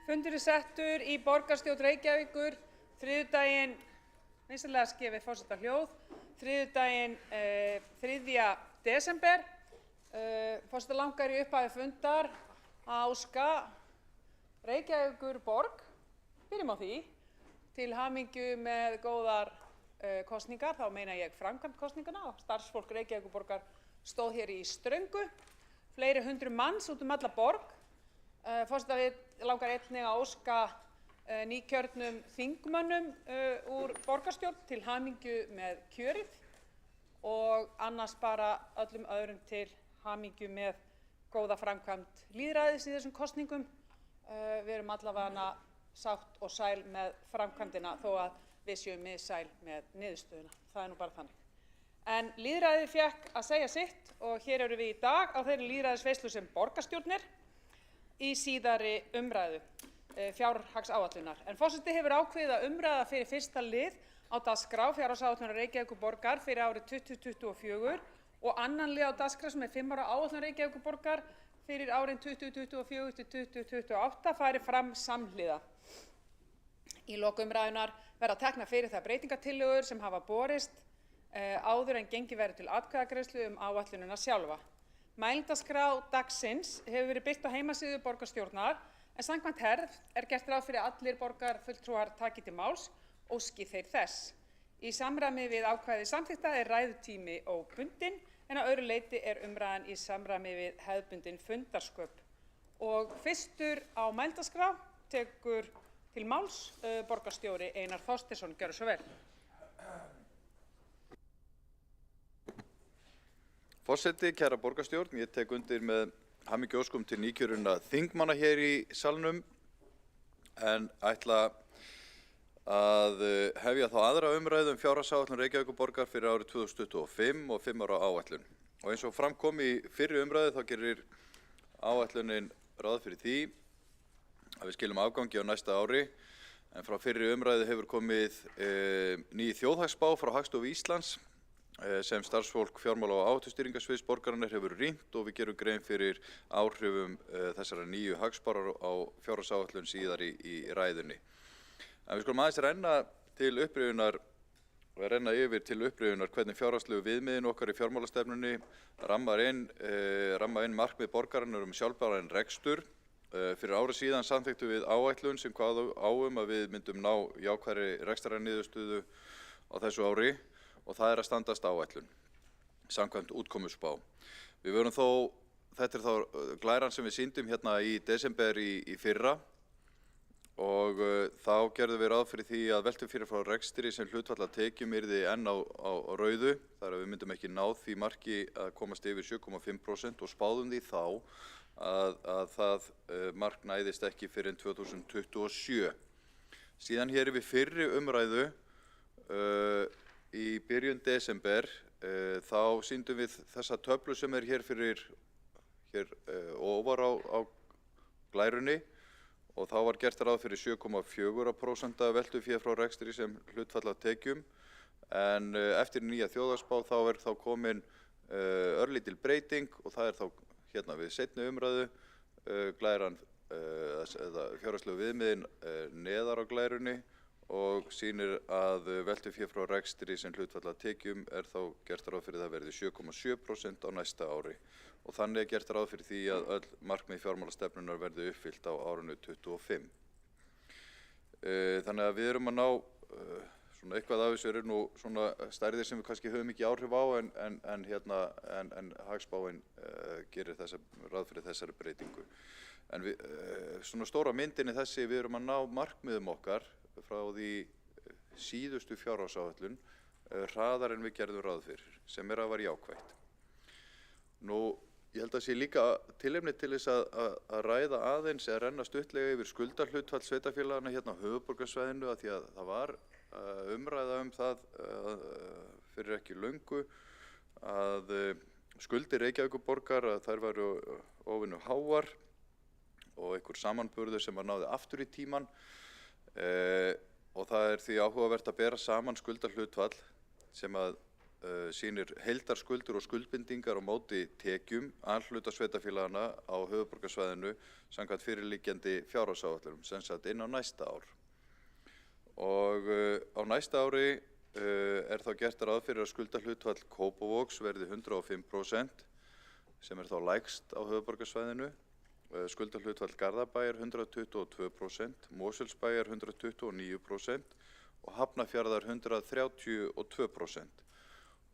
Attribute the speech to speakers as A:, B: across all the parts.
A: Fundur settur í borgarstjórn Reykjavíkur þriðjudaginn, vinsamlega gefið forseta hljóð, þriðjudaginn 3. desember. Forseta langar í upphafi fundar að óska Reykjavíkurborg, byrjum á því, til hamingju með góðar kosningar, þá meina ég framkvæmd kosningana og starfsfólk Reykjavíkurborgar stóð hér í ströngu, fleiri hundruð manns út alla borg. Forseta langar einnig að óska nýkjörnum þingmönnum úr borgarstjórn til hamingju með kjörið og annars bara öllum öðrum til hamingju með góða framkvæmd lýðræðis í þessum kosningum. Við erum allavega sátt og sæl með framkvæmdina þó að við séum miðsæl með niðurstöðuna. Það nú bara þannig. En lýðræðið fékk að segja sitt og hér erum við í dag á þeirri lýðræðisveislu sem borgarstjórnir í síðari umræðu fjárhagsáætlunar. En forseti hefur ákveðið að umræða fyrir fyrsta lið á dagskrá fjárhagsáætlunar Reykjavíkurborgar fyrir árið 2024 og annan lið á dagskrá sem 5 ára áætlun Reykjavíkurborgar fyrir árin 2024 til 2028 fari fram samhliða. Í lok umræðunnar verða teknar fyrir þær breytingartillögur sem hafa borist áður en gengið verður til atkvæðagreiðslu áætlunina sjálfa. Mælendaskrá dagsins hefur verið birt á heimasíðu borgarstjórnar en samkvæmt hefð gert ráð fyrir að allir borgarfulltrúar taki til máls óski þeir þess. Í samræmi við ákvæði samþykkta ræðutími óbundinn en að öðru leyti umræðan í samræmi við hefðbundin fundarsköp. Og fyrstur á mælendaskrá tekur til máls borgarstjóri Einar Þorsteinsson. Gjörðu svo vel.
B: Forseti, kæra borgarstjórn, ég tek undir með hamingjuóskum til nýkjörinna þingmanna hér í salnum en ætla að hefja þá aðra umræðu fjárhagsáætlun Reykjavíkurborgar fyrir árið 2025 og 5 ára áætlun. Og eins og fram kom í fyrri umræðu þá gerir áætlunin ráð fyrir því að við skilum afgangi á næsta ári en frá fyrri umræðu hefur komið ný þjóðhagsspá frá Hagstofu Íslands sem starfsfólk fjármála- og áhættustýringarsviðs borgarinnar hefur rýnt og við gerum grein fyrir áhrifum þessara nýju hagspárar á fjárhagsáætlun síðar í ræðunni. En við skulum aðeins renna yfir til upprifjunar hvernig fjárhagslegu viðmiðin okkar í fjármálastefnunni ramma inn markmið borgarinnar sjálfbæran rekstur. Fyrir ári síðan samþykktum við áætlun sem kvað á að við myndum ná jákvæðri rekstrarniðurstöðu á þessu ári og það að standast áætlun samkvæmt útkomuspá. Þetta þá glæran sem við sýndum hérna í desember í fyrra og þá gerðum við ráð fyrir því að veltufyrirfrá frá rekstri sem hlutfall af tekjum yrði enn á rauðu, þar að við myndum ekki ná því marki að komast yfir 7,5% og spáðum því þá að það mark næðist ekki fyrr en 2027. Síðan hér við fyrri umræðu í byrjun desember þá sýndum við þessa töflu sem hér ofar á glærunni og þá var gert ráð fyrir 7,4% veltufé frá rekstri sem hlutfall af tekjum en eftir nýja þjóðhagsspá þá komin örlítil breyting og það þá hérna við seinni umræðu glæran eða fjárhagslegu viðmiðin neðar á glærunni og sýnir að veltufé frá rekstri sem hlutfall af tekjum þá gert ráð fyrir það verði 7,7% á næsta ári og þannig gert ráð fyrir því að öll markmið fjármálastefnunnar verði uppfyllt á árinu 2025. Þannig að við erum að ná svona eitthvað af þessu nú svona stærðir sem við kannski höfum ekki áhrif á en hagspáin gerir ráð fyrir þessari breytingu. En svona stóra myndinni þessi við erum að ná markmiðum okkar frá því síðustu fjárhagsáætlun hraðar en við gerðum ráð fyrir, sem að var jákvætt. Nú, ég held að sé líka tilefni til þess að ræða aðeins eða renna stuttlega yfir skuldahlutfall sveitarfélaganna hérna á höfuðborgarsvæðinu af því að það var umræða það fyrir ekki löngu að skuldir Reykjavíkurborgar að þær væru óvenju háar og einhver samanburður sem náði aftur í tímann og það því áhugavert að bera saman skuldahlutfall sem að sýnir heildarskuldir og skuldbindingar á móti tekjum A-hluta sveitarfélaganna á höfuðborgarsvæðinu samkvæmt fyrirliggjandi fjárhagsáætlunum, sem sagt inn á næsta ár. Og á næsta ári þá gert ráð fyrir að skuldahlutfall Kópavogs verði 105%, sem þá lægst á höfuðborgarsvæðinu. Skuldahlutfall Garðabæjar 122%, Mosfellsbæjar 129% og Hafnarfjarðar 132%.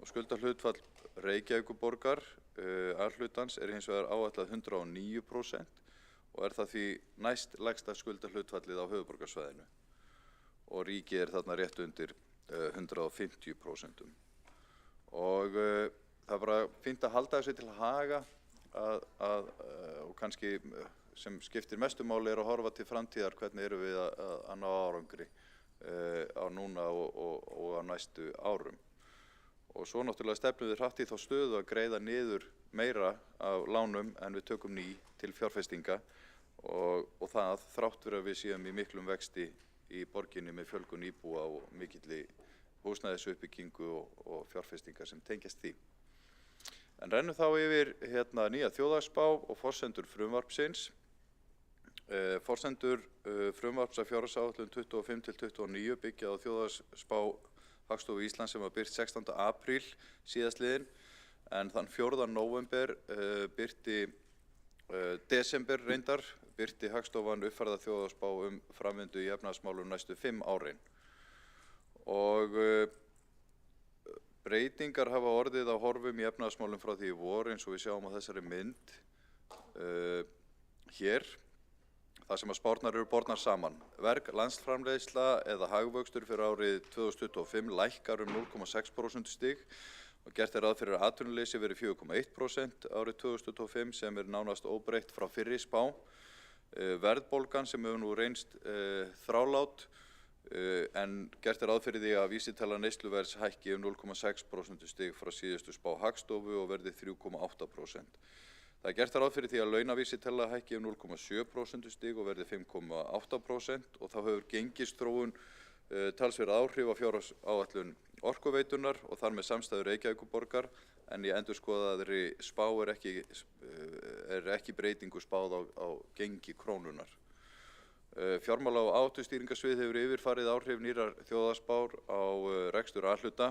B: Og skuldahlutfall Reykjavíkurborgar A-hlutans hins vegar áætlað 109% og það því næst lægsta skuldahlutfallið á höfuðborgarsvæðinu. Og ríkið þarna rétt undir 150%. Og það bara fínt að halda þessu til haga og kannski sem skiptir mestu máli að horfa til framtíðar hvernig erum við að ná árangri á núna og á næstu árum. Og svo náttúrulega stefnum við hratt í þá stöðu að greiða niður meira af lánum en við tökum ný til fjárfestinga og það þrátt fyrir að við séum í miklum vexti í borginni með fjölgun íbúa og mikilli húsnæðisuppbyggingu og fjárfestingar sem tengjast því. En rennum þá yfir nýja þjóðhagsspá og forsendur frumvarpsins. Forsendur frumvarps af fjárhagsáætlun 25–29 byggja á þjóðhagsspá Hagstofu Íslands sem var birt 16. apríl síðastliðinn, en þann 4. nóvember desember birti Hagstofan uppfærða þjóðhagsspá framvindu í efnahagsmálum næstu 5 árin. Og breytingar hafa orðið á horfum í efnahagsmálum frá því í vor, eins og við sjáum á þessari mynd hér. Það sem að spárnar eru bornar saman. Verg landsframleiðsla eða hagvöxtur fyrir árið 2025 lækkar 0,6% stig og gert ráð fyrir að atvinnuleysi verið 4,1% árið 2025 sem nánast óbreytt frá fyrri spá. Verðbólgan sem hefur nú reynst þrálát en gert ráð fyrir því að vísitala neysluverðs hækki 0,6% stig frá síðustu spá Hagstofu og verði 3,8%. Það er gert ráð fyrir því að launavísitala hækki 0,7% stig og verði 5,8% og þá hefur gengisþróun talsverð áhrif á fjárhagsáætlun Orkuveitunar og þar með samstæðu Reykjavíkurborgar, en í endurskoðaðri spá er ekki breytingu spáð á gengi krónunnar. Fjármála- og áhættustýringarsvið hefur yfirfarið áhrif nýrrar þjóðhagsspár á rekstur A-hluta.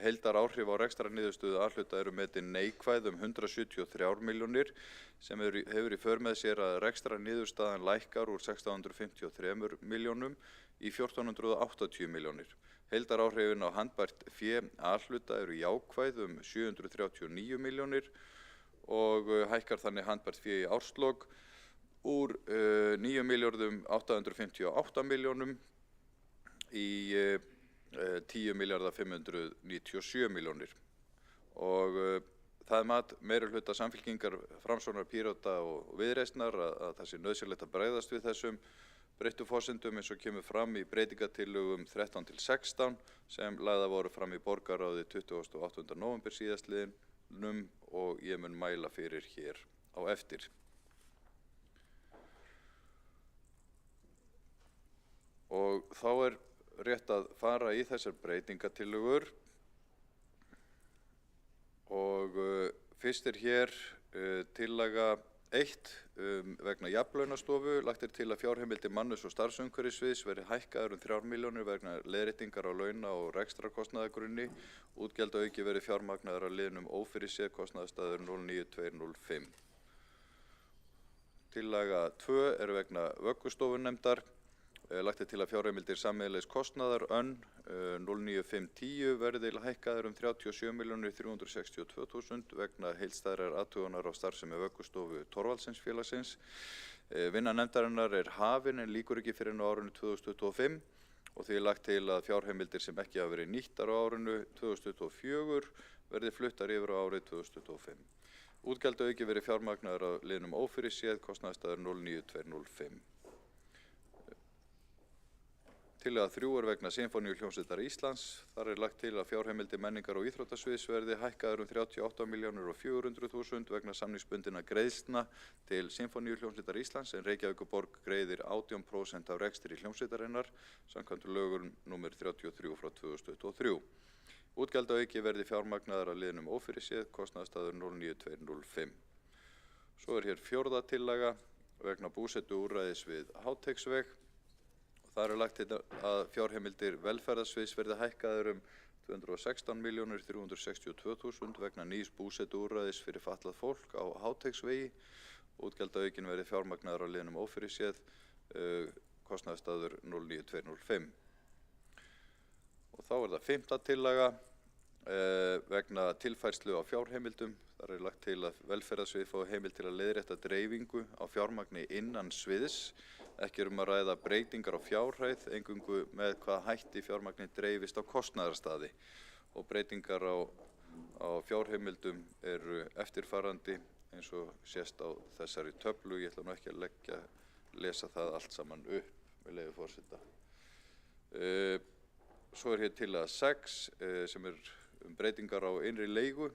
B: Heildaráhrif á rekstrarniðurstöðu A-hluta eru metin neikvæð 173 milljónir sem hefur í för með sér að rekstrarniðurstaðan lækkar úr 1653 milljónum í 1480 milljónir. Heildaráhrifin á handbært fé A-hluta eru jákvæð 739 milljónir og hækkar þannig handbært fé í árslok úr 9.858 milljónum í 10.597 milljónir. Og það mat meirihluta Samfylkingar, Framsóknar, Pírata og Viðreisnar að það sé nauðsynlegt að bregðast við þessum breyttu forsendum eins og kemur fram í breytingatillögum 13–16 sem lagðar voru fram í borgarráði 28. nóvember síðastliðnum og ég mun mæla fyrir hér á eftir. Og þá rétt að fara í þessar breytingatillögur og fyrst hér tillaga 1 vegna jafnlaunastofu. Lagt til að fjárheimildir mannauðs- og starfsumhverfissviðs verði hækkaðar 3 milljónir vegna leiðréttingar á launa- og rekstrarkostnaðargrunni. Útgjaldaauki verði fjármagnaður af liðnum ófyrirséð kostnaðarstaður 09205. Tillaga 2 vegna vöggustofunefndar. Lagt til að fjárheimildir sameiginlegs kostnaðar 09510 verði hækkaðar 37.362.000 vegna heildstæðrar athugunar á starfsemi vöggustofu Thorvaldsensfélagsins. Vinna nefndarinnar hafin en lýkur ekki fyrr en á árinu 2025 og því lagt til að fjárheimildir sem ekki hafa verið nýttar á árinu 2024 verði fluttar yfir á árið 2025. Útgjaldaauki verði fjármagnaður af liðnum ófyrirséð kostnaðarstaður 09205. Tillaga 3 vegna Sinfóníuhljómsveitar Íslands. Þar lagt til að fjárheimildir menningar- og íþróttasviðs verði hækkaðar 38.400.000 vegna samningsbundinna greiðslna til Sinfóníuhljómsveitar Íslands en Reykjavíkurborg greiðir 18% af rekstri hljómsveitarinnar samkvæmt lögum nr. 33/2023. Útgjaldaauki verði fjármagnaður af liðnum ófyrirséð, kostnaðarstaður 09205. Svo hér 4. tillaga vegna búsetuúrræðis við Háteigsveg. Þar lagt til að fjárheimildir velferðarsviðs verði hækkaðar 216.362.000 vegna nýs búsetuúrræðis fyrir fatlað fólk á Háteigsvegi. Útgjaldaaukin verði fjármagnaður af liðnum ófyrirséð, kostnaðarstaður 09205. Og þá það 5. tillaga vegna tilfærslu á fjárheimildum. Þar lagt til að velferðarsvið fái heimild til að leiðrétta dreifingu á fjármagni innan sviðs. Ekki að ræða breytingar á fjárhæð, eingöngu með hvað hætti fjármagni dreifist á kostnaðarstaði. Og breytingar á fjárheimildum eru eftirfarandi eins og sést á þessari töflu. Ég ætla nú ekki að lesa það allt saman upp, með leyfi forseta. Svo hér tillaga 6 sem breytingar á innri leigu.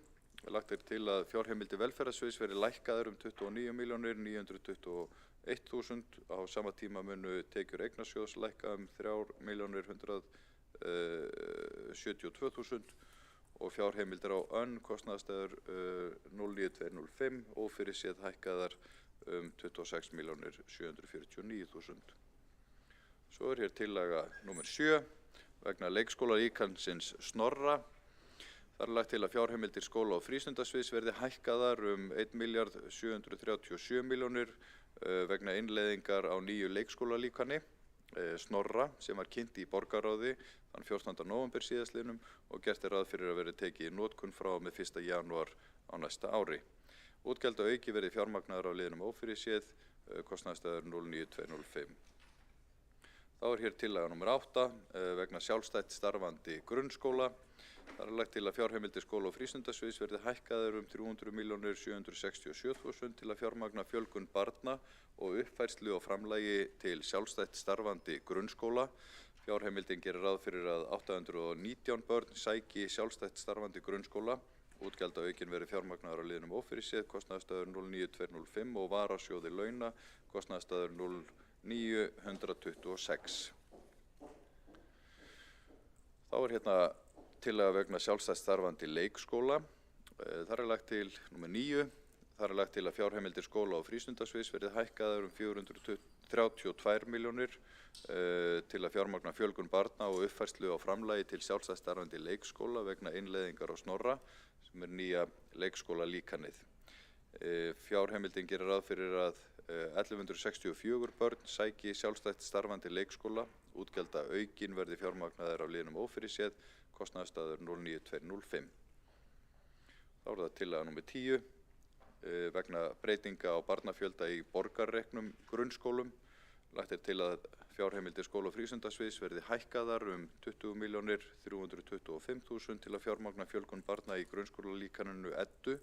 B: Lagt til að fjárheimildir velferðarsviðs verði lækkaðar 29.921.000. Á sama tíma munu tekjur eignasjóðs lækka 3.172.000 og fjárheimildir á önn kostnaðarstaður 09205 ófyrirséð hækkaðar 26.749.000. Svo hér tillaga númer 7 vegna leikskólalíkansins Snorra. Þar lagt til að fjárheimildir skóla- og frístundasviðs verði hækkaðar 1.737.000.000 vegna innleiðingar á nýju leikskólalíkani Snorra sem var kynnt í borgarráði þann 14. nóvember síðastliðnum og gert ráð fyrir að verði tekið í notkun frá með 1. janúar á næsta ári. Útgjaldaauki verði fjármagnaður af liðnum ófyrirséð, kostnaðarstaður 09205. Þá hér tillaga númer 8 vegna sjálfstætt starfandi grunnskóla. Þar lagt til að fjárheimildir skóla- og frístundasviðs verði hækkaðar 300.767.000 til að fjármagna fjölgun barna og uppfærslu á framlagi til sjálfstætt starfandi grunnskóla. Fjárheimildin gerir ráð fyrir að 819 börn sæki sjálfstætt starfandi grunnskóla. Útgjaldaaukin verði fjármagnaður á liðnum ófyrirséð, kostnaðarstaður 09205 og varasjóði launa, kostnaðarstaður 09126. Þá hérna tillaga vegna sjálfstætt starfandi leikskóla. Þar lagt til númer 9. Þar lagt til að fjárheimildir skóla- og frístundasviðs verði hækkaðar 432 milljónir til að fjármagna fjölgun barna og uppfærslu á framlagi til sjálfstætt starfandi leikskóla vegna innleiðingar á Snorra sem nýja leikskólalíkanið. Fjárheimildin gerir ráð fyrir að 1164 börn sæki sjálfstætt starfandi leikskóla. Útgjaldaaukin verði fjármagnaður af liðnum ófyrirséð, kostnaðarstaður 09205. Þá það tillaga númer 10 vegna breytinga á barnafjölda í borgarreknum grunnskólum. Lagt til að fjárheimildir skóla- og frístundasviðs verði hækkaðar 20.325.000 til að fjármagna fjölgun barna í grunnskólalíkaninu EDDU.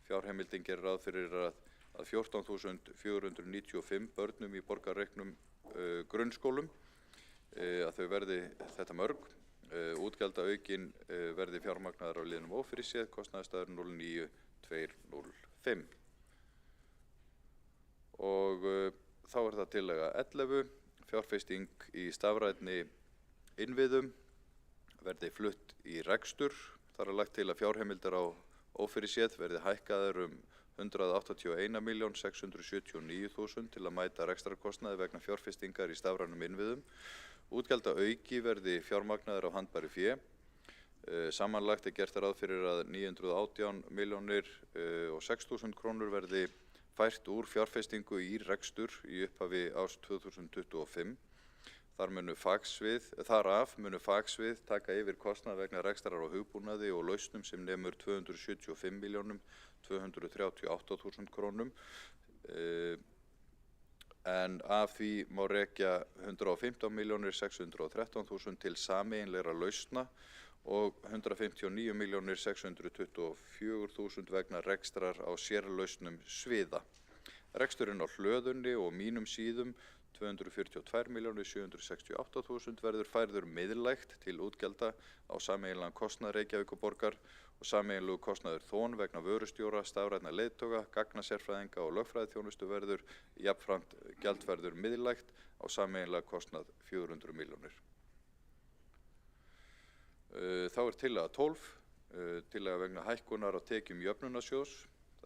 B: Fjárheimildin gerir ráð fyrir að 14.495 börnum í borgarreknum grunnskólum að þau verði þetta mörg. Útgjaldaaukin verði fjármagnaður á liðnum ófyrirséð, kostnaðarstaður 09205. Og þá það tillaga 11. Fjárfesting í stafrænni innviðum verði flutt í rekstur. Þar lagt til að fjárheimildar á ófyrirséð verði hækkaðar 181.679.000 til að mæta rekstrarkostnaði vegna fjárfestingar í stafrænum innviðum. Útgjaldaauki verði fjármagnaður á handbæru fé. Samanlagt gert ráð fyrir að 918.006.000 krónur verði fært úr fjárfestingu í rekstur í upphafi árs 2025. Þaraf munu fagsvið taka yfir kostnað vegna rekstrar á hugbúnaði og lausnum sem nemur 275.238.000 krónum. En af því má rekja 115.613.000 til sameiginlegra lausna og 159.624.000 vegna rekstrar á sérlausnum sviða. Reksturinn á hlöðunni og mínum síðum 242.768.000 verður færður miðlægt til útgjalda á sameiginlegan kostnað Reykjavíkurborgar og sameiginlegu kostnaður Þón vegna vörustjóra, stafrænna leiðtoga, gagnasérfræðinga og lögfræðiþjónustu verður jafnframt gjaldfærður miðlægt á sameiginlega kostnað 400 milljónir. Þá tillaga 12, tillaga vegna hækkunar á tekjum jöfnunarsjóðs.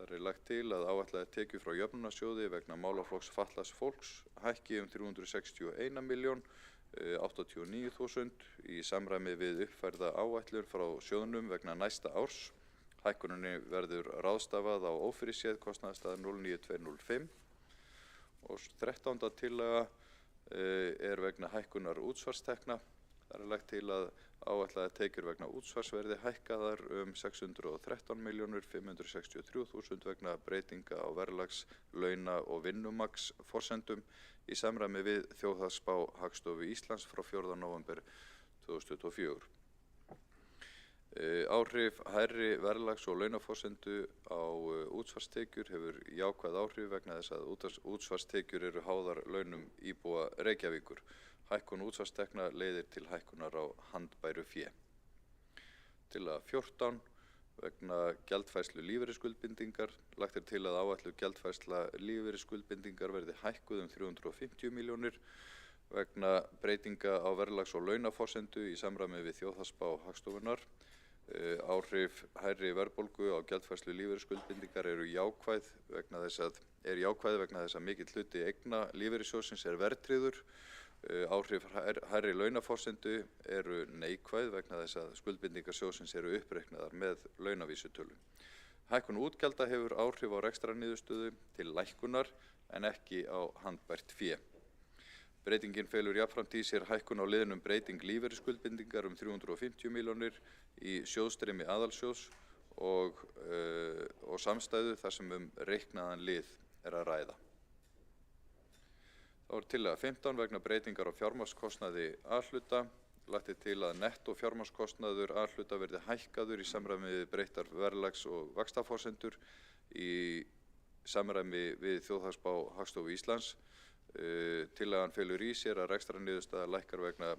B: Þar lagt til að áætlaðar tekjur frá jöfnunarsjóði vegna málaflokks fatlaðs fólks hækki 361.089.000 í samræmi við uppfærða áætlun frá sjóðnum vegna næsta árs. Hækkuninni verður ráðstafað á ófyrirséð kostnaðarstað 09205. Og 13. tillaga vegna hækkunar útsvarstekna. Þar lagt til að áætlaðar tekjur vegna útsvars verði hækkaðar 613.563.000 vegna breytinga á verðlags-, launa- og vinnumagnsforsendum í samræmi við þjóðhagsspá Hagstofu Íslands frá 4. nóvember 2024. Áhrif hærri verðlags- og launaforsendu á útsvarstekjur hefur jákvæð áhrif vegna þess að útsvarstekjur eru háðar launum íbúa Reykjavíkur. Hækkun útsvarstekna leiðir til hækkunar á handbæru fé. Tillaga 14 vegna gjaldfærslu lífeyrisskuldbindingar. Lagt til að áætluð gjaldfærsla lífeyrisskuldbindingar verði hækkuð 350 milljónir vegna breytinga á verðlags- og launaforsendu í samræmi við þjóðhagsspá Hagstofunnar. Áhrif hærri verðbólgu á gjaldfærslu lífeyrisskuldbindingar eru jákvæð vegna þess að mikill hluti eigna lífeyrissjóðsins verðtryggður. Áhrif hærri launaforsendu eru neikvæð vegna þess að skuldbindingar sjóðsins eru uppreiknaðar með launavísitölu. Hækkun útgjalda hefur áhrif á rekstrarniðurstöðu til lækkunar en ekki á handbært fé. Breytingin felur jafnframt í sér hækkun á liðnum breyting lífeyrisskuldbindingar 350 milljónir í sjóðstreymi aðalsjóðs og samstæðu þar sem reiknaðan lið að ræða. Þá tillaga 15 vegna breytingar á fjármagnskostnaði A-hluta. Lagt til að nettó fjármagnskostnaður A-hluta verði hækkaður í samræmi við breyttar verðlags- og vaxtaforsendur í samræmi við þjóðhagsspá Hagstofu Íslands. Tillagan felur í sér að rekstrarniðurstaða lækkar vegna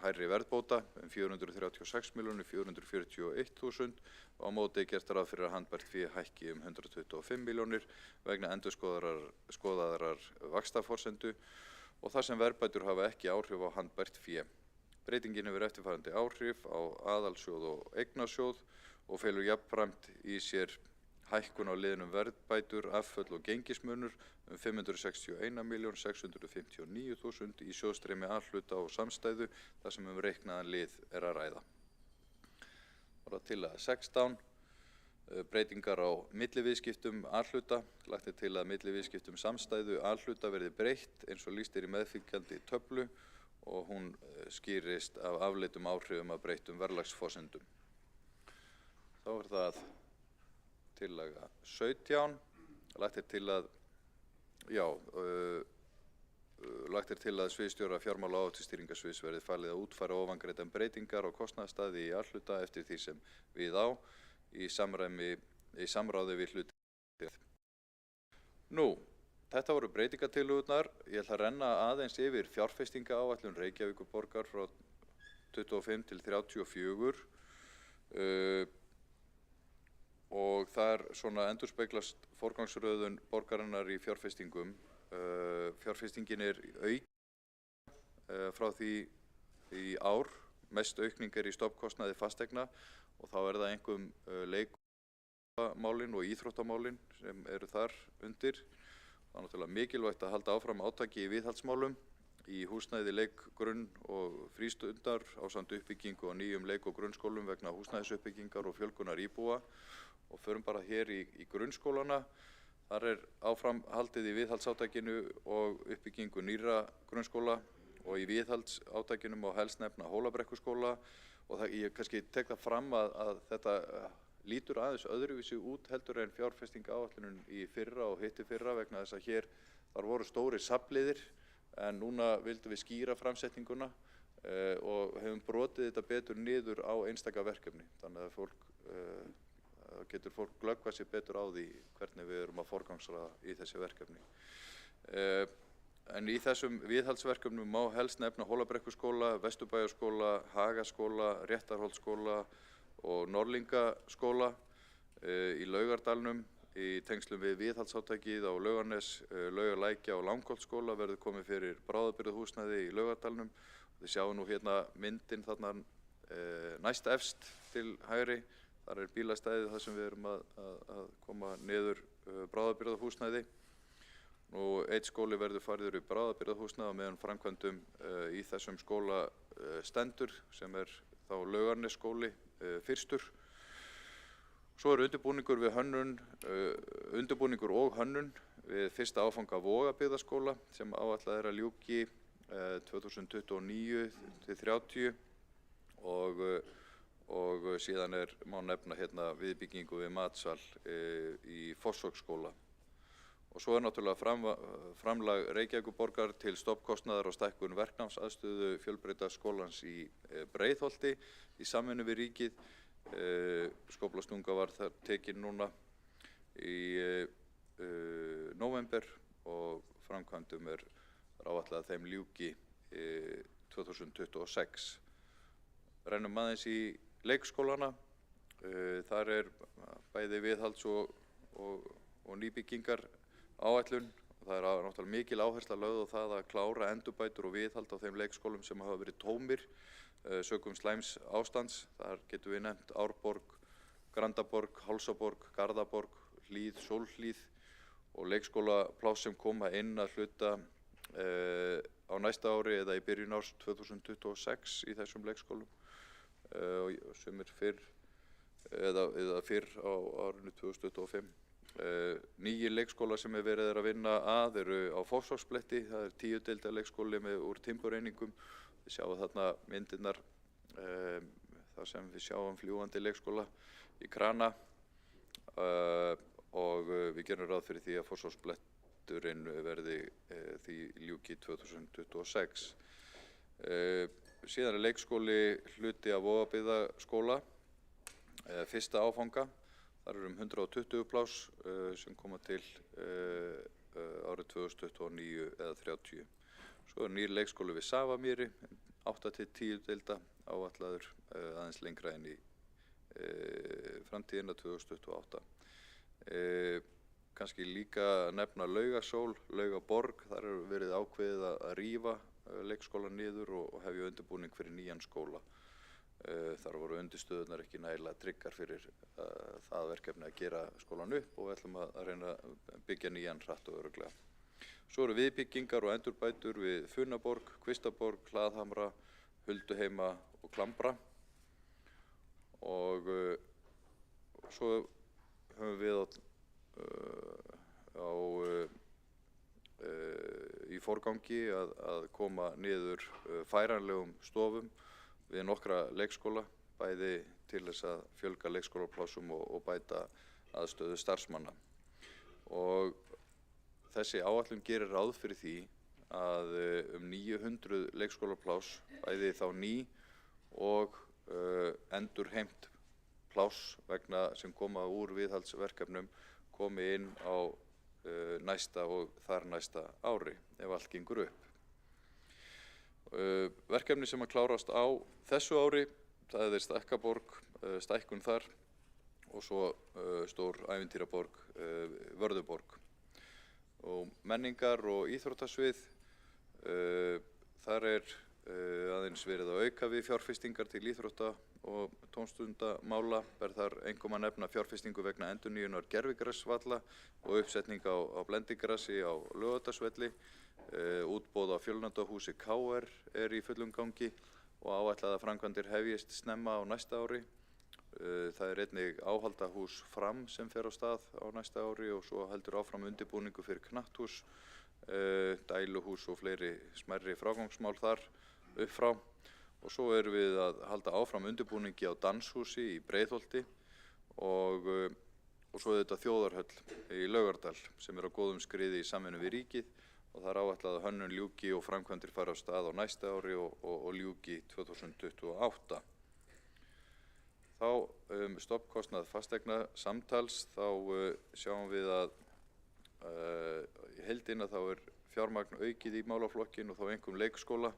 B: hærri verðbóta 436.441.000 og á móti gert ráð fyrir að handbært fé hækki 125 milljónir vegna endurskoðaðrar vaxtaforsendu og þar sem verðbætur hafa ekki áhrif á handbært fé. Breytingin hefur eftirfarandi áhrif á aðalsjóð og eignasjóð og felur jafnframt í sér hækkun á liðnum verðbætur, afföll og gengismunur 561.659.000 í sjóðstreymi A-hluta og samstæðu þar sem reiknaðan lið að ræða. Tillaga 16. Breytingar á milliviðskiptum A-hluta. Lagt til að milliviðskiptum samstæðu A-hluta verði breytt eins og lýst í meðfylgjandi töflu og hún skýrist af afleiddum áhrifum af breyttum verðlagsforsendum. Þá það tillaga 17. Lagt til að sviðsstjóra fjármála- og áhættustýringarsviðs verði falið að útfæra ofangreindar breytingar á kostnaðarstaði í A-hluta eftir því sem við á í samráði við hlutafélagið. Þetta voru breytingatillögurnar. Ég ætla að renna aðeins yfir fjárfestingaáætlun Reykjavíkurborgar frá 25 til 34 og þar endurspeglast forgangsröðun borgarinnar í fjárfestingum. Fjárfestingin aukin frá því í ár. Mest aukning í stofnkostnaði fasteigna og þá það einkum leikmálin og íþróttamálin sem eru þar undir. Það náttúrulega mikilvægt að halda áfram átaki í viðhaldsmálum í húsnæði, leik-, grunn- og frístundar ásamt uppbyggingu á nýjum leik- og grunnskólum vegna húsnæðisuppbyggingar og fjölgunar íbúa. Og förum bara hér í grunnskólana. Þar áfram haldið í viðhaldsátakinu og uppbyggingu nýrra grunnskóla og í viðhaldsátakinu má helst nefna Hólabrekkuskóla og ég kannski tek það fram að þetta lítur aðeins öðruvísi út heldur en fjárfestingaáætlunin í fyrra og hittifyrra vegna þess að þar voru stórir safnliðir en núna vildum við skýra framsetninguna og hefum brotið þetta betur niður á einstaka verkefni. Þannig að getur fólk glöggvað sér betur á því hvernig við erum að forgangsraða í þessi verkefni. En í þessum viðhaldsverkefnum má helst nefna Hólabrekkuskóla, Vesturbæjarskóla, Hagaskóla, Réttarholtsskóla og Norðlingaskóla í Laugardalnum. Í tengslum við viðhaldsátakið á Laugarnes, Laugalækja og Langholtsskóla verður komið fyrir bráðabirgðahúsnæði í Laugardalnum. Þið sjáum nú hérna myndin þarna næst efst til hægri. Þar bílastæðið þar sem við erum að koma niður bráðabirgðahúsnæði. Einn skóli verður færður í bráðabirgðahúsnæði á meðan framkvæmdum í þessum skóla stendur, sem þá Laugarnesskóli fyrstur. Svo undirbúningur og hönnun við fyrsta áfanga Vogabyggðaskóla sem áætlað að ljúki 2029 til 30 og síðan má nefna hérna viðbyggingu við matsal í Fossvogsskóla. Og svo náttúrulega framlag Reykjavíkurborgar til stofnkostnaðar og stækkun verknámsaðstöðu Fjölbrautaskólans í Breiðholti í samvinnu við ríkið. Skóflustunga var þar tekin núna í nóvember og framkvæmdum áætlað að þeim ljúki 2026. Rennum aðeins í leikskólana. Þar bæði viðhalds og nýbyggingar áætlun. Það náttúrulega mikil áhersla lögð á það að klára endurbætur og viðhald á þeim leikskólum sem hafa verið tómir sökum slæms ástands. Þar getum við nefnt Árborg, Grandaborg, Hálsaborg, Garðaborg, Hlíð, Sólhlíð og leikskólapláss sem koma inn að hluta á næsta ári eða í byrjun árs 2026 í þessum leikskólum sem fyrr eða fyrr á árinu 2025. Nýjir leikskólar sem verið að vinna að eru á Fossvogsbletti. Það 10 deilda leikskóli úr timbureiningum. Við sjáum þarna myndirnar þar sem við sjáum fljúgandi leikskóla í krana og við gerum ráð fyrir því að Fossvogsbletturinn verði því ljúki 2026. Síðan leikskóli hluti af Vogabyggðaskóla, fyrsta áfanga. Þar um 120 pláss sem koma til árið 2029 eða 30. Svo nýr leikskóli við Safamýri, 8 til 10 deilda áætlaður aðeins lengra inn í framtíðina 2028. Kannski líka nefna Laugasól, Laugaborg. Þar verið ákveðið að rífa leikskólan niður og hefja undirbúning fyrir nýjan skóla. Þar voru undirstöðurnar ekki nægilega tryggar fyrir það verkefni að gera skólan upp og við ætlum að reyna að byggja nýjan hratt og örugglega. Svo eru viðbyggingar og endurbætur við Funnaborg, Kvistaborg, Hlaðhamra, Hulduheima og Klambra. Og svo höfum við í forgangi að koma niður færanlegum stofum við nokkra leikskóla, bæði til þess að fjölga leikskólaplássum og bæta aðstöðu starfsmanna. Og þessi áætlun gerir ráð fyrir því að 900 leikskólapláss, bæði þá ný og endurheimt pláss sem koma úr viðhaldsverkefnum, komi inn á næsta og þar næsta ári ef allt gengur upp. Verkefni sem að klárast á þessu ári, það Stakkaborg, stækkun þar og svo stór ævintýraborg, Vörðuborg. Og menningar og íþróttasvið, þar aðeins verið að auka við fjárfestingar til íþrótta og tómstundamála. Þar einkum að nefna fjárfestingu vegna endurnýjunar gervigrasvalla og uppsetning á blendigrasi á Laugardalsvelli. Útboð á fjölnotahúsi KR í fullum gangi og áætlaðar framkvæmdir hefjist snemma á næsta ári. Það einnig áhaldahús Fram sem fer á stað á næsta ári og svo heldur áfram undirbúningu fyrir knatthús, dæluhús og fleiri smærri frágangsmál þar upp frá. Og svo erum við að halda áfram undirbúningi á danshúsi í Breiðholti og svo þetta þjóðarhöll í Laugardal sem á góðum skriði í samvinnu við ríkið. Og það áætlað að hönnun ljúki og framkvæmdir fara á stað á næsta ári og ljúki 2028. Þá stofnkostnað fasteigna samtals, þá sjáum við að í heildina þá fjármagn aukið í málaflokkin og þá einkum leikskóla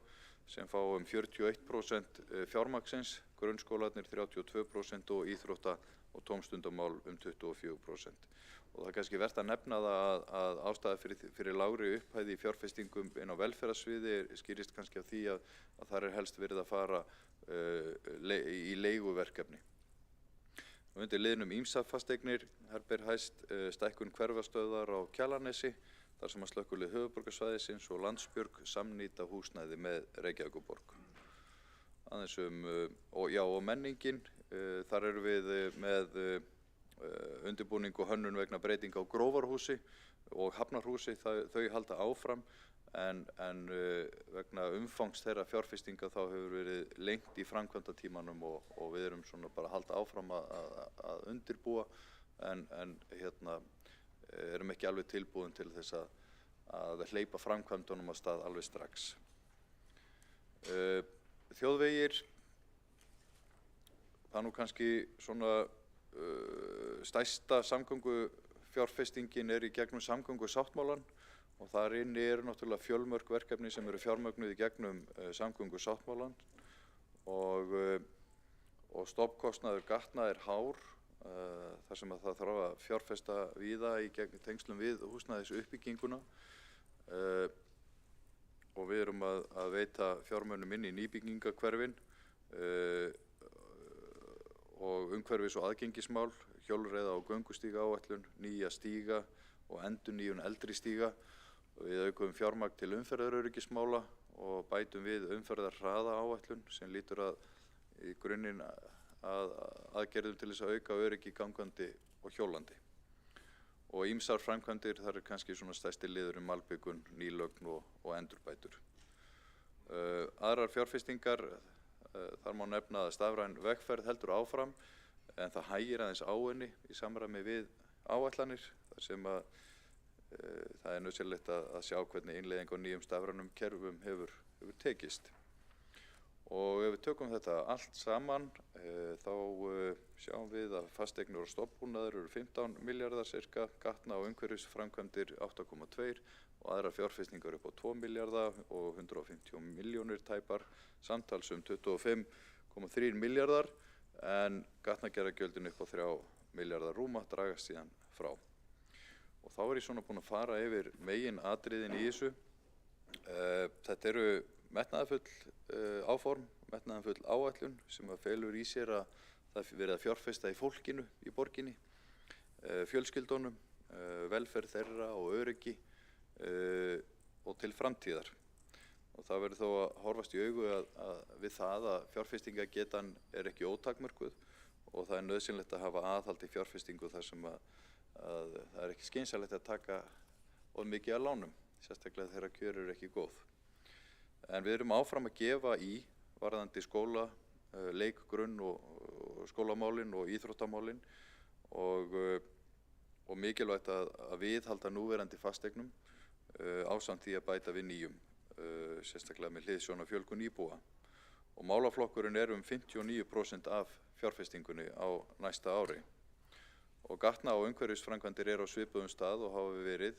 B: sem fá 41% fjármagnsins, grunnskólarnir 32% og íþrótta- og tómstundamál 24%. Og það er kannski vert að nefna það að ástæða fyrir lágri upphæð í fjárfestingum inn á velferðarsviði skýrist kannski af því að þar helst verið að fara í leiguverkefni. Undir liðnum ýmsar fasteignir ber hæst stækkun hverfastöðvar á Kjalarnesi, þar sem að Slökkvilið höfuðborgarsvæðisins og Landsbjörg samnýta húsnæði með Reykjavíkurborg. Aðeins og menningin, þar erum við með undirbúning og hönnun vegna breytinga á Grófarhúsi og Hafnarhúsi, þau halda áfram en vegna umfangs þeirra fjárfestinga þá hefur verið lengt í framkvæmdatímanum og við erum svona bara að halda áfram að undirbúa en erum ekki alveg tilbúin til þess að hleypa framkvæmdunum af stað alveg strax. Þjóðvegir, það nú kannski svona stærsta samgöngufjárfestingin í gegnum samgöngusáttmálann og þar inni eru náttúrulega fjölmörg verkefni sem eru fjármögnuð í gegnum samgöngusáttmálann og stofnkostnaður gatna hár þar sem að það þarf að fjárfesta víða í tengslum við húsnæðisuppbygginguna og við erum að veita fjármunum inn í nýbyggingahverfin og umhverfis- og aðgengismál, hjólreiða- og göngustígaáætlun, nýja stíga og endurnýjun eldri stíga. Við aukum fjármagn til umferðaröryggismála og bætum við umferðarhraðaáætlun sem lýtur í grunninn að aðgerðum til þess að auka öryggi gangandi og hjólandi. Og ýmsar framkvæmdir, þar kannski svona stærsti liður malbikun, nýlögn og endurbætur. Aðrar fjárfestingar, þar má nefna að stafræn vegferð heldur áfram en það hægir aðeins á henni í samræmi við áætlanir þar sem að það er nauðsynlegt að sjá hvernig innleiðing á nýjum stafrænum kerfum hefur tekist. Og ef við tökum þetta allt saman þá sjáum við að fasteignir og stofnbúnaður eru 15 milljarðar cirka, gatna- og umhverfisframkvæmdir 8,2 og aðrar fjárfestingar upp á 2 milljarða og 150 milljónir tæpar, samtals 25,3 milljarðar en gatnagerðargjöldin upp á 3 milljarða rúma dragast síðan frá. Og þá ég svona búinn að fara yfir megin atriðin í þessu. Þetta eru metnaðarfull áform, metnaðarfull áætlun sem að felur í sér að það verið að fjárfesta í fólkinu í borginni, fjölskyldunum, velferð þeirra og öryggi og til framtíðar. Og það verður þó að horfast í augu við það að fjárfestingagetan ekki ótakmörkuð og það nauðsynlegt að hafa aðhald í fjárfestingu þar sem að það ekki skynsamlegt að taka of mikið af lánum, sérstaklega þegar kjör eru ekki góð. En við erum áfram að gefa í varðandi skóla, leik, grunn og skólamálin og íþróttamálin og mikilvægt að viðhalda núverandi fasteignum ásamt því að bæta við nýjum, sérstaklega með hliðsjón af fjölgun íbúa. Og málaflokkurinn 59% af fjárfestingunni á næsta ári. Og gatna- og umhverfisframkvæmdir á svipuðum stað og hafa verið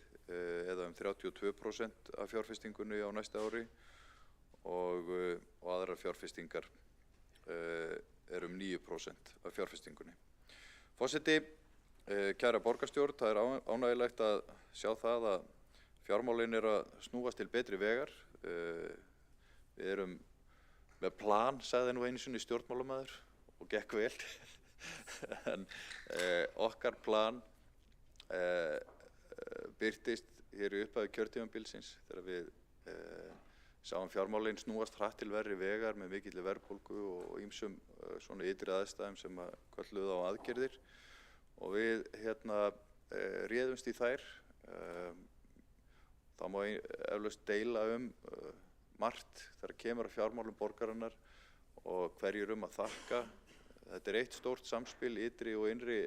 B: eða 32% af fjárfestingunni á næsta ári og aðrar fjárfestingar 9% af fjárfestingunni. Forseti, kæra borgarstjórn, það ánægjulegt að sjá það að fjármálin að snúast til betri vegar. Við erum með plan, sagði nú einu sinni stjórnmálamaður og gekk vel. En okkar plan birtist hér í upphafi kjörtímabilsins þegar við sáum fjármálin snúast hratt til verri vegar með mikilli verðbólgu og ýmsum svona ytri aðstæðum sem kölluðu á aðgerðir og við réðumst í þær. Þá má eflaust deila margt þegar kemur að fjármálum borgarinnar og hverjir að þakka. Þetta eitt stórt samspil ytri og innri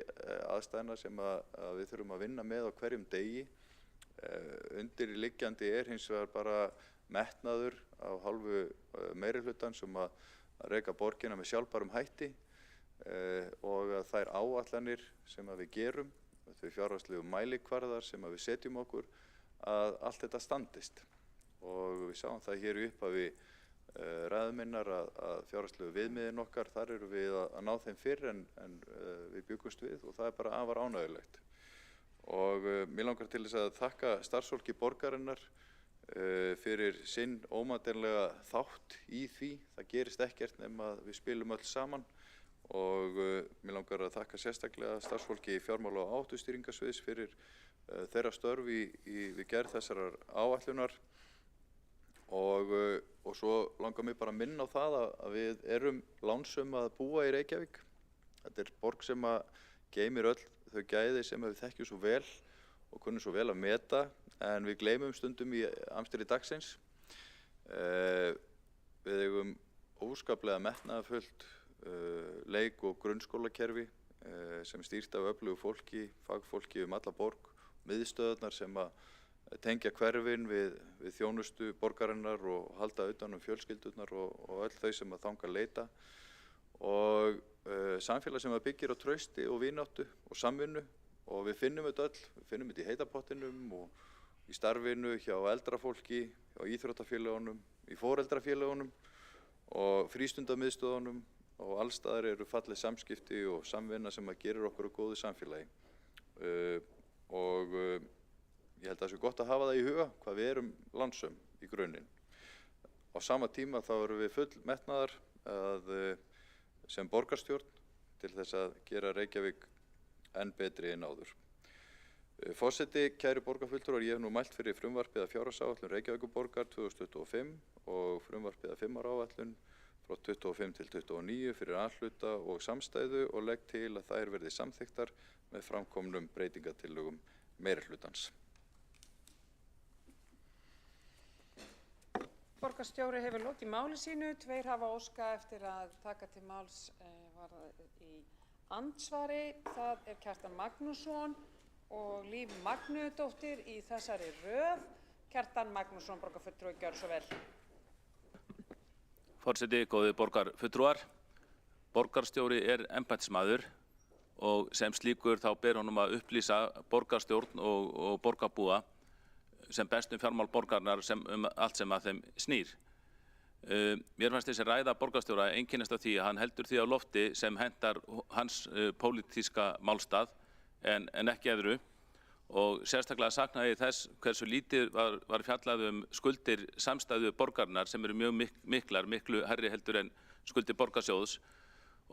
B: aðstæðna sem að við þurfum að vinna með á hverjum degi. Undirliggjandi hins vegar bara metnaður af hálfu meirihlutans að reka borgina með sjálfbærum hætti og að þær áætlanir sem að við gerum, þau fjárhagslegu mælikvarðar sem að við setjum okkur, að allt þetta standist. Og við sáum það hér í upphafi ræðu minnar að fjárhagslegu viðmiðin okkar, þar erum við að ná þeim fyrr en við bjuggumst við og það er bara afar ánægjulegt. Og mér langar til þess að þakka starfsfólki borgarinnar fyrir sinn ómetanlega þátt í því. Það gerist ekkert nema við spilum öll saman og mér langar að þakka sérstaklega starfsfólki í fjármála- og áhættustýringarsviðs fyrir þeirra störf við gerð þessarar áætlunar. Og svo langar mig bara að minna á það að við erum lánsöm að búa í Reykjavík. Þetta er borg sem að geymir öll þau gæði sem við þekkjum svo vel og kunnum svo vel að meta, en við gleymum stundum í amstri dagsins. Við eigum óskaplega metnaðarfullt leik- og grunnskólakerfi sem stýrt af öflugu fólki, fagfólki alla borg, miðstöðvarnar sem að tengja hverfin við þjónustu borgarinnar og halda utan fjölskyldurnar og öll þau sem að þangað leita. Og samfélag sem að byggir á trausti og vináttu og samvinnu, og við finnum þetta öll, við finnum þetta í heita pottinum og í starfinu hjá eldrafólki, hjá íþróttafélagunum, í foreldrafélagunum og frístundamiðstöðunum, og allstaðar eru falleg samskipti og samvinna sem að gerir okkur að góðu samfélagi. Ég held að það sé gott að hafa það í huga hvað við erum lánsöm í grunninn. Á sama tíma þá erum við full metnaðar sem borgarstjórn til þess að gera Reykjavík enn betri en áður. Forseti, kæru borgarfulltrúar, ég hef nú mælt fyrir frumvarpið að fjárhagsáætlun Reykjavíkurborgar 2025 og frumvarpið að 5 ára áætlun frá 25 til 29 fyrir A-hluta og samstæðu og legg til að þær verði samþykktar með framkomnum breytingatillögum meirihlutans.
A: Borgarstjóri hefur lokið máli sínu. 2 hafa óskað eftir að taka til máls í andsvari. Það er Kjartan Magnússon og Líf Magnúdóttir í þessari röð. Kjartan Magnússon, borgarfulltrúi, gjörðu svo vel.
C: Forseti, góðir borgarfulltrúar. Borgarstjóri er embættismaður og sem slíkur þá ber honum að upplýsa borgarstjórn og borgarbúa sem best fjármál borgarinnar allt sem að þeim snýr. Mér fannst þessi ræða borgarstjóra einkennast af því að hann heldur því á lofti sem hentar hans pólitíska málstað en ekki öðru, og sérstaklega saknaði þess hversu lítið var fjallað skuldir samstæðu borgarinnar sem eru mjög miklar, miklu hærri heldur en skuldir borgarsjóðs.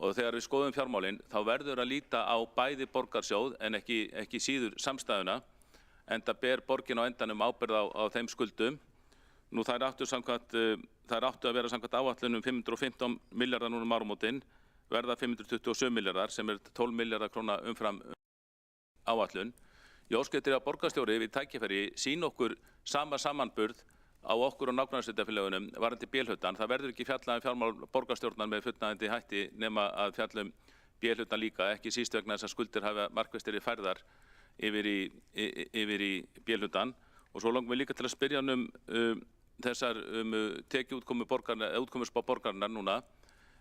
C: Og þegar við skoðum fjármálin þá verður að líta á bæði borgarsjóð en ekki síður samstæðuna, enda ber borgin á endanum ábyrgð á þeim skuldum. Nú þær áttu að vera samkvæmt áætlunum 515 milljarðar núna áramótin, verða 527 milljarðar sem 12 milljarðar króna umfram áætlun. Ég óska eftir að borgarstjóri við tækifæri sýni okkur sama samanburð á okkur og nágrannasveitarfélögunum varðandi B-hlutann. Það verður ekki fjallað fjármál borgarstjórnar með fullnægjandi hætti nema að fjalla B-hlutann líka, ekki síst vegna þess að skuldir hafa markvisst verið færðar yfir í B-hlutann. Og svo langar mig líka til að spyrja þessar útkomuspá borgarinnar núna.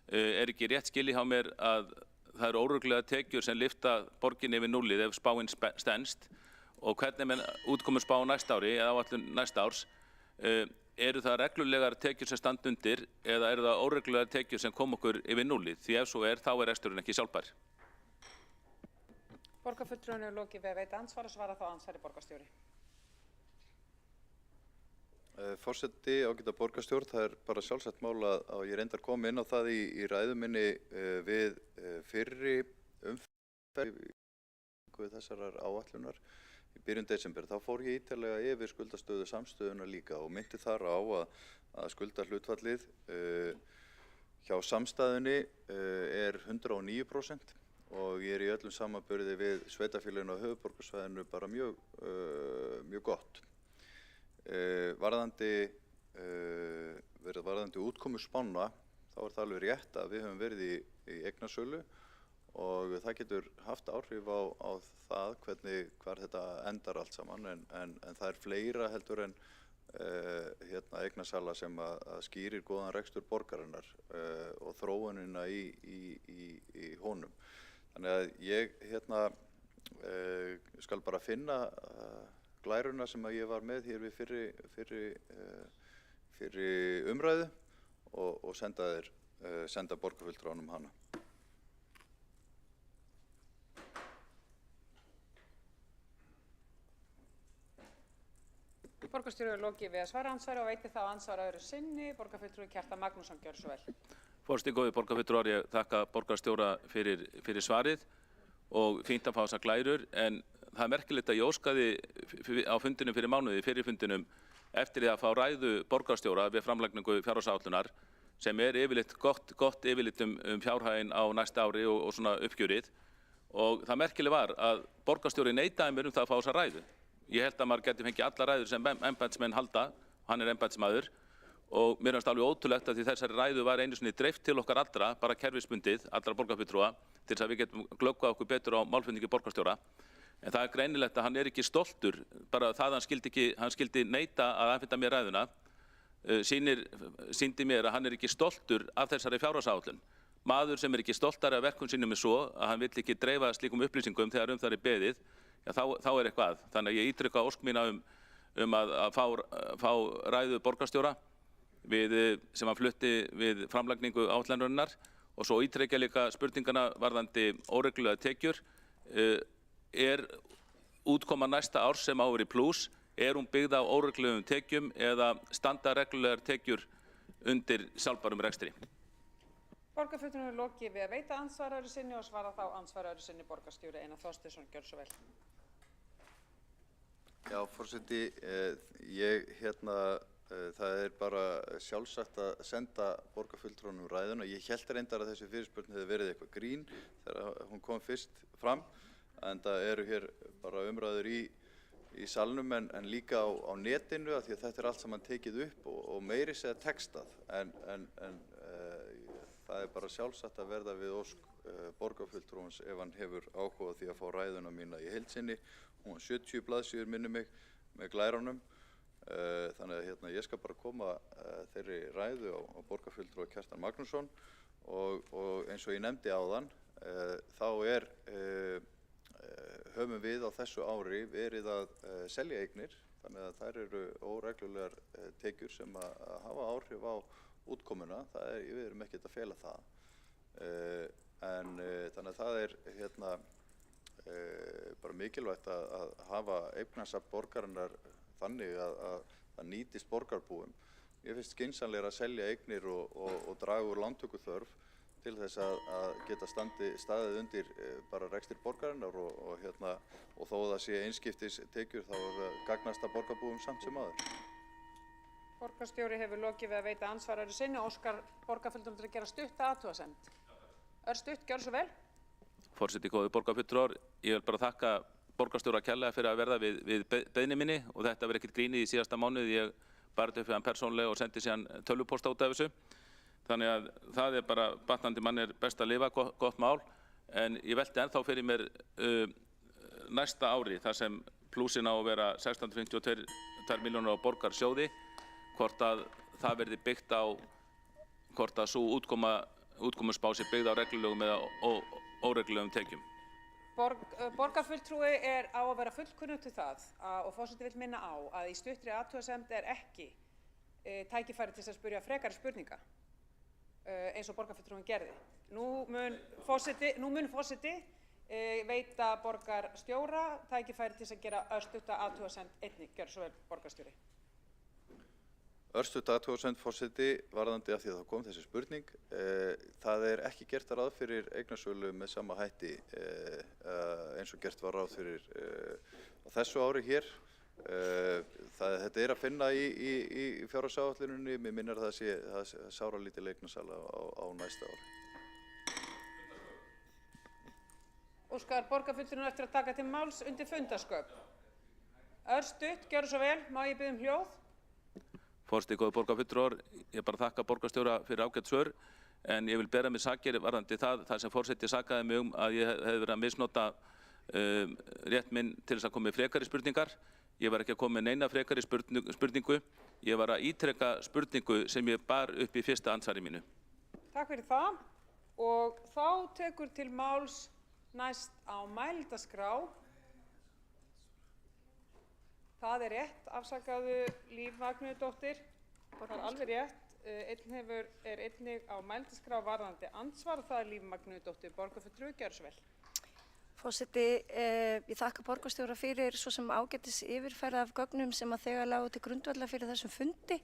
C: Er ekki rétt skilið hjá mér að það eru óreglulegar tekjur sem lyfta borginni yfir núllið ef spáin stenst, og hvernig með útkomuspá næsta ári eða áætlun næsta árs, eru það reglulegar tekjur sem standa undir eða eru það óreglulegar tekjur sem kom okkur yfir núllið? Því ef svo þá er reksturinn ekki sjálfbær.
A: Borgarfulltrúinn hefur lokið við að veita andsvar og svara þá andsvari borgarstjóri.
B: Forseti, ágæta borgarstjórn, það er bara sjálfsagt mál að ég reyndar kom inn á það í ræðu minni við fyrri umferð við þessarar áætlunar í byrjun desember. Þá fór ég ítarlega yfir skuldastöðu samstöðuna líka og myndi þar á að skuldahlutfallið hjá samstæðunni er 109% og ég í öllum samanburði við sveitarfélögin á höfuðborgarsvæðinu bara mjög gott. Varðandi útkomuspána þá er það alveg rétt að við höfum verið í eignasölu og það getur haft áhrif á það hvar þetta endar allt saman, en það er fleira heldur en eignasala sem að skýrir góðan rekstur borgarinnar og þróunina í honum. Þannig að ég skal bara finna glæruna sem að ég var með hér við fyrri umræðu og senda borgarfulltrúanum hana.
A: Borgarstjóri hefur lokið við að svara andsvari og veitir þá andsvar öðru sinni. Borgarfulltrúi Kjartan Magnússon, gjörðu svo vel.
C: Forseti, góðir borgarfulltrúar, ég þakka borgarstjóra fyrir svarið og fínt að fá þessar glærur, en það er merkilegt að ég óskaði á fundinum fyrir mánuði, fyrir fundinum, eftir því að fá ræðu borgarstjóra við framlagningu fjárhagsáætlunar, sem er yfirleitt gott yfirleitt fjárhaginn á næsta ári og svona uppgjörið. Og það merkileg var að borgarstjóri neitaði mér það að fá þessa ræðu. Ég held að maður geti fengið alla ræður sem embættismenn halda, hann er embættismaður, og mér finnst alveg ótrúlegt að því þessari ræðu var einu sinni dreift til okkar allra, bara kerfisbundið, allra borgarfulltrúa, til þess að við getum glöggvað okkur betur á málflutningi borgarstjóra. En það er greinilegt að hann er ekki stoltur, bara það hann skildi neita að afhenda mér ræðuna, sýndi mér að hann er ekki stoltur af þessari fjárhagsáætlun. Maður sem er ekki stoltari af verkum sínum er svo að hann vill ekki dreifa slíkum upplýsingum þegar það er beðið, já, þá er eitthvað. Þannig að ég ítrykka ósk mína að fá ræðu borgarstjóra sem hann flutti við framlagningu áætlunarinnar, og svo ítrykja líka spurningana varðandi óreglulegar tekjur. Er útkoma næsta árs sem á að vera í plús, er hún byggð á óreglulegum tekjum eða standa reglulegar tekjur undir sjálfbærum rekstri?
A: Borgarfulltrúi hefur lokið við að veita andsvar öðru sinni og svara þá andsvar öðru sinni borgarstjóri Einar Þorsteinsson, gjörðu svo vel.
B: Já, forseti, það er bara sjálfsagt að senda borgarfulltrúanum ræðuna. Ég hélt reyndar að þessi fyrirspurn hefði verið eitthvað grín þegar hún kom fyrst fram, en það eru hér bara umræður í salnum en líka á netinu, af því að þetta er allt saman tekið upp og meiri segja textað. En það er bara sjálfsagt að verða við ósk borgarfulltrúans ef hann hefur áhuga því að fá ræðuna mína í heild sinni. Hún var 70 blaðsíður minni mig með glærunum. Þannig að ég skal bara koma þeirri ræðu á borgarfulltrúa Kjartan Magnússon og eins og ég nefndi áðan, þá höfum við á þessu ári verið að selja eignir, þannig að þær eru óreglulegar tekjur sem að hafa áhrif á útkomuna. Við erum ekkert að fela það. Þannig að það er bara mikilvægt að hafa eignasafn borgarinnar þannig að það nýtist borgarbúum. Ég finnst skynsamlegra að selja eignir og draga úr lántökuþörf til þess að geta staðið undir bara rekstri borgarinnar og þó það sé einskiptis tekjur þá gagnast að borgarbúum samt sem áður.
A: Borgarstjóri hefur lokið við að veita andsvar öðru sinni og óskar borgarfulltrúum til að gera stutta athugasemd. Örstutt, gjörðu svo vel.
C: Forseti, góðir borgarfulltrúar, ég vil bara þakka borgarstjóra kærlega fyrir að verða við beiðni minni, og þetta verið ekkert grínið í síðasta mánuði. Ég bar þetta upp við hann persónulega og sendi síðan tölvupóst út af þessu. Þannig að það er bara, batnandi mann er best að lifa, gott mál, en ég velti ennþá fyrir mér næsta ári, þar sem plúsin á að vera 1652 milljónir á borgarsjóði, hvort að það verði byggt á, hvort að svo útkomuspá sé byggð á reglulegum eða óreglulegum tekjum.
A: Borgarfulltrúi á að vera fullkunnugt það og forseti vill minna á að í stuttri athugasemd er ekki tækifæri til að spyrja frekari spurninga eins og borgarfulltrúin gerði. Nú mun forseti veita borgarstjóra tækifæri til að gera örstutta athugasemd einnig. Gjörðu svo vel, borgarstjóri.
B: Örstutt athugasemd, forseti, varðandi af því að það kom þessi spurning. Það er ekki gert ráð fyrir eignasölu með sama hætti eins og gert var ráð fyrir á þessu ári hér. Þetta er að finna í fjárhagsáætluninni. Mér minnir að það sé sáralítil eignasala á næsta ári.
A: Óskar borgarfulltrúinn eftir að taka til máls undir fundarsköp. Örstutt, gjörðu svo vel, má ég biðja um hljóð?
C: Forseti, góðir borgarfulltrúar, ég bara þakka borgarstjóra fyrir ágætt svör, en ég vil bera mig sakir varðandi það sem forseti sakaði mig að ég hefði verið að misnota rétt minn til þess að koma með frekari spurningar. Ég var ekki að koma með neina frekari spurningu, ég var að ítreka spurningu sem ég bar upp í fyrsta andsvari mínu.
A: Takk fyrir það, og þá tekur til máls næst á mælendaskrá. Það er rétt, afsakaðu Líf Magnúsdóttir, það er alveg rétt. er einnig á mælendaskrá varðandi andsvar og það er Líf Magnúsdóttir, borgarfulltrúi, gjörðu svo vel.
D: Forseti, ég þakka borgarstjóra fyrir svo sem ágætis yfirferð af gögnum sem að þegar lágu til grundvallar fyrir þessum fundi.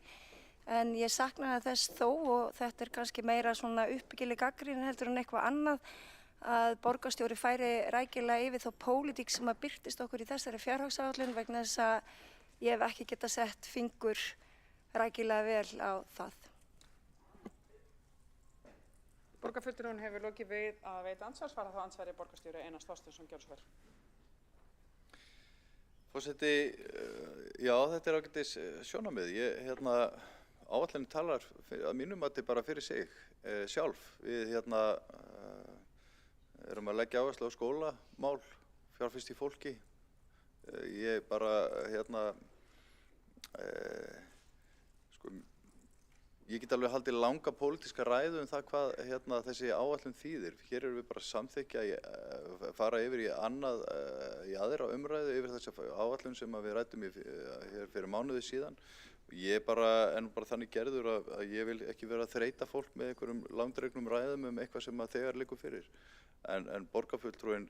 D: En ég saknaði þess þó, og þetta er kannski meira svona uppbyggileg gagnrýni heldur en eitthvað annað, að borgarstjóri færi rækilega yfir þá pólitík sem að birtist okkur í þessari fjárhagsáætlun vegna þess að ég hef ekki getað sett fingur rækilega vel á það.
A: Borgarfulltrúinn hefur lokið við að veita andsvar, svara þá andsvari borgarstjóri Einar Þorsteinsson, gjörðu svo vel.
B: Forseti, já, þetta er ágætis sjónarmið. Áætlunin talar að mínum mati bara fyrir sig sjálf. Við erum að leggja áherslu á skólamál, fjárfest í fólki. Ég bara, ég get alveg haldið langa pólitíska ræðu það hvað þessi áætlun þýðir. Hér erum við bara að samþykkja fara yfir í aðra umræðu yfir þessa áætlun sem við ræddum hér fyrir mánuði síðan. Ég er bara þannig gerður að ég vil ekki vera að þreyta fólk með einhverjum langdregnum ræðum eitthvað sem þegar liggur fyrir. En borgarfulltrúinn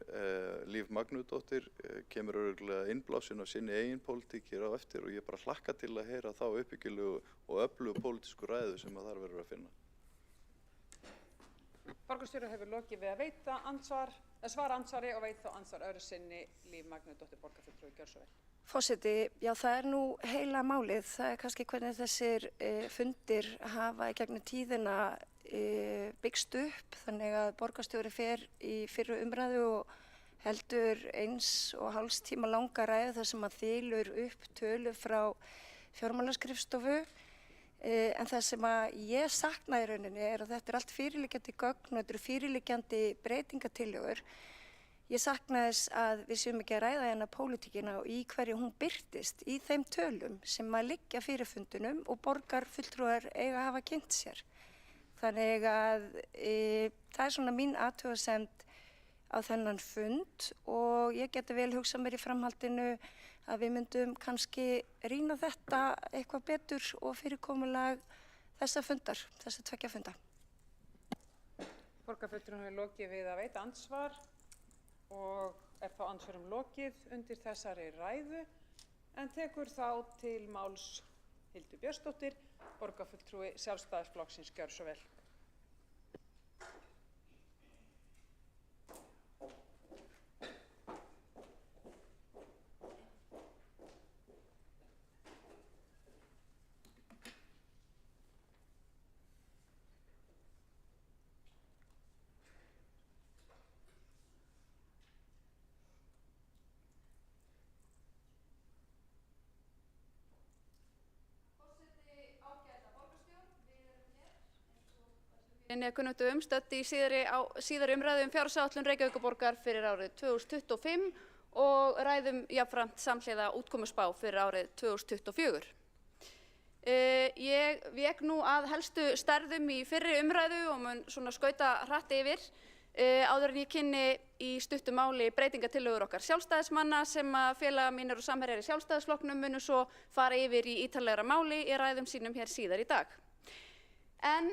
B: Líf Magnúsdóttir kemur örugglega innblásin af sinni eigin pólitík hér á eftir og ég bara hlakka til að heyra þá uppbyggilegu og öflugu pólitísku ræðu sem þar verður að finna.
A: Borgarstjóri hefur lokið við að veita svara andsvari og veit þá andsvar öðru sinni. Líf Magnúsdóttir, borgarfulltrúi, gjörðu svo vel.
D: Forseti, já það er nú heila málið. Það er kannski hvernig þessir fundir hafa í gegnum tíðina byggst upp, þannig að borgarstjóri fer í fyrri umræðu og heldur 1,5 tíma langa ræðu þar sem að þylur upp tölu frá fjármálaskrifstofu. En það sem að ég sakna í rauninni er að þetta er allt fyrirliggjandi gögn og þetta eru fyrirliggjandi breytingatillögur. Ég sakna þess að við séum ekki að ræða hérna pólitíkina og í hverju hún birtist í þeim tölum sem að liggja fyrir fundunum og borgarfulltrúar eiga að hafa kynnt sér. Þannig að það er svona mín athugasemd á þennan fund og ég geti vel hugsað mér í framhaldinu að við myndum kannski rýna þetta eitthvað betur og fyrirkomulag þessa tveggja funda.
A: Borgarfulltrúinn hefur lokið við að veita andsvar og er þá andsvörum lokið undir þessari ræðu en tekur þá til máls Hildur Björnsdóttir, borgarfulltrúi Sjálfstæðisflokksins, gjörðu svo vel.
E: Inni að kunnugt stödd í síðari umræðu fjárhagsáætlun Reykjavíkurborgar fyrir árið 2025 og ræðum jafnframt samhliða útkomuspá fyrir árið 2024. Ég vék nú að helstu stærðum í fyrri umræðu og mun svona skauta hratt yfir áður en ég kynni í stuttu máli breytingatillögur okkar sjálfstæðismanna sem að félagar mínir og samherjar í Sjálfstæðisflokknum munu svo fara yfir í ítarlegra máli í ræðum sínum hér síðar í dag. En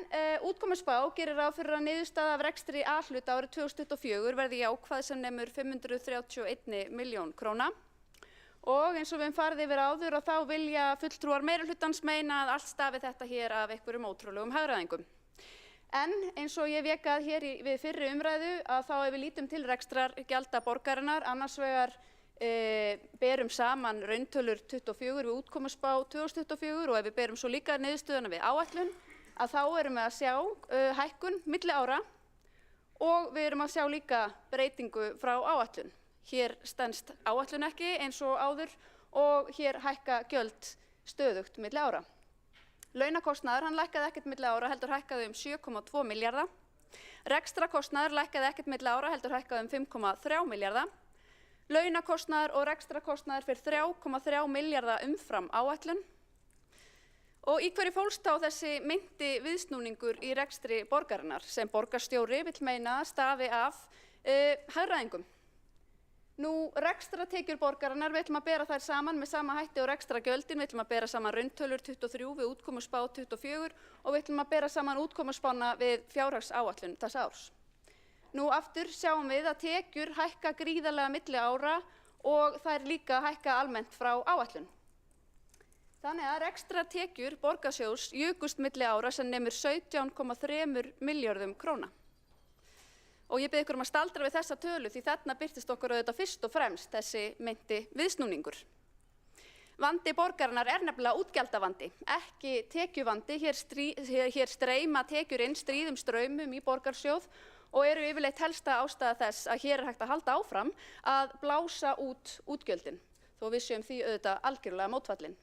E: útkomuspá gerir ráð fyrir að niðurstaða af rekstri A-hluta árið 2024 verði jákvæð sem nemur 531 milljón króna. Og eins og við höfum farið yfir áður og þá vilja fulltrúar meirihlutans meina að allt stafi þetta hér af einhverjum ótrúlegum hagræðingum. En eins og ég vék að hér við fyrri umræðu að þá ef við lítum til rekstrargjalda borgarinnar, annars vegar berum saman rauntölur 24 við útkomuspá 2024 og ef við berum svo líka niðurstöðuna við áætlun, að þá erum við að sjá hækkun milli ára og við erum að sjá líka breytingu frá áætlun. Hér stenst áætlun ekki eins og áður og hér hækka gjöld stöðugt milli ára. Launakostnaður, hann lækkaði ekkert milli ára, heldur hækkaði 7,2 milljarða. Rekstrakostnaður lækkaði ekkert milli ára, heldur hækkaði 5,3 milljarða. Launakostnaður og rekstrakostnaður fyrir 3,3 milljarða umfram áætlun. Og í hverju fólst þá þessi meinti viðsnúningur í rekstri borgarinnar sem borgarstjóri vill meina stafi af hagræðingum. Rekstratekjur borgarinnar, við ætlum að bera þær saman með sama hætti og rekstragjöldin, við ætlum að bera saman rauntölur 23 við útkomuspá 24 og við ætlum að bera saman útkomuspána við fjárhagsáætlun þess árs. Aftur sjáum við að tekjur hækka gríðarlega milli ára og þær líka hækka almennt frá áætlun. Þannig að rekstratekjur borgarsjóðs jukust milli ára sem nemur 17,3 milljörðum króna. Og ég bið ykkur að staldra við þessa tölu því þarna birtist okkur auðvitað fyrst og fremst þessi meinti viðsnúningur. Vandi borgarinnar nefnilega útgjaldavandi, ekki tekjuvandi. Hér streyma tekjur inn stríðum straumum í borgarsjóð og eru yfirleitt helsta ástæða þess að hér hægt að halda áfram að blása út útgjöldin, þó við séum því auðvitað algjörlega mótfallin.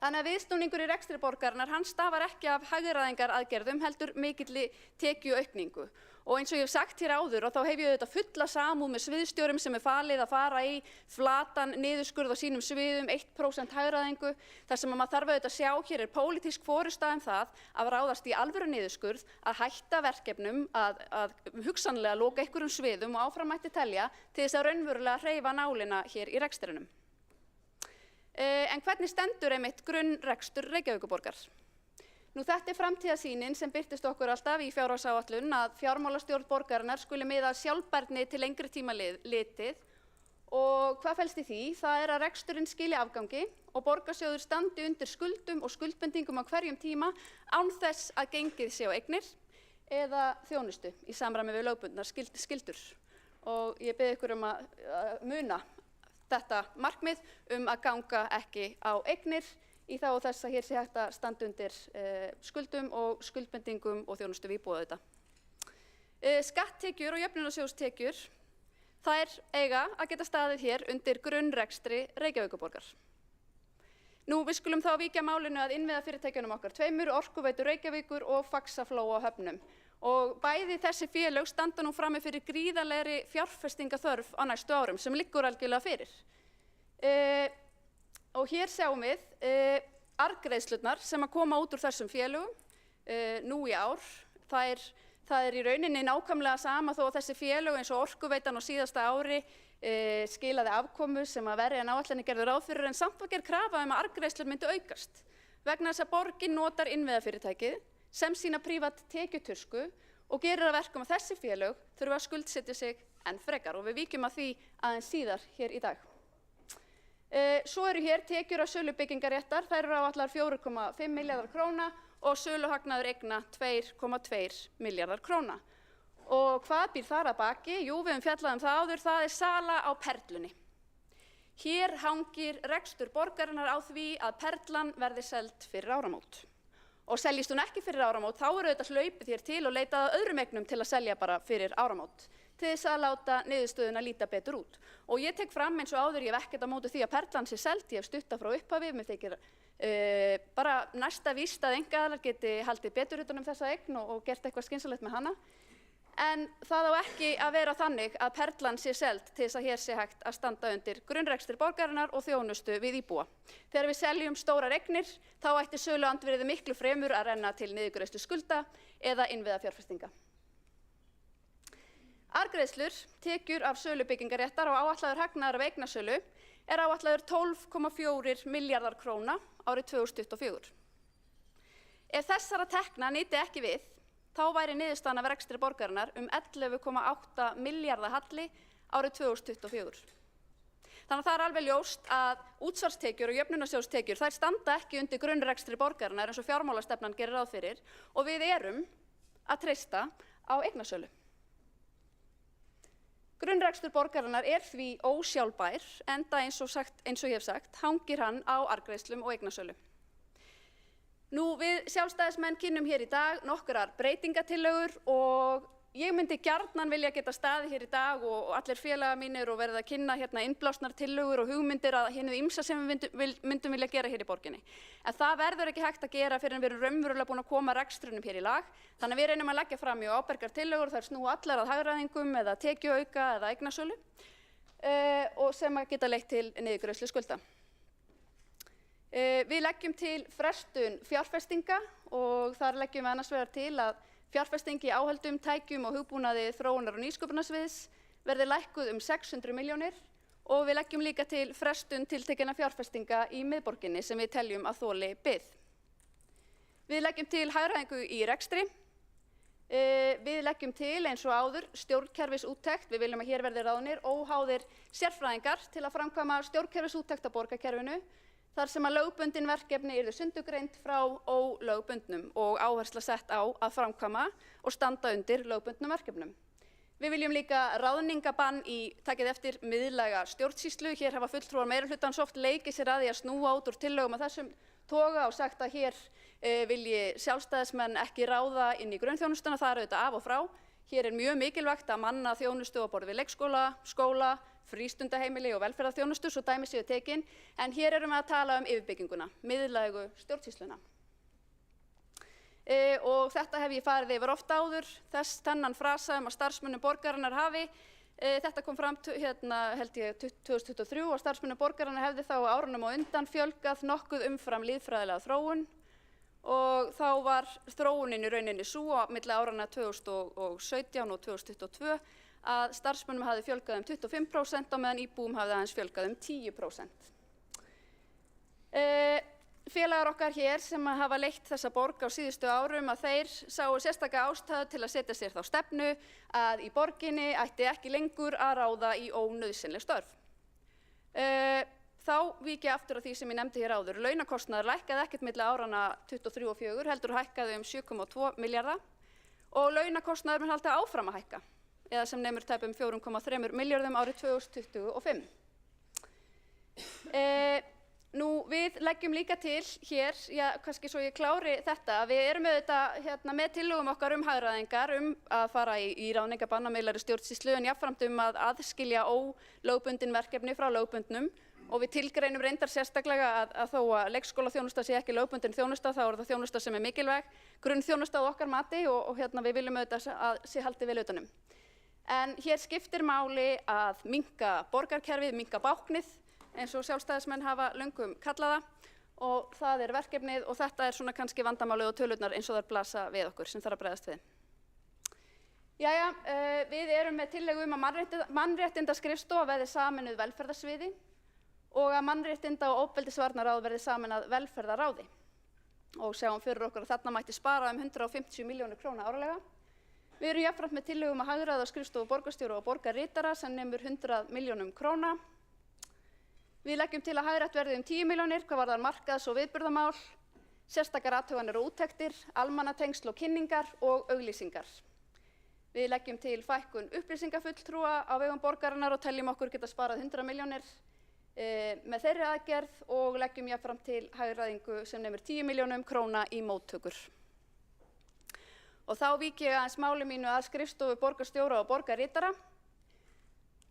E: Þannig að viðsnúningur í rekstri borgarinnar, hann stafar ekki af hagræðingaraðgerðum heldur mikilli tekjuaukningu. Og eins og ég hef sagt hér áður, og þá hef ég auðvitað fulla samúð með sviðsstjórum sem falið að fara í flatan niðurskurð á sínum sviðum, 1% hagræðingu. Það sem maður þarf auðvitað að sjá hér pólitísk forysta það að ráðast í alvöru niðurskurð, að hætta verkefnum, að hugsanlega loka einhverjum sviðum og áfram mætti telja til þess að raunverulega hreyfa nálina hér í rekstrinum. En hvernig stendur einmitt grunnrekstur Reykjavíkurborgar? Þetta framtíðarsýnin sem birtist okkur alltaf í fjárhagsáætlun að fjármálastjórn borgarinnar skuli miða sjálfbærni til lengri tíma litið. Og hvað felst í því? Það að reksturinn skili afgangi og borgarsjóður standi undir skuldum og skuldbindingum á hverjum tíma án þess að gengið sé á eignir eða þjónustu í samræmi við lögbundnar skyldur. Og ég bið ykkur að muna þetta markmið að ganga ekki á eignir í þá og þess að hér sé hægt að standa undir skuldum og skuldbindingum og þjónustu við íbúa þetta. Skatttekjur og jöfnunarsjóðstekjur, þær eiga að geta staðið hér undir grunnrekstri Reykjavíkurborgar. Við skulum þá víkja málinu að innviðafyrirtækjunum okkar tveimur, Orkuveitu Reykjavíkur og Faxaflóa á Höfnum. Og bæði þessi félög standa nú frammi fyrir gríðarlegri fjárfestingaþörf á næstu árum sem liggur algjörlega fyrir. Og hér sjáum við arðgreiðslurnar sem að koma út úr þessum félögum nú í ár. Það í rauninni nákvæmlega sama þó að þessi félög eins og Orkuveitan á síðasta ári skilaði afkomu sem að verri en áætlanir gerðu ráð fyrir, en samt var gerð krafa að arðgreiðslur myndu aukast vegna þess að borgin notar innviðafyrirtækið sem sína prívat tekjutursku og gerir að verkum að þessi félög þurfa að skuldsetja sig enn frekar, og við víkjum að því aðeins síðar hér í dag. Svo eru hér tekjur af sölu byggingarréttar, þær eru áætlaðar 4,5 milljarðar króna og söluhagnaður eigna 2,2 milljarðar króna. Og hvað býr þar að baki? Jú, við höfum fjallað það áður, það sala á Perlunni. Hér hangir rekstur borgarinnar á því að Perlan verði seld fyrir áramót. Og seljist hún ekki fyrir áramót, þá eru auðvitað hlaupið hér til og leitað að öðrum eignum til að selja bara fyrir áramót, til þess að láta niðurstöðuna líta betur út. Og ég tek fram eins og áður, ég hef ekkert á móti því að Perlan sé seld, ég hef stutta frá upphafi, mér þykir bara næsta víst að einkaaðilar geti haldið betur utan þessa eign og gert eitthvað skynsamlegt með hana. En það á ekki að vera þannig að Perlan sé seld til þess að hér sé hægt að standa undir grunnrekstri borgarinnar og þjónustu við íbúa. Þegar við seljum stórar eignir, þá ætti söluandvirðið miklu fremur að renna til niðurgreiðslu skulda eða innviðafjárfestinga. Arðgreiðslur, tekjur af sölu byggingarréttar og áætlaður hagnaður af eignasölu áætlaður 12,4 milljarðar króna árið 2024. Ef þessara tekna nyti ekki við, þá væri niðurstaðan af rekstri borgarinnar 11,8 milljarða halli árið 2024. Þannig að það alveg ljóst að útsvarstekjur og jöfnunarsjóðstekjur, þær standa ekki undir grunnrekstri borgarinnar eins og fjármálastefnan gerir ráð fyrir, og við erum að treysta á eignasölu. Grunnrekstur borgarinnar því ósjálfbær, enda eins og ég hef sagt, hangir hann á arðgreiðslum og eignasölu. Við sjálfstæðismenn kynnum hér í dag nokkrar breytingatillögur og ég myndi gjarnan vilja geta staðið hér í dag og allir félagar mínir og verið að kynna hérna innblásnar tillögur og hugmyndir að hinu ýmsa sem við myndum vilja gera hér í borginni. En það verður ekki hægt að gera fyrir en við erum raunverulega búin að koma rekstrunum hér í lag. Þannig að við reynum að leggja fram mjög ábyrgar tillögur, þær snúa allar að hagræðingum eða tekjuauka eða eignasölu og sem að geta leitt til niðurgreiðslu skulda. Við leggjum til frestun fjárfestinga og þar leggjum við annars vegar til að fjárfesting í áhöldum, tækjum og hugbúnaði þróunar- og nýsköpunarsviðs verði lækkuð 600 milljónir og við leggjum líka til frestun tiltekinna fjárfestinga í miðborginni sem við teljum að þoli bið. Við leggjum til hagræðingu í rekstri. Við leggjum til eins og áður stjórnkerfisúttekt. Við viljum að hér verði ráðnir óháðir sérfræðingar til að framkvæma stjórnkerfisúttekt á borgarkerfinu þar sem að lögbundin verkefni yrðu sundurgreind frá ólögbundnum og áhersla sett á að framkvæma og standa undir lögbundnum verkefnum. Við viljum líka ráðningabann í, takið eftir, miðlæga stjórnsýslu. Hér hafa fulltrúar meirihlutans oft leikið sér að því að snúa út úr tillögum af þessum toga og sagt að hér vilji sjálfstæðismenn ekki ráða inn í grunnþjónustuna. Það er auðvitað af og frá. Hér er mjög mikilvægt að manna þjónustu á borð við leikskóla, skóla, frístundaheimili og velferðarþjónustu, svo dæmi séu tekin. En hér erum við að tala yfirbygginguna, miðlægu stjórnsýsluna. Og þetta hef ég farið yfir oft áður, þennan frasa að starfsmönnum borgarinnar hafi. Þetta kom fram held ég 2023 og starfsmönnum borgarinnar hefði þá árunum á undan fjölgað nokkuð umfram lýðfræðilega þróun og þá var þróunin í rauninni sú á milli áranna 2017 og 2022 að starfsmönnum hafði fjölgað 25% á meðan íbúum hafði aðeins fjölgað 10%. Félagar okkar hér sem hafa leitt þessa borg á síðustu árum að þeir sáu sérstaka ástæðu til að setja sér þá stefnu að í borginni ætti ekki lengur að ráða í ónauðsynleg störf. Þá vík ég aftur að því sem ég nefndi hér áður. Launakostnaður lækkaði ekkert milli áranna 23 og 4, heldur hækkaði 7,2 milljarða og launakostnaður mun halda áfram að hækka, eða sem nemur tæpum 4,3 milljörðum árið 2025. Við leggjum líka til hér, kannski svo ég klári þetta, við erum auðvitað með tillögum okkar hagræðingar að fara í ráðningabann á miðlægri stjórnsýslu en jafnframt að aðskilja ólögbundin verkefni frá lögbundnum og við tilgreinum reyndar sérstaklega að þó að leikskólaþjónusta sé ekki lögbundin þjónusta þá er það þjónusta sem er mikilvæg, grunnþjónusta á okkar mati og við viljum auðvitað að sé haldið vel utan um. En hér skiptir máli að minnka borgarkerfið, minnka báknið eins og sjálfstæðismenn hafa löngum kallaða og það er verkefnið og þetta er svona kannski vandamálið og tölurnar eins og þær blasa við okkur sem þarf að bregðast við. Jæja, við erum með tillögu að mannréttindaskrifstofa verði sameinuð velferðarsviði og að mannréttinda- og ofbeldisvarnaráð verði sameinað velferðarráði og sjáum fyrir okkur að þarna mætti spara 150 milljónir króna árlega. Við erum jafnframt með tillögu að hagræða skrifstofu borgarstjóra og borgarritara sem nemur 100 milljónum króna. Við leggjum til að hagrætt verði 10 milljónir hvað varðar markaðs- og viðburðamál, sérstakar athuganir og úttektir, almannatengsl og kynningar og auglýsingar. Við leggjum til fækkun upplýsingafulltrúa á vegum borgarinnar og teljum okkur geta sparað 100 milljónir með þeirri aðgerð og leggjum jafnframt til hagræðingu sem nemur 10 milljónum króna í móttökur. Og þá vík ég aðeins máli mínu að skrifstofu borgarstjóra og borgarritara.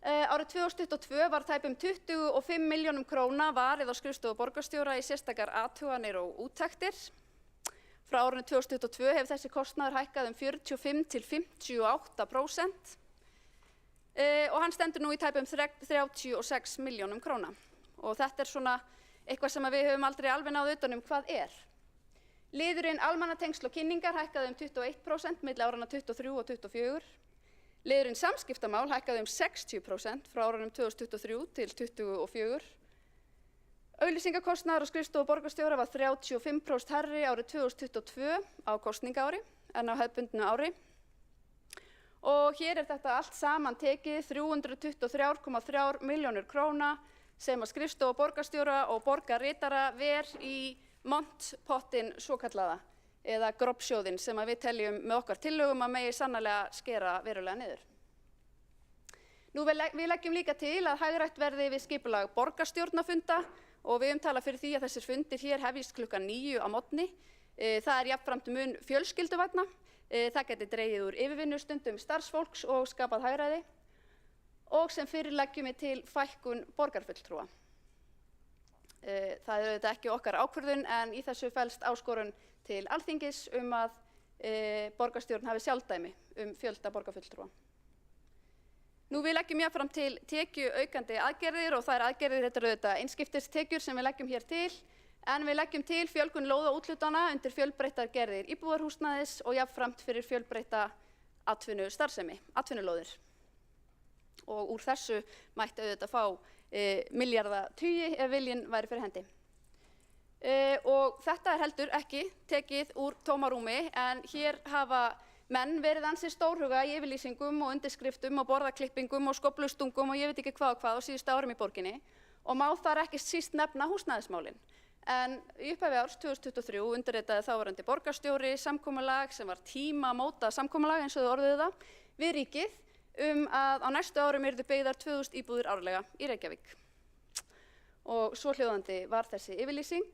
E: Árið 2022 var tæpum 25 milljónum króna varið á skrifstofu borgarstjóra í sérstakar athuganir og úttektir. Frá árinu 2022 hefur þessi kostnaður hækkað 45 til 58% og hann stendur nú í tæpum 36 milljónum króna. Og þetta er svona eitthvað sem við höfum aldrei alveg náð utan hvað er. Liðurinn almannatengsl og kynningar hækkaði 21% milli áranna 23 og 24. Liðurinn samskiptamál hækkaði 60% frá árunum 2023 til 2024. Auglýsingakostnaður á skrifstofu borgarstjóra var 35% hærri árið 2022 á kosningaári en á hefðbundnu ári. Og hér er þetta allt saman tekið 323,3 milljónir króna sem að skrifstofu borgarstjóra og borgarritara ver í montpottin svokallaða eða grobbsjóðinn sem við teljum með okkar tillögum að megi sannarlega skera verulega niður. Við leggjum líka til að hagrætt verði við skipulag borgarstjórnarfunda og við tala fyrir því að þessir fundir hér hefjist klukkan 9 á morgni. Það er jafnframt mun fjölskylduvænna. Það geti dregið úr yfirvinnustundum starfsfólks og skapað hagræði og sem fyrir leggjum við til fækkun borgarfulltrúa. Það er auðvitað ekki okkar ákvörðun en í þessu felst áskorun til Alþingis að borgarstjórn hafi sjálfdæmi fjölda borgarfulltrúa. Við leggjum jafnframt til tekjuaukandi aðgerðir og þær aðgerðir þetta eru auðvitað einskiptistekjur sem við leggjum hér til en við leggjum til fjölgun lóðaúthlutana undir fjölbreyttar gerðir íbúðarhúsnæðis og jafnframt fyrir fjölbreytta atvinnustarfsemi, atvinnulóðir. og úr þessu mætti auðvitað fá milljarðatugi ef viljinn væri fyrir hendi. Og þetta heldur ekki tekið úr tómarúmi, en hér hafa menn verið ansi stórhuga í yfirlýsingum og undirskriftum og borðaklippingum og skóflustungum og ég veit ekki hvað og hvað á síðustu árum í borginni, og má þar ekki síst nefna húsnæðismálin. En í upphafi árs 2023 undirritaði þáverandi borgarstjóri samkomulag sem var tímamóta samkomulag, eins og þau orðuðu það, við ríkið að á næstu árum yrðu byggðar 2000 íbúðir árlega í Reykjavík. Og svohljóðandi var þessi yfirlýsing.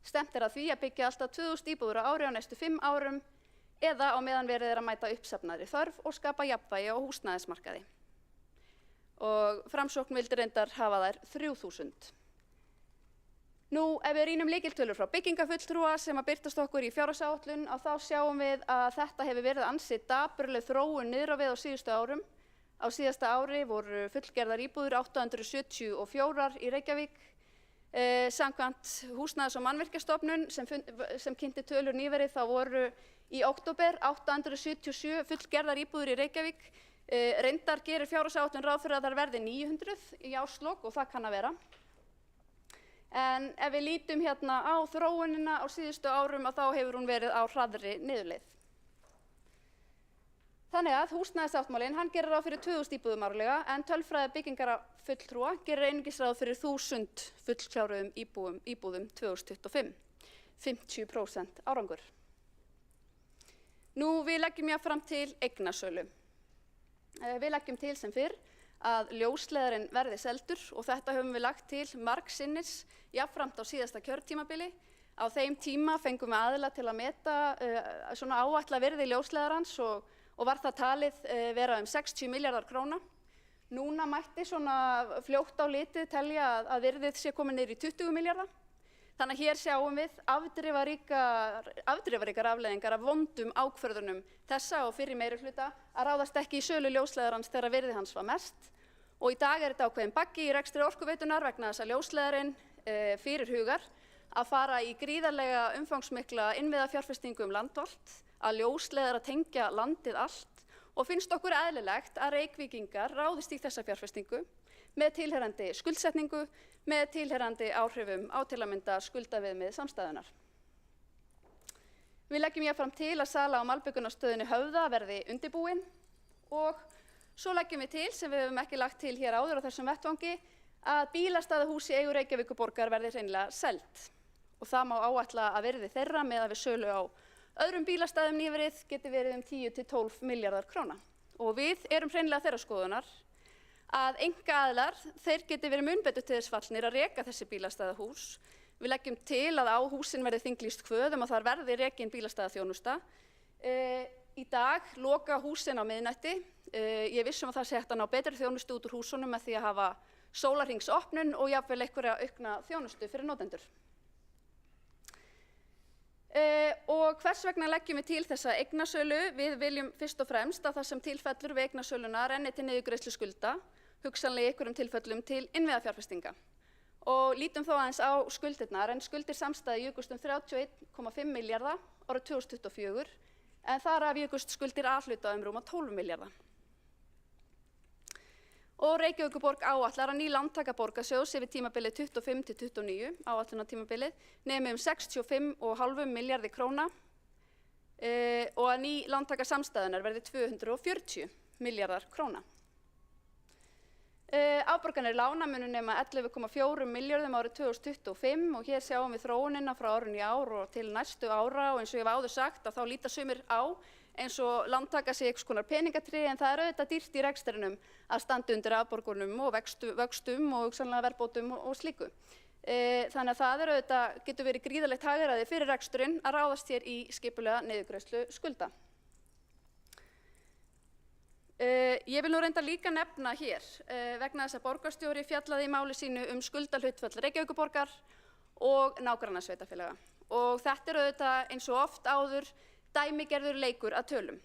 E: Stefnt að því að byggja alltaf 2000 íbúðir á ári á næstu 5 árum eða á meðan verið að mæta uppsafnaðri þörf og skapa jafnvægi á húsnæðismarkaði. Og Framsókn vildi reyndar hafa þær 3000. Nú, ef við rýnum lykiltölur frá byggingafulltrúa sem að birtast okkur í fjárhagsáætlun, þá sjáum við að þetta hefur verið ansi dapurleg þróun niður á við á síðustu árum. Á síðasta ári voru fullgerðar íbúðir 874 í Reykjavík. Samkvæmt Húsnæðis- og mannvirkjastofnun sem kynnti tölur nýverið, þá voru í október 877 fullgerðar íbúðir í Reykjavík. Reyndar gerir fjárhagsáætlun ráð fyrir að þær verði 900 í árslok og það kann að vera. En ef við lítum hérna á þróunina á síðustu árum, þá hefur hún verið á hraðri niðurleið. Þannig að húsnæðissáttmálinn, hann gerir ráð fyrir 2000 íbúðum árlega, en tölfræði byggingarfulltrúa gerir einungis ráð fyrir 1000 fullkláruðum íbúðum 2025. 50% árangur. Nú, við leggjum jafnframt til eignasölu. Við leggjum til sem fyrr að ljósleiðarinn verði seldur og þetta höfum við lagt til margsinnis jafnframt á síðasta kjörtímabili. Á þeim tíma fengum við aðila til að meta svona áætla virði ljósleiðarans og var það talið vera 60 milljarðar króna. Núna mætti svona fljótt á litið telja að virðið sé komið niður í 20 milljarða. Þannig að hér sjáum við afdrifaríkar afleiðingar af vondum ákvörðunum þessa og fyrri meirihluta að ráðast ekki í sölu ljósleiðarans þegar virði hans var mest. Og í dag þetta ákveðin baggi í rekstri Orkuveitunar vegna þess að ljósleiðarinn fyrirhugar að fara í gríðarlega umfangsmikla innviðafjárfestingu land allt, að ljósleiðara tengja landið allt og finnst okkur eðlilegt að Reykvíkingar ráðist í þessa fjárfestingu með tilheyrandi skuldsetningu, með tilheyrandi áhrifum á til að mynda skuldaviðmið samstæðunar. Við leggjum jafnframt til að sala á malbikunarstöðinni Höfða verði undirbúin og svo leggjum við til, sem við höfum ekki lagt til hér áður á þessum vettvangi, að bílastæðahús í eigu Reykjavíkurborgar verði hreinlega selt. Og það má áætla að virði þeirra með að við sölu á öðrum bílastæðum nýverið geti verið 10 til 12 milljarðar króna. Og við erum hreinlega þeirra skoðunar að einkaaðilar, þeir geti verið mun betur til þess fallnir að reka þessi bílastæðahús. Við leggjum til að á húsin verði þinglýst kvöð að þar verði rekin bílastæðaþjónusta. Í dag loka húsin á miðnætti. Ég vissum að það sé hægt að ná betri þjónustu út úr húsunum með því að hafa sólarhringsopnun og jafnvel einhverja aukna þjónustu fyrir notendur. Og hvers vegna leggjum við til þessa eignasölu? Við viljum fyrst og fremst að það sem tilfellur við eignasöluna renni til niðurgreiðslu skulda, hugsanlega í einhverjum tilfellum til innviðafjárfestinga. Og lítum þó aðeins á skuldirnar, en skuldir samstæðu jukust 31,5 milljarða árið 2024, en þar af jukust skuldir A-hluta rúma 12 milljarða. Og Reykjavíkurborg áætlar að ný lántaka borgarsjóðs yfir tímabilið 25 til 29, áætlunartímabilið, nemi 65,5 milljarði króna og að ný lántaka samstæðunar verði 240 milljarðar króna. Afborganir lána munu nema 11,4 milljörðum árið 2025 og hér sjáum við þróunina frá árinu í ár og til næstu ára og eins og ég hef áður sagt að þá líta sumir á eins og lántaka sé einhvers konar peningatrí en það auðvitað dýrt í rekstrinum að standa undir afborgunum og vöxtum og hugsanlega verðbótum og slíku. Þannig að það auðvitað getur verið gríðarlegt hagræði fyrir reksturinn að ráðast hér í skipulega niðurgreiðslu skulda. Ég vil nú reynda líka nefna hér vegna þess að borgarstjóri fjallaði í máli sínu skuldahlutfall Reykjavíkurborgar og nágrannasveitarfélaga. Og þetta auðvitað eins og oft áður dæmigerður leikur að tölum.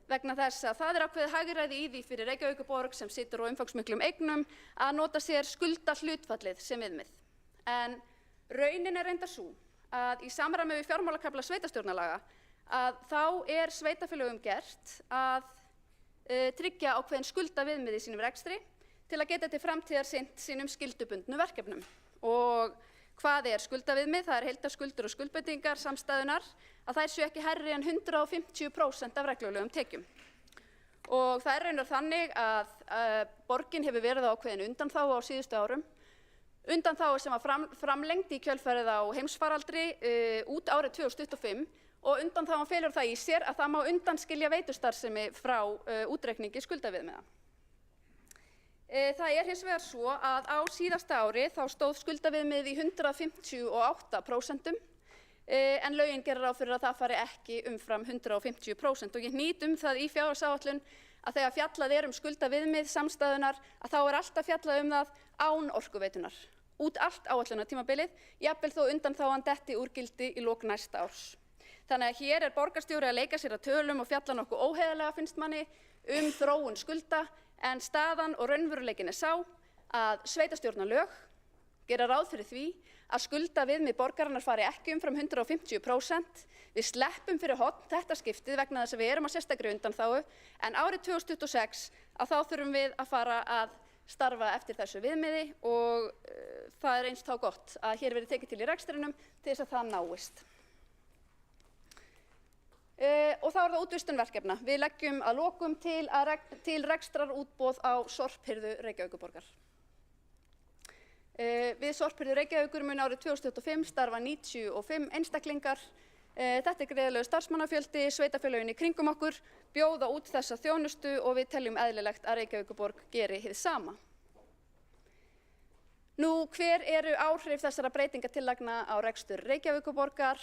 E: Vegna þess að það ákveðið hagræði í því fyrir Reykjavíkurborg sem situr á umfangsmiklum eignum að nota sér skuldahlutfallið sem viðmið. En raunin reyndar sú að í samræmi við fjármálakafla sveitarstjórnarlaga að þá sveitarfélögum gert að tryggja ákveðin skuldaviðmið í sínum rekstri til að geta til framtíðar sinnt sínum skyldubundnu verkefnum. Og hvað er skuldaviðmið? Það er heildarskuldir og skuldbindingar samstæðunar að þær séu ekki hærri en 150% af reglulegum tekjum. Og það er raunar þannig að borgin hefur verið á ákveðin undanþágu á síðustu árum. Undanþágu sem var framlengd í kjölfarið á heimsfaraldri út árið 2025 og undanþágan felur það í sér að það má undanskilja veitustarfsemi frá útreikningi skuldaviðmiða. Það er hins vegar svo að á síðasta ári þá stóð skuldaviðmiðið í 158% en lögin gerir ráð fyrir að það fari ekki umfram 150% og ég hnýt það í fjárhagsáætlun að þegar fjallað er skuldaviðmið samstæðunar að þá er alltaf fjallað það án Orkuveitunar, út allt áætlunartímabilið, jafnvel þó undanþágan detti úr gildi í lok næsta árs. Þannig að hér er borgarstjóri að leika sér að tölum og fjalla nokkuð óheiðarlega finnst manni þróun skulda en staðan og raunveruleikinn er sá að sveitarstjórnarlög gera ráð fyrir því að skuldaviðmið borgarinnar fari ekki umfram 150%. Við sleppum fyrir horn þetta skiptið vegna þess að við erum á sérstakri undanþágu en árið 2026 að þá þurfum við að fara að starfa eftir þessu viðmiði og það er eins þá gott að hér verið tekið til í rekstrinum til þess að það náist. Og þá er það útvistun verkefna. Við leggjum að lokum til rekstrarútboð á sorphirðu Reykjavíkurborgar. Við sorphirðu Reykjavíkur mun árið 2025 starfa 95 einstaklingar. Þetta er greiðlegur starfsmannafjöldi, sveitarfélögin í kringum okkur bjóða út þessa þjónustu og við teljum eðlilegt að Reykjavíkurborg geri hið sama. Nú, hver eru áhrif þessara breytingatillagna á rekstur Reykjavíkurborgar?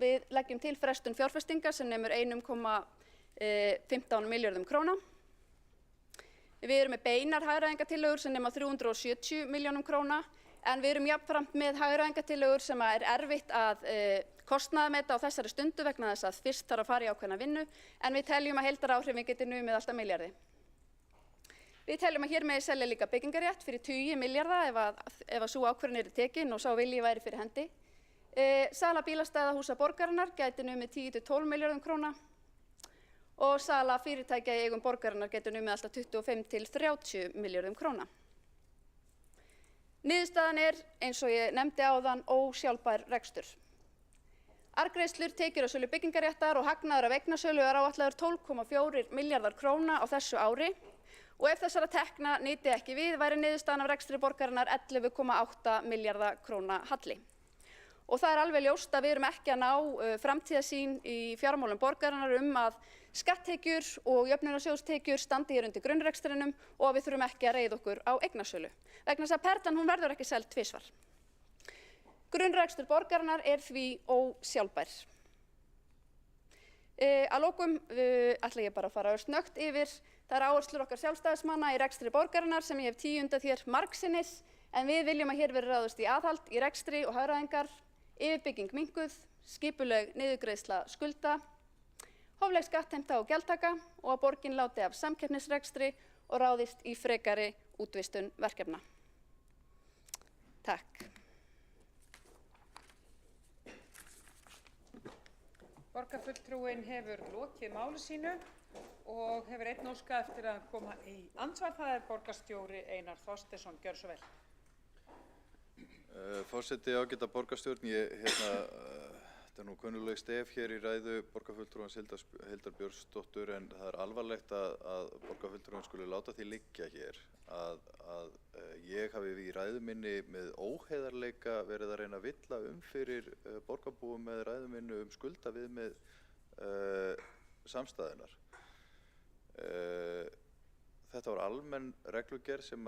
E: Við leggjum til frestun fjárfestinga sem nemur 1,15 milljörðum króna. Við erum með beinar hagræðingartillögur sem nema 370 milljónum króna en við erum jafnframt með hagræðingartillögur sem er erfitt að kostnaðarmeta á þessari stundu vegna þess að fyrst þarf að fara í ákveðna vinnu en við teljum að heildaráhrifin geti numið alltaf milljarði. Við teljum að hér megi selja líka byggingarétt fyrir tugi milljarða ef að sú ákvörðun yrði tekin og sá vilji væri fyrir hendi. Sala bílastæðahúsa borgarinnar gæti numið 10 til 12 milljörðum króna og sala fyrirtækja í eigum borgarinnar gæti numið alltaf 25 til 30 milljörðum króna. Niðurstaðan er, eins og ég nefndi áðan, ósjálfbær rekstur. Arðgreiðslur, tekjur af sölu byggingaréttar og hagnaður af eignasölu er áætlaður 12,4 milljarðar króna á þessu ári og ef þessara tekna nyti ekki við væri niðurstaðan af rekstri borgarinnar 11,8 milljarða króna halli. Og það er alveg ljóst að við erum ekki að ná framtíðarsýn í fjármálum borgarinnar að skatttekjur og jöfnunarsjóðstekjur standi hér undir grunnrekstrinum og að við þurfum ekki að reiða okkur á eignasölu. Vegna þess að perlan hún verður ekki seld tvisvar. Grunnrekstur borgarinnar er því ósjálfbær. Að lokum ætla ég bara að fara snöggt yfir þær áherslur okkar sjálfstæðismanna í rekstri borgarinnar sem ég hef tíundað hér margsinnis en við viljum að hér verði ráðist í aðhald í rekstri og hagræðingar, yfirbygging minnkuð, skipuleg niðurgreiðsla skulda, hófleg skattheimta og gjaldtaka og að borgin láti af samkeppnisrekstri og ráðist í frekari útvistun verkefna. Takk.
A: Borgarfulltrúinn hefur lokið máli sínu og hefur einn óskað eftir að koma í andsvar. Það er borgarstjóri Einar Þorsteinsson. Gjörðu svo vel.
B: Forseti, ágæta borgarstjórn, þetta er nú kunnugleg stef hér í ræðu borgarfulltrúans Hildar Björnsdóttur en það er alvarlegt að borgarfulltrúan skuli láta því liggja hér að ég hafi í ræðu minni með óheiðarleika verið að reyna að villa fyrir borgarbúum með ræðu minni skuldaviðmið samstæðunnar. Þetta var almenn reglugerð sem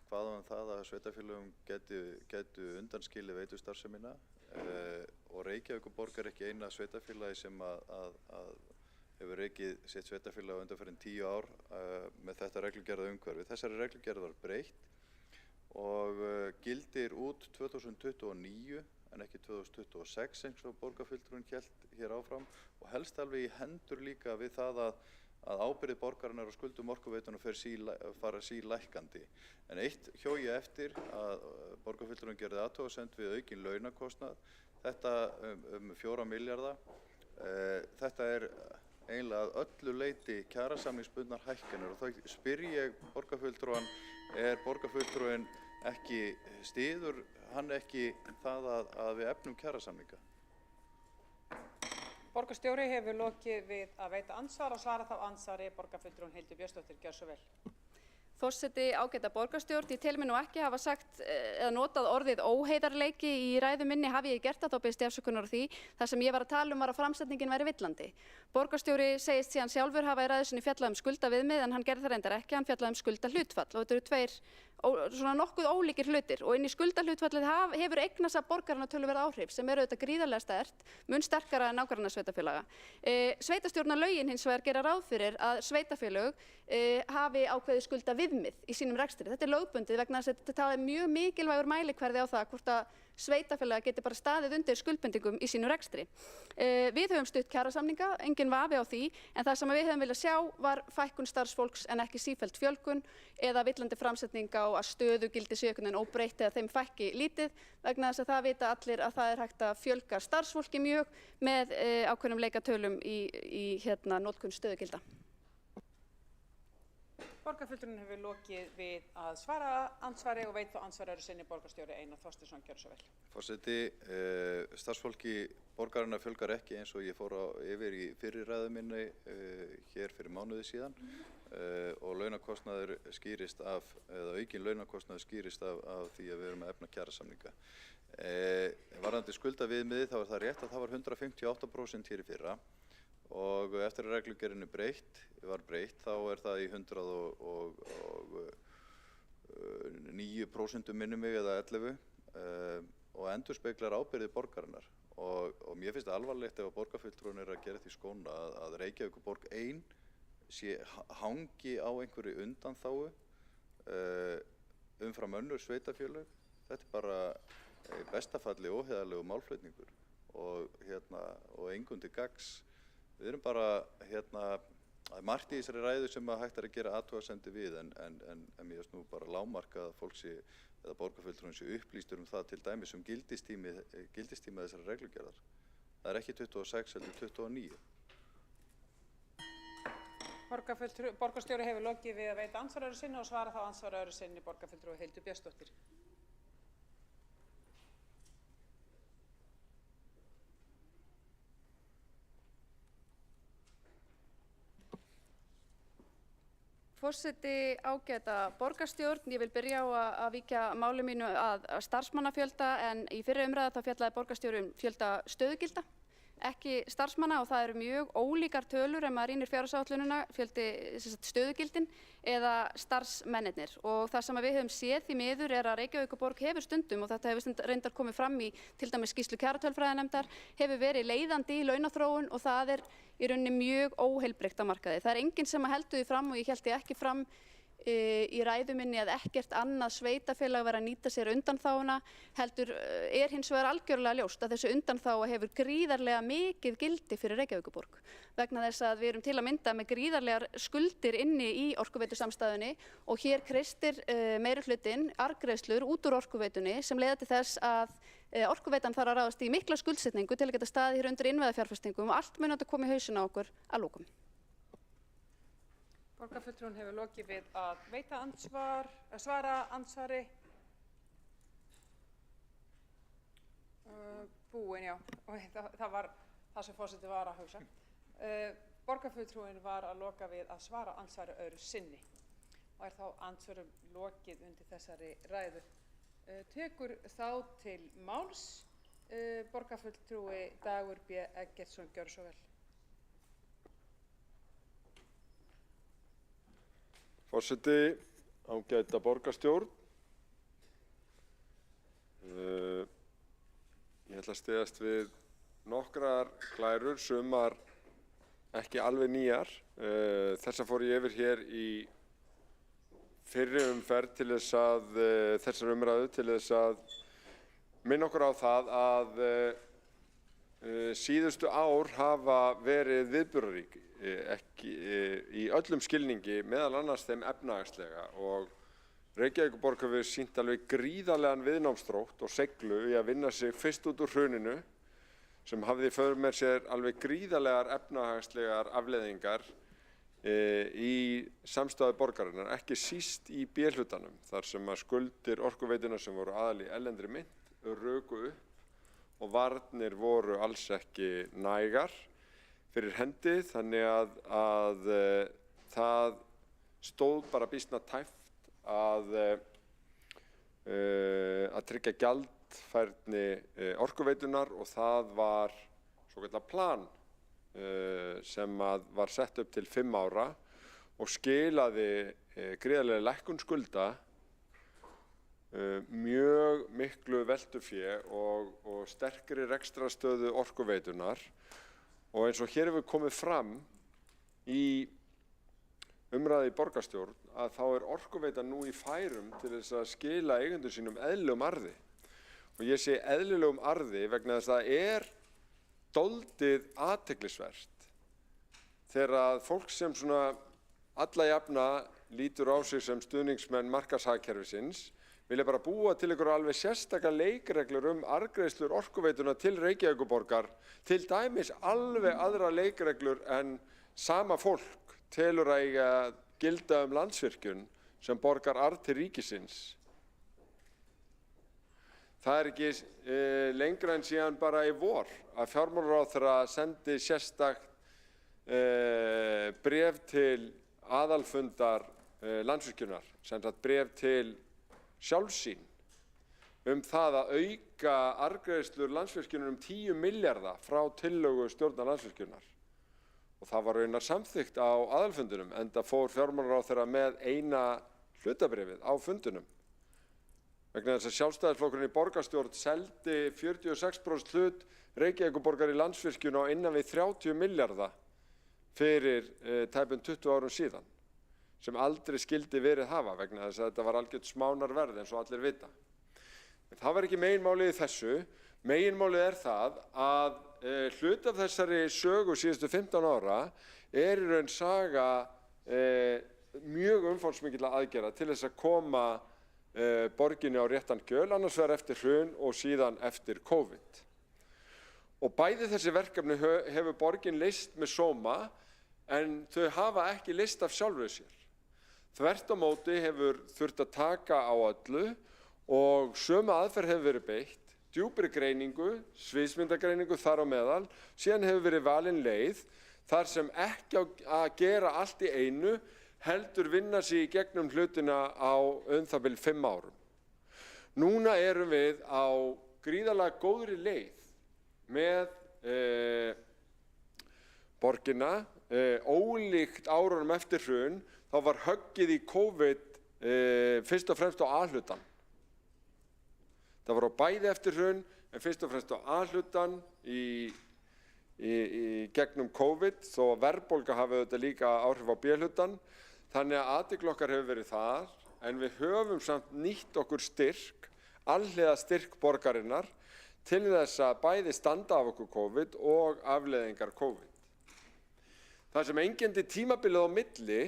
B: kvað það að sveitarfélögum gætu undanskilið veitustarfsemina og Reykjavíkurborg er ekki eina sveitarfélagi sem hefur rekið sitt sveitarfélag undanfarin 10 ár með þetta reglugerða umhverfi. Þessari reglugerð var breytt og gildir út 2029 en ekki 2026 eins og borgarfulltrúinn hélt hér áfram og helst alveg í hendur líka við það að ábyrgð borgarinnar og skuldum Orkuveitunnar fara sílækkandi. En eitt hjó ég eftir að borgarfulltrúinn gerði athugasemd við aukinn launakostnað, þetta 4 milljarða. Þetta er eiginlega að öllu leyti kjarasamningsbundnar hækkanir og þá spyr ég borgarfulltrúan, borgarfulltrúinn ekki, styður hann ekki það að við efnum kjarasamninga?
A: Borgarstjóri hefur lokið við að veita andsvar og svara þá andsvari borgarfulltrúinn Hildur Björnsdóttir. Gjörðu svo vel.
E: Forseti, ágæta borgarstjórn, ég tel mig nú ekki hafa sagt eða notað orðið óheiðarleiki í ræðu minni. Hafi ég gert það, þá biðst ég afsökunar á því. Það sem ég var að tala var að framsetningin væri villandi. Borgarstjóri segist síðan sjálfur hafa í ræðu sinni fjallað skuldaviðmið, en hann gerði það reyndar ekki, hann fjallaði skuldahlutfall og þetta eru tveir svona nokkuð ólíkir hlutir og inn í skuldahlutfallið hefur eignasafn borgaranna töluverð áhrif sem eru auðvitað gríðarlega sterkt, mun sterkara en nágrannasveitarfélaga. Sveitarstjórnarlögin hins vegar gera ráð fyrir að sveitarfélög hafi ákveðið skuldaviðmið í sínum rekstri. Þetta er lögbundið vegna þess að þetta er mjög mikilvægur mælikvarði á það hvort að sveitarfélaga geti bara staðið undir skuldbindingum í sínu rekstri. Við höfum stutt kjarasamninga, engin vafi á því, en það sem við höfum viljað sjá var fækkun starfsfólks en ekki sífellt fjölgun eða villandi framsetning á að stöðugildi séu einhvern veginn óbreytt eða þeim fækki lítið, vegna þess að það vita allir að það er hægt að fjölga starfsfólki mjög með ákveðnum leikatölum í notkun stöðugilda.
A: Borgarfulltrúinn hefur lokið við að svara andsvari og veit þá andsvari öðru sinni borgarstjóri Einar Þorsteinsson. Gjörðu svo vel.
B: Forseti, starfsfólki borgarinnar fjölgar ekki eins og ég fór yfir í fyrri ræðu minni hér fyrir mánuði síðan og launakostnaður skýrist af, eða aukinn launakostnaður skýrist af því að við erum að efna kjarasamninga. Varðandi skuldaviðmiðið þá er það rétt að það var 158% hér í fyrra og eftir að reglugerðinni var breytt þá er það í 109% minnum mig eða 11 og endurspeglar ábyrgð borgarinnar og mér finnst það alvarlegt ef að borgarfulltrúinn er að gera því skóna að Reykjavíkurborg ein hangi á einhverju undanþágu umfram önnur sveitarfélög. Þetta er bara í besta falli óheiðarlegur málflutningur og engum til gagns. Við erum bara margt í þessari ræðu sem að hægt er að gera athugasemdir við en mér finnst nú bara lágmarkað að fólk eða borgarfulltrúinn sé upplýstur það til dæmis gildistíma þessari reglugerðar. Það er ekki 26 heldur 29.
A: Borgarstjóri hefur lokið við að veita andsvar öðru sinni og svara þá andsvar öðru sinni borgarfulltrúi Hildur Björnsdóttir.
E: Forseti, ágæta borgarstjórn, ég vil byrja á að víkja máli mínu að starfsmannafjölda en í fyrri umræðu þá fjallaði borgarstjóri fjölda stöðugilda, ekki starfsmanna og það eru mjög ólíkar tölur ef maður rýnir fjárhagsáætlunina, fjöldi stöðugildin eða starfsmennirnir og það sem við höfum séð því miður er að Reykjavíkurborg hefur stundum og þetta hefur reyndar komið fram í til dæmis skýrslu kjaratölfræðinefndar hefur verið leiðandi í launaþróun og það er í rauninni mjög óheilbrigt á markaði. Það er enginn sem heldur því fram og ég held því ekki fram í ræðu minni að ekkert annað sveitarfélag vera að nýta sér undanþáguna heldur hins vegar algjörlega ljóst að þessi undanþága hefur gríðarlega mikið gildi fyrir Reykjavíkurborg vegna þess að við erum til að mynda með gríðarlegar skuldir inni í orkuveitusamstæðunni og hér kreistir meirihlutinn arðgreiðslur út úr orkuveitunni sem leiða til þess að orkuveitan þarf að ráðast í mikla skuldsetningu til að geta staðið hér undir innviðafjárfestingum og allt mun þetta koma í hausinn á okkur að lokum.
A: Borgarfulltrúinn hefur lokið við að veita svara andsvari. Búin, já. Það var það sem forseti var að hugsa. Borgarfulltrúinn var að loka við að svara andsvari öðru sinni og er þá andsvörum lokið undir þessari ræðu. Tekur þá til máls borgarfulltrúi Dagur B. Eggertsson. Gjörðu svo vel.
F: Forseti, ágæta borgarstjórn. Ég ætla að styðjast við nokkrar glærur, sumar ekki alveg nýjar. Þessar fór ég yfir hér í fyrri umferð til þess að þessar umræðu til þess að minna okkur á það að síðustu ár hafa verið viðburðarík, ekki í öllum skilningi, meðal annars þeim efnahagslega og Reykjavíkurborg hefur sýnt alveg gríðarlegan viðnámsþrótt og seiglu í að vinna sig fyrst út úr hruninu sem hafði í för með sér alveg gríðarlegar efnahagslegar afleiðingar í samstæðu borgarinnar, ekki síst í B-hlutanum, þar sem að skuldir Orkuveitunnar sem voru aðal í erlendri mynt ruku upp og varnir voru alls ekki nægar fyrir hendi, þannig að það stóð bara býsna tæpt að tryggja gjaldfærni Orkuveitunnar og það var svokallað plan sem var sett upp til 5 ára og skilaði gríðarlega lækkun skulda, mjög miklu veltufé og sterkri rekstrarstöðu Orkuveitunnar. Og eins og hér hefur komið fram í umræðu í borgarstjórn að þá Orkuveitan nú í færum til þess að skila eigendum sínum eðlilegum arði. Og ég sé eðlilegum arði vegna þess að það dálítið athyglisvert þegar að fólk sem svona alla jafna lítur á sig sem stuðningsmenn markaðshagkerfisins vilja bara búa til ykkur alveg sérstakar leikreglur arðgreiðslur Orkuveitunar til Reykjavíkurborgar, til dæmis alveg aðra leikreglur en sama fólk telur að eiga gilda Landsvirkjun sem borgar arð til ríkisins. Það ekki lengra en síðan bara í vor að fjármálaráðherra sendi sérstakt bréf til aðalfundar Landsvirkjunar, sem sagt bréf til sjálfs sín það að auka arðgreiðslur Landsvirkjunar 10 milljarða frá tillögu stjórnar Landsvirkjunar. Og það var raunar samþykkt á aðalfundunum, enda fór fjármálaráðherra með eina hlutabréfið á fundunum. Vegna þess að Sjálfstæðisflokkurinn í borgarstjórn seldi 46% hlut Reykjavíkurborgar í Landsvirkjun á innan við 30 milljarða fyrir tæpum 20 árum síðan, sem aldrei skildi verið hafa vegna þess að þetta var algjört smánarverð eins og allir vita. En það var ekki meginmálið í þessu. Meginmálið það að hluti af þessari sögu síðustu 15 ára í raun saga mjög umfangsmikilla aðgerða til þess að koma borginni á réttan kjöl, annars vegar eftir hrun og síðan eftir COVID. Og bæði þessi verkefni hefur borgin leyst með sóma, en þau hafa ekki leyst af sjálfu sér. Þvert á móti hefur þurft að taka á öllu og sömu aðferð hefur verið beitt, djúpri greiningu, sviðsmyndagreiningu þar á meðal, síðan hefur verið valin leið þar sem ekki að gera allt í einu, heldur vinna sig í gegnum hlutina á það bil 5 árum. Núna erum við á gríðarlega góðri leið með borgina, ólíkt árunum eftir hrun, þá var höggið í COVID fyrst og fremst á A-hlutann. Það var á bæði eftir hrun, en fyrst og fremst á A-hlutann í gegnum COVID, þó verðbólga hafi þetta líka áhrif á B-hlutann. Þannig að athygli okkar hefur verið þar, en við höfum samt nýtt okkur styrk, alhliða styrk borgarinnar, til þess að bæði standa af okkur COVID og afleiðingar COVID. Það sem einkenndi tímabilið á milli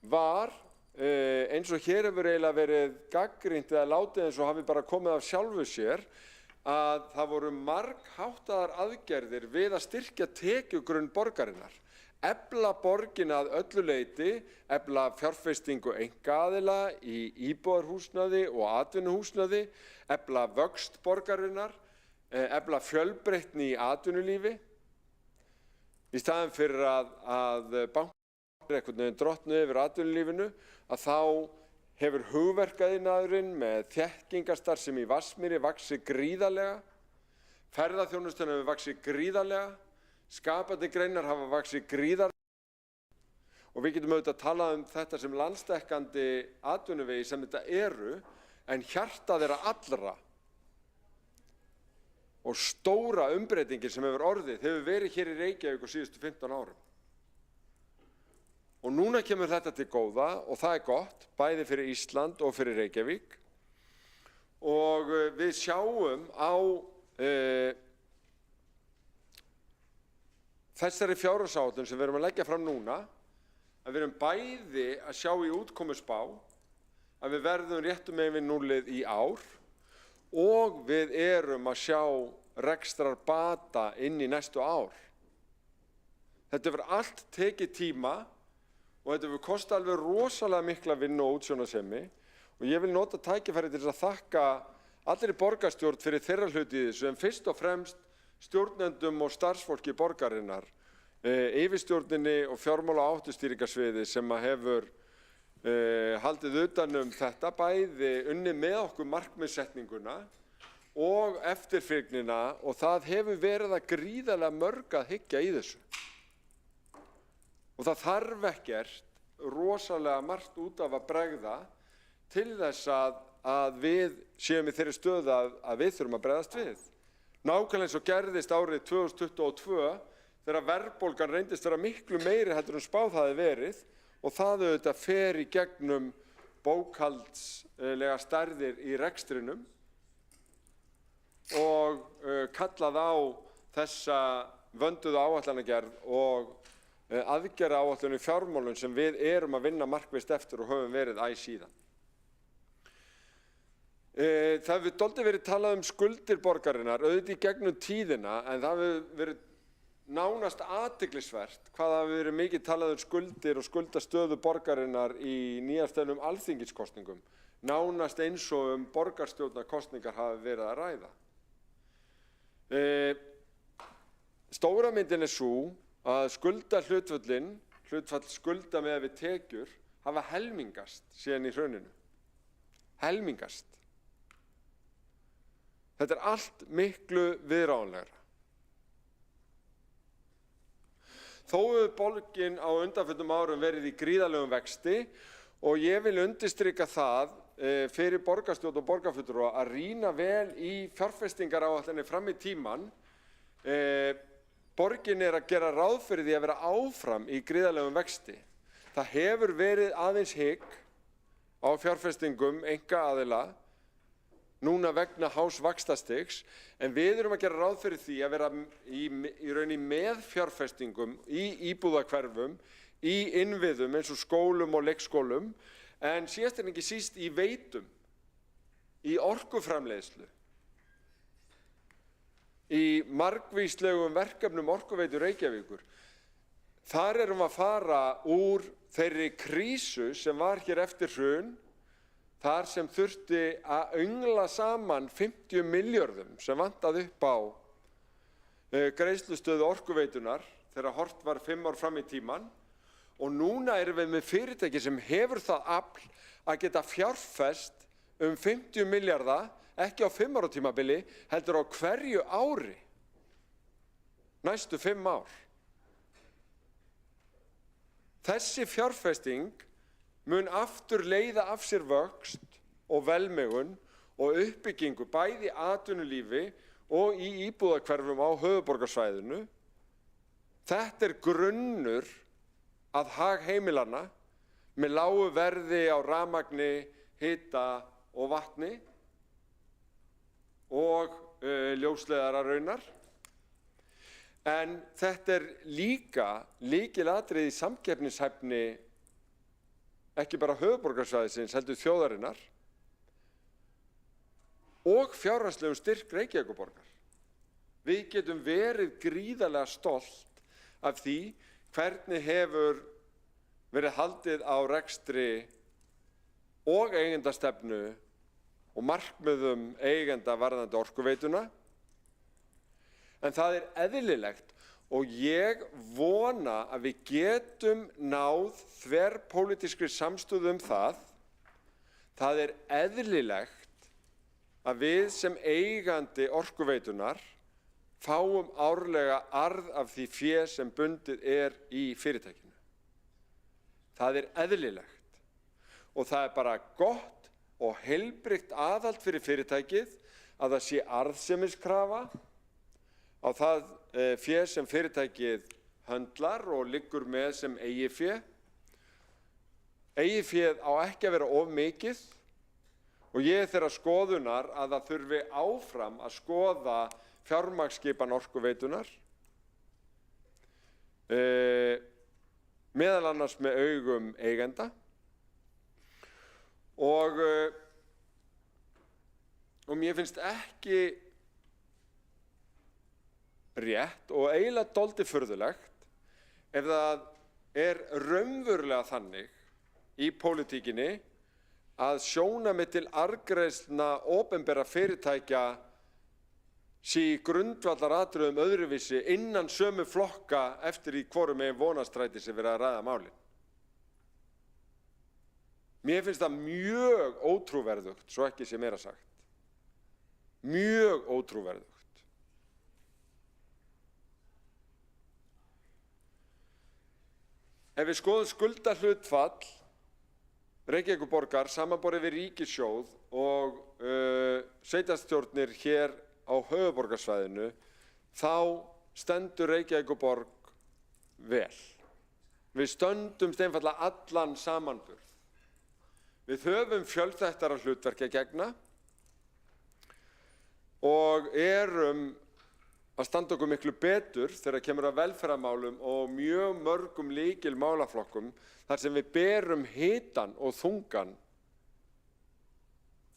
F: var, eins og hér hefur eiginlega verið gagnrýnt eða látið eins og hafi bara komið af sjálfu sér, að það voru margháttaðar aðgerðir við að styrkja tekjugrunn borgarinnar. Efla borgina að öllu leyti, efla fjárfestingu einkaaðila í íbúðarhúsnæði og atvinnuhúsnæði, efla vöxt borgarinnar, efla fjölbreytni í atvinnulífi. Í staðinn fyrir að bankar einhvern veginn drottnu yfir atvinnulífinu, að þá hefur hugverkaiðnaðurinn með þekkingarstarfsemi í Vatnsmýri vaxið gríðarlega, ferðaþjónustan hefur vaxið gríðarlega, skapandi greinar hafa vaxið gríðarlega og við getum auðvitað talað þetta sem landsdekkandi atvinnuvegi sem þetta eru, en hjartað þeirra allra og stóra umbreytingin sem hefur verið hér í Reykjavík á síðustu 15 árum. Og núna kemur þetta til góða og það gott, bæði fyrir Ísland og fyrir Reykjavík. Og við sjáum á þessari fjárhagsáætlun sem við erum að leggja fram núna, að við erum bæði að sjá í útkomuspá að við verðum réttum megin við núllið í ár og við erum að sjá rekstrarbata inn í næstu ár. Þetta hefur allt tekið tíma og þetta hefur kostað alveg rosalega mikla vinnu og útsjónarsemi og ég vil nota tækifærið til þess að þakka allri borgarstjórn fyrir þeirra hluti í þessu en fyrst og fremst stjórnendum og starfsfólki borgarinnar, yfirstjórninni og fjármála- og áhættustýringarsviði sem hefur haldið utan þetta, bæði unnið með okkur markmiðssetninguna og eftirfylgnina og það hefur verið að gríðarlega mörg að hyggja í þessu. Og það þarf ekkert rosalega margt út af að bregða til þess að við séum í þeirri stöðu að við þurfum að bregðast við. Nákvæmlega eins og gerðist árið 2022 þegar verðbólgan reyndist vera miklu meiri heldur en spáð hafði verið og það auðvitað fer í gegnum bókhaldslega stærðir í rekstrinum og kallað á þessa vönduðu áætlanagerð og aðgerðaáætlun í fjármálum sem við erum að vinna markvisst eftir og höfum verið æ síðan. Það hefur dálítið verið talað skuldir borgarinnar, auðvitað í gegnum tíðina, en það hefur verið nánast athyglisvert hvað það hefur verið mikið talað skuldir og skuldastöðu borgarinnar í nýafstöðnum alþingiskosningum, nánast eins og borgarstjórnarkosningar hafa verið að ræða. Stóra myndin sú að hlutfall skulda með við tekjur hafa helmingast síðan í hruninu. Helmingast. Þetta allt miklu viðráðanlegra. Þó hefur borgin á undanförnum árum verið í gríðarlegum vexti og ég vil undirstrika það fyrir borgarstjórn og borgarfulltrúa að rýna vel í fjárfestingaráætlanir fram í tímann. Borgin að gera ráð fyrir því að vera áfram í gríðarlegum vexti. Það hefur verið aðeins hik á fjárfestingum einkaaðila núna vegna hás vaxtastigs, en við erum að gera ráð fyrir því að vera í rauninni með fjárfestingum í íbúðahverfum, í innviðum eins og skólum og leikskólum, en síðast en ekki síst í veitum, í orkuframleiðslu. Í margvíslegum verkefnum Orkuveitu Reykjavíkur. Þar erum að fara úr þeirri krísu sem var hér eftir hrun, þar sem þurfti að öngla saman 50 milljörðum sem vantaði upp á greiðslustöðu Orkuveitunar þegar horft var 5 ár fram í tímann og núna erum við með fyrirtæki sem hefur það afl að geta fjárfest 50 milljarða ekki á 5 ára tímabili, heldur á hverju ári, næstu 5 ár. Þessi fjárfesting mun aftur leiða af sér vöxt og velmegun og uppbyggingu bæði í atvinnulífi og í íbúðahverfum á höfuðborgarsvæðinu. Þetta grunnur að hag heimilanna með lágu verði á rafmagni, hita og vatni og ljósleiðara raunar. En þetta líka lykilatriði í samkeppnishæfni ekki bara höfuðborgarsvæðisins heldur þjóðarinnar og fjárhagslegum styrk Reykjavíkurborgar. Við getum verið gríðarlega stolt af því hvernig hefur verið haldið á rekstri og eigendastefnu og markmiðum eigenda varðandi Orkuveituna. En það eðlilegt og ég vona að við getum náð þverpólitískri samstöðu það. Það eðlilegt að við sem eigandi Orkuveitunar fáum árlega arð af því fé sem bundið í fyrirtækinu. Það eðlilegt og það bara gott og heilbrigt aðhald fyrir fyrirtækið að það sé arðsemiskrafa á það fé sem fyrirtækið höndlar og liggur með sem eigið fé. Eigið féð á ekki að vera of mikið og ég þeirrar skoðunar að það þurfi áfram að skoða fjármagnsskipan Orkuveitunar, meðal annars með augum eigenda og mér finnst ekki rétt og eiginlega dálítið furðulegt ef það er raunverulega þannig í pólitíkinni að sjónarmið til arðgreiðslna opinberra fyrirtækja sé í grundvallaratriðum öðruvísi innan sömu flokka eftir í hvorum megin Vonarstræti sem verið að ræða málin. Mér finnst það mjög ótrúverðugt, svo ekki sé meira sagt. Mjög ótrúverðugt. Ef við skoðum skuldahlutfall Reykjavíkurborgar samanborið við ríkissjóð og sveitarstjórnir hér á höfuðborgarsvæðinu, þá stendur Reykjavíkurborg vel. Við stöndumst einfaldlega allan samanburð. Við höfum fjölþættara hlutverk að gegna og erum að standa okkur miklu betur þegar kemur að velferðarmálum og mjög mörgum lykilmálaflokkum þar sem við berum hitann og þungan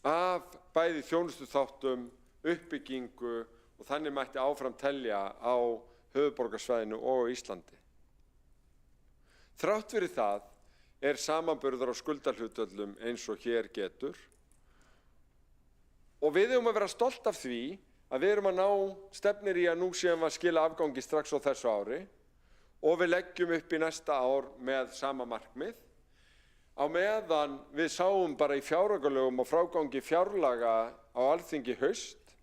F: af bæði þjónustuþáttum, uppbyggingu og þannig mætti áfram telja á höfuðborgarsvæðinu og á Íslandi. Þrátt fyrir það er samanburður á skuldahlutföllum eins og hér getur og við eigum að vera stolt af því að við erum að ná stefnir í að nú séum að skila afgangi strax á þessu ári og við leggjum upp í næsta ár með sama markmið. Á meðan við sáum bara í fjáraukalögum og frágangi fjárlaga á Alþingi í haust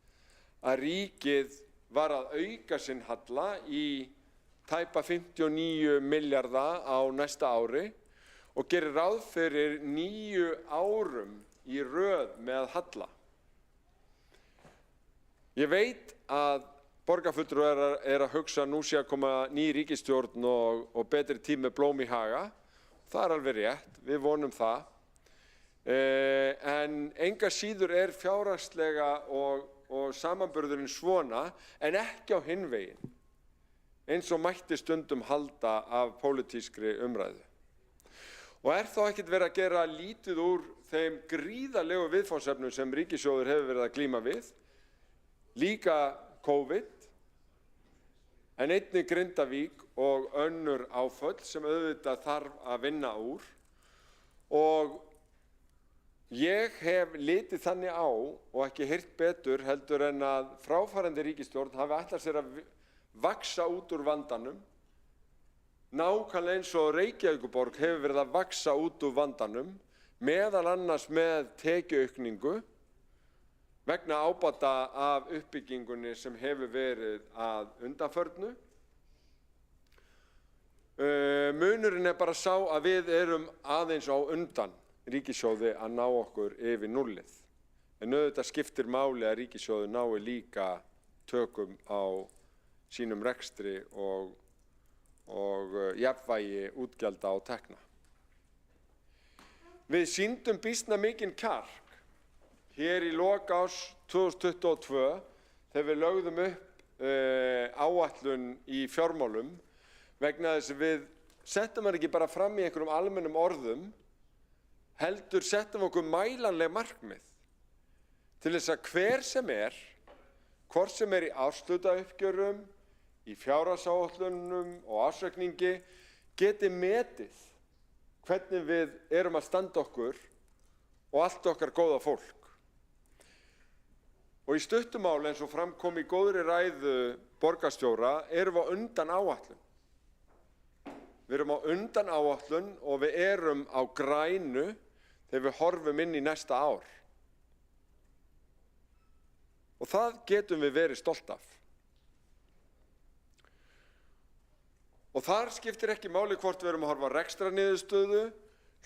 F: að ríkið var að auka sinn halla í tæpa 59 milljarða á næsta ári og gerir ráð fyrir 9 árum í röð með halla. Ég veit að borgarfulltrúar er að hugsa nú sé að koma ný ríkisstjórn og betri tími blóm í haga. Það er alveg rétt, við vonum það. En enga síður er fjárhagslega og samanburðurinn svona en ekki á hinn veginn, eins og mætti stundum halda af pólitískri umræðu. Og er þá ekkert verið að gera lítið úr þeim gríðarlegu viðfangsefnum sem ríkissjóður hefur verið að glíma við, líka COVID, en einnig Grindavík og önnur áföll sem auðvitað þarf að vinna úr. Og ég hef litið þannig á og ekki heyrt betur heldur en að fráfarandi ríkisstjórn hafi ætlað sér að vaxa út úr vandanum, nákvæmlega eins og Reykjavíkurborg hefur verið að vaxa út úr vandanum, meðal annars með tekjuaukningu, vegna ábata af uppbyggingunni sem hefur verið að undanförnu. Munurinn er bara sá að við erum aðeins á undan ríkissjóði að ná okkur yfir núllið. En auðvitað skiptir máli að ríkissjóði nái líka tökum á sínum rekstri og jafnvægi útgjalda og tekna. Við sýndum býsna mikinn kjark hér í lok árs 2022 þegar við lögðum upp áætlun í fjármálum vegna þess að við settum hann ekki bara fram í einhverjum almennum orðum, heldur settum okkur mælanleg markmið til þess að hver sem er, hvort sem er í árshlutauppgjörum, í fjárhagsáætlunum og ársreikningi, geti metið hvernig við erum að standa okkur og allt okkar góða fólk. Og í stuttumáli eins og fram kom í góðri ræðu borgarstjóra erum við á undan áætlun. Við erum á undan áætlun og við erum á grænu þegar við horfum inn í næsta ár. Og það getum við verið stolt af. Og þar skiptir ekki máli hvort við erum að horfa á rekstrarniðurstöðu,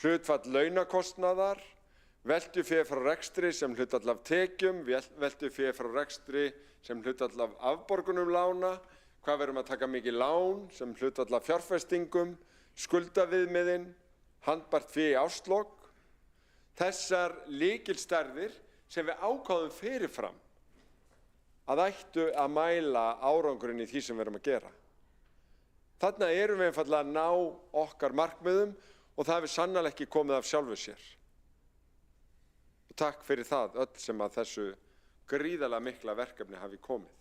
F: hlutfall launakostnaðar, veltufé frá rekstri sem hlutfall af tekjum, veltufé frá rekstri sem hlutfall af afborgunum lána, hvað við erum að taka mikið lán sem hlutfall af fjárfestingum, skuldaviðmiðin, handbært fé í árslok. Þessar lykilstærðir sem við ákváðum fyrirfram að ættu að mæla árangurinn í því sem við erum að gera. Þarna erum við einfaldlega að ná okkar markmiðum og það hefur sannarlega ekki komið af sjálfu sér. Og takk fyrir það öll sem að þessu gríðarlega mikla verkefni hafi komið.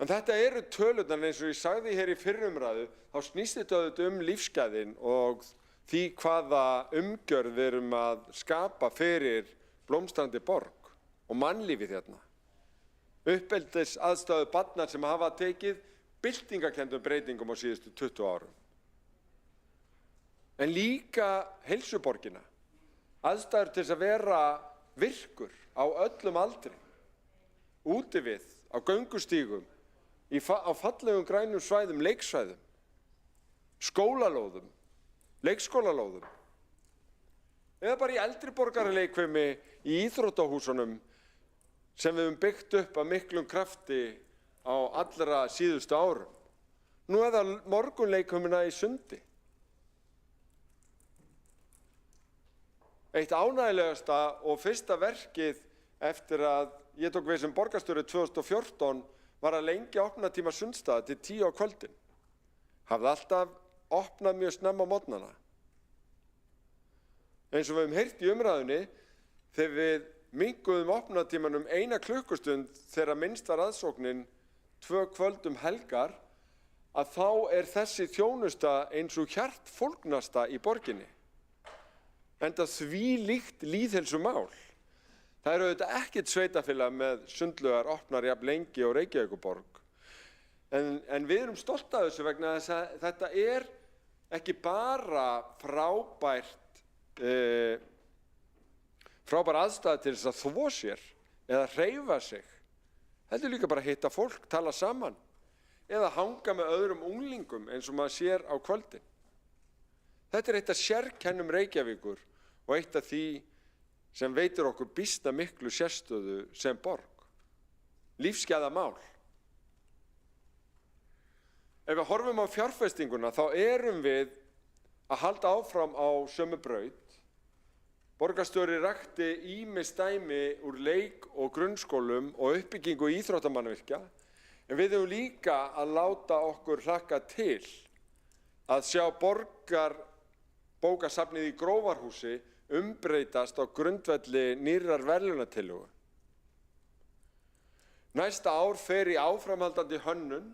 F: En þetta eru tölurnar eins og ég sagði hér í fyrri umræðu, þá snýst þetta auðvitað lífsgæðin og því hvaða umgjörð við erum að skapa fyrir blómstrandi borg og mannlífið hérna. Uppeldis aðstöðu barna sem hafa tekið byltingakenndum breytingum á síðustu 20 árum. En líka heilsuborgina, aðstæður til þess að vera virkur á öllum aldri, úti við, á göngustígum, á fallegum grænum svæðum, leiksvæðum, skólalóðum, leikskólalóðum, eða bara í eldri borgaraleikfimi í íþróttahúsunum sem við höfum byggt upp af miklum krafti á allra síðustu árum. Nú eða morgunleikfimina í Sundi. Eitt ánægjulegasta og fyrsta verkið eftir að ég tók við sem borgarstjóri 2014 var að lengja opnunartíma Sundstaða til 10 á kvöldin. Hafði alltaf opnað mjög snemma á morgnana. Eins og við höfum heyrt í umræðunni, þegar við minnkuðum opnunartímanum 1 klukkustund þegar minnst var aðsóknin 2 kvöldum helgar, að þá er þessi þjónusta eins og hjartfólgnasta í borginni. Enda þvílíkt lýðheilsumál. Það eru auðvitað ekkert sveitarfélag með sundlaugar opnar jafn lengi á Reykjavíkurborg. En við erum stolt af þessu vegna þess að þetta er ekki bara frábær aðstæða til þess að þvo sér eða hreyfa sig. Þetta er líka bara að hitta fólk, tala saman eða hanga með öðrum unglingum eins og maður sér á kvöldin. Þetta er eitt af sérkennum Reykjavíkur og eitt af því sem veitir okkur býsna miklu sérstöðu sem borg. Lífsgæðamál. Ef við horfum á fjárfestinguna þá erum við að halda áfram á sömu braut. Borgarstjóri rakti ýmis dæmi úr leik- og grunnskólum og uppbyggingu íþróttamannvirkja, en við höfum líka að láta okkur hlakka til að sjá borgarbókasafnið í Grófarhúsi umbreytast á grundvelli nýrrar verðlaunatillögu. Næsta ár fer í áframhaldandi hönnun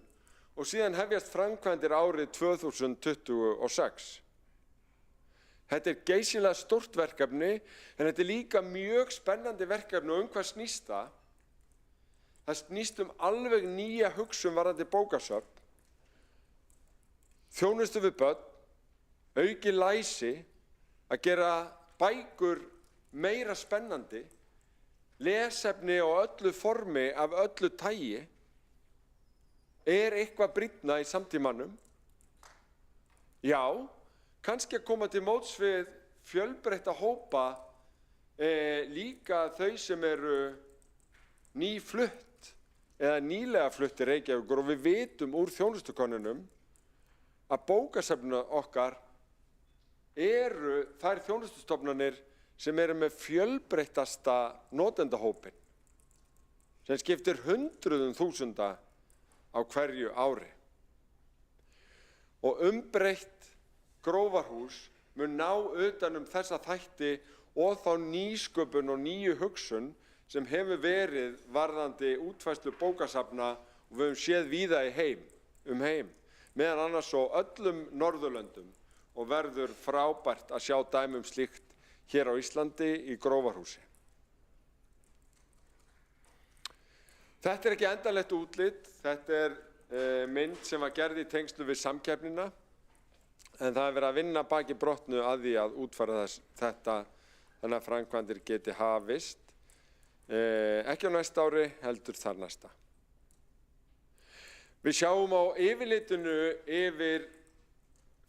F: og síðan hefjast framkvæmdir árið 2026. Þetta er geysilega stórt verkefni, en þetta er líka mjög spennandi verkefni og hvað snýst það? Það snýst alveg nýja hugsun varðandi bókasöfn, þjónustu við börn, auki læsi, að gera bækur meira spennandi, lesefni á öllu formi af öllu tagi. Er eitthvað brýnna í samtímanum? Já, kannski að koma til móts við fjölbreytta hópa, líka þau sem eru nýflutt eða nýlega flutt til Reykjavíkur, og við vitum úr þjónustukönnunum að bókasafnið okkar eru þær þjónustustofnanir sem eru með fjölbreyttasta notendahópinn, sem skiptir hundruðum þúsunda á hverju ári. Og umbreytt Grófarhús mun ná utan þessa þætti og þá nýsköpun og nýju hugsun sem hefur verið varðandi útfærslu bókasafna og við höfum séð víða í heim, meðan annars á öllum Norðurlöndum, og verður frábært að sjá dæmi slíkt hér á Íslandi í Grófarhúsi. Þetta er ekki endanlegt útlit, þetta er mynd sem var gerð í tengslu við samkeppnina, en það er verið að vinna baki brotnu að því að útfæra þetta, þannig að framkvæmdir geti hafist, ekki á næsta ári, heldur þar næsta. Við sjáum á yfirlitinu yfir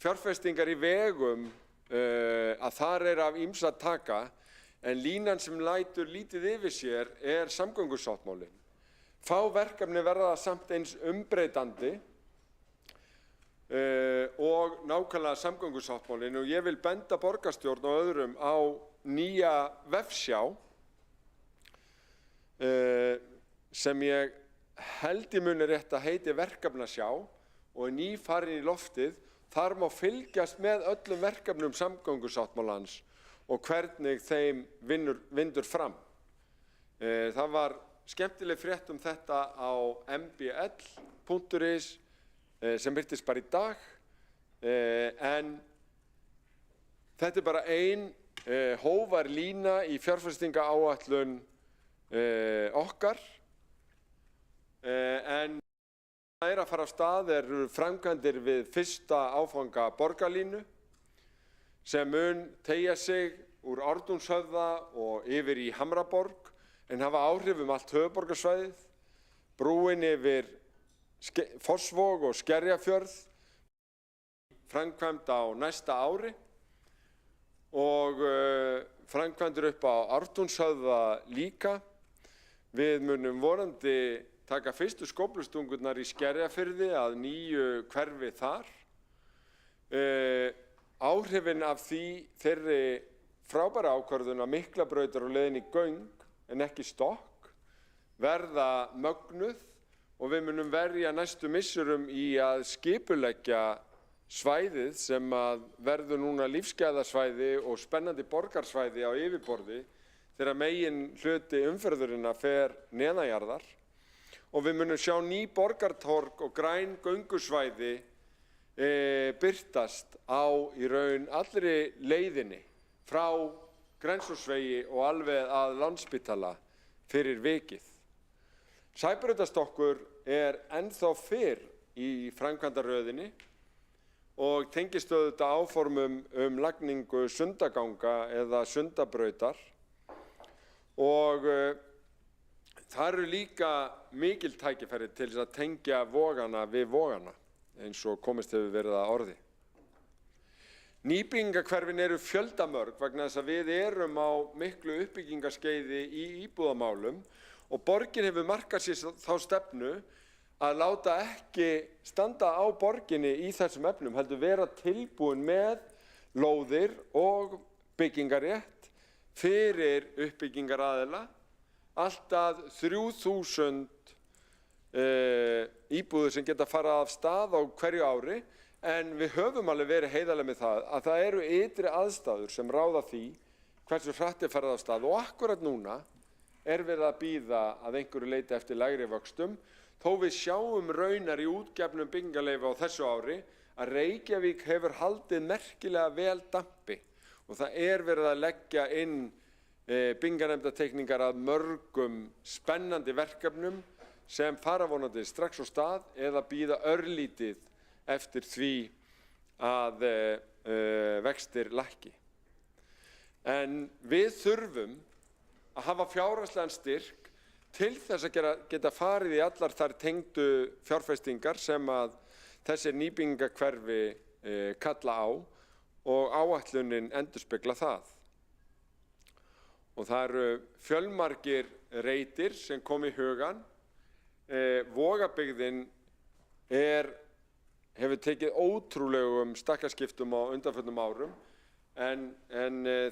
F: fjárfestingar í vegum að þar er af ýmsu að taka, en línan sem lætur lítið yfir sér er samgöngusáttmálinn. Fá verkefni verða samt eins umbreytandi og nákvæmlega samgöngusáttmálinn, og ég vil benda borgarstjórn og öðrum á nýja vefsjá sem ég held í muni rétt að heiti verkefnasjá og er nýfarin í loftið. Þar má fylgjast með öllum verkefnum samgöngusáttmálans og hvernig þeim vindur fram. Það var skemmtileg frétt þetta á mbl.is sem birtist bara í dag, en þetta bara ein hógvær lína í fjárfestingaáætlun okkar, en það að fara af stað framkvæmdir við fyrsta áfanga borgarlínu sem mun teygja sig úr Ártúnshöfða og yfir í Hamraborg en hafa áhrif allt höfuðborgarsvæðið, brúin yfir Fossvog og Skerjafjörð framkvæmd á næsta ári og framkvæmdir upp á Ártúnshöfða líka. Við munum vonandi taka fyrstu skóflustungurnar í Skerjafirði að nýju hverfi þar. Áhrifin af þeirri frábæra ákvörðun að Miklabrautar og leiðin í göng en ekki stokk verða mögnuð og við munum verja næstu misserum í að skipuleggja svæðið sem að verður núna lífsgæðasvæði og spennandi borgarsvæði á yfirborði þegar megin hluti umferðurinnar fer neðanjarðar og við munum sjá ný borgartorg og græn göngusvæði birtast á í raun allri leiðinni frá Grensásvegi og alveg að Landspítala fyrir vikið. Sæbrautarstokkur ennþá fyrr í framkvæmdaröðinni og tengist auðvitað áformum lagningu Sundaganga eða Sundabrautar og það líka mikil tækifæri til að tengja Vogana við Vogana eins og komist hefur verið að orði. Nýbyggingahverfin fjöldamörg vegna þess að við á miklu uppbyggingaskeiði í íbúðamálum og borgin hefur markað sér þá stefnu að láta ekki standa á borginni í þessum efnum, heldur vera tilbúin með lóðir og byggingarétt fyrir uppbyggingaraðila, allt að 3000 íbúðir sem geta farið af stað á hverju ári, en við höfum alveg verið heiðarleg með það að það ytri aðstæður sem ráða því hversu hratt farið af stað og akkurat núna verið að bíða að einhverju leyti eftir lægri vöxtum, þó við sjáum raunar í útgefnum byggingarleyfi á þessu ári að Reykjavík hefur haldið merkilega vel dampi og það verið að leggja inn byggingarnefndateikningar að mörgum spennandi verkefnum sem fara vonandi strax á stað eða bíða örlítið eftir því að vextir lækki. En við þurfum að hafa fjárhagslegan styrk til þess að geta farið í allar þær tengdu fjárfestingar sem að þessi nýbyggingahverfi kalla á og áætlunin endurspegla það. Og það fjölmargir reitir sem kom í hugann. Vogabyggðin hefur tekið ótrúlegum stakkaskiptum á undanförnum árum en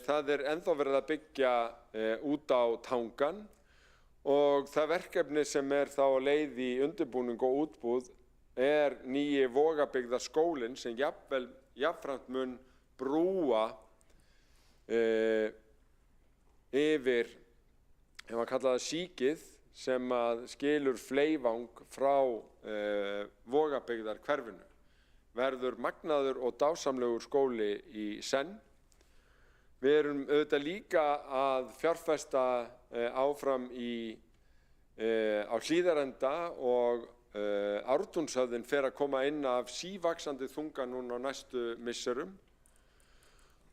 F: það ennþá verið að byggja út á Tangan og það verkefni sem þá á leið í undirbúning og útbúð nýji Vogabyggðaskólinn sem jafnframt mun brúa yfir, ef maður kalla það síkið, sem að skilur Fleivang frá Vogabyggðarhverfinu. Verður magnaður og dásamlegur skóli í senn. Við auðvitað líka að fjárfesta áfram á Hlíðarenda og Ártúnshöfðin fer að koma inn af sívaxandi þunga núna á næstu misserum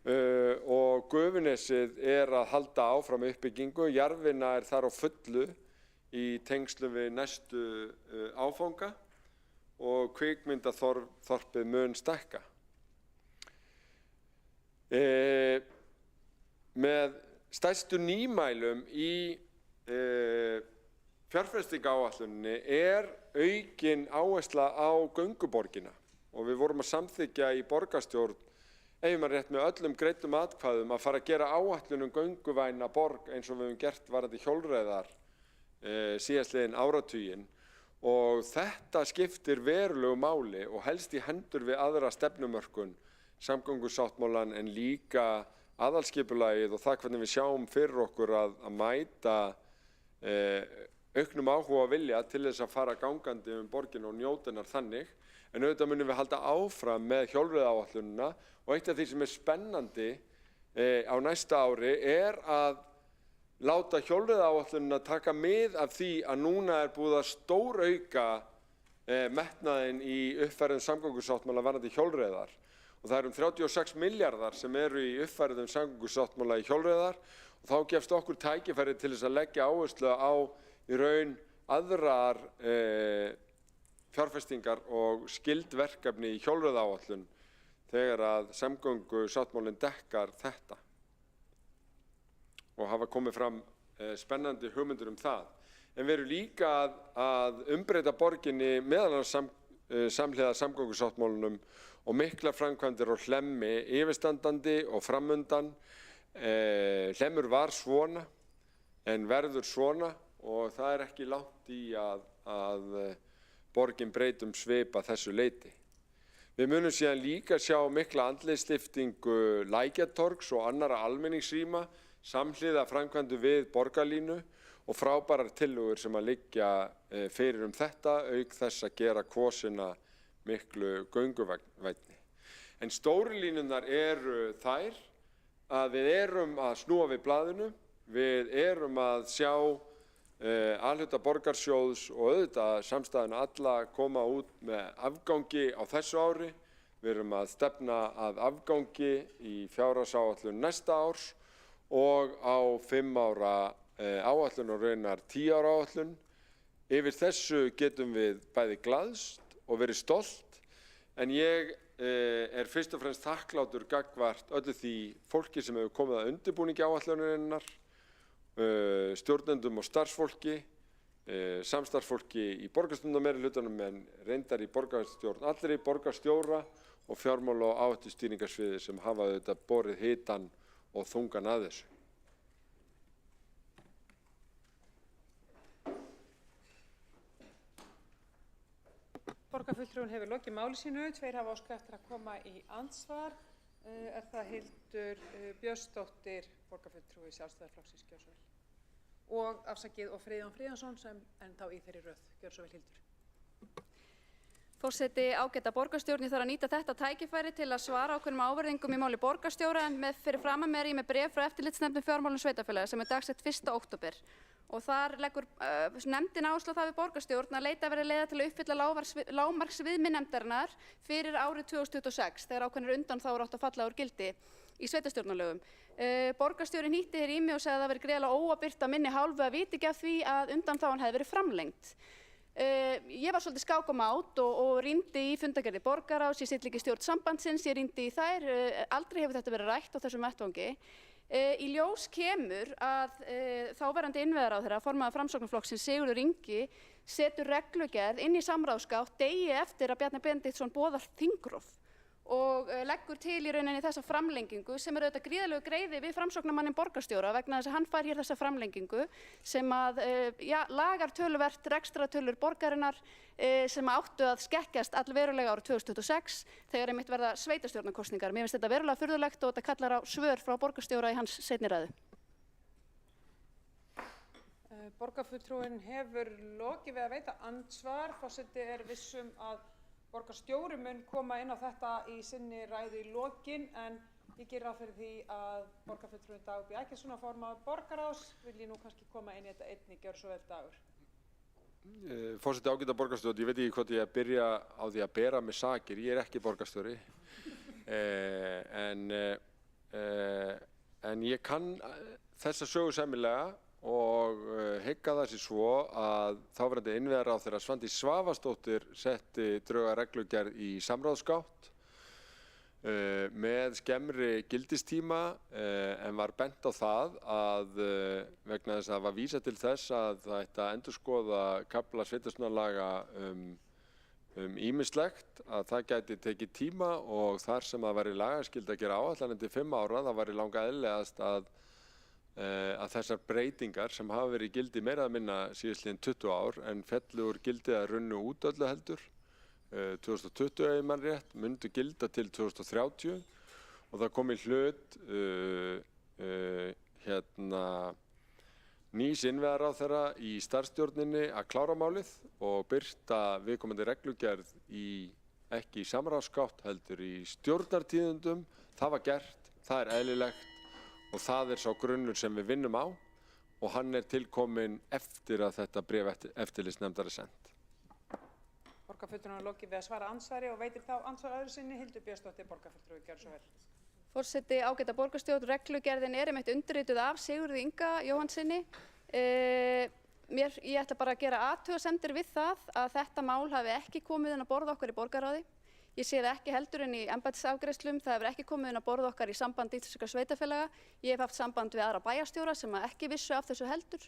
F: og Gufunesið að halda áfram uppbyggingu. Jarðvinna þar á fullu í tengslu við næstu áfanga og kvikmyndaþorpið mun stækka. Með stærstu nýmælum í fjárfestingaráætluninni aukin áhersla á gönguborgina og við vorum að samþykkja í borgarstjórn, ef maður rétt með öllum greiddum atkvæðum, að fara að gera áætlun gönguvæna borg eins og við höfum gert varðandi hjólreiðar síðastliðinn áratuginn og þetta skiptir verulegu máli og helst í hendur við aðra stefnumörkun, samgöngusáttmálann en líka aðalskipulagið og það hvernig við sjáum fyrir okkur að mæta auknum áhuga og vilja til þess að fara gangandi borgina og njóta hennar þannig. En auðvitað munum við halda áfram með hjólreiðaáætlunina og eitt af því sem spennandi á næsta ári að láta hjólreiðaáætlunina taka mið af því að núna búið að stórauka metnaðinn í uppfærðum samgöngusáttmála varðandi hjólreiðar. Og það 36 milljarðar sem eru í uppfærðum samgöngusáttmála í hjólreiðar og þá gefst okkur tækifæri til þess að leggja áherslu á í raun aðrar fjárfestingar og skyldverkefni í hjólreiðaáætlun þegar að samgöngusáttmálinn dekkar þetta. Og hafa komið fram spennandi hugmyndir það. En við erum líka að umbreyta borginni meðal annars samhliða samgöngusáttmálunum og miklar framkvæmdir á Hlemmi yfirstandandi og framundan. Hlemmur var svona en verður svona og það ekki langt í að borgin breytum svip að þessu leyti. Við munum síðan líka sjá mikla andlitslyftingu Lækjartorgs og annarra almenningsrýma samhliða framkvæmdum við borgarlínu og frábærar tillögur sem að liggja fyrir þetta auk þess að gera Kvosina miklu gönguvænni. En stóru línurnar eru þær að við erum að snúa við blaðinu, við erum að sjá A-hluta borgarsjóðs og auðvitað samstæðuna alla koma út með afgangi á þessu ári. Við erum að stefna að afgangi í fjárhagsáætlun næsta árs og á 5 ára áætlun og raunar 10 ára áætlun. Yfir þessu getum við bæði glaðst og verið stolt, en ég fyrst og fremst þakklátur gagnvart öllu því fólki sem hefur komið að undirbúningi áætlunarinnar, stjórnendum og starfsfólki, samstarfsfólki í borgarstjórnarmeirihlutanum en reyndar í borgarstjórn allri, borgarstjóra og fjármála- og áhættustýringarsviði sem hafa auðvitað borið hitann og þungan að þessu.
A: Borgarfulltrúinn hefur lokið máli sínu, 2 hafa óskað eftir að koma í andsvar. Það Hildur Björnsdóttir, borgarfulltrúi Sjálfstæðisflokksins, gjörðu svo vel. Og afsakið og Friðjón Friðjónsson sem þá í þeirri röð, gjörðu svo vel Hildur.
E: Forseti, ágæta borgarstjórn, ég þarf að nýta þetta tækifæri til að svara ákveðnum ávirðingum í máli borgarstjóra en fyrir framan mér með bréf frá eftirlitsnefnd fjármálum sveitarfélaga sem dagsett 1. október. Og þar leggur nefndin áherslu á það við borgarstjórn að leita verði leiða til að uppfylla lágmarksviðmið nefndarinnar fyrir árið 2026 þegar ákveðnir undanþágur áttu að falla úr gildi í sveitarstjórnarlögum. Borgarstjóri hnýtti hér í mig og sagði að það verið gríðarlega óábyrgt af minni hálfu að vita ekki af því að undanþágan hefði verið framlengt. Ég var svolítið skák og mát og rýndi í fundargerðir borgarráðs, ég sitt líka í stjórn sambandsins, ég rýndi í þær, aldrei hefur þetta verið rætt á þessum vettvangi. Í ljós kemur að þáverandi innviðaráðherra, formaður Framsóknarflokksins Sigurður Ingi, setur reglugerð inn í samráðsgátt degi eftir að Bjarni Benediktsson boðar þingrof og leggur til í rauninni þessa framlengingu sem auðvitað gríðarlegu greiði við framsóknarmanninn borgarstjóra vegna þess að hann fær hér þessa framlengingu sem að lagar töluvert rekstratölur borgarinnar sem áttu að skekkjast allverulega árið 2026 þegar einmitt verða sveitarstjórnarkosningar. Mér finnst þetta verulega furðulegt og þetta kallar á svör frá borgarstjóra í hans seinni ræðu.
A: Borgarfulltrúinn hefur lokið við að veita andsvar. Forseti vissum að borgarstjóri mun koma inn á þetta í sinni ræðu í lokin en ég geri ráð fyrir því að borgarfulltrúinn Dagur B. Eggertsson, formaður borgarráðs, vilji nú kannski koma inn í þetta einnig. Gjörðu svo vel, Dagur.
F: Forseti, ágæta borgarstjórn, ég veit ekki hvort ég byrja á því að bera mig sakir, ég ekki borgarstjóri en ég kann þessa sögu sæmilega og hygg að það sé svo að þáverandi innviðaráðherra Svandís Svavarsdóttir setti drög að reglugerð í samráðsgátt með skemmri gildistíma en var bent á það að vegna þess að það var vísað til þess að það ætti að endurskoða kafla sveitarstjórnarlaga ýmislegt að það gæti tekið tíma og þar sem það væri lagaskyld að gera áætlanir til 5 ára það væri langa eðlilegast að þessar breytingar sem hafa verið í gildi meira að minna síðastliðin 20 ár en fellu úr gildi að runnu út öllu heldur 2020 ef mann rétt, myndu gilda til 2030 og það kom í hlut nýs innviðaráðherra í starfsstjórninni að klára málið og birta viðkomandi reglugerð ekki í samráðsgátt heldur í stjórnartíðindum. Það var gert, það er eðlilegt og það er sá grunnur sem við vinnum á og hann er tilkominn eftir að þetta bréf eftirlitsnefndar er sent.
A: Borgarfulltrúinn er lokið við að svara andsvari og veitir þá andsvar öðru sinni. Hildur Björnsdóttir, borgarfulltrúi, gjörðu svo vel.
E: Forseti, ágæta borgarstjórn, reglugerðin er einmitt undirrituð af Sigurði Inga Jóhannssyni. Ég ætla bara að gera athugasemdir við það að þetta mál hafi ekki komið inn á borð okkar í borgarráði. Ég sé það ekki heldur inn í embættisafgreiðslum, það hefur ekki komið inn á borð okkar í sambandi íslenskra sveitarfélaga. Ég hef haft samband við aðra bæjarstjóra sem ekki vissu af þessu heldur.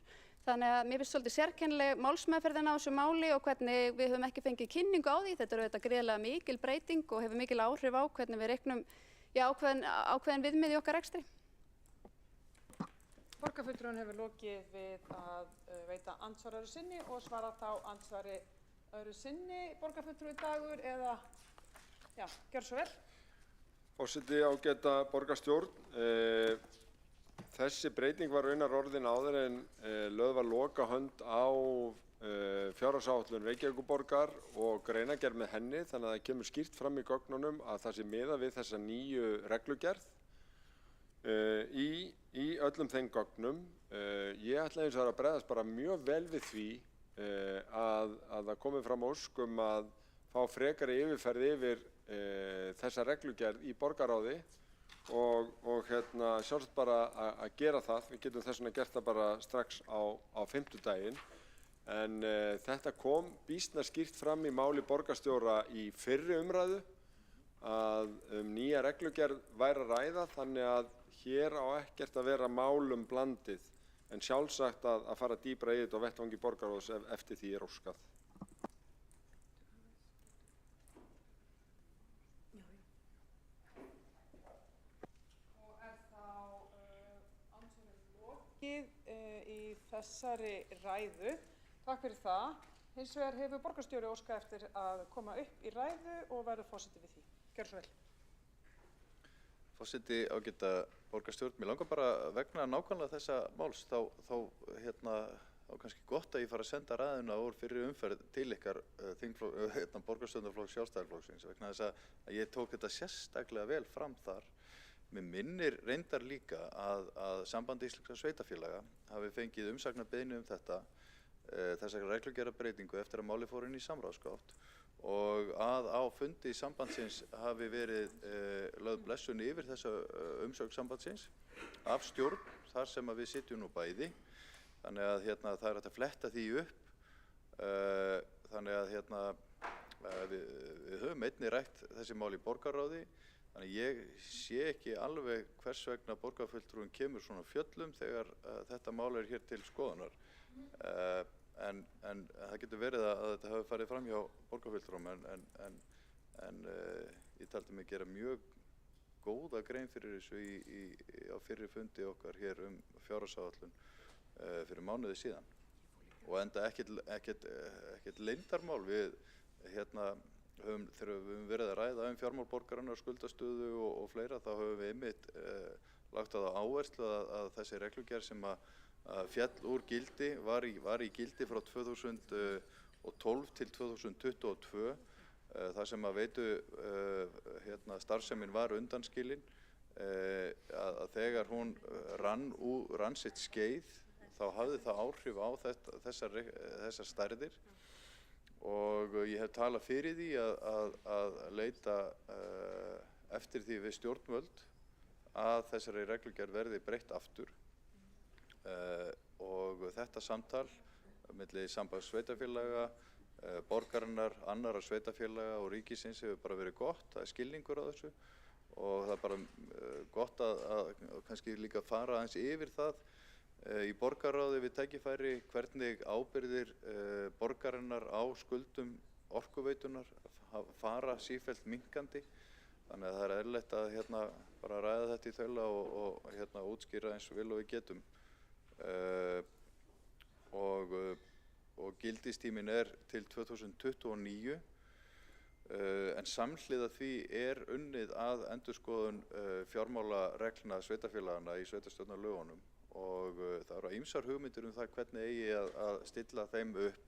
E: Þannig að mér finnst svolítið sérkennileg málsmeðferðin á þessu máli og hvernig við höfum ekki fengið kynningu á því. Þetta er auðvitað gríðarlega mikil breyting og hefur mikil áhrif á hvernig við reiknum ákveðin viðmið í okkar rekstri.
A: Borgarfulltrúinn hefur lokið við að veita andsvar öðru sinni og svara þá andsvari öðru sinni. Borgarfulltrúi Dagur eða, já, gjörðu svo vel.
F: Forseti, ágæta borgarstjórn. Þessi breyting var raunar orðin áður en lögð var lokahönd á fjárhagsáætlun Reykjavíkurborgar og greinargerð með henni, þannig að það kemur skýrt fram í gögnunum að það sé miðað við þessa nýju reglugerð í öllum þeim gögnum. Ég ætla eins og að bregðast bara mjög vel við því að það komi fram ósk að fá frekari yfirferð yfir þessa reglugerð í borgarráði og sjálfsagt bara að gera það. Við getum þess vegna gert það bara strax á fimmtudaginn. En þetta kom býsna skýrt fram í máli borgarstjóra í fyrri umræðu að nýja reglugerð væri að ræða, þannig að hér á ekkert að vera málum blandið en sjálfsagt að fara dýpra í þetta á vettvangi borgarráðs eftir því er óskað.
A: Í þessari ræðu. Takk fyrir það. Hins vegar hefur borgarstjóri óskað eftir að koma upp í ræðu og verður forseti við því. Gjörðu svo vel.
B: Forseti, ágæta borgarstjórn, mér langar bara vegna nákvæmlega þessa máls þá kannski gott að ég fara að senda ræðuna úr fyrri umferð til ykkar borgarstjórnarflokks Sjálfstæðisflokksins vegna þess að ég tók þetta sérstaklega vel fram þar. Mér minnir reyndar líka að Samband íslenskra sveitarfélaga hafi fengið umsagnarbeiðni þetta, þessa reglugerðarbreytingu eftir að málið fór inn í samráðsgátt og að á fundi sambandsins hafi verið lögð blessun yfir þessa umsögn sambandsins af stjórn þar sem að við sitjum nú bæði. Þannig að það er hægt að fletta því upp. Þannig að við höfum einnig rætt þessi mál í borgarráði. Þannig ég sé ekki alveg hvers vegna borgarfulltrúinn kemur svona fjöllum þegar þetta mál er hér til skoðunar. En það getur verið að þetta hafi farið fram hjá borgarfulltrúum en ég taldi mig gera mjög góða grein fyrir þessu á fyrri fundi okkar hér fjárhagsáætlun fyrir mánuði síðan. Og enda ekkert leyndarmál við þegar við höfum verið að ræða fjármál borgaranna, skuldastöðu og fleira, þá höfum við einmitt lagt á það áherslu að þessi reglugerð sem að fjall úr gildi var í gildi frá 2012 til 2022 þar sem að starfsemin var undanskilin að þegar hún rann sitt skeið þá hafði það áhrif á þessar stærðir og ég hef talað fyrir því að leita eftir því við stjórnvöld að þessari reglugerð verði breytt aftur og þetta samtal milli Sambands sveitarfélaga, borgarinnar, annarra sveitarfélaga og ríkisins hefur bara verið gott, það er skilningur á þessu og það er bara gott að kannski líka fara aðeins yfir það í borgarráði við tækifæri hvernig ábyrgðir borgarinnar á skuldum orkuveitunar fara sífellt minnkandi. Þannig að það er eðlilegt að bara ræða þetta í þaula og útskýra eins og vil og við getum. Og gildistíminn er til 2029 en samhliða því er unnið að endurskoðun fjármálareglna sveitarfélagana í sveitarstjórnarlögunum og það eru ýmsar hugmyndir það hvernig eigi að stilla þeim upp.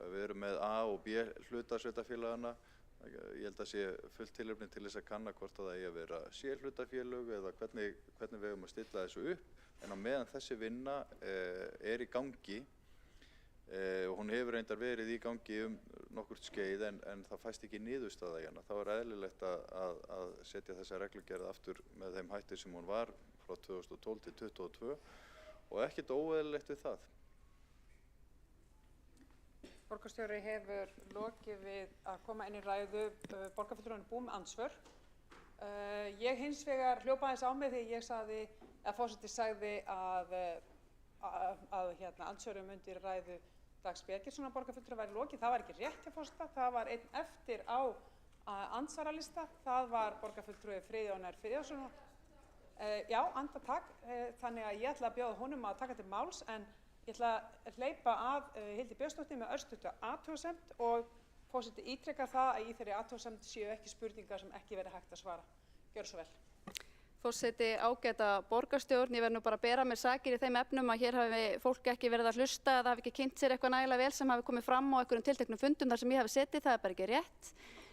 B: Við erum með A og B hluta sveitarfélagana. Ég held að sé fullt tilefni til þess að kanna hvort það eigi að vera C-hlutafélög eða hvernig við eigum að stilla þessu upp. En á meðan þessi vinna í gangi, og hún hefur reyndar verið í gangi nokkurt skeið en það fæst ekki niðurstaða í hana, þá eðlilegt að setja þessa reglugerð aftur með þeim hætti sem hún var frá 2012 til 2022 og ekkert óeðlilegt við það.
A: Borgarstjóri hefur lokið við að koma inn í ræðu, borgarfulltrúinn búinn með andsvör. Ég hins vegar hljóp aðeins á mig þegar ég sagði, að forseti sagði að andsvörum undir ræðu Dags B. Eggertssonar borgarfulltrúa væri lokið. Það var ekki rétt hjá forseta, það var einn eftir á andsvaralista, það var borgarfulltrúi Friðjónar Friðjónssonar. Já, andartak, þannig að ég ætla að bjóða honum að taka til máls en ég ætla að hleypa að Hildi Björnsdóttur með örstuttu athugasemd og forseti ítrekar það að í þeirri athugasemd séu ekki spurningar sem ekki verið hægt að svara. Gjörðu svo vel.
E: Forseti, ágæta borgarstjórn, ég verð nú bara að bera mér sakir í þeim efnum að hér hafi fólk ekki verið að hlusta eða hafi ekki kynnt sér eitthvað nægilega vel sem hafi komið fram á einhverjum tilteknum fundum þar sem ég hafi setið, það er bara ekki rétt.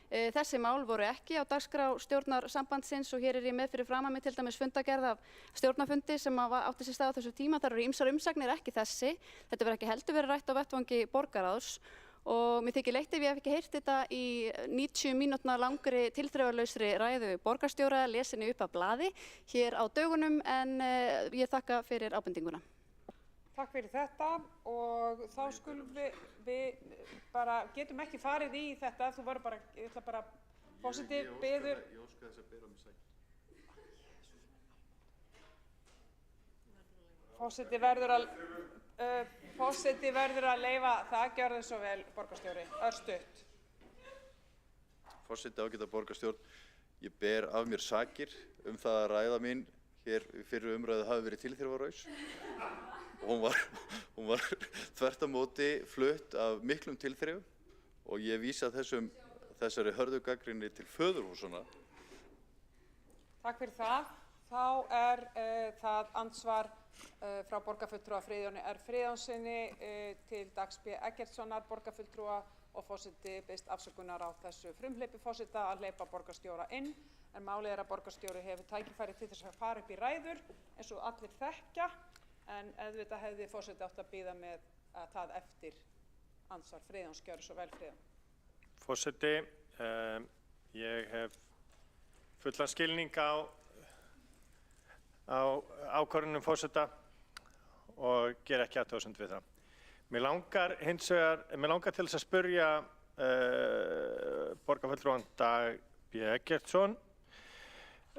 E: Þessi mál voru ekki á dagskrá stjórnarsambandsins og hér ég með fyrir framan mig til dæmis fundagerð af stjórnarfundi sem átti sér stað á þessu tíma. Það eru ýmsar umsagnir, ekki þessi. Þetta verður ekki heldur verið rætt á vettvangi borgarráðs og mér þykir leitt ef ég hef ekki heyrt þetta í 90 mínútna langri tilþrifalausri ræðu borgarstjóra lesinni upp af blaði hér á dögunum en ég þakka fyrir ábendinguna.
A: Takk fyrir þetta og þá skulum við bara getum ekki farið í þetta, þú verður bara, ég ætla bara, forseti biður.
B: Ég óska þess að bera mig sæl. Forseti verður að leyfa það, gjörðu svo vel, borgarstjóri, örstutt. Forseti, ágæta borgarstjórn, ég ber af mér sakir það að ræða mín hér fyrir umræðu hafi verið tilþrifalaus. Hún var þvert á móti flutt af miklum tilþrifum og ég vísa þessari hörðu gagnrýni til föðurhúsanna.
A: Takk fyrir það. Þá það andsvar frá borgarfulltrúa Friðjóni R. Friðjónsssyni til Dags B. Eggertssonar borgarfulltrúa og forseti biðst afsökunar á þessu frumhleypi forseta að hleypa borgarstjóra inn. En málið að borgarstjóri hefur tækifæri til þess að fara upp í ræður eins og allir þekkja. En auðvitað hefði forseti átt að bíða með það eftir andsvar Friðjóns. Gjörðu svo vel, Friðjón.
G: Forseti, ég hef fullan skilning á ákvörðunum forseta og ger ekki athugasemd við það. Mig langar til þess að spyrja borgarfulltrúann Dag B. Eggertsson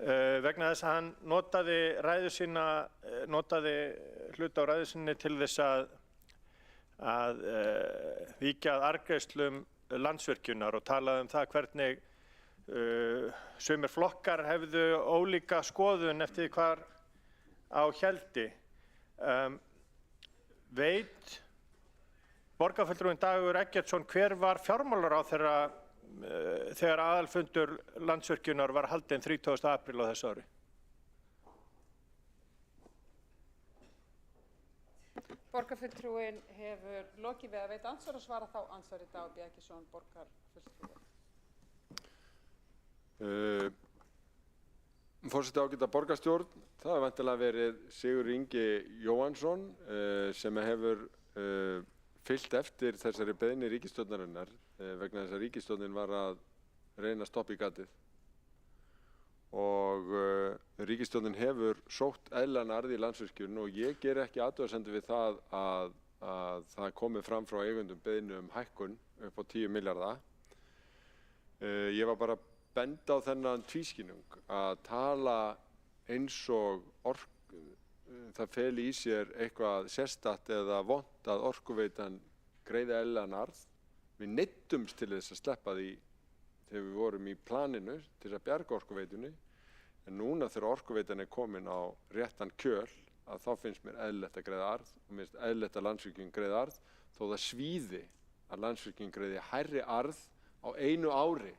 G: vegna þess að hann notaði hluta á ræðu sinni til þess að víkja að arðgreiðslum Landsvirkjunar og talaði það hvernig sumir flokkar hefðu ólíka skoðun eftir hvar á héldi. Veit borgarfulltrúinn Dagur Eggertsson hver var fjármálaráðherra þegar aðalfundur Landsvirkjunar var haldinn 30. apríl á þessu ári?
A: Borgarfulltrúinn hefur lokið við að veita andsvar og svara þá andsvari Dagur B. Eggertsson borgarfulltrúi.
F: Forseti, ágæta borgarstjórn, það hefur væntanlega verið Sigurður Ingi Jóhannsson sem hefur fylgt eftir þessari beiðni ríkisstjórnarinnar vegna þess að ríkisstjórnin var að reyna að stoppa í gatið og ríkisstjórnin hefur sótt eðlilegan arð í Landsvirkjun og ég ger ekki athugasemdir við það að það komi fram frá eigendum beiðni hækkun upp á 10 milljarða. Ég var bara benda á þennan tvískinnung að tala eins og það feli í sér eitthvað sérstakt eða vont að Orkuveitan greiði eðlilegan arð. Við neyddumst til þess að sleppa því þegar við vorum í planinu til að bjarga Orkuveitunni en núna þegar Orkuveitan komin á réttan kjöl að þá finnst mér eðlilegt að greiða arð og mér finnst eðlilegt að Landsvirkjun greiði arð þó það svíði að Landsvirkjun greiði hærri arð á einu ári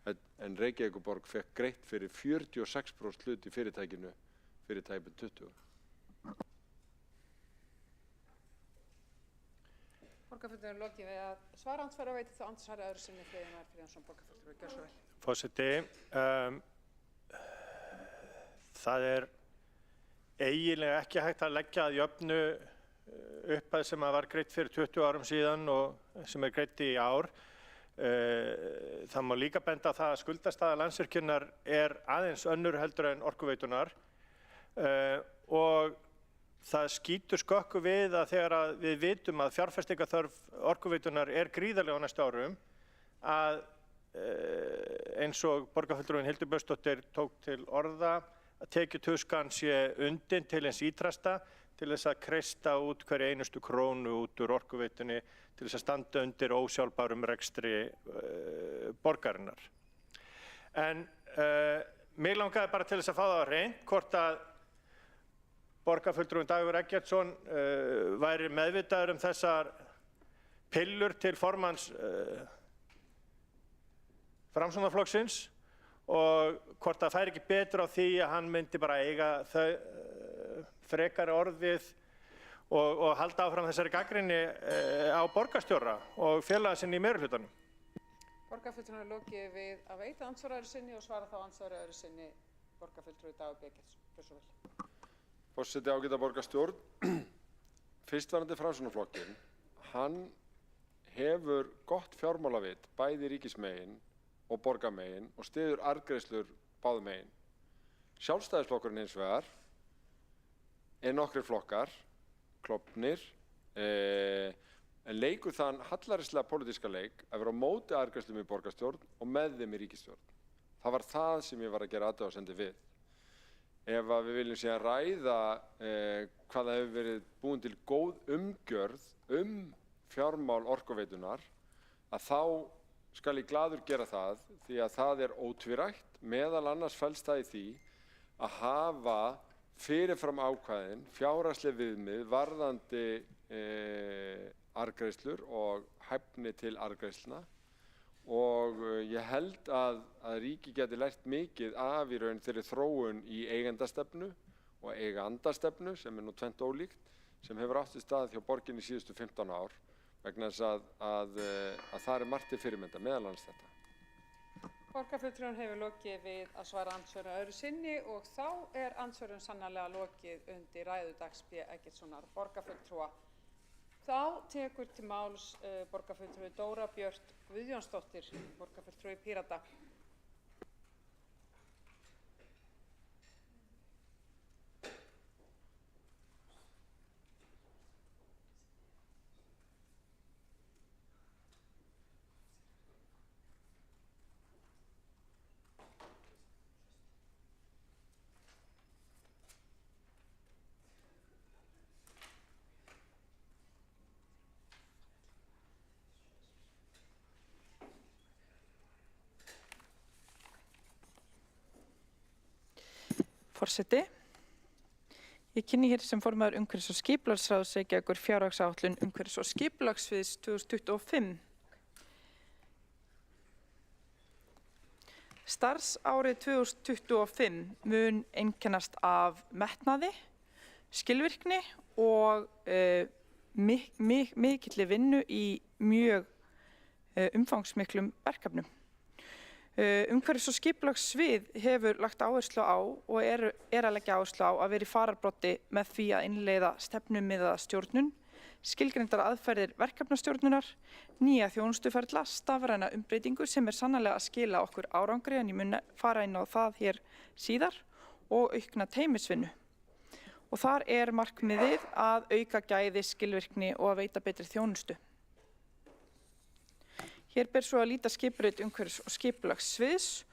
F: en Reykjavíkurborg fekk greitt fyrir 46% hlut í fyrirtækinu fyrir tæpum 20.
A: Borgarfulltrúi er lokið við að svara andsvari og veitir þá andsvari öðru sinni Friðjón Már Friðjónsson, borgarfulltrúi. Gjörðu svo vel.
G: Forseti, það er eiginlega ekki hægt að leggja að jöfnu upphæð sem var greidd fyrir 20 árum síðan og sem greidd í ár. Það má líka benda á það að skuldastaða Landsvirkjunar aðeins önnur heldur en Orkuveitunar og það skýtur skökku við að þegar við vitum að fjárfestingarþörf Orkuveitunar gríðarleg á næstu árum að eins og borgarfulltrúinn Hildur Björnsdóttir tók til orða að tekjutuskan sé undin til hins ítrasta til þess að kreista út hverja einustu krónu út úr Orkuveitunni til þess að standa undir ósjálfbærum rekstri borgarinnar. En mig langaði bara til þess að fá það á hreint hvort að borgarfulltrúinn Dagur Eggertsson væri meðvitaður þessar pillur til formanns Framsóknarflokksins og hvort það færi ekki betur á því að hann myndi bara eiga frekari orðið og halda áfram þessari gagnrýni á borgarstjóra og félaga sinni í meirihlutanum.
A: Borgarfulltrúi er lokið við að veita andsvari öðru sinni og svara þá andsvari öðru sinni borgarfulltrúi Dagur Eggertsson. Gjörðu svo vel.
F: Forseti, ágæta borgarstjórn, fyrstvarandi Framsóknarflokkinn, hann hefur gott fjármálavit bæði ríkismegin og borgarmegin og styður arðgreiðslur báðum megin. Sjálfstæðisflokkurinn hins vegar nokkrir flokkar, klofnir, en leikur þann hallaríslega pólitíska leik að vera á móti arðgreiðslum í borgarstjórn og með þeim í ríkisstjórn. Það var það sem ég var að gera athugasemdir við. Ef við viljum síðan ræða hvað það hefur verið búin til góð umgjörð fjármál Orkuveitunar, að þá skal ég glaður gera það því að það ótvírætt, meðal annars felst það í því að hafa fyrirfram ákvæðin, fjárhagsleg viðmið varðandi arðgreiðslur og hæfni til arðgreiðslna og ég held að ríki geti lært mikið af í raun þeirri þróun í eigendastefnu og eigandastefnu sem nú tvennt ólíkt sem hefur átt sér stað hjá borginni síðustu 15 ár vegna þess að það margt til fyrirmynda, meðal annars þetta.
A: Borgarfulltrúinn hefur lokið við að svara andsvörum öðru sinni og þá andsvörum sannarlega lokið undir ræðu Dags B. Eggertssonar borgarfulltrúa. Þá tekur til máls borgarfulltrúi Dóra Björt Guðjónsdóttir, borgarfulltrúi Pírata.
H: Forseti, ég kynni hér sem formaður umhverfis- og skipulagsráðs Reykjavíkur fjárhagsáætlun umhverfis- og skipulagssviðs 2025. Starfsárið 2025 mun einkennast af metnaði, skilvirkni og mikilli vinnu í mjög umfangsmiklum verkefnum. Umhverfis- og skipulagssvið hefur lagt áherslu á og að leggja áherslu á að vera í fararbroddi með því að innleiða stefnumiðaða stjórnun, skilgreindar aðferðir verkefnastjórnunar, nýja þjónustuferla, stafræna umbreytingu sem sannarlega að skila okkur árangri en ég mun fara inn á það hér síðar og aukna teymisvinnu. Og þar markmiðið að auka gæði, skilvirkni og að veita betri þjónustu. Hér ber svo að líta skipurit umhverfis- og skipulagssviðs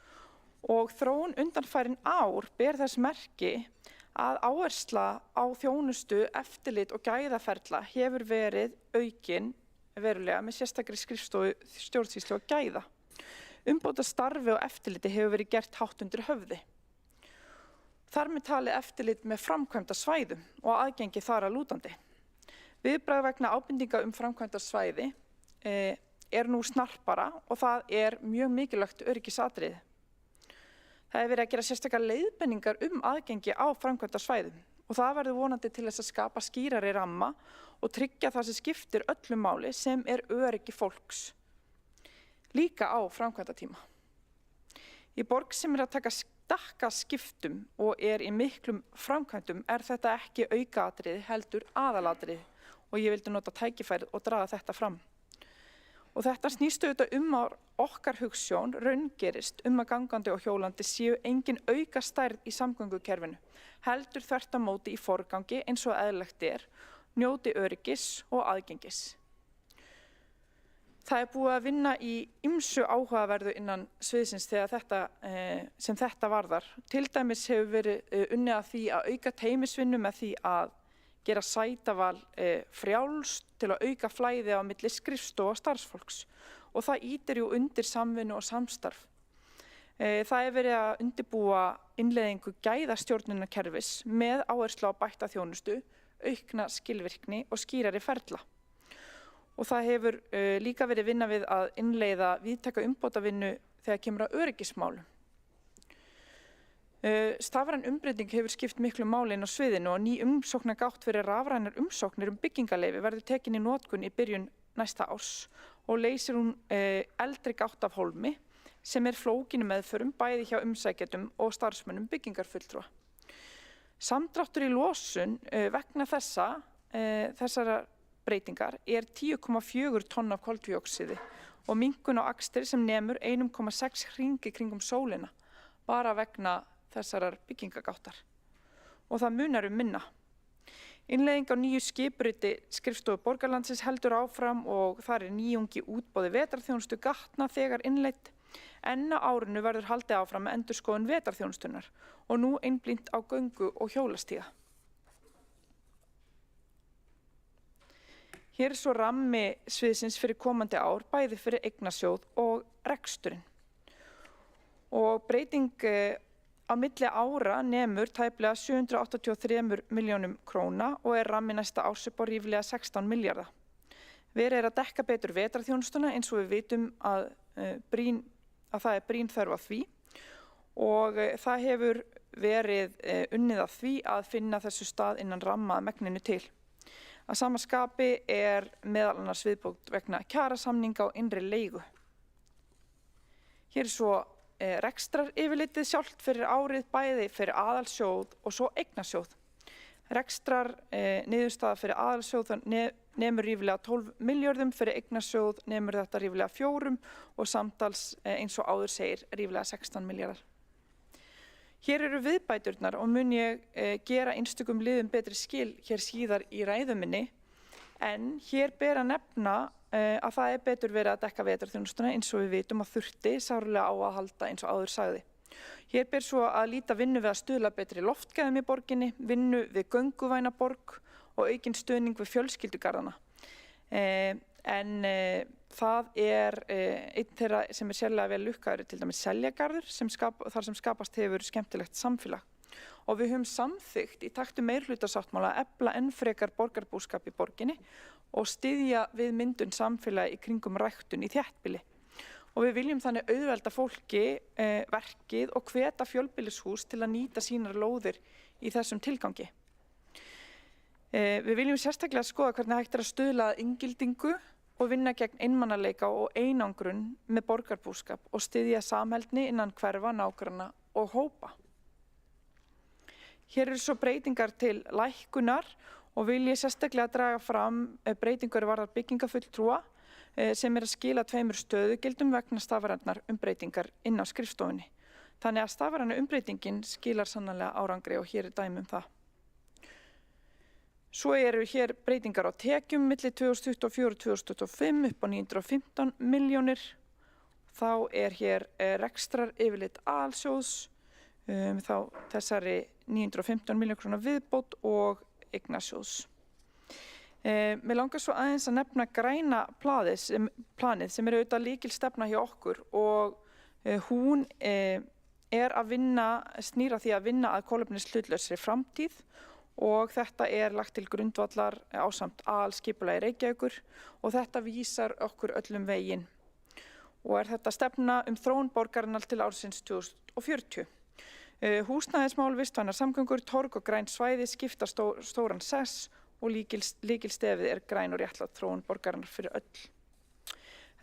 H: og þróun undanfarin ár ber þess merki að áhersla á þjónustu, eftirlit og gæðaferla hefur verið aukin verulega með sérstakri skrifstofu stjórnsýslu og gæða. Umbóta starfi og eftirliti hefur verið gert hátt undir höfði. Þar með talið eftirlit með framkvæmda svæðum og aðgengi þar að lútandi. Viðbragð vegna ábendinga framkvæmda svæði nú snarpara og það mjög mikilvægt öryggisatriði. Það hefur verið að gera sérstakar leiðbeiningar aðgengi á framkvæmda svæðum og það verður vonandi til þess að skapa skýrari ramma og tryggja það sem skiptir öllu máli sem öryggi fólks, líka á framkvæmdatíma. Í borg sem að taka stakka skiptum og í miklum framkvæmdum þetta ekki aukaatriði heldur aðalatriði og ég vildi nota tækifærið og draga þetta fram. Og þetta snýst auðvitað að okkar hugsjón raungerist að gangandi og hjólandi séu engin auka stærð í samgöngukerfinu, heldur þvert á móti í forgangi eins og eðlilegt njóti öryggis og aðgengis. Það búið að vinna í ýmsu áhugaverðu innan sviðsins þegar sem þetta varðar. Til dæmis hefur verið unnið að því að auka teymisvinnu með því að gera sætaval frjálst til að auka flæði á milli skrifstofa starfsfólks og það ýtir undir samvinnu og samstarf. Það verið að undirbúa innleiðingu gæðastjórnunarkerfis með áherslu á bætta þjónustu, aukna skilvirkni og skýrari ferla. Og það hefur líka verið vinna við að innleiða víðtæka umbótavinnu þegar kemur að öryggismálum. Stafræn umbreyting hefur skipt miklu máli inn á sviðinu og ný umsóknargátt fyrir rafrænar umsóknir byggingarleyfi verður tekin í notkun í byrjun næsta árs og leysir hún eldri gátt af hólmi sem flókinu meðförum bæði hjá umsækjendum og starfsmönnum byggingarfulltrúa. Samdráttur í losun vegna þessara breytingar 10,4 tonn af koltvíoxíði og minnkun á akstri sem nemur 1,6 hringi kringum sólina bara vegna þessarar byggingagáttar. Og það munar minna. Innleiðing á nýju skipuriti skrifstofu borgarlandsins heldur áfram og þar nýjungi útboði vetrarþjónustu gatna þegar innleidd. En á árinu verður haldið áfram með endurskoðun vetrarþjónustunnar og nú einblínt á göngu- og hjólastíga. Hér svo rammi sviðsins fyrir komandi ár, bæði fyrir eignasjóð og reksturinn. Og breyting á milli ára nemur tæplega 783 milljónum króna og rammi næsta árs upp á ríflega 16 milljarða. Verið að dekka betur vetrarþjónustuna eins og við vitum að það brýn þörf á því og það hefur verið unnið að því að finna þessu stað innan ramma að megninu til. Að sama skapi meðal annars viðbót vegna kjarasamninga og innri leigu. Hér svo rekstraryfirlitið sjálft fyrir árið bæði fyrir aðalsjóð og svo eignasjóð. Niðurstaða fyrir aðalsjóð nemur ríflega 12 milljörðum, fyrir eignasjóð nemur þetta ríflega 4 og samtals eins og áður segir ríflega 16 milljarðar. Hér eru viðbæturnar og mun ég gera einstökum liðum betri skil hér síðar í ræðu minni, en hér ber að nefna að það betur verið að dekka vetrarþjónustuna eins og við vitum að þurfti sárlega á að halda eins og áður sagði. Hér ber svo að líta vinnu við að stuðla betri loftgæðum í borginni, vinnu við gönguvæna borg og aukinn stuðning við fjölskyldugarðana. En það einn þeirra sem sérlega vel lukkaður til dæmis Seljagarður þar sem skapast hefur skemmtilegt samfélag. Og við höfum samþykkt í takti meirhlutasáttmála að efla enn frekar borgarbúskap í borginni og styðja við myndun samfélagi í kringum ræktun í þéttbýli. Og við viljum þannig auðvelda fólki verkið og hvetja fjölbýlishús til að nýta sínar lóðir í þessum tilgangi. Við viljum sérstaklega skoða hvernig hægt að stuðla að inngildingu og vinna gegn einmannaleika og einangrun með borgarbúskap og styðja samheldni innan hverfa, nágranna og hópa. Hér eru svo breytingar til lækkunar og vil ég sérstaklega draga fram breytingar varðar byggingafulltrúa sem að skila 2 stöðugildum vegna stafrænar umbreytingar inn á skrifstofunni. Þannig að stafræna umbreytingin skilar sannarlega árangri og hér dæmi það. Svo eru hér breytingar á tekjum milli 2024-2025 upp á 915 milljónir. Þá hér rekstraryfirlit aðalsjóðs, þá þessari 915 milljón króna viðbót og eignasjóðs. Mér langar svo aðeins að nefna græna planið sem auðvitað lykilstefna hjá okkur og hún að snýra því að vinna að kolefnishlutlausri framtíð og þetta lagt til grundvallar ásamt aðalskipulagi Reykjavíkur og þetta vísar okkur öllum veginn. Og þetta stefna þróun borgarinnar til ársins 2040. Húsnæðismál, vistvænar samgöngur, torg og græn svæði skipta stóran sess og lykilstefið er græn og réttlát þróun borgarinnar fyrir öll.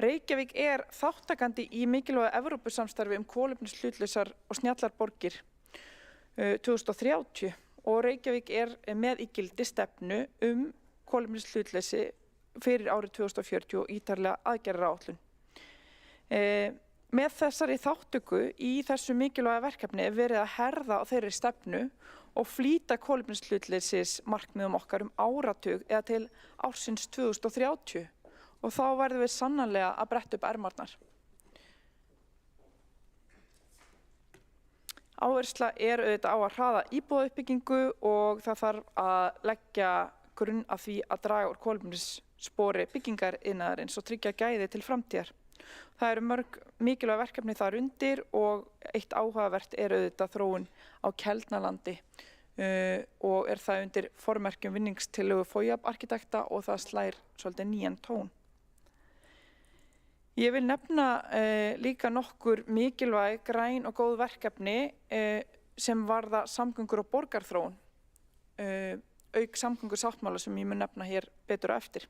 H: Reykjavík er þáttakandi í mikilvægu Evrópusamstarfi kolefnishlutlausar og snjallar borgir 2030 og Reykjavík er með í gildi stefnu kolefnishlutleysi fyrir árið 2040 og ítarlega aðgerðaráætlun. Með þessari þáttöku í þessu mikilvæga verkefni er verið að herða á þeirri stefnu og flýta kolefnishlutleysis markmiðum okkar áratug eða til ársins 2030 og þá verðum við sannarlega að bretta upp ermarnar. Áhersla er auðvitað á að hraða íbúðauppbyggingu og það þarf að leggja grunn að því að draga úr kolefnisspori byggingariðnaðarins og tryggja gæði til framtíðar. Það eru mörg mikilvæg verkefni þar undir og eitt áhugavert er auðvitað þróun á Keldnalandi og er það undir formerkjum vinningstillögu FOIAB arkitekta og það slær svolítið nýjan tón. Ég vil nefna líka nokkur mikilvæg græn og góð verkefni sem varða samgöngur og borgarþróun, auk samgöngusáttmála sem ég mun nefna hér betur á eftir.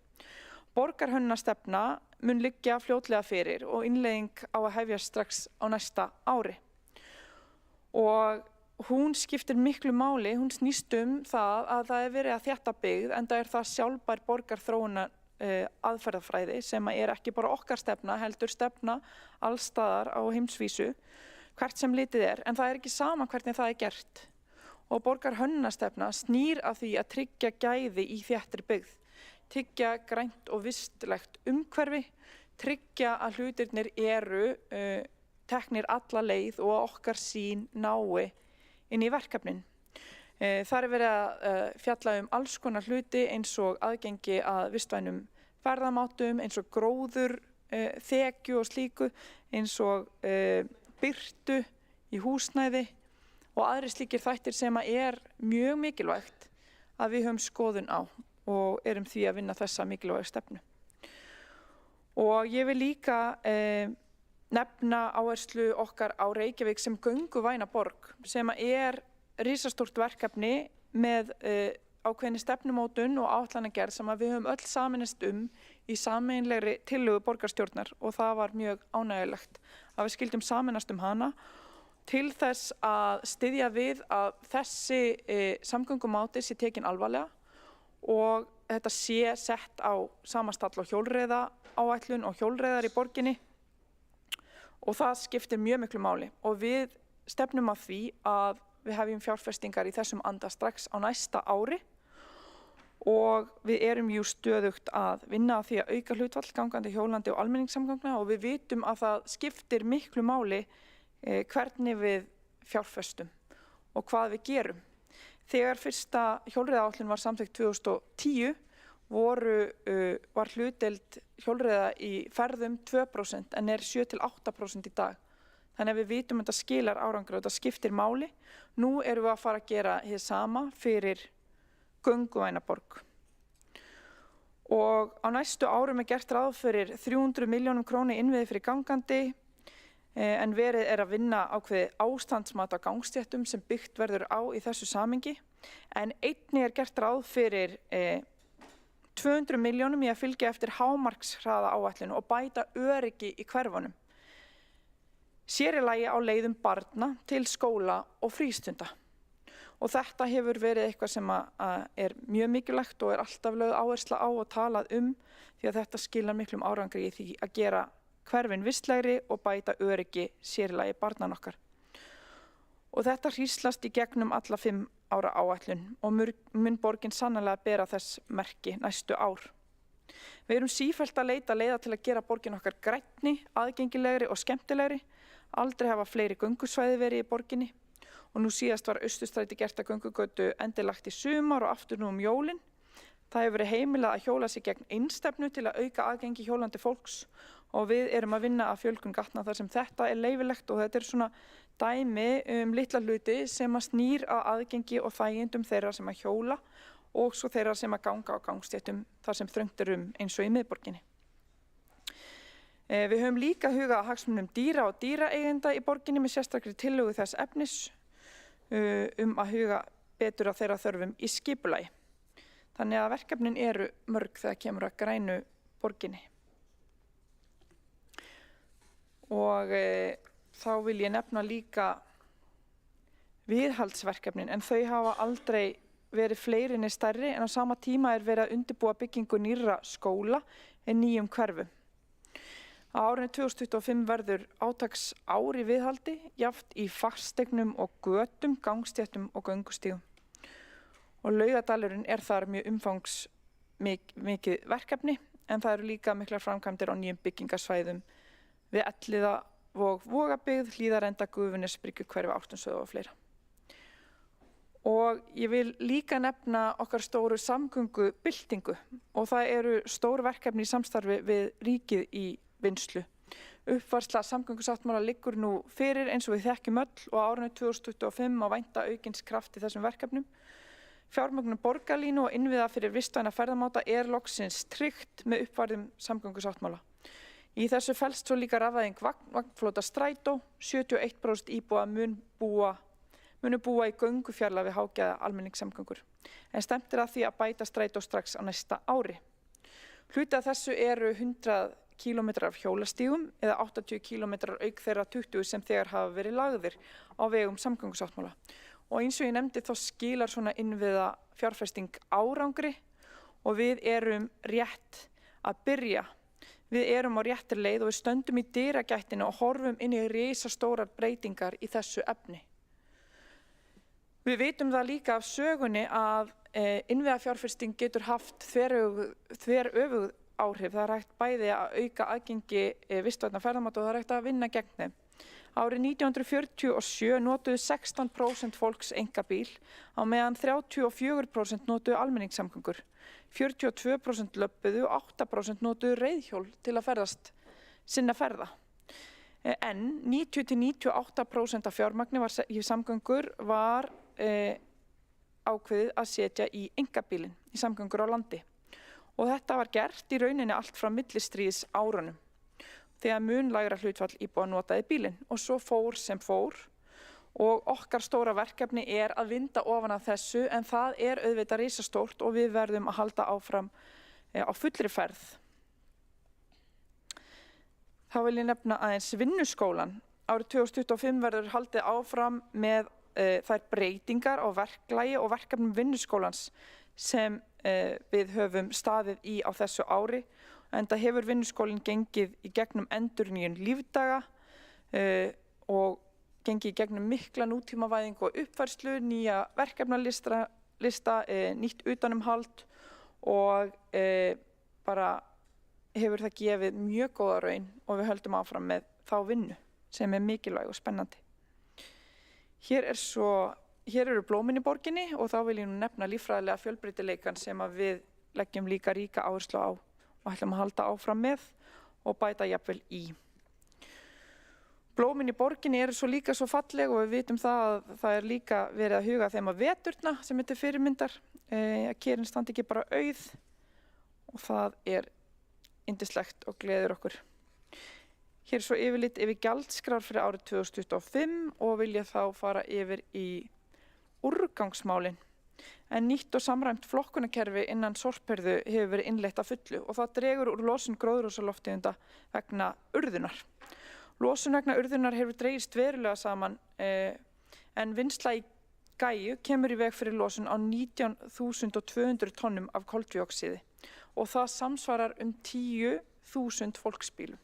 H: Borgarhönnunarstefna mun liggja fljótlega fyrir og innleiðing á að hefjast strax á næsta ári. Og hún skiptir miklu máli, hún snýst það að það er verið að þétta byggð, enda er það sjálfbær borgarþróunar aðferðafræði sem er ekki bara okkar stefna, heldur stefna allstaðar á heimsvísu, hvert sem litið er, en það er ekki sama hvernig það er gert. Og borgarhönnunarstefna snýr að því að tryggja gæði í þéttri byggð, tryggja grænt og vistlegt umhverfi, tryggja að hlutirnir eru teknir alla leið og okkar sýn nái inn í verkefnin. Þar er verið að fjalla alls konar hluti eins og aðgengi að vistvænum ferðamátum, eins og gróður, þekju og slíku, eins og birtu í húsnæði og aðrir slíkir þættir sem er mjög mikilvægt að við höfum skoðun á og erum því að vinna þessa mikilvægu stefnu. Og ég vil líka nefna áherslu okkar á Reykjavík sem gönguvæna borg sem er risastórt verkefni með ákveðinni stefnumótun og áætlanagerð sem við höfum öll sameinast í sameiginlegri tillögu borgarstjórnar og það var mjög ánægjulegt að við skildum sameinast hana til þess að styðja við að þessi samgöngumáti sé tekin alvarlega og þetta sé sett á samastall og hjólreiðaáætlun og hjólreiðar í borginni og það skiptir mjög miklu máli og við stefnum að því að við hefjum fjárfestingar í þessum anda strax á næsta ári og við erum stöðugt að vinna að því að auka hlutfall gangandi hjólandi og almenningssamgangna og við vitum að það skiptir miklu máli hvernig við fjárfestum og hvað við gerum. Þegar fyrsta hjólreiðaáætlun var samþykkt 2010 var hlutdeild hjólreiða í ferðum 2% en er 7–8% í dag. Þannig að við vitum að þetta skilar árangri og þetta skiptir máli. Nú erum við að fara að gera hið sama fyrir gönguvæna borg. Og á næstu árum er gert ráð fyrir 300 milljónum króna innviði fyrir gangandi en verið er að vinna ákveðið ástandsmat á gangstéttum sem byggt verður á í þessu samhengi. En einnig er gert ráð fyrir 200 milljónum í að fylgja eftir hámarkshraða áætlun og bæta öryggi í hverfunum. Sér í lagi á leiðum barna til skóla og frístunda. Og þetta hefur verið eitthvað sem er mjög mikilvægt og er alltaf lögð áhersla á og talað því að þetta skilar miklum árangri í því að gera hverfin vistlegri og bæta öryggi sér í lagi barnan okkar. Og þetta hríslast í gegnum alla 5 ára áætlun og mun borgin sannarlega bera þess merki næstu ár. Við erum sífellt að leita leiða til að gera borgin okkar grænni, aðgengilegri og skemmtilegri. Aldrei hafa fleiri göngusvæði verið í borginni og nú síðast var Austurstræti gert að göngugötu endilagt í sumar og aftur nú jólin. Það hefur verið heimilað að hjóla sig gegn einstefnu til að auka aðgengi hjólandi fólks og við erum að vinna að fjölgun gatna þar sem þetta er leyfilegt og þetta er svona dæmi litla hluti sem að snýr að aðgengi og þægindum þeirra sem að hjóla og svo þeirra sem að ganga á gangstéttum þar sem þröngt er eins og í miðborginni. Við höfum líka hugað að hagsmunum dýra og dýraeigenda í borginni með sérstakri tillögu þess efnis að huga betur að þeirra þörfum í skipulagi. Þannig að verkefnin eru mörg þegar kemur að grænu borginni. Og þá vil ég nefna líka viðhaldsverkefnin, en þau hafa aldrei verið fleiri en stærri, en á sama tíma er verið að undirbúa byggingu nýrra skóla en nýjum hverfum. Á árinu 2025 verður átaks í viðhaldi, jafnt í fasteignum og götum, gangstéttum og göngustígum. Og Laugadalurinn er þar mjög umfangsmikið verkefni, en það eru líka miklar framkvæmdir á nýjum byggingasvæðum við Elliðavog, Vogabyggð, Hlíðarenda, Gufunes, Bryggjukverfi, Ártúnshöfða og fleira. Og ég vil líka nefna okkar stóru samgöngubyltingu og það eru stór verkefni í samstarfi við ríkið í vinnslu. Uppfærsla samgöngusáttmála liggur nú fyrir eins og við þekkjum öll og á árinu 2025 á vænta aukins kraft í þessum verkefnum. Fjármögnun borgarlínu og innviða fyrir vistvæna ferðamáta er loksins tryggt með uppfærðum samgöngusáttmála. Í þessu felst svo líka rafvæðing vagnflota strætó, 71% íbúa munu búa í göngufjarlægð við hágæða almenningssamgöngur. En stefnt að því að bæta strætó strax á næsta ári. Hluti af þessu eru 100 kílómetrar af hjólastígum eða 80 kílómetrar auk þeirra 20 sem þegar hafa verið lagðir á vegum samgöngusáttmála. Og eins og ég nefndi þá skilar svona innviða fjárfesting árangri og við erum rétt að byrja. Við erum á réttri leið og við stöndum í dyragættinu og horfum inn í risastórar breytingar í þessu efni. Við vitum það líka af sögunni að innviðafjárfesting getur haft þveröfug áhrif. Það er hægt bæði að auka aðgengi vistvænna ferðamáta og það er hægt að vinna gegn þeim. Árið 1947 notuðu 16% fólks einkabíl á meðan 34% notuðu almenningssamgöngur. 42% löbbuðu og 8% notuðu reiðhjól til að ferðast sinna ferða. En 90–98% af fjármagni í samgöngur var ákveðið að setja í einkabílinn í samgöngur á landi. Og þetta var gert í rauninni allt frá millistríðs árunum. Þegar mun lægra hlutfall íbúa notaði bílinn og svo fór sem fór og okkar stóra verkefni er að vinda ofan af þessu en það er auðvitað risastórt og við verðum að halda áfram á fullri ferð. Þá vil ég nefna aðeins vinnuskólan. Árið 2025 verður haldið áfram með þær breytingar á verklagi og verkefnum vinnuskólans sem við höfum staðið í á þessu ári. Enda hefur vinnuskólinn gengið í gegnum endurnýjun lífdaga og gengið í gegnum mikla nútímavæðingu og uppfærslu, nýja verkefnalista, nýtt utanumhald og bara hefur það gefið mjög góða raun og við höldum áfram með þá vinnu sem er mikilvæg og spennandi. Hér eru blómin í borginni og þá vil ég nú nefna líffræðilega fjölbreytileikann sem að við leggjum líka ríka áherslu á og ætlum að halda áfram með og bæta jafnvel í. Blómin í borginni eru svo líka svo falleg og við vitum það að það er líka verið að huga þeim að veturna sem þetta fyrirmyndar, að kerin standi ekki bara auð og það er yndislegt og gleður okkur. Hér er svo yfirlit yfir gjaldskrár fyrir árið 2025 og vil ég þá fara yfir í úrgangsmálin. En nýtt og samræmt flokkunarkerfi innan sorphirðu hefur verið innleitt að fullu og það dregur úr losun gróðurhúsalofttegunda vegna urðunar. Losun vegna urðunar hefur dregist verulega saman en vinnsla í Gæju kemur í veg fyrir losun á 19.200 tonnum af koltvíoxíði og það samsvarar 10.000 fólksbílum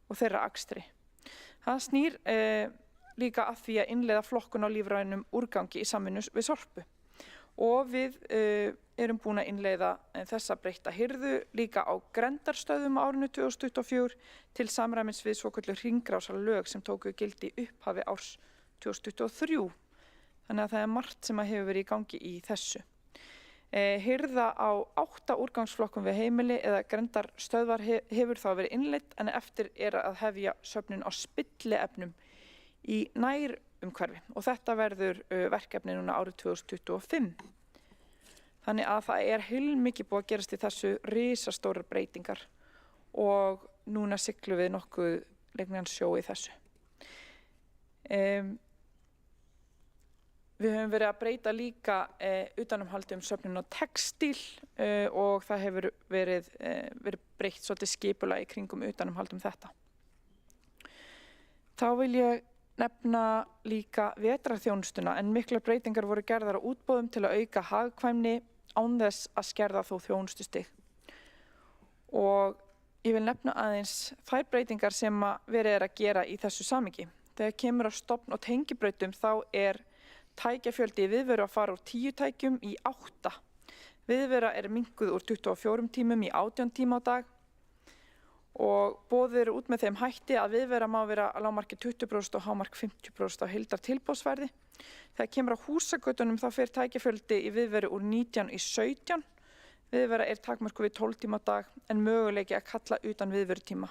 H: og þeirra akstri. Það snýr líka að því að innleiða flokkun á lífrænum úrgangi í samvinnu við Sorpu. Og við erum búin að innleiða þessa breytta hirðu líka á Grendarstöðum á árinu 2024 til samræmis við svokölluð hringrásarlög sem tóku gildi í upphafi árs 2023. Þannig að það er margt sem hefur verið í gangi í þessu. Hirða á 8 úrgangsflokkum við heimili eða Grendarstöðvar hefur þá verið innleidd en eftir er að hefja söfnun á spilliefnum í nærumhverfi og þetta verður verkefni núna árið 2025. Þannig að það er heilmikið búið að gerast í þessu risastórar breytingar og núna siglum við nokkuð leiknigan sjó í þessu. Við höfum verið að breyta líka utanumhaldi söfnun og textíl og það hefur verið breytt svolítið skipulagi í kringum utanumhald þetta. Þá vil ég nefna líka vetrarþjónustuna en miklar breytingar voru gerðar á útboðum til að auka hagkvæmni án þess að skerða þó þjónustustig. Og ég vil nefna aðeins þær breytingar sem verið að gera í þessu samhengi. Þegar kemur á stofn- og tengibrautum þá tækjafjöldi í viðveru að fara úr 10 tækjum í 8. Viðvera minnkuð úr 24 tímum í 18 tíma á dag og boðið eru út með þeim hætti að viðvera má vera að lágmarki 20% og hámark 50% á heildartilboðsverði. Þegar kemur á húsagötunum þá fer tækjafjöldi í viðveru úr 19 í 17. Viðvera takmörkuð við 12 tíma á dag en möguleiki að kalla utan viðverutíma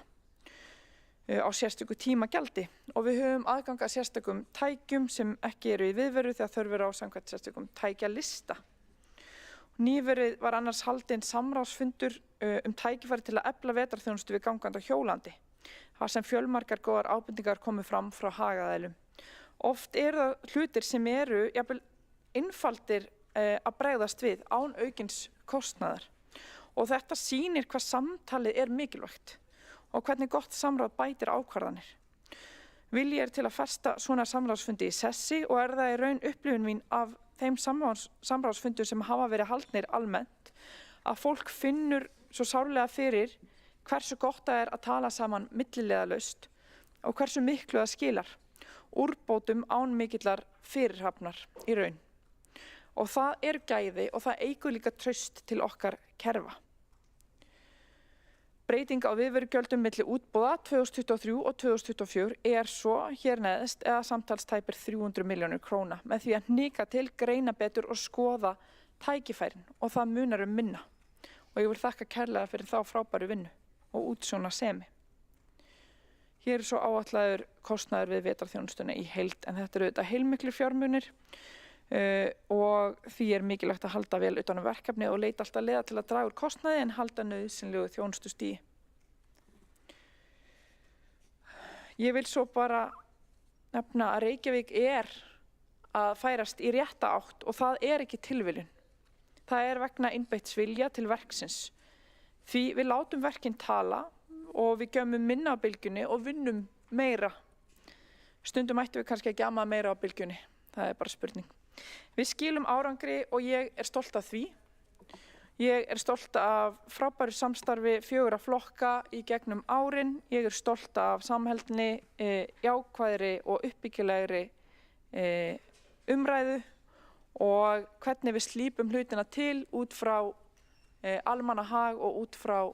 H: á sérstöku tímagjaldi og við höfum aðgang að sérstökum tækjum sem ekki eru í viðveru þegar þörf er á samkvæmt sérstökum tækjalista. Nýverið var annars haldinn samráðsfundur tækifæri til að efla vetrarþjónustu við gangandi og hjólandi. Það sem fjölmargar góðar ábendingar komu fram frá hagaðilum. Oft eru það hlutir sem eru jafnvel einfaldir að bregðast við án aukins kostnaðar og þetta sýnir hvað samtalið mikilvægt og hvernig gott samráð bætir ákvarðanir. Vilji til að festa svona samráðsfundi í sessi og það í raun upplifun mín af þeim samráðsfundur sem hafa verið haldnir almennt að fólk finnur svo sárlega fyrir hversu gott það að tala saman milliliðalaust og hversu miklu það skilar, úrbótum án mikillar fyrirhafnar í raun. Og það gæði og það eykur líka traust til okkar kerfa. Breyting á viðverugjöldum milli útboða 2023 og 2024 svo hér neðst eða samtals tæpir 300 milljónir króna með því að hnika til, greina betur og skoða tækifærin og það munar minna. Og ég vil þakka kærlega fyrir þá frábæru vinnu og útsjónarsemi. Hér svo áætlaður kostnaður við vetrarþjónustuna í heild en þetta auðvitað heilmiklir fjármunir og því mikilvægt að halda vel utan verkefni og leita alltaf leiða til að draga úr kostnaði en halda nauðsynlegu þjónustustigi. Ég vil svo bara nefna að Reykjavík að færast í rétta átt og það ekki tilviljun. Það vegna innbeitts vilja til verksins. Því við látum verkin tala og við gömum minna á bylgjunni og vinnum meira. Stundum ættum við kannski að gjamma meira á bylgjunni. Það bara spurning. Við skilum árangri og ég stolt af því. Ég stolt af frábæru samstarfi 4 flokka í gegnum árin. Ég stolt af samheldni, jákvæðri og uppbyggilegri umræðu og hvernig við slípum hlutina til út frá almannahag og út frá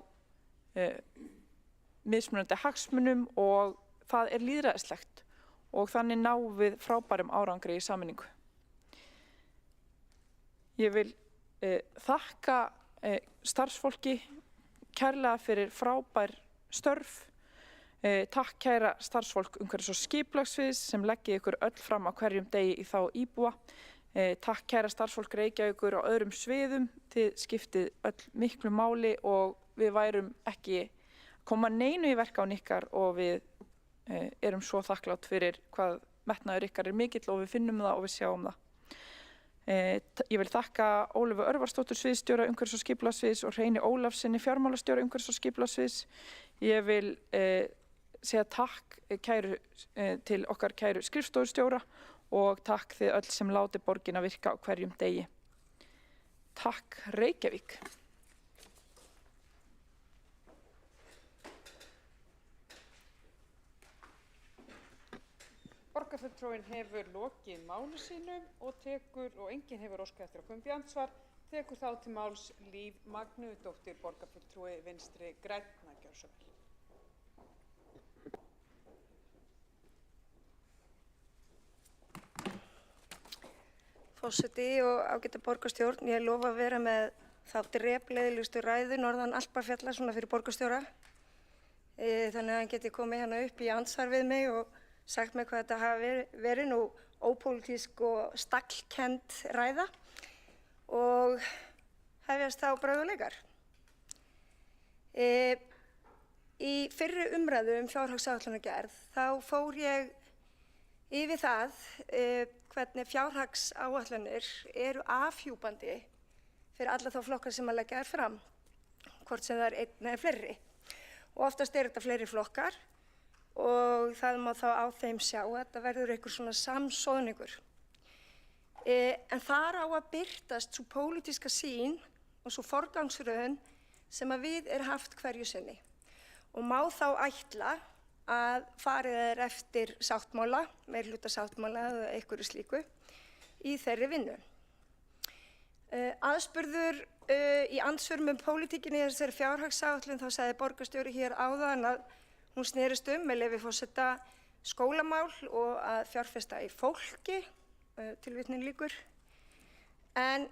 H: mismunandi hagsmunum og það lýðræðislegt og þannig náum við frábærum árangri í sameiningu. Ég vil þakka starfsfólki kærlega fyrir frábær störf. Takk kæra starfsfólk umhverfis- og skipulagssviðs sem leggið ykkur öll fram á hverjum degi í þá íbúa. Takk kæra starfsfólk Reykjavíkur á öðrum sviðum. Þið skiptið öll miklu máli og við værum ekki koma neinu í verkefni ykkar og við erum svo þakklátt fyrir hvað metnaður ykkar mikill og við finnum það og við sjáum það. Ég vil þakka Ólöfu Örvarsdóttur sviðsstjóra umhverfis- og skipulagssviðs og Hreini Ólafssyni fjármálastjóra umhverfis- og skipulagssviðs. Ég vil segja takk til okkar kæru skrifstofustjóra og takk þið öll sem láti borgina virka á hverjum degi. Takk Reykjavík.
A: Borgarfulltrúinn hefur lokið máli sínu og enginn hefur óskað eftir að koma í andsvar. Tekur þá til máls Líf Magnúsdóttir, borgarfulltrúi Vinstri grænna. Gjörðu svo vel.
D: Forseti og ágæta borgarstjórn, ég lofa að vera með þá drepleiðilegustu ræðu norðan Alpafjalla svona fyrir borgarstjóra. Þannig að hann geti komið hérna upp í andsvar við mig og sagt mig hvað þetta hafi verið nú ópólitísk og staglkennd ræða og hefjast þá bragðuleikar. Í fyrri umræðu fjárhagsáætlanagerð þá fór ég yfir það hvernig fjárhagsáætlanir eru afhjúpandi fyrir alla þá flokkar sem að leggja þær fram, hvort sem það er einn eða fleiri. Og oftast eru þetta fleiri flokkar og það má þá á þeim sjá að þetta verður einhver svona samsoðningur. En þar á að birtast svo pólitíska sýn og svo forgangsröðun sem að við er haft hverju sinni. Og má þá ætla að farið er eftir sáttmála, meirihluta-sáttmála eða einhverju slíku í þeirri vinnu. Aðspurður í andsvörum pólitíkinni í þessari fjárhagsáætlun þá sagði borgarstjóri hér áðan að hún snerist með leyfi forseta skólamál og að fjárfesta í fólki, tilvitnun lýkur. En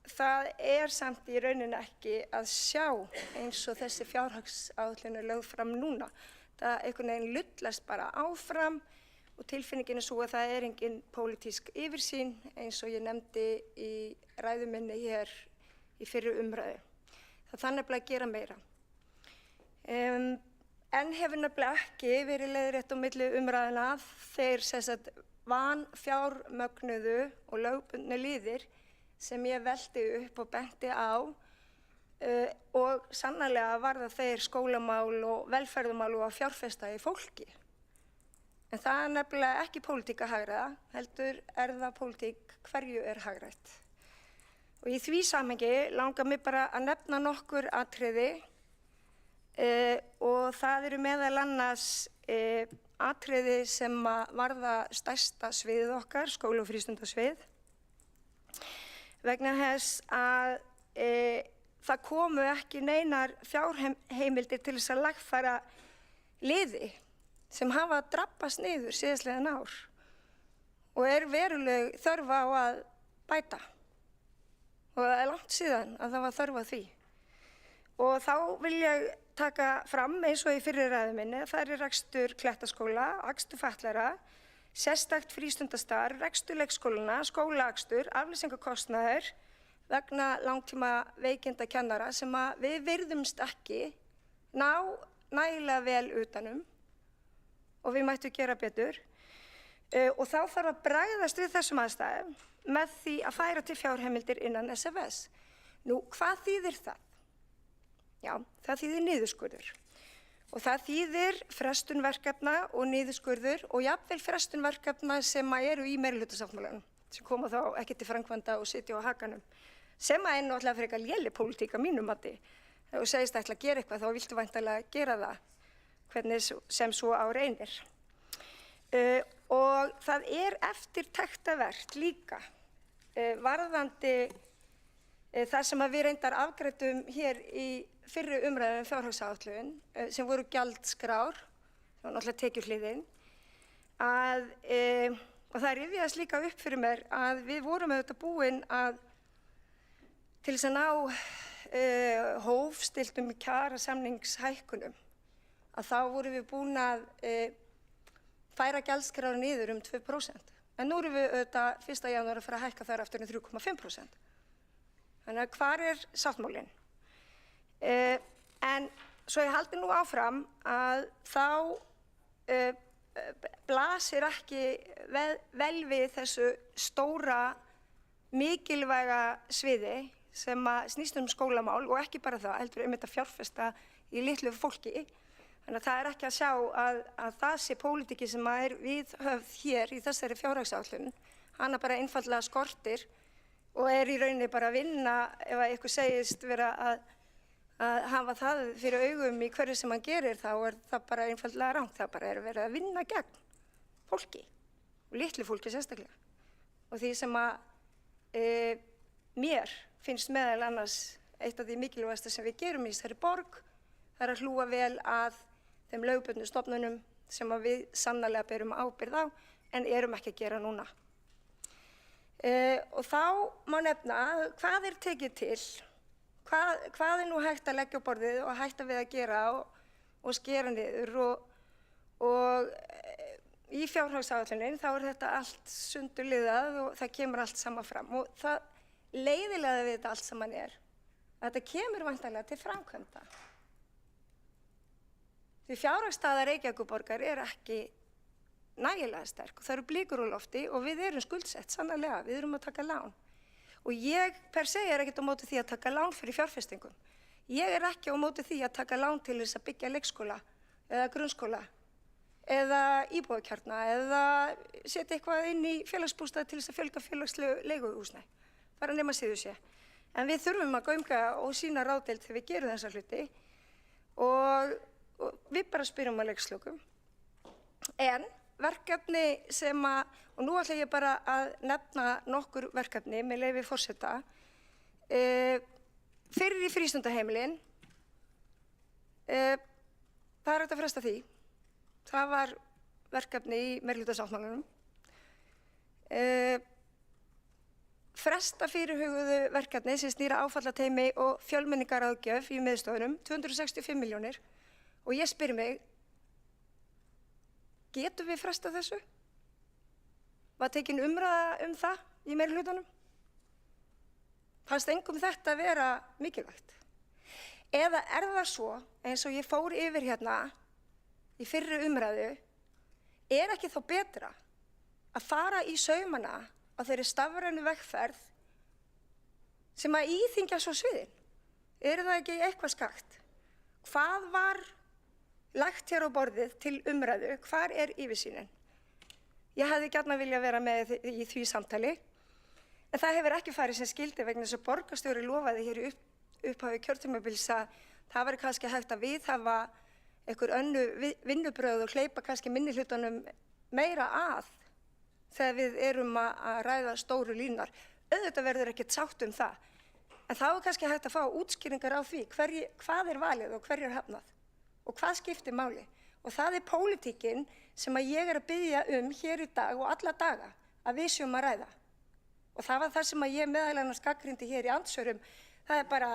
D: það er samt í rauninni ekki að sjá eins og þessi fjárhagsáætlun er lögð fram núna. Það einhvern veginn lullast bara áfram og tilfinningin er svo að það er engin pólitísk yfirsýn eins og ég nefndi í ræðu minni hér í fyrri umræðu. Það þarf nefnilega að gera meira. En hefur nefnilega ekki verið leiðrétt á milli umræðuna þeir vanfjármögnuðu og lögbundnu liðir sem ég velti upp og benti á og sannarlega varða þeir skólamál og velferðarmál og að fjárfesta í fólki. En það er nefnilega ekki pólitík að hagræða, heldur er það pólitík hverju er hagrætt. Og í því samhengi langar mig bara að nefna nokkur atriði og það eru meðal annars atriði sem að varða stærsta sviðið okkar, skóla- og frístundasvið, vegna þess að það komu ekki neinar fjárheimildir til þess að lagfæra liði sem hafa drabbast niður síðastliðin ár og er veruleg þörf á að bæta. Og það er langt síðan að það var þörf á því. Og þá vil ég taka fram eins og í fyrri ræðu minni að það er rekstur Klettaskóla, akstur fatlaðra, sérstakt frístundastarf, rekstur leikskólana, skólaakstur, afleysingakostnaður vegna langtíma veikinda kennara sem að við virðumst ekki ná nægilega vel utanum og við mættum gera betur. Og þá þarf að bregðast við þessum aðstæðum með því að færa til fjárheimildir innan SFS. Nú, hvað þýðir það? Já, það þýðir niðurskurður. Og það þýðir frestun verkefna og niðurskurður og jafnvel frestun verkefna sem eru í meirihlutasáttmálanum, sem koma þá ekki til framkvæmda og sitja á hakanum. Sem að er náttúrulega frekar léleg pólitík að mínum mati. Þegar þú segist ætla að gera eitthvað þá viltu væntanlega gera það hvernig sem svo á reynir. Og það er eftirtektarvert líka varðandi það sem að við reyndar afgreiddum hér í fyrri umræðum fjárhagsáætlun sem voru gjaldskrár, það var náttúrulega tekjuhliðin, og það rifjaðist líka upp fyrir mér að við vorum auðvitað búin að til þess að ná hófstilltum kjarasamningshækkunum að þá vorum við búin að færa gjaldskrána niður 2%. En nú erum við auðvitað 1. janúar að fara að hækka þar aftur 3,5%. Þannig að hvar er sáttmálinn? En svo ég haldi nú áfram að þá blasir ekki vel við þessu stóra mikilvæga sviði sem að snýst skólamál og ekki bara það, heldur einmitt að fjárfesta í litlu fólki. Þannig að það er ekki að sjá að það sé pólitíki sem er viðhöfð hér í þessari fjárhagsáætlun. Hana bara einfaldlega skortir og er í rauninni bara að vinna ef að eitthvað segist vera að hafa það fyrir augum í hverju sem hann gerir þá er það bara einfaldlega rangt. Það bara er verið að vinna gegn fólki og litlu fólki sérstaklega. Og því sem að mér finnst meðal annars eitt af því mikilvægasta sem við gerum í þessari borg, það er að hlúa vel að þeim lögbundnu stofnunum sem að við sannarlega berum ábyrgð á en erum ekki að gera núna. Og þá má nefna hvað er tekið til, hvað er nú hægt að leggja á borðið og hægt að við að gera og skera niður og í fjárhagsáætluninni þá er þetta allt sundurliðað og það kemur allt saman fram og það leiðilega við þetta allt saman er að þetta kemur væntanlega til framkvæmda. Því fjárhagsstaða Reykjavíkurborgar er ekki nægilega sterk og það eru blikur á lofti og við erum skuldsett, sannarlega, við erum að taka lán. Og ég per se er ekkert á móti því að taka lán fyrir fjárfestingum. Ég er ekki á móti því að taka lán til þess að byggja leikskóla eða grunnskóla eða íbúðakjarna eða setja eitthvað inn í félagsbústað til þess að fjölga félagslegu leiguhúsnæði. Bara nema síður sé. En við þurfum að gaumga og sýna ráðdeild þegar við gerum þessa hluti og við bara spyrjum að leikslokum. En verkefni sem að, og nú ætla ég bara að nefna nokkur verkefni með leyfi forseta, fyrir í frístundaheimilin, það er hægt að fresta því. Það var verkefni í meirihlutasáttmálanum. Fresta fyrirhuguðu verkefni sem snýra áfallateymi og fjölmenningaráðgjöf í miðstöðunum, 265 milljónir. Og ég spyr mig, getum við frestað þessu? Var tekin umræða það í meirihlutanum? Fannst engum þetta vera mikilvægt? Eða er það svo, eins og ég fór yfir hérna í fyrri umræðu, er ekki þá betra að fara í saumana á þeirri stafrænu vegferð sem að íþyngja svo sviðin? Er það ekki eitthvað skakt? Hvað var lagt hér á borðið til umræðu? Hvar er yfirsýnin? Ég hefði gjarnan viljað vera með í því samtali, en það hefur ekki farið sem skildi vegna þess að borgarstjóri lofaði hér í upphafi kjörtímabils að það væri kannski hægt að viðhafa einhver önnur vinnubrögð og hleypa kannski minnihlutanum meira að þegar við erum að ræða stóru línunar. Auðvitað verður ekkert sátt það, en þá er kannski hægt að fá útskýringar á því hvað er valið og hverju er hafnað og hvað skiptir máli. Og það er pólitíkin sem að ég er að biðja hér í dag og alla daga að við séum að ræða. Og það var það sem að ég meðal annars gagnrýndi hér í andsvörum. Það er bara,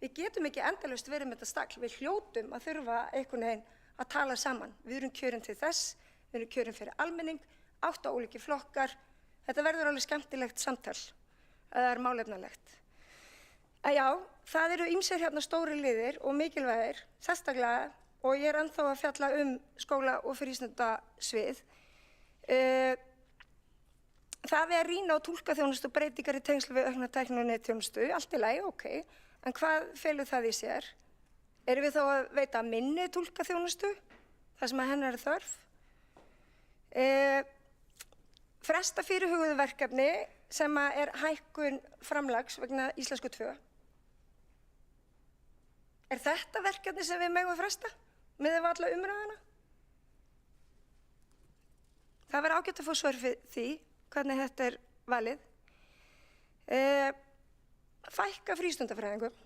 D: við getum ekki endalaust verið með þetta stagl. Við hljótum að þurfa einhvern veginn að tala saman. Við erum kjörin til þess, við erum kjörin fyrir almenning, 8 ólíkir flokkar. Þetta verður alveg skemmtilegt samtal, það er málefnalegt. En já, það eru ýmsir hérna stóri liðir og mikilvægir, sérstaklega, og ég er ennþá að fjalla skóla- og frístundasvið. Það er rýna á túlkaþjónustu breytingar í tengslu við aukna tækni og netþjónustu, allt í lagi, ok. En hvað felur það í sér? Erum við þá að veita minni túlkaþjónustu, þar sem að hennar er þörf? Fresta fyrirhuguðu verkefni sem að er hækkun framlags vegna Íslensku 2. Er þetta verkefni sem við megum fresta, miðað við alla umræðuna? Það verður ágætt að fá svör fyrir því, hvernig þetta er valið. Fækka frístundafræðingum.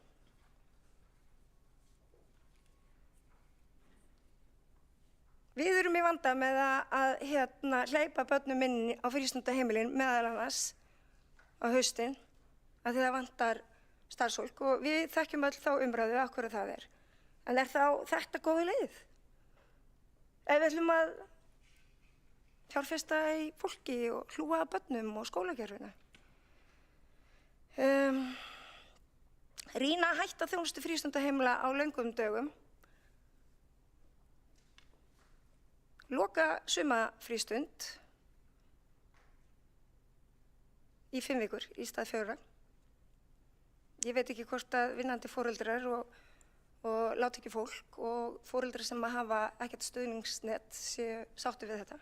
D: Við erum í vanda með að hleypa börnum inn á frístundaheimilin meðal annars á haustin, af því það vantar starfsfólk og við þekkjum öll þá umræðu af hverju það er. En er þá þetta góð leið? Ef við ætlum að fjárfesta í fólki og hlúa að börnum og skólakerfinu. Rýna að hætta þjónustu frístundaheimila á löngum dögum. Loka sumafrístund í 5 vikur í stað 4. Ég veit ekki hvort að vinnandi foreldrar og lágtekju fólk og foreldrar sem hafa ekkert stuðningsnet séu sáttir við þetta.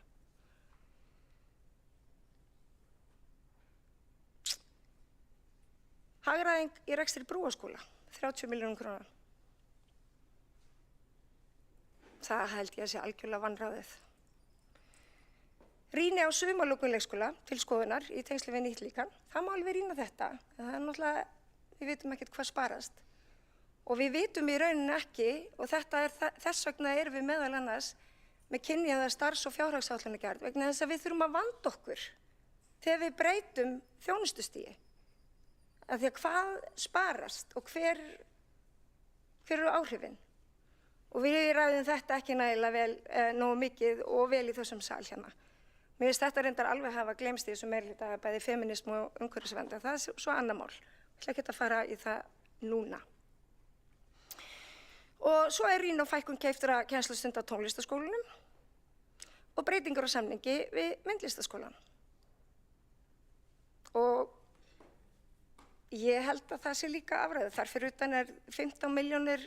D: Hagræðing í rekstri brúaskóla, 30 milljónum króna. Það held ég að sé algjörlega vanráðið. Rýni á sumarlokun leikskóla til skoðunar í tengslu við nýtt líkan. Það má alveg rýna þetta. Það er náttúrulega, við vitum ekkert hvað sparast. Og við vitum í rauninni ekki, og þess vegna erum við meðal annars með kynjaða starfs- og fjárhagsáætlanagerð, vegna þess að við þurfum að vanda okkur þegar við breytum þjónustustigi. Af því að hvað sparast og hver eru áhrifin? Og við ræðum þetta ekki nægilega vel, nógu mikið og vel í þessum sal hérna. Mér finnst þetta reyndar alveg hafa gleymst í þessu meirihluta bæði feminismu og umhverfisvernd, en það er svo annað mál. Ég ætla ekki að fara í það núna. Og svo er rýni á fækkun keyptra kennslustunda á tónlistarskólunum og breytingar á samningi við Myndlistaskólann. Og ég held að það sé líka afræðið. Þar fyrir utan 15 milljónir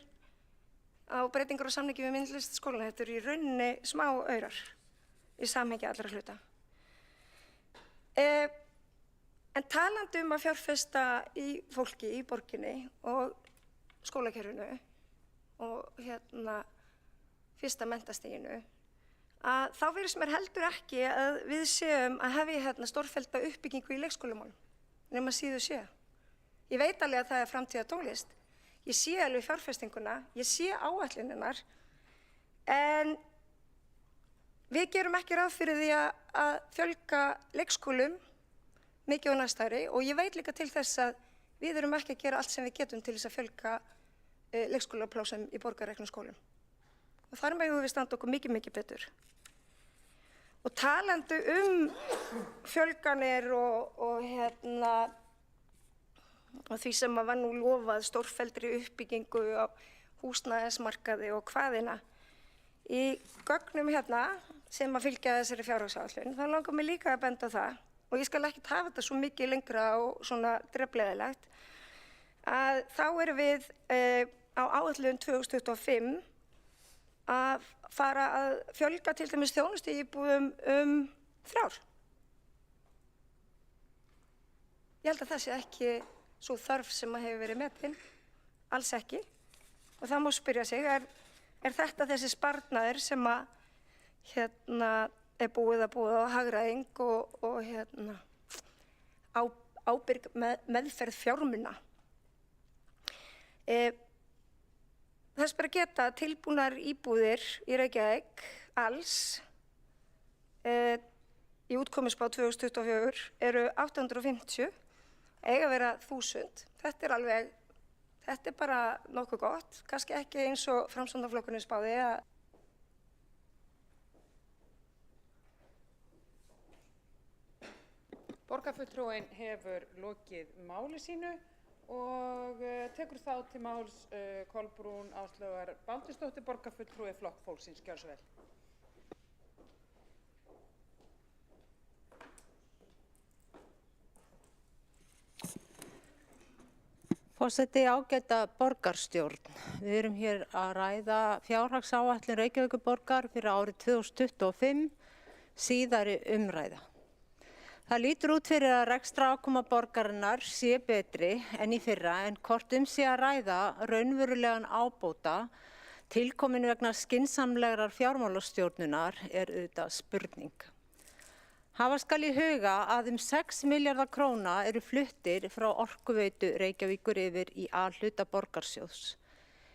D: á breytingar á samningi við Myndlistaskólann. Þetta eru í rauninni smá aurar í samhengi allra hluta. En talandi að fjárfesta í fólki í borginni og skólakerfinu og fyrsta menntastigi, að þá virðist mér heldur ekki að við séum að hefja stórfellda uppbyggingu í leikskólamálum, nema síður sé. Ég veit alveg að það er framtíðartónlist. Ég sé alveg fjárfestinguna, ég sé áætluninnar, en við gerum ekki ráð fyrir því að fjölga leikskólum mikið á næsta ári og ég veit líka til þess að við erum ekki að gera allt sem við getum til þess að fjölga leikskólaplásum í borgarreknum skólum. Og þar megum við standa okkur mikið, mikið betur. Og talandi fjölganir og því sem var nú lofað stórfelldri uppbyggingu á húsnæðismarkaði og hvaðina, í gögnum sem að fylgja þessari fjárhagsáætlun, þá langar mig líka að benda á það, og ég skal ekki hafa þetta svo mikið lengra og svona drefleðilegt, að þá erum við á áætlun 2025 að fara að fjölga til dæmis þjónustuíbúðum 3. Ég held að það sé ekki svo þörf sem að hefur verið metin, alls ekki. Og það má spyrja sig, er þetta þessi sparnaður sem að er búið að búa á hagræðing og ábyrg meðferð fjármuna. Þess bara geta tilbúnar íbúðir í Reykjavík alls í útkomuspá 2024 eru 850, eiga að vera 1000. Þetta er bara nokkuð gott, kannski ekki eins og Framsóknarflokkurinn spáði að
A: Borgarfulltrúinn hefur lokið máli sínu og tekur þá til máls Kolbrún Áslaugar Baldursdóttir, borgarfulltrúi Flokk fólksins. Gjörðu svo vel.
I: Forseti, ágæta borgarstjórn. Við erum hér að ræða fjárhagsáætlun Reykjavíkurborgar fyrir árið 2025, síðari umræða. Það lítur út fyrir að rekstrarafkoma borgarinnar sé betri en í fyrra, en hvort sé að ræða raunverulegan ábóta tilkomin vegna skynsamlegrar fjármálastjórnunar er auðvitað spurning. Hafa skal í huga að 6 milljarðar króna eru fluttir frá Orkuveitu Reykjavíkur yfir í A-hluta borgarsjóðs.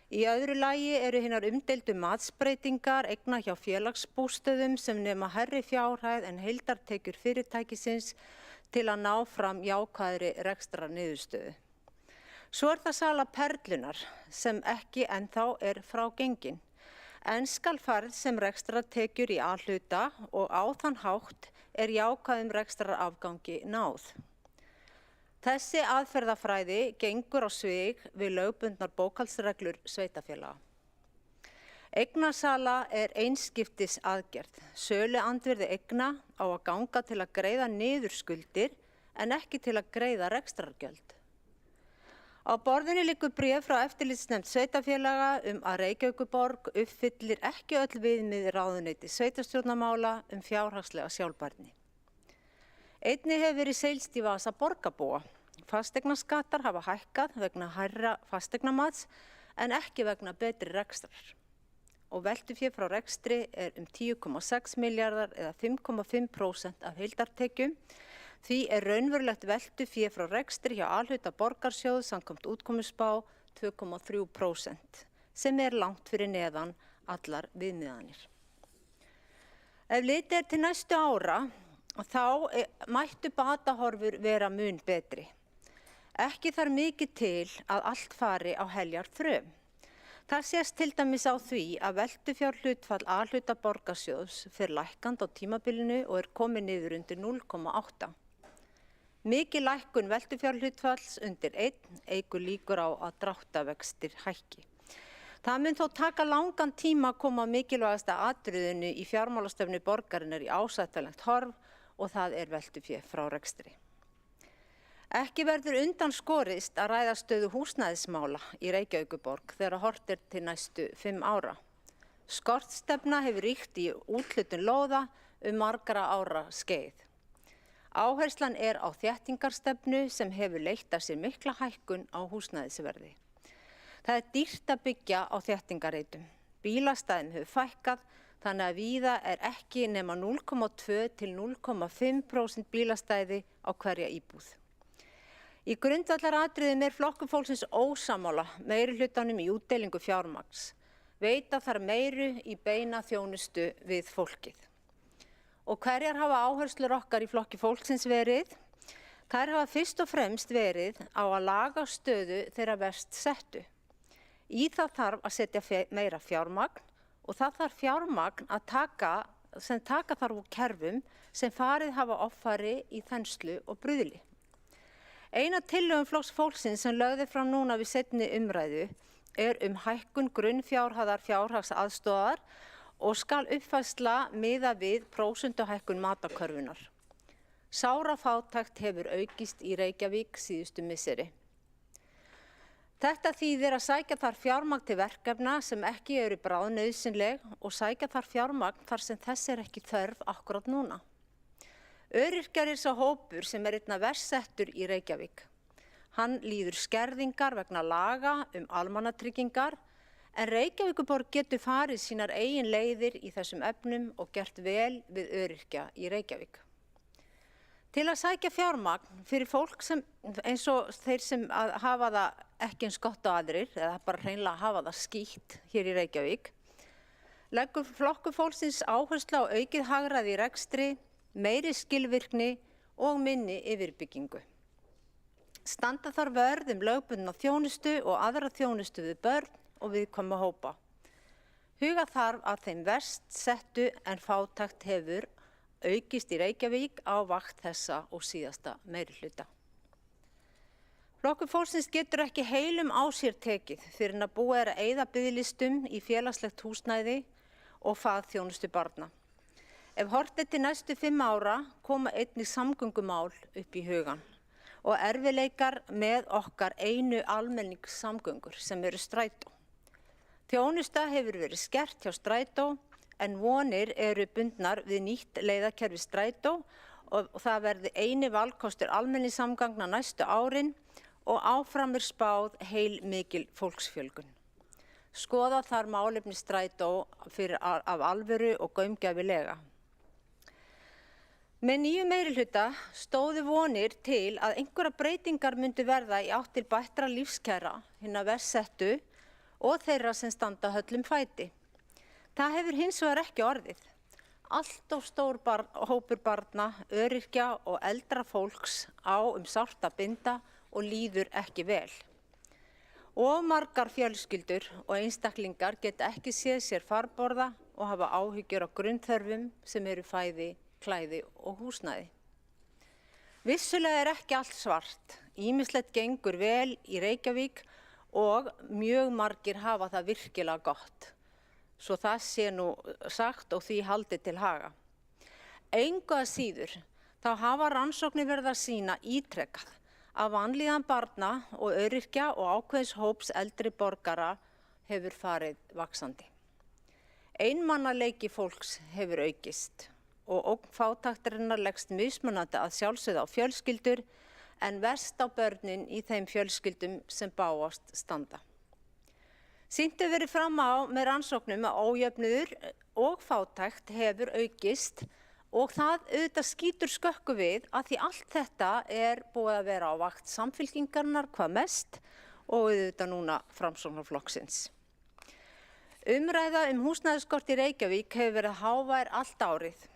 I: Í öðru lagi eru hinar umdeildu matsbreytingar eigna hjá félagsbústöðum sem nema hærri fjárhæð en heildartekjur fyrirtækisins til að ná fram jákvæðri rekstrarniðurstöðu. Svo er það sala Perlunnar sem ekki ennþá er frágengin. En skal farið sem rekstrartekjur í A-hluta og á þann hátt er jákvæðum rekstrarafgangi náð. Þessi aðferðafræði gengur á svig við lögbundnar bókhaldsreglur sveitarfélaga. Eignasala er einskiptis aðgerð. Söluandvirði eigna á að ganga til að greiða niður skuldir en ekki til að greiða rekstrargjöld. Á borðinu liggur bréf frá eftirlitsnefnd sveitarfélaga að Reykjavíkurborg uppfyllir ekki öll viðmið ráðuneyti sveitarstjórnarmála fjárhagslega sjálfbærni. Einnig hefur verið seilst í vasa borgarbúa. Fasteignaskattar hafa hækkað vegna hærra fasteignamats en ekki vegna betri rekstrar. Og veltufé frá rekstri er 10,6 milljarðar eða 5,5% af heildartekjum. Því er raunverulegt veltufé frá rekstri hjá A-hluta borgarsjóðs samkvæmt útkomuspá 2,3%, sem er langt fyrir neðan allar viðmiðanir. Ef litið er til næstu ára, þá mættu batahorfur vera mun betri. Ekki þarf mikið til að allt fari á heljar þröm. Það sést til dæmis á því að veltufjárhlutfall A-hluta borgarsjóðs fer lækkandi á tímabilinu og er komið niður undir 0,8. Mikið lækkun veltufjárhlutfalls undir 1 eykur líkur á að dráttarvextir hækki. Það mun þó taka langan tíma að koma mikilvægasta atriðinu í fjármálastefnu borgarinnar í ásættanlegt horf og það veltufé frá rekstri. Ekki verður undan skorist að ræða stöðu húsnæðismála í Reykjavíkurborg þegar horft til næstu 5 ára. Skortstefna hefur ríkt í úthlutun lóða margra ára skeið. Áherslan á þéttingarstefnu sem hefur leitt af sér mikla hækkun á húsnæðisverði. Það dýrt að byggja á þéttingarreitum. Bílastæðum hefur fækkað, þannig að víða ekki nema 0,2 til 0,5% bílastæði á hverja íbúð. Í grundvallaratriðum Flokkur fólksins ósammála meirihlutanum í útdeilingu fjármagns. Veita þarf meiru í beina þjónustu við fólkið. Og hverjar hafa áherslur okkar í Flokki fólksins verið? Þær hafa fyrst og fremst verið á að laga stöðu þeirra verst settu. Í það þarf að setja meira fjármagn og það þarf fjármagn sem taka þarf úr kerfum sem farið hafa offari í þenslu og bruðli. Eina tillögum Flokks fólksins sem lögði fram núna við seinni umræðu hækkun grunnfjárhæðar fjárhagsaðstoðar og skal uppfærsla miða við prósentuhækkun matarkörfunnar. Sárafátækt hefur aukist í Reykjavík síðustu misseri. Þetta þýðir að sækja þarf fjármagn til verkefna sem ekki eru bráðnauðsynleg og sækja þarf fjármagn þar sem þess ekki þörf akkúrat núna. Öryrkjar sá hópur sem einna verst settur í Reykjavík. Hann líður skerðingar vegna laga almannatryggingar en Reykjavíkurborg getur farið sínar eigin leiðir í þessum efnum og gert vel við öryrkja í Reykjavík. Til að sækja fjármagn fyrir fólk eins og þeir sem hafa það ekki eins gott á aðrir eða bara hreinlega hafa það skítt hér í Reykjavík, leggur Flokkur fólksins áherslu á aukið hagræði í rekstri, meiri skilvirkni og minni yfirbyggingu. Standa þarf vörð lögbundna þjónustu og aðra þjónustu við börn og viðkvæma hópa. Huga þarf að þeim verst settu en fátækt hefur aukist í Reykjavík á vakt þessa og síðasta meirihluta. Flokkur fólksins getur ekki heilum á sér tekið fyrir að búið að eyða biðlistum í félagslegt húsnæði og fagþjónustu barna. Ef horft til næstu 5 ára koma einnig samgöngumál upp í hugan og erfiðleikar með okkar einu almenningssamgöngur sem eru strætó. Þjónusta hefur verið skert hjá strætó en vonir eru bundnar við nýtt leiðakerfi strætó og það verði eini valkostur almenningssamgangna næstu árin og áfram spáð heilmikil fólksfjölgun. Skoða þar málefni strætó af alvöru og gaumgæfilega. Með nýju meirihluta stóðu vonir til að einhverjar breytingar myndu verða í átt til bættra lífskjara hinna verst settu og þeirra sem standa höllum fæti. Það hefur hins vegar ekki orðið. Allt of stór hópur barna, öryrkja og eldra fólks á sárt að binda og líður ekki vel. Og margar fjölskyldur og einstaklingar geta ekki séð sér farborða og hafa áhyggjur af grunnþörfum sem eru fæði, klæði og húsnæði. Vissulega ekki allt svart. Ýmislegt gengur vel í Reykjavík og mjög margir hafa það virkilega gott. Svo það sé nú sagt og því haldið til haga. Engu að síður þá hafa rannsóknir verið að sýna ítrekað að vanlíðan barna og öryrkja og ákveðins hóps eldri borgara hefur farið vaxandi. Einmannaleiki fólks hefur aukist og ógn fátæktarinnar leggst mismunandi að sjálfsögðu á fjölskyldur en verst á börnin í þeim fjölskyldum sem bágast standa. Sýnt hefur verið fram á með rannsóknum að ójöfnuður og fátækt hefur aukist og það auðvitað skýtur skökku við að því allt þetta búið að vera á vakt Samfylkingarinnar hvað mest og auðvitað núna Framsóknarflokksins. Umræða húsnæðisskort í Reykjavík hefur verið hávær allt árið.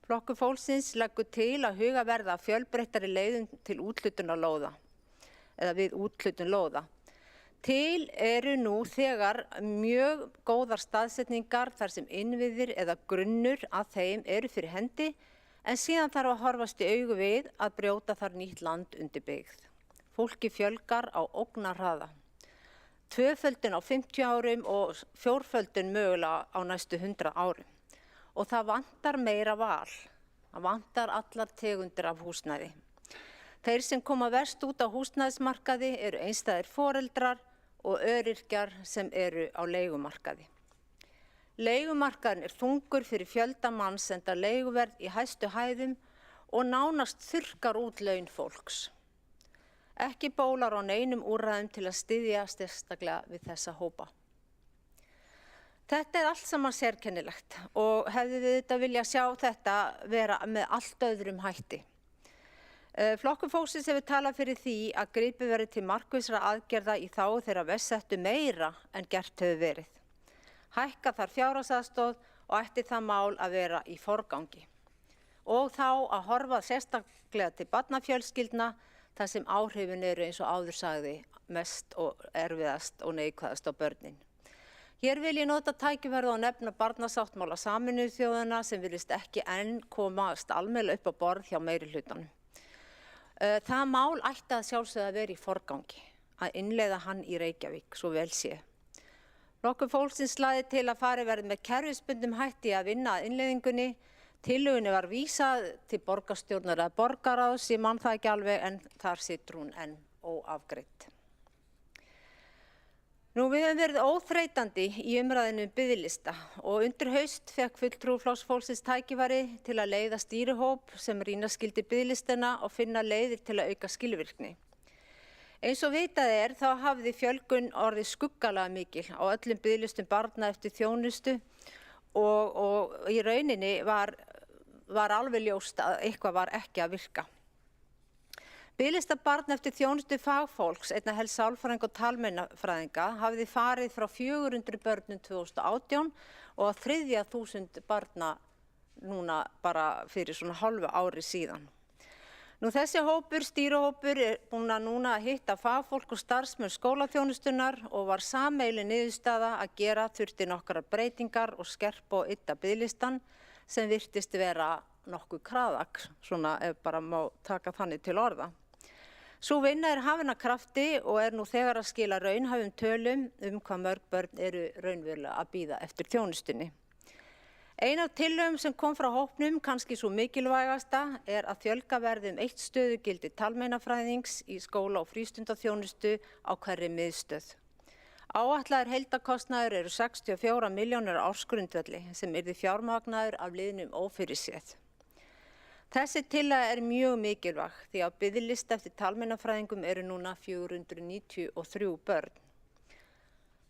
I: Flokkur fólksins leggur til að huga verða fjölbreyttari leiðum til úthlutunar lóða eða við úthlutun lóða. Til eru nú þegar mjög góðar staðsetningar þar sem innviðir eða grunnur að þeim eru fyrir hendi en síðan þarf að horfast í augu við að brjóta þar nýtt land undir byggð. Fólki fjölgar á ógnarhraða. tvöföldun á 50 árum og fjórföldun mögulega á næstu 100 árum. Og það vantar meira val, það vantar allar tegundir af húsnæði. Þeir sem koma verst út á húsnæðismarkaði eru einstæðir foreldrar og öryrkjar sem eru á leigumarkaði. Leigumarkaðin er þungur fyrir fjölda manns enda leiguverð í hæstu hæðum og nánast þurrkar út laun fólks. Ekki bólar á neinum úrræðum til að styðja sérstaklega við þessa hópa. Þetta er allt saman sérkennilegt og hefði við þetta vilja sjá þetta vera með allt öðrum hætti. Flokkur fólksins hefur talað fyrir því að gripið verið til markvissra aðgerða í þágu þeirra verst settu meira en gert hefur verið. Hækka þar fjárhagsaðstoð og ætti það mál að vera í forgangi. Og þá að horfa sérstaklega til barnafjölskyldna þar sem áhrifin eru eins og áður sagði mest og erfiðast og neikvæðast á börnin. Hér vil ég nota tækifærið og nefna barnasáttmála Sameinuðu þjóðanna sem virðist ekki enn komast almennilega upp á borð hjá meirihlutanum. Það mál ætti að sjálfsögðu að vera í forgangi, að innleiða hann í Reykjavík, svo vel sé. Flokkur fólksins lagði til að farið verið með kerfisbundnum hætti að vinna að innleiðingunni. Tillögunni var vísað til borgarstjórnar eða borgarráðs, ég man það ekki alveg en þar situr hún enn óafgreidd. Við höfum verið óþreytandi í umræðinu biðlista og undir haust fekk fulltrúi Flokks fólksins tækifæri til að leiða stýrihóp sem rýna skyldi biðlistina og finna leiðir til að auka skilvirkni. Eins og vitað er þá hafði fjölgun orðið skuggalega mikil á öllum biðlistum barna eftir þjónustu og í rauninni var alveg ljóst að eitthvað var ekki að virka. Biðlista barna eftir þjónustu fagfólks, einna helst sálfræðinga og talmeinafræðinga, hafði farið frá 400 börnum 2018 og 3.000 barna núna bara fyrir svona hálfu ári síðan. Þessi hópur, stýrihópur, er búinn að núna hitta fagfólk og starfsmenn skólaþjónustunnar og var sameiginleg niðurstaða að gera þurfti nokkrar breytingar og skerpa og ydda biðlistan sem virtist vera nokkuð kraðak, svona ef bara má taka þannig til orða. Sú vinna er hafin að krafti og er nú þegar að skila raunhæfum tölum hvað mörg börn eru raunverulega að bíða eftir þjónustunni. Ein af tillögum sem kom frá hópnum, kannski svo mikilvægasta, er að fjölga verði 1 stöðugildi talmeinafræðings í skóla- og frístundaþjónustu á hverri miðstöð. Áætlaður heildarkostnaður eru 64 milljónir á ársgrundvelli sem yrði fjármagnaður af liðnum ófyrirséð. Þessi tillaga er mjög mikilvæg því að biðlista eftir talmeinafræðingum eru núna 493 börn.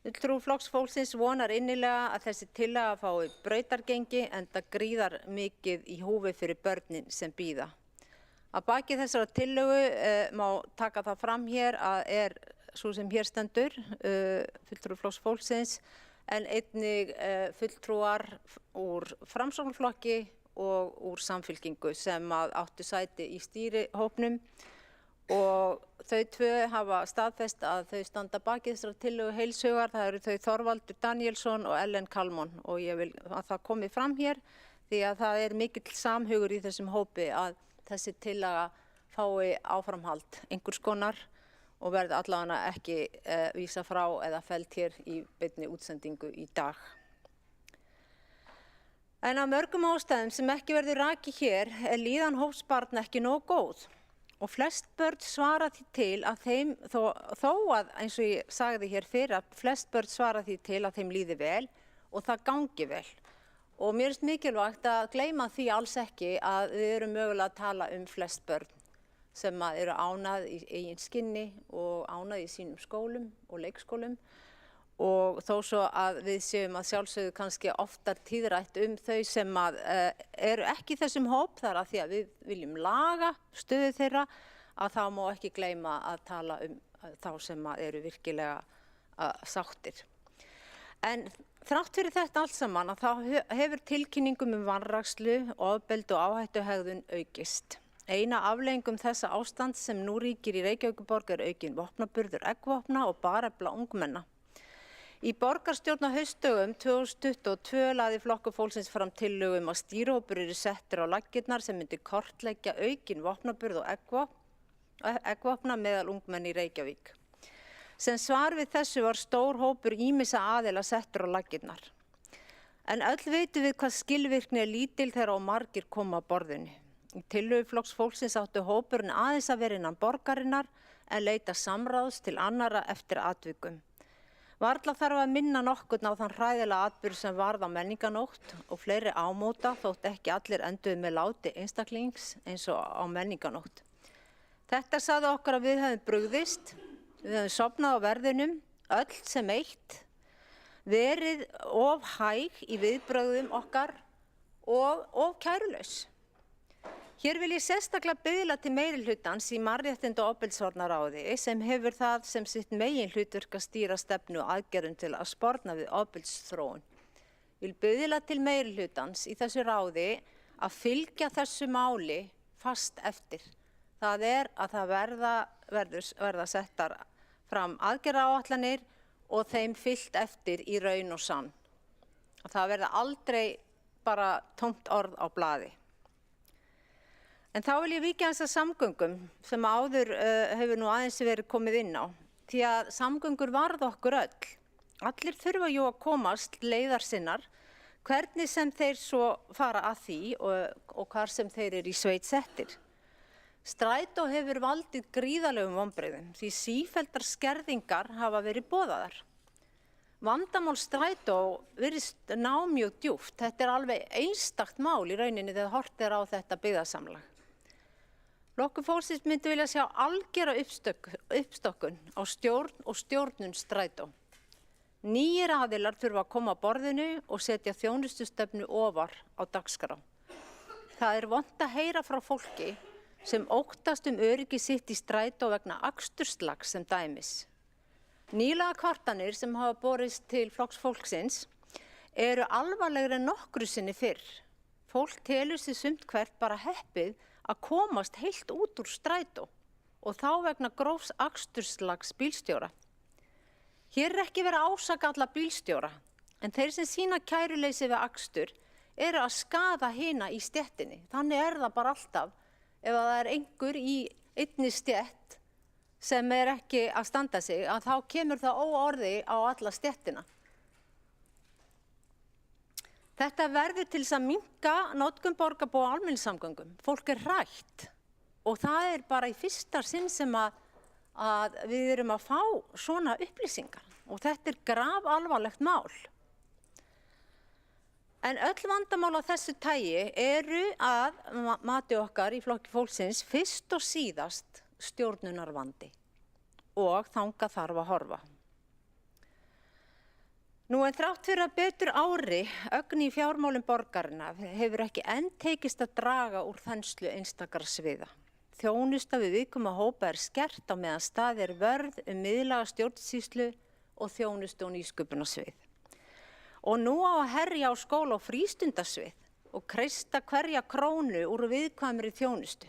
I: Fulltrúi Flokks fólksins vonar innilega að þessi tillaga fái brautargengi enda gríðar mikið í húfi fyrir börnin sem bíða. Að baki þessara tillögu má taka það fram hér að er svo sem hér stendur, fulltrúi Flokks fólksins, en einnig fulltrúar úr Framsóknarflokki og úr Samfylkingu sem áttu sæti í stýrihópnum og þau tvö hafa staðfest að þau standa baki þessara tillögu heils hugar. Það eru þau Þorvaldur Daníelsson og Ellen Kalmon og ég vil að það komi fram hér því að það er mikill samhugur í þessum hópi að þessi tillaga fái áframhald einhvers konar og verði allavega ekki vísa frá eða felld hér í beinni útsendingu í dag. En af mörgum ástæðum sem ekki verður rakið hér er líðan hóps barna ekki nógu góð og flest börn svara því til að þeim, þó að eins og ég sagði hér fyrir að flest börn svara því til að þeim líði vel og það gangi vel. Og mér finnst mikilvægt að gleyma því alls ekki að við erum mögulega að tala flest börn sem eru ánægð í eigin skinni og ánægð í sínum skólum og leikskólum. Og þó svo að við séum að sjálfsögðu kannski oftar tíðrætt þau sem eru ekki í þessum hóp þar að því að við viljum laga stöðu þeirra að þá má ekki gleyma að tala þá sem eru virkilega sáttir. En þrátt fyrir þetta allt saman að þá hefur tilkynningum vanrækslu, ofbeldi og áhættuhegðun aukist. Eina afleiðingum þessa ástand sem nú ríkir í Reykjavíkurborg er aukinn vopnaburður eggvopna og barefla ungmenna. Í borgarstjórn á haustdögum 2022 lagði Flokkur fólksins fram tillögu að stýrihópur eru settur á laggirnar sem myndi kortleggja aukinn vopnaburð og eggvopna meðal ungmenna í Reykjavík. Sem svar við þessu var stór hópur ýmissa aðila settur á laggirnar. En öll vitum við hvað skilvirkni er lítil þegar á margir koma að borðinu. Í tillögu Flokks fólksins áttu hópurinn aðeins að vera innan borgarinnar en leita samráðs til annara eftir atvikum. Varla þarf að minna nokkurn á þann hræðilega atburð sem varð á menninganótt og fleiri ámóta þótt ekki allir enduðu með láti einstaklings eins og á menninganótt. Þetta sagði okkur að við hefðum brugðist, við hefðum sofnað á verðinum, öll sem eitt, verið of hæg í viðbrögðum okkar og of kærulaus. Hér vil ég sérstaklega biðla til meirihlutans í Mannréttinda- og ofbeldisvarnaráði sem hefur það sem sitt meginhlutverk að stýra stefnu og aðgerðum til að sporna við ofbeldisþróun. Vil biðla til meirihlutans í þessu ráði að fylgja þessu máli fast eftir. Það er að það verða settar fram aðgerðaáætlanir og þeim fylgt eftir í raun og sann. Og það verða aldrei bara tómt orð á blaði. En þá vil ég víkja aðeins að samgöngum sem áður hefur nú aðeins verið komið inn á. Því að samgöngur varð okkur öll. Allir þurfa jú að komast leiðar sinnar, hvernig sem þeir svo fara að því og hvar sem þeir eru í sveit settir. Strætó hefur valdið gríðarlegum vonbrigðum því sífelldar skerðingar hafa verið boðaðar. Vandamál strætó virðist ná mjög djúpt. Þetta er alveg einstakt mál í rauninni þegar horft er á þetta byggðasamlag. Flokkur fólksins myndi vilja sjá algera uppstokkun á stjórn og stjórnun strætó. Nýir aðilar þurfa að koma að borðinu og setja þjónustustefnu ofar á dagskrá. Það er vont að heyra frá fólki sem óttast öryggi sitt í strætó vegna aksturslags sem dæmis. Nýlega kvartanir sem hafa borist til Flokks fólksins eru alvarlegri en nokkru sinni fyrr. Fólk telur sig sumt hvert bara heppið að komast heilt út úr strætó og þá vegna grófs aksturslags bílstjóra. Hér er ekki verið að ásaka alla bílstjóra, en þeir sem sýna kæruleysi við akstur eru að skaða hina í stéttinni. Þannig er það bara alltaf ef það er einhver í einni stétt sem er ekki að standa sig, að þá kemur það óorði á alla stéttina. Þetta verður til þess að minnka notkun borgarbúa á almenningssamgöngum. Fólk er hrætt og það er bara í fyrsta sinn sem að við erum að fá svona upplýsingar og þetta er grafalvarlegt mál. En öll vandamál á þessu tagi eru að mati okkar í Flokki fólksins fyrst og síðast stjórnunarvandi og þangað þarf að horfa. Nú en þrátt fyrir að betur ári ögn í fjármálum borgarinnar hefur ekki enn tekist að draga úr þenslu einstakra sviða. Þjónusta við viðkvæma hópa er skert á meðan staðið er vörð miðlæga stjórnsýslu og þjónustu og nýsköpunarsvið. Og nú á að herja á skóla- og frístundasvið og kreista hverja krónu úr viðkvæmri þjónustu.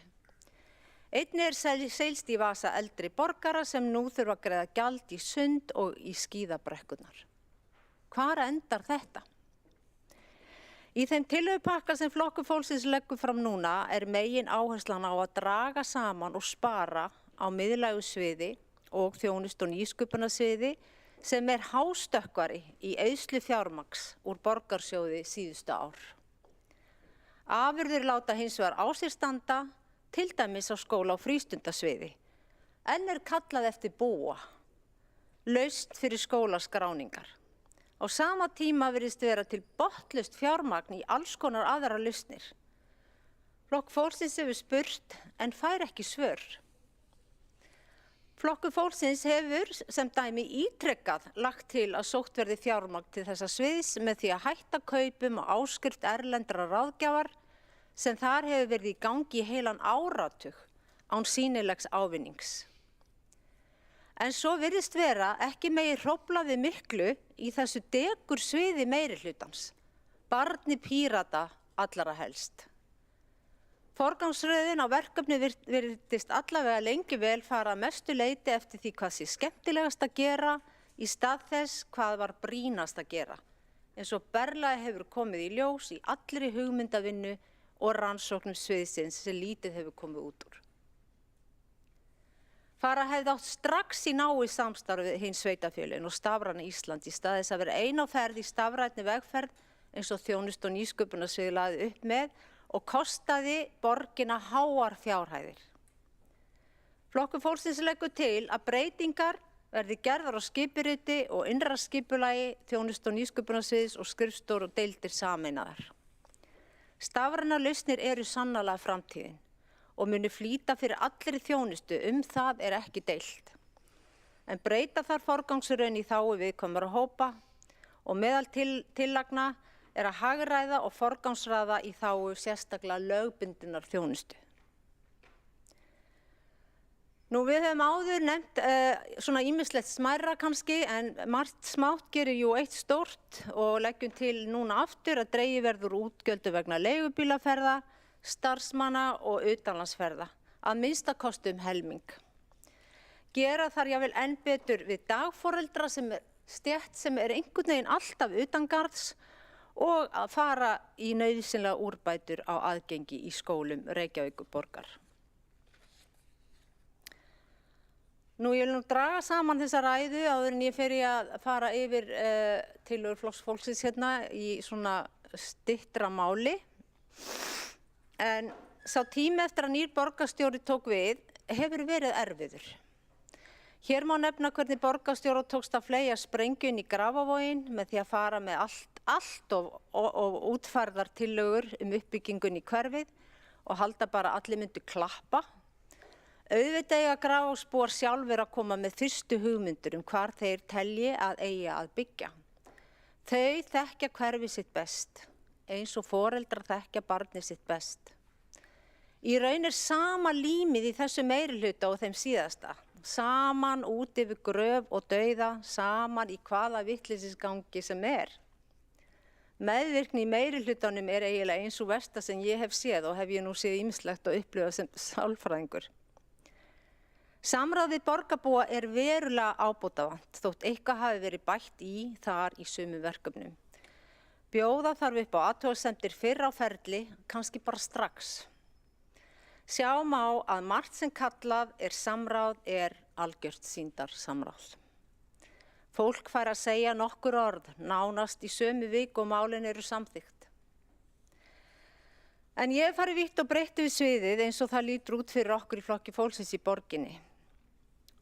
I: Einnig er seilst í vasa eldri borgara sem nú þurfa að greiða gjald í sund og í skíðabrekkurnar. Hvar endar þetta? Í þeim tillögupakka sem Flokkur fólksins leggur fram núna er megin áherslan á að draga saman og spara á miðlægu sviði og þjónustu og nýsköpunarsviði sem er hástökkvari í eyðslu fjármagns úr borgarsjóði síðustu ár. Afurðir láta hins vegar á sér standa, til dæmis á skóla- og frístundasviði, en er kallað eftir búa, laust fyrir skólaskráningar. Á sama tíma virðist vera til botnlaust fjármagn í alls konar aðrar lausnir. Flokkur fólksins hefur spurt en fær ekki svör. Flokkur fólksins hefur sem dæmi ítrekkað lagt til að sótt verði fjármagn til þessa sviðs með því að hætta kaupum og áskrift erlendra ráðgjafar sem þar hefur verið í gangi í heilan áratug án sýnilegs ávinnings. En svo virðist vera ekki megi hrófla við miklu í þessu degur sviði meirihlutans, barni Pírata allra helst. Forgangsröðin á verkefni virðist allavega lengi vel fara að mestu leyti eftir því hvað sé skemmtilegast að gera í stað þess hvað var brýnast að gera, eins og berlega hefur komið í ljós í allri hugmyndavinnu og rannsóknum sviðsins sem lítið hefur komið út úr. Fara hefði átt strax í náið samstarfið hins sveitafélögin og Stafræna Ísland í stað þess að vera ein á ferð í stafrænni vegferð eins og þjónustu- og nýsköpunarsviðið lagði upp með og kostaði borgina háar fjárhæðir. Flokkur fólksins leggur til að breytingar verði gerðar á skipuriti og innra skipulagi þjónustu- og nýsköpunarsviðs og skrifstofur og deildir sameinaðar. Stafrænar lausnir eru sannarlega framtíðin og munu flýta fyrir allri þjónustu, það er ekki deilt. En breyta þarf forgangsröðun í þágu viðkvæmra hópa og meðal tillagna er að hagræða og forgangsraða í þágu sérstaklega lögbundinnar þjónustu. Nú við höfum áður nefnt svona ýmislegt smærra kannski, en margt smátt gerir jú eitt stórt og leggjum til núna aftur að dregið verður útgjöldum vegna leigubílaferða, starfsmanna og utanlandsferða, að minnsta kosti helming. Gera þarf jafnvel enn betur við dagforeldra sem er stétt sem er einhvern veginn alltaf utangarðs og að fara í nauðsynlega úrbætur á aðgengi í skólum Reykjavíkurborgar. Nú ég vil draga saman þessa ræðu áður en ég fer í að fara yfir tillögur Flokks fólksins hérna í svona styttra máli. En sá tími eftir að nýr borgarstjóri tók við hefur verið erfiður. Hér má nefna hvernig borgarstjóra tókst að fleygja sprengju inn í Grafavoginn með því að fara með allt og útfærðar tillögur uppbyggingun í hverfið og halda bara að allir myndu klappa. Auðvitað eiga Grafarvogsbúar sjálfir að koma með fyrstu hugmyndir hvar þeir telji að eigi að byggja. Þau þekkja hverfið sitt best, eins og foreldrar þekkja barnið sitt best. Í raun er sama límið í þessu meirihluta og þeim síðasta. Saman út yfir gröf og dauða, saman í hvaða vitleysisgangi sem er. Meðvirkni í meirihlutanum er eiginlega eins og versta sem ég hef séð og hef ég nú séð ýmislegt og upplifað sem sálfræðingur. Samráð við borgarbúa er verulega ábótavant þótt eitthvað hafi verið bætt í þar í sumum verkefnum. Bjóða þarf upp á athugasemdir fyrr á ferli, kannski bara strax. Sjá má að margt sem kallað er samráð er algjört sýndarsamráð. Fólk fær að segja nokkur orð, nánast í sömu viku og málin eru samþykkt. En ég hef farið vítt og breytt við sviðið eins og það lítur út fyrir okkur í Flokki fólksins í borginni.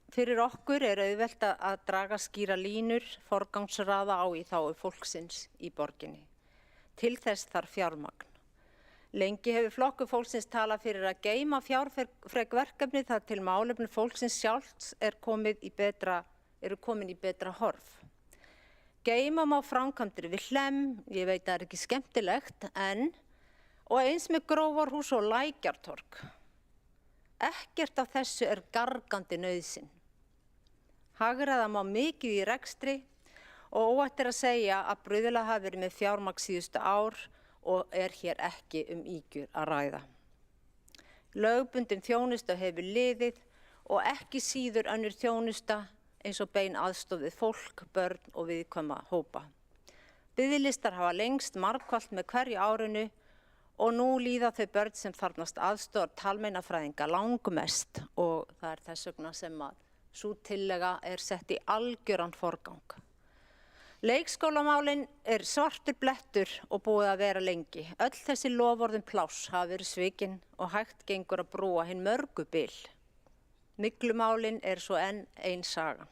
I: Fyrir okkur er auðvelt að draga skýra línur, forgangsraða á í þágu fólksins í borginni. Til þess þarf fjármagn. Lengi hefur Flokkur fólksins talað fyrir að geyma fjárfrek verkefni þar til málefni fólksins sjálfs eru komin í betra horf. Geyma má framkvæmdir við Hlemm, ég veit að það er ekki skemmtilegt, og eins með Grófarhús og Lækjartorg. Ekkert af þessu er gargandi nauðsyn. Hagræða má mikið í rekstri og óhætt er að segja að Brauðla hafi verið með fjármagn síðustu ár og er hér ekki ýkjur að ræða. Lögbundin þjónusta hefur liðið og ekki síður önnur þjónusta eins og bein aðstoð við fólk, börn og viðkvæma hópa. Biðlistar hafa lengst margfalt með hverju árinu og nú líða þau börn sem þarfnast aðstoðar talmeinafræðinga langmest og það er þess vegna sem að sú tillega er sett í algjöran forgang. Leikskólamálin er svartur blettur og búið að vera lengi. Öll þessi loforðum pláss hafa verið svikin og hægt gengur að brúa hinn mörgu bil. Myglumálin er svo enn ein sagan.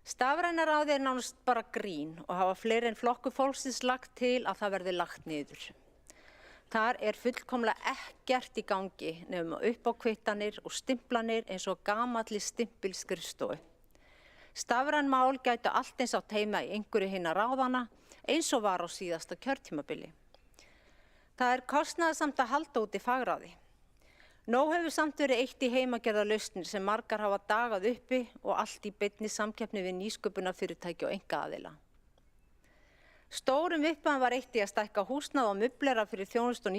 I: Stafrænaráðið er nánast bara grín og hafa fleiri en Flokkur fólksins lagt til að það verði lagt niður. Þar er fullkomlega ekkert í gangi nema uppákvittanir og stimplanir eins og gamalli stimpilskrifstofu. Stafræn mál gætu allt eins átt heima í einhverju hinna ráðana eins og var á síðasta kjörtímabili. Það er kostnaðarsamt að halda út í fagráði. Nóg hefur samt verið eitt í heimagerðarlausnir sem margar hafa dagað uppi og allt í beinni samkeppni við nýsköpunarfyrirtæki og einkaaðila. Stórum upphæðum var eitt í að stækka húsnæði og mublera fyrir þjónustu og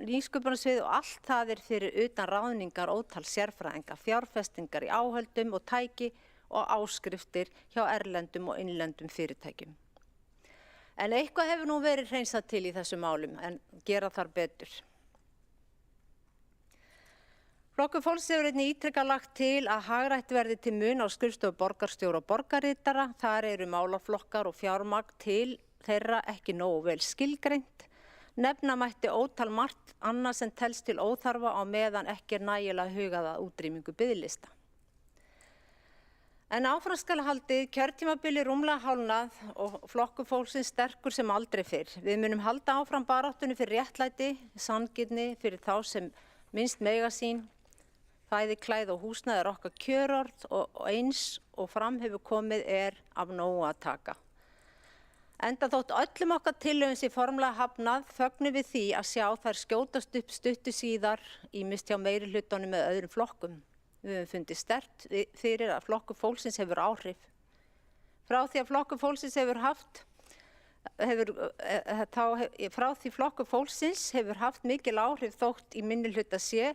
I: nýsköpunarsvið og allt það er fyrir utan ráðningar ótal sérfræðinga, fjárfestingar í áhöldum og tæki og áskriftir hjá erlendum og innlendum fyrirtækjum. En eitthvað hefur nú verið hreinsað til í þessum málum en gera þar betur. Flokkur fólksins hefur einnig ítrekað lagt til að hagrætt verði til muna á skrifstofu borgarstjóra og borgarritara. Þar eru málaflokkar og fjármagn til þeirra ekki nógu vel skilgreint. Nefna mætti ótal margt annað sem telst til óþarfa á meðan ekki nægilega hugað að útrýmingu biðlista. En áfram skal haldið, kjörtímabili rúmlega hálfnað og flokkur fólksins sterkur sem aldrei fyrr. Við munum halda áfram baráttunni fyrir réttlæti, sanngirni fyrir þá sem minnst mega sín. Fæði, klæði og húsnæði okkar kjörorð og eins og fram hefur komið af nógu að taka. Enda þótt öllum okkar tillögum sé formlega hafnað, fögnum við því að sjá þær skjótast upp stuttu síðar ýmist hjá meirihlutanum með öðrum flokkum. Við höfum fundið sterkt fyrir að flokkur fólksins hefur áhrif. Frá því flokkur fólksins hefur haft mikil áhrif þótt í minnihluta sé,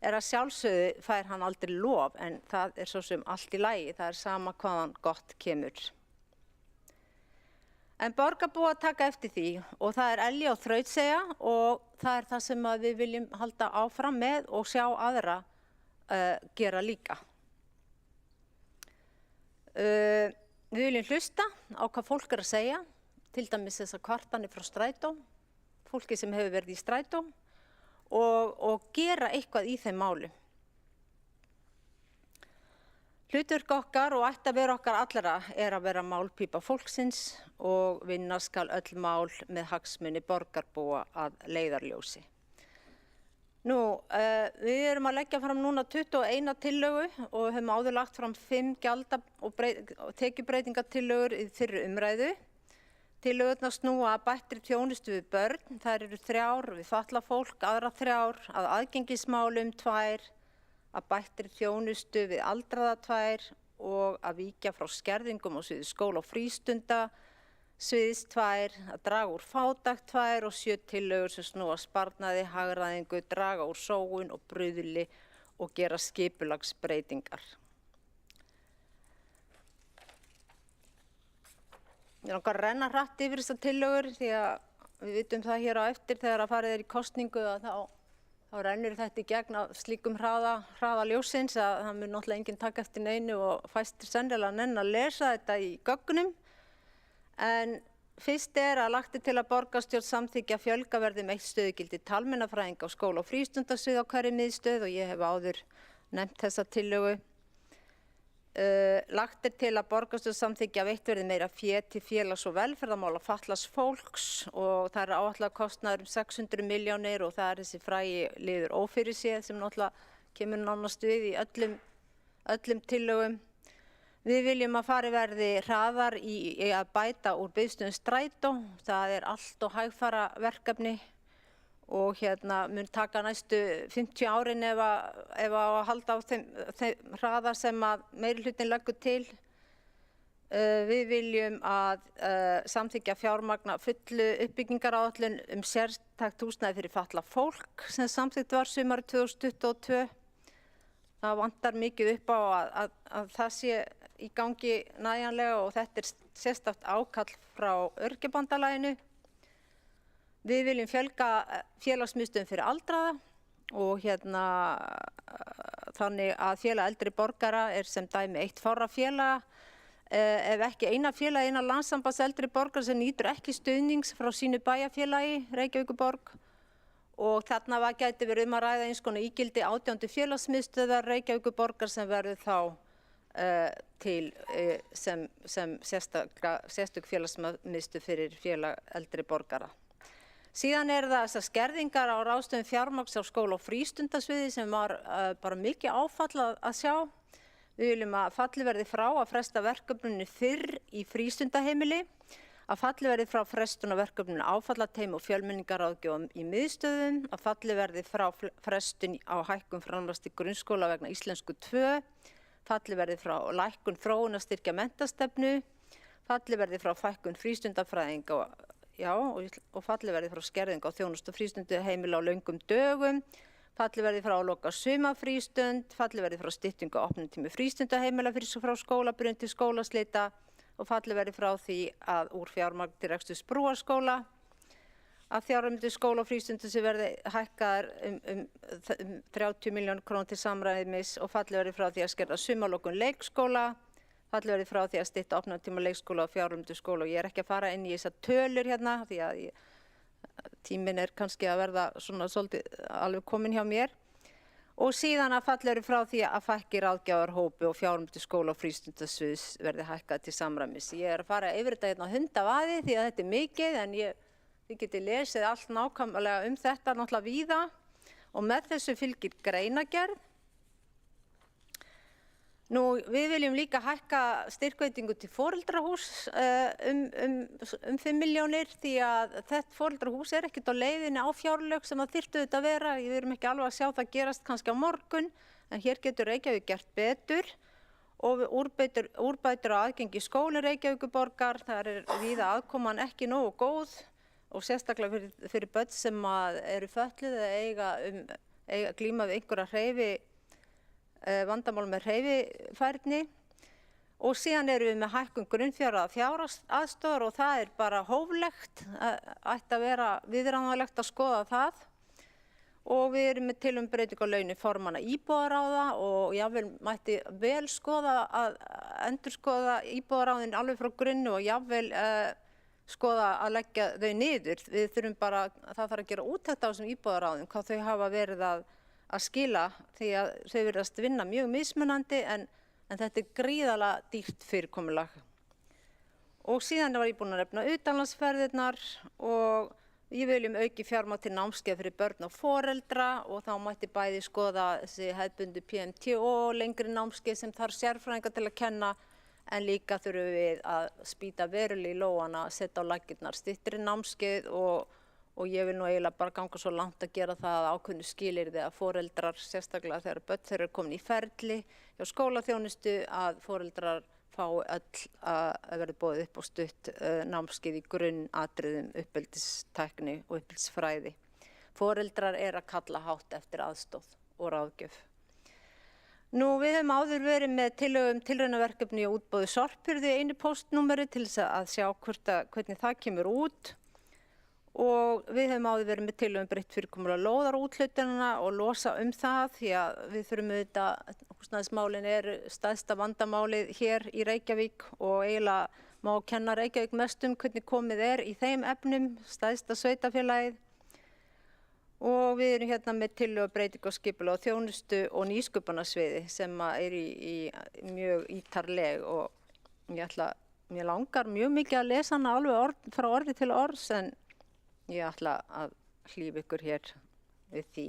I: að sjálfsögðu fær hann aldrei lof, en það svo sem allt í lagi, það sama hvaðan gott kemur. En borgarbúar taka eftir því og það elja og þrautseigja og það það sem við viljum halda áfram með og sjá aðra gera líka. Við viljum hlusta á hvað fólk að segja, til dæmis þessar kvartanir frá strætó, fólki sem hefur verið í strætó og gera eitthvað í þeim málum. Hlutverk okkar og ætti að vera okkar allra að vera málpípa fólksins og vinna skal öll mál með hagsmuni borgarbúa að leiðarljósi. Við erum að leggja fram núna 21 tillögu og höfum áður lagt fram 5 gjalda- og tekjubreytingatillögur í fyrri umræðu. Tillögurnar snúa að bættri þjónustu við börn, þær eru 3 við fatlað fólk, aðra 3 að aðgengismálum 2, að bættri þjónustu við aldraða 2 og að víkja frá skerðingum á sviði skóla og frístunda, sviðs 2, að draga úr fátækt 2 og 7 tillögur sem snúa sparnaði, hagræðingu, draga úr sóun og bruðli og gera skipulagsbreytingar. Ég langar að renna hratt yfir þessar tillögur því að við vitum það hér á eftir þegar að farið í kosningu að þá rennur þetta í gegn af slíkum hraða ljóssins að það mun náttúrulega enginn taka eftir neinu og fæstir sennilega nenn að lesa þetta í gögnum. En fyrst að lagt til að borgarstjórn samþykkja fjölga verði með 1 stöðugildi talmeinafræðinga á skóla- og frístundasvið á hverri miðstöð og ég hef áður nefnt þessa tillögu. Lagt til að borgarstjórn samþykkja veitt verði meira fé til félags- og velferðarmála fatlaðs fólks og það áætlaður kostnaður 600 milljónir og það þessi frægi liður ófyrirséð sem náttúrulega kemur nánast við í öllum tillögum. Við viljum að farið verði hraðar í að bæta úr biðstöðum strætó, það allt og hægfara verkefni og mun taka næstu 50 árin ef að halda á þeim hraða sem að meirihlutin leggur til. Við viljum að samþykkja fjármagna fullu uppbyggingaráætlun sértækt húsnæði fyrir fatlað fólk sem samþykkt var sumarið 2022. Það vantar mikið upp á að það sé í gangi nægjanlega og þetta sérstakt ákall frá Öryrkjabandalaginu. Við viljum fjölga félagsmiðstöðvum fyrir aldraða og þannig að félag eldri borgara sem dæmi 1 fárra félaga, ef ekki eina félag innan Landssambands eldri borgara sem nýtur ekki stuðnings frá sínu bæjarfélagi, Reykjavíkurborg. Og þarna gæti verið að ræða eins konar ígildi 18. félagsmiðstöðvar Reykjavíkurborgar sem verður þá til sem sérstök félagsmiðstöð fyrir félag eldri borgara. Síðan það þessar skerðingar á ráðstöfun fjármagns á skóla- og frístundasviði sem var bara mikið áfall að sjá. Við viljum að fallið verði frá að fresta verkefninu fyrr í frístundaheimili, að fallið verði frá frestun á verkefninu áfallateymi og fjölmenningarráðgjöf í miðstöðum, að fallið verði frá frestun á hækkun framlags til grunnskóla vegna íslensku 2, fallið verði frá lækkun þróunarstyrkja menntastefnu, fallið verði frá fækkun frístundafræðinga og fallið verði frá skerðingu á þjónustu frístundaheimila á löngum dögum, fallið verði frá að loka sumarfrístund, fallið verði frá styttingu á opnunartíma frístundaheimila frá skólabyrjun til skólaslita og fallið verði frá því að úr fjármagn til reksturs brúarskóla að fjárheimildir skóla og frístundum sem verði hækkaðar um 30 milljónir króna til samræmis og fallið verði frá því að skerða sumarlokun leikskóla, fallið verði frá því að stytta opnunartíma leikskóla og fjárheimildir skóla og ég ekki að fara inn í þessar tölur hérna því að tíminn kannski að verða svona svolítið alveg komin hjá mér. Og síðan að fallið verði frá því að fækki ráðgjafarhópi og fjárheimildir skóla og frístundasviðs verði hækkað til samræmis. Ég að fara yfir þetta hérna á hundavaði því að þetta mikið en þið getið lesið allt nákvæmlega þetta náttúrulega víða og með þessu fylgir greinagerð. Nú, við viljum líka hækka styrkveitingu til foreldrahús um 5 milljónir því að þetta foreldrahús ekkert á leiðinni á fjárlög sem það þyrftu þetta að vera. Við erum ekki alveg að sjá það gerast kannski á morgun en hér getur Reykjavík gert betur og úrbætur á aðgengi skólinn Reykjavíkurborgar. Það víða aðkoman ekki nógu góð og sérstaklega fyrir börn sem eru fötluð eða eiga glíma við einhverja vandamál með hreyfifærni og síðan erum við með hækkun grunnfjárhæðar og það bara hóflegt, ætti að vera viðráðanlegt að skoða það og við erum með breytingu á launum formanna íbúðaráða og jafnvel mætti vel skoða að endurskoða íbúðaráðin alveg frá grunnu og jafnvel skoða að leggja þau niður. Við þurfum bara, það þarf að gera úttekt á þessum íbúðaráðum, hvað þau hafa verið að skila því að þau virðast vinna mjög mismunandi en þetta gríðarlega dýrt fyrirkomulag. Og síðan var ég búin að nefna utanlandsferðirnar og við viljum auki fjármagn til námskeið fyrir börn og foreldra og þá mætti bæði skoða þessi hefðbundu PMT og lengri námskeið sem þarf sérfræðinga til að kenna en líka þurfum við að spýta verulega í lófana, setja á laggirnar styttri námskeið og ég vil nú eiginlega bara ganga svo langt að gera það að ákveðnu skilyrði að foreldrar, sérstaklega þegar börn þeirra komin í ferli hjá skólaþjónustu, að foreldrar fái öll að verði boðið upp á stutt námskeið í grunnatriðum uppeldistækni og uppeldisfræði. Foreldrar að kalla hátt eftir aðstoð og ráðgjöf. Nú, við höfum áður verið með tillögum tilraunaverkefni og útboði sorphirðu í einu póstnúmeri til þess að sjá hvernig það kemur út. Og við höfum áður verið með tillögum breytt fyrirkomulag lóðarúthlutunina og losa það því að við þurfum húsnæðismálin stærsta vandamálið hér í Reykjavík og eiginlega má kenna Reykjavík mest hvernig komið í þeim efnum, stærsta sveitarfélagið. Og við erum hérna með tillögu breytingu á skipulag og þjónustu og nýsköpunarsviði sem í mjög ítarleg og mér langar mjög mikið að lesa hana alveg frá orði til orðs en ég ætla að hlífa ykkur hér við því,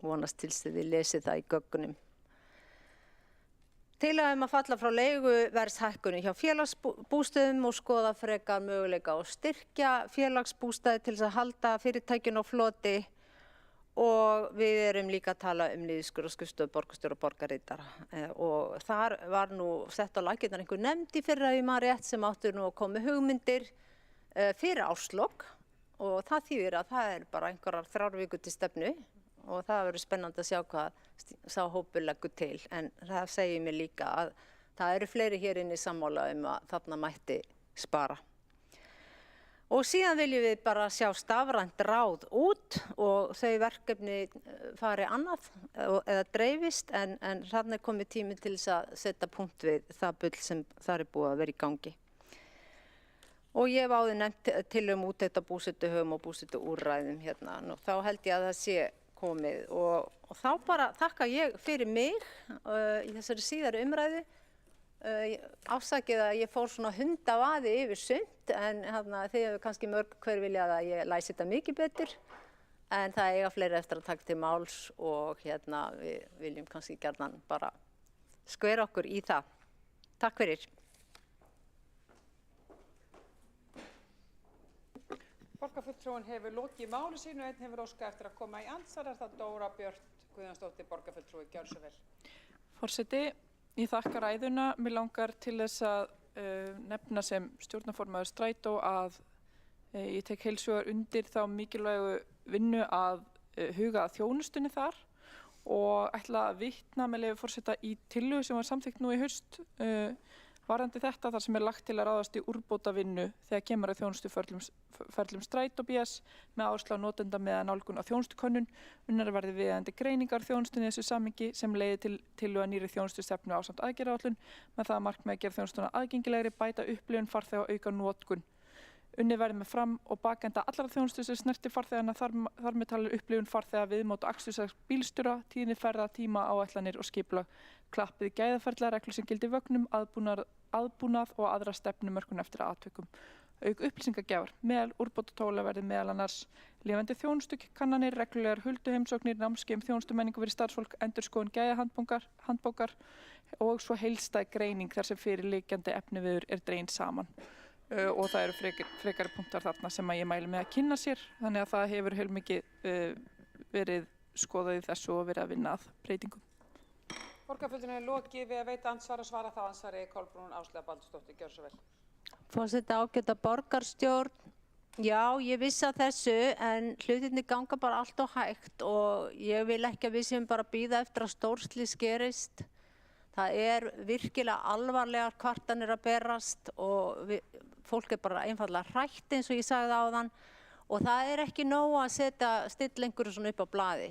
I: vonast til þess að þið lesið það í gögnum. Tillaga að falla frá leiguverðshækkun hjá félagsbústöðum og skoða frekar möguleika á styrkja félagsbústaði til þess að halda fyrirtækjun á floti og við erum líka að tala niðurskurð á skrifstofu borgarstjóra og borgarritara og þar var nú sett á laggirnar einhver nefnd í fyrra ef ég man rétt sem áttu nú að koma með hugmyndir fyrir árslok og það þýðir að það bara einhverjar 3 vikur til stefnu og það verður spennandi að sjá hvað sá hópur leggur til en það segir mér líka að það eru fleiri hér inni sammála að þarna mætti spara. Og síðan viljum við bara sjá stafrænt ráð út og þau verkefni fari annað eða dreifist en þarna komið tími til þess að setja punkt við það bull sem þar búið að vera í gangi. Og ég hef áður nefnt tillögum úttekt á búsetuhögum og búsetuúrræðum hérna. Nú, þá held ég að það sé komið og þá bara þakka ég fyrir mig í þessari síðari umræðu. Afsakið að ég fór svona hundavaði yfir sumt en þið hefur kannski mörg hver viljað að ég læsi þetta mikið betur en það eiga fleiri eftir að taka til máls og við viljum kannski gjarnan bara skvera okkur í það. Takk fyrir.
A: Borgarfulltrúinn hefur lokið máli sínu og einn hefur óskað eftir að koma í andsvar. Það Dóra Björt Guðjónsdóttir, borgarfulltrúi, gjörðu svo vel.
H: Forseti, ég þakka ræðuna. Mér langar til þess að nefna sem stjórnarformaður Strætó að ég tek heils hugar undir þá mikilvægu vinnu að huga að þjónustunni þar og ætla að vitna með leyfi forseta í tillögu sem var samþykkt nú í haust Varðandi þetta þar sem lagt til að ráðast í úrbótavinnu þegar kemur að þjónustuferlum Strætó BS með áherslu á notenda með nálgun á þjónustukönnun, unnar verði viðeigandi greiningar þjónustunni í þessu samhengi sem leiði til tillögu að nýrri þjónustustefnu ásamt aðgerðaáætlun með það að markmiði að gera þjónustuna aðgengilegri, bæta upplifun farþega og auka notkun. Unnið verði með fram- og bakenda allra þjónustu sem snerti farþegana þar með talið upplifun farþega viðmót og akstursaks bílstjóra, tíðni ferða, tíma, áætlanir og skipulag, klappið gæðaferla, reglur sem gildi vögnum, aðbúnað og aðra stefnumörkun eftir atvikum. Auk upplýsingagjafar meðal úrbótatóla verði meðal annars lifandi þjónustukannanir, reglulegar hulduheimsóknir, námskeið þjónustumenningu fyrir starfsfólk, endurskoðun gæðahandbókar og svo heildstæð greining þar sem fyrirliggjandi efniviður dregin saman. Og það eru frekari punktar þarna sem að ég mæli með að kynna sér, þannig að það hefur heilmikið verið skoðað í þessu og verið að vinna að breytingum.
A: Borgarfulltrúum lokið við að veita andsvar og svara þá andsvari Kolbrún Áslaugar Baldursdóttir. Gjörðu svo vel.
I: Forseti, ágæta borgarstjórn. Já, ég vissi að þessu en hlutirnir ganga bara allt of hægt og ég vil ekki að við séum bara að bíða eftir að stórslys gerist. Það virkilega alvarlegar kvartanir að berast og fólk bara einfaldlega hrætt eins og ég sagði áðan og það ekki nóg að stilla einhverju svona upp á blaði.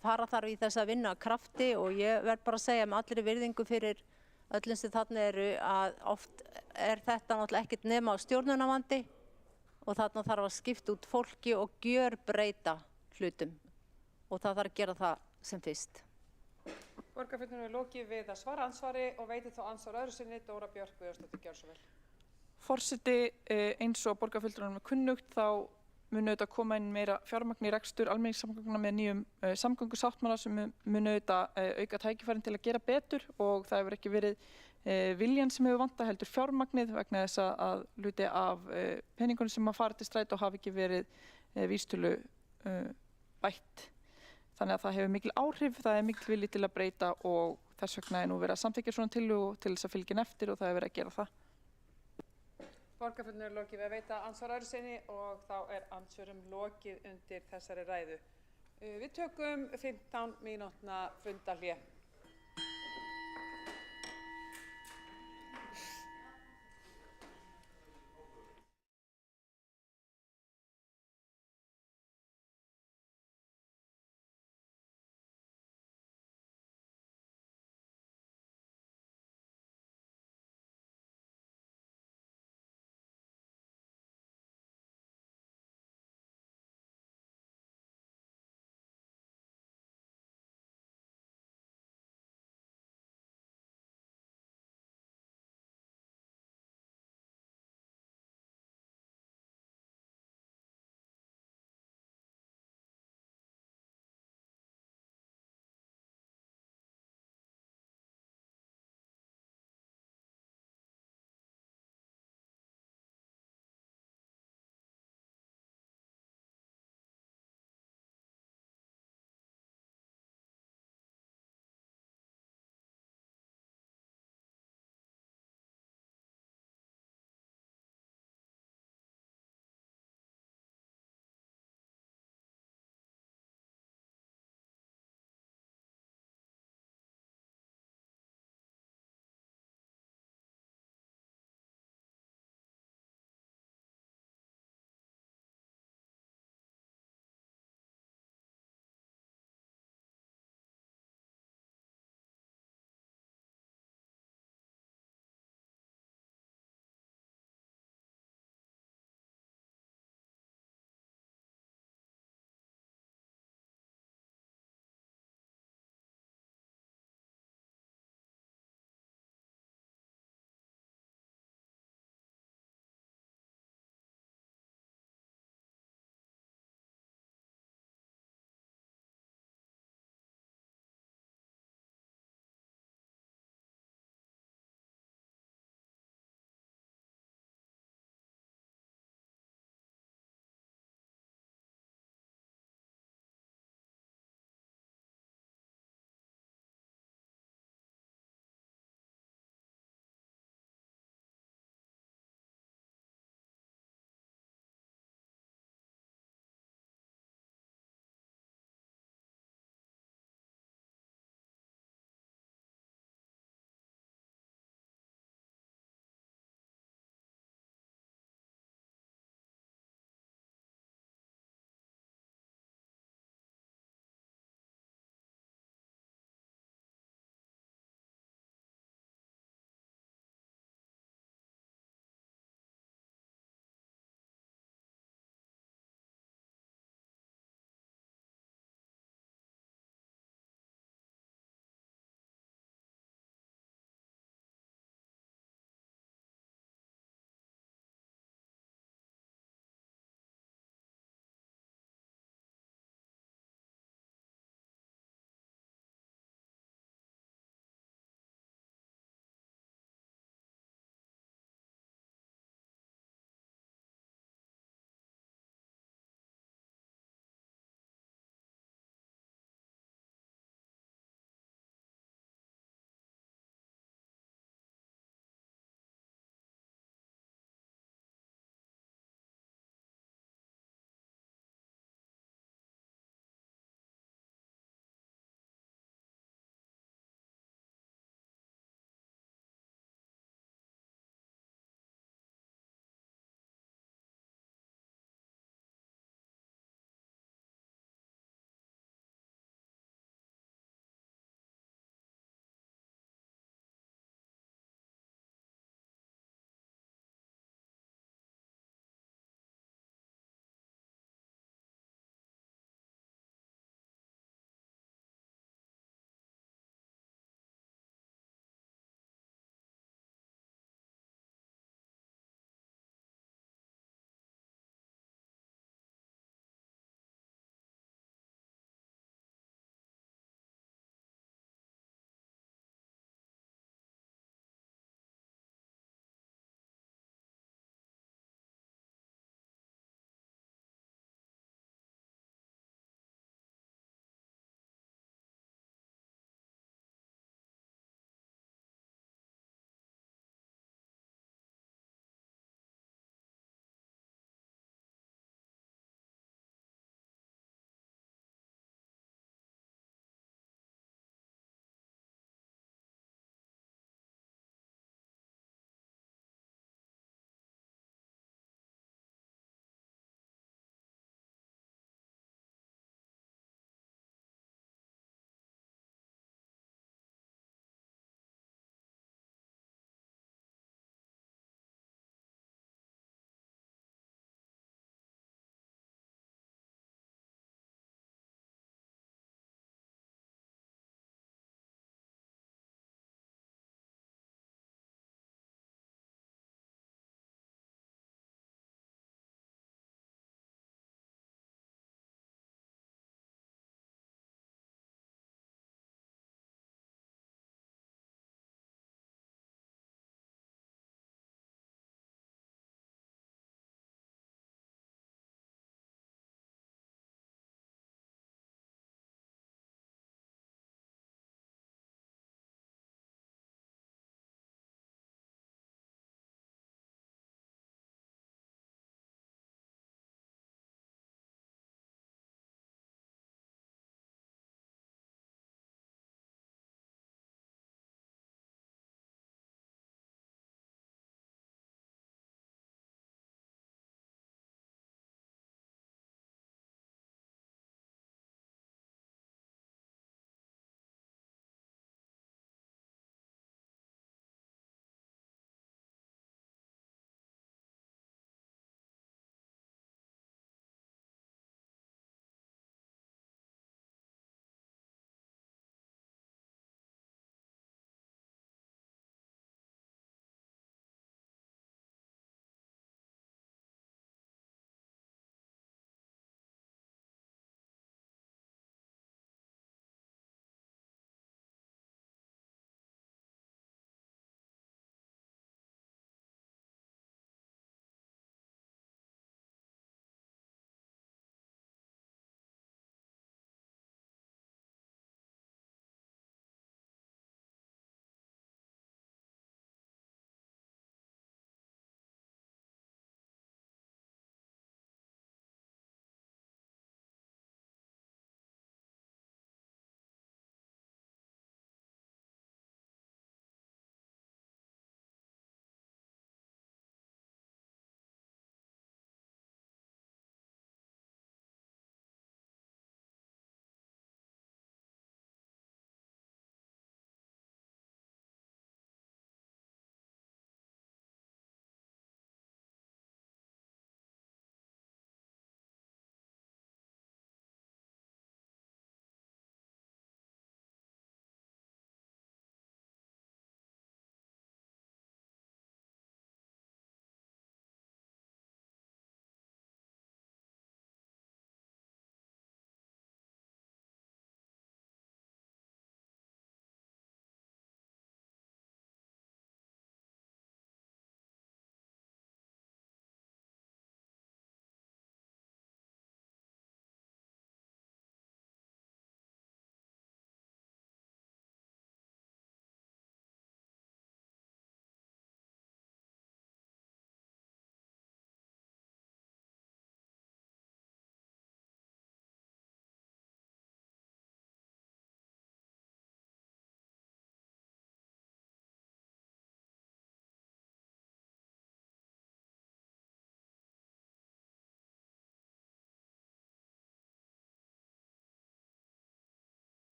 I: Fara þarf í þessa vinnu af krafti og ég verð bara að segja með allri virðingu fyrir öllum sem þarna eru að oft þetta náttúrulega ekkert nema stjórnunarvandi og þarna þarf að skipta út fólki og gjörbreyta hlutum og það þarf að gera það sem fyrst.
A: Borgarfulltrúum lokið við að svara andsvari og veitir þá andsvar öðru sinni Dóra Björk Guðjónsdóttir. Gjörðu svo vel.
H: Forseti, eins og borgarfulltrúum kunnugt þá mun auðvitað koma inn meira fjármagn í rekstur almenningssamgangna með nýjum samgöngusáttmála sem mun auðvitað auka tækifærin til að gera betur og það hefur ekki verið viljan sem hefur vantað heldur fjármagnið vegna þess að hluti af peningunum sem að fara til Strætó hafi ekki verið vísitölu bætt. Þannig að það hefur mikil áhrif, það mikil vilji til að breyta og þess vegna nú verið að samþykkja svona tillögu til þess að fylgja henni eftir og það hefur verið að gera það.
A: Borgarfulltrúum lokið við að veita andsvar öðru sinni og þá andsvörum lokið undir þessari ræðu. Við tökum 15 mínútna fundarhlé.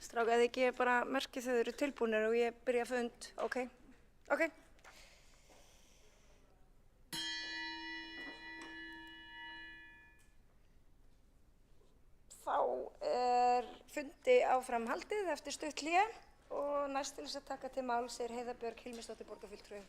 D: Strákaði ekki ég bara merki þau eru tilbúinir og ég byrja fund. Ok. Þá er fundi áfram haldið eftir stutt hlé og næst til þess að taka til máls er Heiða Björg Hilmisdóttir borgarfulltrúi.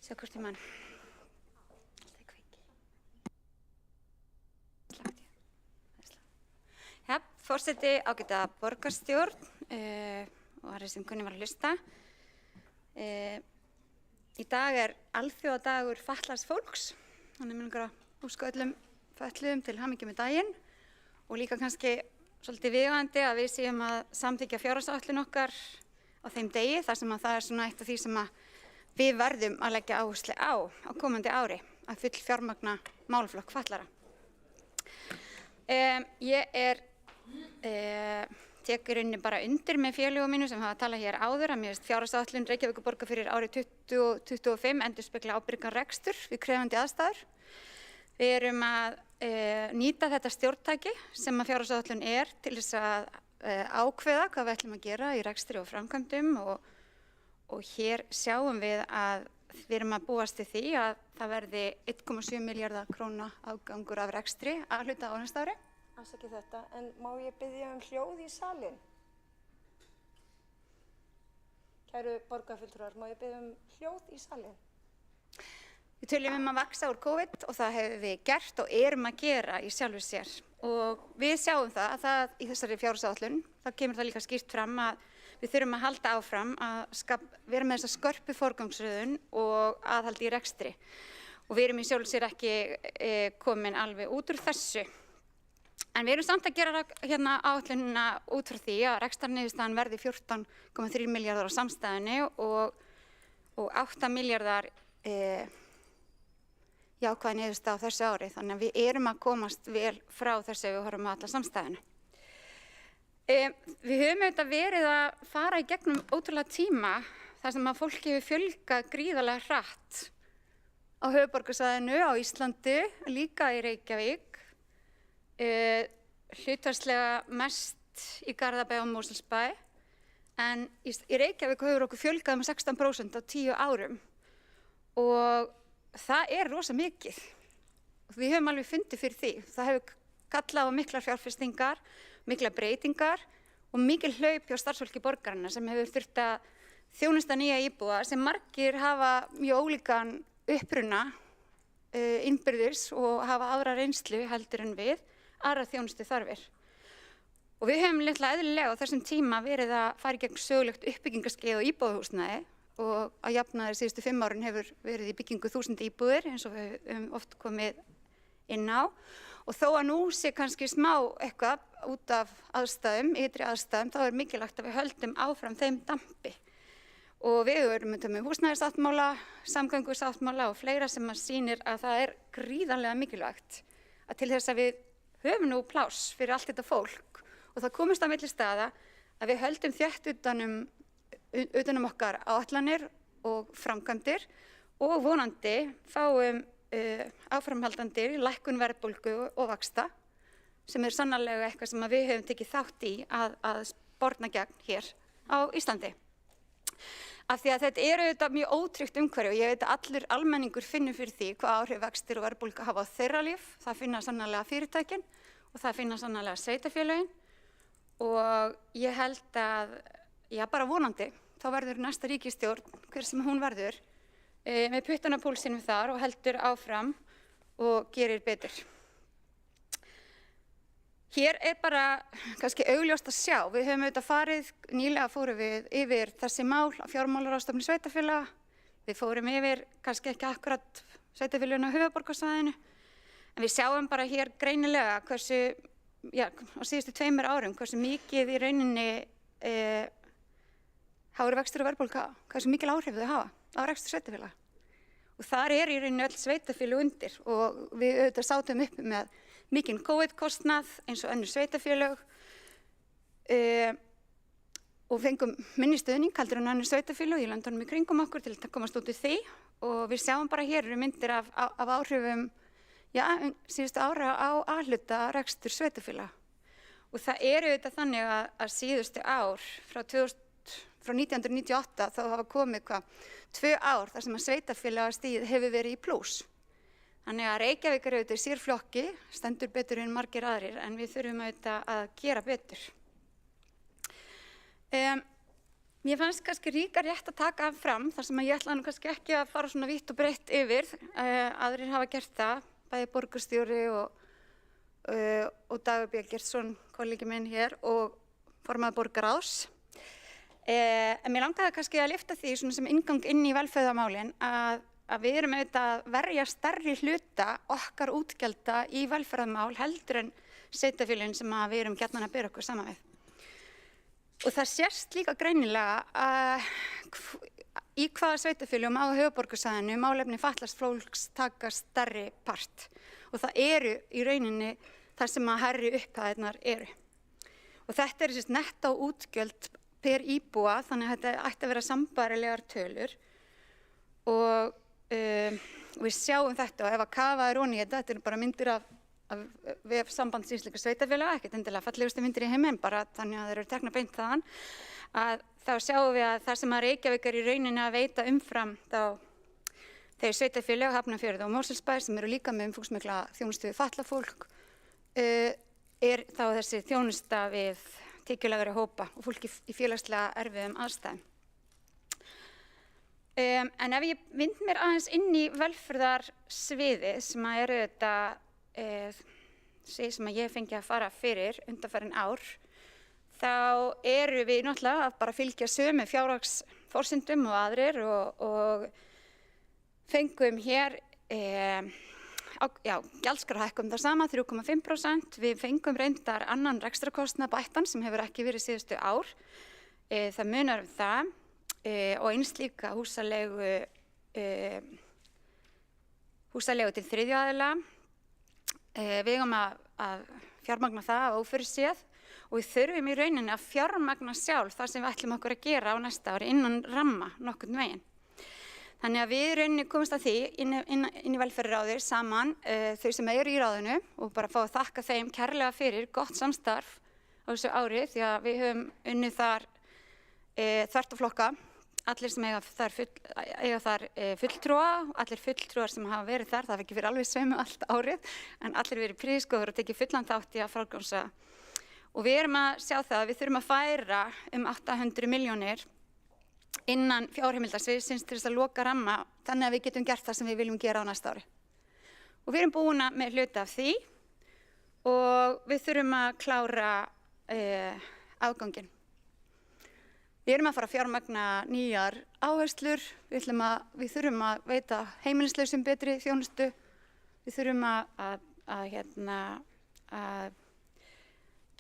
J: Sjá hvort ég man. Ja, forseti ágæta borgarstjórn og aðrir sem kunni var að hlusta. Í dag er alþjóðadagur fatlaðs fólks, þannig mig langar að óska öllum fötluðum til hamingju með daginn og líka kannski svolítið viðeigandi að við séum að samþykkja fjárhagsáætlun okkar á þeim degi þar sem að það er svona eitt af því sem að við verðum að leggja áherslu á komandi ári að full fjármagna málaflokk fatlaðra. Ég tek í rauninni bara undir með félögum mínu sem hafa talað hér áður að mér finnst fjárhagsáætlun Reykjavíkurborgar fyrir árið 2025 endurspegla ábyrgan rekstur við krefjandi aðstæður. Við erum að nýta þetta stjórntæki sem að fjárhagsáætlun er til þess að ákveða hvað við ætlum að gera í rekstri og framkvæmdum og hér sjáum við að við erum að búast við því að það verði 1,7 milljarða króna afgangur af rekstri að hluta á næsta ári.
D: Afsakið þetta, en má ég biðja hljóð í salinn? Kæru borgarfulltrúar, má ég biðja hljóð í salinn?
J: Við töljum að vaxa úr COVID og það hefur við gert og erum að gera í sjálfu sér. Og við sjáum það í þessari fjárhagsáætlun, það kemur það líka skýrt fram að við þurfum að halda áfram að vera með þessa skörpu forgangsröðun og aðhaldi í rekstri. Og við erum í sjálfu sér ekki komin alveg út úr þessu. En við erum samt að gera hérna áætlunina út frá því að rekstrarniðurstaðan verði 14,3 milljarðar á samstæðunni og 8 milljarðar jákvæð niðurstaða á þessu ári. Þannig að við erum að komast vel frá þessu ef við horfum á alla samstæðuna. Við höfum auðvitað verið að fara í gegnum ótrúlega tíma þar sem að fólki hefur fjölgað gríðarlega hratt á höfuðborgarsvæðinu, á Íslandi, líka í Reykjavík, hlutfallslega mest í Garðabæ og Mosfellsbæ, en í Reykjavík hefur okkur fjölgað með 16% á 10 árum og það er rosa mikið. Við höfum alveg fundið fyrir því. Það hefur kallað á miklar fjárfestingar, miklar breytingar og mikil hlaup hjá starfsfólki borgarinnar sem hefur þurft að þjónusta nýja íbúa sem margir hafa mjög ólíkan uppruna innbyrðis og hafa aðra reynslu heldur en við, aðra þjónustu þarfir. Og við höfum litla eðlilega á þessum tíma verið að fara í gegn sögulegt uppbyggingarskeið og íbúðahúsnæði og á jafnaði síðustu 5 árin hefur verið í byggingu 1000 íbúðir eins og við höfum oft komið inn á. Og þó að nú sé kannski smá eitthvað út af aðstæðum, ytri aðstæðum, þá er mikilvægt að við höldum áfram þeim dampi. Og við erum með húsnæðissáttmála, samgöngusáttmála og fleira sem sýnir að það er gríðarlega mikilvægt að til þess að við höfum nú pláss fyrir allt þetta fólk og það komist á milli staða að við höldum þétt utanum okkar áætlanir og framkvæmdir og vonandi fáum áframhaldandi lækkun verðbólgu og vaxta sem er sannarlega eitthvað sem við höfum tekið þátt í að sporna gegn hér á Íslandi. Af því að þetta er auðvitað mjög ótryggt umhverfi og ég veit að allur almenningur finnur fyrir því hvað áhrif vextir og verðbólga hafa á þeirra líf. Það finna sannarlega fyrirtækin og það finna sannarlega sveitarfélögin og ég held að, já bara vonandi, þá verður næsta ríkisstjórn, hver sem hún verður, með puttana á púlsinum þar og heldur áfram og gerir betur. Hér er bara kannski augljóst að sjá. Við höfum auðvitað farið, nýlega fórum við yfir þessi mál á fjármálaráðstofnun sveitarfélaga. Við fórum yfir kannski ekki akkurat sveitarfélögin á höfuðborgarsvæðinu. En við sjáum bara hér greinilega hversu, á síðustu 2 árum, hversu mikið í rauninni háir vextir og verðbólga, hversu mikil áhrif þau hafa á rekstur sveitarfélaga. Og þar í rauninni öll sveitarfélög undir og við auðvitað sátum upp með mikinn COVID-kostnað eins og önnur sveitarfélög og fengum minni stuðning heldur en önnur sveitarfélög í löndunum í kringum okkur til að komast út úr því og við sjáum bara hér eru myndir af áhrifum síðustu ára á A-hluta rekstur sveitarfélaga. Og það auðvitað þannig að síðustu ár frá 1998 þá hafa komið 2 ár þar sem að sveitarfélagastigið hefur verið í plús. Þannig að Reykjavík er auðvitað í sér flokki, stendur betur en margir aðrir en við þurfum auðvitað að gera betur. Mér fannst kannski líka rétt að taka fram þar sem að ég ætlaði nú kannski ekki að fara svona vítt og breitt yfir, aðrir hafa gert það, bæði borgarstjóri og Dagur B. Eggertsson, kollegi minn hér og formaður borgarráðs. En mér langaði kannski að lyfta því svona sem inngang inn í velferðarmálin að við erum auðvitað að verja stærri hluta okkar útgjalda í velferðarmál heldur en sveitarfélögin sem við erum gjarnan að bera okkur saman við. Og það sést líka greinilega í hvaða sveitarfélögum á höfuðborgarsvæðinu málefni fatlaðs fólks taka stærri part. Og það eru í rauninni þar sem að hærri upphæðirnar eru. Og þetta er netto útgjöld per íbúa, þannig að þetta ætti að vera sambærilegar tölur. Og við sjáum þetta og ef að kafa er ofan í þetta eru bara myndir af Sambands íslenskra sveitarfélaga, ekkert endilega fallegustu myndir í heimi, bara þannig að þeir eru teknar beint þaðan, að þá sjáum við að það sem að Reykjavík er í rauninni að veita umfram þá þeir sveitarfélög, Hafnarfjörður og Mosfellsbær sem eru líka með umfangsmikla þjónustu við fatlað fólk, er þá þessi þjónusta við tekjulægari hópa og fólki í félagslega erfiðum aðstæðum. En ef ég vind mér aðeins inn í velferðarsviðið sem að eru þetta sem að ég fengi að fara fyrir undanfarin ár, þá eru við náttúrulega að bara fylgja sömu fjárhagsforsendum og aðrir og fengum hér gjaldskrárhækkun það sama, 3,5%. Við fengum reyndar annan rekstrarkostnað bættan sem hefur ekki verið síðustu ár. Það munar það og eins líka húsaleigu til þriðju aðila. Við eigum að fjármagna það ófyrirséð og við þurfum í rauninni að fjármagna sjálf það sem við ætlum okkur að gera á næsta ári innan ramma nokkurn veginn. Þannig að við í rauninni komumst að því inn í velferðarráðið saman þau sem eru í ráðinu og bara fá að þakka þeim kærlega fyrir gott samstarf á þessu ári því að við höfum unnið þar þvert á flokka. Allir sem eiga þar fulltrúa, allir fulltrúar sem hafa verið þar, það hafa ekki verið alveg sveimu allt árið, en allir verið prísgóður og tekið fullan þátt í að forgangsa. Og við erum að sjá það að við þurfum að færa 800 milljónir innan fjárheimildasviðsins til þess að loka ramma, þannig að við getum gert það sem við viljum gera á næsta ári. Og við erum búin með hluta af því og við þurfum að klára afganginn. Við erum að fara að fjármagna nýjar áherslur, við þurfum að veita heimilislausum betri þjónustu, við þurfum að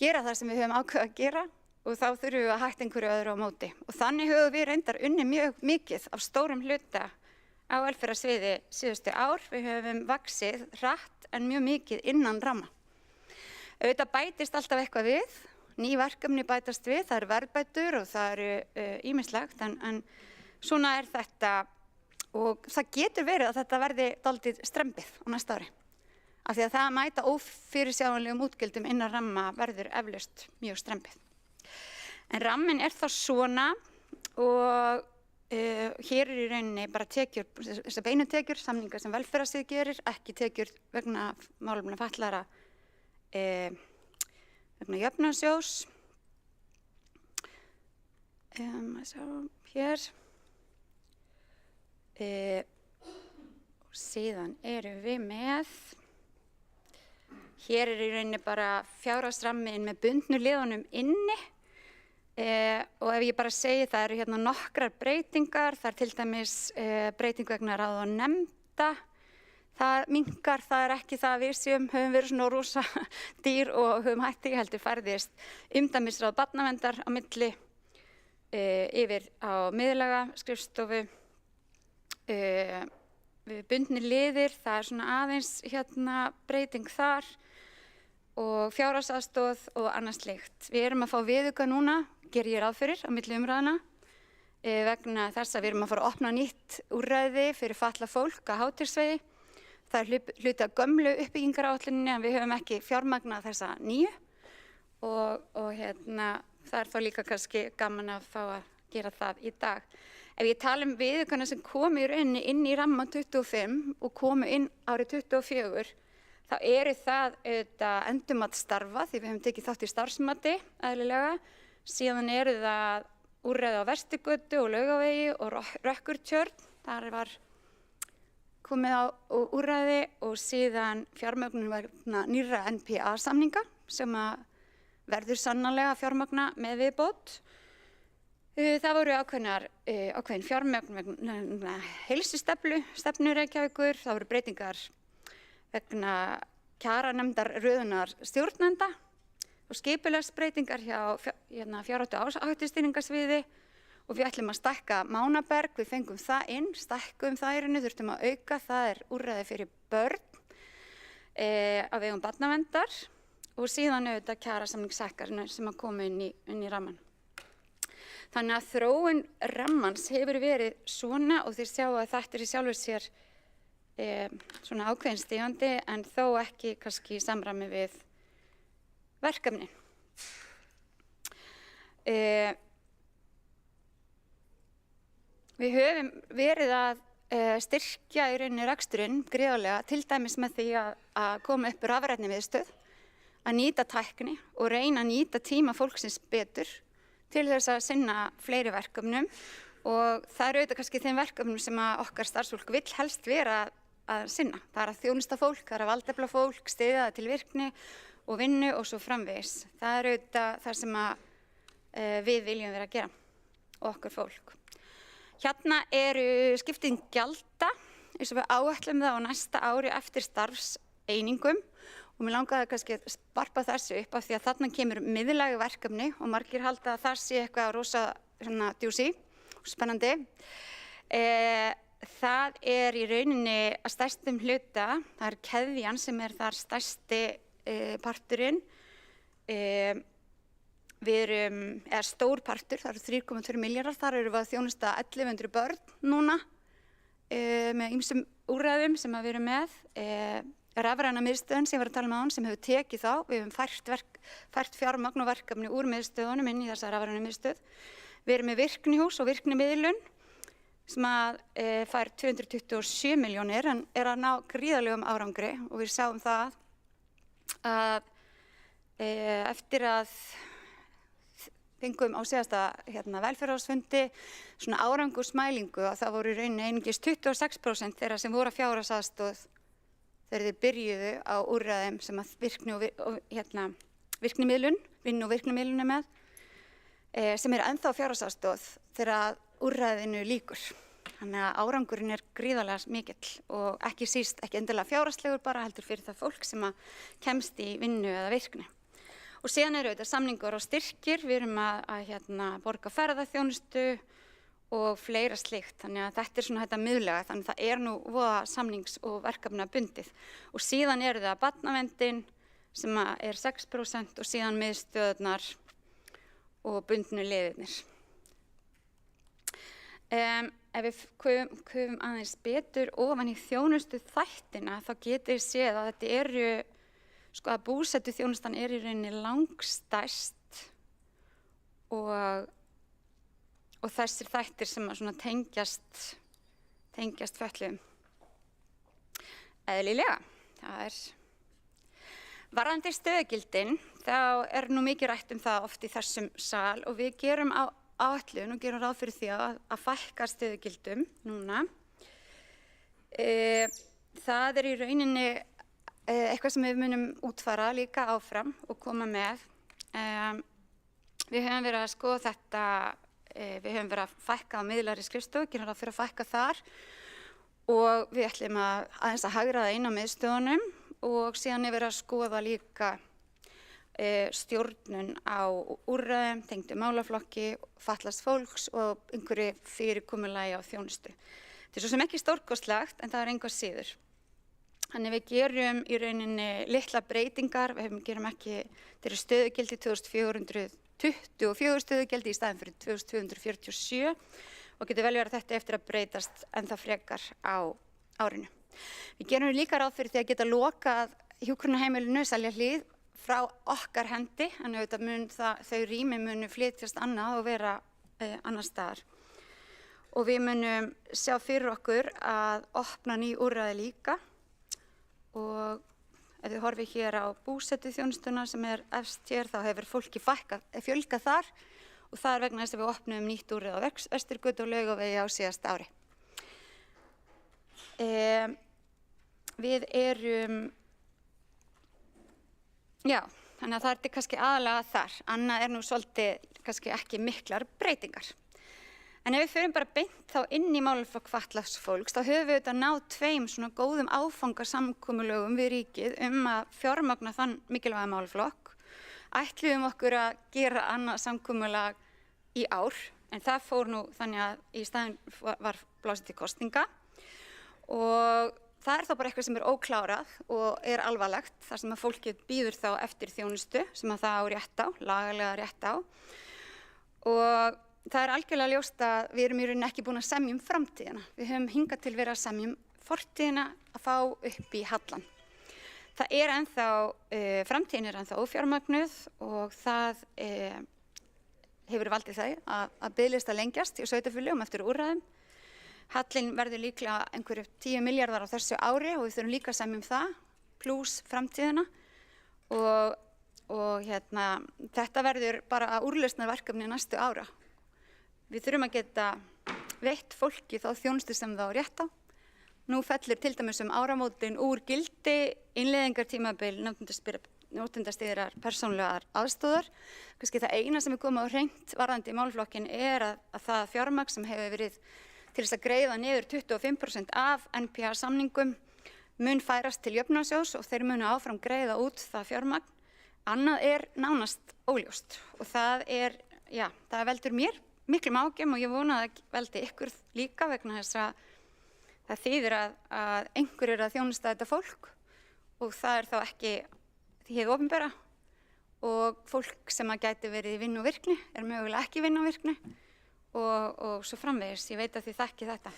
J: gera það sem við höfum ákveðið að gera og þá þurfum við að hætta einhverju öðru á móti. Og þannig höfum við reyndar unnið mjög mikið af stórum hluta á velferðarsviði síðustu ár. Við höfum vaxið hratt en mjög mikið innan ramma. Auðvitað bætist alltaf eitthvað við. Ný verkefni bætast við, það eru verðbætur og það eru ýmislegt en svona er þetta og það getur verið að þetta verði dálítið strembið á næsta ári. Af því að það að mæta ófyrirsjáanlegum útgjöldum innan ramma verður eflaust mjög strembið. En ramminn er þá svona og hér er í rauninni bara tekjur, þessar beinu tekjur, samningar sem velferðarsvið gerir, ekki tekjur vegna málefna fatlaðra vegna jöfnunarsjóðs. Hér. Og síðan erum við með, hér er í rauninni bara fjárhagsrammin með bundnu liðunum inni og ef ég bara segi það eru hérna nokkrar breytingar, það er til dæmis breyting vegna ráða og nefnda það minnkar, það ekki það að við höfum verið svona rosa dýr og höfum hætti, heldur færðist umdæmisráð barnaverndar á milli yfir á miðlæga skrifstofu, bundnir liðir, það svona aðeins breyting þar og fjárhagsaðstoð og annað slíkt. Við erum að fá viðauka núna, geri ég ráð fyrir, á milli umræðna, vegna þess að við erum að fara að opna nýtt úrræði fyrir fatlað fólk á Háteigsvegi. Það hluti af gömlu uppbyggingaráætluninni en við höfum ekki fjármagnað þessa nýju og það þá líka kannski gaman að fá að gera það í dag. Ef ég tala viðaukana sem komu í rauninni inn í ramma 25 og komu inn árið 24, þá eru það auðvitað endurmat starfa því við höfum tekið þátt í starfsmati eðlilega. Síðan eru það úrræði á Vesturgötu og Laugavegi og Rökkurtjörn. Þar var komið á úrræði og síðan fjármögnun vegna nýrra NPA-samninga sem að verður sannarlega fjármagna með viðbót. Það voru ákveðin fjármögnun vegna heilsustefnu Reykjavíkur, það voru breytingar vegna kjaranefndar röðunar stjórnenda og skipulagsbreytingar hjá fjárhættu áhættustýringarsviði. Og við ætlum að stækka Mánaberg, við fengum það inn, stækkum það í rauninni, þurftum að auka, það úrræði fyrir börn á vegum barnaverndar og síðan auðvitað kjarasamningshækkanir sem að koma inn í rammann. Þannig að þróun rammans hefur verið svona og þið sjáu að þetta í sjálfur sér svona ákveðin stigandi en þó ekki kannski í samræmi við verkefni. Við höfum verið að styrkja í rauninni reksturinn gríðarlega, til dæmis með því að koma upp rafrænni miðstöð, að nýta tækni og reyna að nýta tíma fólksins betur til þess að sinna fleiri verkefnum og það auðvitað kannski þeim verkefnum sem að okkar starfsfólk vill helst vera að sinna. Það að þjónusta fólk, það að valdefla fólk, styðja það til virkni og vinnu og svo framvegis. Það auðvitað það sem að við viljum vera að gera og okkur fólk. Hérna eru skipting gjalda eins og við áætlum það á næsta ári eftir starfseiningum og mér langaði kannski að varpa þessu upp af því að þarna kemur miðlægu verkefni og margir halda að það sé eitthvað rosa djúsi og spennandi. Það í rauninni að stærstum hluta, það keðjan sem þar stærsti parturinn. Við erum, stór partur, það eru 3,2 milljarðar, þar eru við að þjónusta 1100 börn núna með ýmsum úrræðum sem við erum með. Rafræna miðstöðin sem ég var að tala um áðan sem hefur tekið þá, við höfum fært fjármagn og verkefni úr miðstöðunum inn í þessa rafræna miðstöð. Við erum með virknihús og virknimiðlun sem fær 227 milljónir en að ná gríðarlegum árangri og við sjáum það að eftir að fengum á síðasta velferðarráðsfundi svona árangursmælingu að það voru í rauninni einungis 26% þeirra sem voru að fjárhagsaðstoð þegar þeir byrjuðu á úrræðum sem að virknimiðlun, vinnu og virknimiðlun með, sem ennþá fjárhagsaðstoð þegar úrræðinu lýkur. Þannig að árangurinn gríðarlega mikill og ekki síst, ekki endilega fjárhagslegur bara heldur fyrir það fólk sem að kemst í vinnu eða virkni. Og síðan eru þetta samningar og styrkir, við erum að borga ferðaþjónustu og fleira slíkt. Þannig að þetta svona þetta miðlæga, þannig að það nú voða samnings- og verkefna bundið. Og síðan eru það barnaverndin sem 6% og síðan miðstöðurnar og bundnu liðirnir. Ef við köfum aðeins betur ofan í þjónustu þættina þá getið séð að þetta eru að búsetuþjónustan í rauninni langstærst og þessir þættir sem að tengjast fötluðum. Eðlilega, það varðandi stöðugildin, þá nú mikið rætt um það oft í þessum sal og við gerum áætlun og gerum ráð fyrir því að fækka stöðugildum núna. Það í rauninni eitthvað sem við munum útfæra líka áfram og koma með. Við höfum verið að skoða þetta, við höfum verið að fækka á miðlægri skrifstofu, gerum ráð fyrir að fækka þar og við ætlum aðeins að hagræða inn á miðstöðunum og síðan er verið að skoða líka stjórnun á úrræðum, tengdu málaflokki, fatlaðs fólks og einhverju fyrirkomulagi á þjónustu. Þetta er svo sem ekki stórkostlegt en það er engu að síður. Þannig við gerum í rauninni litla breytingar, við gerum ekki, þetta eru stöðugildi 2424 stöðugildi í staðinn fyrir 2247 og getur vel verið að þetta eftir að breytast ennþá frekar á árinu. Við gerum líka ráð fyrir því að geta lokað hjúkrunarheimilinu Seljahlíð frá okkar hendi, en auðvitað þau rými munu flytjast annað og vera annars staðar. Og við munum sjá fyrir okkur að opna ný úrræði líka og ef þið horfið hér á búsetuþjónustuna sem er efst hér þá hefur fólki fjölgað þar og það er vegna þess að við opnum nýtt úrræði á Vesturgötu og Laugavegi á síðasta ári. Við erum, já, þannig að það er kannski aðalega þar. Annað er nú svolítið kannski ekki miklar breytingar. En ef við förum bara beint þá inn í málaflokk fatlaðs fólks, þá höfum við auðvitað náð tveim svona góðum áfangasamkomulögum við ríkið að fjármagna þann mikilvæga málaflokk. Ætluðum okkur að gera annað samkomulag í ár, en það fór nú þannig að í staðinn var blásið til kosninga og það er þá bara eitthvað sem er óklárað og er alvarlegt, þar sem að fólkið bíður þá eftir þjónustu sem að það á rétt á, lagalega rétt á og það er algjörlega ljóst að við erum í rauninni ekki búin að semja framtíðina. Við höfum hingað til verið að semja fortíðina að fá upp í hallan. Það er ennþá, framtíðin er ennþá ófjármagnuð og það hefur valdið að biðlista lengjast í sveitarfélögum eftir úrræðum. Hallinn verður líklega einhverju 10 milljarðar á þessu ári og við þurfum líka að semja það, plús framtíðina og þetta verður bara úrlausnarverkefni næstu ára. Við þurfum að geta veitt fólki þá þjónustu sem það á rétt á. Nú fellur til dæmis áramótin úr gildi innleiðingartímabil notendastýrðrar persónulegar aðstoðar. Kannski það eina sem er komið á hreint varðandi í málaflokkinn er að það fjármagn sem hefur verið til þess að greiða niður 25% af NPA-samningum mun færast til jöfnunarsjóðs og þeir munu áfram greiða út það fjármagn. Annað er nánast óljóst og það veldur mér miklum ágjum og ég vona að það veldi ykkur líka vegna þess að það þýðir að einhver er að þjónusta þetta fólk og það er þá ekki hið opinbera og fólk sem að gæti verið í vinnu og virkni er mögulega ekki í vinnu og virkni og svo framvegis, ég veit að þið þekki þetta.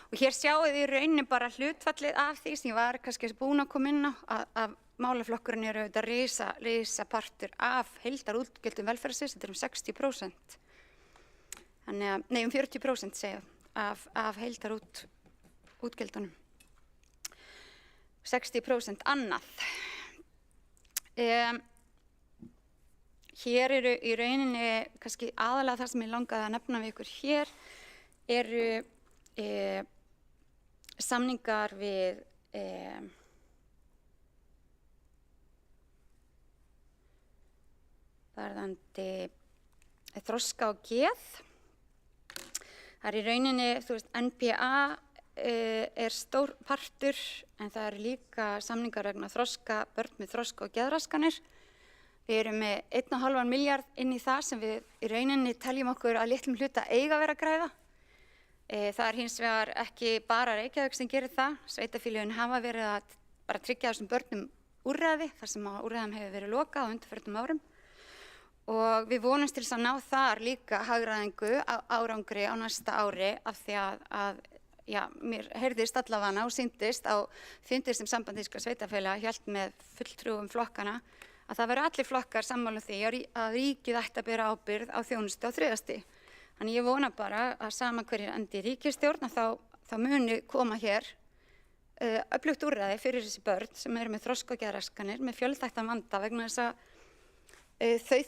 J: Og hér sjáu þið í rauninni bara hlutfallið af því sem ég var kannski búin að koma inn á að málaflokkurinn eru auðvitað risa partur af heildarútgjöldum velferðarsviðs, þetta er 60%. Þannig að, nei 40% segja af heildarútgjöldunum. 60% annað. Hér eru í rauninni kannski aðalega það sem ég langaði að nefna við ykkur hér eru samningar við varðandi þroska og geð. Það er í rauninni, NPA er stór partur en það eru líka samningar vegna þroska, börn með þroska og geðraskanir. Við erum með 1,5 milljarð inn í það sem við í rauninni teljum okkur að litlum hluta eiga að vera að græða. Það er hins vegar ekki bara Reykjavík sem gerir það. Sveitarfélögin hafa verið að bara tryggja þessum börnum úrræði þar sem úrræðum hefur verið lokað á undanförnum árum. Og við vonumst til að ná þar líka hagræðingu árangri á næsta ári af því að mér heyrðist allavega og sýndist á fundi sem Sambandíska sveitarfélaga hélt með fulltrúum flokkana að það væru allir flokkar sammála því að ríkið ætti að bera ábyrgð á þjónustu á 3. stigi. Þannig ég vona bara að sama hverjir endi ríkisstjórn að þá muni koma hér öflugt úrræði fyrir þessi börn sem eru með þroska og geðraskanir með fjölþættan vanda vegna þess að þau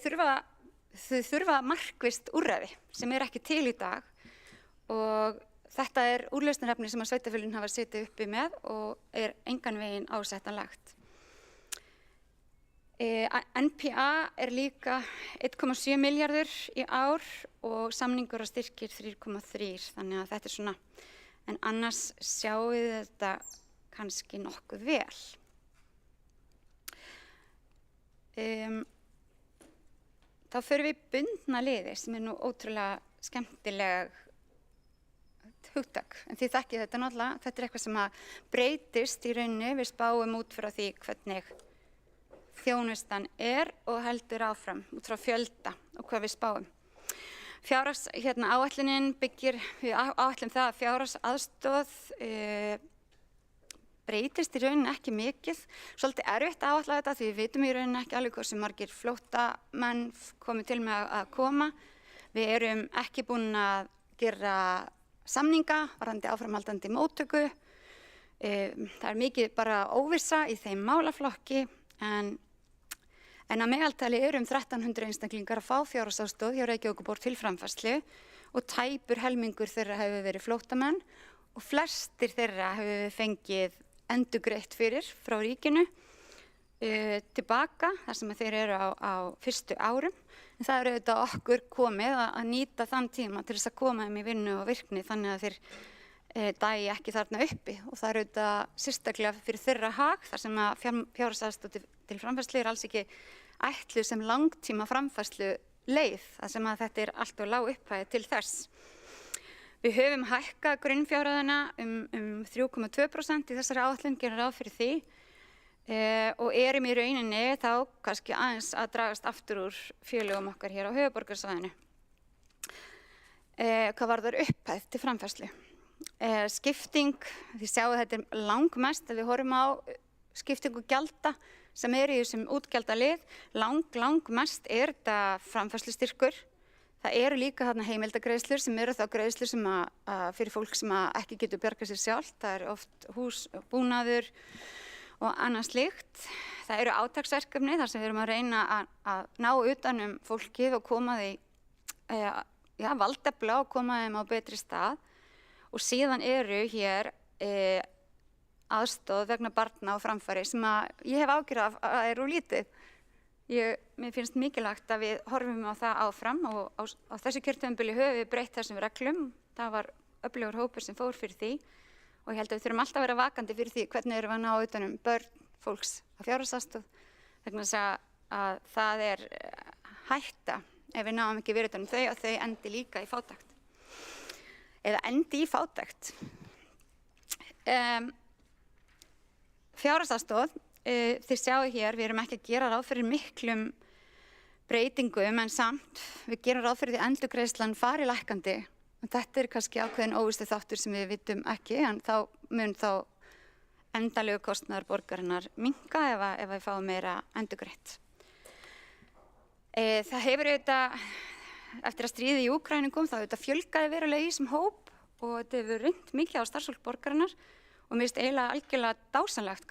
J: þurfa markvisst úrræði sem er ekki til í dag og þetta er úrlausnarefni sem að sveitarfélögin hafa setið uppi með og er engan veginn ásættanlegt. NPA er líka 1,7 milljarður í ár og samningur að styrkir 3,3 þannig að þetta er svona en annars sjáum við þetta kannski nokkuð vel. Þá förum við bundna liði sem nú ótrúlega skemmtileg hugtak, en þið þekkið þetta náttúrulega, þetta eitthvað sem að breytist í rauninni, við spáum út frá því hvernig þjónustan og heldur áfram, út frá fjölda og hvað við spáum. Áætlunin byggir, við áætlum það að fjárhagsaðstoð breytist í rauninni ekki mikið, svolítið erfitt að áætla þetta því við vitum í rauninni ekki alveg hversu margir flóttamenn komið til með að koma. Við erum ekki búin að gera samninga varðandi áframhaldandi móttöku. Það mikið bara óvissa í þeim málaflokki en að meðaltali eru 1300 einstaklingar að fá fjárhagsaðstoð hjá Reykjavíkurborg til framfærslu og tæpur helmingur þeirra hefur verið flóttamenn og flestir þeirra hefur fengið endurgreitt fyrir frá ríkinu tilbaka þar sem þeir eru á fyrstu árum. En það auðvitað okkur komið að nýta þann tíma til þess að koma þeim í vinnu og virkni þannig að þeir dagi ekki þarna uppi og það auðvitað sérstaklega fyrir þeirra hag þar sem að fjárhagsaðstoð til framfærslu alls ekki ætluð sem langtíma framfærslu leið þar sem að þetta allt of lág upphæð til þess. Við höfum hækkað grunnfjárhæðina 3,2% í þessari áætlun, gerum ráð fyrir því og erum í rauninni þá kannski aðeins að dragast aftur úr félögum okkar hér á höfuðborgarsvæðinu. Hvað varðar upphæð til framfærslu? Skipting, þið sjáu þetta langmest ef við horfum á skiptingu gjalda sem í þessum útgjaldalið, langmest þetta framfærslustyrkur. Það eru líka þarna heimildagreiðslur sem eru þá greiðslur sem fyrir fólk sem ekki getur bjargað sér sjálft. Það eru oft hús, búnaður og annað slíkt. Það eru átaksverkefni þar sem við erum að reyna að ná utan fólkið og koma því, valdefla og koma þeim á betri stað. Og síðan eru hér aðstoð vegna barna og framfæri sem ég hef ágjörð af að eru lítið. Mér finnst mikilvægt að við horfum á það áfram og á þessu kjörtímabili höfum við breytt þessum reglum. Það var öflugur hópur sem fór fyrir því og ég held að við þurfum alltaf að vera vakandi fyrir því hvernig erum við að ná utan börn fólks að fjárhagsaðstoð vegna þess að það hætta ef við náum ekki verið utan þau og þau endi líka í fátækt. Eða endi í fátækt. Fjárhagsaðstoð, þið sjáu hér, við erum ekki að gera ráð fyrir miklum breytingum en samt, við gerum ráð fyrir því endurgreiðslan fari lækkandi. Þetta kannski ákveðin óvissu þáttur sem við vitum ekki, en þá mun endalegu kostnaður borgarinnar minnka ef við fáum meira endurgreitt. Það hefur auðvitað, eftir að stríðið í Úkraínu kom, þá auðvitað fjölgaði verulega í þessum hóp og þetta hefur reynt mikið á starfsfólk borgarinnar og mér finnst eiginlega algjörlega dásanlegt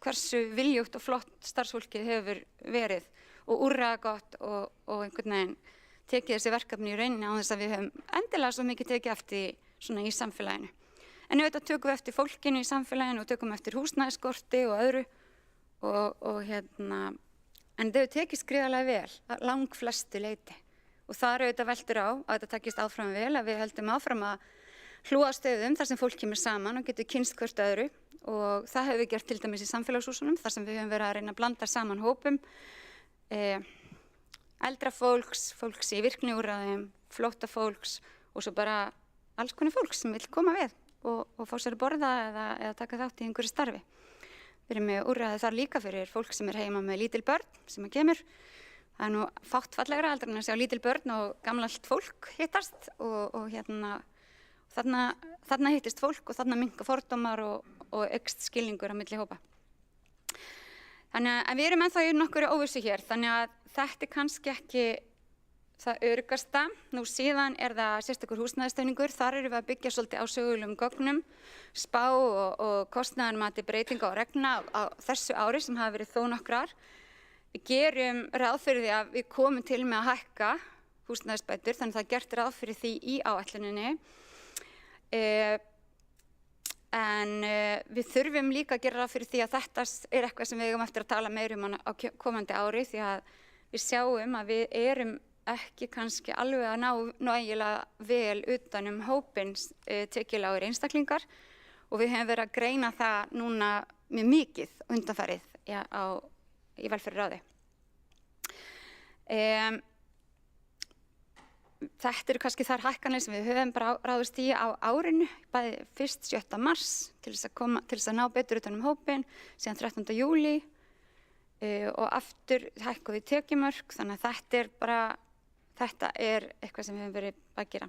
J: hversu viljugt og flott starfsfólkið hefur verið og úrræðagott og einhvern veginn tekið þessi verkefni í rauninni á þess að við höfum endilega svo mikið tekið eftir svona í samfélaginu. En auðvitað tökum við eftir fólkinu í samfélaginu og tökum eftir húsnæðisskorti og öðru en þau tekist gríðarlega vel að langflestu leyti og það auðvitað veldur á að þetta takist áfram vel að við höldum áfram að hlúa stöðum þar sem fólk kemur saman og getur kynst hvert öðru og það höfum við gert til dæmis í samfélagshúsunum þar sem við höfum verið að reyna að blanda saman hópum eldra fólks í virkniúrræðum, flóttafólks og svo bara alls konar fólks sem vil koma við og fá sér að borða eða taka þátt í einhverju starfi. Við erum með úrræði þar líka fyrir fólk sem heima með lítil börn sem kemur. Það nú fátt fallegra heldur en að sjá lítil börn og gamalt fólk hittast og þarna hittist fólk og þarna minnka fordómar og eykst skilningur á milli hópa. Þannig að við erum ennþá í nokkru óvissu hér, þannig að þetta kannski ekki það öruggasta. Nú síðan það sérstakur húsnæðisstuðningur, þar erum við að byggja svolítið á sögulegum gögnum, spá og kostnaðarmati breytinga og reglna á þessu ári sem hafa verið þó nokkrar. Við gerum ráð fyrir því að við komum til með að hækka húsnæðisbætur, þannig að það er gert ráð fyrir því í áætluninni. En við þurfum líka að gera ráð fyrir því að þetta eitthvað sem við eigum eftir að tala meira á komandi ári því að við sjáum að við erum ekki kannski alveg að ná nægilega vel utan hópinn tekjulágir einstaklingar og við höfum verið að greina það núna mjög mikið undanfarið í velferðarráði. Þetta eru kannski þær hækkanir sem við höfum bara ráðist í á árinu, bæði fyrst 7. mars til þess að ná betur utan hópinn, síðan 13. júlí og aftur hækkuðu tekjumörk, þannig að þetta er eitthvað sem við höfum verið að gera.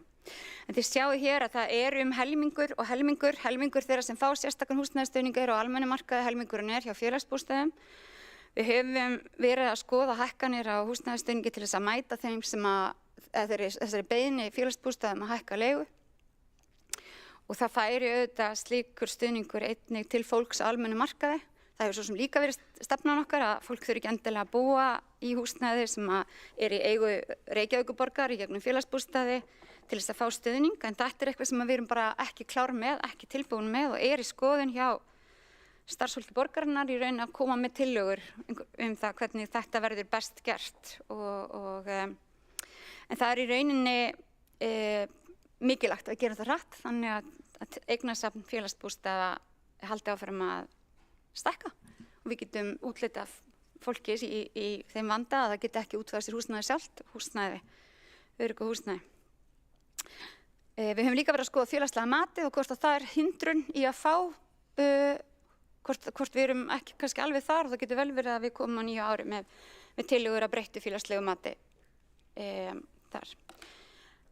J: En þið sjáu hér að það er helmingur þeirra sem fá sérstakan húsnæðisstuðning eru á almennu markaði, helmingurinn er hjá félagsbústöðum. Við höfum verið að skoða hækkanir á húsnæðisstuðningi til þess að mæta þeim sem þessari beiðni félagsbústöðum að hækka leigu. Og það færi auðvitað slíkur stuðningur einnig til fólks á almennu markaði. Það hefur svo sem líka verið stefnan okkar að fólk þurfi ekki endilega að búa í húsnæði sem er í eigu Reykjavíkurborgar í gegnum félagsbústaði til þess að fá stuðning, en þetta er eitthvað sem við erum bara ekki klár með, ekki tilbúin með og er í skoðun hjá starfsfólki borgarinnar í raun að koma með tillögur það hvernig þetta verður best gert. En það er í rauninni mikilvægt að gera það hratt, þannig að eignasafn félagsbústaða haldi áfram að stækka og við getum úthlutað fólki í þeim vanda að það geti ekki útvegað sér húsnæði sjálft, öruggu húsnæði. Við höfum líka verið að skoða félagslega matið og hvort að það er hindrun í að fá, hvort við erum ekki kannski alveg þar og það getur vel verið að við komum á nýju ári með tillögur að breyttu félagslegu mati þar.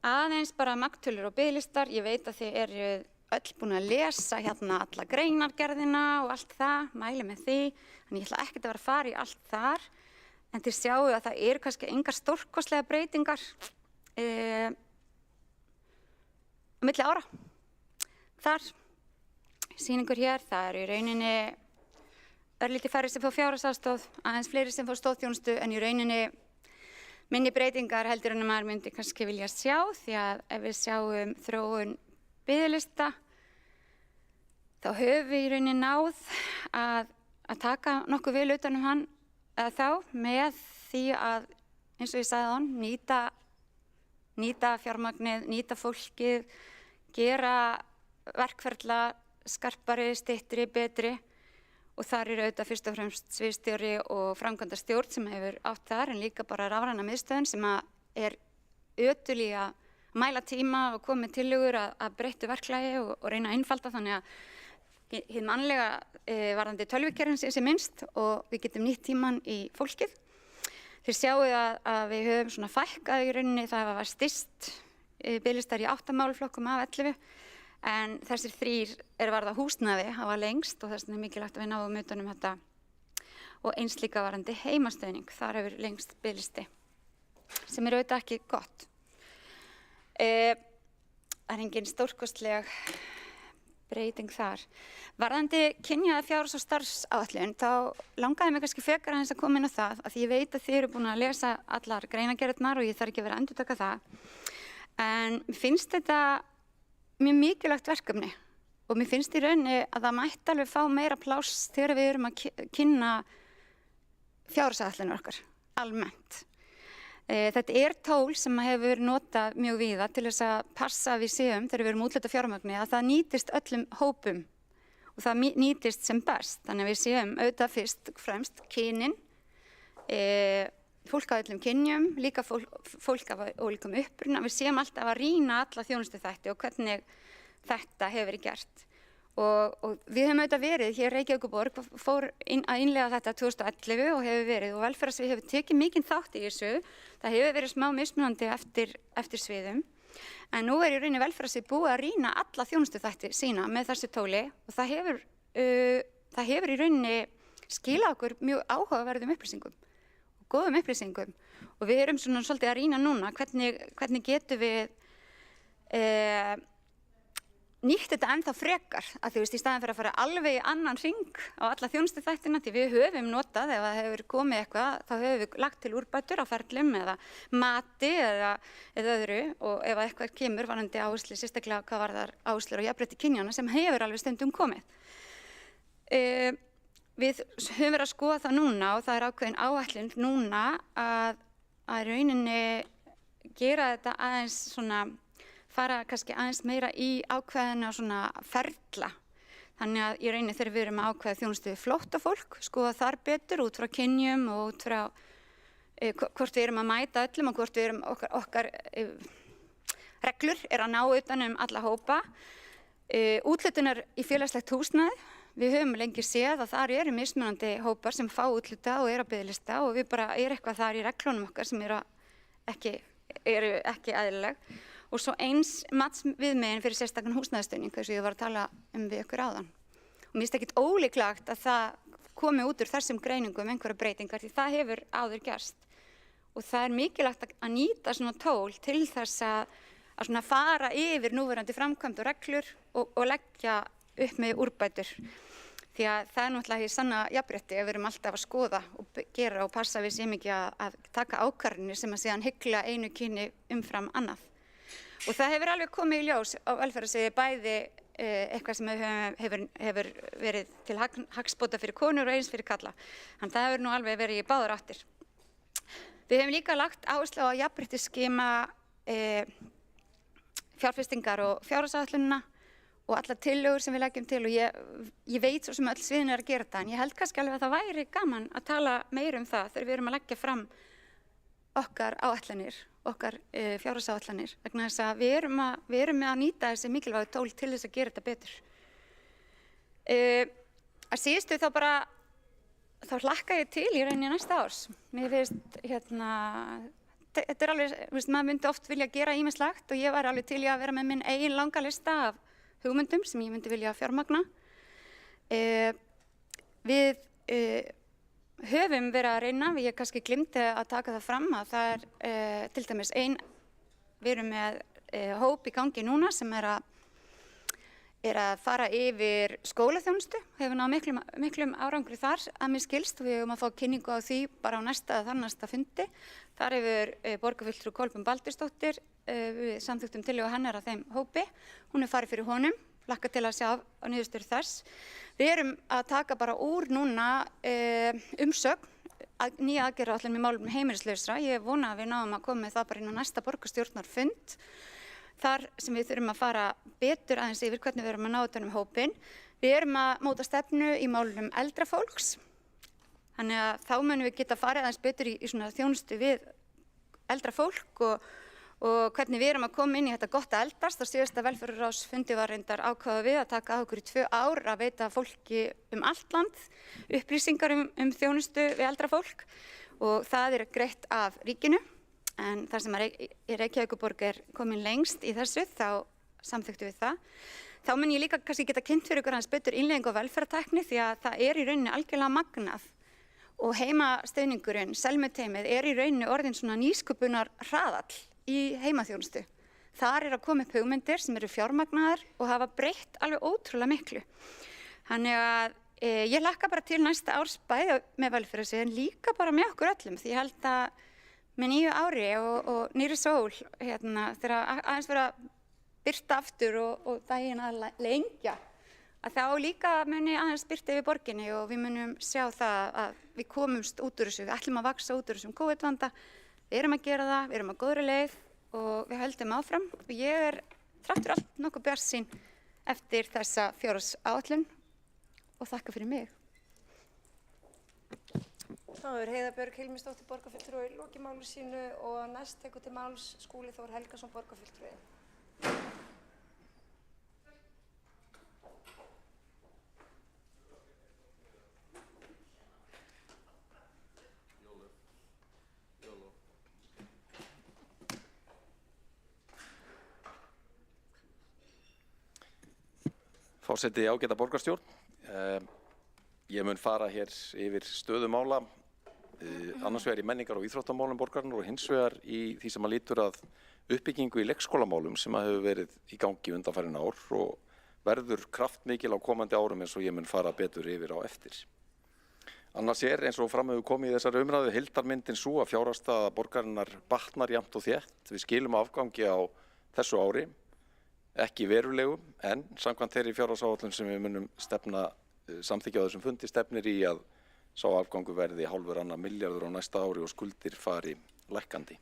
J: Aðeins bara magntölur og biðlistar, ég veit að þið eru öll búin að lesa hérna alla greinargerðina og allt það, mæli með því, þannig ég ætla ekkert að vera að fara í allt þar, en þið sjáu að það eru kannski engar stórkostlega breytingar á milli ára. Þar, sýningur hér, það eru í rauninni örlítið færri sem fá fjárhagsaðstoð, aðeins fleiri sem fá stoðþjónustu, en í rauninni minni breytingar heldur en maður myndi kannski vilja sjá, því að ef við sjáum þróun biðlista, þá höfum við í rauninni náð að taka nokkuð vel utan hann þá með því að, eins og ég sagði án, nýta fjármagnið, nýta fólkið, gera verkferla skarpari, styttri, betri og þar eru auðvitað fyrst og fremst sviðsstjóri og framkvæmdastjórn sem hefur átt þar en líka bara rafræna miðstöðin sem er ötul í að mæla tíma og koma með tillögur að breyttu verklagi og reyna að einfalda þannig að hið mannlega varðandi tölvukerfin sé minnst og við getum nýtt tíman í fólkið. Þið sjáu að við höfum svona fækkað í rauninni, það var styst biðlistar í 8 málaflokkum af 11 en þessir 3 varða húsnæði hafa lengst og þess vegna er mikilvægt að við náum utanum þetta og eins líka varðandi heimastöðning, þar hefur lengst biðlisti sem er auðvitað ekki gott. Það er engin stórkostleg breyting þar. Varðandi kynjaða fjárhags- og starfsáætlun, þá langaði mig kannski frekar aðeins að koma inn á það, af því ég veit að þið eru búin að lesa allar greinargerðirnar og ég þarf ekki að vera að endurtaka það. En mér finnst þetta mjög mikilvægt verkefni og mér finnst í rauninni að það mætti alveg fá meira pláss þegar við erum að kynna fjárhagsáætlanir okkar, almennt. Þetta er tól sem hefur verið notað mjög víða til þess að passa við séum þegar við erum úthlutað fjármagni að það nýtist öllum hópum og það nýtist sem best. Þannig að við séum auðvitað fyrst fremst kynin, fólk af öllum kynjum, líka fólk af ólíkum uppruna. Við séum alltaf að rýna alla þjónustuþætti og hvernig þetta hefur verið gert. Og við höfum auðvitað verið hér Reykjavíkurborg fór að innleiða þetta 2011 og hefur verið og velferðarsvið hefur tekið mikinn þátt í þessu. Það hefur verið smá mismunandi eftir sviðum. En nú er í rauninni velferðarsvið búið að rýna alla þjónustuþætti sína með þessu tóli og það hefur í rauninni skilað okkur mjög áhugaverðum upplýsingum og góðum upplýsingum. Og við erum svona svolítið að rýna núna hvernig getum við nýtt þetta ennþá frekar, að þú veist, í staðin fyrir að fara alveg í annan hring á alla þjónustuþættina, því við höfum notað, ef það hefur komið eitthvað, þá höfum við lagt til úrbætur á ferlum eða mati eða öðru og ef eitthvað kemur varðandi áherslu, sérstaklega hvað varðar áherslur og jafnrétti kynjanna sem hefur alveg stundum komið. Við höfum verið að skoða það núna og það er ákveðin áætlun núna að rauninni gera þetta aðeins svona, fara kannski aðeins meira í ákveðina svona ferla. Þannig að í rauninni þegar við erum að ákveða þjónustu við flóttafólk, skoða þar betur út frá kynjum og út frá hvort við erum að mæta öllum og hvort við erum okkar reglur að ná utan alla hópa. Úthlutunar í félagslegt húsnæði. Við höfum lengi séð að þar eru mismunandi hópar sem fá úthluta og eru á biðlista og við bara eitthvað þar í reglunum okkar sem eru ekki eðlileg. Og svo eins matsviðmiðin fyrir sérstakann húsnæðisstuðning, eins og ég var að tala við ykkur áðan. Og mér finnst ekkert ólíklegt að það komi út úr þessum greiningum einhverja breytingar því það hefur áður gerst. Og það er mikilvægt að nýta svona tól til þess að svona fara yfir núverandi framkvæmd og reglur og leggja upp með úrbætur. Því að það er náttúrulega því sanna jafnrétti að við erum alltaf að skoða og gera og passa við séum ekki að taka ákvarðanir sem að síðan hygla einu kyni umfram annað. Og það hefur alveg komið í ljós á velferðarsviði bæði eitthvað sem hefur verið til hagsbóta fyrir konur og eins fyrir kalla. Þannig það hefur nú alveg verið í báðar áttir. Við hefum líka lagt áherslu á að jafnréttisskima fjárfestingar og fjárhagsáætlunina og allar tillögur sem við leggjum til og ég veit svo sem öll sviðin að gera þetta en ég held kannski alveg að það væri gaman að tala meira það þegar við erum að leggja fram okkar áætlanir, okkar fjárhagsáætlanir vegna þess að við erum með að nýta þessi mikilvægu tól til þess að gera þetta betur. Að síðustu þá hlakka ég til í rauninni næsta árs. Mér finnst þetta alveg, maður myndi oft vilja gera ýmislegt og ég var alveg til í að vera með minn eigin langa lista af hugmyndum sem ég myndi vilja fjármagna. Við höfum verið að reyna, ég kannski glimti að taka það fram að það er til dæmis við erum með hóp í gangi núna sem er að fara yfir skólaþjónustu, hefur náð miklum árangri þar að mér skilst og við höfum að fá kynningu á því bara á næsta eða þarnæsta fundi. Þar hefur borgarfulltrúi Kolbrún Baldursdóttir við samþykktum tillögu hennar að þeim hópi. Hún er farið fyrir honum, hlakka til að sjá á niðurstöður þess. Við erum að taka bara úr núna umsögn, nýja aðgerðaáætlun með málefnum heimilislausra. Ég vona að við náum að koma með það bara inn á næsta borgarstjórnarfund. Þar sem við þurfum að fara betur aðeins yfir hvernig við erum að ná utan hópinn. Við erum að móta stefnu í málum eldra fólks. Þannig að þá munum við geta farið aðeins betur í svona þjónustu við eldra fólk og hvernig við erum að koma inn í þetta gott að eldast. Á síðasta velferðarráðsfundi var reyndar ákveðið við að taka okkur í 2 ár að veita fólki allt land upplýsingar þjónustu við eldra fólk og það er greitt af ríkinu. En þar sem Reykjavíkurborg er komin lengst í þessu, þá samþykktum við það. Þá mun ég líka kannski geta kynnt fyrir ykkur aðeins betur innleiðingu á velferðartækni því að það er í rauninni algjörlega magnað og heimastöðningurinn, Selmuteymið, er í rauninni orðin svona nýsköpunar hraðall í heimaþjónustu. Þar er að koma upp hugmyndir sem eru fjármagnaðar og hafa breytt alveg ótrúlega miklu. Þannig að ég hlakka bara til næsta árs bæði með velferðarsvið en líka bara með okkur öllum því ég held að með nýju ári og nýri sól þegar aðeins vera að birta aftur og daginn að lengja að þá líka muni aðeins birta yfir borginni og við munum sjá það að við komumst út úr þessu, við ætlum að vaxa út úr þessum COVID-vanda, við erum að gera það, við erum að góðri leið og við höldum áfram og ég er þrátt allt nokkuð bjartsýn eftir þessa fjárhagsáætlun og þakka fyrir mig.
D: Þá er Heiða Björg Hilmisdóttir borgarfulltrúi lokið máli sínu og næst tekur til máls Skúli Þór Helgason borgarfulltrúi.
K: Forseti ágæta borgarstjórn. Ég mun fara hér yfir stöðu mála, annars vegar í menningar- og íþróttamálum borgarinnar og hins vegar í því sem að lítur að uppbyggingu í leikskólamálum sem að hefur verið í gangi undanfarin ár og verður kraftmikil á komandi árum eins og ég mun fara betur yfir á eftir. Annars eins og fram hefur komið í þessari umræðu heildarmyndin sú að fjárhagsstaða borgarinnar batnar jafnt og þétt. Við skilum afgangi á þessu ári, ekki verulegu en samkvæmt þeirri fjárhagsáætlun sem við munum samþykkja á þessum fundi stefnir í að sá afgangur verði 0,5 milljarður á næsta ári og skuldir fari lækkandi.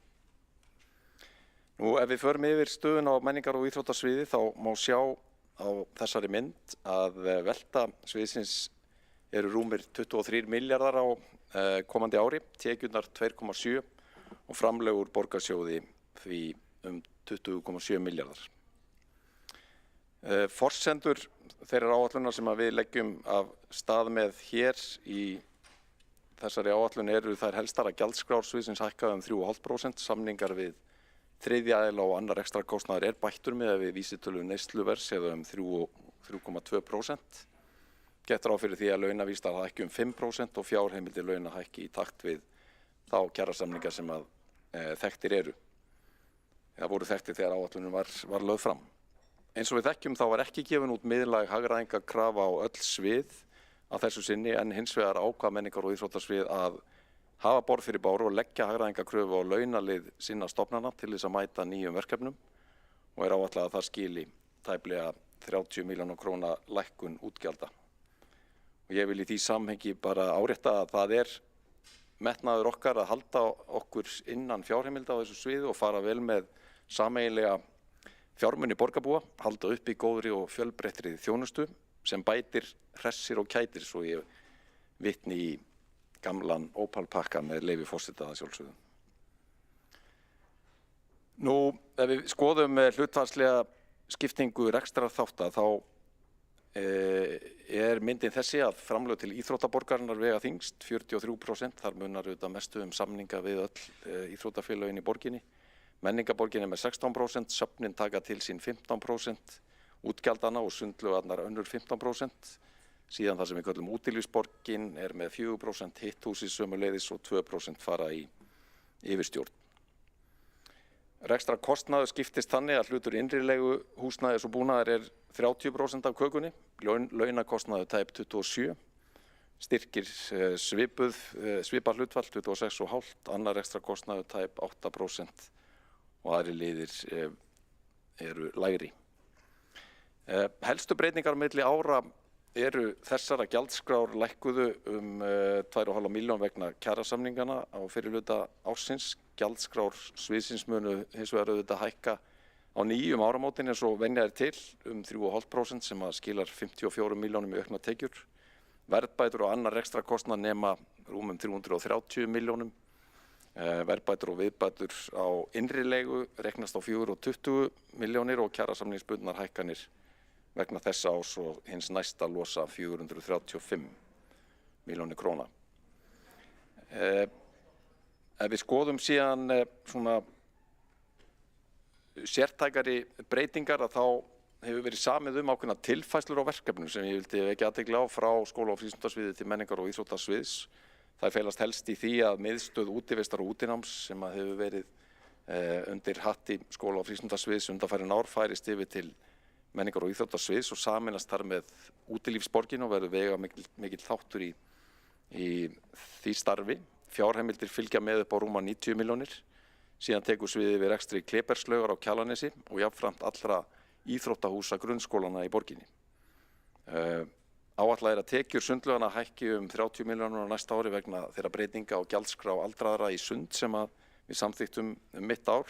K: Nú, ef við förum yfir stöðun á menningar- og íþróttasviði þá má sjá á þessari mynd að velta sviðsins eru rúmir 23 milljarðar á komandi ári, tekjurnar 2,7 og framlög úr borgarsjóði því 20,7 milljarðar. Forsendur þeirrar áætlunar sem við leggjum af stað með hér í þessari áætlun eru þær helstar að gjaldskrár sviðsins hækkaði 3,5%, samningar við þriðja aðila og annar ekstrakostnaður bættur með við vísitölu neysluverðs eða 3,2%. Gert ráð fyrir því að launavísital hækki 5% og fjárheimildir launa hækki í takt við þá kjarasamningar sem að þekktir eru. Það voru þekktir þegar áætlunin var lögð fram. Eins og við þekkjum þá var ekki gefin út miðlæg hagræðingarkrafa á öll svið að þessu sinni en hins vegar ákvað menningar- og íþróttasvið að hafa borð fyrir báru og leggja hagræðingarkröfu á launalið sinna stofnana til þess að mæta nýjum verkefnum og áætlað að það skili tæplega 30 milljóna króna lækkun útgjalda. Og ég vil í því samhengi bara árétta að það metnaður okkar að halda okkur innan fjárheimilda á þessu sviði og fara vel með sameiginlega fjármuni borgarbúa, halda upp í góðri og fjölbreyttri þjónustu sem bætir, hressir og kætir svo ég vitni í gamlan ópalpakka með leyfi forseta að sjálfsögðu. Nú, ef við skoðum hlutfallslega skiptingu rekstrarþátta þá myndin þessi að framlög til íþróttaborgarinnar vega þyngst 43%, þar munar auðvitað mestu samninga við öll íþróttafélögin í borginni. Menningarborgin með 16%, söfnin taka til sín 15%, útgjaldana og sundlaugarnar önnur 15%. Síðan það sem við köllum útilífsborgin með 4%, hitthúsið sömuleiðis og 2% fara í yfirstjórn. Rekstrarkostnaður skiptist þannig að hlutur innrilegu húsnæðis og búnaðar 30% af kökunni, launakostnaður tæp 27%, styrkir svipað hlutfall 26,5%, annar rekstrarkostnaður tæp 8% og aðri liðir eru lægri. Helstu breytingar milli ára eru þessar að gjaldskrár lækkuðu 2,5 milljón vegna kjarasamningana á fyrrihluta ársins. Gjaldskrár sviðsins munu hins vegar auðvitað hækka á nýjum áramótin eins og venja til 3,5% sem að skilar 54 milljónum í aukna tekjur. Verðbætur og annar rekstrakostnað nema rúmum 330 milljónum. Verðbætur og viðbætur á innri leigu reknast á 420 milljónir og kjarasamningsbundnar hækkanir vegna þessa ás og hins næsta losa 435 milljónir króna. Ef við skoðum síðan svona sértækari breytingar að þá hefur verið samið ákveðna tilfærslur á verkefnum sem ég vildi vekja athygli á frá skóla- og frístundasviði til menningar- og íþróttasviðs. Það felast helst í því að miðstöð útivistar og útináms sem að hefur verið undir hatti skóla- og frístundasviðs undanfarin ár færist yfir til menningar- og íþróttasviðs og sameinast þar með útilífsborgin og verður vega mikill þáttur í því starfi. Fjárheimildir fylgja með upp á rúma 90 milljónir. Síðan tekur sviðið við rekstri Kleberslaugar á Kjalarnesi og jafnframt allra íþróttahúsa grunnskólana í borginni. Áætlað að tekjur sundlaugana hækki 30 milljónir á næsta ári vegna þeirra breytinga á gjaldskrá aldraðra í sund sem að við samþykktum mitt ár.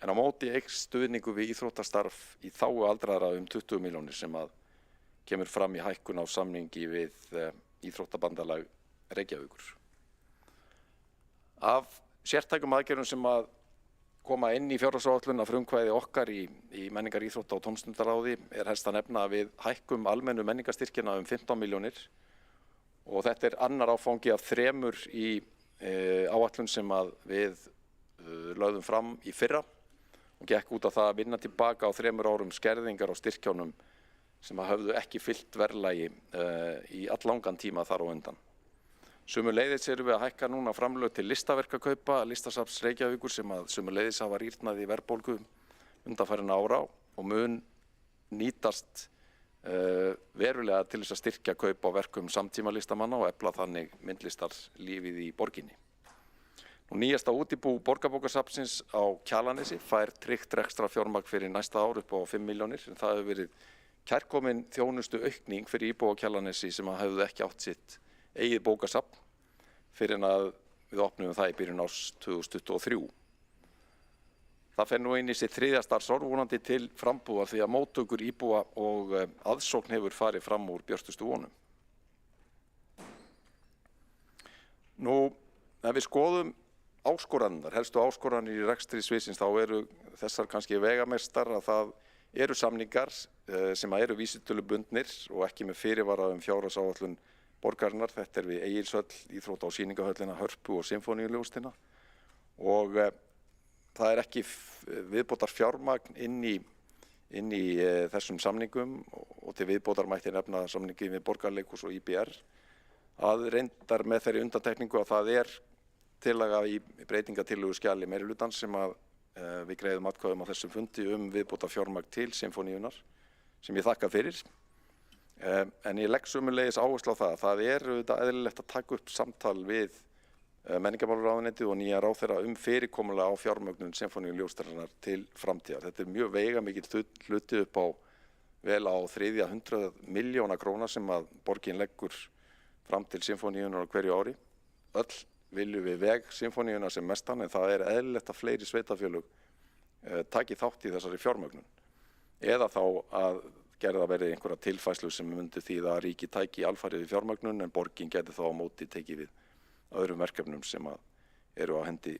K: En á móti eykst stuðningu við íþróttastarf í þágu aldraðra 20 milljónir sem að kemur fram í hækkun á samningi við Íþróttabandalag Reykjavíkur. Af sértækum aðgerðum sem að koma inn í fjárhagsáætlun að frumkvæði okkar í menningar, íþrótta og tómstundaráði helst að nefna að við hækkum almennu menningarstyrkina 15 milljónir og þetta annar áfangi af 3 í áætlun sem að við lögðum fram í fyrra og gekk út á það að vinna tilbaka á 3 árum skerðingar á styrkjánum sem að höfðu ekki fylgt verðlagi í alllangan tíma þar á undan. Sömuleiðis erum við að hækka núna framlög til listaverkakaupa, Listasafns Reykjavíkur sem að sömuleiðis hafa rýrnað í verðbólgu undanfarin ára og mun nýtast verulega til þess að styrkja kaup á verkum samtímalistamanna og efla þannig myndlistarlífið í borginni. Nýjasta útibú Borgarbókasafnsins á Kjalarnesi fær tryggt rekstrarfjármagn fyrir næsta ár upp á 5 milljónir en það hefur verið kærkomin þjónustu aukning fyrir íbúa á Kjalarnesi sem að hefðu ekki átt sitt eigið bókasafn fyrir en að við opnum það í byrjun árs 2023. Það fer nú inn í sitt 3. starfsár vonandi til frambúðar því að móttökur íbúa og aðsókn hefur farið fram úr björtustu vonum. Nú, ef við skoðum áskoranirnar, helstu áskoranir í rekstri sviðsins, þá eru þessar kannski vegamestar að það eru samningar sem eru vísitölubundnir og ekki með fyrirvara fjárhagsáætlun borgarinnar. Þetta við Egilshöll, íþrótta- og sýningahöllina, Hörpu og Sinfóníuljóstina og það ekki viðbótar fjármagn inn í þessum samningum og til viðbótar mætti nefna samningi við Borgarleikhús og IBR að reyndar með þeirri undantekningu að það tillaga í breytingatillögu skjali meirihlutans sem að við greiðum atkvæðum á þessum fundi viðbótar fjármagn til Sinfóníunnar sem ég þakka fyrir. En ég legg sömuleiðis áherslu á það auðvitað eðlilegt að taka upp samtal við menningarmálaráðuneytið og nýja ráðherra fyrirkomulag á fjármögnun Sinfóníuljósstarinnar til framtíðar. Þetta mjög veigamikill hluti upp á vel á 300 milljóna króna sem að borgin leggur fram til Sinfóníunnar á hverju ári. Öll viljum við veg Sinfóníunnar sem mestan en það eðlilegt að fleiri sveitarfélög taki þátt í þessari fjármögnun. Eða þá að gerða verið einhverja tilfærslu sem myndi þýða að ríki tæki alfarið í fjármögnun en borgin geti þá á móti tekið við öðrum verkefnum sem eru á hendi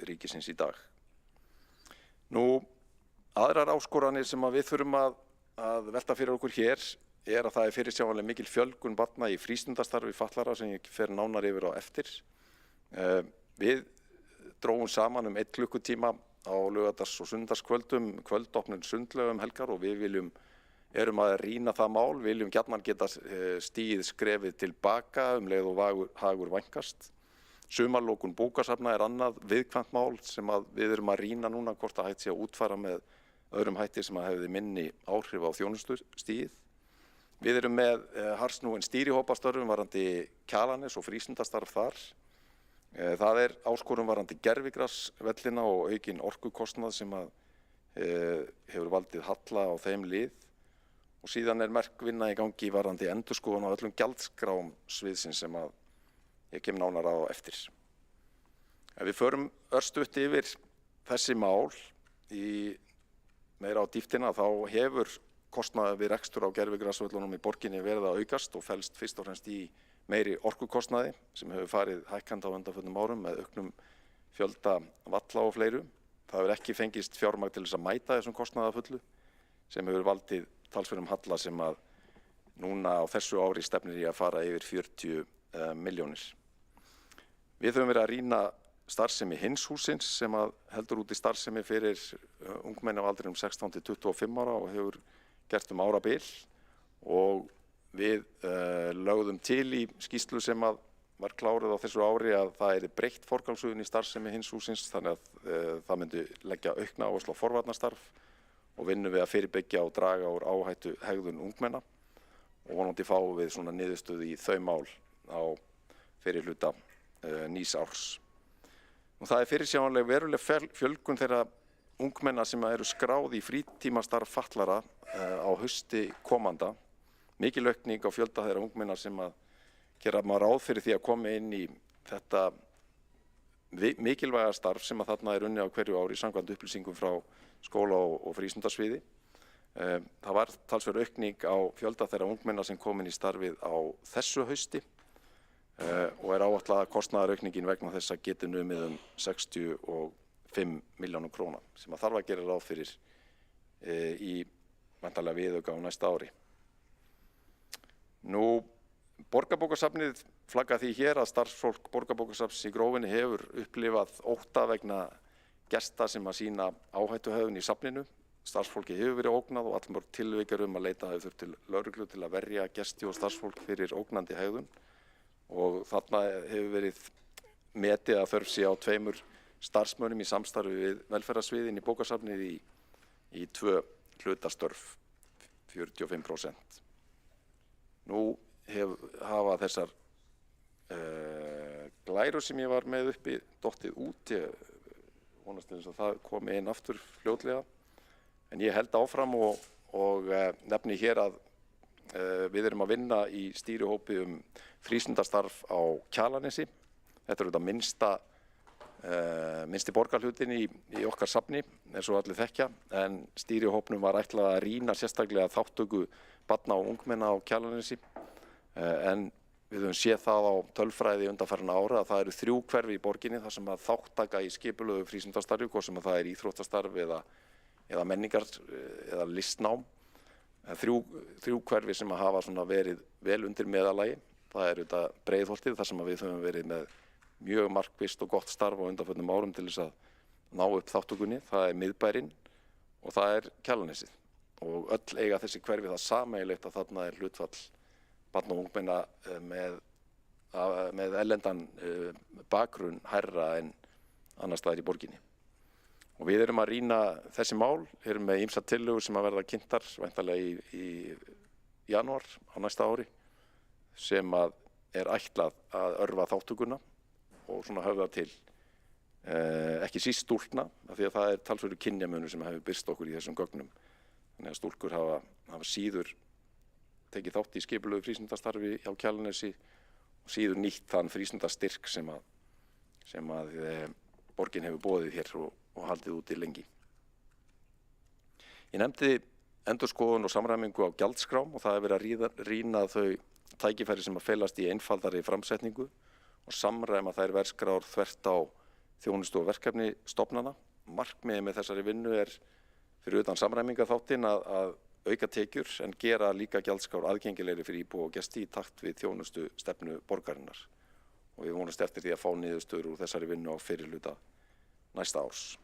K: ríkisins í dag. Nú, aðrar áskoranir sem við þurfum að velta fyrir okkur hér að það fyrirsjáanlega mikil fjölgun barna í frístundastarfi fatlara sem ég fer nánar yfir á eftir. Við drógum saman 1 klukkutíma á laugardags- og sunnudagskvöldum, kvöldopnun sundlaugum helgar og við erum að rýna það mál, viljum gjarnan geta stigið skrefið tilbaka leið og hagur vænkast. Sumarlokun bókasafna annað viðkvæmt mál sem við erum að rýna núna hvort að hægt sé að útfæra með öðrum hætti sem að hefði minni áhrif á þjónustustigið. Við erum með harðsnúin stýrihópastörfum varðandi Kjalarnes og frístundastarf þar. Það áskorun varðandi gervigrasvellina og aukin orkukostnað sem hefur valdið halla á þeim lið. Og síðan merk vinna í gangi varðandi endurskoðun á öllum gjaldskrám sviðsins sem ég kem nánar á eftir. Ef við förum örstutt yfir þessi mál í meira á dýptina þá hefur kostnaður við rekstur á gervigrasvöllunum í borginni verið að aukast og felst fyrst og fremst í meiri orkukostnaði sem hefur farið hækkandi á undanförnum árum með auknum fjölda valla og fleiru. Það hefur ekki fengist fjármagn til þess að mæta þessum kostnaði að fullu sem hefur valdið talsverðum halla sem núna á þessu ári stefnir í að fara yfir 40 milljónir. Við höfum verið að rýna starfsemi hins hússins sem heldur út í starfsemi fyrir ungmenni á aldrinum 16 til 25 ára og hefur gert árabil og við lögðum til í skýrslu sem var kláruð á þessu ári að það breytt forgangsröðun í starfsemi hins hússins þannig að það myndi leggja aukna áherslu á forvarnastarf og vinnum við að fyrirbyggja og draga úr áhættu hegðun ungmenna og vonandi fáum við svona niðurstöðu í þau mál á fyrir hluta nýs árs. Og það fyrirsjáanleg veruleg fjölgun þeirra ungmenna sem eru skráð í frítímastarf fatlara á hausti komanda. Mikil aukning á fjölda þeirra ungmenna sem gera maður ráð fyrir því að koma inn í þetta mikilvæga starf sem þarna unnið á hverju ári samkvæmt upplýsingum frá skóla og frístundasviði. Það var talsverð aukning á fjölda þeirra ungmenna sem kom inn í starfið á þessu hausti og áætlað að kostnaðaraukningin vegna þess að geti numið 65 milljónum króna sem þarf að gera ráð fyrir í væntanlega viðauka á næsta ári. Nú, Borgarbókasafnið flaggar því hér að starfsfólk Borgarbókasafns í Grófinni hefur upplifað ótta vegna gesta sem sýna áhættuhegðun í safninu. Starfsfólki hefur verið ógnað og allmörg tilvik að leita hefur til lögreglu til að verja gesti og starfsfólk fyrir ógnandi hegðun. Og þarna hefur verið metið að þörf sé á 2 starfsmönnum í samstarfi við velferðarsviðin í bókasafnið í 2 hlutastörf, 45%. Nú hafa þessar glærur sem ég var með uppi dottið út. Ég vonast til þess að það komi inn aftur fljótlega. En ég held áfram og nefni hér að við erum að vinna í stýrihópi frístundastarf á Kjalarnesi. Þetta auðvitað minnsta minnsti borgarhlutin í okkar safni, eins og allir þekkja, en stýrihópnum var ætlað að rýna sérstaklega þátttöku barna og ungmenna á Kjalarnesi. En við höfum séð það á tölfræði undanfarin ára að það eru 3 hverfi í borginni þar sem að þáttaka í skipulögðu frístundastarfi, hvort sem að það er íþróttastarf eða menningar eða listnám. 3 hverfi sem að hafa svona verið vel undir meðallagi. Það er auðvitað Breiðholtið þar sem að við höfum verið með mjög markvisst og gott starf á undanförnum árum til þess að ná upp þáttökunni. Það er Miðbærinn og það er Kjalarnesið. Og öll eiga þessi hverfi það sameiginlegt að þarna er hlutfall barna og ungmenna með erlendan bakgrunn hærra en annars staðar í borginni. Og við erum að rýna þessi mál, erum með ýmsar tillögur sem að verða kynntar væntanlega í janúar á næsta ári sem að er ætlað að örva þátttökuna og svona höfða til ekki síst stúlkna, af því að það er talsverður kynjamunur sem hefur birst okkur í þessum gögnum. Þannig að stúlkur hafa síður tekið þátt í skipulögðu frístundastarfi hjá Kjalarnesi og síður nýtt þann frístundastyrk sem að borgin hefur boðið hér og haldið úti lengi. Ég nefndi endurskoðun og samræmingu á gjaldskrám og það hefur verið að rýna þau tækifæri sem að felast í einfaldari framsetningu og samræma þær verðskrár þvert á þjónustu og verkefni stofnana. Markmiðið með þessari vinnu er fyrir utan samræmingaþáttinn að auka tekjur en gera líka gjaldskrár aðgengilegri fyrir íbúa og gesti í takt við þjónustu stefnu borgarinnar. Og við vonumst eftir því að fá niðurstöður úr þessari vinnu á fyrirhluta næsta árs.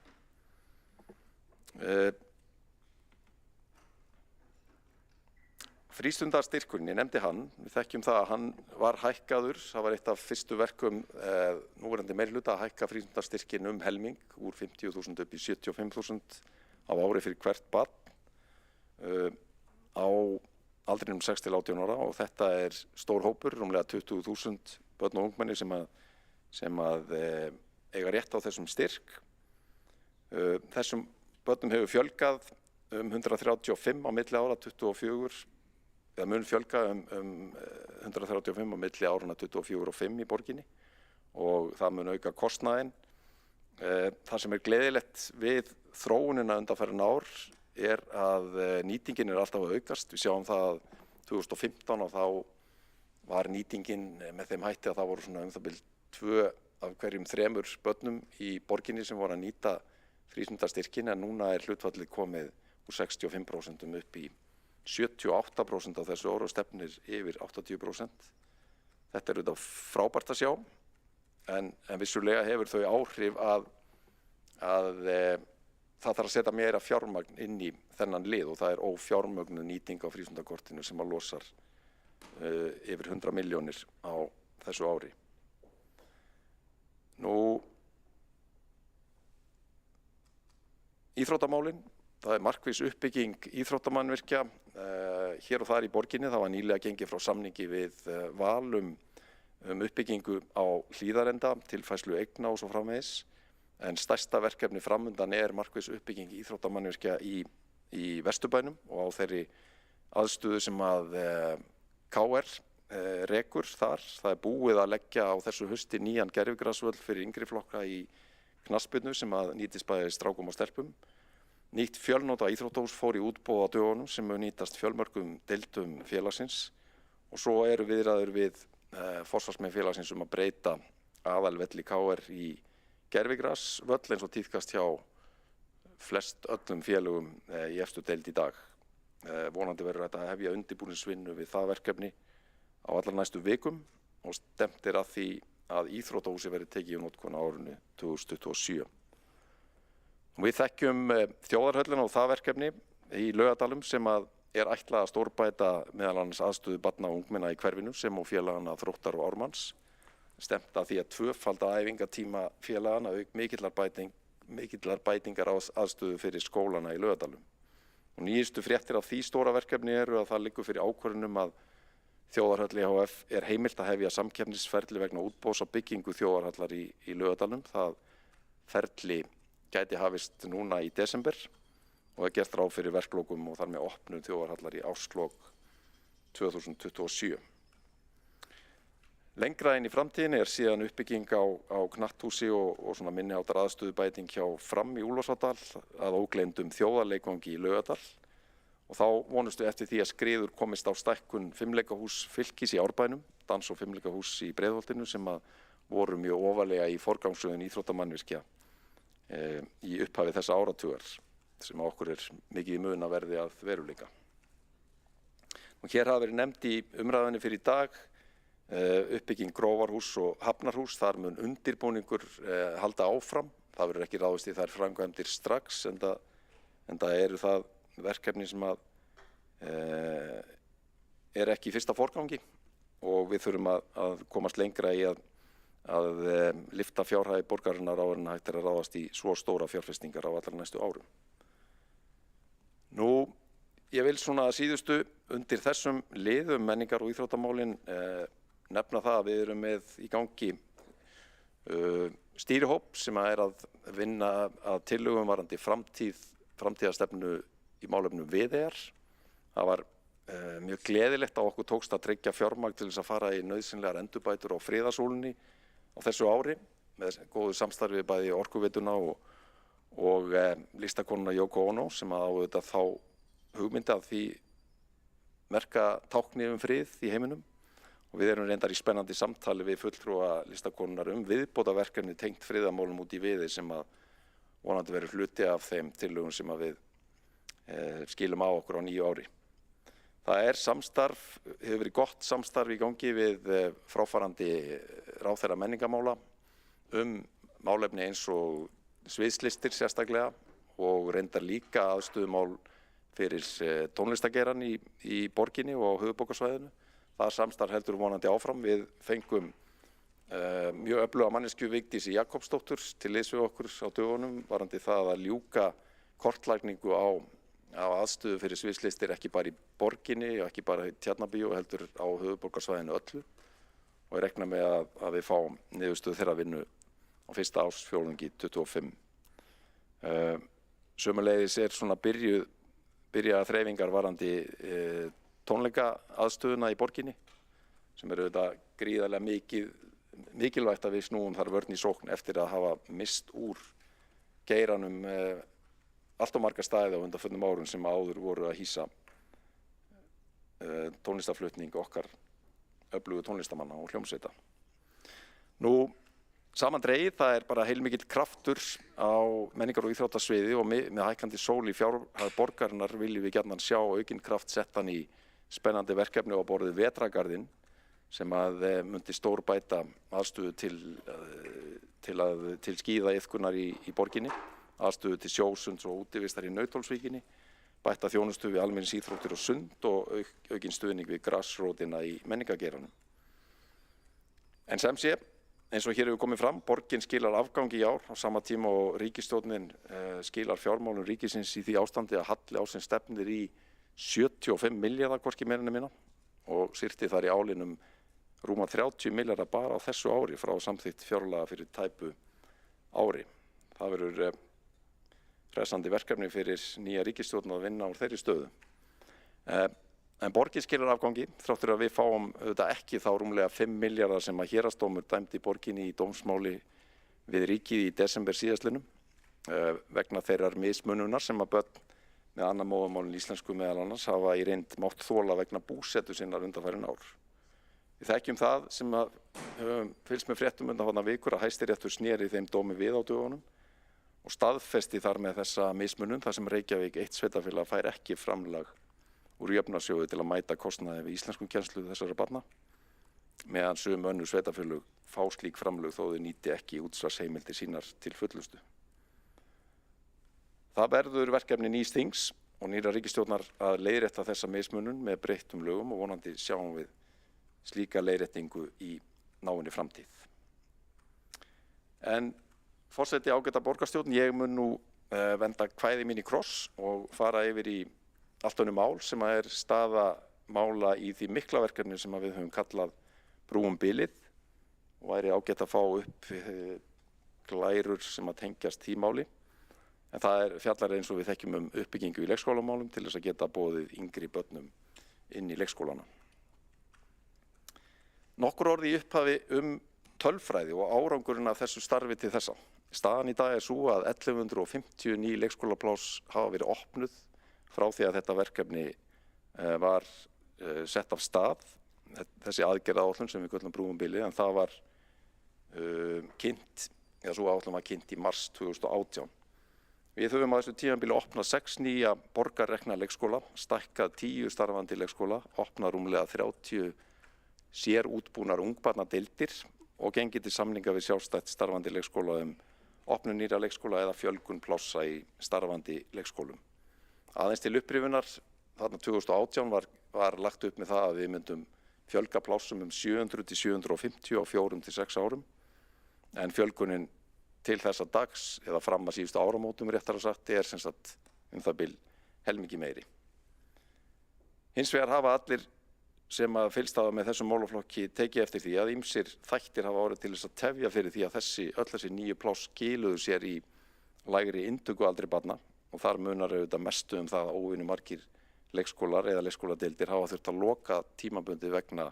K: Frístundastyrkurinn, ég nefndi hann, við þekkjum það að hann var hækkaður, það var eitt af fyrstu verkum núverandi meirihluta að hækka frístundastyrkinn helming úr 50.000 upp í 75.000 á ári fyrir hvert barn á aldrinum 6 til 18 ára og þetta er stór hópur, rúmlega 20.000 börn og ungmenni sem að eiga rétt á þessum styrk. Þessum börnum hefur fjölgað 135 á milli ára 24, eða mun fjölga 135 á milli árana 24 og 5 í borginni og það mun auka kostnaðinn. Það sem er gleðilegt við þróunina undanfarin ár er að nýtingin er alltaf að aukast. Við sjáum það að 2015 og þá var nýtingin með þeim hætti að það voru svona það bil 2 af hverjum 3 börnum í borginni sem voru að nýta frístundastyrkin en núna er hlutfallið komið úr 65% upp í 78% af þessu ári og stefnir yfir 80%. Þetta er auðvitað frábært að sjá en vissulega hefur þau áhrif að það þarf að setja meira fjármagn inn í þennan lið og það er ófjármögnuð nýting á frístundakortinu sem að losar yfir 100 milljónir á þessu ári. Íþróttamálin, það er markviss uppbygging íþróttamannvirkja hér og þar í borginni. Það var nýlega gengið frá samningi við Val um uppbyggingu á Hlíðarenda, tilfærslu eigna og svo framvegis. En stærsta verkefni framundan er markviss uppbygging íþróttamannvirkja í Vesturbænum og á þeirri aðstöðu sem að KR rekur þar. Það er búið að leggja á þessu hausti nýjan gervigrasvöll fyrir yngri flokka í knattspyrnu sem að nýtist bæði strákum og stelpum. Nýtt fjölnota íþróttahús fór í útboð á dögunum sem mun nýtast fjölmörgum deildum félagsins og svo eru viðræður við forsvarsmenn félagsins um að breyta aðalvelli KR í gervigrasvöll eins og tíðkast hjá flest öllum félögum í efstu deild í dag. Vonandi verður þetta að hefja undirbúningsvinnu við það verkefni á allar næstu vikum og stefnt er að því að íþróttahúsi verði tekið í notkun á árinu 2027. Við þekkjum þjóðarhöllina og það verkefni í Laugardalum sem að er ætlað að stórbæta meðal annars aðstöðu barna og ungmenna í hverfinu sem og félagana Þróttar og Ármanns. Stefnt að því að tvöfalda æfingatíma félagana auk mikillar bætingar aðstöðu fyrir skólana í Laugardalum. Og nýjustu fréttir af því stóra verkefni eru að það liggur fyrir ákvörðunum að Þjóðarhalli HF er heimilt að hefja samkeppnisferli vegna útboðs á byggingu þjóðarhallar í Laugardalum. Það ferli gæti hafist núna í desember og er gert ráð fyrir verklokum og þar með opnun þjóðarhallar í árslok 2027. Lengra inn í framtíðinni síðan uppbygging á knatthúsi og svona minniháttar aðstöðubæting hjá Fram í Úlfarsárdal að ógleymdum þjóðarleikvangi í Laugardal. Og þá vonumst við eftir því að skriður komist á stækkun fimmleikahús Fylkis í Árbænum, dans- og fimmleikahús í Breiðholtinu sem að voru mjög ofarlega í forgangsröðun íþróttamannvirkja í upphafi þessa áratugar sem okkur mikið í mun að verði að veruleika. Og hér hafa verið nefnd í umræðunni fyrir í dag uppbygging Grófarhús og Hafnarhús, þar mun undirbúningur halda áfram. Það verður ekki ráðist í þær framkvæmdir strax en það eru það verkefni sem er ekki í fyrsta forgangi og við þurfum að komast lengra í að lyfta fjárhæði borgarinnar áður en hægt að ráðast í svo stóra fjárfestingar á allra næstu árum. Nú, ég vil svona síðustu undir þessum liðum menningar og íþróttamálin nefna það að við erum með í gangi stýrihóp sem er að vinna að tillögum varðandi framtíðarstefnu í málefnum Viðeyjar. Það var mjög gleðilegt að okkur tókst að tryggja fjármagn til þess að fara í nauðsynlegar endurbætur á friðarsólunni á þessu ári með góðu samstarfi bæði Orkuveituna og listakonuna Yoko Ono sem á auðvitað þá hugmyndi að því merka tákni frið í heiminum. Og við erum reyndar í spennandi samtali við fulltrúa listakonunar viðbótarverkefni tengt friðarmálum út í Viðey sem að vonandi verður hluti af þeim tillögum sem að við skilum á okkur á nýju ári. Það samstarf, hefur verið gott samstarf í gangi við fráfarandi ráðherra menningarmála málefni eins og sviðslistir sérstaklega og reyndar líka aðstöðumál fyrir tónlistageirann í borginni og á höfuðborgarsvæðinu. Það samstarf heldur vonandi áfram. Við fengum mjög öfluga manneskju Vigdísi Jakobsdóttur til liðs við okkur á dögunum varðandi það að ljúka kortlagningu á aðstöðu fyrir sviðslistir ekki bara í borginni og ekki bara í Tjarnarbíó heldur á höfuðborgarsvæðinu öllu og ég reikna með að við fáum niðurstöðu þeirra vinnu á fyrsta ársfjórðungi 2025. Sömuleiðis svona byrja þreifingar varðandi tónleikaaðstöðuna í borginni sem auðvitað gríðarlega mikilvægt að við snúum þar vörn í sókn eftir að hafa mist úr geiranum allt of marga staði á undanförnum árum sem áður voru að hýsa tónlistaflutning okkar öflugu tónlistamanna og hljómsveita. Nú, samandregið, það bara heilmikill kraftur á menningar- og íþróttasviði og með hækkandi sól í fjárhag borgarinnar viljum við gjarnan sjá aukinn kraft settan í spennandi verkefni á borðið Vetrargarðinn sem að myndi stórbæta aðstöðu til skíðaiðkunar í borginni, aðstöðu til sjósunds og útivistar í Nauthólsvíkinni, bætta þjónustu við almenningsíþróttir og sund og aukinn stuðning við grasrótina í menningargeiranum. En sem sé, eins og hér hefur komið fram, borgin skilar afgangi í ár á sama tíma og ríkisstjórnin skilar fjármálum ríkisins í því ástandi að halli ársins stefnir í 75 milljarðar hvorki meira en minna og syrti þar í álinum rúma 30 milljarðar bara á þessu ári frá samþykkt fjárlaga fyrir tæpu ári. Það verður hressandi verkefni fyrir nýja ríkisstjórn að vinna úr þeirri stöðu. En borgin skilar afgangi þráttur að við fáum auðvitað ekki þá rúmlega 5 milljarðar sem að héraðsdómur dæmdi borginni í dómsmáli við ríkið í desember síðastliðnum vegna þeirrar mismununar sem að börn með annað móðurmálin íslensku meðal annars hafa í reynd mátt þola vegna búsetu sinnar undanfarin ár. Við þekkjum það sem að höfum fylgst með fréttum undanfarna vikur að Hæstiréttur sneri þeim dómi við á dögunum og staðfesti þar með þessa mismunun þar sem Reykjavík eitt sveitarfélag fær ekki framlag úr jöfnunarsjóði til að mæta kostnaði við íslenskukennslu þessara barna meðan sum önnur sveitarfélög fá slík framlög þó þau nýti ekki útsvarsheimildir sínar til fullnustu. Það verður verkefni nýs þings og nýra ríkisstjórnar að leiðrétta þessa mismunun með breyttum lögum og vonandi sjáum við slíka leiðréttingu í náinni framtíð. En forseti ágæta borgarstjórn, ég mun nú venda kvæði mín í kross og fara yfir í allt önnur mál sem staða mála í því mikla verkefni sem við höfum kallað brúum bilið og væri ágætt að fá upp glærur sem að tengjast því máli. En það fjallar eins og við þekkjum uppbyggingu í leikskólamálum til þess að geta boðið yngri börnum inn í leikskólana. Nokkur orð í upphafi tölfræði og árangurinn af þessu starfi til þessa. Staðan í dag svo að 1150 ný leikskólapláss hafa verið opnuð frá því að þetta verkefni var sett af stað, þessi aðgerðaáætlun sem við köllum Brúum bilið, en það var svo áætlun var kynnt í mars 2018. Við höfum á þessu tímabili opnað 6 nýja borgarrekna leikskóla, stækkað 10 starfandi leikskóla, opnað rúmlega 30 sérútbúnar ungbarnadeildir og gengið til samninga við sjálfstætt starfandi leikskóla opnun nýra leikskóla eða fjölgun plássa í starfandi leikskólum. Aðeins til upprifunar, þarna 2018 var lagt upp með það að við myndum fjölga plássum 700 til 750 á 4 til 6 árum, en fjölgunin til þessa dags eða fram að síðustu áramótum réttara sagt sem sagt það bil helmingi meiri. Hins vegar hafa allir sem að fylgst hafa með þessum málaflokki tekið eftir því að ýmsir þættir hafa orðið til þess að tefja fyrir því að öll þessi nýju pláss skiluðu sér í lægri inntökualdri barna og þar munar auðvitað mestu það að óvenju margir leikskólar eða leikskóladeildir hafa þurft að loka tímabundið vegna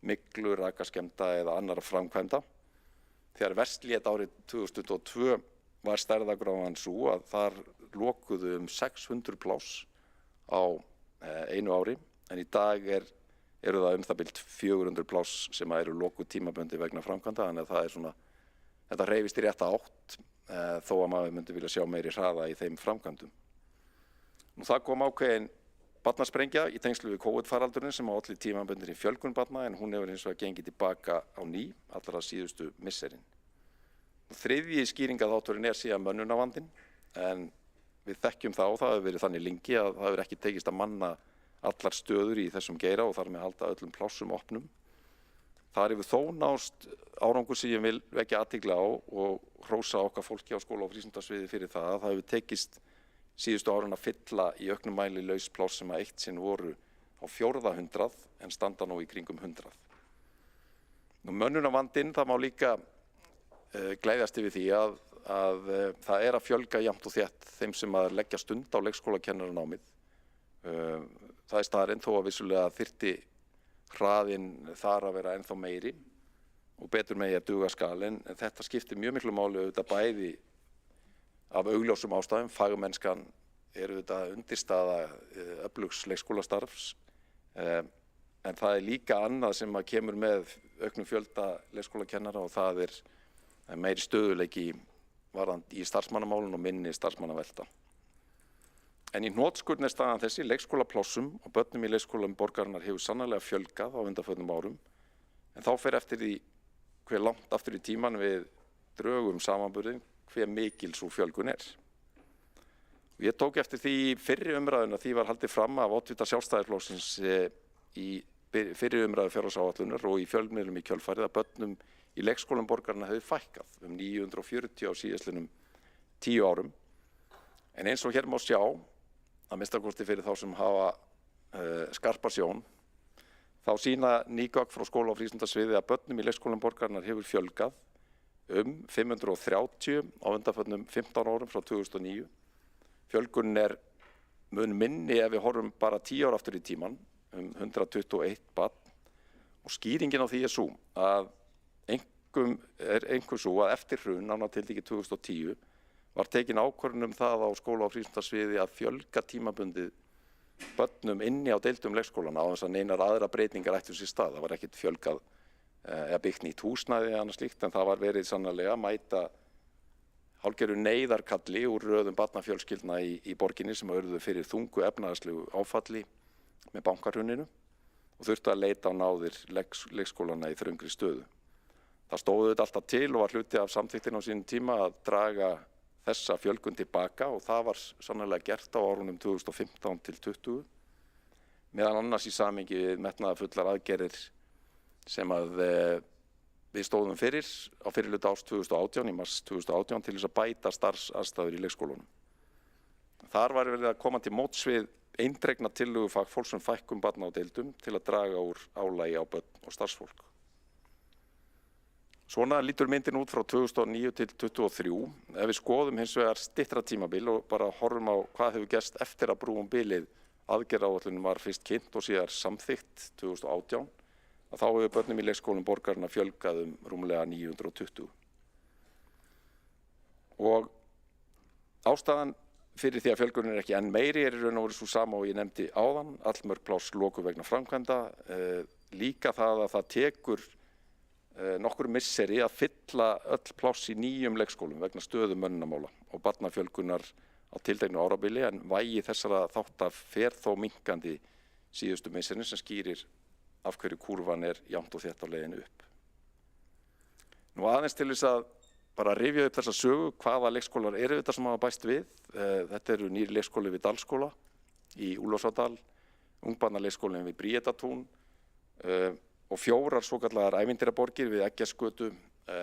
K: myglu, rakaskemmda eða annarra framkvæmda. Þegar verst lét árið 2022 var stærðargráðan svo að þar lokuðu 600 pláss á einu ári, en í dag eru það það bil 400 pláss sem eru lokuð tímabundið vegna framkvæmda, þannig að þetta hreyfist í rétta átt þó að maður myndi vilja sjá meiri hraða í þeim framkvæmdum. Það kom ákveðin barnasprengja í tengslu við COVID-faraldurinn sem olli tímabundinni fjölgun barna, en hún hefur hins vegar gengið tilbaka á ný allra síðustu misserin. Þriðji skýringaþátturinn síðan mönnunarvandinn, en við þekkjum það og það hefur verið þannig lengi að það hefur ekki tekist að manna allar stöður í þessum geira og þar með halda öllum plássum opnum. Þar hefur þó nást árangur sem ég vil vekja athygli á og hrósa okkar fólki á skóla- og frístundasviði fyrir það að það hefur tekist síðustu árin að fylla í auknum mæli laus pláss sem að eitt sinn voru á 400 en standa nú í kringum 100. Mönnunarvandinn, það má líka gleðjast yfir því að það að fjölga jafnt og þétt þeim sem að leggja stund á leikskólakennaranámið. Það staðreynd þó að vissulega þyrfti hraðinn þar að vera ennþá meiri og betur megi að duga skal, en þetta skiptir mjög miklu máli auðvitað bæði af augljósum ástæðum. Fagmennskan auðvitað undirstaða öflugs leikskólastarfs, en það líka annað sem að kemur með auknum fjölda leikskólakennara og það meiri stöðuleiki í starfsmannamálun og minni starfsmannavelta. En í hnotskurn staðan þessi, leikskólaplássum og börnum í leikskólum borgarinnar hefur sannarlega fjölgað á undanförnum árum, en þá fer eftir því hve langt aftur í tíman við drögum samanburðin hve mikil sú fjölgun Ég tók eftir því í fyrri umræðuna því var haldið fram af oddvita Sjálfstæðisflokksins í fyrri umræðu fjárhagsáætlunar og í fjölmiðlum í kjölfarið að börnum í leikskólum borgarinnar hefði fækkað 940 á síðastliðnum 10 árum. En eins og hér má sjá, að minnsta kosti fyrir þá sem hafa skarpa sjón, þá sýna ný gögn frá skóla- og frístundasviði að börnum í leikskólum borgarinnar hefur fjölgað 530 á undanförnum 15 árum frá 2009. Fjölgunin mun minni ef við horfum bara 10 ára aftur í tíman, 121 barn. Og skýringin á því svo að einhver svo að eftir hrun, nánar tiltekið 2010, var tekin ákvörðun það á skóla- og frístundasviði að fjölga tímabundið börnum inni á deildum leikskólana á þess að neinar aðra breytingar ættu sér stað. Það var ekkert fjölgað eða byggt nýtt húsnæði eða annað slíkt, en það var verið sannarlega að mæta hálfgerðu neyðarkalli úr röðum barnafjölskyldna í borginni sem urðu fyrir þungu efnahagslegu áfalli með bankahruninu og þurftu að leita á náðir leikskólana í þröngri stöðu. Það stóðu þetta alltaf til og var hluti af samþykktin á sínum tíma að draga þessa fjölgun tilbaka og það var sannarlega gert á árunum 2015 til 2020, meðan annars í samhengi við metnaðarfullar aðgerðir sem að við stóðum fyrir á fyrirhluta árs 2018, í mars 2018, til þess að bæta starfsaðstæður í leikskólunum. Þar var verið að koma til móts við eindregna tillögu fagfólks um fækkun barna á deildum til að draga úr álagi á börn og starfsfólk. Svona lítur myndin út frá 2009 til 2023. Ef við skoðum hins vegar styttra tímabil og bara horfum á hvað hefur gerst eftir að Brúum bilið aðgerðaáætlunin var fyrst kynnt og síðar samþykkt 2018, að þá hefur börnum í leikskólum borgarinnar fjölgað rúmlega 920. Og ástæðan fyrir því að fjölgunin er ekki enn meiri í raun og veru sú sama og ég nefndi áðan, allmörg pláss lokuð vegna framkvæmda, líka það að það tekur nokkur misseri að fylla öll pláss í nýjum leikskólum vegna stöðu mönnunarmála og barnafjölgunar á tilteknu árabili, en vægi þessara þátta fer þó minnkandi síðustu misserin sem skýrir af hverju kúrfan er jafnt og þétt á leiðinu upp. Nú aðeins til þess að bara rifja upp þessa sögu, hvaða leikskólar eru þetta sem hafa bæst við. Þetta eru nýr leikskóli við Dalskóla í Úlfarsárdal, ungbarnaleikskólinn við Bríetatún og 4 svokallaðar ævintýraborgir við Eggertsgötu,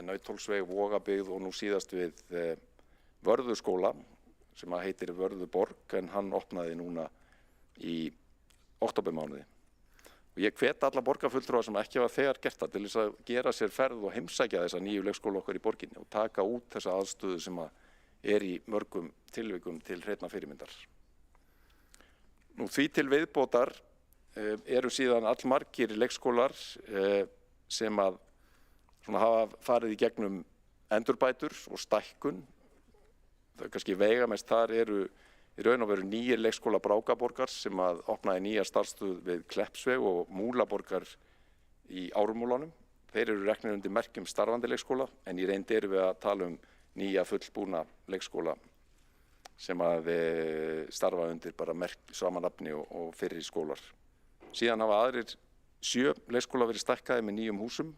K: Nauthólsveg, Vogabyggð og nú síðast við Vörðuskóla sem heitir Vörðuborg en hann opnaði núna í októbermánuði. Og ég hvet alla borgarfulltrúa sem ekki hafa þegar gert það til þess að gera sér ferð og heimsækja þessa nýju leikskóla okkar í borginni og taka út þessa aðstöðu sem er í mörgum tilvikum til hreinna fyrirmyndar. Nú því til viðbótar eru síðan allmargir leikskólar sem hafa farið í gegnum endurbætur og stækkun. Það kannski veigamest þar eru í raun og veru nýjir leikskóla Brákaborgar sem opnaði nýja starfsstöð við Kleppsveg og Múlaborgar í Ármúlanum. Þeir eru reknir undir merkjum starfandi leikskóla en í reynd erum við að tala nýja fullbúna leikskóla sem starfa undir bara sama nafni og fyrri skólar. Síðan hafa aðrir 7 leikskóla verið stækkaði með nýjum húsum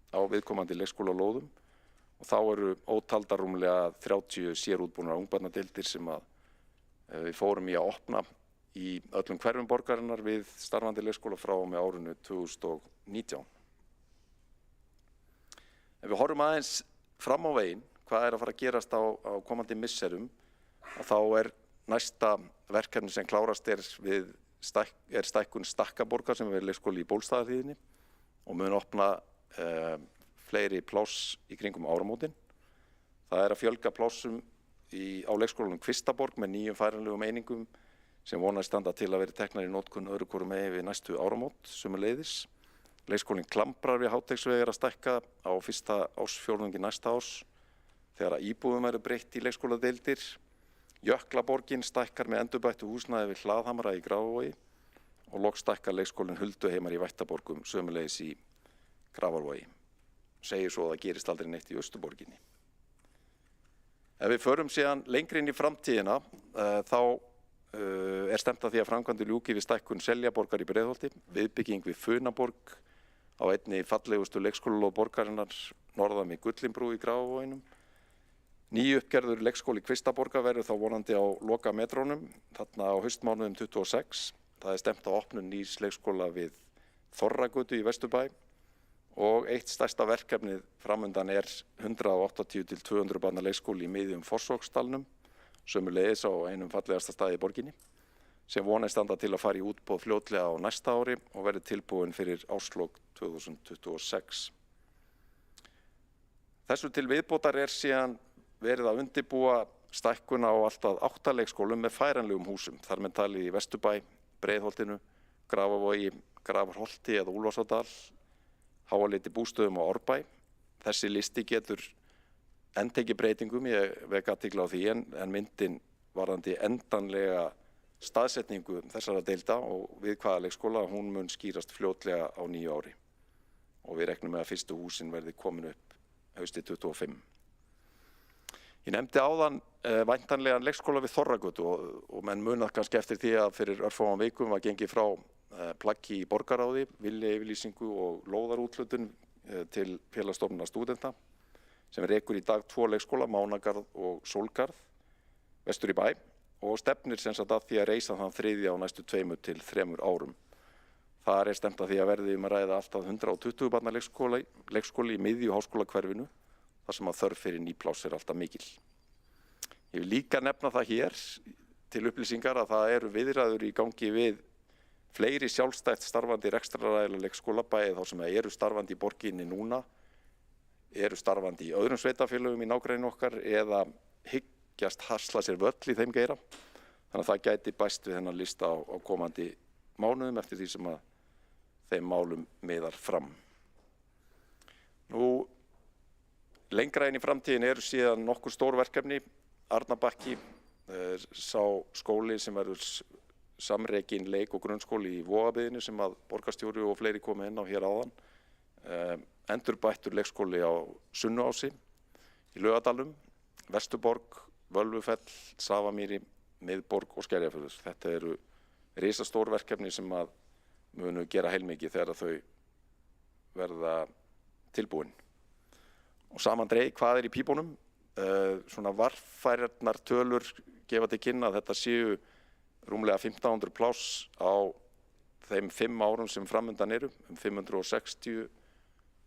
K: á viðkomandi leikskólalóðum og þá eru ótaldar rúmlega 30 sérútbúnar ungbarnadeildir sem við fórum í að opna í öllum hverfum borgarinnar við starfandi leikskóla frá og með árinu 2019. Ef við horfum aðeins fram á veginn, hvað er að fara að gerast á komandi misserum, þá er næsta verkefni sem klárast er stækkun Stakkaborgar sem er leikskóli í Bólstaðarhlíðinni og mun opna fleiri pláss í kringum áramótin. Það er að fjölga plássum á leikskólanum Kvistaborg með 9 færanlegum einingum sem vonast standa til að vera teknar í notkun öðru hvoru megin við næstu áramót sömuleiðis. Leikskólinn Klambrar við Háteigsveg er að stækka á fyrsta ársfjórðungi næsta árs þegar að íbúðum verður breytt í leikskóladeildir. Jöklaborgin stækkar með endurbættu húsnæði við Hlaðhamra í Grafarvogi og loks stækkar leikskólinn Hulduheimar í Vættaborgum sömuleiðis í Grafarvogi. Segir svo að það gerist aldrei neitt í Austurborginni. Ef við förum síðan lengri inn í framtíðina þá er stefnt að því að framkvæmdir ljúki við stækkun Seljaborgar í Breiðholti, viðbygging við Funaborg á einni fallegustu leikskólalóð borgarinnar norðan við Gullinbrú í Grafarvoginum. Nýuppgerður leikskóli Kvistaborgar verður þá vonandi á loka metrónum þarna á haustmánuðum 26. Það er stefnt á opnun nýs leikskóla við Þorragötu í Vesturbæ og eitt stærsta verkefnið framundan er 180 til 200 barna leikskóli í miðjum Fossvogsdalnum, sömuleiðis á einum fallegasta staði í borginni, sem vonast standa til að fara í útboð fljótlega á næsta ári og verði tilbúin fyrir árslok 2026. Þessu til viðbótar er síðan verið að undirbúa stækkun á allt að 8 leikskólum með færanlegum húsum, þar með talið í Vesturbæ, Breiðholtinu, Grafarvogi, Grafarholti eða Úlfarsárdal, Háaleiti bústöðum á Árbæ. Þessi listi getur enn tekið breytingum, ég vek athygli á því, en myndin varðandi endanlega staðsetningu þessara deilda og við hvaða leikskóla hún mun skýrast fljótlega á nýju ári. Og við reknum með að fyrstu húsin verði komin upp haustið 25. Ég nefndi áðan væntanlegan leikskóla við Þorragötu og menn munað kannski eftir því að fyrir örfáum vikum var gengið frá plaggi í borgaráði, viljayfirlýsingu og lóðarúthlutun til Félagsstofnunar stúdenta sem rekur í dag 2 leikskóla, Mánagarð og Sólgarð, vestur í bæ og stefnir sem sagt að því að reisa þann 3. á næstu 2 til 3 árum. Þar er stefnt að því að verði að ræða allt að 120 barna leikskóli í miðju háskólahverfinu, þar sem að þörf fyrir nýpláss er alltaf mikil. Ég vil líka nefna það hér til upplýsingar að það eru viðræður í gangi við fleiri sjálfstætt starfandi rekstraraðila leikskóla, bæði þá sem eru starfandi í borginni núna, eru starfandi í öðrum sveitarfélögum í nágrenni okkar eða hyggjast hasla sér völl í þeim geira. Þannig að það gæti bæst við þennan lista á komandi mánuðum eftir því sem að þeim málum miðar fram. Nú, lengra inn í framtíðin eru síðan nokkur stór verkefni. Arnarbakki, sá skóli sem verður samrekinn leik- og grunnskóli í Vogabyggðinni sem að borgarstjóri og fleiri komu inn á hér áðan. Endurbættur leikskóli á Sunnuási, í Laugardalnum, Vesturborg, Völvufell, Safamýri, Miðborg og Skerjafjörður. Þetta eru risastór verkefni sem að munu gera heilmikið þegar þau verða tilbúin. Og samandregið, hvað er í pípunum? Svona varfærarnar tölur gefa til kynna að þetta séu rúmlega 1500 pláss á þeim 5 árum sem framundan eru, 560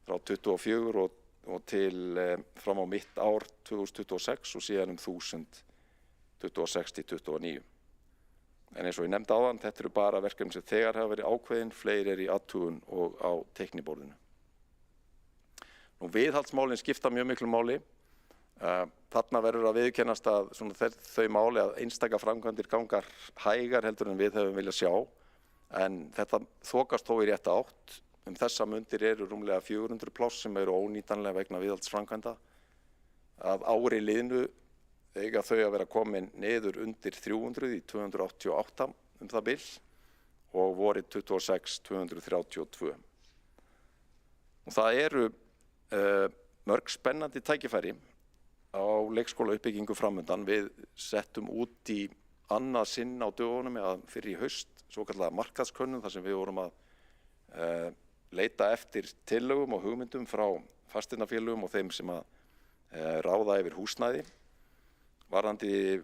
K: frá 24 og til fram á mitt ár 2026 og síðan 1000 26 til 29. En eins og ég nefndi áðan, þetta eru bara verkefni sem þegar hafa verið ákveðin, fleiri er í athugun og á teikniborðinu. Nú, viðhaldsmálin skipta mjög miklu máli. Þarna verður að viðurkennast að þau máli að einstaka framkvæmdir gangar hægar heldur en við höfum viljað sjá, en þetta þokast þó í rétta átt. Þessa mundir eru rúmlega 400 pláss sem eru ónýtanlega vegna viðhaldsframkvæmda. Að ári liðnu eiga þau að vera komin niður undir 300 í 288 það bil og vorið 26 232. Og það eru mörg spennandi tækifæri á leikskólauppbyggingu framundan. Við settum út í annað sinn á dögunum eða fyrir í haust svokallaða markaðskönnun þar sem við vorum að leita eftir tillögum og hugmyndum frá fasteignafélögum og þeim sem að ráða yfir húsnæði. Varðandi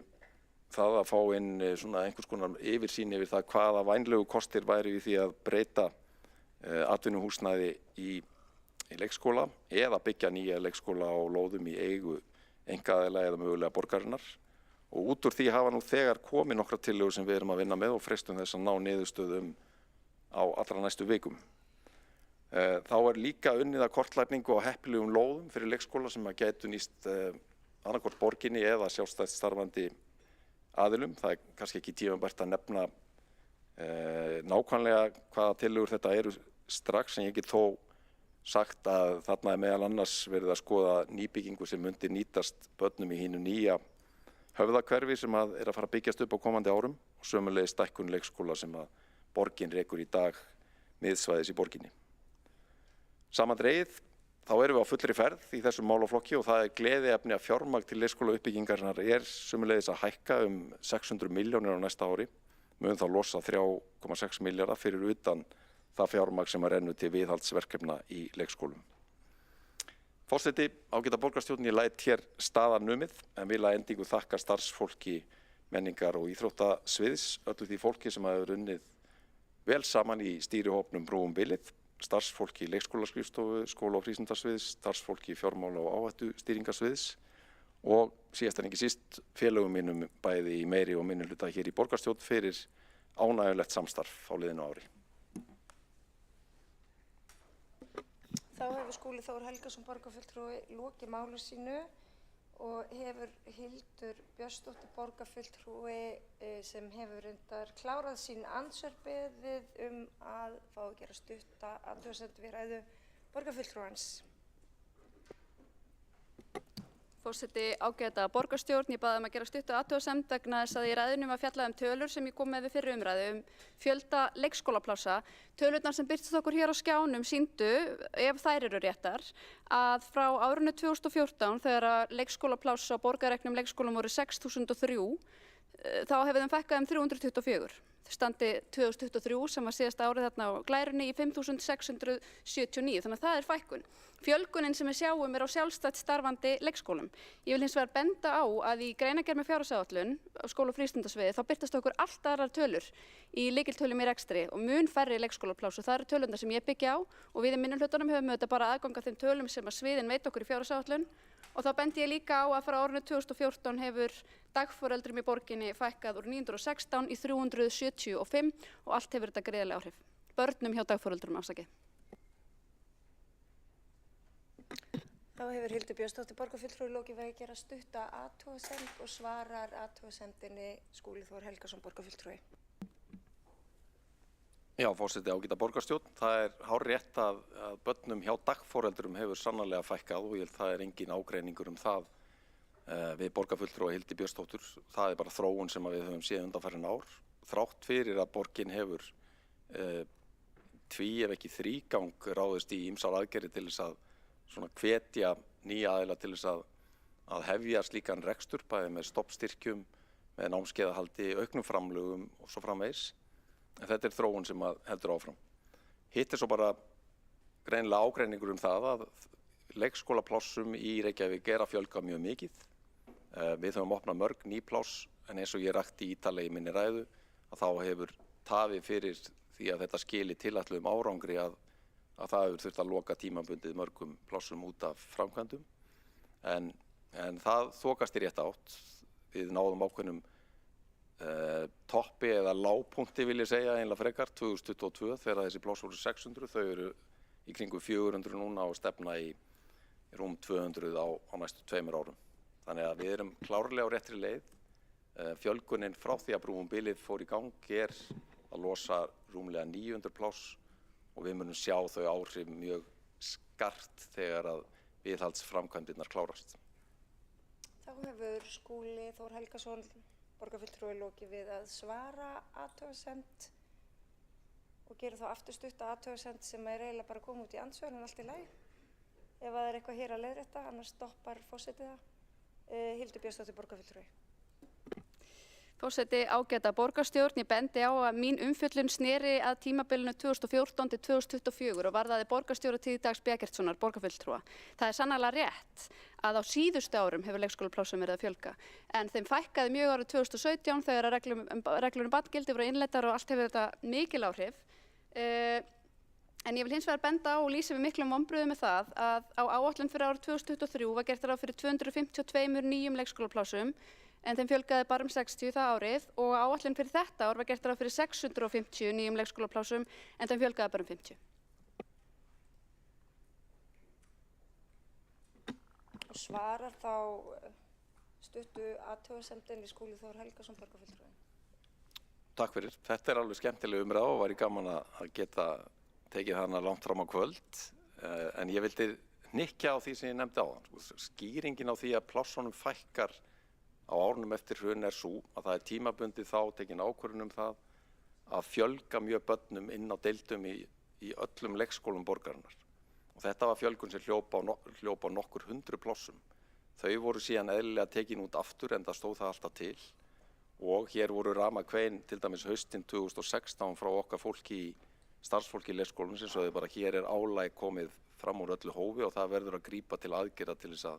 K: það að fá inn svona einhvers konar yfirsýn yfir það hvaða vænlegu kostir væri í því að breyta atvinnuhúsnæði í leikskóla eða byggja nýja leikskóla á lóðum í eigu einkaaðila eða mögulega borgarinnar. Og út úr því hafa nú þegar komið nokkra tillögur sem við erum að vinna með og freistum þess að ná niðurstöðum á allra næstu vikum. Þá er líka unnið að kortlagningu á heppilegum lóðum fyrir leikskóla sem að gætu nýst annarkvort borginni eða sjálfstætt starfandi aðilum. Það er kannski ekki tímabært að nefna nákvæmlega hvaða tillögur þetta eru strax, en ég get þó sagt að þarna er meðal annars verið að skoða nýbyggingu sem mundi nýtast börnum í hínu nýja höfðahverfi sem að er að fara að byggjast upp á komandi árum og sömulegis stækkun leikskóla sem að borgin rekur í dag miðsvæðis í borginni. Samandregið þá erum við á fullri ferð í þessum málaflokki og það er gleðiefni að fjármagn til leikskólauppbyggingarinnar er sömulegis að hækka 600 milljónir á næsta ári. Mun þá losa 3,6 milljarða fyrir utan það fjármagn sem að rennu til viðhaldsverkefna í leikskólum. Forseti, ágæta borgarstjórn, ég læt hér staðar numið en vil að endingu þakka starfsfólki menningar og íþróttasviðs, öllu því fólki sem hefur unnið vel saman í stýrihópnum Brúum bilið, starfsfólki leikskólaskrifstofu, skóla- og frístundasviðs, starfsfólki fjármála- og áhættustýringasviðs og síðast en ekki síst félögum mínum bæði í meiri og minni hluta hér í borgarstjórn fyrir ánægjulegt samstarf á liðinu ári.
D: Þá hefur Skúli Þór Helgason borgarfulltrúi lokið málu sínu og hefur Hildur Björnsdóttir borgarfulltrúi sem hefur reyndar klárað sín andsvörbeðið að fá að gera stutta athugasemd við ræðu borgarfulltrúans.
E: Forseti, ágæta borgarstjórn, ég baði að gera stutta athugasemd vegna þess að í ræðunum var fjallað tölur sem ég kom með við fyrri umræðu fjölda leikskólaplássa. Tölurnar sem birtist okkur hér á skjánum sýndu, ef þær eru réttar, að frá árinu 2014 þegar leikskólapláss á borgarreknum leikskólum voru 6.003, þá hefur þeim fækkað 324. Standi 2023 sem var síðasta árið þarna á glærunni í 5.679, þannig að það er fækkun. Fjölgunin sem við sjáum er á sjálfstætt starfandi leikskólum. Ég vil hins vegar benda á að í greinargerð með fjárhagsáætlun á skóla- og frístundasviði þá birtast okkur allt aðrar tölur í lykiltölum í rekstri og mun færri leikskólapláss og það eru tölurnar sem ég byggja á og við í minnihlutanum höfum auðvitað bara aðgang að þeim tölum sem að sviðin veit okkur í fjárhagsáætlun. Og þá bendi ég líka á að frá árinu 2014 hefur dagforeldrum í borginni fækkað úr 916 í 375 og allt hefur þetta gríðarleg áhrif. Börnum hjá dagforeldrum afsakið.
D: Þá hefur Hildur Björnsdóttir borgarfulltrúi lokið við að gera stutta athugasemd og svarar athugasemdinni Skúli Þór Helgason borgarfulltrúi.
K: Já, forseti, ágæta borgarstjórn. Það er hárrétt að börnum hjá dagforeldrum hefur sannarlega fækkað og ég held það er engin ágreiningur um það við borgarfulltrúa Hildi Björnsdóttur. Það er bara þróun sem við höfum séð undanfarin ár. Þrátt fyrir að borgin hefur ef ekki þrígang ráðist í ýmsar aðgerðir til þess að svona hvetja nýja aðila til þess að hefja slíkan rekstur, bæði með stoppstyrkjum, með námskeiðahaldi, auknum framlögum og svo framvegis. En þetta er þróun sem heldur áfram. Hitt er svo bara greinilega ágreiningur um það að leikskólaplássum í Reykjavík er að fjölga mjög mikið. Við höfum opnað mörg ný pláss, en eins og ég rakti ítarlega í minni ræðu, að þá hefur tafið fyrir því að þetta skili tilætluðum árangri að það hefur þurft að loka tímabundið mörgum plássum út af framkvæmdum. En það þokast í rétt átt. Við náðum ákveðnum toppi eða lágpunkti vil ég segja einlega frekar 2022 þegar þessi pláss voru 600. Þau eru í kringum 400 núna og stefna í rúm 200 á næstu 2 árum. Þannig að við erum klárlega á réttri leið. Fjölgunin frá því að brúum bilið fór í gang er að losa rúmlega 900 pláss og við munum sjá þau áhrif mjög skart þegar að viðhaldsframkvæmdirnar klárast.
D: Þá hefur Skúli Þór Helgason, borgarfulltrúi, lokið við að svara athugasemd og gera þá aftur stutta athugasemd sem er eiginlega bara að koma út í andsvör en allt í lagi. Ef það er eitthvað hér að leiðrétta, annars stoppar forsetið það. Hildur Björnsdóttir, borgarfulltrúi.
E: Forseti, ágæta borgarstjórn, ég bendi á að mín umfjöllun sneri að tímabilinu 2014 til 2024 og varðaði borgarstjóratíð Dags Bjargertssonar, borgarfulltrúa. Það er sannarlega rétt að á síðustu árum hefur leikskólaplássum verið að fjölga, en þeim fækkaði mjög árið 2017 þegar reglur um barngildi voru innleiddar og allt hefur þetta mikil áhrif. En ég vil hins vegar benda á og lýsa við miklum vonbrigðum með það að á áætlun fyrir árið 2023 var gert ráð fyrir 252 nýjum leikskólaplássum, en þeim fjölgaði bara 60 það árið og áætlun fyrir þetta ár var gert ráð fyrir 650 nýjum leikskólaplássum, en þeim fjölgaði bara 50.
D: Og svarar þá stuttu athugasemdin við Skúli Þór Helgason, borgarfulltrúi.
K: Takk fyrir. Þetta er alveg skemmtileg umræða og væri gaman að geta tekið hana langt fram á kvöld. En ég vildi hnykkja á því sem ég nefndi áðan. Skýringin á því að plássunum fækkar á árunum eftir hrun er svo að það er tímabundið þá tekin ákvörðun um það að fjölga mjög börnum inn á deildum í öllum leikskólum borgarinnar. Og þetta var fjölgun sem hljópa á nokkur 100 plássum. Þau voru síðan eðlilega tekin út aftur en það stóð það alltaf til. Og hér voru ramakvein til dæmis haustinn 2016 frá okkar starfsfólki í leikskólum sem sögðu bara hér er álag komið fram úr öllu hófi og það verður að grípa til aðgerða til þess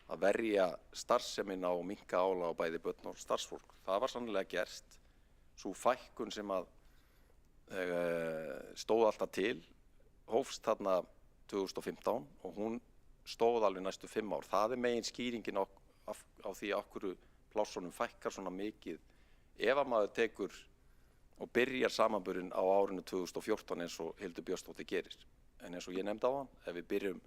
K: að verja starfsemina og minnka álag á bæði börn og starfsfólk. Það var sannlega gerst. Sú fækkun sem stóð alltaf til hófst þarna 2015 og hún stóð alveg næstu 5 ár. Það er megin skýringin á því af hverju plássunum fækkar svona mikið ef að maður tekur og byrjar samanburðinn á árinu 2014 eins og Hildur Björnsdóttir gerir. En eins og ég nefndi áðan, ef við byrjum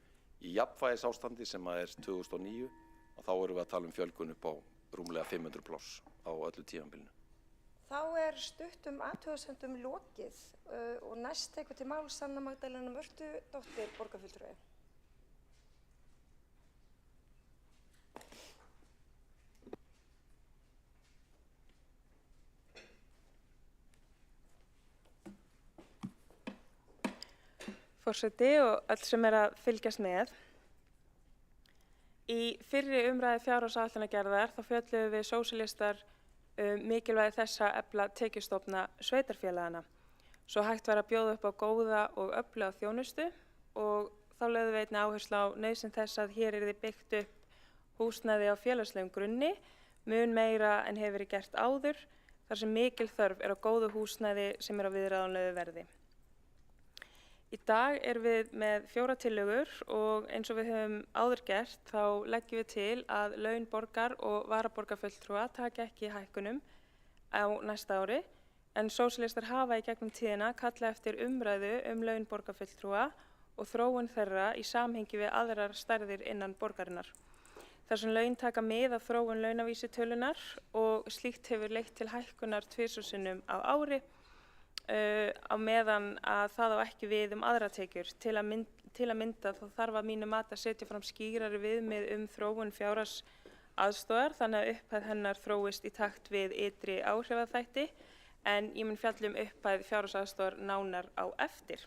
K: í jafnvægisástandi sem er 2009 og þá erum við að tala um fjölgun upp á rúmlega 500 pláss á öllu tímabilinu.
D: Þá er stuttum athugasemdum lokið og næst tekur til máls Sanna Magdalena Mörtudóttir, borgarfulltrúi.
H: Forseti og öll sem að fylgjast með. Í fyrri umræðu fjárhagsáætlanagerðar þá fjölluðum við sósíalistar mikilvægi þess að efla tekjustofna sveitarfélagana. Svo hægt var að bjóða upp á góða og öfluga þjónustu og þá lögðum við einnig áherslu á nauðsyn þess að hér yrði byggt upp húsnæði á félagslegum grunni, mun meira en hefur verið gert áður, þar sem mikil þörf er á góðu húsnæði sem er á viðráðanlegu verði. Í dag erum við með 4 tillögur og eins og við höfum áður gert þá leggjum við til að laun borgar- og varaborgarfulltrúa taki ekki hækkunum á næsta ári en sósíalistar hafa í gegnum tíðina kallað eftir umræðu laun borgarfulltrúa og þróun þeirra í samhengi við aðrar stærðir innan borgarinnar. Þar sem laun taka mið af þróun launavísitölunar og slíkt hefur leitt til hækkunar 2 sinnum á ári á meðan að það á ekki við aðra tekjur. Til að mynda þá þarf að mínu mati að setja fram skýrari viðmið þróun fjárhagsaðstoðar þannig að upphæð hennar þróist í takt við ytri áhrifaþætti en ég mun fjalla upphæð fjárhagsaðstoðar nánar á eftir.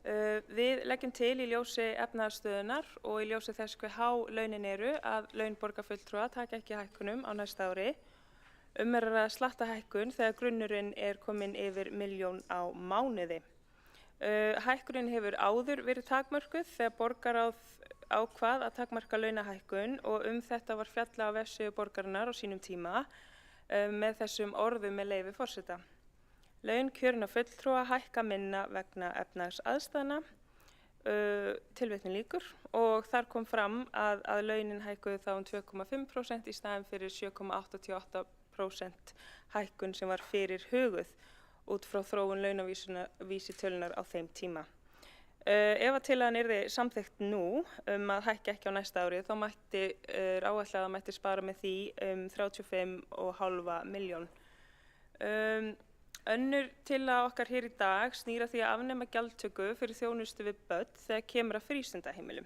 H: Við leggjum til í ljósi efnahagsstöðunnar og í ljósi þess hve há launin eru að laun borgarfulltrúa taka ekki hækkunum á næsta ári. Er að slatta hækkun þegar grunnurinn kominn yfir 1 milljón á mánuði. Hækkunin hefur áður verið takmörkuð þegar borgarráð ákvað að takmarka launahækkun og þetta var fjallað á vefsíðu borgarinnar á sínum tíma með þessum orðum með leyfi forseta. Laun kjörinna fulltrúa hækka minna vegna efnahagsaðstæðna, tilvitnun lýkur, og þar kom fram að launin hækkuðu þá 2,5% í staðinn fyrir 7,88% hækkun sem var fyrir huguð út frá þróun launavísitölunar á þeim tíma. Ef að tillagan yrði samþykkt nú að hækka ekki á næsta ári þá áætlað að mætti spara með því 35,5 milljón. Önnur tillaga okkar hér í dag snýr að því að afnema gjaldtöku fyrir þjónustu við börn þegar kemur að frístundaheimilum.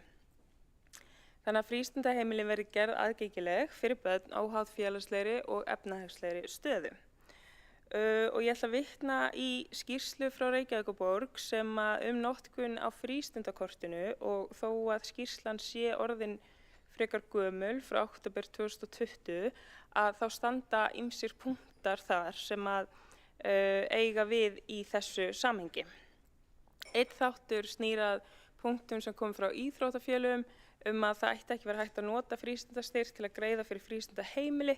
H: Þannig að frístundaheimilin verði gerð aðgengileg fyrir börn óháð félagslegri og efnahagslegri stöðu. Og ég ætla að vitna í skýrslu frá Reykjavíkurborg sem notkun á frístundakortinu og þó að skýrslan sé orðin frekar gömul frá október 2020 að þá standa ýmsir punktar þar sem eiga við í þessu samhengi. Einn þáttur snýr að punktum sem kom frá íþróttafélögum að það ætti ekki verið hægt að nota frístundastyrk til að greiða fyrir frístundaheimili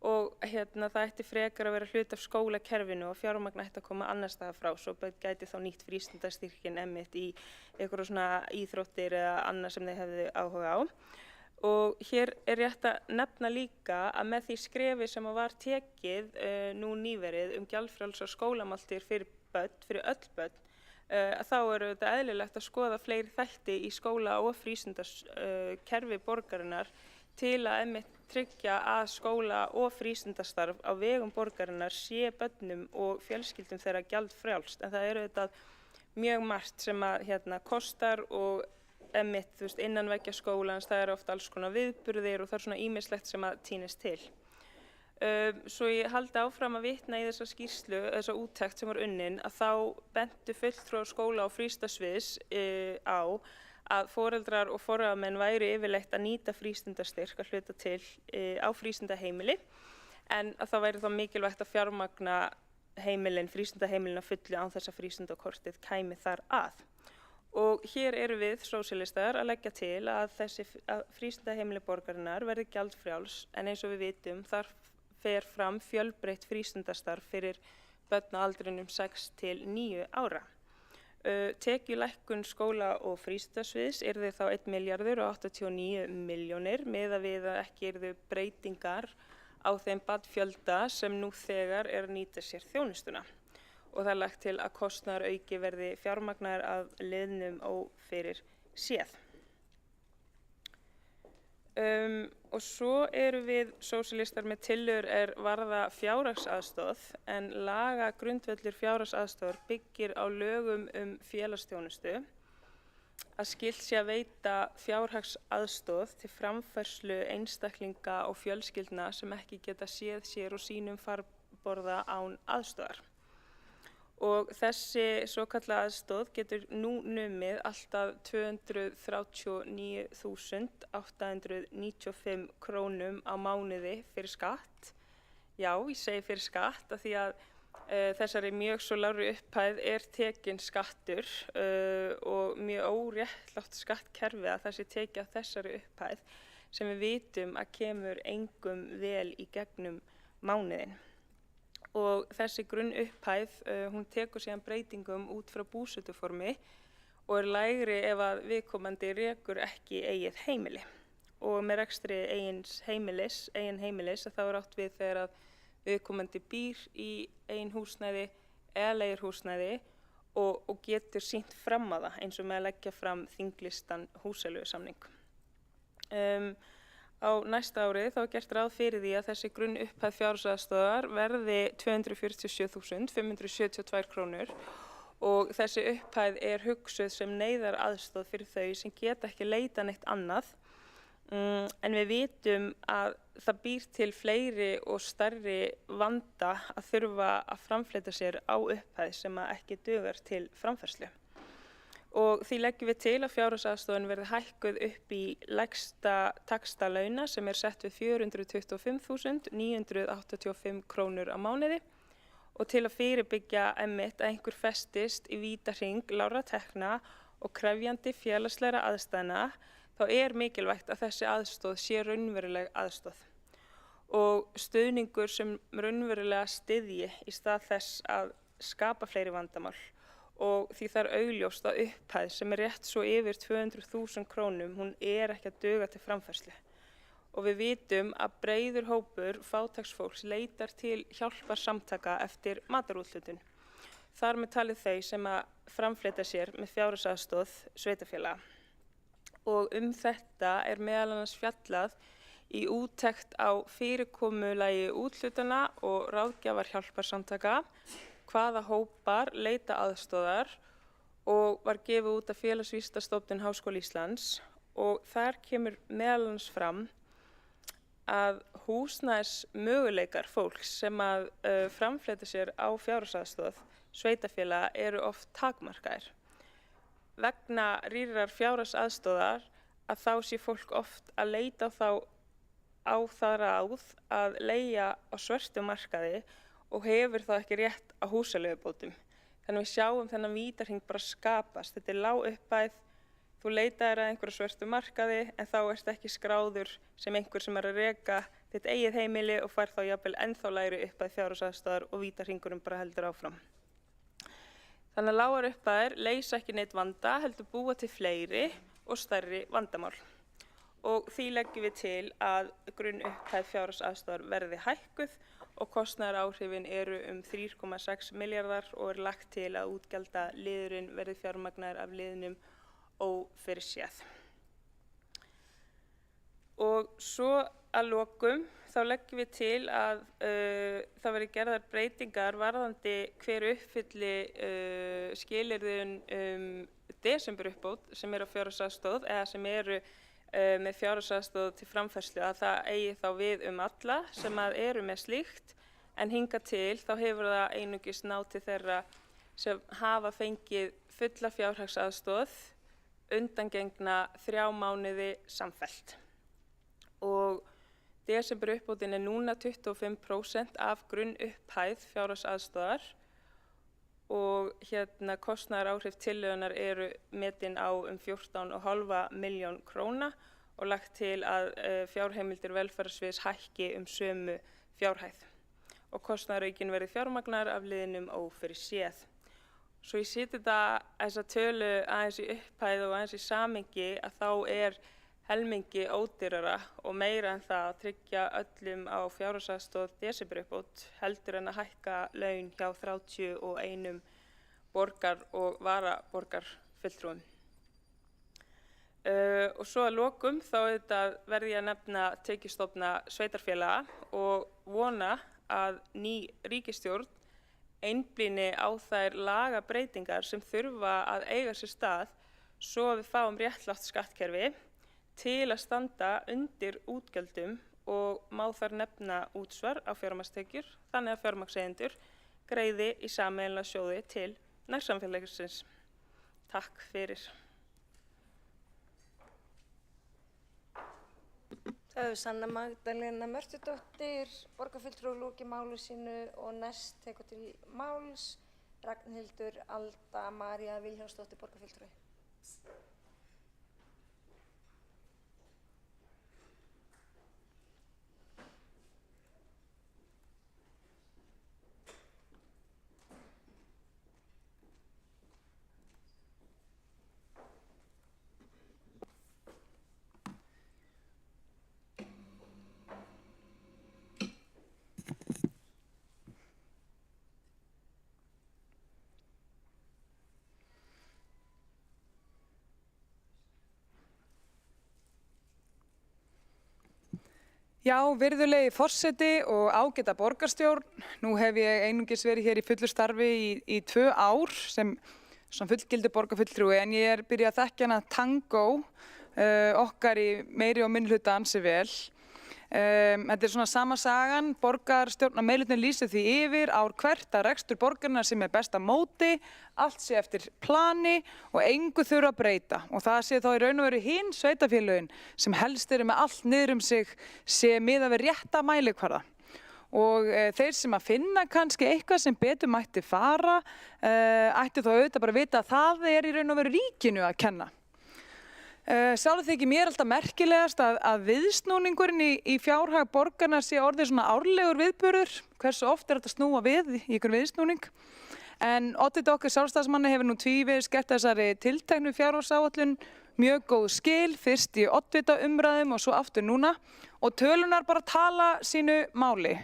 H: og það ætti frekar að vera hluti af skólakerfinu og fjármagn ætti að koma annars staðar frá, svo gæti þá nýtt frístundastyrkin einmitt í einhverjum svona íþróttir eða annað sem þeir hefðu áhuga á. Og hér rétt að nefna líka að með því skrefi sem var tekið nú nýverið gjaldfrjálsar skólamáltíðir fyrir öll börn, þá þetta eðlilegt að skoða fleiri þætti í skóla- og frístundakerfi borgarinnar til að einmitt tryggja að skóla- og frístundastarf á vegum borgarinnar sé börnum og fjölskyldum þeirra gjaldfrjálst. En það þetta mjög margt sem kostar og einmitt innan veggja skólans, það ofta alls konar viðburðir og það svona ýmislegt sem týnist til. Svo ég haldi áfram að vitna í þessa skýrslu, þessa úttekt sem var unnin, að þá bentu fulltrúar skóla- og frístundasviðs á að foreldrar og forráðamenn væru yfirleitt að nýta frístundastyrk að hluta til á frístundaheimili en að það væri þá mikilvægt að fjármagna frístundaheimilin að fullu án þess að frístundakortið kæmi þar að. Og hér við sósíalistar að leggja til að þessi frístundaheimili borgarinnar verði gjaldfrjáls en eins og við vitum þar fer fram fjölbreytt frístundastarf fyrir börn á aldrinum 6 til 9 ára. Tekjulækkun skóla- og frístundasviðs yrði þá 1,089 milljónir miðað við að ekki yrðu breytingar á þeim barnafjölda sem nú þegar að nýta sér þjónustuna. Og það lagt til að kostnaðarauki verði fjármagnaður af liðnum ófyrir séð. Og svo við sósíalistar með tillögur varða fjárhagsaðstoð en lagagrundvöllur fjárhagsaðstoðar byggir á lögum félagsþjónustu að skylt sé að veita fjárhagsaðstoð til framfærslu einstaklinga og fjölskyldna sem ekki geta séð sér og sínum farborða án aðstoðar. Og þessi svokallaða aðstoð getur nú numið alltaf 239.895 krónum á mánuði fyrir skatt. Já, ég segi fyrir skatt af því að þessari mjög svo lágri upphæð tekin skattur og mjög óréttlátt skattkerfi að það sé tekið af þessari upphæð sem við vitum að kemur engum vel í gegnum mánuðinn. Og þessi grunnupphæð, hún tekur síðan breytingum út frá búsetuformi og lægri ef að viðkomandi rekur ekki eigið heimili. Og með rekstri eigin heimilis að þá átt við þegar að viðkomandi býr í eigin húsnæði eða leigir húsnæði og getur sýnt fram á það eins og með að leggja fram þinglistan húsaleigusamning. á næsta ári þá er gert ráð fyrir því að þessi grunnupphæð fjárhagsaðstoðar verði 247.572 krónur og þessi upphæð er hugsuð sem neyðaraðstoð fyrir þau sem geta ekki leita neitt annað. En við vitum að það býr til fleiri og stærri vanda að þurfa að framfleyta sér á upphæð sem að ekki dugar til framfærslu. Og því leggjum við til að fjárhagsaðstoðin verði hækkuð upp í lægsta taxta launa sem er sett við 425.985 krónur á mánuði og til að fyrirbyggja einmitt að einhver festist í vítahring lágra tekna og krefjandi félagslegra aðstæðna, þá er mikilvægt að þessi aðstoð sé raunveruleg aðstoð og stuðningur sem raunverulega styðji í stað þess að skapa fleiri vandamál. Og því það er augljóst að upphæð sem er rétt svo yfir 200.000 krónum, hún er ekki að duga til framfærslu. Og við vitum að breiður hópur fátæksfólks leitar til hjálparsamtaka eftir matarúthlutun. Þar með talið þau sem að framfleyta sér með fjárhagsaðstoð sveitarfélaga. Og þetta er meðal annars fjallað í úttekt á fyrirkomulagi úthlutana og ráðgjafar hjálparsamtaka, hvaða hópar leita aðstoðar og var gefið út af Félagsvísindastofnun Háskóla Íslands og þar kemur meðal annars fram að húsnæðismöguleikar fólks sem að framfleyta sér á fjárhagsaðstoð sveitarfélaga eru oft takmarkaðir. Vegna rýrrar fjárhagsaðstoðar að þá sé fólk oft að leita á það ráð að leigja á svörtum markaði og hefur þá ekki rétt á húsaleigubótum. Þannig við sjáum þennan vítahring bara skapast. Þetta er lág upphæð, þú leitaðir að einhverju svörtu markaði en þá ert ekki skráður sem einhver sem er að reka þitt eigið heimili og fær þá jafnvel ennþá lægri upphæð fjárhagsaðstoðar og vítahringurinn bara heldur áfram. Þannig að lágar upphæðir leysa ekki neitt vanda, heldur búa til fleiri og stærri vandamál. Og því leggjum við til að grunnupphæð fjárhagsaðstoðar verði hækkuð og kostnaðaráhrifin eru 3,6 milljarðar og er lagt til að útgjaldaliðurinn verði fjármagnaður af liðnum ófyrirséð. Og svo að lokum þá leggjum við til að það verði gerðar breytingar varðandi hver uppfylli skilyrðin desemberuppbót sem eru á fjárhagsaðstoð eða sem eru með fjárhagsaðstoð til framfærslu, að það eigi þá við alla sem að eru með slíkt, en hingað til þá hefur það einungis náð til þeirra sem hafa fengið fulla fjárhagsaðstoð undangengna 3 mánuði samfellt. Og desemberuppbótin er núna 25% af grunnupphæð fjárhagsaðstoðar og kostnaðaráhrif tillögunnar eru metin á 14,5 milljón króna og lagt til að fjárheimildir velferðarsviðs hækki sömu fjárhæð og kostnaðaraukinn verði fjármagnaður af liðnum ófyrirséð. Svo ég seti þessa tölu aðeins í upphæð og aðeins í samhengi að þá er helmingi ódýrara og meira en það að tryggja öllum á fjárhagsaðstoð desemberuppbót heldur en að hækka laun hjá 31 borgar- og varaborgarfulltrúum. Og svo að lokum þá verði ég að nefna tekjustofna sveitarfélaga og vona að ný ríkisstjórn einblíni á þær lagabreytingar sem þurfa að eiga sér stað svo að við fáum réttlátt skattkerfi til að standa undir útgjöldum og má þar nefna útsvar á fjármagnstekjur þannig að fjármagnseigendur greiði í sameiginlega sjóði til nærsamfélagsins. Takk fyrir.
D: Það hefur Sanna Magdalena Mörtudóttir, borgarfulltrúi, lokið máli sínu og næst tekur til máls Ragnhildur Alda María Vilhjálmsdóttir, borgarfulltrúi.
L: Já, virðulegi forseti og ágæta borgarstjórn. Nú hef ég einungis verið hér í fullu starfi í 2 ár sem fullgildur borgarfulltrúi, en ég byrjað að þekkja hana Tango okkar í meiri og minnihluta ansi vel. Þetta svona sama sagan, borgarstjórnar meirihlutin lýsir því yfir ár hvert að rekstur borgarinnar sem besta móti, allt sé eftir plani og engu þurfa að breyta. Og það sé þá í raun og veru hin sveitarfélögin sem helst eru með allt niður sig sé miðað við rétta mælikvarða. Og þeir sem að finna kannski eitthvað sem betur mætti fara, ætti þá auðvitað bara að vita að það í raun og veru ríkinu að kenna. Sjálf þykir mér alltaf merkilegast að viðsnúningurinn í fjárhag borgarna sé orðið svona árlegur viðburður. Hversu oft þetta að snúa við í ykkur viðsnúning. En oddviti okkar sjálfstæðismanni hefur nú tvívegis gert þessari tilteknu fjárhagsáætlun mjög góð skil, fyrst í oddvita umræðum og svo aftur núna. Og tölunar bara tala sínu máli.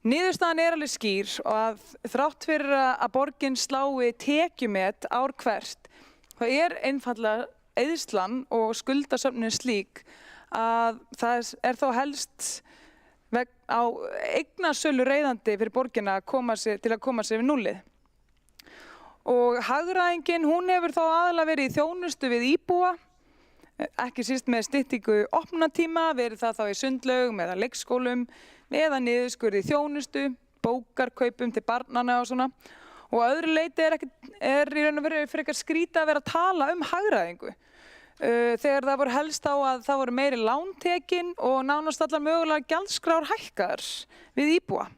L: Niðurstaðan alveg skýr og að þrátt fyrir að borgin slái tekjumet ár hvert, það einfaldlega eyðslan og skuldasöfnunin slík að það þá helst á eignasölu reiðandi fyrir borgina til að koma sér við núllið. Og hagræðingin, hún hefur þá aðalega verið í þjónustu við íbúa, ekki síst með styttingu opnunartíma, verið það þá í sundlaugum eða leikskólum, eða niðurskurði í þjónustu, bókarkaupum til barnanna og svona. Og að öðru leyti í raun og veru frekar skrítið að vera að tala hagræðingu. Þegar það voru helst á að það voru meiri lántekin og nánast allar mögulega gjaldskrár hækkaðar við íbúa.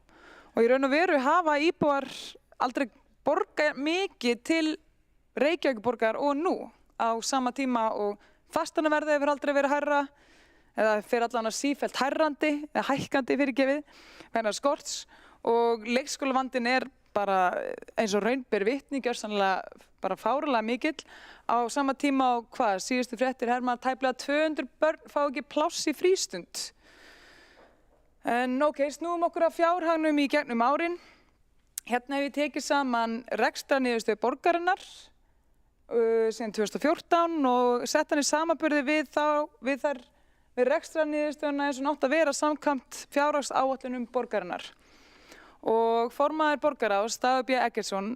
L: Og í raun og veru hafa íbúar aldrei borgað mikið til Reykjavíkurborgar og nú á sama tíma og fasteignaverðið hefur aldrei verið hærra eða fer allan að sífellt hærrandi eða hækkandi fyrirgefið vegna skorts og leikskólavandinn bara eins og raun ber vitni, gjörsamlega bara fárulega mikill. Á sama tíma á síðustu fréttir herma að tæplega 200 börn fá ekki pláss í frístund. En snúum okkur að fjárhagnum í gegnum árin. Hérna hef ég tekið saman rekstrarniðurstöðu borgarinnar síðan 2014 og sett hann í samanburði við rekstrarniðurstöðuna eins og átt að vera samkvæmt fjárhagsáætlunum borgarinnar. Og formaður borgarráðs, Dagur B. Eggertsson,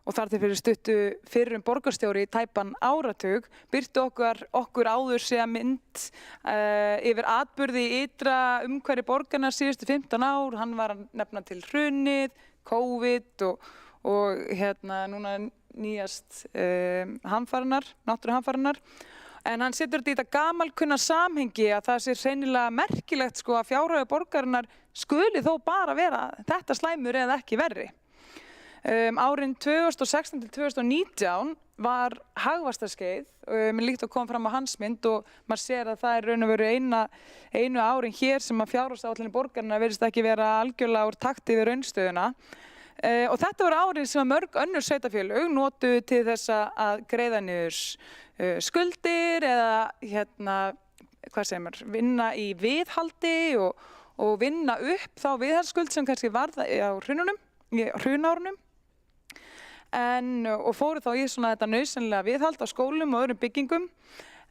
L: og þar til fyrir stuttu fyrrum borgarstjóri í tæpan áratug, birti okkur áður síðan mynd yfir atburði í ytra umhverfi borgarna síðustu 15 ár. Hann var að nefna til hrunið, COVID og núna nýjast náttúruhamfarirnar. En hann setur þetta í þetta gamalkunna samhengi að það sé hreinilega merkilegt að fjárhagur borgarinnar skuli þó bara vera þetta slæmur eða ekki verri. Árin 2016 til 2019 var hagvaxtarskeið, líkt og kom fram á hans mynd og maður sér að það raun og veru einu árin hér sem að fjárhagsáætlun borgarinnar virðist ekki vera algjörlega úr takti við raunstöðuna. Og þetta voru árin sem að mörg önnur sveitarfélög notuðu til þess að greiða niður skuldir eða vinna í viðhaldi og vinna upp þá viðhaldsskuld sem kannski var á hrunárunum og fóru þá í þetta nauðsynlega viðhald á skólum og öðrum byggingum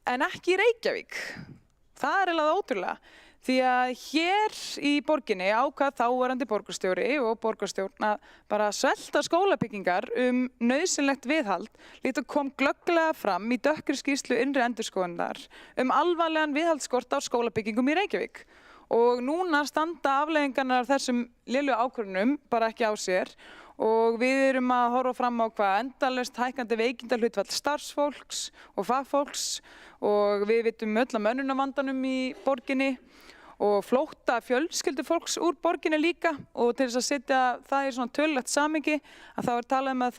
L: en ekki í Reykjavík. Það eiginlega ótrúlega. Því að hér í borginni ákvað þáverandi borgarstjóri og borgarstjórn að bara svelta skólabyggingar nauðsynlegt viðhald líkt og kom glögglega fram í dökkri skýrslu innri endurskoðunar alvarlegan viðhaldsskort á skólabyggingum í Reykjavík. Og núna standa afleiðingarnar af þessum lélegu ákvörðunum bara ekki á sér og við erum að horfa fram á endalaust hækkandi veikindahlutfall starfsfólks og fagfólks og við vitum öll að mönnunarvandanum í borginni og flótta fjölskyldufólks úr borginni líka og til þess að setja það í svona tölulegt samhengi að þá talað að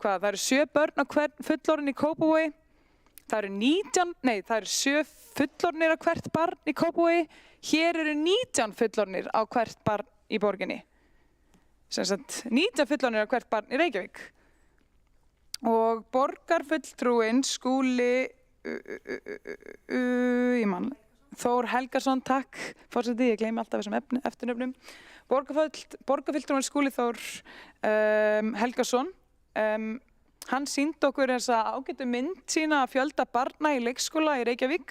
L: það eru 7 börn á hvern fullorðinn í Kópavogi, það eru 7 fullorðnir á hvert barn í Kópavogi, hér eru 19 fullorðnir á hvert barn í borginni. Sem sagt 19 fullorðnir á hvert barn í Reykjavík. Og borgarfulltrúinn Skúli Þór Helgason, takk forseti, ég gleymi alltaf þessum eftirnöfnum. Borgarfulltrúinn Skúli Þór Helgason, hann sýndi okkur þessa ágætu mynd sína að fjölda barna í leikskóla í Reykjavík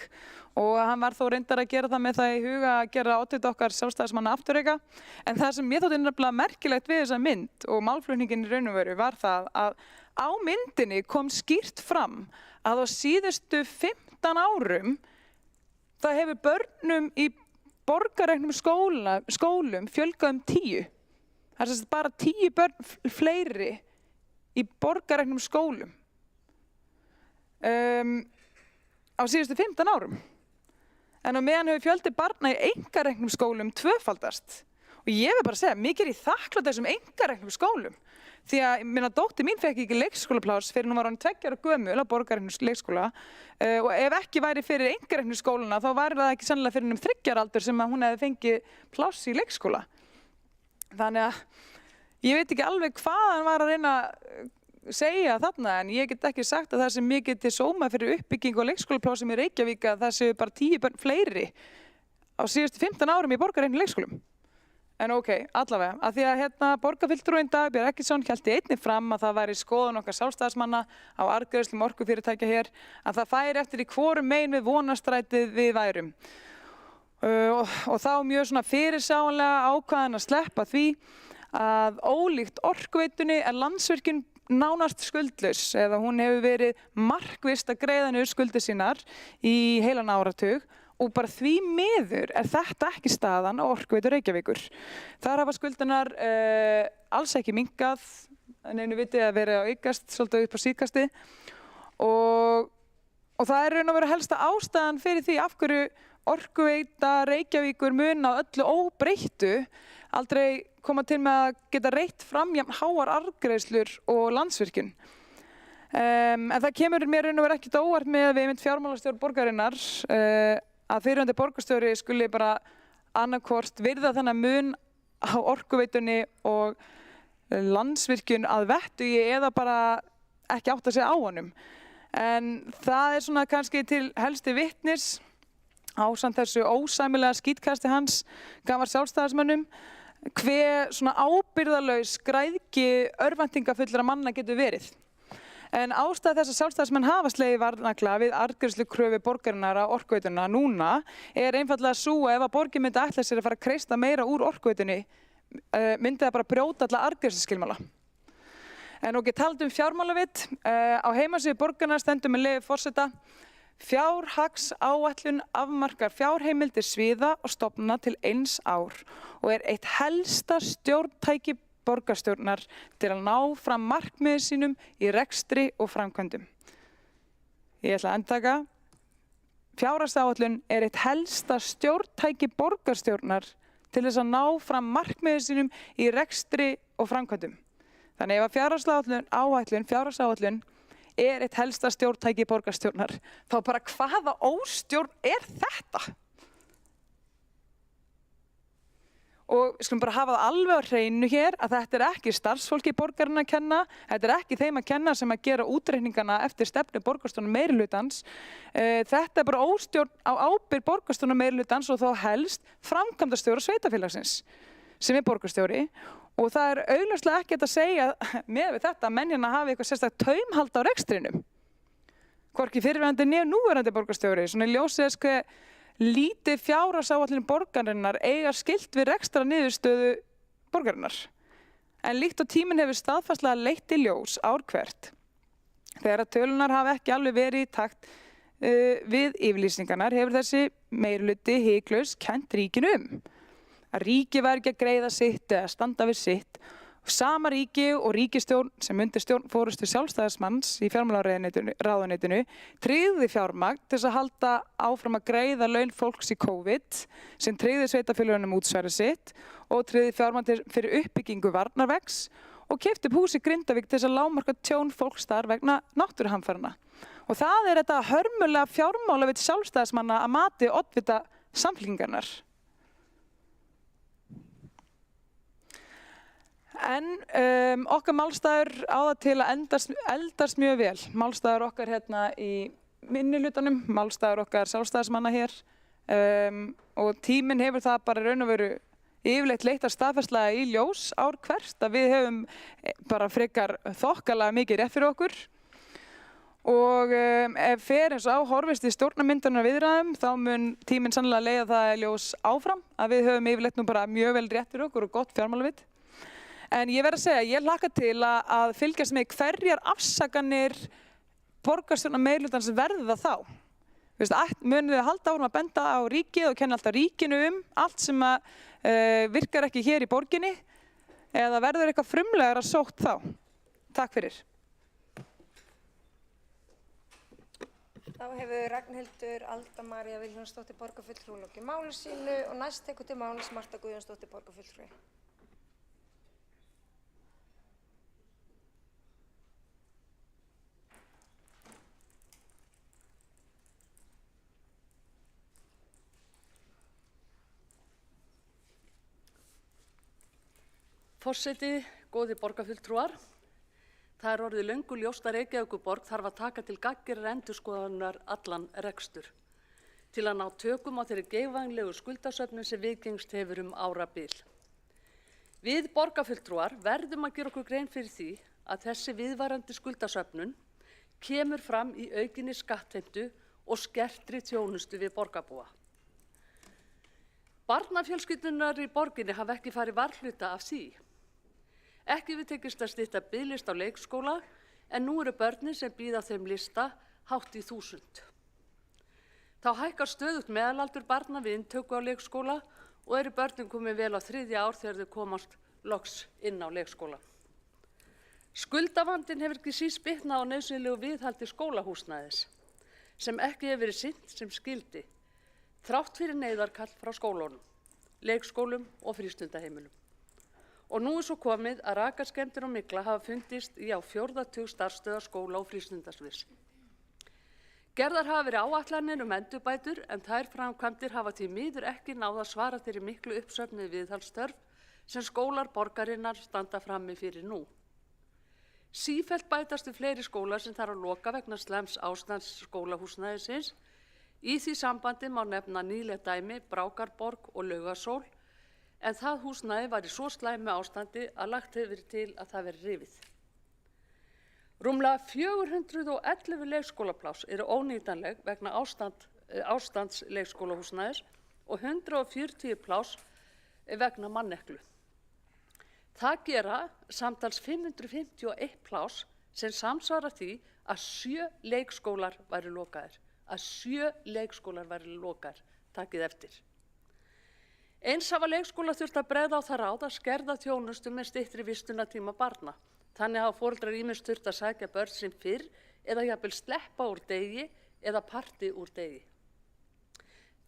L: og hann var þó reyndar að gera það með það í huga að gera oddvita okkar sjálfstæðismanna afturreka. En það sem mér þótti nefnilega merkilegt við þessa mynd og málflutningin í raun og veru var það að á myndinni kom skýrt fram að á síðustu 15 árum það hefur börnum í borgarreknum skólum fjölgað 10. Það er sem sagt bara 10 börn fleiri í borgarreknum skólum á síðustu 15 árum. En á meðan hefur fjöldi barna í einkareknum skólum tvöfaldast. Og ég vil bara segja, mikið er í þakklátt þessum einkareknum skólum. Því að minna dóttir mín fekk ekki leikskólapláss fyrir hún var orðin 2 ára gömul á borgarreknum leikskóla og ef ekki væri fyrir einkareknum skóluna þá væri það ekki sannlega fyrir 3 ára aldur sem að hún hefði fengið pláss í leikskóla. Þannig að ég veit ekki alveg hvað hann var að reyna að segja þarna en ég get ekki sagt að það sé mikið til sóma fyrir uppbygging og leikskólaplássum í Reykjavík að það séu bara 10 börn fleiri á síðustu 15 árum í borgarreknum leikskólum. En ok, allavega, að því að borgarfulltrúinn Dagbjörn Eggertsson hélt einnig fram að það væri skoðun okkar sjálfstæðismanna á arðgreiðslum orkufyrirtækja hér að það færi eftir í hvorum megin við vonastrætið við værum. Og þá mjög svona fyrirsjáanlega ákvaðan að sleppa því að ólíkt Orkuveitunni er Landsvirkjun nánast skuldlaus eða hún hefur verið markvisst að greiða niður skuldir sínar í heilan áratug og bara því miður er þetta ekki staðan á Orkuveitu Reykjavíkur. Þar hafa skuldirnar alls ekki minnkað, en einu vitið að vera að aukast svolítið upp á síðkasti og það er raun og veru helsta ástæðan fyrir því af hverju Orkuveita Reykjavíkur mun á öllu óbreyttu aldrei koma til með að geta reitt fram jafn háar arðgreiðslur og Landsvirkjun. En það kemur mér raun og veru ekkert óvart með við mynd fjármálastjórn borgarinnar að fyrrverandi borgarstjóri skuli bara annarkvort virða þennan mun á Orkuveitunni og Landsvirkjun að vettugi eða bara ekki átta sig á honum. En það er svona kannski til helsti vitnis ásamt þessu ósæmilega skítkasti hans gamlar sjálfstæðismönnum hve svona ábyrgðarlaus græðgi örvæntingafullra manna getur verið. En ástæða þess að sjálfstæðismenn hafa slegið varnagla við arðgreiðslukröfu borgarinnar á Orkuveituna núna er einfaldlega sú að ef að borgin myndi ætla sér að fara að kreista meira úr Orkuveitunni myndi það bara brjóta alla arðgreiðsluskilmála. En ok, talandi fjármálavit, á heimasíðu borgarinnar stendur með leyfi forseta fjárhagsáætlun afmarkar fjárheimildir sviða og stofnana til 1 ár og er eitt helsta stjórntæki borgarstjórnar til að ná fram markmiðum sínum í rekstri og framkvæmdum. Ég ætla að endtaka. Fjárhagsáætlun er eitt helsta stjórntæki borgarstjórnar til þess að ná fram markmiðum sínum í rekstri og framkvæmdum. Þannig ef að fjárhagsáætlun er eitt helsta stjórntæki borgarstjórnar, þá bara hvaða óstjórn er þetta? Og við skulum bara hafa það alveg á hreinu hér að þetta er ekki starfsfólki borgarinnar að kenna, þetta er ekki þeim að kenna sem að gera útreikningana eftir stefnu borgarstjórnar meirihlutans. Þetta er bara óstjórn á ábyrgð borgarstjórnar meirihlutans og þá helst framkvæmdastjóra sveitarfélagsins sem er borgarstjóri. Og það er augljóslega ekkert að segja með við þetta að menn hérna hafi eitthvað sérstakt taumhald á rekstrinum. Hvorki fyrrverandi né núverandi borgarstjóri, svona í ljósi þess hve lítið fjárhagsáætlun borgarinnar eiga skylt við rekstrar niðurstöðu borgarinnar. En líkt og tíminn hefur staðfastlega leitt í ljós ár hvert. Þegar að tölunar hafa ekki alveg verið í takt við yfirlýsingarnar hefur þessi meirihluti hiklaust kennt ríkinu að ríki væri ekki að greiða sitt eða standa við sitt. Sama ríki og ríkisstjórn sem undir stjórn fórustu sjálfstæðismanns í fjármálaráðuneytinu tryggði fjármagn til þess að halda áfram að greiða laun fólks í COVID sem tryggði sveitarfélögunum útsvari sitt og tryggði fjármagn fyrir uppbyggingu varnarvegs og keypti upp hús í Grindavík til þess að lágmarka tjón fólks þar vegna náttúruhamfaranna. Og það er þetta hörmulega fjármálavit sjálfstæðismanna að mati oddvita Samfylkingarinnar. En okkar málstæður á það til að eldast mjög vel. Málstæður okkar hérna í minnihlutanum, málstæður okkar sjálfstæðismanna hér og tíminn hefur það bara raun og veru yfirleitt leitt að staðfastlega í ljós ár hvert að við höfum bara frekar þokkalega mikið rétt fyrir okkur og ef fer eins og á horfist í stjórnarmyndunar viðræðum þá mun tíminn sannlega leiða það í ljós áfram að við höfum yfirleitt nú bara mjög vel rétt fyrir okkur og gott fjármálavit. En ég verð að segja, ég hlakka til að fylgjast með hverjar afsakanir borgarstjórnar meirihlutans verða þá. Munið þið halda áfram að benda á ríkið og kenna alltaf ríkinu allt sem virkar ekki hér í borginni eða verður eitthvað frumlegra sótt þá? Takk fyrir.
D: Þá hefur Ragnhildur Alda María Vilhjálmsdóttir borgarfulltrúi lokið máli sínu og næst tekur til máls Marta Guðjónsdóttir borgarfulltrúi.
M: Forseti, góðir borgarfulltrúar, það er orðið löngu ljóst að Reykjavíkurborg þarf að taka til gagngerrar endurskoðunar allan rekstur til að ná tökum á þeirri geigvænlegu skuldasöfnun sem viðgengst hefur árabil. Við borgarfulltrúar verðum að gera okkur grein fyrir því að þessi viðvarandi skuldasöfnun kemur fram í aukinni skattheimtu og skertri þjónustu við borgarbúa. Barnafjölskyldunar í borginni hafa ekki farið varhluta af því. Ekki við tekist að stytta biðlista á leikskóla en nú eru börnin sem bíða þeim lista hátt í 1000. Þá hækkar stöðugt meðalaldur barna við inntöku á leikskóla og eru börnin komin vel á 3. ár þegar þau komast loks inn á leikskóla. Skuldavandinn hefur ekki síst bitnað á nauðsynlegu viðhaldi skólahúsnæðis sem ekki hefur verið sinnt sem skyldi þrátt fyrir neyðarkall frá skólunum, leikskólum og frístundaheimilum. Og nú er svo komið að rakaskemmdir og mygla hafa fundist í á 4. tug starfsstöðva skóla og frístundasviðs. Gerðar hafa verið áætlanir endurbætur en þær framkvæmdir hafa því miður ekki náð að svara þeirri miklu uppsöfnuðu viðhaldsþörf sem skólar borgarinnar standa frammi fyrir nú. Sífellt bætast við fleiri skólar sem þarf að loka vegna slæms ástands skólahúsnæðisins. Í því sambandi má nefna nýleg dæmi Brákarborg og Laugasól en það húsnæði var í svo slæmu ástandi að lagt hefur verið til að það verið rifið. Rúmlega 411 leikskólapláss eru ónýtanleg vegna ástands leikskólahúsnæðis og 140 pláss vegna manneklu. Það gera samtals 551 pláss sem samsvara því að 7 leikskólar væru lokaðir. Takið eftir. Eins hafa leikskólar þurft að bregða á það ráð að skerða þjónustu með styttri vistunartíma barna. Þannig hafa foreldrar ýmist þurft að sækja börn sín fyrr eða jafnvel sleppa úr degi eða parti úr degi.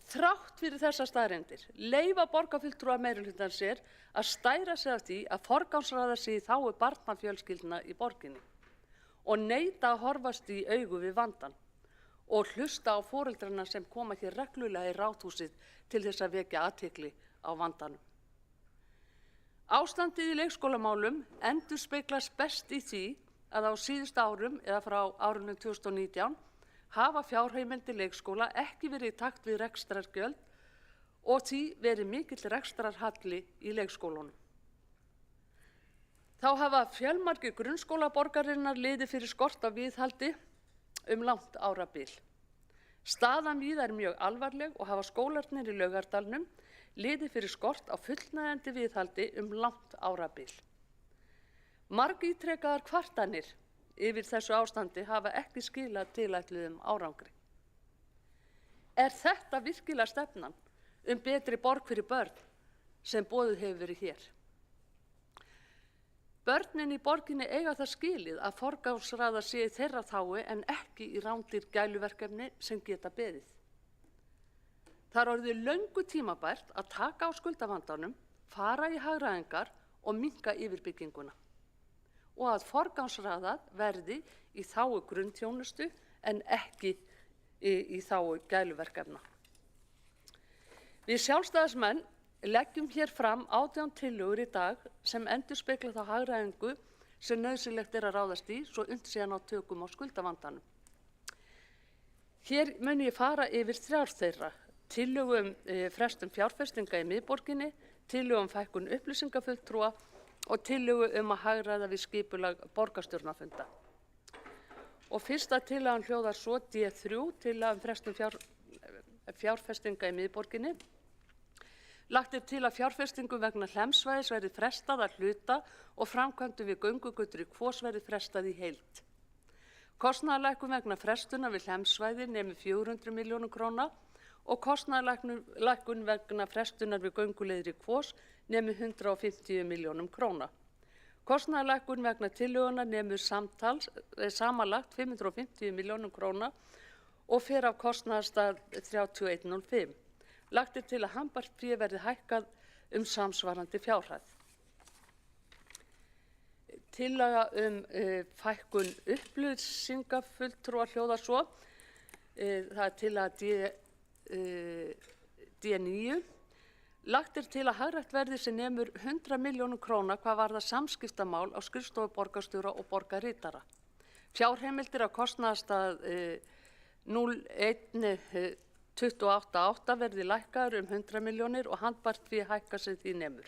M: Þrátt fyrir þessar staðreyndir leyfa borgarfulltrúar meirihlutans sér að stæra sig af því að forgangsraða sig í þágu barnafjölskyldna í borginni og neita að horfast í augu við vandann og hlusta á foreldrana sem koma hér reglulega í Ráðhúsið til þess að vekja athygli á vandanum. Ástandið í leikskólamálum endurspeglast best í því að á síðustu árum eða frá árinu 2019 hafa fjárheimildir leikskóla ekki verið í takt við rekstrargjöld og því verið mikill rekstrarhalli í leikskólunum. Þá hafa fjölmargir grunnskóla borgarinnar liðið fyrir skort á viðhaldi langt árabil. Staðan víða er mjög alvarleg og hafa skólarnir í Laugardalnum liðið fyrir skort á fullnægjandi viðhaldi langt árabil. Margítrekaðar kvartanir yfir þessu ástandi hafa ekki skilað tilætluðum árangri. Er þetta virkilega stefnan betri borg fyrir börn sem boðuð hefur verið hér? Börnin í borginni eiga það skilið að forgangsraða sé í þeirra þágu en ekki í rándir gæluverkefni sem geta beðið. Það er orðið löngu tímabært að taka á skuldavandanum, fara í hagræðingar og minnka yfirbygginguna og að forgangsraðað verði í þágu grunnþjónustu en ekki í þágu gæluverkefna. Við sjálfstæðismenn leggjum hér fram 18 tillögur í dag sem endurspegla þá hagræðingu sem nauðsynlegt er að ráðast í svo unnt sé að ná tökum á skuldavandanum. Hér mun ég fara yfir 3 þeirra, tillögu frestun fjárfestinga í miðborginni, tillögu fækkun upplýsingafulltrúa og tillögu að hagræða við skipulag borgarstjórnarfunda. Og fyrsta tillagan hljóðar svo D3, tillaga frestun fjárfestinga í miðborginni. Lagt til að fjárfestingu vegna Hlemsvæðis verði frestað að hluta og framkvæmdum við göngugötur í Kvos verði frestað í heild. Kostnaðarlækkun vegna frestunar við Hlemsvæði nemi 400 milljónum króna og kostnaðarlækkun vegna frestunar við gönguleiðir í Kvos nemi 150 milljónum króna. Kostnaðarlækkun vegna tillöguna nemur samanlagt 550 milljónum króna og fer af kostnaðarstað 3105. Lagt til að handbært verði hækkað samsvarandi fjárhæð. Tillaga fækkun upplýsingafulltrúa hljóðar svo. Það tillaga D9. Lagt til að hagrætt verði sem nemur 100 milljónum króna hvað varðar samskiptamál á skrifstofu borgarstjóra og borgarritara. Fjárheimildir á kostnaðarstað 0,128,8 verði lækkaður 100 milljónir og handbært hækkað sem því nemur.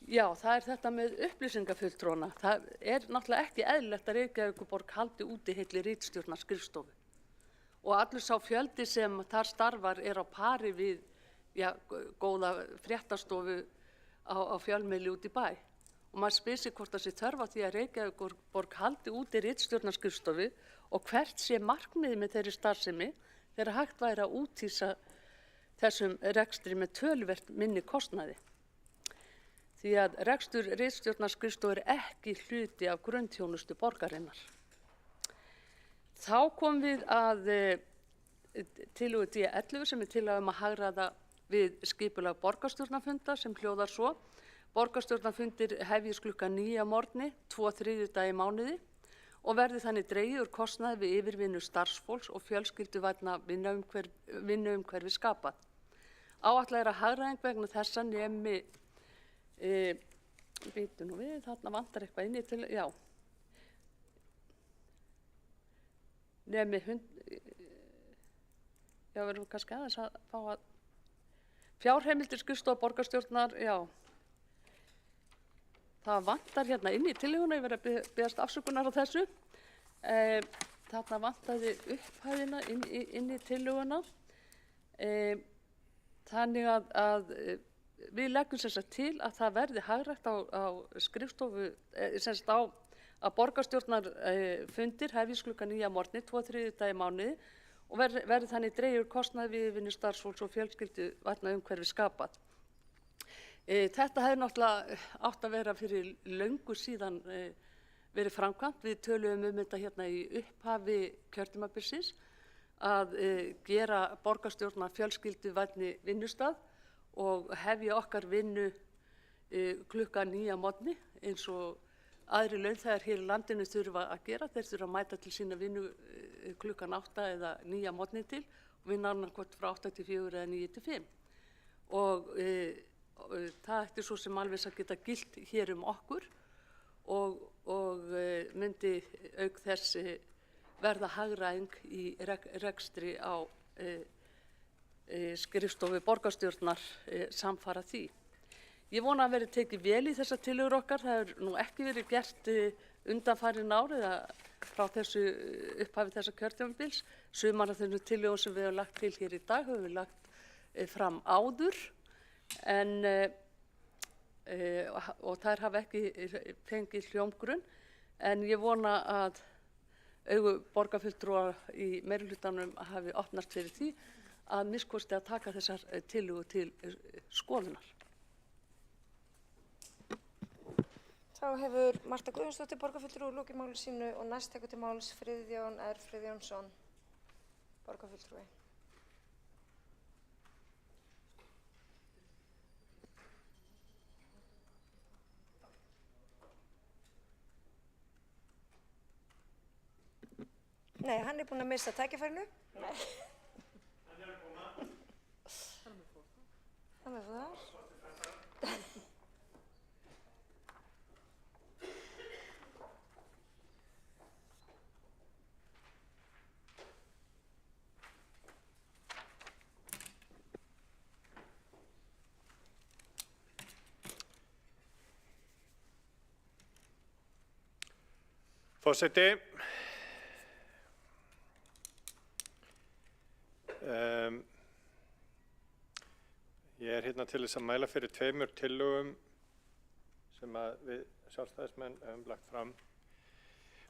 M: Já, það þetta með upplýsingafulltrúana. Það náttúrulega ekki eðlilegt að Reykjavíkurborg haldi úti heilli ritstjórnar skrifstofu. Og allur sá fjöldi sem þar starfar á pari við góða fréttastofu á fjölmiðli út í bæ. Og maður spyr sig hvort það sé þörf á því að Reykjavíkurborg haldi úti ritstjórnarskrifstofu og hvert sé markmiðið með þeirri starfsemi þegar hægt væri að úthýsa þessum rekstri með töluvert minni kostnaði. Því að rekstur ritstjórnarskrifstofu ekki hluti af grunnþjónustu borgarinnar. Þá kom við að tillögu D11 sem tillaga að hagræða við skipulag borgarstjórnarfunda sem hljóðar svo. Borgarstjórnarfundir hefjist klukkan 9 að morgni, 2 þriðjudaga í mánuði og verði þannig dregið úr kostnaði við yfirvinnu starfsfólks og fjölskylduvænna vinnuumhverfi skapað. Áætlað að hagræðing vegna þessa nemi, býtu nú við, þarna vantar eitthvað inn í til, já. Nemi já, við erum kannski aðeins að fá að fjárheimildir skrifstofu borgarstjórnar, já. Það vantar hérna inn í tillöguna, ég verið að biðjast afsökunar á þessu. Þarna vantaði upphæðina inn í tillöguna. Þannig að við leggjum sem sagt til að það verði hagrætt á skrifstofu, sem sagt að borgarstjórnarfundir hefjist klukkan 9 að morgni, 2 þriðjudaga í mánuði og verði þannig dregið úr kostnaði við yfirvinnu starfsfólks og fjölskylduvænna umhverfi skapað. Þetta hefði náttúrulega átt að vera fyrir löngu síðan verið framkvæmt. Við töluðum þetta hérna í upphafi kjörtímabilsins að gera borgarstjórnar fjölskylduvænni vinnustað og hefja okkar vinnu klukkan 9 að morgni eins og aðri launþegar hér í landinu þurfa að gera. Þeir þurfa að mæta til sína vinnu klukkan 8 eða 9 að morgni til og vinna annarkvort frá 8 til 4 eða 9 til 5. Og það ætti svo sem alveg að geta gilt hér okkur og myndi auk þess verða hagræðing í rekstri á skrifstofu borgarstjórnar samfara því. Ég vona að verið tekið vel í þessar tillögur okkar. Það hefur nú ekki verið gert undanfarin ár eða frá þessu upphafi þessa kjörtímabils. Sumar af þessum tillögum sem við höfum lagt til hér í dag höfum við lagt fram áður og þær hafa ekki fengið hljómgrunn en ég vona að augu borgarfulltrúa í meirihlutanum hafi opnast fyrir því að minnsta að taka þessar tillögur til skoðunar.
D: Þá hefur Marta Guðjónsdóttir borgarfulltrúi lokið máli sínu og næst tekur til máls Friðjón R. Friðjónsson, borgarfulltrúi. Nei, hann búinn að missa tækifærinu. Nei. Hann að koma. Hann þar.
G: Forseti, ég er hérna til þess að mæla fyrir 2 tillögum sem að við sjálfstæðismenn hefum lagt fram.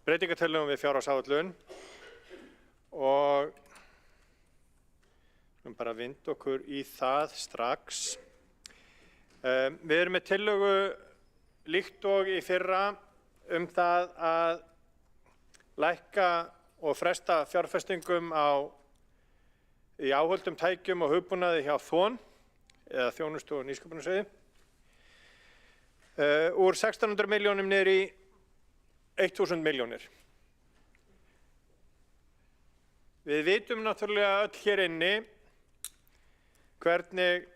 G: Breytingatillögum við fjárhagsáætlun og við bara vinda okkur í það strax. Við erum með tillögu líkt og í fyrra það að lækka og fresta fjárfestingum í áhöldum tækjum og hugbúnaði hjá Þón eða þjónustu- og nýsköpunarsviði úr 1600 milljónum niður í 1000 milljónir. Við vitum náttúrulega öll hér inni hvernig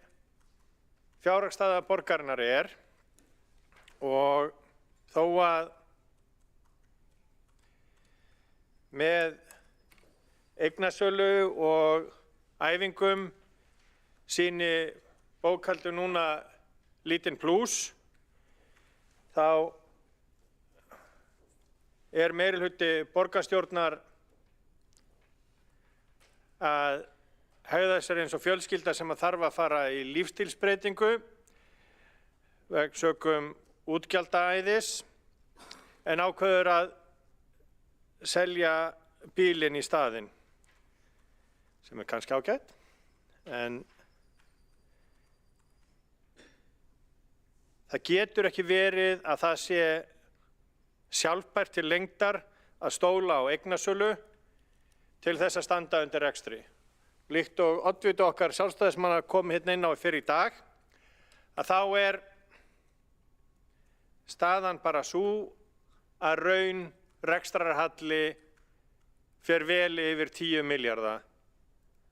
G: fjárhagsstaða borgarinnar er og þó að með eignasölu og æfingum sýni bókhaldur núna lítinn plús, þá er meirihluti borgarstjórnar að hegða sér eins og fjölskylda sem að þarf að fara í lífstílsbreytingu sökum útgjaldaæðis en ákveður að selja bílinn í staðinn, sem er kannski ágætt, en það getur ekki verið að það sé sjálfbært til lengdar að stóla á eignasölu til þess að standa undir rekstri. Líkt og oddviti okkar sjálfstæðismanna kom hérna inn á fyrir í dag, að þá er staðan bara sú að raun rekstrarhalli fer vel yfir 10 milljarða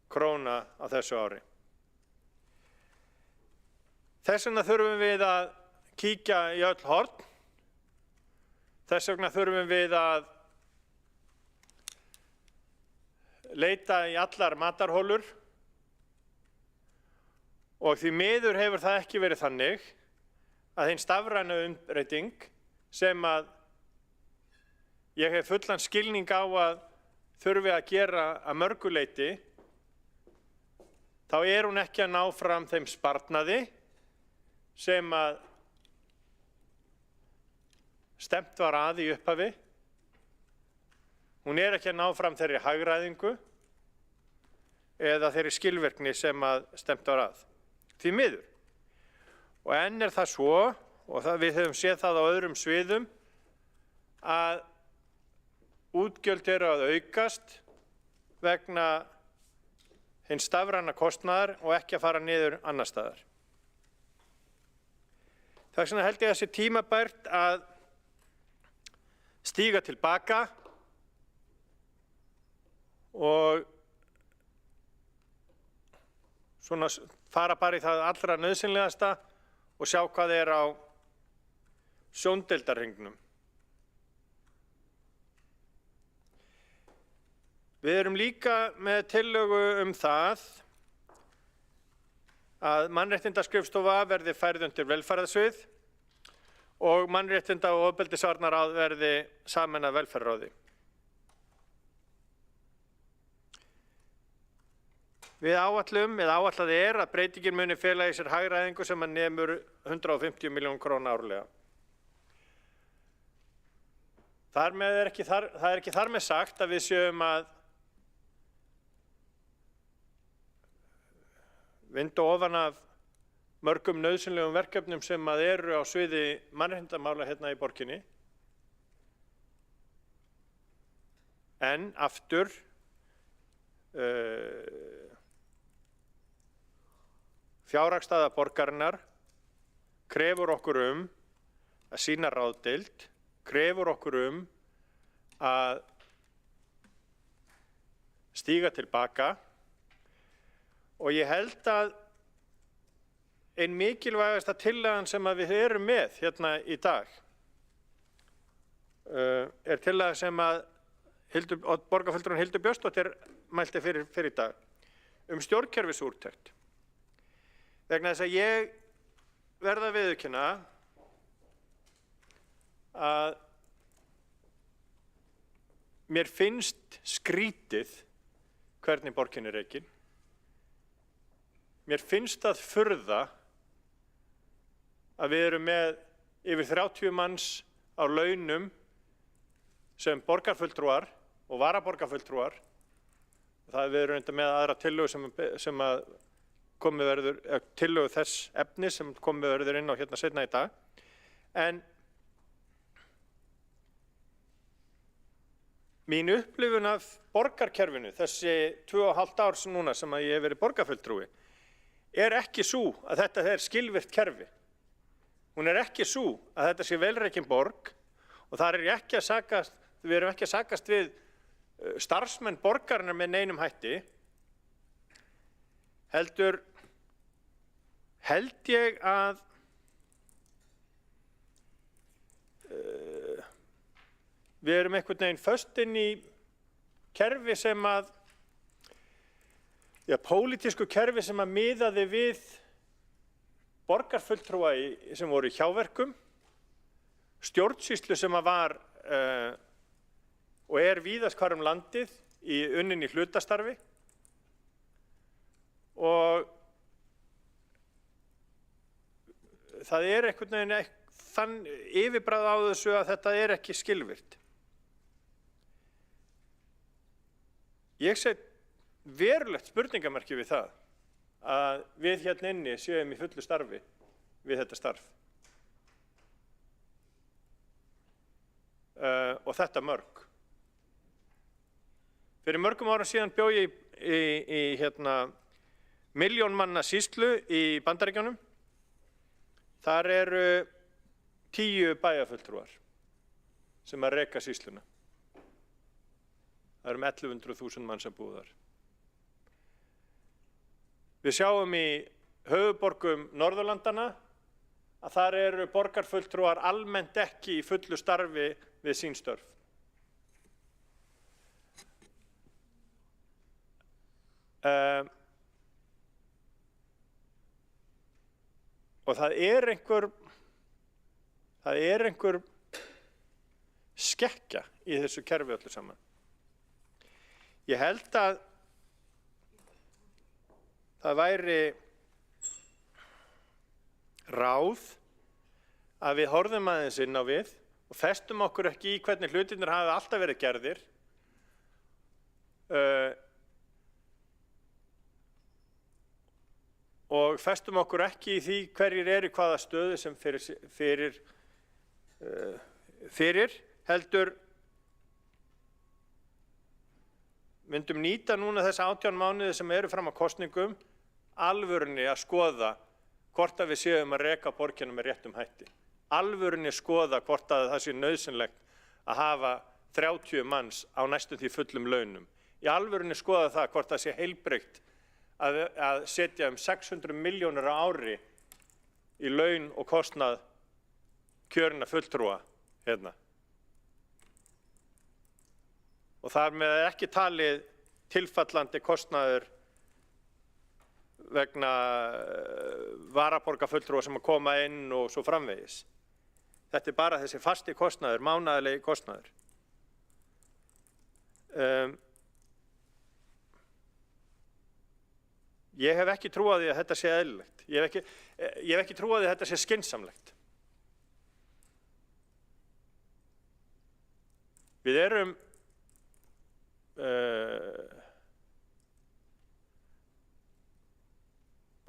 G: króna á þessu ári. Þess vegna þurfum við að kíkja í öll horn. Þess vegna þurfum við að leita í allar matarholur og því miður hefur það ekki verið þannig að hin stafræna umbreyting sem að ég hef fullan skilning á að þurfi að gera að mörgu leyti, þá er hún ekki að ná fram þeim sparnaði sem að stefnt var að í upphafi. Hún er ekki að ná fram þeirri hagræðingu eða þeirri skilvirkni sem að stefnt var að. Því miður. Og enn er það svo, og við höfum séð það á öðrum sviðum, að útgjöld eru að aukast vegna hins stafræna kostnaðar og ekki að fara niður annar staðar. Þess vegna held ég að það sé tímabært að stíga tilbaka og svona fara bara í það allra nauðsynlegasta og sjá hvað er á sjóndeildarhringnum. Við erum líka með tillögu það að mannréttindaskrifstofa verði færð undir velferðarsvið og mannréttinda- og ofbeldisvarnaráð verði sameinað velferðarráði. Við áætlum, eða áætlað er að breytingin muni fela í sér hagræðingu sem að nemur 150 milljónum króna árlega. Það er ekki þar með sagt að við séum að vinda ofan af mörgum nauðsynlegum verkefnum sem að eru á sviði mannréttindamála hérna í borginni. En aftur, fjárhagsstaða borgarinnar krefur okkur að sýna ráðdeild, krefur okkur að stíga tilbaka og ég held að ein mikilvægasta tillagan sem að við erum með hérna í dag er tillaga sem að borgarfulltrúinn Hildur Björnsdóttir mælti fyrir í dag stjórnkerfisúttekt. Vegna þess að ég verð að viðurkenna að mér finnst skrítið hvernig borgin er rekin. Mér finnst það furða að við erum með yfir 30 manns á launum sem borgarfulltrúar og varaborgarfulltrúar. Það við erum enda með aðra tillögu sem að komið verður, tillögu þess efni sem komið verður inn á hérna seinna í dag. En mín upplifun af borgarkerfinu, þessi 2,5 ár sem núna sem að ég hef verið borgarfulltrúi, er ekki sú að þetta er skilvirkt kerfi. Hún er ekki sú að þetta sé velrekin borg og þar er ekki að sakast, við erum ekki að sakast við starfsmenn borgarinnar með neinum hætti. Heldur held ég að við erum einhvern veginn föst inn í kerfi sem að, pólitísku kerfi sem að miðaði við borgarfulltrúa sem voru í hjáverkum, stjórnsýslu sem að var og er víðast hvar landið unnin í hlutastarfi og það er einhvern veginn þann yfirbragð á þessu að þetta er ekki skilvirkt. Ég set verulegt spurningamerki við það að við hérna inni séum í fullu starfi við þetta starf. Og þetta mörg. Fyrir mörgum ára síðan bjó ég í milljón manna sýslu í Bandaríkjunum. Þar eru 10 bæjarfulltrúar sem að reka sýsluna. Það eru 1100.000 manns að búa þar. Við sjáum í höfuðborgum Norðurlandana að þar eru borgarfulltrúar almennt ekki í fullu starfi við sín störf. Og það er einhver skekkja í þessu kerfi öllu saman. Ég held að það væri ráð að við horfum aðeins inn á við og festum okkur ekki í hvernig hlutirnir hafa alltaf verið gerðir. Og festum okkur ekki í því hverjir eru í hvaða stöðu sem fyrir heldur myndum nýta núna þessa 18 mánuði sem eru fram að kosningum alvörunni að skoða hvort að við séum að reka borgina með réttum hætti. Alvörunni skoða hvort að það sé nauðsynlegt að hafa 30 manns á næstum því fullum launum. Í alvörunni skoða það hvort það sé heilbrigt að setja 600 milljónir á ári í laun og kostnað kjörinna fulltrúa hérna. Og þar með ekki talið tilfallandi kostnaður vegna varaborgarfulltrúa sem að koma inn og svo framvegis. Þetta er bara þessi fasti kostnaður, mánaðarlegi kostnaður. Ég hef ekki trúað því að þetta sé eðlilegt. Ég hef ekki trúað því að þetta sé skynsamlegt. Við erum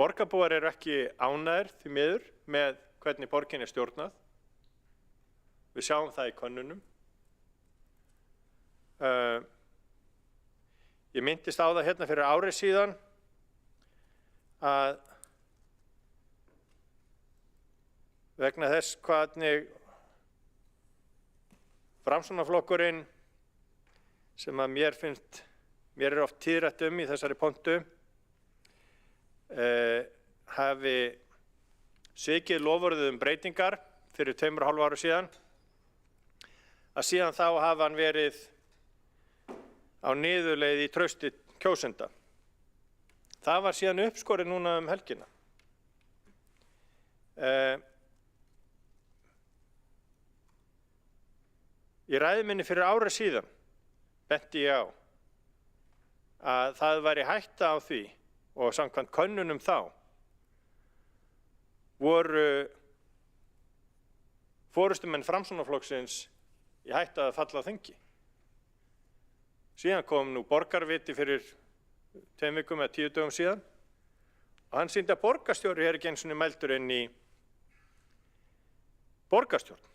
G: borgarbúar eru ekki ánægðir því miður með hvernig borgin er stjórnað. Við sjáum það í könnunum. Ég minntist á það hérna fyrir ári síðan að vegna þess hvernig Framsóknarflokkurinn sem að mér er oft tíðrætt í þessari pontu hafi svikið loforðið breytingar fyrir 2,5 ára síðan að síðan þá hafa hann verið á niðurleið í trausti kjósenda. Það var síðan uppskorið núna helgina. Í ræðu minni fyrir ári síðan benti ég á að það væri hætta á því og samkvæmt könnunum þá voru forystumenn Framsóknarflokksins í hættu að falla á þingi. Síðan kom nú borgarviti fyrir 2 vikum eða 10 dögum síðan og hann sýndi að borgarstjóri ekki einu sinni mældur inn í borgarstjórn.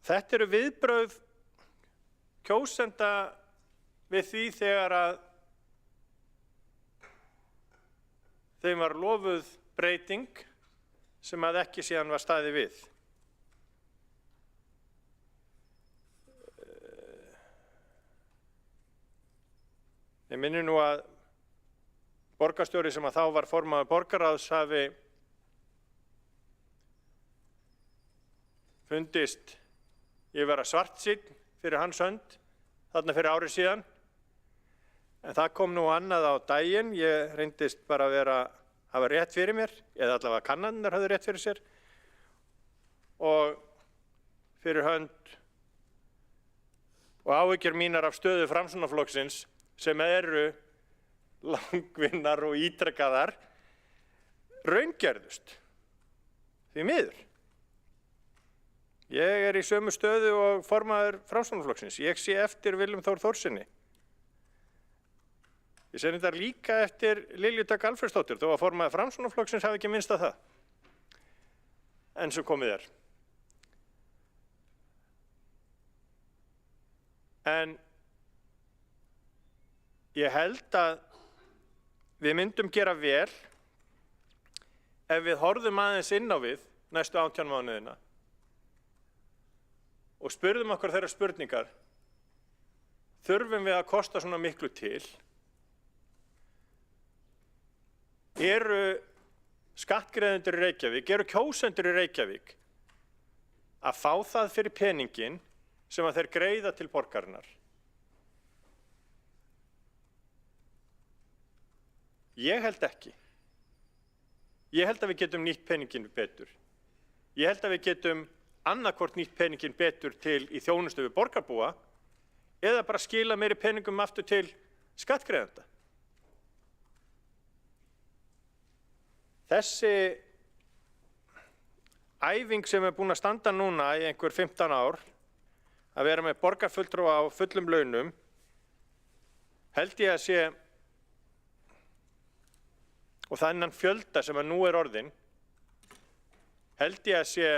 G: Þetta eru viðbrögð kjósenda við því þegar að þeim var lofuð breyting sem að ekki síðan var staðið við. Ég minni nú að borgarstjóri sem að þá var formaður borgarráðs hafi fundist ég vera svartsýnn fyrir hans hönd þarna fyrir ári síðan. En það kom nú annað á daginn, ég reyndist bara að hafa rétt fyrir mér, eða allavega kannanirnar höfðu rétt fyrir sér og fyrir hönd og áhyggjur mínar af stöðu Framsóknarflokksins sem eru langvinnar og ítrekaðar raungerðust því miður. Ég er í sömu stöðu og formaður Framsóknarflokksins. Ég sé eftir Willum Þór Þórssyni. Ég sé þetta líka eftir Lilju Dögg Alfreðsdóttur, þó að formaður Framsóknarflokksins hafi ekki minnst á það. En svo komið er. En ég held að við myndum gera vel ef við horfðum aðeins inn á við næstu 18 mánuðina og spurðum okkur þeirra spurningar. Þurfum við að kosta svona miklu til? Eru skattgreiðendur í Reykjavík, eru kjósendur í Reykjavík að fá það fyrir peningin sem að þeir greiða til borgarinnar? Ég held ekki. Ég held að við getum nýtt peningin betur. Ég held að við getum annarkvort nýtt peningin betur til í þjónustu við borgarbúa eða bara skila meiri peningum aftur til skattgreiðenda. Þessi æfing sem er búin að standa núna í einhver 15 ár, að vera með borgarfulltrúa á fullum launum, held ég að sé, og þennan fjölda sem að nú er orðinn, held ég að sé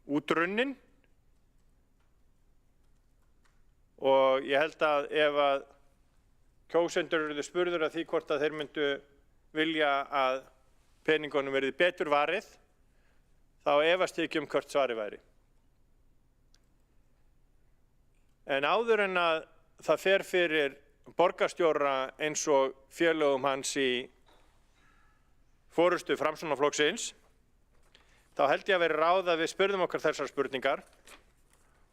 G: útrunnin og ég held að ef að kjósendur eruðu spurður að því hvort að þeir myndu vilja að peningunum verði betur varið, þá efast ég ekki hvert svari væri. En áður en að það fer fyrir borgarstjóra eins og félögum hans í forystu Framsóknarflokksins, þá held ég að vera ráð að við spurðum okkar þessar spurningar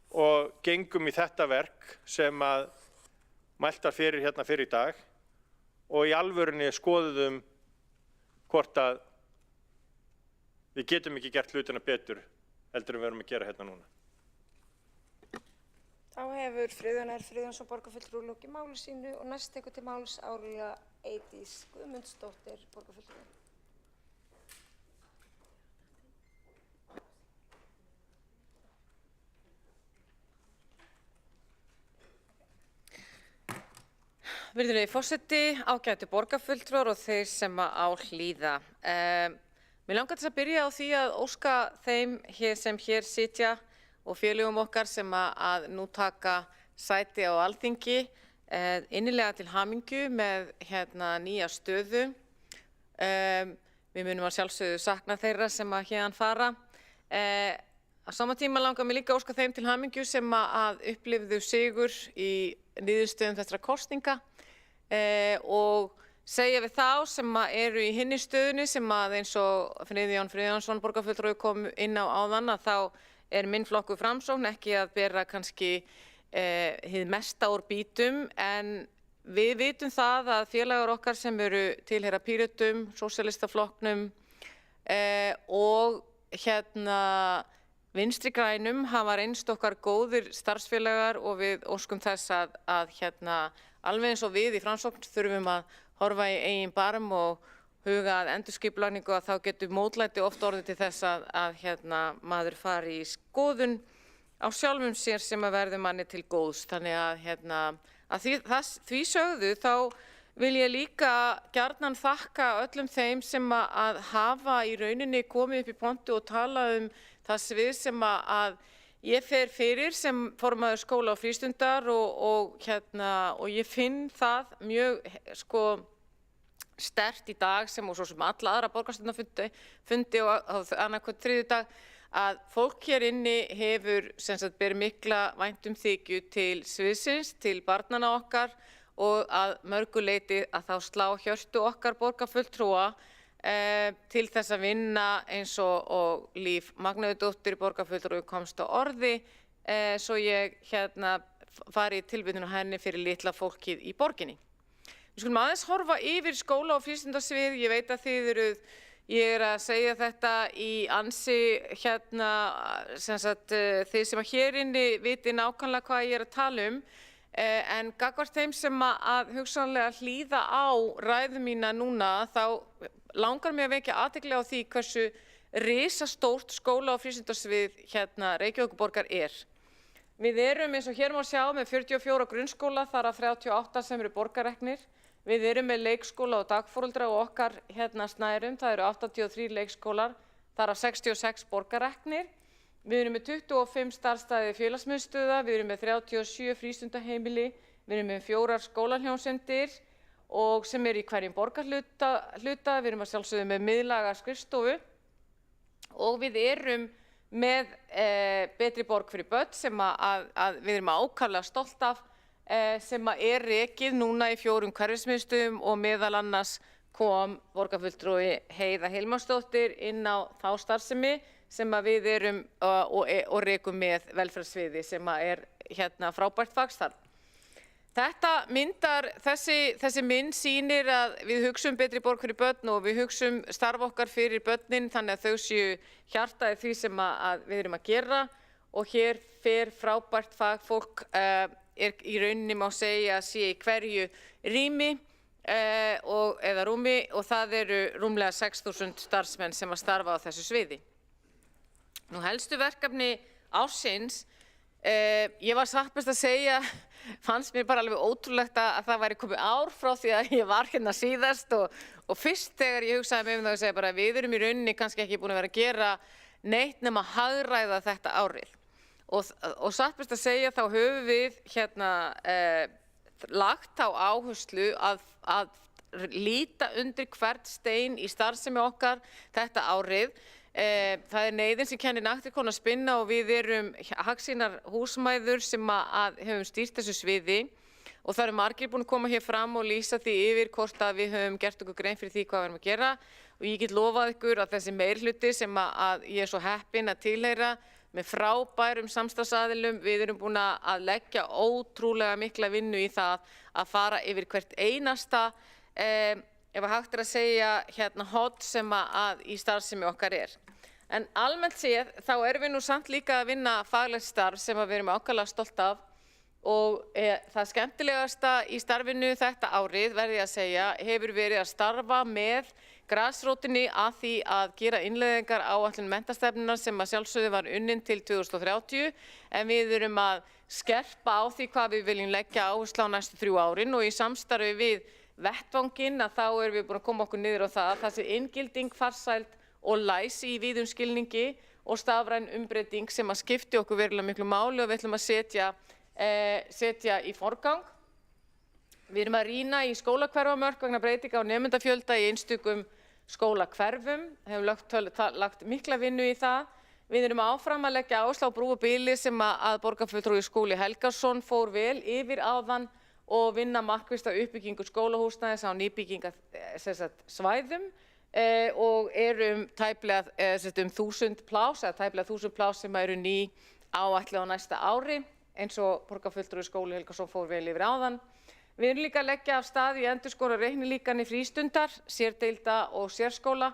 G: og gengum í þetta verk sem að mælt var fyrir hérna fyrir í dag og í alvörunni skoðuðum hvort að við getum ekki gert hlutina betur heldur en við erum að gera hérna núna.
D: Þá hefur Friðjón R. Friðjónsson borgarfulltrúi lokið máli sínu og næst tekur til máls Árelía Eydís Guðmundsdóttir borgarfulltrúi.
N: Virðulegi forseti, ágætu borgarfulltrúar og þeir sem á hlýða. Mér langar til að byrja á því að óska þeim sem hér sitja og félögum okkar sem að nú taka sæti á Alþingi innilega til hamingju með nýja stöðu. Við munum að sjálfsögðu sakna þeirra sem að héðan fara. Á sama tíma langar mér líka að óska þeim til hamingju sem að upplifðu sigur í niðurstöðum þessara kosninga og segja við þá sem eru í hinni stöðunni sem að eins og Friðjón Friðjónsson borgarfulltrúi kom inn á áðan að þá er minn flokkur Framsókn ekki að bera kannski hið mesta úr býtum en við vitum það að félagar okkar sem eru tilheyra Pírötum, Sósíalistaflokknum og Vinstri grænum hafa reynst okkar góðir starfsfélagar og við óskum þess að alveg eins og við í Framsókn þurfum að horfa í eigin barm og huga að endurskipulagningu að þá getur mótlæti oft orðið til þess að maður fari í skoðun á sjálfum sér sem að verður manni til góðs. Þannig að því sögðu þá vil ég líka gjarnan þakka öllum þeim sem að hafa í rauninni komið upp í pontu og talað það svið sem að ég fer fyrir sem formaður skóla og frístundar og ég finn það mjög sterkt í dag sem og svo sem alla aðra borgarstjórnarfundi og annarkvöld þriðjudag að fólk hér inni hefur ber mikla væntumþykju til sviðsins, til barnanna okkar og að mörgu leyti að þá slá hjörtu okkar borgarfulltrúa til þess að vinna eins og Líf Magnúðardóttir borgarfulltrúi komst á orði svo ég fari í tilvitnun á henni fyrir litla fólkið í borginni. Við skulum aðeins horfa yfir skóla- og frístundasvið. Ég veit að ég að segja þetta í ansi þið sem hér inni viti nákvæmlega hvað ég að tala en gagnvart þeim sem að hugsanlega hlýða á ræðu mína núna þá langar mig að vekja athygli á því hversu risastórt skóla- og frístundasvið Reykjavíkurborgar er. Við erum eins og hér má sjá með 44 grunnskóla, þar af 38 sem eru borgarreknir. Við erum með leikskóla og dagforeldra og okkar snærum, það eru 83 leikskólar, þar af 66 borgarreknir. Við erum með 25 starfsstaði félagsmiðstöðva, við erum með 37 frístundaheimili, við erum með 4 skólahljómsveitir og sem eru í hverjum borgarhluta, við erum að sjálfsögðu með miðlæga skrifstofu og við erum með Betri borg fyrir börn sem að við erum ákaflega stolt af sem er rekið núna í 4 hverfismiðstöðvum og meðal annars kom borgarfulltrúi Heiða Hilmarsdóttir inn á þá starfsemi sem að við erum og rekum með velferðarsviði sem að frábært fagstarf. Þetta myndar, þessi mynd sýnir að við hugsum Betri borg fyrir börn og við hugsum starf okkar fyrir börnin þannig að þau séu hjartaði því sem að við erum að gera og hér fer frábært fagfólk í rauninni má segja að sé í hverju rými eða rúmi og það eru rúmlega 6.000 starfsmenn sem að starfa á þessu sviði. Nú helstu verkefni ársins, ég var satt best að segja, fannst mér bara alveg ótrúlegt að það væri komið ár frá því að ég var hérna síðast og fyrst þegar ég hugsaði mig það og segja bara við erum í rauninni kannski ekki búin að vera að gera neitt nema hagræða þetta árið. Og satt best að segja þá höfum við lagt á áherslu að líta undir hvert stein í starfsemi okkar þetta árið. Það er neyðin sem kennir naktirkonu að spinna og við erum hagsýnar húsmæður sem að höfum stýrt þessu sviði og það eru margir búin að koma hér fram og lýsa því yfir hvort að við höfum gert okkur grein fyrir því hvað við erum að gera og ég get lofað ykkur að þessi meirhluti sem að ég er svo heppin að tilheyra með frábærum samstarfsaðilum, við erum búin að leggja ótrúlega mikla vinnu í það að fara yfir hvert einasta ef að hægt að segja hot sem að í starfsemi okkar er. En almennt séð þá erum við nú samt líka að vinna faglegt starf sem við erum ákaflega stolt af og það skemmtilegasta í starfinu þetta árið verði ég að segja hefur verið að starfa með grasrótinni að því að gera innleiðingar áætlun menntastefnunnar sem að sjálfsögðu var unnin til 2030 en við erum að skerpa á því hvað við viljum leggja áherslu á næstu 3 árin og í samstarfi við vettvanginn að þá erum við búin að koma okkur niður á það þessi inngilding, farsæld og læs í víðum skilningi og stafræn umbreyting sem að skipti okkur verulega miklu máli og við ætlum að setja í forgang. Við erum að rýna í skólahverfamörk vegna breytinga á nemendafjölda í einstökum skólahverfum, hefum lagt mikla vinnu í það. Við erum áfram að leggja áherslu á brú og bili sem að borgarfulltrúi Skúli Helgason fór vel yfir áðan og vinna markvisst á uppbyggingu skólahúsnæðis á nýbyggingasvæðum og erum tæplega 1000 pláss, eða tæplega 1000 pláss sem eru ný áætluð á næsta ári, eins og borgarfulltrúi Skúli Helgason fór vel yfir áðan. Við erum líka að leggja af stað í endurskoðun á reiknilíkani frístundar, sérdeilda og sérskóla.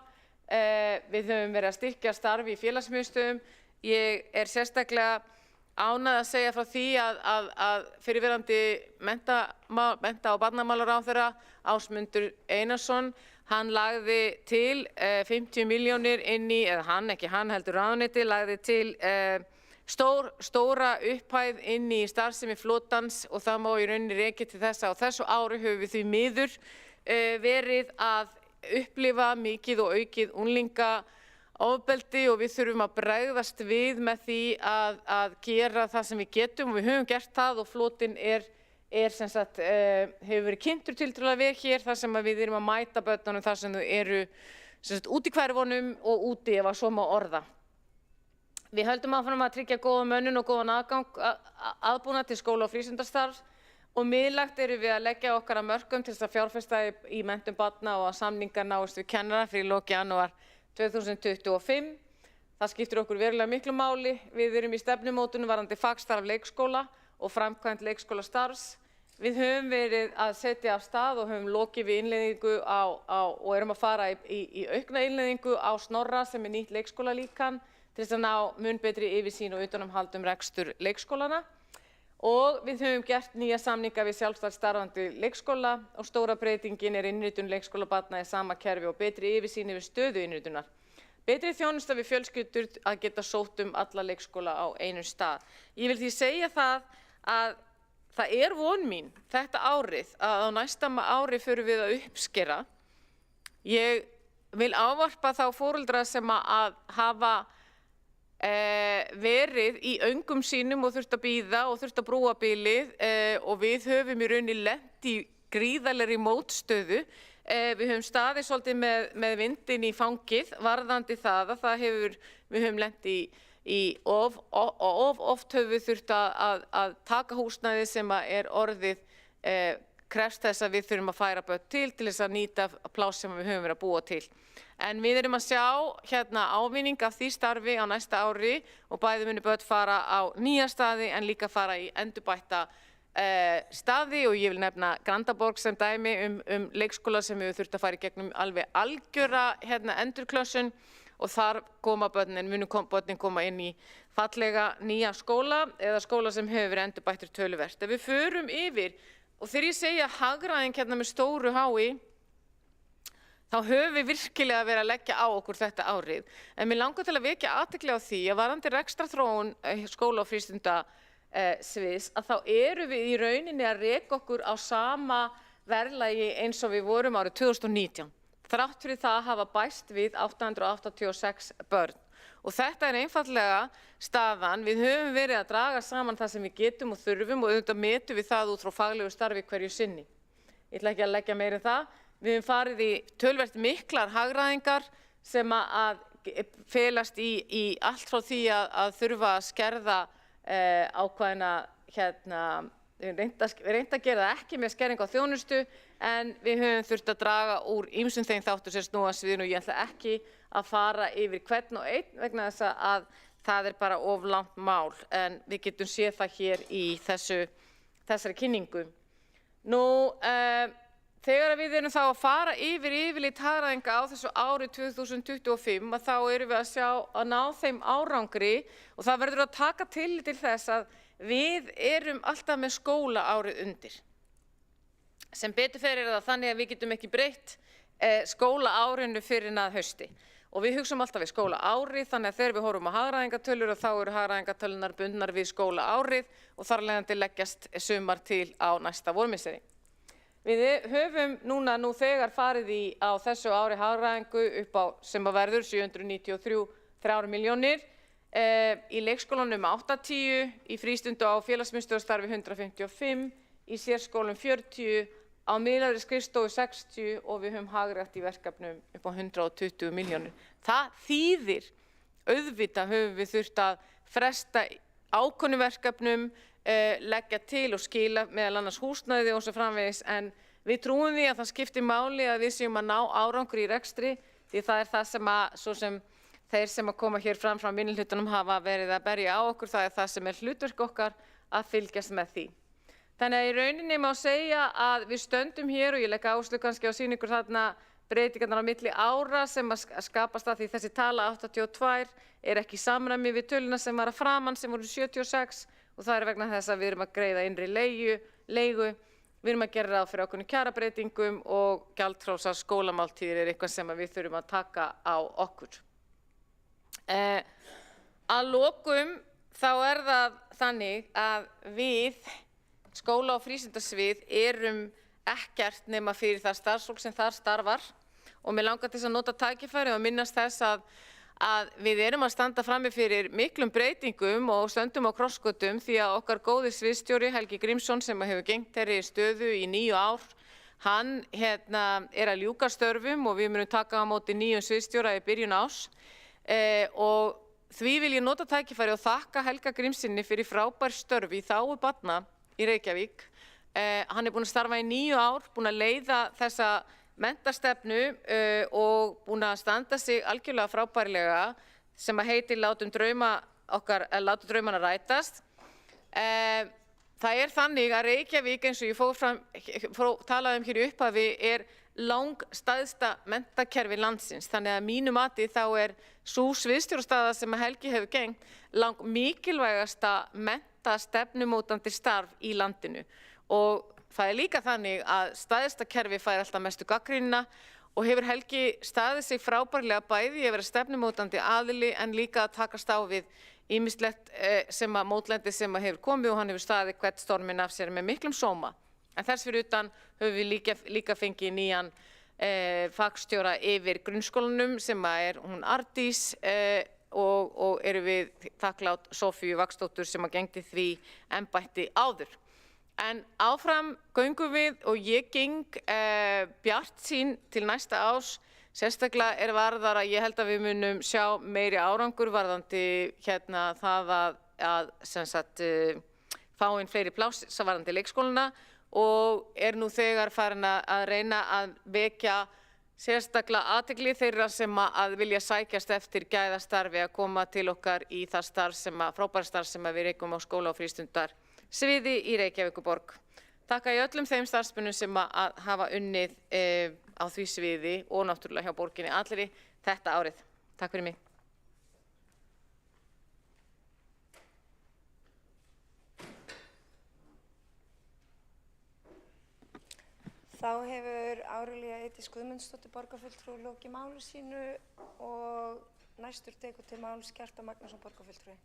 N: Við höfum verið að styrkja starfi í félagsmiðstöðvum. Ég er sérstaklega ánægð að segja frá því að fyrrverandi mennta- og barnamálaráðherra Ásmundur Einarsson, hann lagði til 50 milljónir inn í, eða hann, ekki hann heldur ráðuneyti, lagði til stóra upphæð inn í starfsemi flotans og það má í rauninni rekja til þess að á þessu ári höfum við því miður verið að upplifa mikið og aukið unglingaofbeldi og við þurfum að bregðast við með því að gera það sem við getum og við höfum gert það og flotinn sem sagt, hefur verið kynntur tiltölulega vel hér þar sem við erum að mæta börnunum þar sem þau eru sem sagt, út í hverfunum og úti ef að svo má orða. Við höldum áfram að tryggja góða mönnun og góðan aðbúnað til skóla- og frístundastarfs og miðlægt erum við að leggja okkar að mörkum til þess að fjárfesta í menntun barna og að samningar náist við kennara fyrir lok janúar 2025. Það skiptir okkur verulega miklu máli. Við erum í stefnumótun varðandi fagstarf leikskóla og framkvæmd leikskólastarfs. Við höfum verið að setja af stað og höfum lokið við innleiðingu og erum að fara í aukna innleiðingu á Snorra sem nýtt leikskólalíkan til þess að ná mun betri yfirsýn og utanumhald rekstur leikskólana. Og við höfum gert nýja samninga við sjálfstætt starfandi leikskóla og stóra breytingin innritun leikskólabarna í sama kerfi og betri yfirsýn yfir stöðu innritunar. Betri þjónusta við fjölskyldur að geta sótt alla leikskóla á einum stað. Ég vil því segja að það von mín þetta árið að á næsta ári förum við að uppskera. Ég vil ávarpa þá foreldra sem að hafa verið í öngum sínum og þurft að bíða og þurft að brúa bilið og við höfum í rauninni lent í gríðarlegri mótstöðu. Við höfum staðið svolítið með vindinn í fangið varðandi það að við höfum lent í oft höfum við þurft að taka húsnæði sem orðið krefst þess að við þurfum að færa börn til þess að nýta pláss sem við höfum verið að búa til. En við erum að sjá ávinning af því starfi á næsta ári og bæði munu börn fara á nýja staði en líka fara í endurbætta staði og ég vil nefna Grandaborg sem dæmi leikskóla sem við þurft að fara í gegnum alveg algjöra endurklössun og þar munu börnin koma inn í fallega nýja skóla eða skóla sem hefur verið endurbættur töluvert. Ef við förum yfir og þegar ég segja hagræðing með stóru hái þá höfum við virkilega verið að leggja á okkur þetta árið. En mér langar til að vekja athygli á því að varðandi rekstrarþróun skóla- og frístundasviðs að þá erum við í rauninni að reka okkur á sama verðlagi eins og við vorum árið 2019. Þrátt fyrir það hafa bæst við 886 börn. Og þetta einfaldlega staðan. Við höfum verið að draga saman það sem við getum og þurfum og auðvitað metum við það út frá faglegu starfi hverju sinni. Ég ætla ekki að leggja meira það. Við höfum farið í töluvert miklar hagræðingar sem að felast í allt frá því að þurfa að skerða ákvæðina reynt að gera það ekki með skerðingu á þjónustu en við höfum þurft að draga úr ýmsum þeim þáttum sem snúa að sviðinu og ég ætla ekki að fara yfir hvern og einn vegna þess að það bara of langt mál en við getum séð það hér í þessari kynningu. Þegar við erum þá að fara yfirleitt hagræðinga á þessu ári 2025 þá erum við að sjá að ná þeim árangri og það verður að taka tillit til þess að við erum alltaf með skólaárið undir. Sem betur fer það þannig að við getum ekki breytt skólaárinu fyrir að hausti. Og við hugsum alltaf við skólaárið þannig að þegar við horfum á hagræðingatölur þá eru hagræðingatölunar bundnar við skólaárið og þar af leiðandi leggjast sumar til á næsta vormisseri. Við höfum nú þegar farið á þessu ári hagræðingu upp á sem að verður 793 milljónir, í leikskólanum 80, í frístundu á félagsmiðstöðvarstarfi 155, í sérskólum 40, á miðlægri skrifstofu 60 og við höfum hagrætt í verkefnum upp á 120 milljónir. Það þýðir, auðvitað höfum við þurft að fresta ákveðnum verkefnum, leggja til og skila meðal annars húsnæði og svo framvegis en við trúum því að það skiptir máli að við séum að ná árangur í rekstri því það það sem þeir sem að koma hér frá minnihlutanum hafa verið að berja á okkur, það það sem hlutverk okkar að fylgjast með því. Þannig að í rauninni má segja að við stöndum hér og ég legg áherslu kannski á sýningur þarna breytingarnar á milli ára sem að skapast að því þessi tala 82 er ekki í samræmi við töluna sem var að framan sem voru 76 og það er vegna þess að við erum að greiða innri leigu, við erum að gera ráð fyrir ákveðnum kjarabreytingum og gjaldfrjálsar skólamáltíðir er eitthvað sem við þurfum að taka á okkur. Að lokum þá er það þannig að við skóla- og frístundasvið erum ekkert nema fyrir það starfsfólk sem þar starfar og mér langar til þess að nota tækifæri og minnast þess að við erum að standa frammi fyrir miklum breytingum og stöndum á krossgötum því að okkar góði sviðsstjóri Helgi Grímsson sem hefur gegnt þeirri stöðu í 9 ár, hann er að ljúka störfum og við munum taka á móti nýjum sviðsstjóra í byrjun árs og því vil ég nota tækifæri og þakka Helga Grímssyni fyrir frábær störf í þágu barna í Reykjavík. Hann er búinn að starfa í 9 ár, búinn að leiða þessa menntastefnu og búinn að standa sig algjörlega frábærlega sem að heitir Látum draumana rætast. Það er þannig að Reykjavík eins og ég talaði hér í upphafi er langstæðsta menntakerfi landsins. Þannig að mínu mati þá er sú sviðsstjórastaða sem að Helgi hefur gegnt langmikilvægasta menntastefnumótandi starf í landinu. Og það er líka þannig að stæðsta kerfi fær alltaf mestu gagnrýnina og hefur Helgi staðið sig frábærlega bæði í að vera stefnumótandi aðili en líka að takast á við ýmislegt mótlendi sem hefur komið og hann hefur staðið hvert storminn af sér með miklum sóma. En þess fyrir utan höfum við líka fengið nýjan fagstjóra yfir grunnskólanum sem er hún Ardís og erum við þakklát Sofíu Vaksdóttur sem gegndi því embætti áður. En áfram göngum við og ég geng bjartsýn til næsta árs, sérstaklega er varðar að ég held að við munum sjá meiri árangur varðandi það að fá inn fleiri pláss varðandi leikskólana og er nú þegar farin að reyna að vekja sérstaklega athygli þeirra sem að vilja sækjast eftir gæðastarfi að koma til okkar í það frábæra starf sem við rekum á skóla- og frístundasviði í Reykjavíkurborg. Takka ég öllum þeim starfsmönnum sem að hafa unnið á því sviði og náttúrulega hjá borginni allri þetta árið. Takk fyrir mig.
D: Þá hefur Árelía Eydís Guðmundsdóttir borgarfulltrúi lokið máli sínu og næstur tekur til máls Kjartan Magnússon borgarfulltrúi.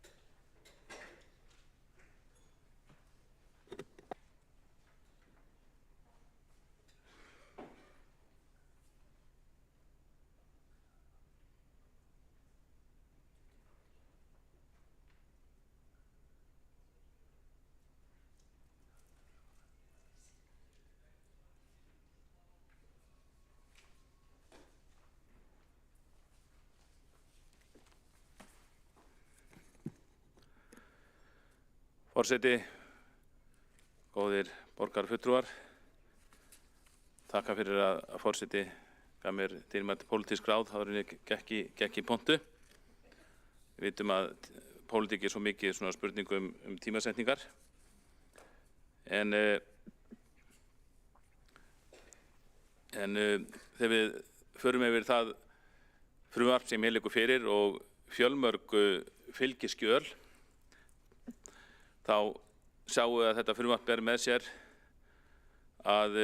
C: Forseti, góðir borgarfulltrúar, þakka fyrir að forseti gaf mér dýrmætt pólitísk ráð áður en ég gekk í pontu. Við vitum að pólitík er svo mikið svona spurning tímasetningar. En þegar við förum yfir það frumvarp sem ég liggur fyrir og fjölmörg fylgiskjöl, þá sjáum við að þetta frumvarp ber með sér að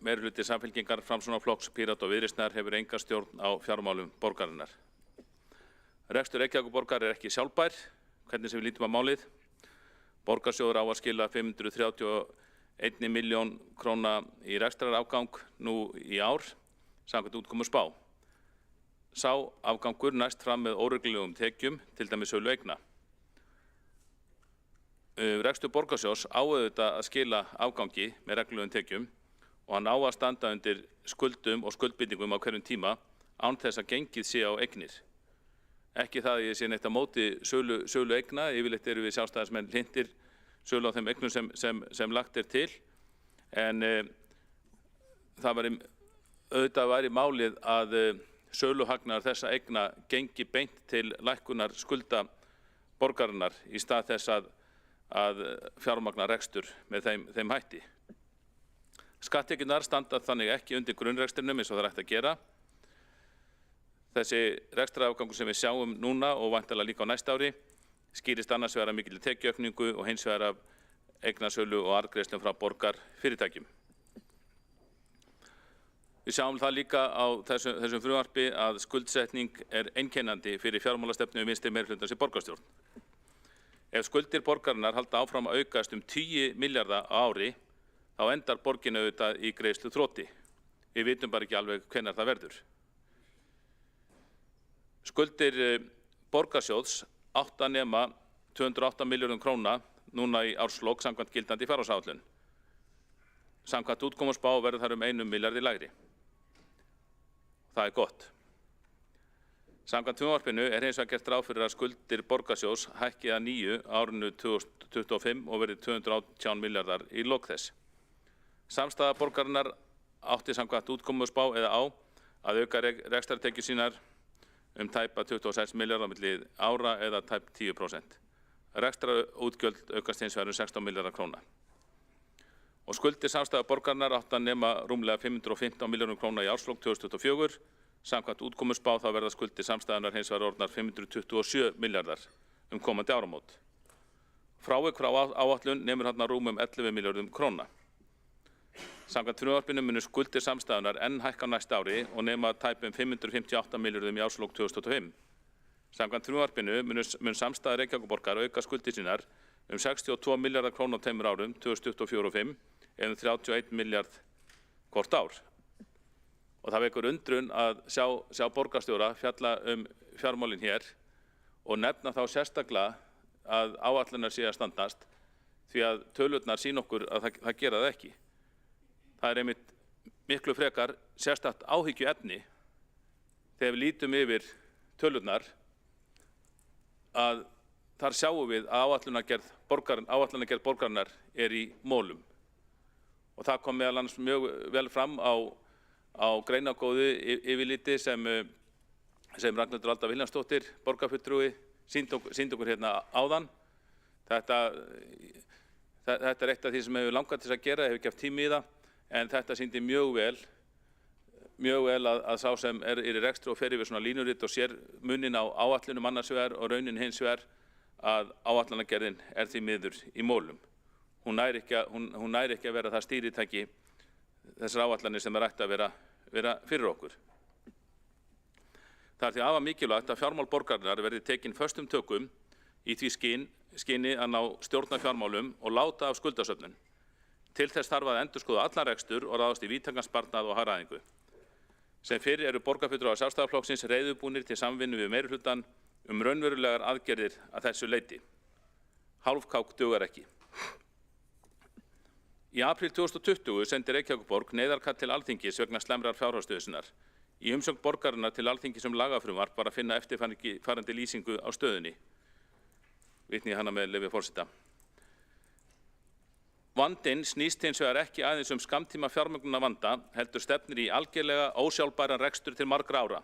C: meirihluti Samfylkingar, Framsóknarflokks, Pírata og Viðreisnar hefur enga stjórn á fjármálum borgarinnar. Rekstur Reykjavíkurborgar er ekki sjálfbær, hvernig sem við lítum á málið. Borgarsjóður á að skila 531 milljón króna í rekstrarafgang nú í ár, samkvæmt útkomuspá. Sá afgangur næst fram með óreglulegum tekjum, til dæmis sölu eigna. Rekstur borgarsjóðs á auðvitað að skila afgangi með reglulegum tekjum og hann á að standa undir skuldum og skuldbindingum á hverjum tíma án þess að gengið sé á eignir. Ekki það að ég sé neitt á móti sölu eigna, yfirleitt eru við sjálfstæðismenn hlynntir sölu á þeim eignum sem lagt er til, en auðvitað væri málið að söluhagnaður þessa eigna gengi beint til lækkunar skulda borgarinnar í stað þess að fjármagna rekstur með þeim hætti. Skatttekjurnar standa þannig ekki undir grunnrekstrinum eins og það er hægt að gera. Þessi rekstrarafgangur sem við sjáum núna og væntanlega líka á næsta ári skýrist annars vegar af mikilli tekjuaukningu og hins vegar af eignasölu og arðgreiðslum frá borgarfyrirtækjum. Við sjáum það líka á þessum frumvarpi að skuldsetning er einkennandi fyrir fjármálastefnu vinstri meirihlutans í borgarstjórn. Ef skuldir borgarinnar halda áfram að aukast 10 milljarða á ári, þá endar borgin auðvitað í greiðsluþroti. Við vitum bara ekki alveg hvenær það verður. Skuldir borgarsjóðs átta nema 208 milljörðum króna núna í árslok samkvæmt gildandi fjárhagsáætlun. Samkvæmt útkomuspá verður þar 1 milljarði lægri. Það er gott. Samkvæmt frumvarpinu er hins vegar gert ráð fyrir að skuldir borgarsjóðs hækki að nýju árinu 2025 og verði 218 milljarðar í lok þess. Samstaða borgarinnar átti samkvæmt útkomuspá eða á að auka rekstrartekjur sínar tæpa 26 milljarðar á milli ára eða tæp 10%. Rekstrarútgjöld aukast hins vegar 16 milljarðar króna. Og skuldir samstæða borgarinnar átti að nema rúmlega 515 milljörðum króna í árslok 2024. Samkvæmt útkomuspá þá verða skuldir samstæðunar hins vegar orðnar 527 milljarðar komandi áramót. Frávik frá áætlun nemur þarna rúmum 11 milljörðum króna. Samkvæmt frumvarpinu munu skuldir samstæðunar enn hækka á næsta ári og nema tæpum 558 milljörðum í árslok 2025. Samkvæmt frumvarpinu mun samstæða Reykjavíkurborgar auka skuldir sínar 62 milljarðar króna á 2 árum, 2024 og 5, eða 31 milljarð hvort ár. Og það vekur undrun að sjá borgarstjóra fjalla fjármálin hér og nefna þá sérstaklega að áætlunar sé að standast því að tölurnar sýna okkur að það gera það ekki. Það er einmitt miklu frekar sérstakt áhyggjuefni þegar við lítum yfir tölurnar að þar sjáum við að áætlunargerð borgarinnar er í mólum. Og það kom meðal annars mjög vel fram á greinargóðu yfirliti sem Ragnhildur Alda Vilhjálmsdóttir, borgarfulltrúi, sýndi okkur hérna áðan. Þetta er eitt af því sem hefur langað til að gera, hefur ekki haft tími í það, en þetta sýndi mjög vel að sá sem er í rekstri og fer yfir svona línurit og sér munin á áætlunum annars vegar og raunin hins vegar að áætlunargerðin er því miður í mólum. Hún nær ekki að vera það stýritæki þessar áætlanir sem er ætti að vera fyrir okkur. Það er því afar mikilvægt að fjármál borgarinnar verði tekin föstum tökum í því skyni að ná stjórna fjármálum og láta af skuldasöfnun. Til þess þarf að endurskoða allan rekstur og ráðast í víðtækan sparnað og hagræðingu. Sem fyrir eru borgarfulltrúar Sjálfstæðisflokksins reiðubúnir til samvinnu við meirihlutann raunverulegar aðgerðir að þessu leyti. Hálfkák dugar ekki. Í apríl 2020 sendi Reykjavíkurborg neyðarkall til Alþingis vegna slæmrar fjárhagsstöðu sinnar. Í umsögn borgarinnar til Alþingis lagafrumvarp var að finna eftirfarandi lýsingu á stöðunni. Vitni ég hana með leyfi forseta. Vandinn snýst hins vegar ekki aðeins skammtíma fjármögnunarvanda, heldur stefnir í algerlega ósjálfbæran rekstur til margra ára.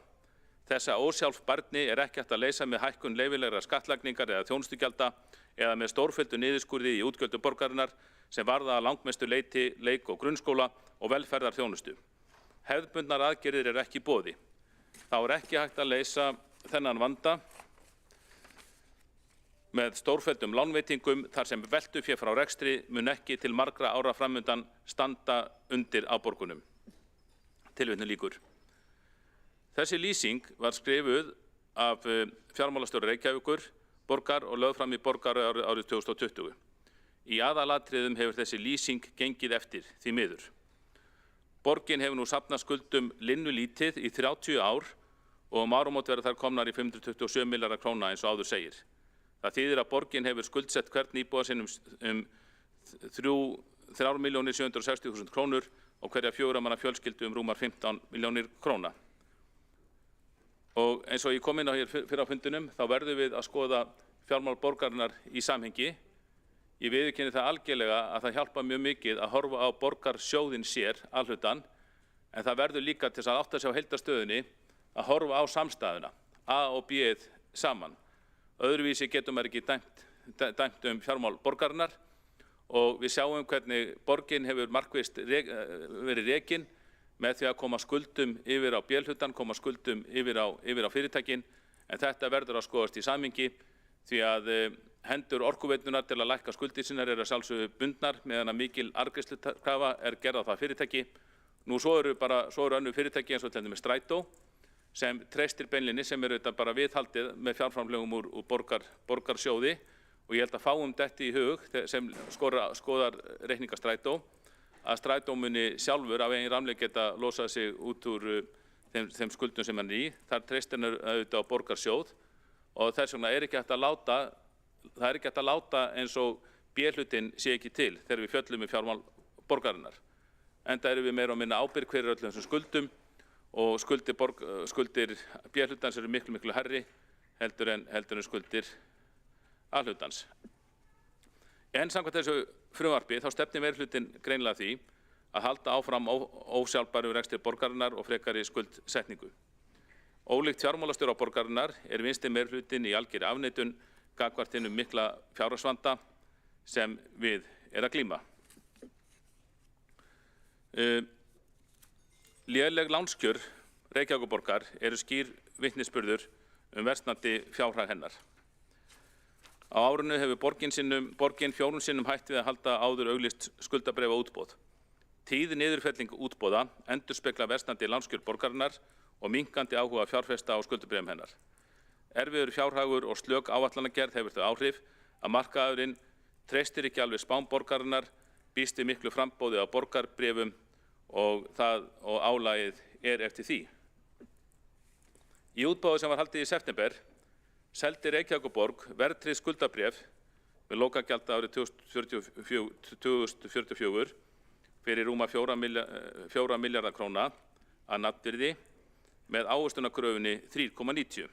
C: Þessa ósjálfbærni er ekki hægt að leysa með hækkun leyfilegra skattlagningar eða þjónustugjalda eða með stórfelldu niðurskurði í útgjöldum borgarinnar sem varða að langmestu leyti leik- og grunnskóla og velferðarþjónustu. Hefðbundnar aðgerðir eru ekki í boði. Þá er ekki hægt að leysa þennan vanda með stórfelldum lánveitingum þar sem veltufé frá rekstri mun ekki til margra ára framundan standa undir afborgunum. Tilvitnun lýkur. Þessi lýsing var skrifuð af fjármálastjóra Reykjavíkur borgar og lögð fram í borgar árið 2020. Í aðalatriðum hefur þessi lýsing gengið eftir því miður. Borgin hefur nú safnað skuldum linnulítið í 30 ár og áramót verða þær komnar í 527 milljarða króna eins og áður segir. Það þýðir að borgin hefur skuldsett hvern íbúa sinn 3.760.000 krónur og hverja 4 manna fjölskyldu rúmar 15 milljónir króna. Og eins og ég kom inn á hér fyrir á fundinum, þá verðum við að skoða fjármál borgarinnar í samhengi. Ég viðurkenni það algjörlega að það hjálpa mjög mikið að horfa á borgarsjóðinn sér alhlutann, en það verður líka til að átta sig á heildarstöðunni að horfa á samstæðuna, A og B saman. Öðruvísi getur maður ekki dæmt dæmt fjármál borgarinnar og við sjáum hvernig borgin hefur markvisst verið rekin með því að koma skuldum yfir á B-hlutann, koma skuldum yfir á fyrirtækin, en þetta verður að skoðast í samhengi því að hendur orkuveitunar til að lækka skuldir sínar eru að sjálfsögðu bundnar meðan að mikil arðgreiðslukrafa gerð á það fyrirtæki. Nú svo eru önnur fyrirtæki eins og til dæmis Strætó sem treystir beinlinni sem eru þetta bara viðhaldið með fjárframlögum úr borgarsjóði og ég held að fáum þetta í hug sem skoðar reikninga Strætó að Strætó muni sjálfur af eigin ramli geta losað sig út úr þeim skuldum sem hann í. Þar treystir hann auðvitað á borgarsjóð og þess vegna er ekki hægt að láta eins og B-hlutinn sé ekki til þegar við fjöllum fjármál borgarinnar. Enda erum við meira og minna ábyrg fyrir öllum þessum skuldum og skuldir B-hlutans eru miklu hærri heldur en skuldir A-hlutans. En samkvæmt þessu frumvarpi þá stefnir meirihlutinn greinilega því að halda áfram ósjálfbærum rekstri borgarinnar og frekari skuldsetningu. Ólíkt fjármálastjóra borgarinnar er vinstri meirihlutinn í algerri afneitun gagnvart hinum mikla fjárhagsvanda sem við er að glíma. Léleg lánskjör Reykjavíkurborgar eru skýr vitnisburður versnandi fjárhag hennar. Á árinu hefur borgin 4 sinnum hætt við að halda áður auglýst skuldabréfa útboð. Tíð niðurfelling útboða endurspegla versnandi lánskjör borgarinnar og minnkandi áhuga fjárfesta á skuldabréfum hennar. Erfiður fjárhagur og slök áætlanagerð hefur þau áhrif að markaðurinn treystir ekki alveg spám borgarinnar, býst við miklu framboði á borgarbréfum og álagið er eftir því. Í útboði sem var haldið í september seldi Reykjavíkurborg verðtryggð skuldabréf með lokagjald árið 2044 fyrir rúma 4 milljarða króna að nafnvirði með ávöxtunarkröfunni 3,90.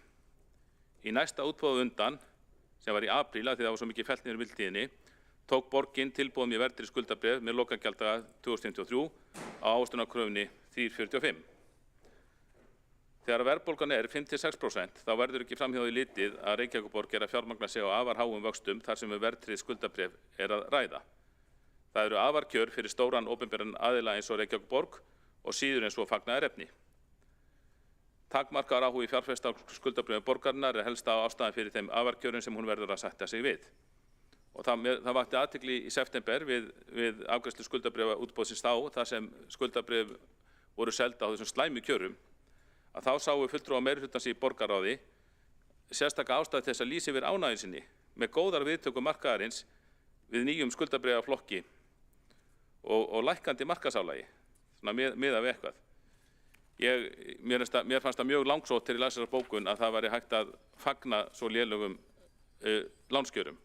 C: Í næsta útboði undan, sem var í apríl af því það var svo mikið fellt niður í millitíðinni, tók borgin tilboð með verðtryggð skuldabréf með lokagjald 2053 á ávöxtunarkröfunni 3,45. Þegar verðbólgan er 5–6% þá verður ekki framhjá því litið að Reykjavíkurborg er að fjármagna sig á afar háum vöxtum þar sem verðtryggð skuldabréf er að ræða. Það eru afar kjör fyrir stóran opinberan aðila eins og Reykjavíkurborg og síður eins og fagnaðarefni. Takmarkaður áhugi fjárfesta á skuldabréfum borgarinnar er helsta ástæðan fyrir þeim afarkjörum sem hún verður að sætta sig við. Og það vakti athygli í september við afgreiðslu skuldabréfa útboðsins þar sem skuldabréf voru seld á þessum slæmu kjörum að þá sáu fulltrúar meirihlutans í borgarráði sérstaka ástæðu til þess að lýsa yfir ánægju sinni með góðar viðtöku markaðarins við nýjum skuldabréfaflokki og lækkandi markaðsálagi, svona miðað við eitthvað. Mér fannst það mjög langsótt til í þessari bókun að það væri hægt að fagna svo lélegum lánskjörum.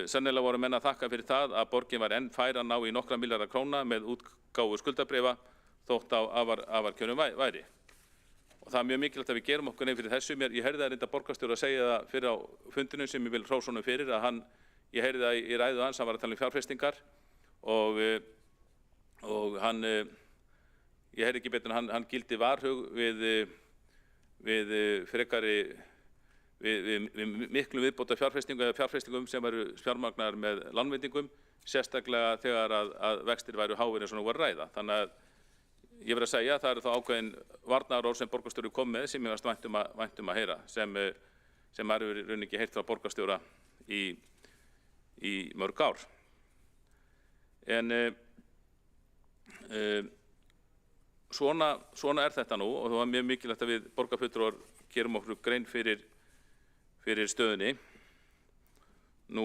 C: Sennilega voru menn að þakka fyrir það að borgin var enn fær að ná í nokkra milljarða króna með útgáfu skuldabréfa þótt á afarkjörum væri. Og það er mjög mikilvægt að við gerum okkur nefn fyrir þessu. Ég heyrði það reynda borgarstjóra að segja það fyrir á fundinum sem ég vil hrósa honum fyrir að ég heyrði það í ræðu hans, hann var að tala um fjárfestingar og hann, ég heyrði ekki betur en hann gildi varhug við frekari, við miklu viðbóta fjárfestingu eða fjárfestingum sem eru fjármagnar með lánveitingum, sérstaklega þegar að vextir væru háir eins og nú var ræða. Þannig að ég verð að segja að það eru þá ákveðin varnaðarorð sem borgarstjóri kom með sem ég varst væntum að heyra sem maður hefur rauninni ekki heyrt frá borgarstjóra í mörg ár. En svona er þetta nú og það var mjög mikilvægt að við borgarfulltrúar gerum okkur grein fyrir stöðunni. Nú,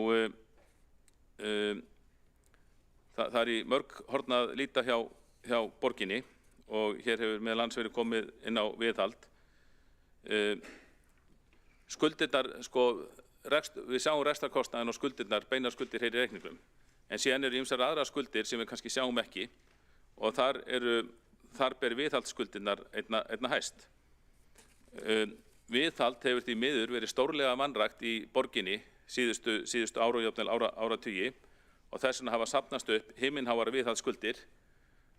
C: það er í mörg horn að líta hjá borginni og hér hefur meðal annars verið komið inn á viðhald. Skuldirnar, við sjáum rekstrarkostnaðinn og skuldirnar, beinar skuldir hér í reikningum. En síðan eru ýmsar aðrar skuldir sem við kannski sjáum ekki og þar ber viðhaldsskuldirnar einna hæst. Viðhald hefur því miður verið stórlega vanrækt í borginni síðustu ára og jafnvel áratugi og þess vegna hafa safnast upp himinháar viðhaldsskuldir.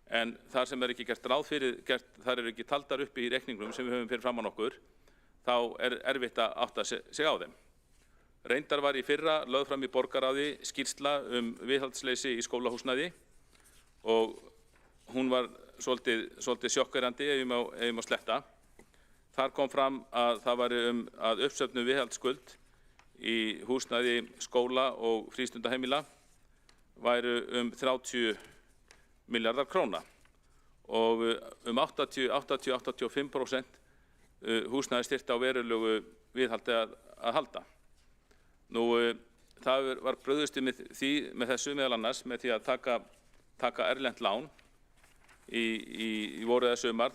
C: En þar sem er ekki gert ráð fyrir, þar eru ekki taldar upp í reikningnum sem við höfum fyrir framan okkur, þá er erfitt að átta sig á þeim. Reyndar var í fyrra lögð fram í borgarráði skýrsla viðhaldsleysi í skólahúsnæði og hún var svolítið sjokkerandi ef ég má sletta. Þar kom fram að það væri að uppsöfnuð viðhaldsskuld í húsnæði skóla og frístundaheimila væru 30 milljarðar króna og 80–85% húsnæði styrkti á verulegu viðhaldi að halda. Það var brugðist með þessu meðal annars með því að taka erlent lán í voru eða sumar.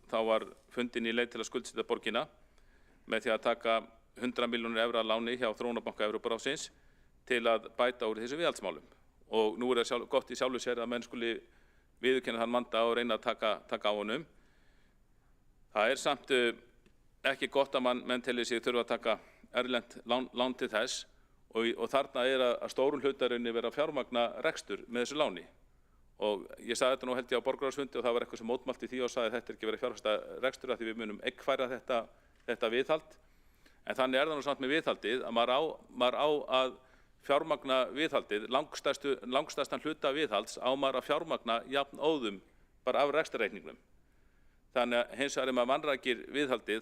C: Þá var fundin í leið til að skuldsetja borgina með því að taka 100 milljónir evra láni hjá Þróunarbanka Evrópuráðsins til að bæta úr þessum viðhaldsmálum. Og nú það gott í sjálfu sér að menn skuli viðurkenna þann vanda og reyna að taka á honum. Það samt ekki gott að menn telji sig þurfa að taka erlent lán til þess og þarna að stórum hlutarunni vera að fjármagna rekstur með þessu láni. Og ég sagði þetta nú held ég á borgarráðsfundi og það var eitthvað sem mótmælti því og sagði að þetta ekki verið fjárfesta rekstur af því við munum eggfæra þetta viðhald. En þannig það nú samt með viðhaldið að maður á að fjármagna viðhaldið, langstærstan hluta viðhalds á maður að fjármagna jafn óðum bara af rekstrarreikningnum. Þannig að hins vegar ef maður vanrækir viðhaldið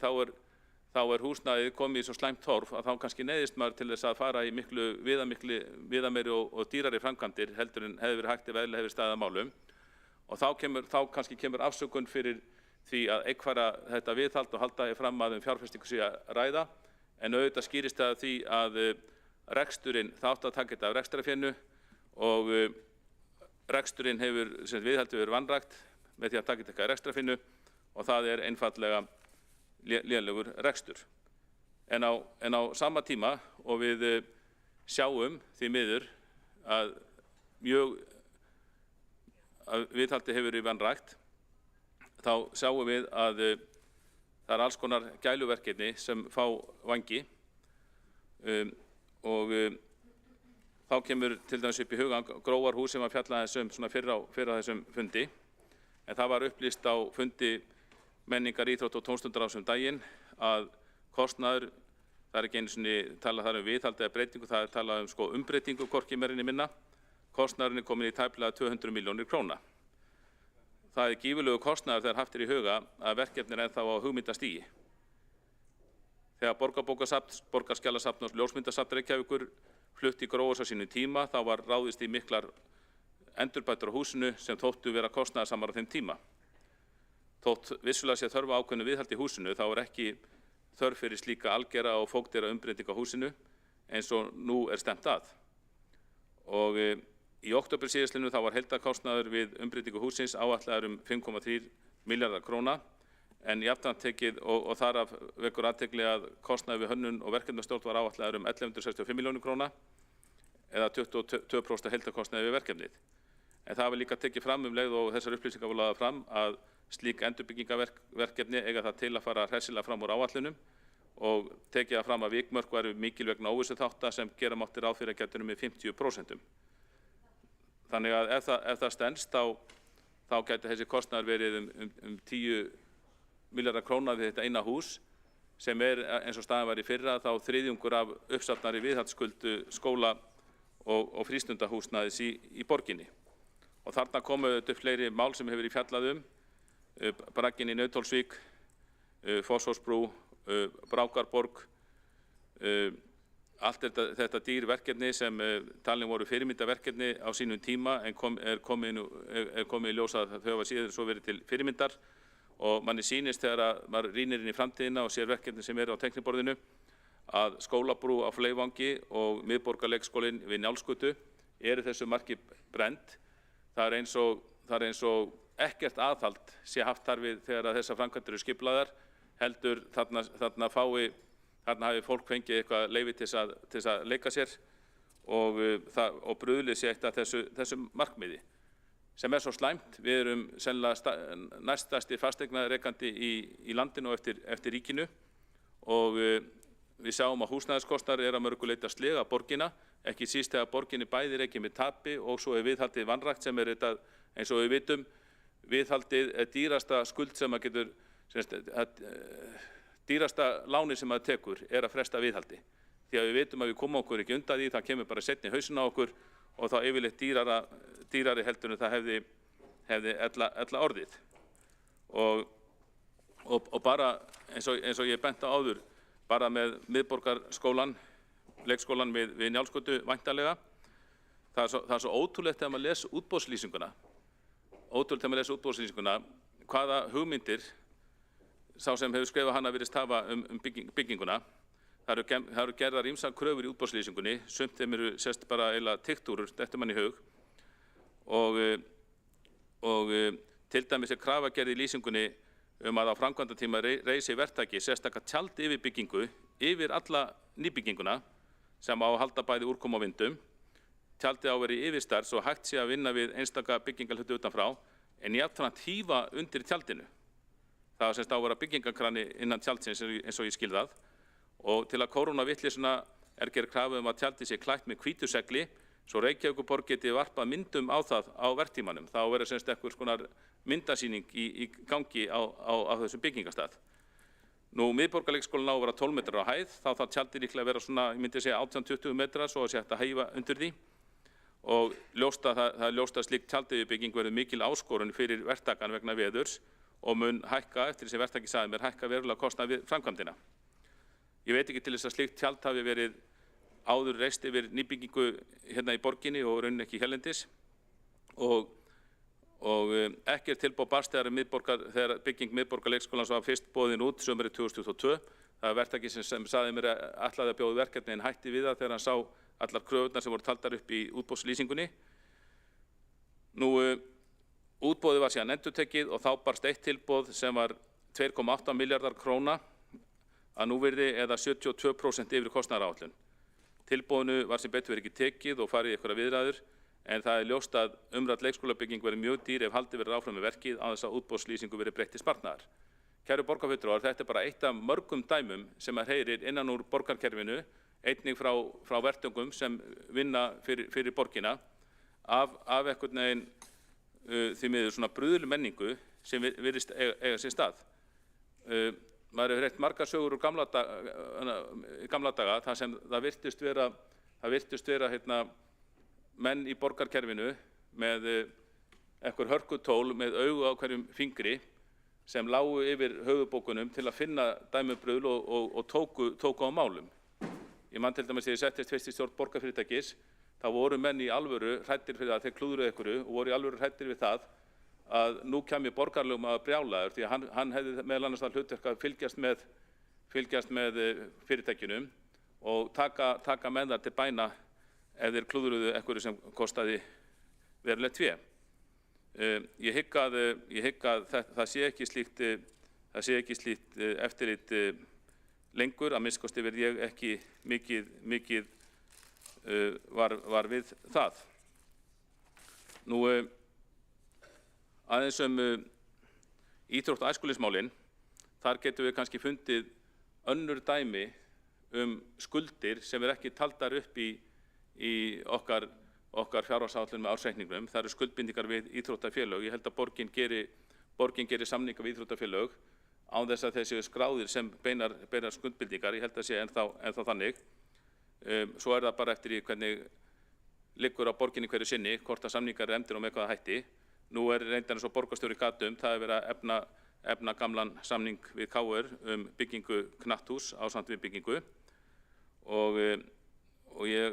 C: þá húsnæðið komið í svo slæmt horf að þá kannski neyðist maður til þess að fara í miklu viðameiri og dýrari framkvæmdir heldur en hefði verið hægt ef eðlilega hefði staðið að málum. Og þá kannski kemur afsökun fyrir því að eggfæra þetta viðhald og halda fram að fjárfestingu sé að ræða. En auðvitað skýrist það því að reksturinn þátt að taka þetta af rekstrarfénu og reksturinn viðhaldið hefur vanrækt með því að taka þetta af rekstrarfénu og það einfaldlega lélegur rekstur. En á sama tíma og við sjáum því miður að viðhaldið hefur verið vanrækt, þá sjáum við að það alls konar gæluverkefni sem fá vangi og þá kemur til dæmis upp í hugan Grófarhús sem var fjallað svona fyrr á þessum fundi. En það var upplýst á fundi menningar, íþrótt og tómstundaráðs daginn að kostnaður, það ekki einu sinni talað þar viðhald eða breytingu, það talað umbreytingu hvorki meira né minna, kostnaðurinn komin í tæplega 200 milljónir króna. Það gífurlegu kostnaður þegar haft í huga að verkefnin þá á hugmyndastigi. Þegar Borgarbókasafn, Borgarskjalasafn og Ljósmyndasafn Reykjavíkur flutti í Grófurs á sínum tíma þá var ráðist í miklar endurbætur á húsinu sem þóttu vera kostnaðarsamar á þeim tíma. Þótt vissulega sé þörf á ákveðnu viðhaldi í húsinu þá ekki þörf fyrir slíka algera og fógdera umbreytingu á húsinu eins og nú stefnt að. Og í október síðastliðnu þá var heildarkostnaður við umbreytingu hússins áætlaður 5,3 milljarðar króna en jafnframt tekið og þar af vekur athygli að kostnaður við hönnun og verkefnastjórn var áætlaður 1165 milljónir króna eða 22% heildarkostnaður við verkefnið. En það var líka tekið fram leið og þessar upplýsingar voru lagðar fram að slík endurbyggingaverkefni eiga það til að fara hressilega fram úr áætlunum og tekið það fram að vikmörk væru mikilvægna óvissuþátta sem gera mátti ráð fyrir að gætu með 50%. Þannig að ef það stenst þá gæti þessi kostnaður verið 10 milljarðar króna við þetta eina hús sem eins og staðan var í fyrra þá þriðjungur af uppsafnari viðhaldsskuldu skóla og frístundahúsnæðis í borginni. Og þarna komu upp fleiri mál sem hefur verið fjallað bragginn í Nauthólsvík, Fossvogsbrú, Brákarborg, allt þetta dýr verkefni sem talin voru fyrirmyndarverkefni á sínum tíma en er komið í ljós að þau hafa síðan svo verið til fyrirmyndar og manni sýnist þegar maður rýnir inn í framtíðina og sér verkefni sem á teikniborðinu að skólabrú á Fleyvangi og miðborgarleikskólinn við Njálsgötu þessu marki brennd. Það er eins og ekkert aðhald sé haft þar við þegar þessar framkvæmdir eru skipulagðar heldur þarna hafi fólk fengið eitthvað leyfi til þess að leika sér og brugðlið sé eitt af þessu markmiði sem svo slæmt. Við erum sennilega næststærsti fasteignarekandi í landinu og eftir ríkinu og við sjáum að húsnæðiskostnaður að mörgu leyti að sliga borgina, ekki síst þegar borginni bæði rekið með tapi og svo viðhaldið vanrækt sem þetta eins og við vitum. Viðhaldið dýrasta skuld sem að getur, dýrasta láni sem að tekur að fresta viðhaldi. því að við vitum að við komum okkur ekki undan því, það kemur bara seinni í hausinn á okkur og þá yfirleitt dýrari heldur en það hefði ella orðið. Og bara eins og ég bent á áður, bara með miðborgarskólann, leikskólann við Njálsgötu væntanlega, það er svo ótrúlegt þegar maður les útboðslýsinguna, hvaða hugmyndir sá sem hefur skrifað hana virðist hafa bygginguna. Það eru gerðar ýmsar kröfur í útboðslýsingunni, sumt þeim eru sérst bara eiginlega tiktúrur, dettur mann í hug. Og til dæmis krafa gerð í lýsingunni að á framkvæmdatíma reisi verktaki sérstaka tjald yfir byggingu, yfir alla nýbygginguna sem á að halda bæði úrkomu og vindum. Tjaldið á að vera í yfirstærð svo hægt sé að vinna við einstaka byggingarhluti utanfrá, en jafnframt hífa undir tjaldinu. Það var sérst á að vera byggingarkrani innan tjaldsins eins og ég skil það. Og til að kóróna vitleysunna gerð krafa að tjaldið sé klætt með hvítu segli, svo Reykjavíkurborg geti varpað myndum á það á verktímanum. Þá verður semst einhvers konar myndasýning í gangi á þessum byggingastað. Nú, miðborgarleikskólinn á að vera 12 metrar á hæð, þá þarf tjaldið líklega að vera svona, ég myndi segja 18-20 metrar, svo að sé hægt að hæfa undir því. Og það er ljóst að slík tjaldbygging verður mikil áskorun fyrir verktakann vegna veðurs og mun hækka, eftir þessi verktaki sagði mér, hækka verulega kostnað við framkvæmdina. Ég veit ekki til þess að slíkt tjald hafi verið áður reist yfir nýbyggingu hérna í borginni og raunin ekki hérlendis og ekki tilboð barst þegar bygging miðborgarleikskólans var fyrst boðin út sumarið 2022. Það er verktaki sem sagði mér að ætlaði að bjóða verkefni en hætti við það þegar hann sá allar kröfurnar sem voru taldar upp í útboðslýsingunni. Nú, útboðið var síðan endurtekið og þá barst eitt tilboð sem var 2,8 milljarðar króna að núvirði eða 72% yfir kostnaðaráætlun. Tilboðinu var sem betur verið ekki tekið og farið í einhverjar viðræður, en það er ljóst að umrædd leikskólabygging verið mjög dýr ef haldið verið áfram með verkið án þess að útboðslýsingu verið breytt til sparnaðar. Kæru borgarfulltrúar, þetta er bara eitt af mörgum dæmum sem heyrir innan úr borgarkerfinu, einnig frá verktungum sem vinna fyrir borgina, af einhvern veginn því miður svona brugðuleg menningu sem virðist eiga sér stað. Maður hefur heyrt margar sögur úr gamla daga þar sem það virtust vera menn í borgarkerfinu með einhver hörkutól með augu á hverjum fingri sem lágu yfir höfuðbókunum til að finna dæmubrugl og tóku á málum. Ég man til dæmis þegar ég settist fyrst í stjórn borgarfyrirtækis, þá voru menn í alvöru hræddir fyrir það, þeir klúðruðu einhverju og voru í alvöru hræddir við það að nú kæmi borgarlögmaður brjálaður því að hann hefði meðal annars það hlutverk að fylgjast með fyrirtækjunum og taka með það til bæna ef þeir klúðruðu einhverju sem kostaði verulegt fé. Ég hygg að það sé ekki slíkt eftirlit lengur, að minnsta kosti verð ég ekki mikið var við það. Nú, aðeins íþrótt- og æskulýðsmálin, þar getum við kannski fundið önnur dæmi skuldir sem ekki taldar upp í okkar fjárhagsáætlun með ársreikningnum. Það eru skuldbindingar við íþróttafélög. Ég held að borgin geri samninga við íþróttafélög án þess að þessi skráðir sem beinar skuldbindingar. Ég held að sé ennþá þannig. Svo er það bara eftir í hvernig liggur á borginni hverju sinni, hvort að samningar eru efndir og með hvaða hætti. Nú er reyndar eins og borgarstjóri gat það er verið að efna gamlan samning við KR byggingu knatthús ásamt við byggingu og ég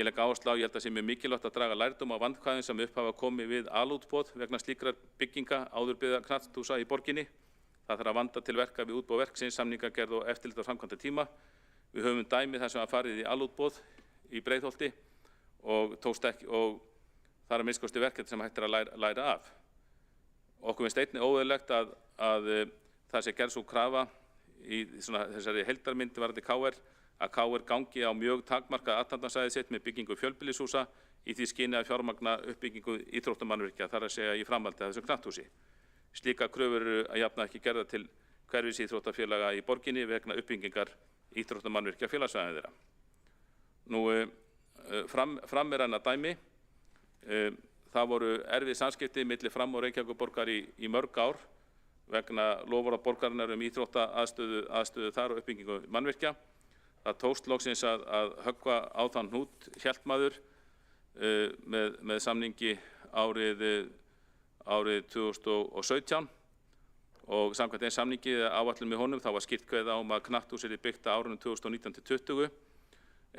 C: legg áherslu á, ég held að sé mjög mikilvægt að draga lærdóm á vandkvæðum sem upp hafa komið við alútboð vegna slíkrar bygginga áðurbyggða knatthúsa í borginni. Það þarf að vanda til verka við útboð verksins, samningagerð og eftirlit á framkvæmdatíma. Við höfum dæmi þar sem farið í alútboð í Breiðholti og tókst ekki og það er að minnsta kosti verkefni sem hægt að læra af. Okkur finnst einnig óeðlilegt að það sé gerð sú krafa í þessari heildarmynd varðandi KR að KR gangi á mjög takmarkað athafnasvæði sitt með byggingu fjölbýlishúsa í því skyni að fjármagna uppbyggingu íþróttamannvirkja, þar að segja í framhaldi af þessu knatthúsi. Slíkar kröfur eru að jafna ekki gerðar til hverfis íþróttafélaga í borginni vegna uppbyggingar íþróttamannvirkja félagsvæðin þeirra. Nú, fram er annað dæmi. Það voru erfið samskipti milli Fram og Reykjavíkurborgar í mörg ár vegna loforða borgarinnar íþróttaaðstöðu þar og uppbyggingu mannvirkja. það tókst loksins að höggva á þann hnút, hélt maður, með samningi árið 2017 og samkvæmt einn samningi áætlun með honum þá var skýrt kveðið á að knatthús yrði byggt á árunum 2019 til 2020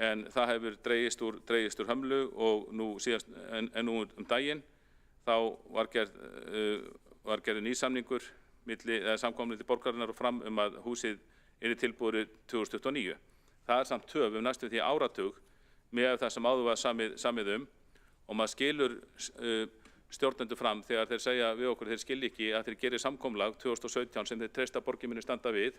C: en það hefur dregist úr hömlu og nú daginn þá var gerður ný samningur samkomið milli borgarinnar og Fram að húsið yrði tilbúið 2029. Það samt töf næstum því áratug með það sem áður var samið og maður skilur stjórnendur Fram þegar þeir segja við okkur þeir skilji ekki að þeir gerir samkomulag 2017 sem þeir treysta borgin muni standa við,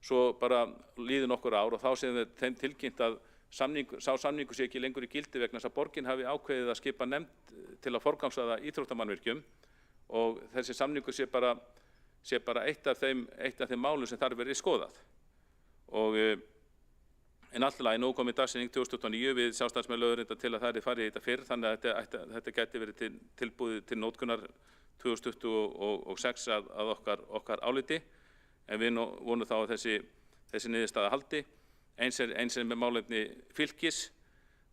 C: svo bara líður nokkur ár og þá séum þeim tilkynnt að sá samningur sé ekki lengur í gildi vegna þess að borgin hafi ákveðið að skipa nefnd til að forgangsraða íþróttamannvirkjum og þessi samningur sé bara eitt af þeim málum sem þar verið skoðað. En allt í lagi nú komið dagsetning 2029 við Sjálfstæðismenn lögðu reyndar til að það farið í þetta fyrr þannig að þetta gæti verið tilbúið til nótkunar 2026 að okkar áliti en við vonum þá að þessi niðurstaða haldi. Eins er með málefni Fylkis,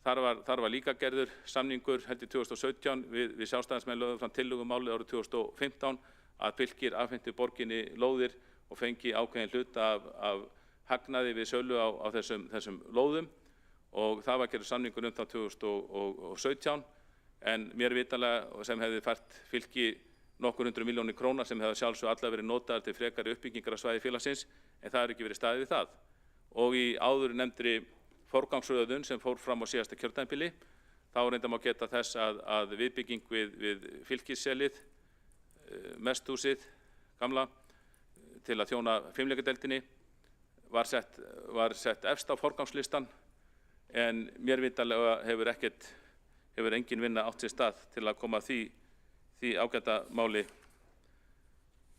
C: þar var líka gerður samningur held í 2017 við Sjálfstæðismenn lögðu fram tillögu málið árið 2015 að Fylkir afhentu borginni lóðir og fengi ákveðin hluta af hagnaði við sölu á þessum lóðum og það var gerður samningur það 2017 en mér vitanlega sem hefði fært Fylki nokkur 100 milljónir króna sem hefði sjálfsög allar verið notaðar til frekari uppbyggingar á svæði félagsins en það er ekki verið staðið við það. Og í áður nefndri forgangsröðun sem fór fram á síðasta kjörtímabili þá reyndar má geta þess að viðbygging við Fylkisselið, mesthúsið gamla til að þjóna fimleikadeildinni var sett efst á forgangslistan en mér vitanlega hefur engin vinna átt sér stað til að koma því ágæta máli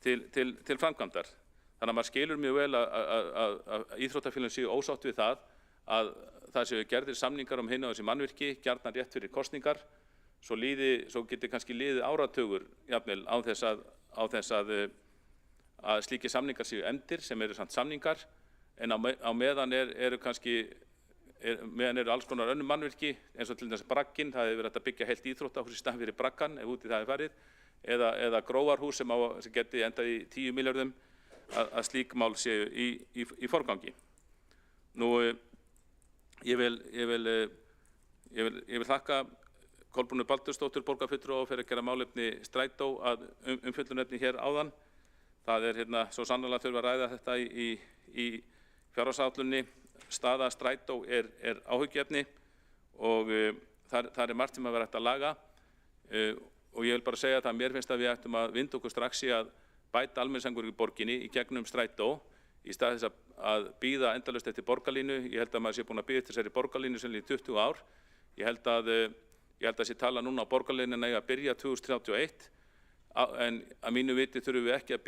C: til framkvæmdar. Þannig að maður skilur mjög vel að íþróttafélögin séu ósátt við það að það séu gerðir samningar hinu og þessi mannvirki, gjarnan rétt fyrir kosningar, svo geti kannski liðið áratugur jafnvel á þess að slíkir samningar séu efndir sem eru samt samningar en á meðan eru alls konar önnur mannvirki eins og til þess bragginn, það hefur verið hægt að byggja heilt íþróttahús í staðinn fyrir braggann ef úti það er farið eða gróarhús sem geti endað í 10 milljörðum að slík mál séu í forgangi. Nú, ég vil þakka Kolbrúnu Baldursdóttur borgarfulltrúa og fyrir að gera málefni Strætó að umfjöllunarefni hér áðan. Það er svo sannarlega þurfa að ræða þetta í fjárhagsáætluninni. Staða Strætó er áhyggjuefni og það er margt sem að vera hægt að laga og ég vil bara segja að mér finnst að við ættum að vinda okkur strax í að bæta almenningssamgöngur í borginni í gegnum Strætó í stað þess að bíða endalaust eftir borgarlínu. Ég held að maður sé búin að bíða eftir þessari borgarlínu sem í 20 ár. Ég held að sé tala núna á borgarlínuna að byrja 2031 en að mínu viti þurfum við ekki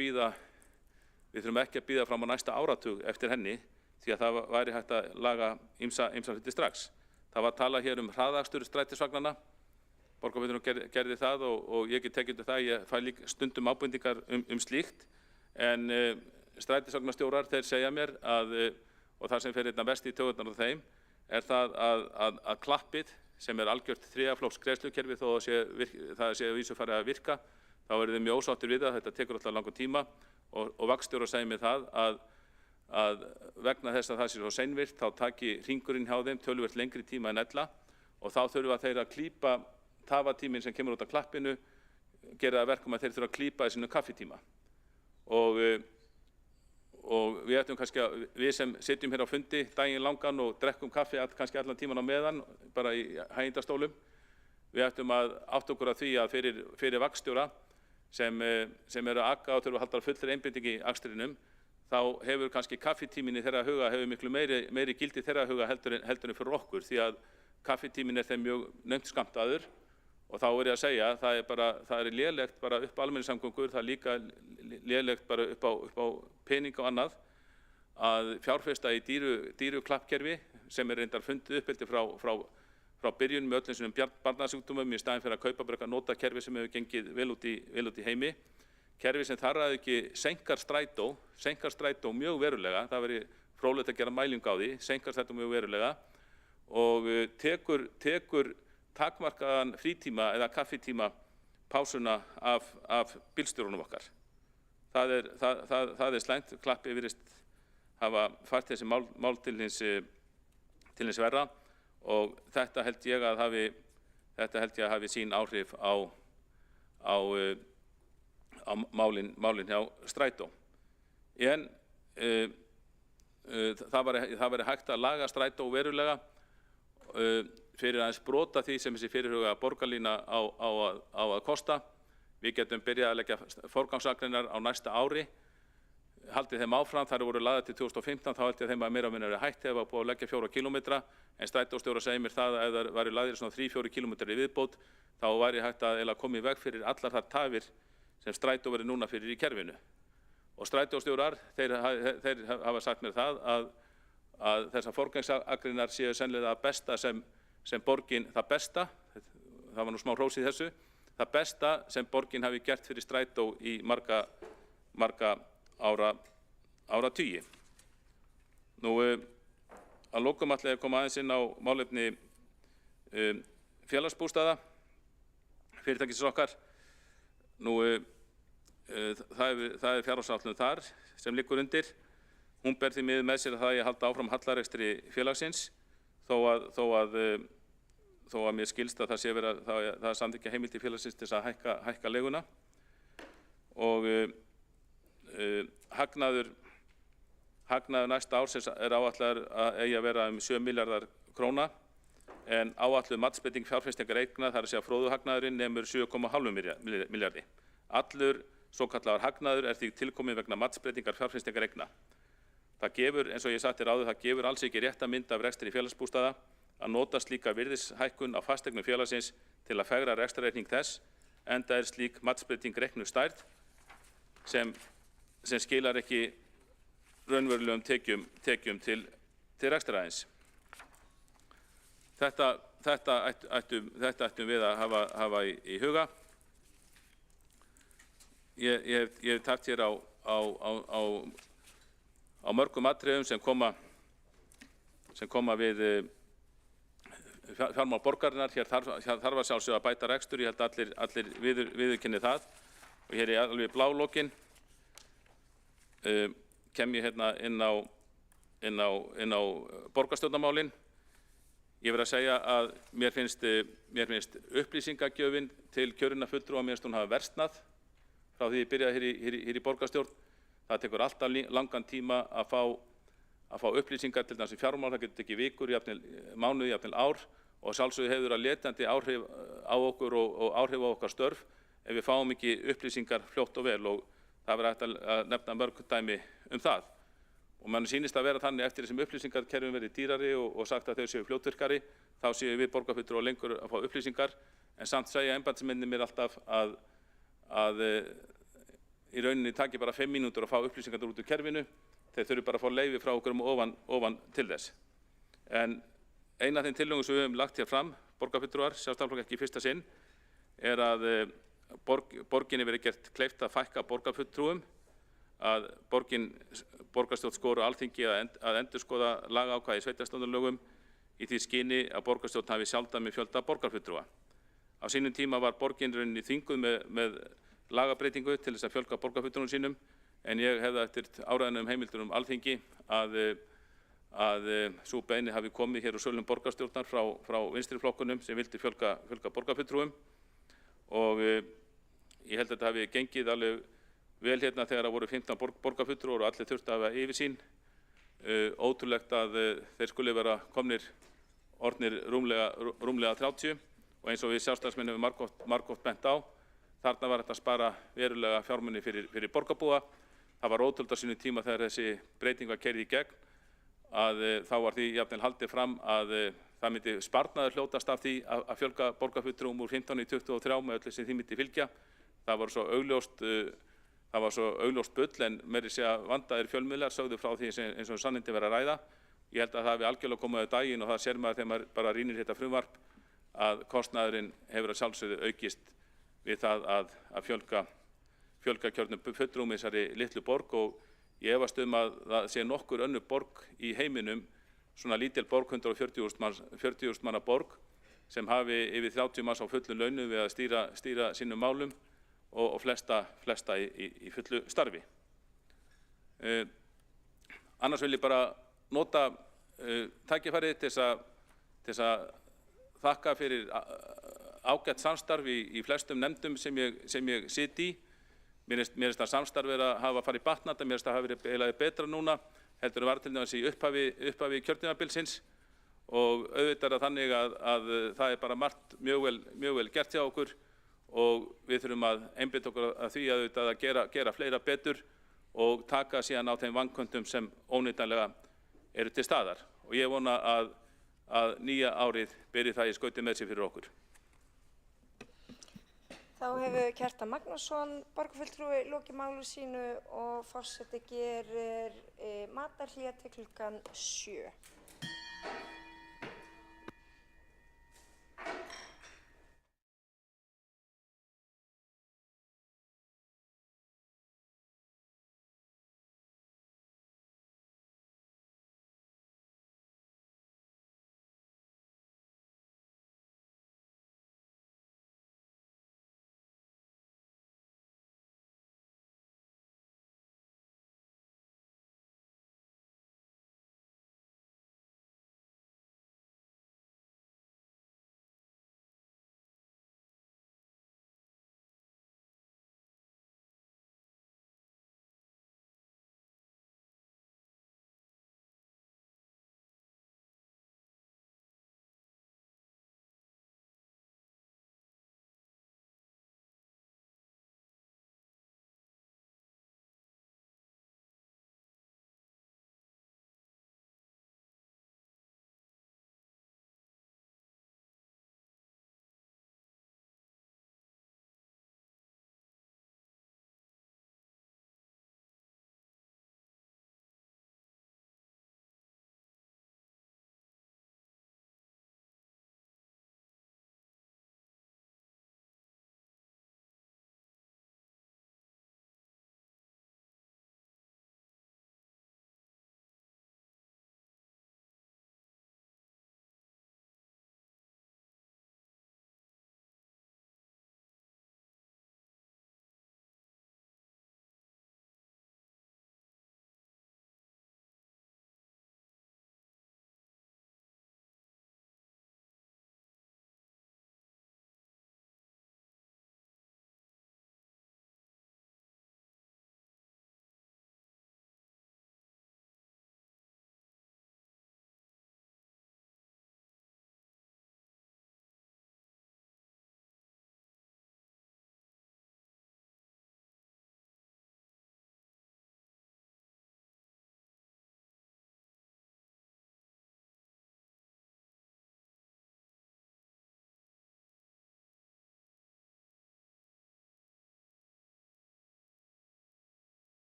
C: að bíða fram á næsta áratug eftir henni því að það væri hægt að laga ýmsa hluti strax. Það var talað hér hraðakstur strætisvagnanna. Borgarfulltrúinn gerði það og ég get tekið undir það, ég fæ líka stundum ábendingar slíkt en strætisvagnastjórar þeir segja mér og það sem fer einna mest í taugarnar á þeim er það að klappið sem er algjört 3. flokks greiðslukerfi þó það sé að vísu farið að virka þá eru þeir mjög ósáttir við það, þetta tekur alltaf langan tíma og vagnstjórar segja mér það að vegna þess að það sé svo seinvirkt þá taki hringurinn hjá þeim töluvert lengri tíma en ella og þá þurfa þeir að klípa tafatíminn sem kemur út af klappinu gera það verkum að þeir þurfa að klípa í sínum kaffitíma og við ættum kannski að við sem sitjum hér á fundi daginn langan og drekkum kaffi kannski allan tíman á meðan bara í hægindastólum við ættum að átta okkur að því að fyrir vagnstjóra sem eru að aka og þurfa að halda fullri einbeitingu í akstrinum þá hefur kannski kaffitíminn í þeirra huga hefur miklu meiri gildi í þeirra huga heldur en fyrir okkur því að kaffitíminn er þeim mjög naumt skammtaður og þá er ég að segja það er lélegt bara upp á almenningssamgöngur, það er líka lélegt bara upp á pening og annað að fjárfesta í dýru klappkerfi sem er reyndar fundið uppeldi frá byrjun með öllum svona barnasjúkdómum í staðinn fyrir að kaupa bara eitthvað notakerfi sem hefur gengið vel út í heimi. Kerfi sem þar að ekki senkar strætó mjög verulega, það veri fróðlegt að gera mælingu á því, seinkast þetta mjög verulega og tekur takmarkaðan frítíma eða kaffitíma pásuna af bílstjórunum okkar. Það slæmt, Klappi virðist hafa fært þessi mál til hins verra og þetta held ég að hafi sín áhrif á málin hjá Strætó. En það væri hægt að laga Strætó verulega fyrir aðeins brota því sem þessi fyrirhugaða borgarlína á að kosta. Við getum byrjað að leggja forgangsakreinar á næsta ári, haldið þeim áfram, þær voru lagðar til 2015, þá held ég að þeim að meira og minna verið hætt ef að búið að leggja 4 kílómetra, en Strætóstjóra segir mér það að ef það væri lagðir svona 3-4 kílómetrar í viðbót, þá væri hægt að koma í veg fyrir allar þar tafir sem Strætó verið núna fyrir í kerfinu. Og Strætóstjórar, þeir hafa sagt mér það að þessar forgangsakreinar séu sennilega það besta sem borgin, það besta, það var nú smá hrós í þessu, það besta sem borgin hafi gert fyrir Strætó í marga áratugi. Nú, að lokum ætla ég að koma aðeins inn á málefni félagsbústaða, fyrirtækisins okkar. Nú, það fjárhagsáætlun þar sem liggur undir. Hún ber því miður með sér að það eigi að halda áfram hallarekstri félagsins, þó að mér skilst að það sé verið að það samþykkja heimildir félagsins til þess að hækka leiguna. Og hagnaður næsta árs áætlaður að eigi að vera 7 milljarðar króna, en áætluð matsbreyting fjárfestingar eigna, það er að segja fróðuhagnaðurinn, nemur 7,5 milljarði. Allur svokallaður hagnaður er því tilkominn vegna matsbreytingar fjárfestingar eigna. Það gefur, eins og ég sagði áður, það gefur alls ekki rétta mynd af rekstri félagsbústaða að nota slíka virðishækkun á fasteignum félagsins til að fegra rekstrarreikning þess, enda er slík matsbreyting reiknuð stærð sem skilar ekki raunverulegum tekjum til rekstrarins. Þetta ættum við að hafa í huga. Ég hef takt hér á mörgum atriðum sem koma við fjármál borgarinnar. Hér þarf að sjálfsögðu að bæta rekstur, ég held að allir viðurkenni það. Og hér í alveg blálokinn kem ég hérna inn á borgarstjórnarmálin. Ég verð að segja að mér finnst upplýsingagjöfin til kjörinna fulltrúa, mér finnst hún hafa versnað frá því ég byrjaði hér í borgarstjórn. Það tekur alltaf langan tíma að fá upplýsingar til þessi fjármál, það getur tekið vikur, mánuði, jafnvel ár, og sjálfsögðu hefur það letjandi áhrif á okkur og áhrif á okkar störf ef við fáum ekki upplýsingar fljótt og vel, og það verður hægt að nefna mörg dæmi það. Og mann sýnist að vera þannig eftir þessum upplýsingarkerfum verið dýrari og sagt að þau séu fljótvirkari, þá séu við borgarfulltrúar lengur að fá upplýsingar, en samt segja embættismennirnir mér alltaf að í rauninni taki bara 5 mínútur að fá upplýsingar út úr kerfinu, þeir þurfi bara að fá leyfi frá okkur ofan til þess. En eina af þeim tillögum sem við höfum lagt hér fram, borgarfulltrúar, Sjálfstæðisflokk ekki í fyrsta sinn, er að borginni verið gert kleift að fækka borgarfulltrúum, að borgarstjórn skori á Alþingi að endurskoða lagaákvæði í sveitarstjórnarlögum í því skyni að borgarstjórn hafi sjálfdæmi fjölda borgarfulltrúa. Á sínum tíma var borgin rauninni þvinguð með lagabreytingu til þess að fjölga borgarfulltrúum sínum, en ég hefði eftir áræðanum heimildum Alþingi að sú beiðni hafi komið hér úr sölum borgarstjórnar frá vinstri flokkunum sem vildi fjölga borgarfulltrúum, og ég held að þetta hafi gengið alveg vel hérna þegar það voru 15 borgarfulltrúar og allir þurftu að hafa yfirsýn. Ótrúlegt að þeir skuli vera komnir orðnir rúmlega 30, og eins og við sjálfstæðismenn hefur margoft bent á, þarna var þetta að spara verulega fjármuni fyrir borgarbúa. Það var ótrúlegt á sínum tíma þegar þessi breyting var keyrð í gegn, að þá var því jafnvel haldið fram að það myndi sparnaður hljótast af því að fjölga borgarfulltrúum úr 15 í 23 með öllu sem því myndi fylgja. Það var svo augljóst bull, en meiri segja vandaðir fjölmiðlar sögðu frá því eins og sannindi verið að ræða. Ég held að það hafi algjörlega komið á daginn, og það sér maður þegar maður bara rýnir þetta frumvarp, að kostnaðurinn hefur að sjálfsögðu aukist við það að fjölga kjörnum fulltrúum í þessari litlu borg. Og Ég efast að það sé nokkur önnur borg í heiminum, svona lítil borg, 140.000 manna borg, sem hafi yfir 30 manns á fullu launu við að stýra sínum málum og flesta í fullu starfi. Annars vil ég bara nota tækifærið til þess að þakka fyrir ágætt samstarf í flestum nefndum sem ég sit í. Mér finnst að samstarf er að hafa farið batnandi, mér finnst að hafa verið eiginlega betra núna heldur en var til dæmis í upphafi kjörtímabilsins og auðvitað er þannig að það er bara margt mjög vel gert hjá okkur og við þurfum að einbeita okkur að því að gera fleira betur og taka síðan á þeim vanköntum sem óneitanlega eru til staðar. Og ég vona að nýja árið beri það í skauti með sér fyrir okkur.
D: Þá hefur Kjartan Magnússon, borgarfulltrúi, lokið máli sínu og forseti gerir matarhlé til klukkan 7.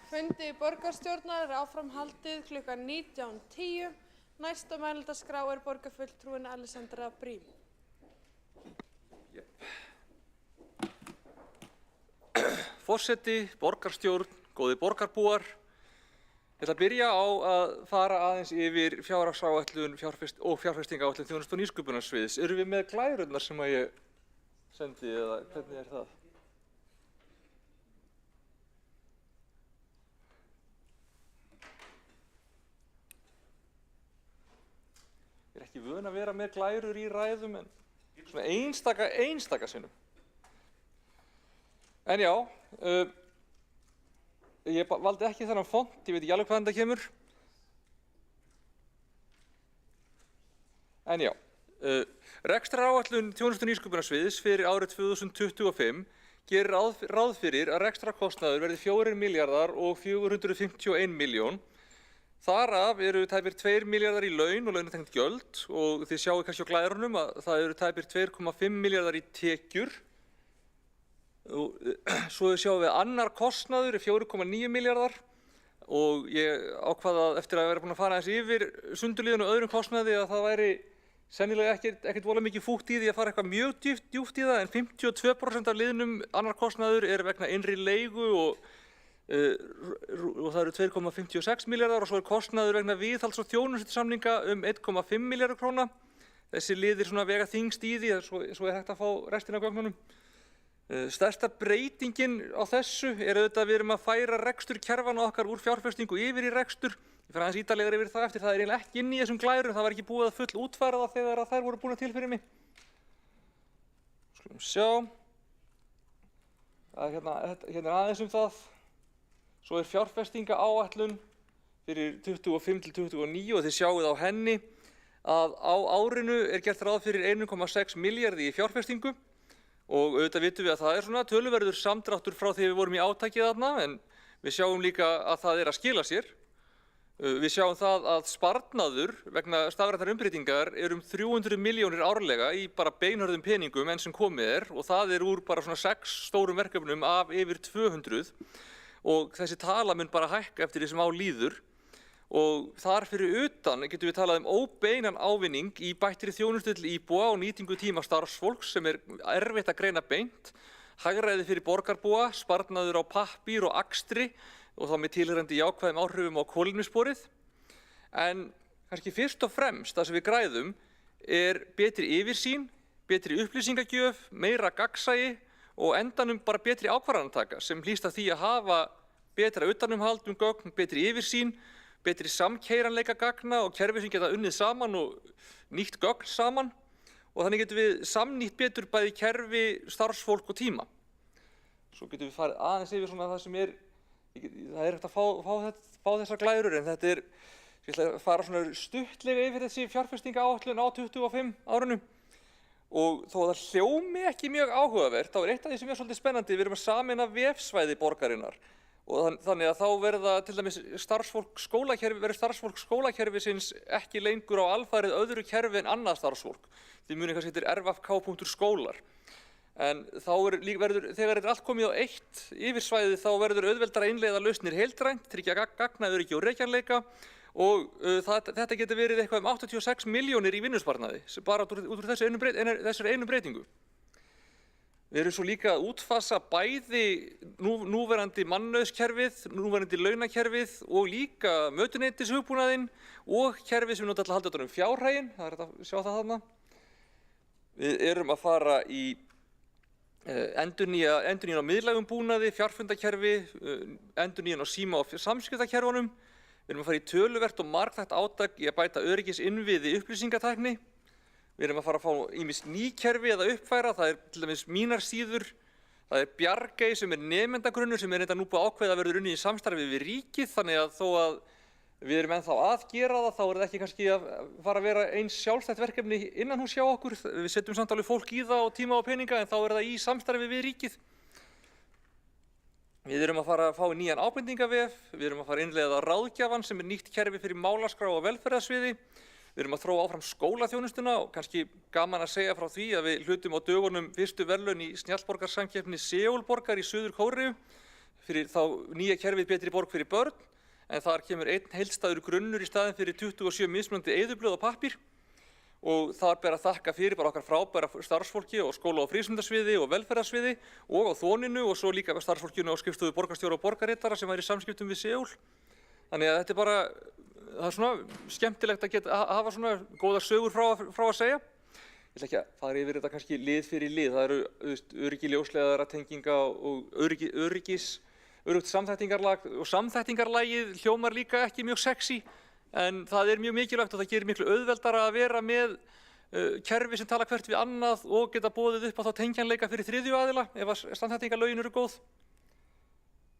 O: Fundi borgarstjórnar er áfram haldið klukkan 19:10. Næst á mælendaskrá er borgarfulltrúin Alessandra Brím.
P: Forseti, borgarstjórn, góðir borgarbúar. Ég ætla að byrja á að fara aðeins yfir fjárhagsáætlun og fjárfestingaráætlun þjónustu- og nýsköpunarsviðs. Erum við með glærurnar sem að ég sendi eða hvernig er það? Ég er ekki vön að vera með glærur í ræðum en svona einstaka sinnum. En já, ég valdi ekki þennan font, ég veit ekki alveg hvaðan þetta kemur. En já, rekstraráætlun þjónustu- og nýsköpunarsviðs fyrir árið 2025 gerir ráð fyrir að rekstrarkostnaður verði 4 milljarðar og 451 milljón. Þar af eru tæpir 2 milljarðar í laun og launatengt gjöld og þið sjáu kannski á glærunum að það eru tæpir 2,5 milljarðar í tekjur. Svo sjáum við annar kostnaður er 4,9 milljarðar og ég ákvaða eftir að vera búin að fara aðeins yfir sundurliðun og öðrum kostnaði að það væri sennilega ekkert vola mikið fútt í því að fara eitthvað mjög djúpt í það en 52% af liðnum annar kostnaður er vegna innri leigu og það eru 2,56 milljarðar og svo er kostnaður vegna viðhalds- og þjónustusamninga 1,5 milljarðar króna. Þessi liðir svona vega þyngst í því svo er hægt að fá restina af gögnunum. Stærsta breytingin á þessu er auðvitað að við erum að færa rekstur kerfana okkar úr fjárfestingu yfir í rekstur. Ég fer aðeins ítarlegar yfir það eftir, það er eiginlega ekki inni í þessum glærum, það var ekki búið að full útfæra það þegar að þær voru búin til fyrir mig. Skulum sjá. Hérna er aðeins það. Svo er fjárfestingaáætlun fyrir 25 til 29 og þið sjáuð á henni að á árinu er gert ráð fyrir 1,6 milljarði í fjárfestingu. Og auðvitað vitum við að það er svona töluverður samdráttur frá því við vorum í átakið þarna en við sjáum líka að það er að skila sér. Við sjáum það að sparnaður vegna stafrænnar umbreytingar er 300 milljónir árlega í bara beinhörðum peningum enn sem komið er og það er úr bara svona 6 stórum verkefnum af yfir 200 og þessi tala mun bara hækka eftir því sem á líður. Og þar fyrir utan getum við talað óbeinan ávinning í bættri þjónustu til íbúa og nýtingu tíma starfsfólks sem er erfitt að greina beint, hagræði fyrir borgarbúa, sparnaður á pappír og akstri og þá með tilheyrandi jákvæðum áhrifum á kolefnissporið. En kannski fyrst og fremst það sem við græðum er betri yfirsýn, betri upplýsingagjöf, meira gagnsæi og endanum bara betri ákvarðanataka sem hlýst af því að hafa betra utanumhald gögn, betri yfirsýn, betri samkeyranleika gagna og kerfi sem geta unnið saman og nýtt gögn saman og þannig getum við samnýtt betur bæði kerfi, starfsfólk og tíma. Svo getum við farið aðeins yfir svona það sem það er hægt að fá þessar glærur en þetta ég ætla að fara svona stuttlega yfir þessi fjárfestingaáætlun á 25 árinu og þó að það hljómi ekki mjög áhugavert þá er eitt af því sem er svolítið spennandi, við erum að sameina vefsvæði borgarinnar. Og þannig að þá verða til dæmis starfsfólk skólakerfisins ekki lengur á alfarið öðru kerfi en annað starfsfólk. Þið munið kannski heitir rfk.skólar. En þá þegar þetta er allt komið á eitt yfirsvæði þá verður auðveldara að innleiða lausnir heildrænt, tryggja gagnaöryggi og rekjanleika og þetta getur verið eitthvað 86 milljónir í vinnusparnaði bara út úr þessari einu breytingu. Við erum svo líka að útfasa bæði núverandi mannauðskerfið, núverandi launakerfið og líka mötuneytishugbúnaðinn og kerfið sem við nota til að halda utan fjárhaginn, það er hægt að sjá það þarna. Við erum að fara í endurnýjun á miðlægum búnaði, fjarfundakerfi, endurnýjun á síma og samskiptakerfunum. Við erum að fara í töluvert og margþætt átak í að bæta öryggisinnviði upplýsingatækni. Við erum að fara að fá ýmis ný kerfi eða uppfæra, það er til dæmis mínar síður, það er Bjargey sem er nemendagrunnur sem er þetta nú búið að ákveða að verður unnið í samstarfi við ríkið þannig að þó að við erum ennþá að gera það þá er það ekki kannski að fara að vera eins sjálfstætt verkefni innan hús hjá okkur, við setjum samt alveg fólk í það og tíma og peninga en þá er það í samstarfi við ríkið. Við erum að fara að fá nýjan ábendingavef, við erum að fara að innleiða ráðgjafan sem er nýtt kerfi fyrir málaskrá og velferðarsviði. Við erum að þróa áfram skólaþjónustuna og kannski gaman að segja frá því að við hlutum á dögunum fyrstu verðlaun í snjallborgarsamkeppni Seúlborgar í Suður Kóreu fyrir þá nýja kerfið Betri borg fyrir börn, en þar kemur einn heildstæður grunnur í staðinn fyrir 27 mismunandi eyðublöð á pappír og þar ber að þakka fyrir bara okkar frábæra starfsfólki og skóla- og frístundasviði og velferðarsviði og á Þóninu og svo líka starfsfólkinu á skrifstofu borgarstjóra og borgarritara sem var í samskiptum við Seúl. Þannig að þetta er bara, það er svona skemmtilegt að geta hafa svona góðar sögur frá að segja. Ég ætla ekki að fara yfir þetta kannski lið fyrir lið. Það eru öryggi ljósleiðara, tenginga og öruggt samþættingarlag og samþættingarlagið hljómar líka ekki mjög sexy en það er mjög mikilvægt og það gerir miklu auðveldara að vera með kerfi sem tala hvert við annað og geta boðið upp á þá tengjanleika fyrir þriðju aðila ef að samþættingarlögin eru góð.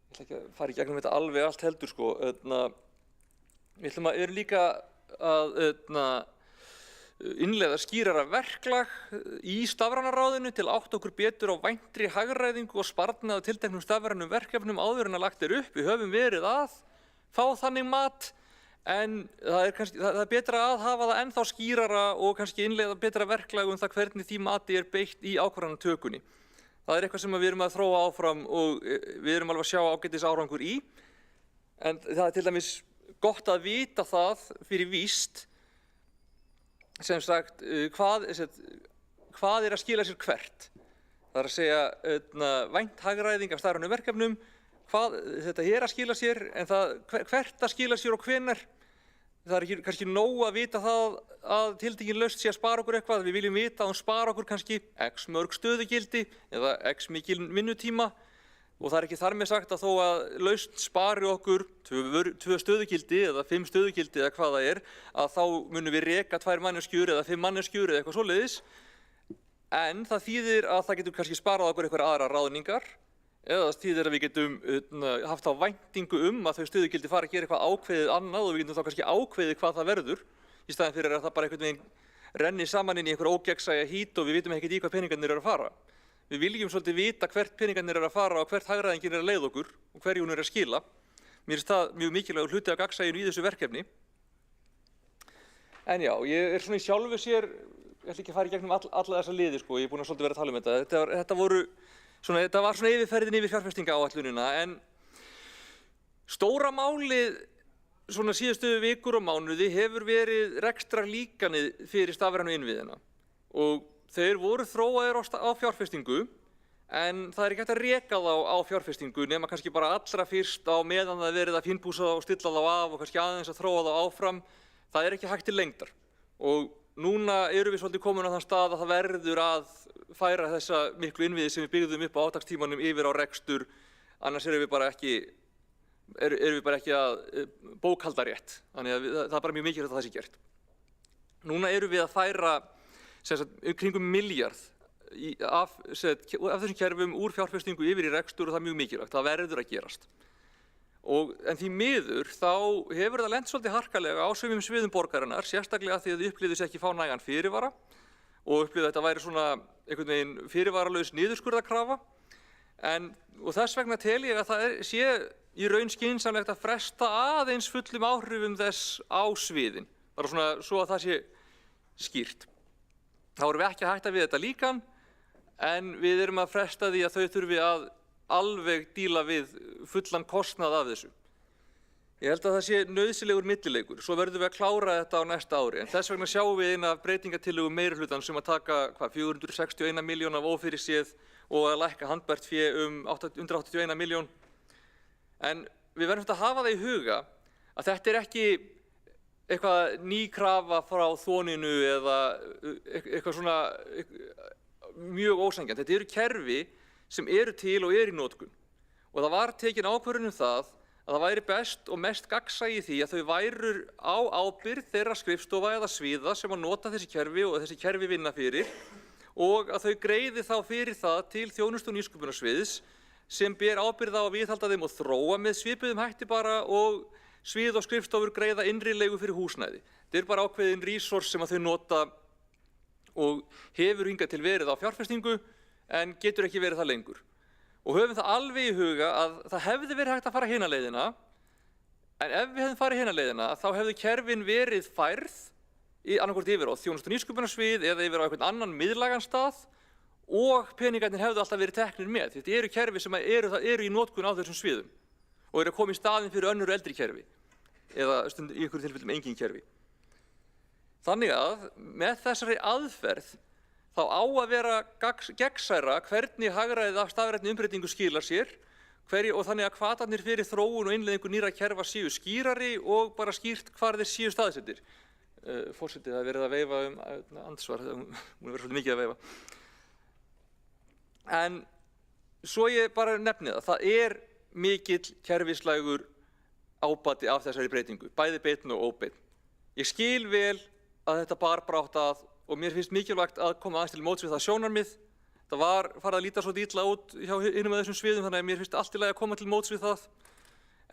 P: Ég ætla ekki að fara í gegnum þetta alveg allt heldur sko. Við erum líka að innleiða skýrara verklag í stafrænaráðinu til að átta okkur betur á væntri hagræðingu og sparnað á tilteknum stafrænum verkefnum áður en að lagt upp. Við höfum verið að fá þannig mat en það er betra að hafa það ennþá skýrara og kannski innleiða betra verklag það hvernig því mati er beitt í ákvarðanatökunni. Það er eitthvað sem við erum að þróa áfram og við erum alveg að sjá ágætis árangur í. En það er til dæmis gott að vita það fyrir víst sem sagt, hvað er að skila sér hvert. Það er að segja vænt hagræðing af stafrænum verkefnum, hvað þetta er að skila sér, en hvert að skila sér og hvenær. Það er ekki kannski nóg að vita það að tiltekin lausn sé að spara okkur eitthvað. Við viljum vita að hún spara okkur kannski x mörg stöðugildi eða x mikil vinnutíma og það er ekki þar með sagt að þó að lausn spari okkur 2 stöðugildi eða 5 stöðugildi eða hvað það er, að þá munum við reka 2 manneskjur eða 5 manneskjur eða eitthvað svoleiðis. En það þýðir að það getur kannski sparað okkur eitthvað aðra ráðningar eða það þýðir að við getum haft á væntingu að þau stöðugildi fara að gera eitthvað ákveðið annað og við getum þá kannski ákveðið hvað það verður í staðinn fyrir að það bara einhvern veginn renni saman inn í einhver ógegnsæja hít og við vitum ekkert í hvað peningarnir eru að fara. Við viljum svolítið vita hvert peningarnir eru að fara og hvert hagræðingin er að leiða okkur og hverju hún er að skila. Mér finnst það mjög mikilvægur hluti af gagnsæinu í þessu verkefni. En já, ég er svona í sjálfu sér, ég ætla ekki að fara í gegnum alla þessa liði sko, ég er búinn að svolítið vera að tala um þetta. Þetta var svona yfirferðin yfir fjárfestingaáætlunina en stóra málið svona síðustu vikur og mánuði hefur verið rekstrarlíkanið fyrir stafrænu innviðina og þeir voru þróaðir á fjárfestingu en það er ekki hægt að reka þá á fjárfestingu nema kannski bara allra fyrst á meðan það verið að fínpúsa þá og stilla þá af og kannski aðeins að þróa þá áfram. Það er ekki hægt til lengdar og núna erum við svolítið komin á þann stað að það verður að færa þessa miklu innviði sem við byggðum upp á átakstímanum yfir á rekstur, annars erum við bara ekki að bókhalda rétt. Þannig að það er bara mjög mikilvægt að það sé gert. Núna erum við að færa kringum milljarð af þessum kerfum úr fjárfestingu yfir í rekstur og það er mjög mikilvægt. Það verður að gerast. En því miður þá hefur það lent svolítið harkalega á sumum sviðum borgarinnar, sérstaklega því að þið upplifðu sér ekki fá nægan fyrirvara og upplifðu þetta væri svona einhvern veginn fyrirvaralaus niðurskurðarkrafa. Og þess vegna tel ég að það sé í raun skynsamlegt að fresta aðeins fullum áhrifum þess á sviðin. Bara svona svo að það sé skýrt. Þá erum við ekki að hætta við þetta líkan en við erum að fresta því að þau þurfi að alveg díla við fullan kostnað af þessu. Ég held að það sé nauðsynlegur millileikur, svo verðum við að klára þetta á næsta ári. En þess vegna sjáum við eina af breytingatillögum meirihlutans sem að taka 461 milljón af ófyrirséð og að lækka handbært fé 181 milljón. En við verðum að hafa það í huga að þetta er ekki eitthvað ný krafa frá Þóninu eða eitthvað svona mjög ósanngjarnt. Þetta eru kerfi sem eru til og eru í notkun. Og það var tekin ákvörðun það að það væri best og mest gagnsæi í því að þau væru á ábyrgð þeirra skrifstofa eða sviða sem að nota þessi kerfi og þessi kerfi vinna fyrir og að þau greiði þá fyrir það til þjónustu- og nýsköpunarsviðs sem ber ábyrgð á að viðhalda þeim og þróa með svipuðum hætti bara og svið og skrifstofur greiða innri leigu fyrir húsnæði. Þetta er bara ákveðin resource sem að þau nota og hefur hingað til verið á fjárfestingu en getur ekki verið það lengur. Og höfum það alveg í huga að það hefði verið hægt að fara hina leiðina en ef við hefðum farið hina leiðina þá hefðu kerfin verið færð annarkvort yfir á þjónustu- og nýsköpunarsvið eða yfir á einhvern annan miðlægan stað og peningarnir hefðu alltaf verið teknir með. Þetta eru kerfi sem eru í notkun á þessum sviðum og eru að koma í staðinn fyrir önnur og eldri kerfi eða í einhverjum tilfellum engin kerfi. Þannig að með þessari aðferð þá á að vera gegnsæra hvernig hagræðið af stafrænni umbreytingu skilar sér og þannig að hvatarnir fyrir þróun og innleiðingu nýrra kerfa séu skýrari og bara skýrt hvar þeir séu staðsettir. Forseti, það er verið að veifa andsvar, það er verið svolítið mikið að veifa. En svo ég bara nefni það er mikill kerfislægur ábati af þessari breytingu, bæði beinn og óbeinn. Ég skil vel að þetta bar brátt að og mér finnst mikilvægt að koma aðeins til móts við það sjónarmið. Það var farið að líta svo illa út hjá hinum af þessum sviðum, þannig að mér finnst allt í lagi að koma til móts við það.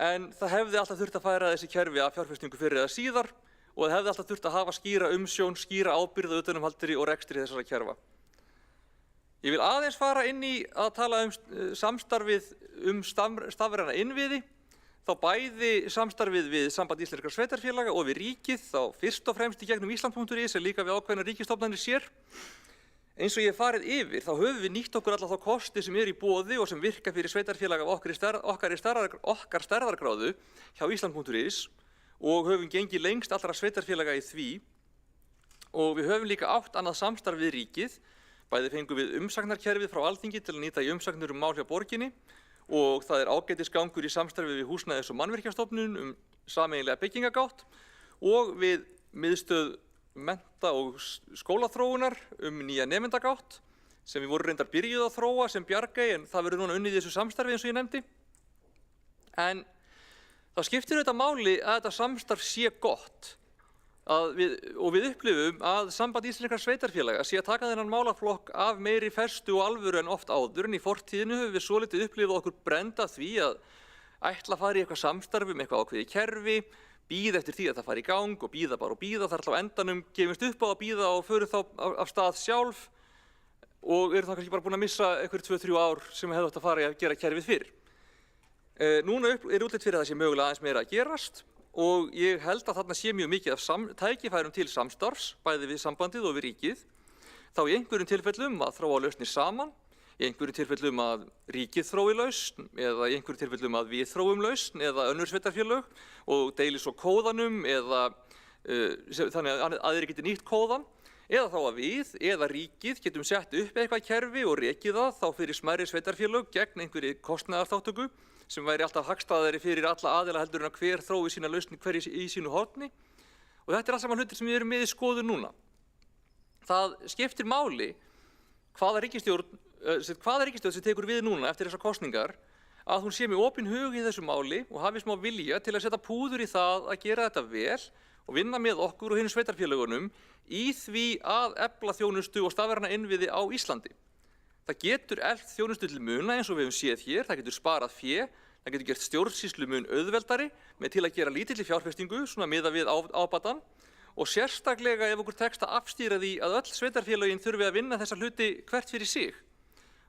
P: En það hefði alltaf þurft að færa þessi kerfi af fjárfestingu fyrr eða síðar og það hefði alltaf þurft að hafa skýra umsjón, skýra ábyrgð á utanumhaldri og rekstri þessara kerfa. Ég vil aðeins fara inn í að tala samstarfið stafræna innviði, þá bæði samstarfið við Samband íslenskra sveitarfélaga og við ríkið, þá fyrst og fremst í gegnum Ísland.is en líka við ákveðnar ríkisstofnanir sér. Eins og ég hef farið yfir, þá höfum við nýtt okkur alla þá kosti sem eru í boði og sem virka fyrir sveitarfélaga af okkar stærðargráðu hjá Ísland.is og höfum gengið lengst allra sveitarfélaga í því og við höfum líka átt annað samstarf við ríkið. Bæði fengum við umsagnarkerfið frá Alþingi til að nýta í umsagnir mál hjá borginni og það er ágætisgangur í samstarfi við Húsnæðis- og Mannvirkjastofnun sameiginlega byggingagátt og við miðstöð mennta- og skólaþróunar nýja nemendagátt sem við vorum reyndar byrjuð að þróa sem Bjargey en það verður núna unnið í þessu samstarfi eins og ég nefndi. En það skiptir auðvitað máli að þetta samstarf sé gott og við upplifum að Samband íslenskra sveitarfélaga sé að taka þennan málaflokk af meiri festu og alvöru en oft áður en í fortíðinu höfum við svolítið upplifað okkur brenda því að ætla að fara í eitthvað samstarfi með eitthvað ákveðið kerfi, bíða eftir því að það fari í gang og bíða bara og bíða þar til á endanum gefumst upp á að bíða og förum þá af stað sjálf og eru þá kannski bara búin að missa einhver 2-3 ár sem hefðu átt að fara í að gera kerfið fyrr. Núna er útlit fyrir að það sé mögulega aðeins meira að gerast og ég held að þarna sé mjög mikið af tækifærum til samstarfs, bæði við sambandið og við ríkið, þá í einhverjum tilfellum að þróa lausnir saman, í einhverjum tilfellum að ríkið þrói lausn, eða í einhverjum tilfellum að við þróum lausn, eða önnur sveitarfélög og deili svo kóðanum, eða þannig að aðrir geti nýtt kóðan, eða þá að við, eða ríkið getum sett upp eitthvað kerfi og rekið það þá fyrir smærri sveitarfélög gegn einhverju kostnaðarþátttöku, sem væri alltaf hagstæðari fyrir alla aðila heldur en að hver þrói sína lausn hver í sínu horni. Og þetta er allt saman hlutir sem við erum með í skoðun núna. Það skiptir máli hvaða ríkisstjórn sem tekur við núna eftir þessar kosningar, að hún sé með opinn hug í þessu máli og hafi smá vilja til að setja púður í það að gera þetta vel og vinna með okkur og hinum sveitarfélögunum í því að efla þjónustu og stafræna innviði á Íslandi. Það getur eflt þjónustu til muna eins og við höfum séð hér, það getur sparað fé, það getur gert stjórnsýslu mun auðveldari með til að gera lítilli fjárfestingu, svona miðað við ábatan og sérstaklega ef okkur tekst að afstýra því að öll sveitarfélögin þurfi að vinna þessa hluti hvert fyrir sig.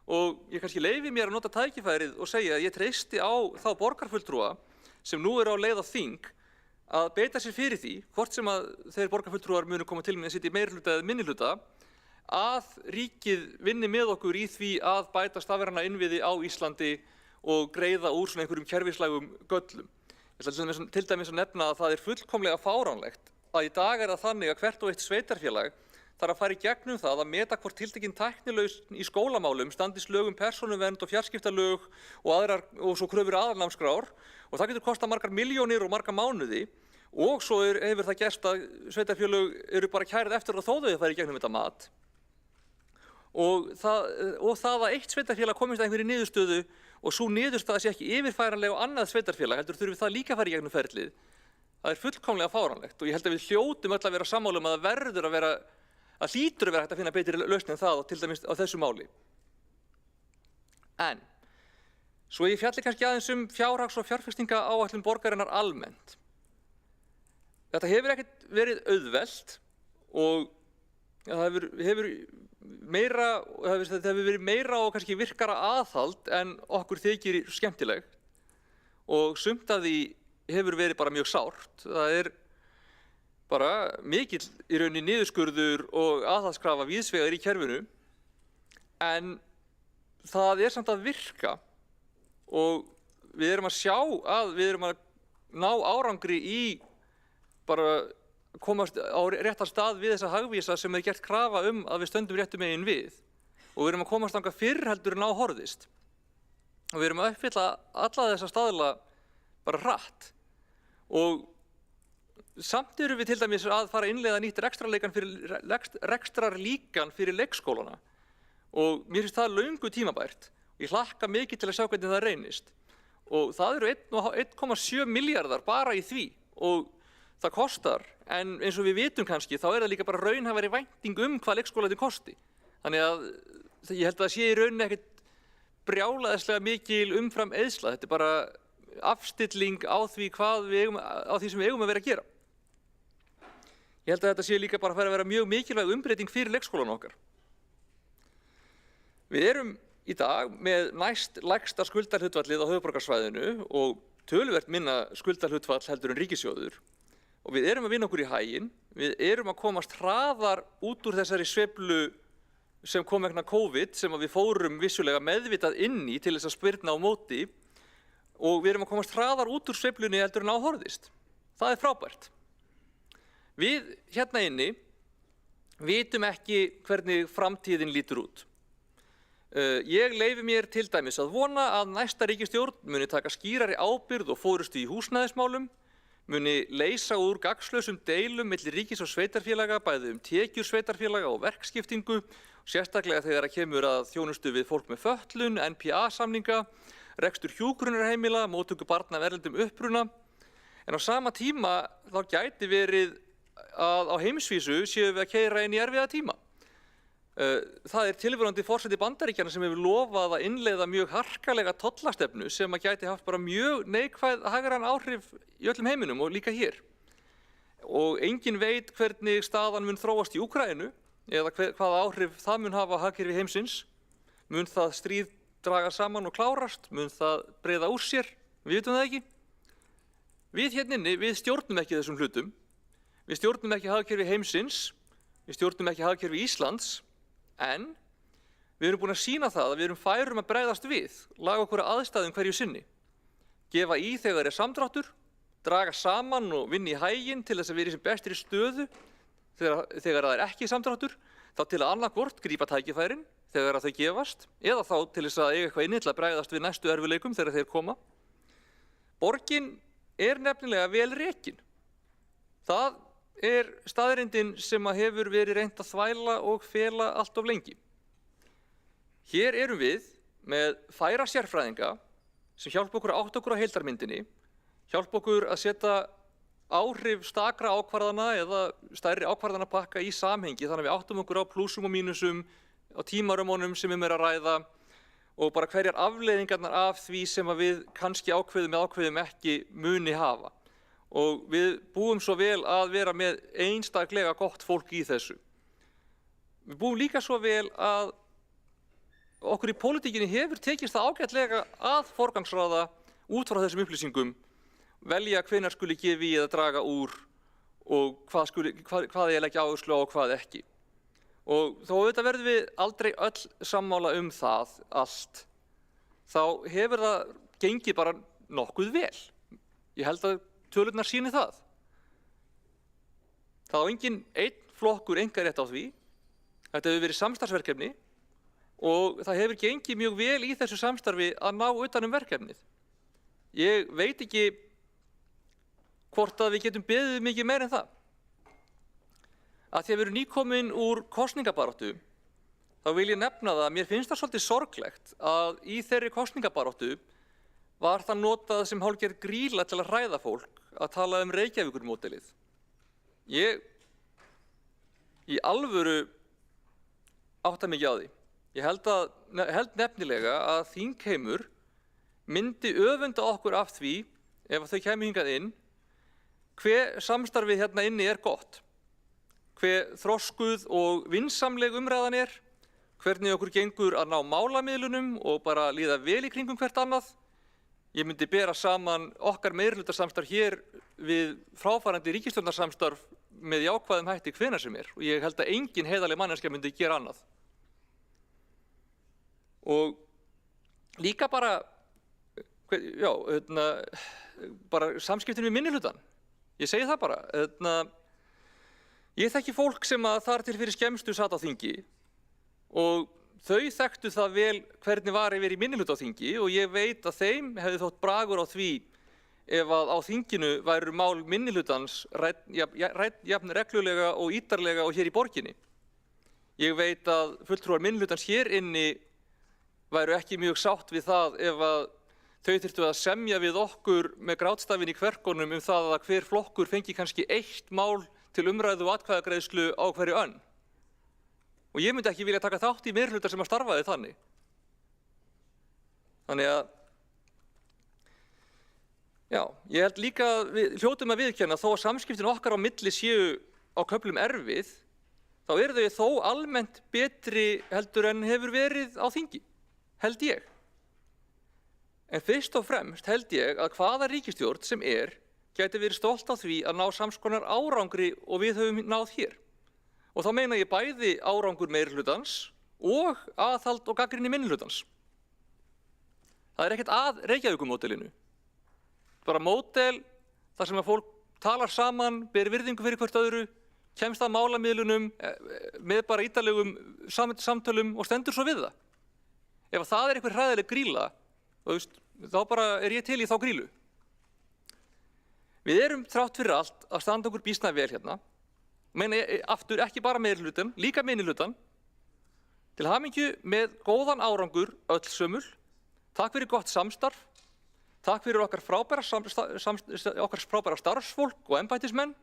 P: Og ég kannski leyfi mér að nota tækifærið og segja að ég treysti á þá borgarfulltrúa sem nú eru á leið á þing að beita sér fyrir því, hvort sem að þeir borgarfulltrúar munu koma til með að sitja í meirihluta eða minnihluta, að ríkið vinni með okkur í því að bæta stafræna innviði á Íslandi og greiða úr svona einhverjum kerfislægum göllum. Ég ætla til dæmis að nefna að það er fullkomlega fáránlegt að í dag er það þannig að hvert og eitt sveitarfélag þarf að fara í gegnum það að meta hvort tiltekin tæknilausn í skólamálum standist lög persónuvernd og fjarskiptalög og svo kröfur aðalnámskrár og það getur kostað margar milljónir og marga mánuði og svo hefur það gerst að sveitarfélög eru bara kærið eftir að þó þau fara í gegnum þetta mat. Og það að eitt sveitarfélag komist að einhverju niðurstöðu og svo niðurstaða sé ekki yfirfæranleg á annað sveitarfélag heldur þurfi það líka að fara í gegnum ferlið. Það er fullkomlega fáránlegt og ég held að við hljótum öll að vera sammála að það hlýtur að vera hægt að finna betri lausn en það og til dæmis á þessu máli. En svo ég fjalli kannski aðeins fjárhags- og fjárfestingaáætlun borgarinnar almennt. Þetta hefur ekkert verið auðvelt og það hefur verið meira og kannski virkara aðhald en okkur þykir skemmtilegt og sumt af því hefur verið bara mjög sárt. Það er bara mikill í rauninni niðurskurður og aðhaldskrafa víðsvegar í kerfinu en það samt að virka og við erum að sjá að við erum að ná árangri í bara komast á réttan stað við þessa hagvísa sem gert krafa að við stöndum réttu megin við og við erum að komast þangað fyrr heldur en á horfðist og við erum að uppfylla alla þessa staðla bara hratt og samt erum við til dæmis að fara að innleiða nýtt rekstrarlíkan fyrir leikskólana og mér finnst það löngu tímabært. Ég hlakka mikið til að sjá hvernig það reynist og það eru 1,7 milljarðar bara í því og það kostar, en eins og við vitum kannski þá það líka bara raunhæfari vænting hvað leikskólarnir kosti. Þannig að ég held að það sé í rauninni ekkert brjálæðislega mikil umfram eyðsla. Þetta bara afstilling á því sem við eigum að vera að gera. Ég held að þetta sé líka bara að vera mjög mikilvæg umbreyting fyrir leikskólan okkar. Við erum í dag með næst lægsta skuldahlutfallið á höfuðborgarsvæðinu og töluvert minna skuldahlutfall heldur en ríkissjóður. Og við erum að vinna okkur í haginn, við erum að komast hraðar út úr þessari sveiflu sem kom vegna COVID sem við fórum vissulega meðvitað inn í til þess að spyrna á móti og við erum að komast hraðar út úr sveiflunni heldur en á horfðist. Það frábært. Við hérna inni vitum ekki hvernig framtíðin lítur út. Ég leyfi mér til dæmis að vona að næsta ríkisstjórn muni taka skýrari ábyrgð og forystu í húsnæðismálum, muni leysa úr gagnslausum deilum milli ríkis og sveitarfélaga, bæði tekjur sveitarfélaga og verkskiptingu, sérstaklega þegar kemur að þjónustu við fólk með fötlun, NPA-samninga, rekstur hjúkrunarheimila, móttöku barna af erlendum uppruna. En á sama tíma þá gæti verið að á heimsvísu séum við að keyra inn í erfiða tíma. Það tilvörandi forseti Bandaríkjanna sem hefur lofað að innleiða mjög harkalega tollastefnu sem gæti haft bara mjög neikvæð hagræn áhrif í öllum heiminum og líka hér. Og enginn veit hvernig staðan mun þróast í Úkraínu eða hvaða áhrif það mun hafa á hagkerfi heimsins. Mun það stríð draga saman og klárast? Mun það breiða úr sér? Við vitum það ekki. Við hérna inni, við stjórnum ekki þessum hlutum. Við stjórnum ekki hagkerfi heimsins. Við stjórnum ekki hagkerfi Íslands. En við erum búin að sýna það að við erum færum að bregðast við, laga okkur að aðstæðum hverju sinni. Gefa í þegar samdráttur, draga saman og vinna í hæginn til þess að vera í sem bestri stöðu þegar það ekki samdráttur, þá til að annarkvort grípa tækifærin þegar þau gefast, eða þá til þess að eiga eitthvað inni til að bregðast við næstu erfiðleikum þegar þeir koma. Borgin nefnilega vel rekin. Það staðreyndin sem hefur verið reynt að þvæla og fela allt of lengi. Hér erum við með færa sérfræðinga sem hjálpa okkur að átta okkur á heildarmyndinni, hjálpa okkur að setja áhrif stakra ákvarðana eða stærri ákvarðanapakka í samhengi þannig að við áttum okkur á plúsum og mínusum, á tímarömmunum sem að ræða og bara hverjar afleiðingarnar af því sem að við kannski ákveðum ekki muni hafa. Og við búum svo vel að vera með einstaklega gott fólk í þessu. Við búum líka svo vel að okkur í pólitíkinni hefur tekist það ágætlega að forgangsraða út frá þessum upplýsingum, velja hvenær skuli gefa í eða draga úr og hvað ég leggja áherslu á og hvað ekki. Og þó auðvitað verðum við aldrei öll sammála það allt, þá hefur það gengið bara nokkuð vel. Ég held að tölurnar sýni það. Það á enginn einn flokkur einkarétt á því. Þetta hefur verið samstarfsverkefni og það hefur gengið mjög vel í þessu samstarfi að ná utan verkefnið. Ég veit ekki hvort að við getum beðið mikið meira en það. Að því að við erum nýkomin úr kosningabaráttu, þá vil ég nefna það að mér finnst það svolítið sorglegt að í þeirri kosningabaráttu var það notað sem hálfgerð grýla til að hræða fólk að tala Reykjavíkurmódelið. Ég í alvöru átta mig ekki á því. Ég held nefnilega að þingheimur myndi öfunda okkur af því ef þau kæmu hingað inn hve samstarfið hérna inni gott, hve þroskuð og vinsamleg umræðan hvernig okkur gengur að ná málamiðlunum og bara líða vel í kringum hvert annað. Ég myndi bera saman okkar meirihlutasamstarf hér við fráfarandi ríkisstjórnarsamstarf með jákvæðum hætti hvenær sem og ég held að engin heiðarleg manneskja myndi gera annað. Og líka bara, já, bara samskiptin við minnihlutann. Ég segi það bara. Ég þekki fólk sem að þar til fyrir skemmstu sat á þingi og þau þekktu það vel hvernig var yfir í minnihluta á þingi og ég veit að þeim hefði þótt bragur á því ef að á þinginu væru mál minnihlutans rædd jafn reglulega og ítarlega og hér í borginni. Ég veit að fulltrúar minnihlutans hér inni væru ekki mjög sátt við það ef að þau þyrftu að semja við okkur með grátstafinn í kverkunum það að hver flokkur fengi kannski eitt mál til umræðu og atkvæðagreiðslu á hverju önn. Og ég myndi ekki vilja taka þátt í meirihluta sem að starfaði þannig. Þannig að, já, ég held líka að við hljótum að viðurkenna þó að samskiptin okkar á milli séu á köflum erfið, þá eru þau þó almennt betri heldur en hefur verið á þingi, held ég. En fyrst og fremst held ég að hvaða ríkisstjórn sem gæti verið stolt á því að ná sams konar árangri og við höfum náð hér. Og þá meina ég bæði árangur meirihlutans og aðhald og gagnrýni minnihlutans. Það ekkert að Reykjavíkurmódelinu. Bara módel þar sem að fólk talar saman, ber virðingu fyrir hvert öðru, kemst að málamiðlunum með bara ítarlegum samtölum og stendur svo við það. Ef það einhver hræðileg grýla, þá bara ég til í þá grýlu. Við erum þrátt fyrir allt að standa okkur býsna vel hérna. Meina aftur ekki bara meirihlutann, líka minnihlutann. Til hamingju með góðan árangur öll sömul. Takk fyrir gott samstarf. Takk fyrir okkar frábæra starfsfólk og embættismenn.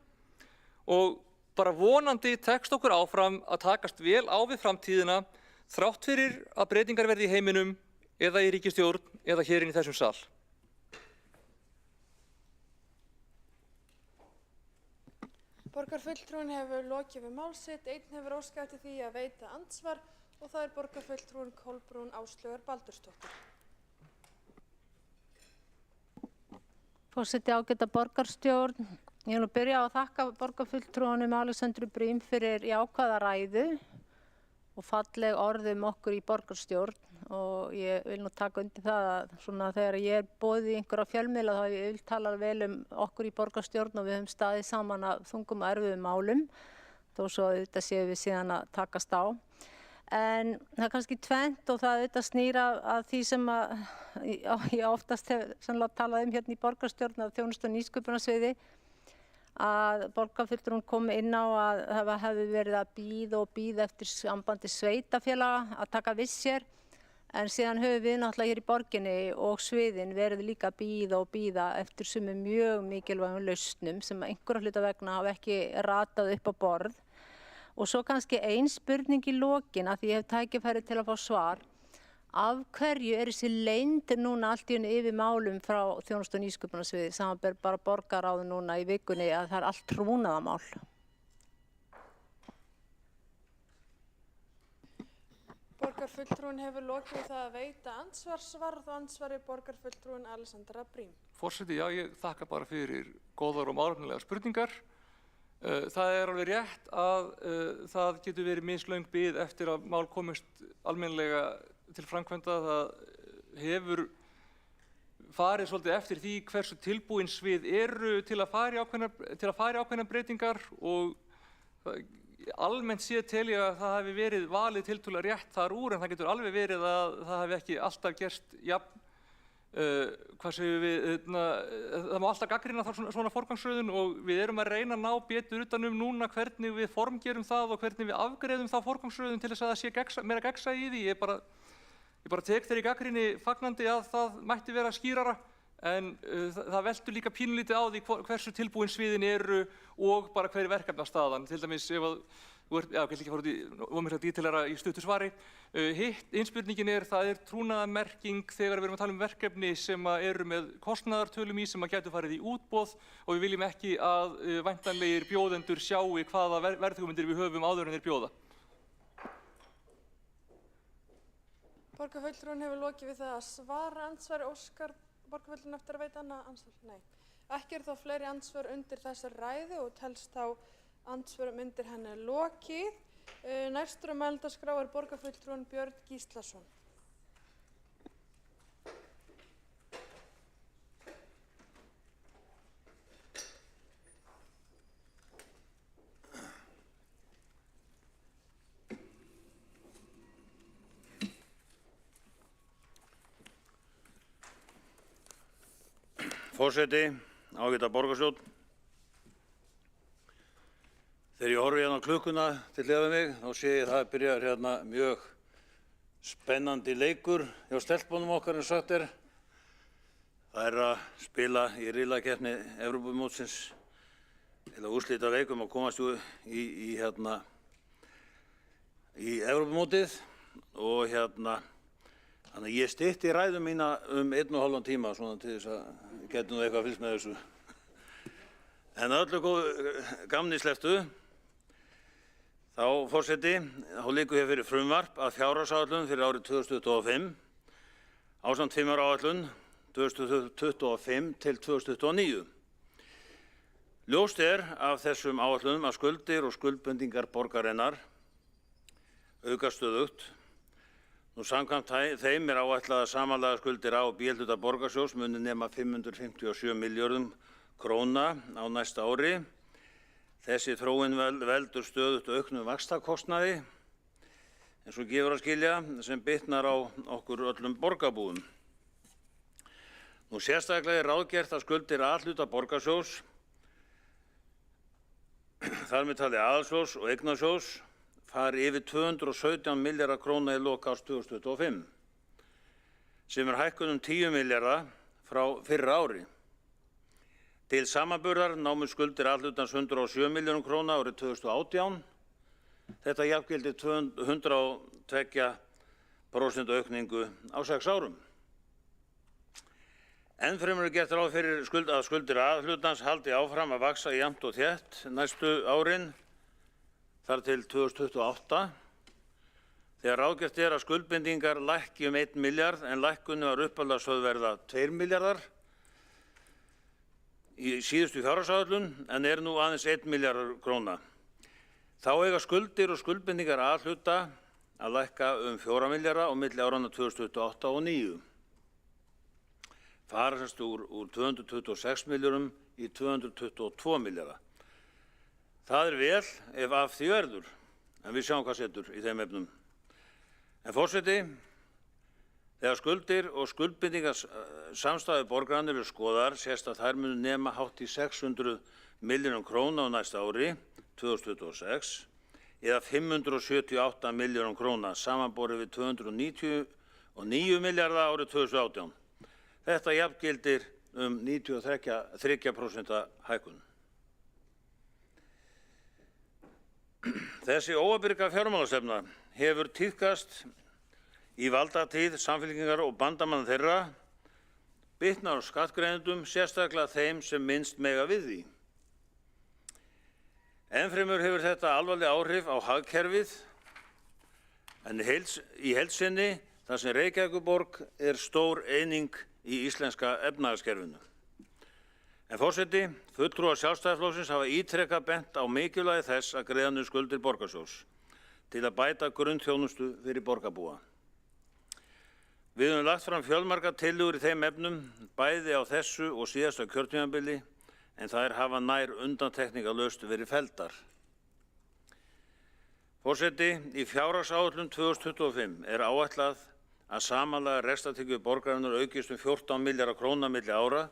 P: Og bara vonandi tekst okkur áfram að takast vel á við framtíðina þrátt fyrir að breytingar verði í heiminum eða í ríkisstjórn eða hér inn í þessum sal.
O: Borgarfulltrúinn hefur lokið við mál sitt, einn hefur óskað eftir því að veita andsvar og það borgarfulltrúinn Kolbrún Áslaugar Baldursdóttir.
I: Forseti, ágæta borgarstjórn, ég vil byrja á að þakka borgarfulltrúanum Alexandru Brím fyrir jákvæða ræðu og falleg orð okkur í borgarstjórn og ég vil nú taka undir það að svona þegar ég boðið í einhverja fjölmiðla þá hef ég talað vel okkur í borgarstjórn og við höfum staðið saman að þungum og erfiðum málum þó svo auðvitað séum við síðan að takast á. En það kannski tvennt og það auðvitað snýra að því sem ég oftast hef talað hérna í borgarstjórn af þjónustu- og nýsköpunarsviði að borgarfulltrúinn kom inn á að það hefði verið að bíða eftir sambandi sveitarfélaga að taka við sér. En síðan höfum við náttúrulega hér í borginni og sviðin verið líka að bíða eftir sumum mjög mikilvægum lausnum sem einhverra hluta vegna hafa ekki ratað upp á borð. Og svo kannski ein spurning í lokin að því ég hef tækifæri til að fá svar. Af hverju þessi leynd núna allt í einu yfir málum frá þjónustu- og nýsköpunarsviði, samanber bara borgarráð núna í vikunni að það allt trúnaðarmál?
O: Borgarfulltrúinn hefur lokið við það að veita andsvarsvarð og ansvari borgarfulltrúinn Alexandra Brím.
P: Forseti, já, ég þakka bara fyrir góðar og málefnalegar spurningar. Það alveg rétt að það getur verið mislöng bið eftir að mál komist almennilega til framkvæmda. Það hefur farið svolítið eftir því hversu tilbúin svið eru til að fara í ákveðnar breytingar og almennt séð tel ég að það hefði verið valið tiltölulega rétt þar úr en það getur alveg verið að það hefði ekki alltaf gerst jafn, hvað segjum við, það má alltaf gagnrýna svona forgangsröðun og við erum að reyna að ná betur utanum núna hvernig við formgerum það og hvernig við afgreiðum þá forgangsröðun til þess að það sé meira gegnsæi í því. Ég bara tek þeirri gagnrýni fagnandi að það mætti vera skýrara en það veltur líka pínulítið á því hversu tilbúin sviðin eru og bara hver verkefnastaðan. Til dæmis ef að þú ert, ég vil ekki fara út í ómikla dítilera í stuttu svari. Innspurningin það trúnaðarmerking þegar við erum að tala verkefni sem eru með kostnaðartölum í sem gætu farið í útboð og við viljum ekki að væntanlegir bjóðendur sjáu hvaða verðhugmyndir við höfum áður en þeir bjóða.
O: Borgarfulltrúinn hefur lokið við það að svara andsvari. Óskar borgarfulltrúinn eftir að veita annað ansvar? Nei. Ekki þó fleiri ansvar undir þessar ræðu og telst þá andsvörum undir henni lokið. Næstur á mælendaskrá borgarfulltrúinn Björn Gíslason.
Q: Forseti, ágæta borgarstjórn. Þegar ég horfi hérna á klukkuna til hliðar við mig, þá sé ég það byrjar hérna mjög spennandi leikur hjá stelpunum okkar en sagt er. Það er að spila í riðlakeppni Evrópumótsins til að úrslita leikum og komast í Evrópumótið og þannig að ég stytti ræðu mína 1,5 tíma svona til þess að geti nú eitthvað fylgst með þessu. En öllu góðu gamni slepptu. Þá, forseti, þá liggur hér fyrir frumvarp að fjárhagsáætlun fyrir árið 2025 ásamt 5 ára áætlun 2025 til 2029. Ljóst er af þessum áætlunum að skuldir og skuldbindingar borgarinnar aukast stöðugt. Nú samkvæmt þeim er áætlað að samanlagðar skuldir A- og B-hluta borgarsjóðs muni nema 557 milljörðum króna á næsta ári. Þessi þróun veldur stöðugt auknum vaxtakostnaði, eins og gefur að skilja, sem bitnar á okkur öllum borgarbúum. Nú sérstaklega er ráðgert að skuldir A-hluta borgarsjóðs, þar með talið aðalsjóðs og eignasjóðs, fari yfir 217 milljarða króna í lok árs 2025, sem er hækkun 10 milljarða frá fyrra ári. Til samanburðar námu skuldir A-hlutans 107 milljörðum króna árið 2018. Þetta jafngildir 102% aukningu á 6 árum. Ennfremur er gert ráð fyrir að skuldir A-hlutans haldi áfram að vaxa jafnt og þétt næstu árin þar til 2028. Þegar ráðgert er að skuldbindingar lækki 1 milljarð en lækkunni var upphaflega sögð verða 2 milljarðar í síðustu fjárhagsáætlun en er nú aðeins 1 milljarður króna. Þá eiga skuldir og skuldbindingar A-hluta að lækka 4 milljarða á milli áranna 2028 og 2029. Fara semst úr 226 milljörðum í 222 milljarða. Það er vel ef af því verður, en við sjáum hvað setur í þeim efnum. En forseti, þegar skuldir og skuldbindingar samstæðu borgaranna eru skoðar, sést að þær munu nema hátt í 600 milljörðum króna á næsta ári, 2026, eða 578 milljörðum króna samanborið við 299 milljarða árið 2018. Þetta jafngildir 93% hækkun. Þessi óábyrga fjármálastefna hefur tíðkast í valdatíð Samfylkingar og bandamanna þeirra, bitnar á skattgreiðendum, sérstaklega þeim sem minnst mega við því. Ennfremur hefur þetta alvarleg áhrif á hagkerfið, en í heild sinni þar sem Reykjavíkurborg er stór eining í íslenska efnahagskerfinu. En forseti, fulltrúar Sjálfstæðisflokksins hafa ítrekað bent á mikilvægi þess að greiða niður skuldir borgarsjóðs til að bæta grunnþjónustu fyrir borgarbúa. Við höfum lagt fram fjölmargar tillögur í þeim efnum, bæði á þessu og síðasta kjörtímabili, en þær hafa nær undantekningarlaust verið felldar. Forseti, í fjárhagsáætlun 2025 er áætlað að samanlagðar rekstrartekjur borgarinnar aukist 14 milljarða króna milli ára,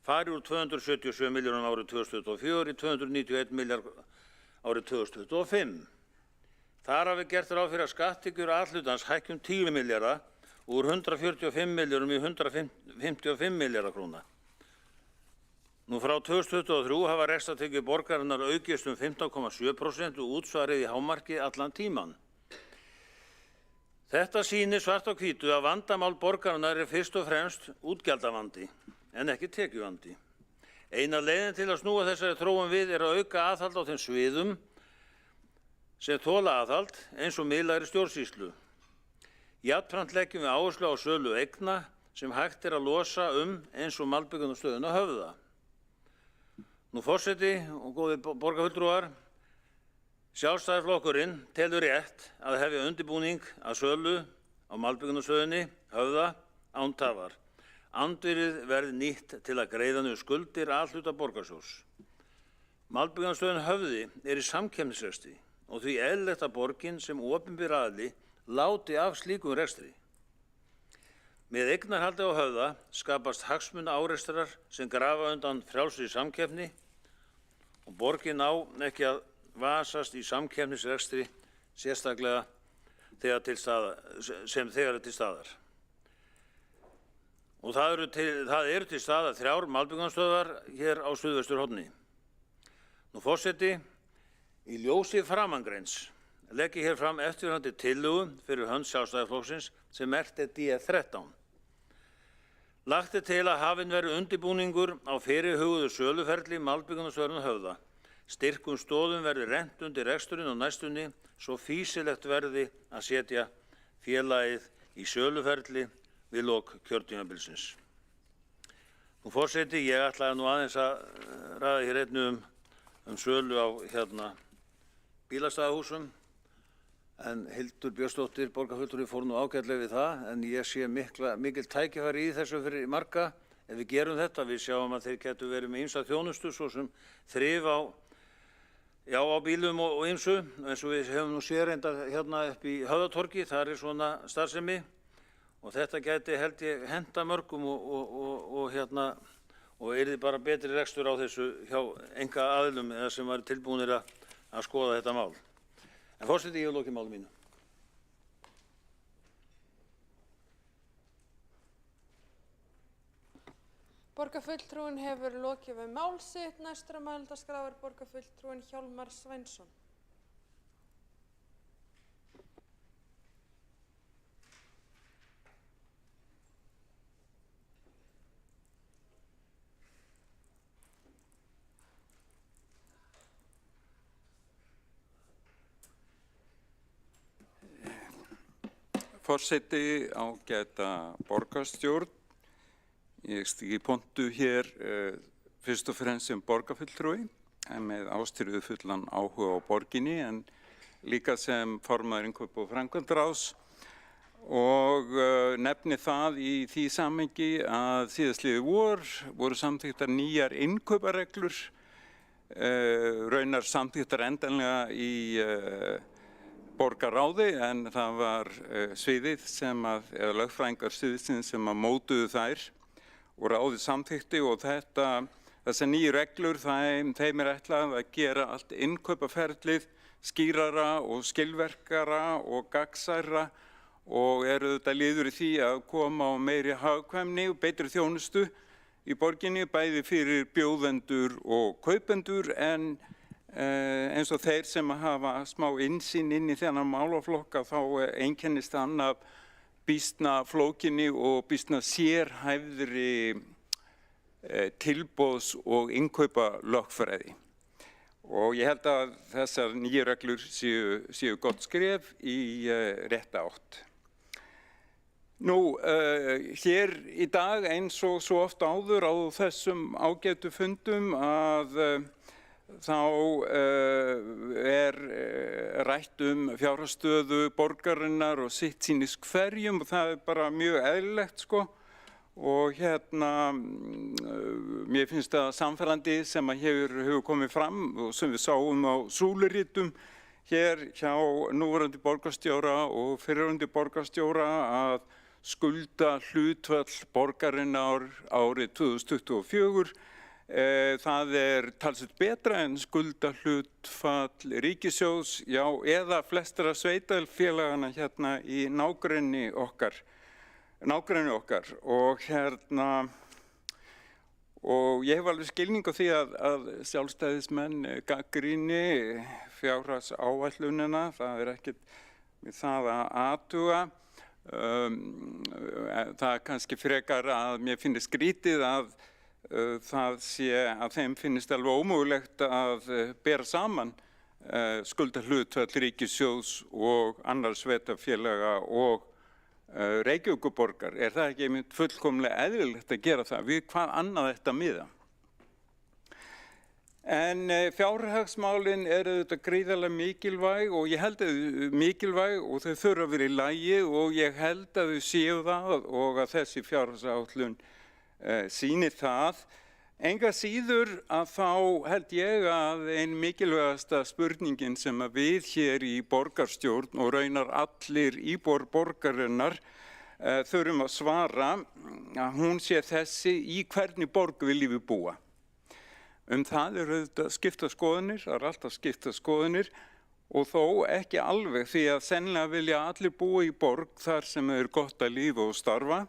Q: fari úr 277 milljörðum árið 2024 í 291 milljarð árið 2025. Þar hafi gert ráð fyrir að skatttekjur A-hlutans hækki 10 milljarða úr 145 milljörðum í 155 milljarða króna. Nú frá 2023 hafa rekstrartekjur borgarinnar aukist 15,7% og útsvarið í hámarki allan tíman. Þetta sýnir svart á hvítu að vandamál borgarinnar er fyrst og fremst útgjaldavandi en ekki tekjuvandi. Eina leiðin til að snúa þessari þróun við er að auka aðhald á þeim sviðum sem þola aðhald eins og miðlægri stjórnsýslu. Jafnframt leggjum við áherslu á sölu eigna sem hægt er að losa eins og Malbyggingarstöðin á Höfða. Nú forseti og góðir borgarfulltrúar, Sjálfstæðisflokkurinn telur rétt að hefja undirbúning að sölu á Malbyggingarstöðinni Höfða án tafar. Andvirðið verði nýtt til að greiða niður skuldir A-hluta borgarsjóðs. Malbyggingarstöðin Höfði er í samkeppnisrekstri og því eðlilegt að borgin sem opinber aðili láti af slíkum rekstri. Með eignarhaldi á Höfða skapast hagsmunaárekstrar sem grafa undan frjálsri samkeppni og borgin á ekki að vasast í samkeppnisrekstri sérstaklega þegar til staðar. Og það eru til staðar 3 malbyggingarstöðvar hér á suðvesturhorni. Nú forseti, í ljósi framangreinds legg ég hér fram eftirfarandi tillögu fyrir hönd Sjálfstæðisflokksins sem merkt D13. Lagt til að hafinn verði undirbúningur á fyrirhuguðu söluferli malbyggingarstöðvarinnar Höfða. Styrkum stoðum verði rennt undir reksturinn á næstunni svo fýsilegt verði að setja félagið í söluferli við lok kjörtímabilsins. Nú forseti, ég ætlaði nú aðeins að ræða hér einnig sölu á bílastæðahúsum en Hildur Björnsdóttir, borgarfulltrúi, fór nú ágætlega við það en ég sé mikil tækifæri í þessu fyrir marga ef við gerum þetta. Við sjáum að þeir getur verið með ýmsa þjónustu svo sem þrif á bílum og ýmsu eins og við hefum nú séð reyndar upp í Höfðatorgi, þar er svona starfsemi og þetta gæti held ég henta mörgum og yrði bara betri rekstur á þessu hjá einkaaðilum eða sem væru tilbúnir að skoða þetta mál. En forseti, ég hef lokið máli mínu.
O: Borgarfulltrúinn hefur lokið við mál sitt. Næstur á mælendaskrá er borgarfulltrúinn Hjálmar Sveinsson.
R: Forseti, ágæta borgarstjórn. Ég stíg í pontu hér fyrst og fremst sem borgarfulltrúi með ástríðufullan áhuga á borginni en líka sem formaður innkaupa- og framkvæmdaráðs og nefni það í því samhengi að síðastliðið voru samþykktar nýjar innkaupareglur, raunar samþykktar endanlega í borgarráði en það var sviðið eða lögfræðingar sviðsins sem að mótuðu þær og ráðið samþykkti og þessar nýju reglur þeim er ætlað að gera allt innkaupaferlið skýrara og skilverkara og gagnsærra og eru þetta liður í því að koma á meiri hagkvæmni og betri þjónustu í borginni bæði fyrir bjóðendur og kaupendur en eins og þeir sem hafa smá innsýn inn í þennan málaflokka þá einkennist hann af býsna flókinni og býsna sérhæfðri tilboðs- og innkaupalögfræði. Og ég held að þessar nýju reglur séu gott skref í rétta átt. Nú, hér í dag eins og svo oft áður á þessum ágætu fundum að þá er rætt fjárhagsstöðu borgarinnar og sitt sýnist hverjum og það er bara mjög eðlilegt sko og mér finnst það samfærandi sem að hefur komið fram og sem við sáum á súlurítum hér hjá núverandi borgarstjóra og fyrrverandi borgarstjóra að skulda hlutfall borgarinnar árið 2024 það er talsvert betra en skulda hlutfall ríkissjóðs, já, eða flestra sveitarfélagana hérna í nágrenni okkar og og ég hef alveg skilning á því að sjálfstæðismenn gagnrýni fjárhagsáætlunina, það er ekkert við það að athuga. Það er kannski frekar að mér finnst skrítið að það sé að þeim finnist alveg ómögulegt að bera saman skuldahlutfall ríkissjóðs og annars sveitarfélaga og Reykjavíkurborgar. Er það ekki einmitt fullkomlega eðlilegt að gera það? Við hvað annað þetta miða? En fjárhagsmálin eru þetta gríðarlega mikilvæg og ég held að mikilvæg og þau þurfa að vera í lagi og ég held að þau séu það og að þessi fjárhagsáætlun sýnir það. Enga síður að þá held ég að ein mikilvægasta spurningin sem að við hér í borgarstjórn og raunar allir íbúar borgarinnar þurfum að svara að hún sé þessi í hvernig borg viljum við búa. Það eru auðvitað skipta skoðanir, það eru alltaf skipta skoðanir og þó ekki alveg því að sennilega vilja allir búa í borg þar sem er gott að lífa og starfa.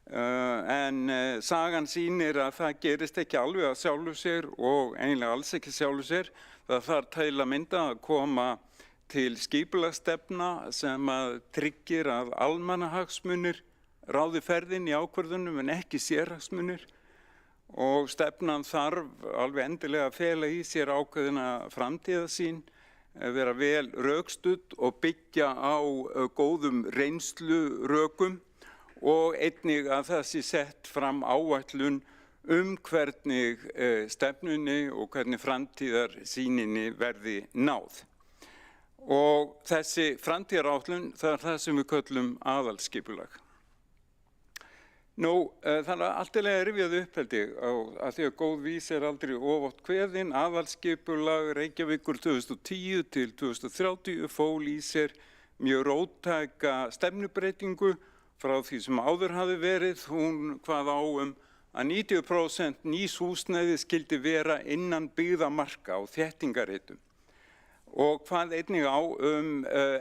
R: En sagan sýnir að það gerist ekki alveg að sjálfu sér og eiginlega alls ekki sjálfu sér. Það þarf til að mynda að koma til skipulagsstefna sem að tryggir að almannahagsmunir ráði ferðin í ákvörðunum en ekki sérhagsmunir og stefnan þarf alveg endilega að fela í sér ákveðina framtíðarsýn, vera vel rökstudd og byggja á góðum reynslurökum og einnig að það sé sett fram áætlun hvernig stefnunni og hvernig framtíðarsýninni verði náð. Og þessi framtíðaráætlun, það er það sem við köllum aðalskipulag. Þannig að alltilega rifjaði upp held ég að því að góð vís er aldrei oft kveðin. Aðalskipulag Reykjavíkur 2010 til 2030 fól í sér mjög róttæka stefnubreytingu frá því sem áður hafi verið. Hún kvað á að 90% nýs húsnæði skyldi vera innan byggðamarka og þéttingarreitum. Og hvað einnig á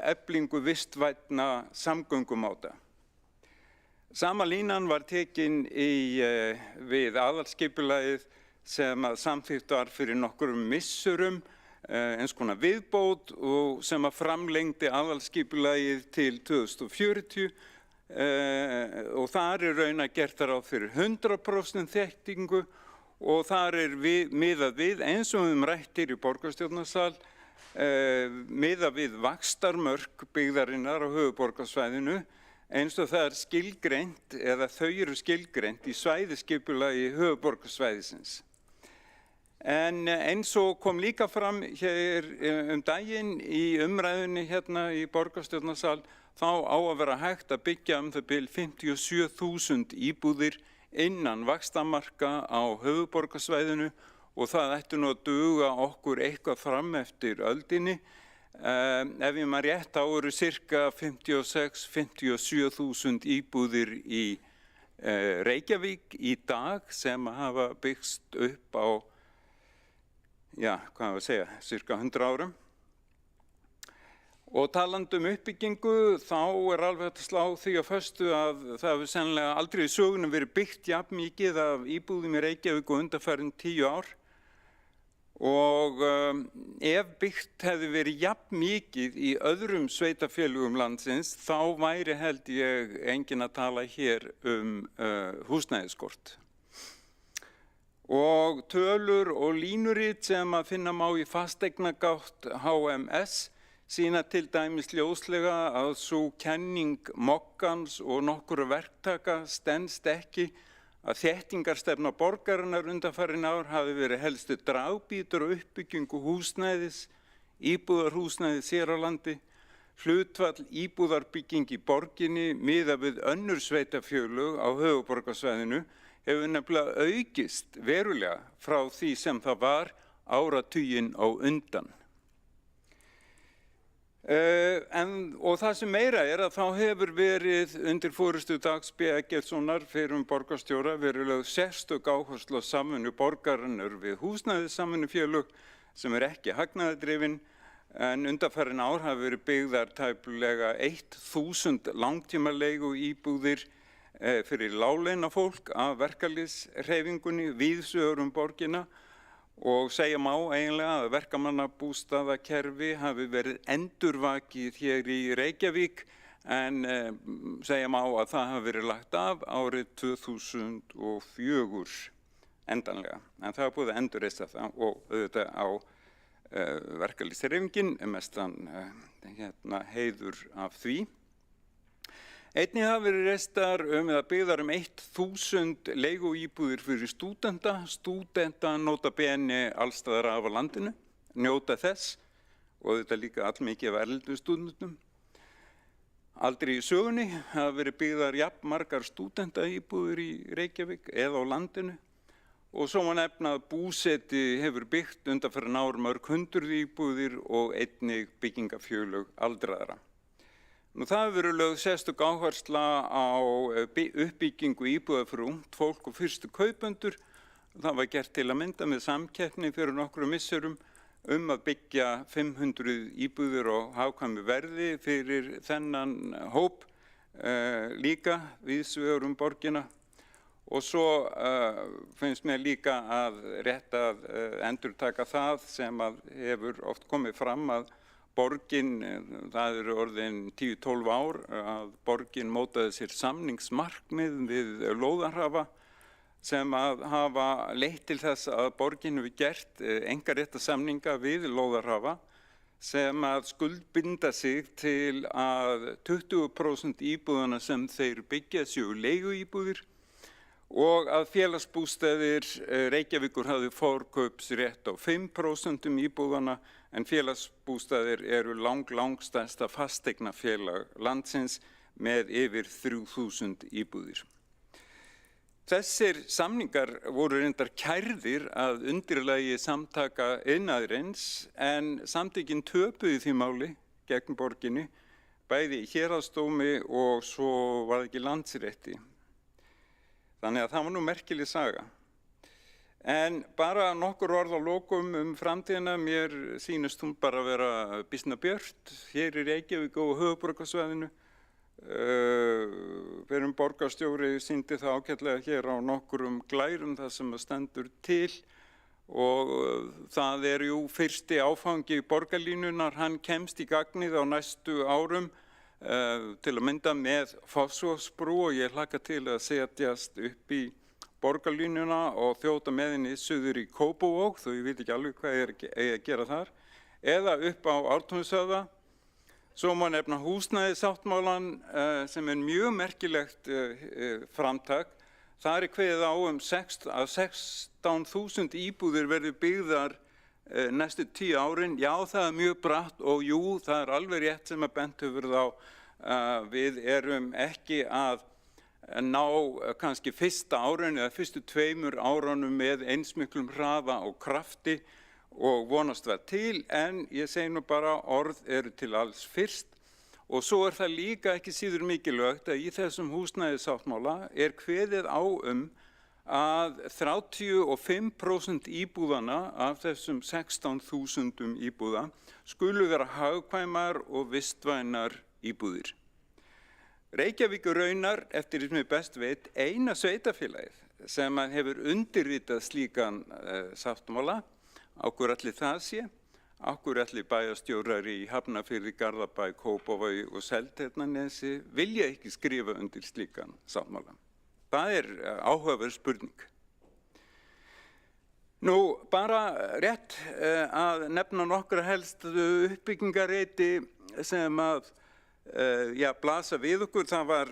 R: eflingu vistvænna samgöngumáta. Sama línan var tekin við aðalskipulagið sem samþykkt var fyrir nokkrum missurum, eins konar viðbót og sem að framlengdi aðalskipulagið til 2040 og þar er raun að gert ráð fyrir 100% þéttingu og þar er miðað við eins og við rættir í borgarstjórnarsal miðað við vaxtarmörk byggðarinnar á höfuðborgarsvæðinu eins og það er skilgreint eða þau eru skilgreint í svæðisskipulagi höfuðborgarsvæðisins. En eins og kom líka fram hér daginn í umræðunni hérna í borgarstjórnarsal þá á að vera hægt að byggja það bil 57.000 íbúðir innan vaxtarmarka á höfuðborgarsvæðinu og það ætti nú að duga okkur eitthvað fram eftir öldinni. Ef ég maður rétt þá eru cirka 56-57.000 íbúðir í Reykjavík í dag sem hafa byggst upp á, hvað að segja, cirka 100 árum. Og talandi uppbyggingu þá er alveg hægt að slá því að föstu að það hefur sennilega aldrei í sögunum verið byggt jafn mikið af íbúðum í Reykjavík og undanfarin 10 ár. Og ef byggt hefði verið jafn mikið í öðrum sveitarfélögum landsins þá væri held ég enginn að tala hér húsnæðisskort. Og tölur og línurit sem að finna má í fasteignagátt HMS sýna til dæmis ljóslega að sú kenning Moggans og nokkurra verktaka stenst ekki að þéttingarstefna borgarinnar undanfarin ár hafi verið helstu dragbítur og uppbyggingu húsnæðis, íbúðarhúsnæðis hér á landi, hlutfall íbúðarbygging í borginni miðað við önnur sveitarfélög á höfuðborgarsvæðinu hefur nefnilega aukist verulega frá því sem það var áratuginn á undan. Og það sem meira er að þá hefur verið undir forystu Dags B. Eggertssonar fyrrum borgarstjóra verið lögð sérstök áherslu á samvinnu borgarinnar við húsnæðissamvinnufélög sem er ekki hagnaðardrifin en undanfarin ár hafa verið byggðar tæplega 1000 langtímaleigu íbúðir fyrir láglaunafólk af verkalýðshreyfingunni víðs vegar borgina. Og segja má eiginlega að verkamannabústaðakerfi hafi verið endurvakið hér í Reykjavík en segja má að það hafi verið lagt af árið 2004 endanlega. En það hafi búið að endurreisa það og auðvitað á verkalýðshreyfingin mestan heiður af því. Einnig hafa verið reistar eða byggðar 1000 leiguíbúðir fyrir stúdenta nota bene allstaðar af landinu, njóta þess og þetta líka allmikið af erlendum stúdentum. Aldrei í sögunni hafa verið byggðar jafn margar stúdentaíbúðir í Reykjavík eða á landinu og svo má nefna að búseti hefur byggt undanfarin ár mörg hundruð íbúðir og einnig byggingafjölög aldraðra. Nú það hefur verið lögð sérstök áhersla á uppbyggingu íbúða fyrir ungt fólk og fyrstu kaupendur. Það var gert til að mynda með samkeppni fyrir nokkrum misserum að byggja 500 íbúðir á hagkvæmu verði fyrir þennan hóp líka víðs vegar borgina. Og svo finnst mér líka að rétt að endurtaka það sem að hefur oft komið fram að borgin, það eru orðin 10-12 ár að borgin mótaði sér samningsmarkmið við lóðarhafa sem að hafa leitt til þess að borgin hefur gert einkaréttarsamninga við lóðarhafa sem að skuldbinda sig til að 20% íbúðana sem þeir byggja séu leiguíbúðir og að félagsbústaðir Reykjavíkur hafði forkaupsrétt á 5% íbúðana en félagsbústaðir eru langstærsta fasteignafélag landsins með yfir 3000 íbúðir. Þessir samningar voru reyndar kærðir að undirlagi samtaka iðnaðarins en samtökin töpuðu því máli gegn borginni, bæði í héraðsdómi og svo var það ekki Landsrétti. Þannig að það var nú merkileg saga. En bara nokkur orð á lokum framtíðina, mér sýnist hún bara vera býsna björt hér í Reykjavík og höfuðborgarsvæðinu. Verum borgarstjóri sýndi það ágætlega hér á nokkurum glærum það sem stendur til og það jú fyrsti áfangi borgarlínunar, hann kemst í gagnið á næstu árum til að mynda með Fossvogsbrú og ég hlakka til að setjast upp í borgarlínuna og þjóta með henni suður í Kópavog, þó ég veit ekki alveg hvað ég að gera þar, eða upp á Ártúnshöfða. Svo má nefna húsnæðissáttmálann sem mjög merkilegt framtak. Það kveðið á að 16.000 íbúðir verði byggðar næstu 10 árin. Já, það mjög bratt og jú, það alveg rétt sem að bent hefur á. Við erum ekki að ná kannski fyrsta árinu eða fyrstu 2 árunum með eins miklum hraða og krafti og vonast var til, en ég segi nú bara orð eru til alls fyrst og svo það líka ekki síður mikilvægt að í þessum húsnæðissáttmála kveðið á að 35% íbúðana af þessum 16.000 íbúða skulu vera hagkvæmar og vistvænar íbúðir. Reykjavík raunar, eftir því sem ég best veit, eina sveitarfélagið sem hefur undirritað slíkan sáttmála. Á hverju ætli það sé? Á hverju ætli bæjarstjórar í Hafnarfirði, Garðabæ, Kópavogi og Seltjarnarnesi vilja ekki skrifa undir slíkan sáttmála? Það áhugaverð spurning. Nú, bara rétt að nefna nokkra helstu uppbyggingareiti sem að blasa við okkur. Það var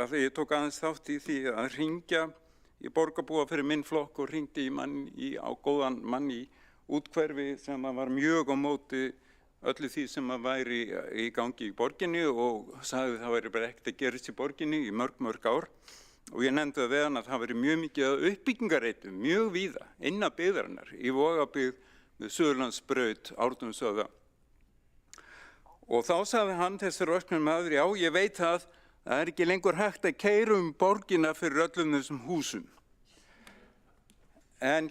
R: að ég tók aðeins þátt í því að hringja í borgarbúa fyrir minn flokk og hringdi á góðan mann í útkverfi sem var mjög á móti öllu því sem væri í gangi í borginni og sagði það væri bara ekkert að gerast í borginni í mörg ár. Og ég nefndi við hann að það væri mjög mikið uppbyggingareitum, mjög víða, innan byggðarinnar, í Vogabyggð með Suðurlandsbraut, Ártúnshöfða. Og þá sagði hann, þessi rösknum maður, já, ég veit það ekki lengur hægt að keyra borgina fyrir öllum þessum húsum. En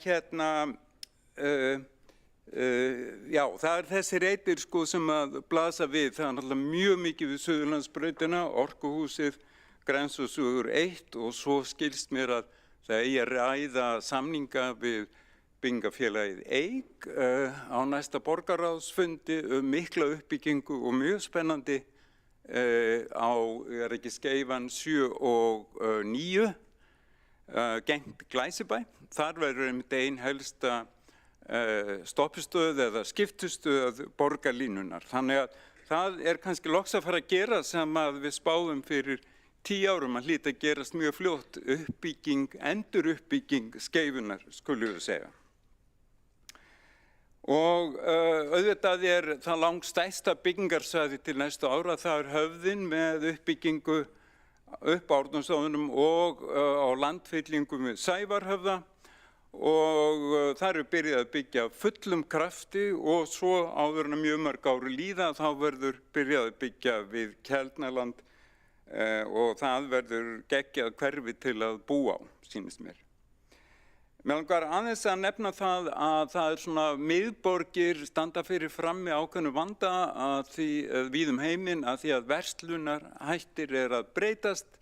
R: já, það þessi reitir sem að blasa við, það náttúrulega mjög mikið við Suðurlandsbrautina, Orkuhúsið, Grensásvegur 1 og svo skilst mér að það eigi að ræða samninga við byggingafélagið Eik á næsta borgarráðsfundi mikla uppbyggingu og mjög spennandi á, ekki Skeifan 7 og 9, gengt Glæsibæ. Þar verður einmitt ein helsta stoppistöð eða skiptustöð borgarlínunar. Þannig að það kannski loks að fara að gera sem að við spáðum fyrir 10 árum að hlýta að gerast mjög fljótt enduruppbygging Skeifunnar, skulum við segja. Og auðvitað það langstærsta byggingarsvæði til næstu ára, það Höfðinn með uppbyggingu upp á Ártúnshöfðunum og á landfyllingu með Sævarhöfða og það eru byrjað að byggja fullum krafti og svo áður en mjög mörg ári líða þá verður byrjað að byggja við Keldnaland og það verður geggjað hverfi til að búa á, sýnist mér. Mér langar aðeins að nefna það að það svona miðborgir standa fyrir frammi ákveðnu vanda að því víð heiminn að því að verslunarhættir að breytast,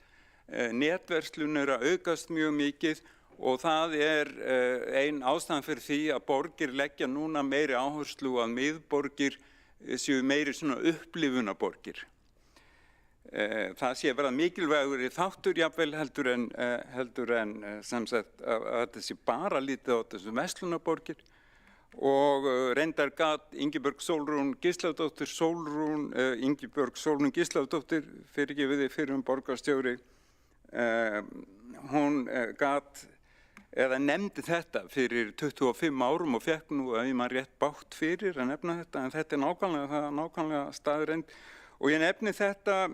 R: netverslun að aukast mjög mikið og það ein ástæðan fyrir því að borgir leggja núna meiri áherslu að miðborgir séu meiri svona upplifunarborgir. Það sé verða mikilvægur í þáttur jafnvel heldur en sem sagt að þetta sé bara lítið á þessum verslunarborgir og reyndar gat Ingibjörg Sólrún Gísladóttir fyrirgefiði fyrrum borgarstjóri, hún gat eða nefndi þetta fyrir 25 árum og fekk nú að ég maður rétt bátt fyrir að nefna þetta, en þetta nákvæmlega staðreynd og ég nefni þetta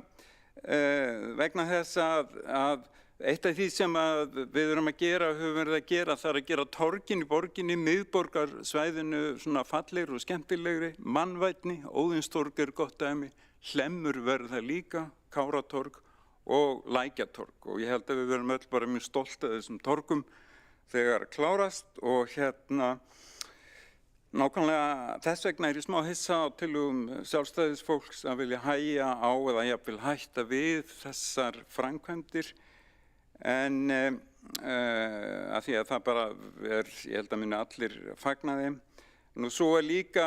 R: vegna þess að eitt af því sem við erum að gera, höfum verið að gera, það að gera torgin í borginni, miðborgarsvæðinu svona fallegri og skemmtilegri, mannvænni, Óðinstorg gott dæmi, Hlemmur verður það líka, Káratorg og Lækjatorg og ég held að við verum öll bara mjög stolt af þessum torgum þegar klárast og nákvæmlega þess vegna ég smá hissa á tillögum sjálfstæðisfólks að vilja hægja á eða jafnvel hætta við þessar framkvæmdir en að því að það bara ég held að muni allir fagna þeim. Nú svo líka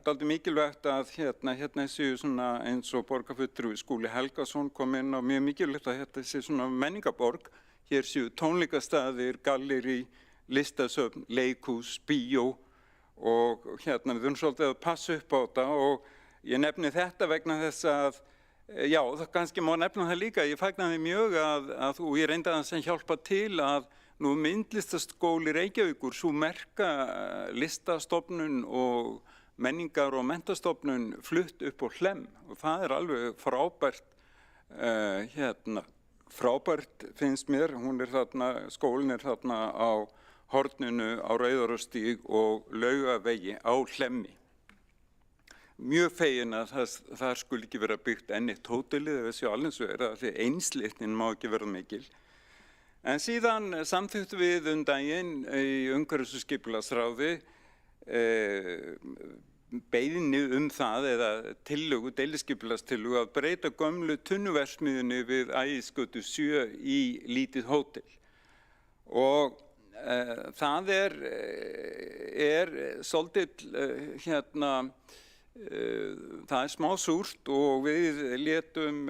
R: dálítið mikilvægt að hérna séu svona eins og borgarfulltrúi Skúli Helgason kom inn á mjög mikilvægt að þetta sé svona menningarborg. Hér séu tónleikastaðir, galleri, listasöfn, leikhús, bíó og við þurfum svolítið að passa upp á þetta og ég nefni þetta vegna þess að, já, það kannski má nefna það líka, ég fagnaði mjög að ég reyndi að sem hjálpa til að nú myndlistaskóli Reykjavíkur, svo merka listastofnun og menningar- og menntastofnun flutt upp á Hlemm og það alveg frábært frábært finnst mér, skólinn þarna á horninu á Rauðarárstíg og Laugavegi á Hlemmi. Mjög fegin að það skuli ekki vera byggt enn eitt hótelið ef þessi alveg svo því einsleitnin má ekki vera mikil. En síðan samþykktum við daginn í umhverfis- og skipulagsráði beiðni það eða tillögu, deiliskipulagstillögu að breyta gömlu tunnuverksmiðjunni við Ægisgötu 7 í lítið hótel. Og það svolítið það smá súrt og við létum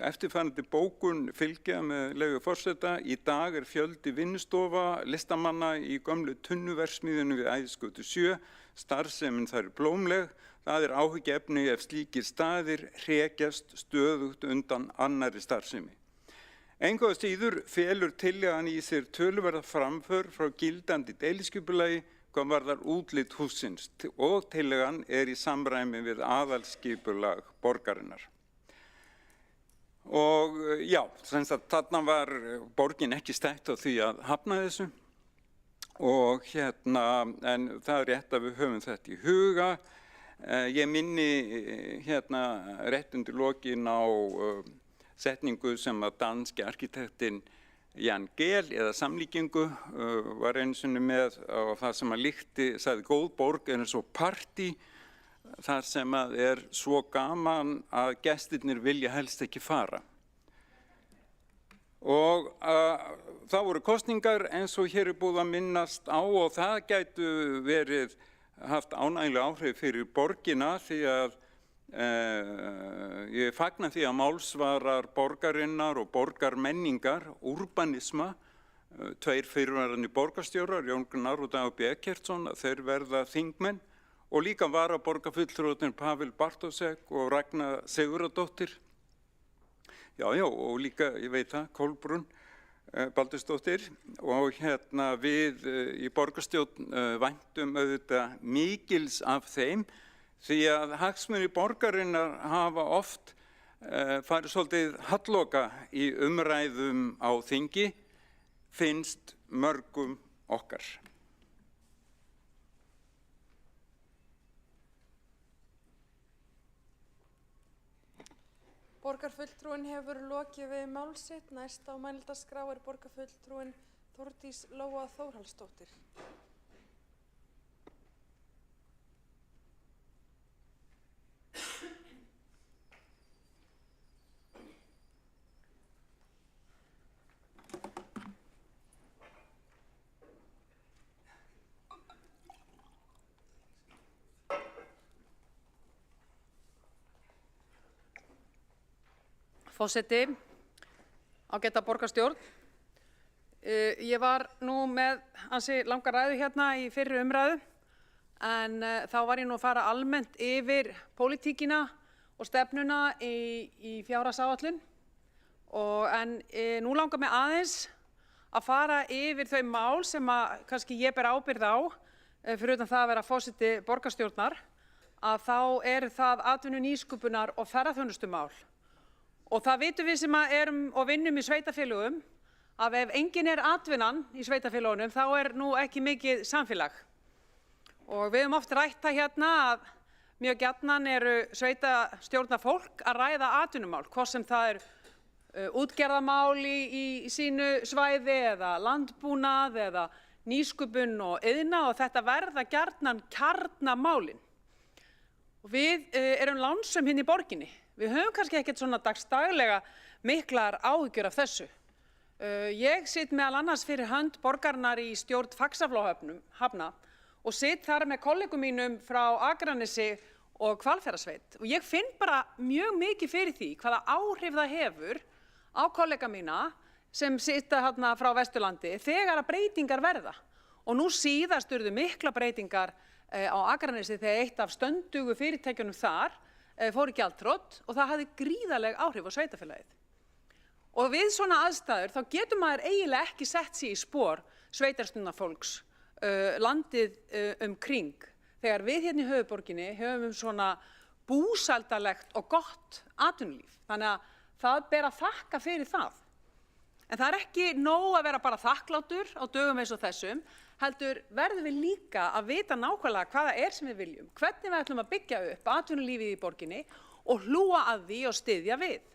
R: eftirfarandi bókun fylgja með leyfi forseta. Í dag fjöldi vinnustofa listamanna í gömlu tunnuverksmiðjunni við Ægisgötu 7. Starfsemin þar blómleg. Það áhyggjuefni ef slíkir staðir hrekjast stöðugt undan annarri starfsemi. Engu að síður felur tillagan í sér töluverða framför frá gildandi deiliskipulagi hvað varðar útlit hússins og tillagan í samræmi við aðalskipulag borgarinnar. Og já, þarna var borgin ekki stætt á því að hafna þessu og en það rétt að við höfum þetta í huga. Ég minni rétt undir lokin á setningu sem að danski arkitektinn Jan Gehl eða samlíkingu var einu sinni með á það sem að líkti, sagði góð borg eins og partí þar sem að svo gaman að gestirnir vilja helst ekki fara. Og það voru kosningar eins og hér búið að minnast á og það gætu verið haft ánægilega áhrif fyrir borgina því að ég fagna því að málsvarar borgarinnar og borgarmenningar, urbanisma, tveir fyrrverandi borgarstjórar, Jón Gnarr og Dagur B. Eggertsson, þeir verða þingmenn og líka varaborgarfulltrúarnir Pavel Bartósek og Ragna Sigurðardóttir. Já, og líka, ég veit það, Kolbrún Baldursdóttir og við í borgarstjórn væntum auðvitað mikils af þeim því að hagsmunir borgarinnar hafa oft farið svolítið halloka í umræðum á þingi, finnst mörgum okkar.
O: Borgarfulltrúinn hefur lokið við mál sitt. Næst á mælendaskrá borgarfulltrúinn Þórdís Lóa Þórhallsdóttir.
A: Forseti, ágæta borgarstjórn. Ég var nú með ansi langa ræðu hérna í fyrri umræðu en þá var ég nú að fara almennt yfir pólitíkina og stefnuna í fjárhagsáætlun en nú langar mig aðeins að fara yfir þau mál sem kannski ég ber ábyrgð á fyrir utan það að vera forseti borgarstjórnar að þá eru það atvinnu nýsköpunar og ferðaþjónustumál. Og það vitum við sem erum og vinnum í sveitarfélögum að ef engin atvinnan í sveitarfélögunum þá nú ekki mikið samfélag. Og við höfum oft rætt það hérna að mjög gjarnan eru sveitarstjórnarfólk að ræða atvinnumál, hvort sem það útgerðarmál í sínu svæði eða landbúnað eða nýsköpun og iðna og þetta verða gjarnan kjarnamálin. Og við erum lánsöm hérna í borginni. Við höfum kannski ekkert svona dagsdaglega miklar áhyggjur af þessu. Ég sit meðal annars fyrir hönd borgarinnar í stjórn Faxaflóahafna og sit þar með kollegum mínum frá Akranesi og Hvalfjarðarsveit. Og ég finn bara mjög mikið fyrir því hvaða áhrif það hefur á kollega mína sem sita hérna frá Vesturlandi þegar að breytingar verða. Og nú síðast urðu mikla breytingar á Akranesi þegar eitt af stöndugu fyrirtækjunum þar fór í gjaldþrot og það hafði gríðarleg áhrif á sveitarfélagið. Og við svona aðstæður þá getur maður eiginlega ekki sett sig í spor sveitarstjórnarfólks landið kring þegar við hérna í höfuðborginni höfum svona búsældalegt og gott atvinnulíf. Þannig að það ber að þakka fyrir það. En það ekki nóg að vera bara þakklátur á dögum eins og þessum, heldur verðum við líka að vita nákvæmlega hvað sem við viljum, hvernig við ætlum að byggja upp atvinnulífið í borginni og hlúa að því og styðja við.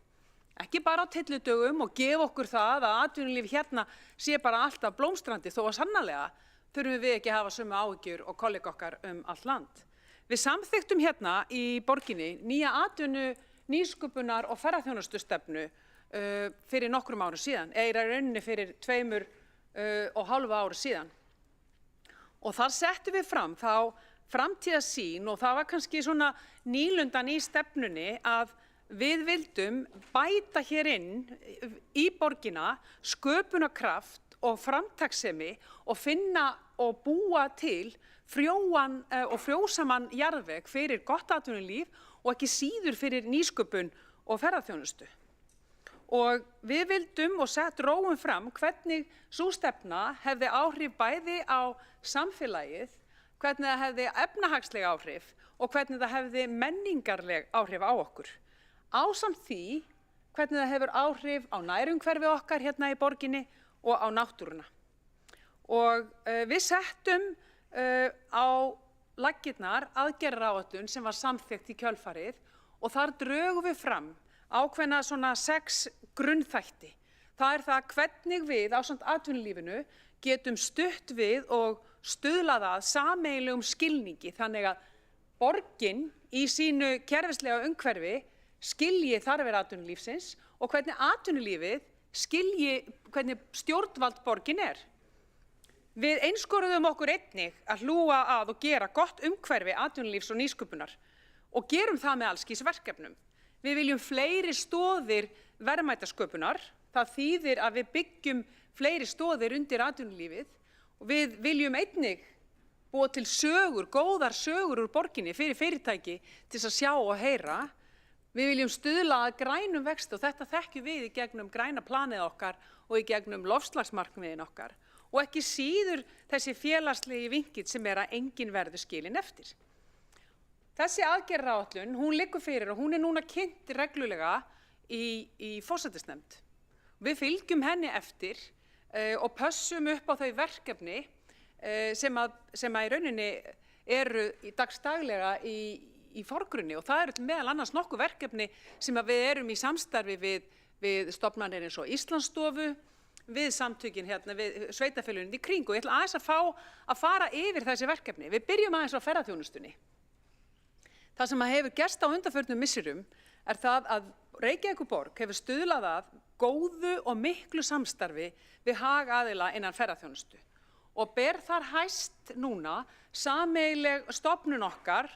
A: Ekki bara á tyllidögum og gefa okkur það að atvinnulífið hérna sé bara alltaf blómstrandi þó að sannarlega þurfum við ekki að hafa sömu áhyggjur og kollega okkar allt land. Við samþykktum hérna í borginni nýja atvinnu, nýsköpunar og ferðaþjónustustefnu fyrir nokkrum árum síðan, eða í rauninni fyrir 2,5 árum síðan. Og þar settum við fram þá framtíðarsýn og það var kannski svona nýlundan í stefnunni að við vildum bæta hér inn í borgina sköpunarkraft og framtakssemi og finna og búa til frjóan og frjósaman jarðveg fyrir gott atvinnulíf og ekki síður fyrir nýsköpun og ferðaþjónustu. Og við vildum og róum fram hvernig sú stefna hefði áhrif bæði á samfélagið, hvernig það hefði efnahagsleg áhrif og hvernig það hefði menningarleg áhrif á okkur. Ásamt því hvernig það hefur áhrif á nærumhverfi okkar hérna í borginni og á náttúruna. Og við settum á laggirnar aðgerðaráætlun sem var samþykkt í kjölfarið og þar drögum við fram ákveðna svona 6 grunnþætti. Það það hvernig við ásamt atvinnulífinu getum stutt við og stuðlað að sameiginlegum skilningi þannig að borgin í sínu kerfislega umhverfi skilji þarfir atvinnulífsins og hvernig atvinnulífið skilji hvernig stjórnvald borgin Við einskoruðum okkur einnig að hlúa að og gera gott umhverfi atvinnulífs og nýsköpunar og gerum það með alls kyns verkefnum. Við viljum fleiri stoðir verðmætasköpunar, það þýðir að við byggjum fleiri stoðir undir atvinnulífið og við viljum einnig búa til sögur, góðar sögur úr borginni fyrir fyrirtæki til þess að sjá og heyra. Við viljum stuðla að grænum vexti og þetta þekkjum við í gegnum græna planið okkar og í gegnum loftslagsmarkmiðin okkar og ekki síður þessi félagslegi vinkill sem að enginn verður skilinn eftir. Þessi aðgerðaáætlun, hún liggur fyrir og hún núna kynnt reglulega í forsætisnefnd. Við fylgjum henni eftir og pössum upp á þau verkefni sem að í rauninni eru dagstaglega í forgrunni og það eru meðal annars nokkuð verkefni sem að við erum í samstarfi við stofnanir eins og Íslandsstofu, við samtökin hérna, við sveitafélögin í kring og ég ætla aðeins að fara yfir þessi verkefni. Við byrjum aðeins á ferðaþjónustunni. Það sem hefur gerst á undanförnum misserum er það að Reykjavíkurborg hefur stuðlað að góðu og miklu samstarfi við hagaðila innan ferðaþjónustu og ber þar hæst núna sameiginleg stofnun okkar,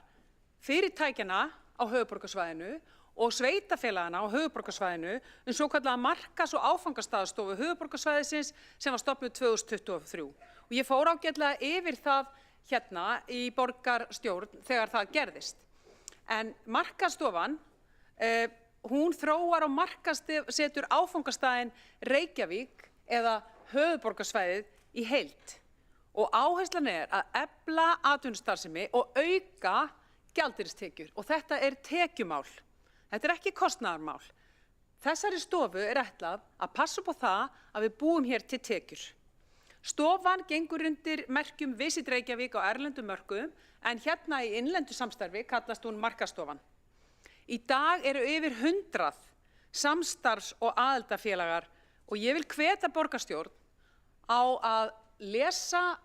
A: fyrirtækjana á höfuðborgarsvæðinu og sveitafélagana á höfuðborgarsvæðinu svokallaða markas- og áfangastaðarstofu höfuðborgarsvæðisins sem var stofnuð 2023. Og ég fór ágætlega yfir það hérna í borgarstjórn þegar það gerðist. En markastofan, hún þróar og markasetur áfangastaðinn Reykjavík eða höfuðborgarsvæðið í heild. Og áherslan er að efla atvinnustarfsemi og auka gjaldeyristekjur. Og þetta er tekjumál. Þetta er ekki kostnaðarmál. Þessari stofu er ætlað að passa upp á það að við búum hér til tekjur. Stofan gengur undir merkjum Visit Reykjavík á erlendum mörkuðum en hérna í innlendu samstarfi kallast hún markastofan. Í dag eru yfir 100 samstarfs- og aðildarfélagar og ég vil hvetja borgarstjórn á að lesa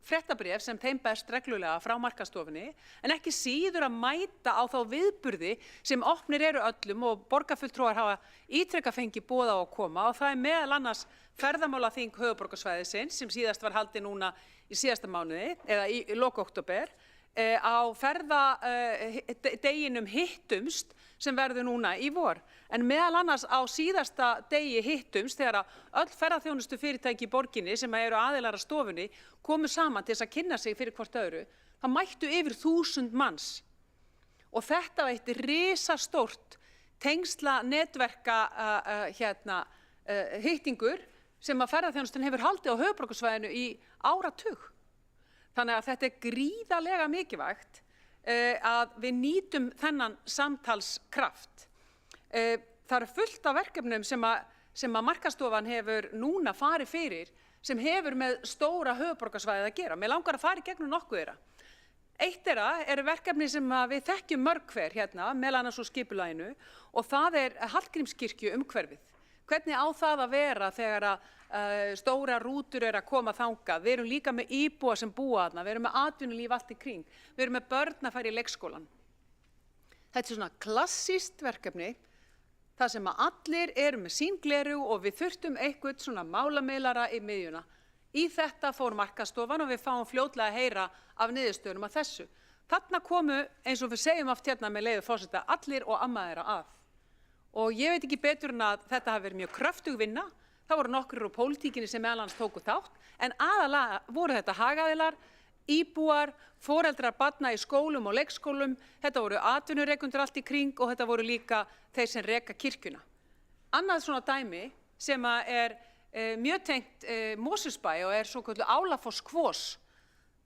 A: fréttabréf sem þeim berst reglulega frá markastofunni en ekki síður að mæta á þá viðburði sem opnir eru öllum og borgarfulltrúar hafa ítrekað fengið boð á að koma og það er meðal annars ferðamálaþing höfuðborgarsvæðisins sem síðast var haldið núna í síðasta mánuði eða í lok október á ferðadeginum Hittumst sem verður núna í vor. En meðal annars á síðasta degi Hittumst þegar öll ferðaþjónustu fyrirtæki í borginni sem eru aðilar að stofunni komu saman til þess að kynna sig fyrir hvort öðru, það mættu yfir 1000 manns. Og þetta var eitt risastórt tengsla netverka hittingur sem að ferðaþjónustan hefur haldið á höfuðborgarsvæðinu í áratug. Þannig að þetta er gríðarlega mikilvægt að við nýtum þennan samtalskraft. Það eru fullt af verkefnum sem að markastofan hefur núna farið fyrir sem hefur með stóra höfuðborgarsvæðið að gera. Mér langar að fara í gegnum nokkuð þeirra. Eitt þeirra eru verkefni sem við þekkjum mörg hver hérna, meðal annars úr skipulaginu og það er Hallgrímskirkju umhverfið. Hvernig á það að vera þegar stóra rútur eru að koma þangað? Við erum líka með íbúa sem búa þarna, við erum með atvinnulíf allt í kring, við erum með börn að fara í leikskólan. Þetta er svona klassískt verkefni, það sem að allir eru með sín gleru og við þurftum eitthvað svona málamiðlara í miðjuna. Í þetta fór markastofan og við fáum fljótlega að heyra af niðurstöðunum af þessu. Þarna komu, eins og við segjum oft hérna með leyfi forseta, allir og amma þeirra að. Og ég veit ekki betur en að þetta hafi verið mjög kröftug vinna. Það voru nokkur úr pólitíkinni sem meðal annars tóku þátt, en aðalega voru þetta hagaðilar, íbúar, foreldrar barna í skólum og leikskólum, þetta voru atvinnurekendur allt í kring og þetta voru líka þeir sem reka kirkjuna. Annað svona dæmi sem er mjög tengt Mosfellsbæ og er svokölluð Álafoss-kvos.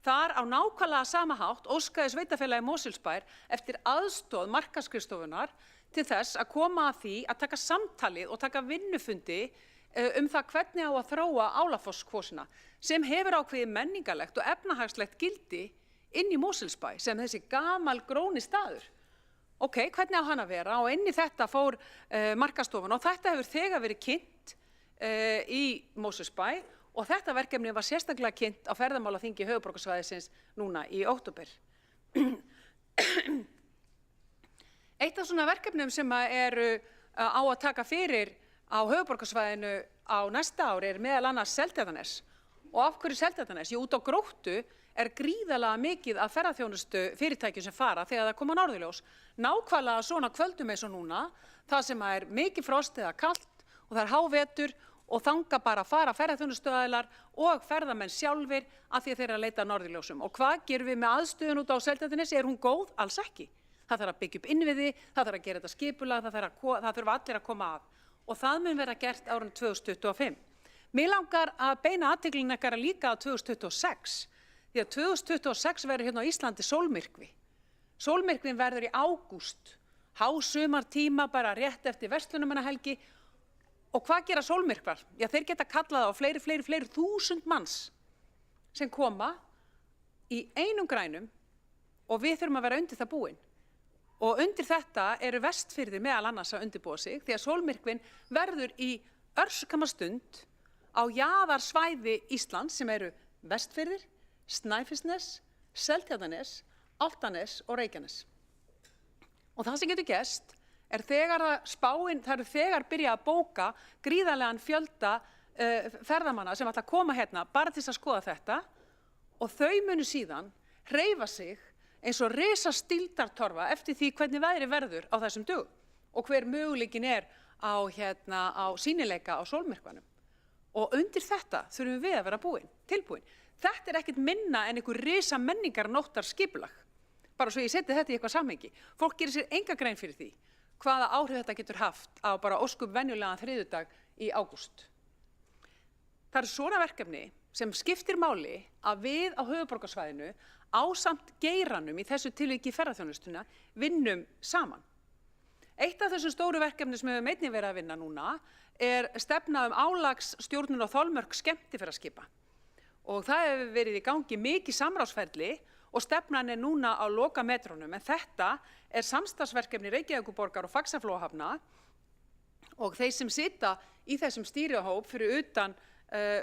A: Þar á nákvæmlega sama hátt óskaði sveitafélagið Mosfellsbær eftir aðstoð markaskrifstofunnar til þess að koma að því að taka samtalið og taka vinnufundi það hvernig á að þróa Álafoss-kvosina sem hefur ákveðið menningarlegt og efnahagslegt gildi inn í Mosfellsbæ sem þessi gamal gróni staður. Ok, hvernig á hann að vera? Og inn í þetta fór markastofan og þetta hefur þegar verið kynnt í Mosfellsbæ og þetta verkefni var sérstaklega kynnt á ferðamálaþingi höfuðborgarsvæðisins núna í október. Eitt af svona verkefnum sem eru á að taka fyrir á höfuðborgarsvæðinu á næsta ári er meðal annars Seltjarnarnes. Og af hverju Seltjarnarnes? Jú, út á Gróttu er gríðarlega mikið af ferðaþjónustu fyrirtækjum sem fara þegar það koma norðurljós. Nákvæmlega svona kvöldum eins og núna, það sem er mikið frost eða kalt og það er hávetur og þanga bara að fara ferðaþjónustuaðilar og ferðamenn sjálfir að því að þeir eru að leita að norðurljósum. Og hvað gerum við með aðstöðun út á Seltjarnarnes? Er hún góð? Alls ekki. Það þarf að byggja upp innviði, það þarf að gera þetta skipulag, það þurfa allir að koma að. Og það mun vera gert árið 2025. Mig langar að beina athyglinni ykkar líka á 2026, því að 2026 verður hérna á Íslandi sólmyrkvi. Sólmyrkvin verður í ágúst, hásumartíma bara rétt eftir verslunarmannahelgi. Og hvað gera sólmyrkvar? Já, þeir geta kallað á fleiri þúsund manns sem koma í einum grænum og við þurfum að vera undir það búin. Og undir þetta eru Vestfirðir meðal annars að undirbúa sig því að sólmyrkvinn verður í örskamma stund á jaðarsvæði Íslands sem eru Vestfirðir, Snæfellsnes, Seltjarnarnes, Álftanes og Reykjanes. Og það sem getur gerst er þegar það eru þegar byrjað að bóka gríðarlegan fjölda ferðamanna sem ætla að koma hérna bara til að skoða þetta og þau munu síðan hreyfa sig eins og risastíldartorfa eftir því hvernig veðri verður á þessum dögum og hver möguleikin er á sýnileika á sólmyrkvanum. Og undir þetta þurfum við að vera tilbúin. Þetta er ekkert minna en einhver risa menningarnóttar skipulag. Bara svo ég seti þetta í eitthvað samhengi. Fólk gerir sér enga grein fyrir því hvaða áhrif þetta getur haft á bara óskup venjulegan þriðjudag í ágúst. Það eru svona verkefni sem skiptir máli að við á höfuðborgarsvæðinu ásamt geiranum í þessu tilviki ferðaþjónustuna vinnum saman. Eitt af þessum stóru verkefni sem við höfum einnig verið að vinna núna er stefna álagsstjórnun og þolmörk skemmtiferðaskipa. Og það hefur verið í gangi mikið samráðsferli og stefnan er núna á lokametrónum. En þetta er samstarfsverkefni Reykjavíkurborgar og Faxaflóahafna og þeir sem sita í þessum stýrihóp fyrir utan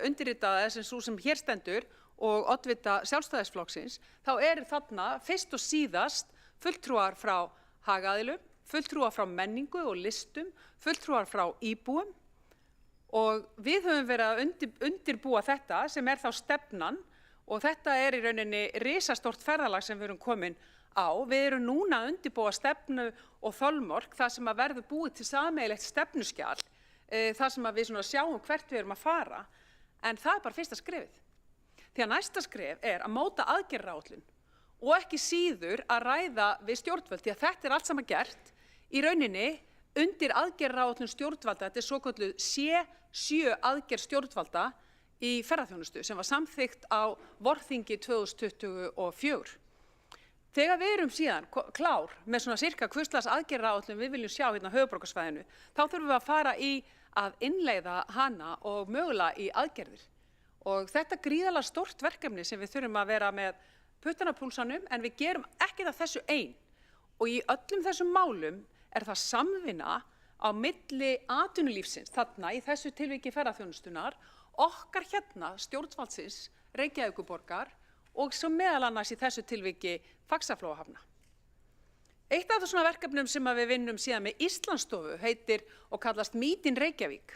A: undirritaða sem hér stendur og oddvita Sjálfstæðisflokksins, þá eru þarna fyrst og síðast fulltrúar frá hagaðilum, fulltrúar frá menningu og listum, fulltrúar frá íbúum og við höfum verið að undirbúa þetta sem er þá stefnan og þetta er í rauninni risastórt ferðalag sem við erum komin á. Við erum núna að undirbúa stefnu og þolmörk þar sem að verður búið til sameiginlegt stefnuskjal, þar sem að við sjáum hvert við erum að fara, en það er bara fyrsta skrefið. Því að næsta skref er að móta aðgerðaáætlun og ekki síður að ræða við stjórnvöld, því að þetta er allt saman gert í rauninni undir aðgerðaáætlun stjórnvalda. Þetta er svokölluð C7 aðgerð stjórnvalda í ferðaþjónustu sem var samþykkt á vorþingi 2024. Þegar við erum síðan klár með svona sirka hvurslags aðgerðaáætlun við viljum sjá hérna á höfuðborgarsvæðinu, þá þurfum við að fara í að innleiða hana og mögulega í aðgerðir. Og þetta er gríðarlega stórt verkefni sem við þurfum að vera með puttan á púlsanum, en við gerum ekkert af þessu ein. Og í öllum þessum málum er það samvinna á milli atvinnulífsins, þarna í þessu tilviki ferðaþjónustunar, okkar hérna stjórnvaldsins, Reykjavíkurborgar og svo meðal annars í þessu tilviki Faxaflóahafna. Eitt af þessum verkefnum sem við vinnum síðan með Íslandsstofu heitir og kallast Meet in Reykjavík.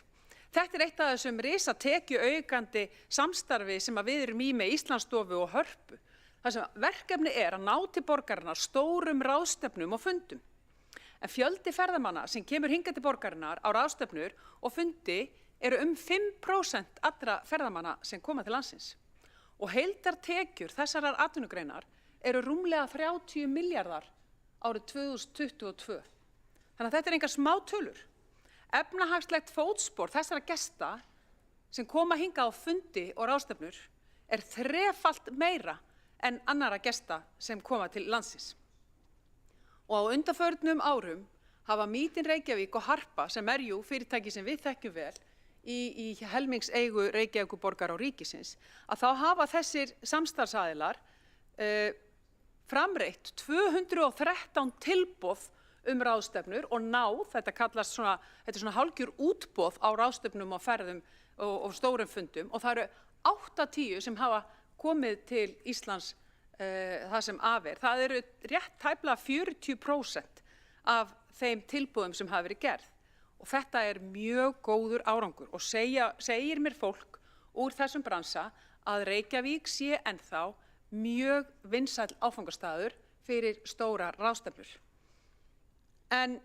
A: Þetta er eitt af þessum risatekjuaukandi samstarfi sem við erum í með Íslandsstofu og Hörpu. Það sem verkefni er að ná til borgarinnar stórum ráðstefnum og fundum. En fjöldi ferðamanna sem kemur hingað til borgarinnar á ráðstefnur og fundi eru 5% allra ferðamanna sem koma til landsins. Og heildartekjur þessarar atvinnugreinar eru rúmlega 30 milljarðar árið 2022. Þannig að þetta er engar smá tölur. Efnahagslegt fótspor þessara gesta sem koma hingað á fundi og ráðstefnur er þrefalt meira en annara gesta sem koma til landsins. Og á undanförnum árum hafa Meet in Reykjavík og Harpa, sem er jú fyrirtæki sem við þekkjum vel, í helmingseigu Reykjavíkurborgar og ríkisins, að þá hafa þessir samstarfsaðilar framreitt 213 tilboð ráðstefnur og náð, þetta er svona hálfgjör útboð á ráðstefnum og ferðum og stórum fundum, og það eru 80 sem hafa komið til Íslands það sem af er. Það eru rétt tæplega 40% af þeim tilboðum sem hafa verið gerð. Og þetta er mjög góður árangur og segir mér fólk úr þessum bransa að Reykjavík sé ennþá mjög vinsæll áfangastaður fyrir stórar ráðstefnur. En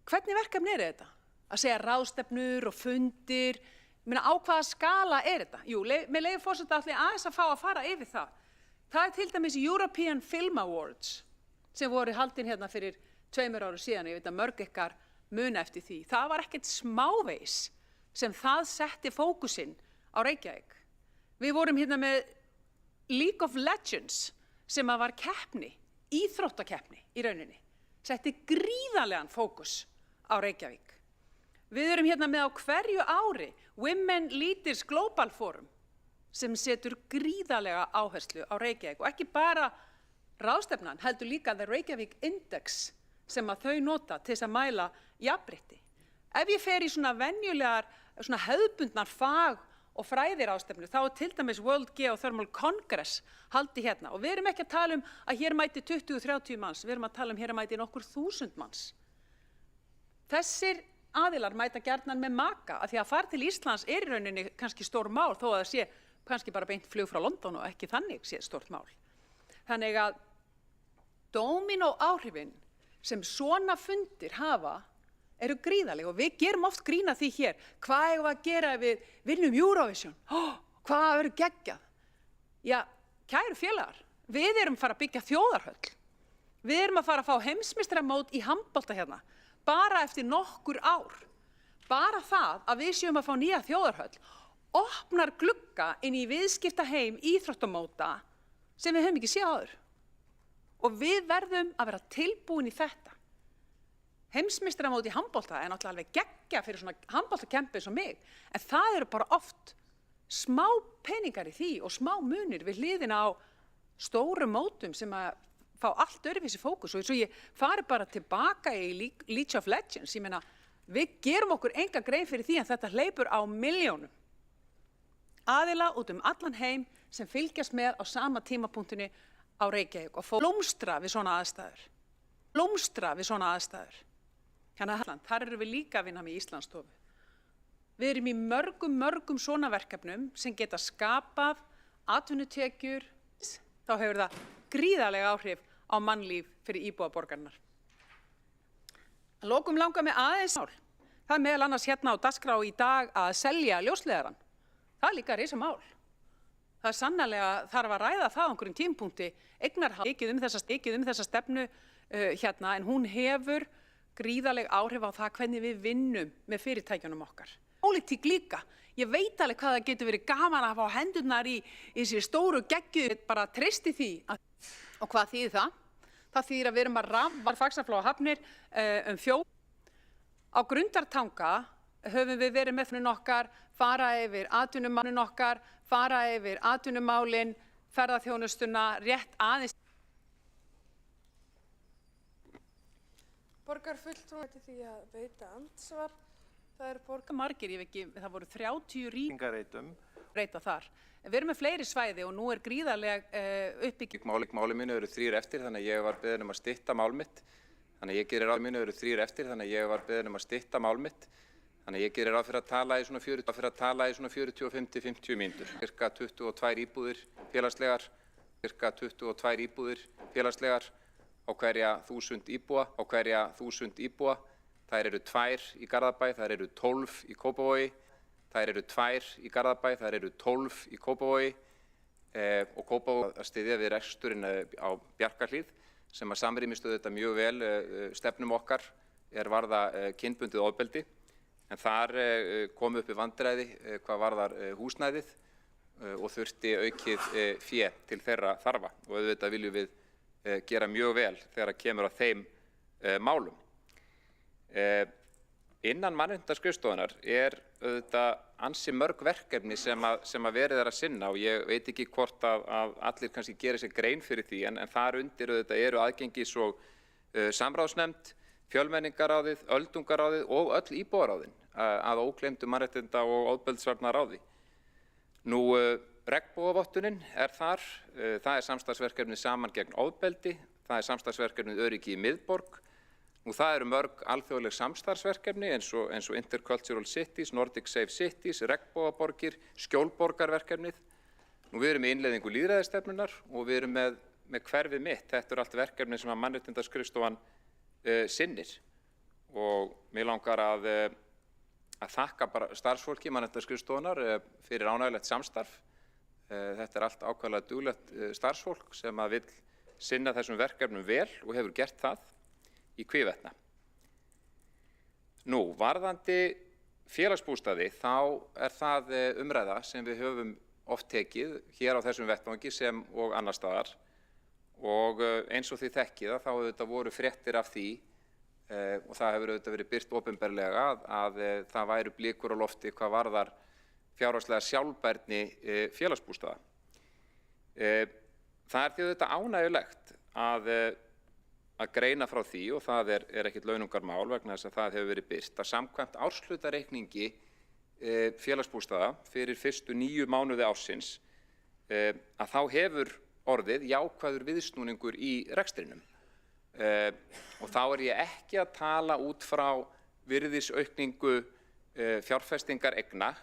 A: hvernig verkefni er þetta? Að segja ráðstefnur og fundir, á hvaða skala er þetta? Jú, með leyfi forseta ætla ég aðeins að fá að fara yfir það. Það er til dæmis European Film Awards sem voru haldin hérna fyrir 2 árum síðan, ég veit að mörg ykkar muna eftir því. Það var ekkert smávegis sem það setti fókusinn á Reykjavík. Við vorum hérna með League of Legends sem var keppni, íþróttakeppni í rauninni. Setti gríðarlegan fókus á Reykjavík. Við erum hérna með á hverju ári Women Leaders Global Forum sem setur gríðarlega áherslu á Reykjavík og ekki bara ráðstefnan, heldur líka The Reykjavík Index sem að þau nota til þess að mæla jafnrétti. Ef ég fer í svona venjulegar, svona hefðbundnar fag- og fræðiráðstefnur, þá er til dæmis World Geothermal Congress haldi hérna og við erum ekki að tala um að hér mæti 20-30 manns, við erum að tala um hér mæti nokkur þúsund manns. Þessir aðilar mæta gjarnan með maka af því að fara til Íslands er í rauninni kannski stór mál þó að það sé kannski bara beint flug frá London og ekki þannig sé stórt mál. Þannig að dóminó áhrifin sem svona fundir hafa eru gríðarleg og við gerum oft grína því hér. Hvað eigum við að gera ef við vinnum Eurovision? Hvað verður geggjað? Já, kæru félagar, við erum fara að byggja þjóðarhöll. Við erum að fara að fá heimsmeistaramót í handbolta hérna, bara eftir nokkur ár. Bara það að við séum að fá nýja þjóðarhöll opnar glugga inn í viðskiptaheim íþróttamóta sem við höfum ekki séð áður. Og við verðum að vera tilbúin í þetta. Heimsmeistaramót í handbolta er náttúrulega alveg geggja fyrir svona handboltakempi eins og mig, en það eru bara oft smá peningar í því og smá munir við hliðina á stórum mótum sem að fá allt öðruvísi fókus. Og svo ég fari bara tilbaka í League of Legends, ég meina, við gerum okkur enga grein fyrir því að þetta hleypur á milljónum aðila út allan heim sem fylgjast með á sama tímapunktinu á Reykjavík og blómstra við svona aðstæður. Blómstra við svona aðstæður. Þannig að þar eru við líka að vinna með Íslandsstofu. Við erum í mörgum svona verkefnum sem geta skapað atvinnutekjur, þá hefur það gríðarlega áhrif á mannlíf fyrir íbúa borgarinnar. Að lokum langar mig aðeins mál. Það er meðal annars hérna á dagskrá í dag að selja ljósleiðarann. Það er líka risamál. Það er sannarlega þarf að ræða það á einhverjum tímapunkti. Eignarhald ekið þessa stefnu hérna, en hún hefur gríðarleg áhrif á það hvernig við vinnum með fyrirtækjunum okkar. Pólitík líka. Ég veit alveg hvað það getur verið gaman að fá hendurnar í þessi stóru geggju, bara treysti því. Og hvað þýðir það? Það þýðir að við erum að rafa Faxaflóa hafnir Á Grundartanga höfum við verið með fyrir okkar, fara yfir atvinnumálin, ferðaþjónustuna, rétt aðeins.
O: Borgarfulltrúar til því að veita andsvar. Það eru
A: borgarmargir, það voru 30 ríkingreitum reita þar. En við erum með fleiri svæði og nú er gríðarleg uppbygging.
S: Máli mínu eru 3 eftir, þannig að ég var beðinn að stytta mál mitt. Þannig að ég gerir ráð fyrir að tala í svona 45-50 mínútur. Cirka 22 íbúðir félagslegar, á hverja 1000 íbúa. Þær eru 2 í Garðabæ, þær eru 12 í Kópavogi. Og Kópavogi að styðja við reksturinn á Bjarkarhlíð sem að samrýmist auðvitað mjög vel stefnum okkar varða kynbundið ofbeldi. En þar kom upp í vandræði hvað varðar húsnæðið og þurfti aukið fé til þeirra þarfa. Og auðvitað viljum við gera mjög vel þegar kemur að þeim málum. Innan mannréttindaskrifstofunnar auðvitað ansi mörg verkefni sem að verið að sinna og ég veit ekki hvort að allir kannski gerir sér grein fyrir því en þar undir auðvitað eru aðgengis- og samráðsnefnd, fjölmenningaráðið, öldungaráðið og öll íbúaráðin að ógleymdu mannréttinda- og ofbeldisvarnaráði. Nú, regnbogavottunin þar, það er samstarfsverkefni Saman gegn ofbeldi, það er samstarfsverkefni Öryggi í miðborg. Nú, það eru mörg alþjóðleg samstarfsverkefni eins og Intercultural Cities, Nordic Safe Cities, regnbogaborgir, skjólborgarverkefnið. Nú, við erum með innleiðingu lýðræðisstefnunnar og við erum með hverfið mitt. Þetta eru allt verkefni sem að mannréttindaskrifstofan sinnir. Og mig langar að þakka bara starfsfólki mannréttindaskrifstofunnar fyrir ánægilegt samstarf. Þetta er allt ákveðlega duglegt starfsfólk sem að vill sinna þessum verkefnum vel og hefur gert það í hvívetna. Nú, varðandi félagsbústaði, þá það umræða sem við höfum oft tekið hér á þessum vettvangi sem og annar staðar og eins og þið þekkið þá auðvitað voru fréttir af því og það hefur auðvitað verið birt opinberlega að það væru blikur á lofti hvað varðar fjárhagslega sjálfbærni félagsbústaða. Það því auðvitað ánægjulegt að að greina frá því, og það er ekkert launungarmál vegna þess að það hefur verið birt, að samkvæmt árshlutareikningi félagsbústaða fyrir fyrstu 9 mánuði ársins að þá hefur orðið jákvæður viðsnúningur í rekstrinum. Og þá er ég ekki að tala út frá virðisaukningu fjárfestingar eigna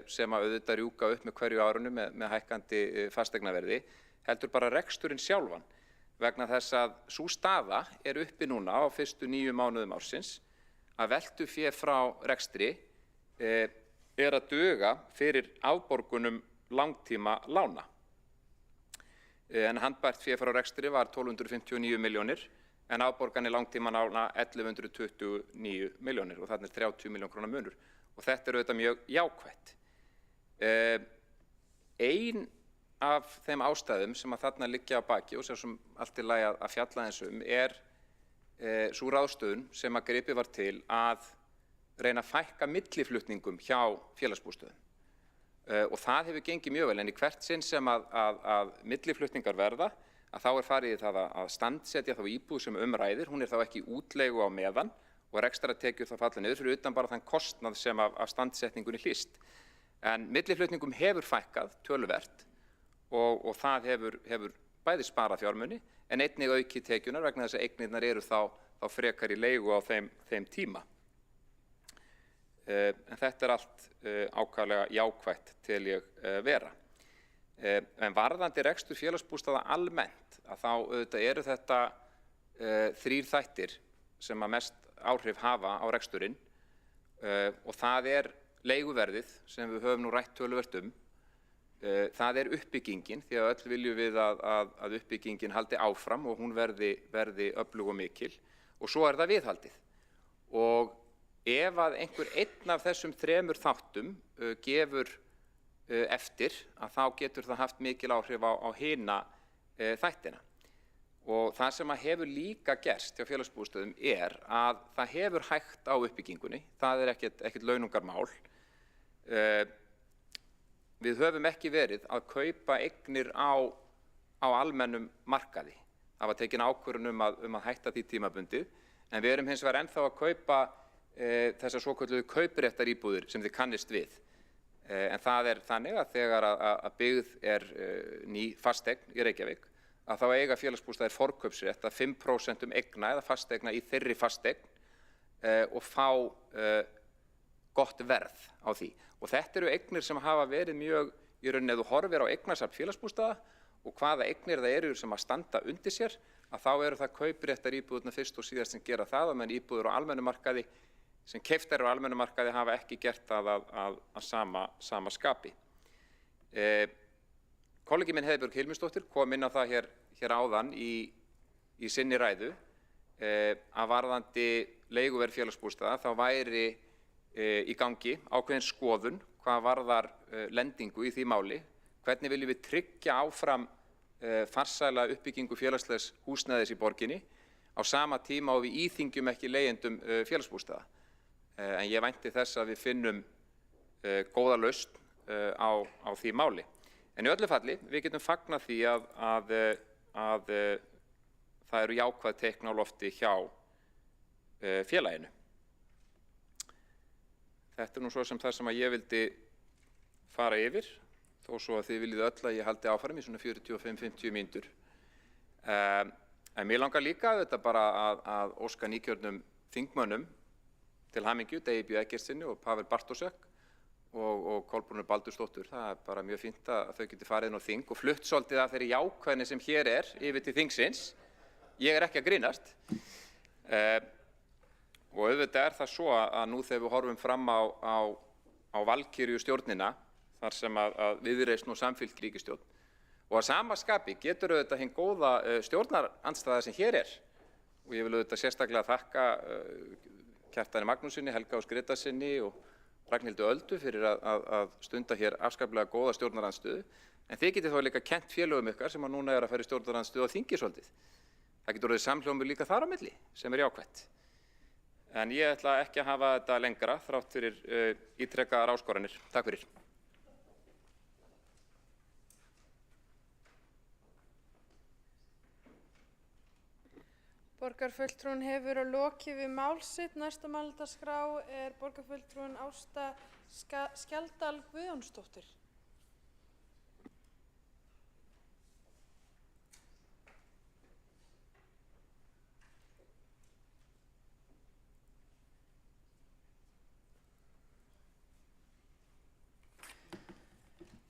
S: sem að auðvitað rjúka upp með hverju árinu með hækkandi fasteignaverði, heldur bara reksturinn sjálfan, vegna þess að sú staða er uppi núna á fyrstu 9 mánuðum ársins að veltufé frá rekstri er að duga fyrir afborgunum langtíma lána. En handbært fé frá rekstri var 1259 milljónir en afborganir langtíma lána 1129 milljónir og þarna 30 milljón króna munur. Og þetta er auðvitað mjög jákvætt. Ein af þeim ástæðum sem að þarna liggja á baki og sem allt í lagi að fjalla þessum sú ráðstöfun sem að gripið var til að reyna að fækka milliflutningum hjá félagsbústöðum. Og það hefur gengið mjög vel, en í hvert sinn sem að milliflutningar verða, að þá farið í það að standsetja þá íbúð sem ræðir, hún þá ekki í útleigu á meðan og rekstrartekjur þá falla niður fyrir utan bara þann kostnað sem af standsetningunni hlýst. En milliflutningum hefur fækkað töluvert og það hefur bæði sparað fjármuni en einnig aukið tekjunar vegna þess að eignirnar eru þá frekar í leigu á þeim tíma. En þetta er allt ákaflega jákvætt tel ég vera. En varðandi rekstur félagsbústaða almennt, að þá auðvitað eru þetta 3 þættir sem að mest áhrif hafa á reksturinn og það er leiguverðið sem við höfum nú rætt töluvert það er uppbyggingin, því að öll viljum við að uppbyggingin haldi áfram og hún verði öflug og mikil, og svo það viðhaldið. Og ef að einhver einn af þessum 3 þáttum gefur eftir, að þá getur það haft mikil áhrif á hina þættina. Og það sem að hefur líka gerst hjá félagsbústöðum að það hefur hægt á uppbyggingunni, það er ekkert launungarmál. Við höfum ekki verið að kaupa eignir á almennum markaði. Það var tekin ákvörðun um að hætta því tímabundið, en við erum hins vegar ennþá að kaupa þessar svokölluðu kaupréttaríbúðir sem þið kannist við. En það er þannig að þegar að byggð ný fasteign í Reykjavík, að þá eiga félagsbústaðir forkaupsrétt að 5% eigna eða fasteigna í þeirri fasteign og fá gott verð á því. Og þetta eru eignir sem hafa verið mjög, í rauninni ef þú horfir á eignasafn félagsbústaða og hvaða eignir það eru sem að standa undir sér, að þá eru það kaupréttaríbúðirnar fyrst og síðast sem gera það, meðan íbúðir á almennum markaði sem keyptar á almennum markaði hafa ekki gert það að sama skapi. Kollegi minn Heiðbjörg Hilmisdóttir kom inn á það hér áðan í sinni ræðu að varðandi leiguverð félagsbústaða þá væri í gangi ákveðin skoðun hvað varðar lendingu í því máli, hvernig viljum við tryggja áfram farsæla uppbyggingu félagslegs húsnæðis í borginni á sama tíma og við íþyngjum ekki leigjendum félagsbústaða. En ég vænti þess að við finnum góða lausn á því máli. En í öllu falli, við getum fagnað því að það eru jákvæð teikn á lofti hjá félaginu. Þetta nú svo sem það sem að ég vildi fara yfir, þó svo að þið viljið öll að ég haldi áfram í svona 45-50 mínútur. En mér langar líka þetta bara að óska nýkjörnum þingmönnum til hamingju, Degi B. Eggertsinni og Pavel Bartósek og Kolbrúnu Baldursdóttur. Það er bara mjög fínt að þau geti farið inn á þing og flutt svolítið af þeirri jákvæðni sem hér yfir til þingsins. Ég ekki að grínast. Og auðvitað það svo að nú þegar við horfum fram á valkyrju stjórnina, þar sem að Viðreisn og Samfylkt ríkisstjórn, og að sama skapi getur auðvitað hinn góða stjórnarandstaða sem hér og ég vil auðvitað sérstaklega þakka Kjartani Magnúsinni, Helga Ósk Grétarsinni og Ragnhildi Öldu fyrir að stunda hér afskaplega góða stjórnarandstöðu, en þið getið þá líka kennt félögum ykkar sem að núna að fara í stjórnarandstöðu og þingi svolítið. Það getur orðið samhljómur líka þar á milli, sem jákvætt. En ég ætla ekki að hafa þetta lengra, þrátt fyrir ítrekaðar áskoranir. Takk fyrir.
O: Borgarfulltrúin hefur lokið við mál sitt. Næsta máldagskrá er borgarfulltrúin Ásta Skjaldal Guðjónsdóttir.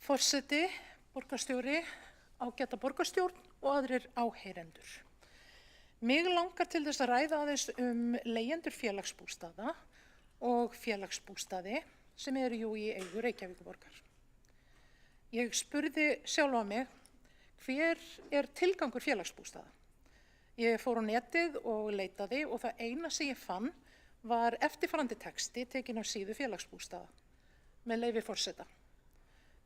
T: Forseti, borgarstjóri, ágæta borgarstjórn og aðrir áheyrendur. Mig langar til þess að ræða aðeins leigjendur félagsbústaða og félagsbústaði sem eru jú í eigu Reykjavíkurborgar. Ég spurði sjálfa mig hver er tilgangur félagsbústaða. Ég fór á netið og leitaði og það eina sem ég fann var eftirfarandi texti tekinn af síðu félagsbústaða með leyfi forseta.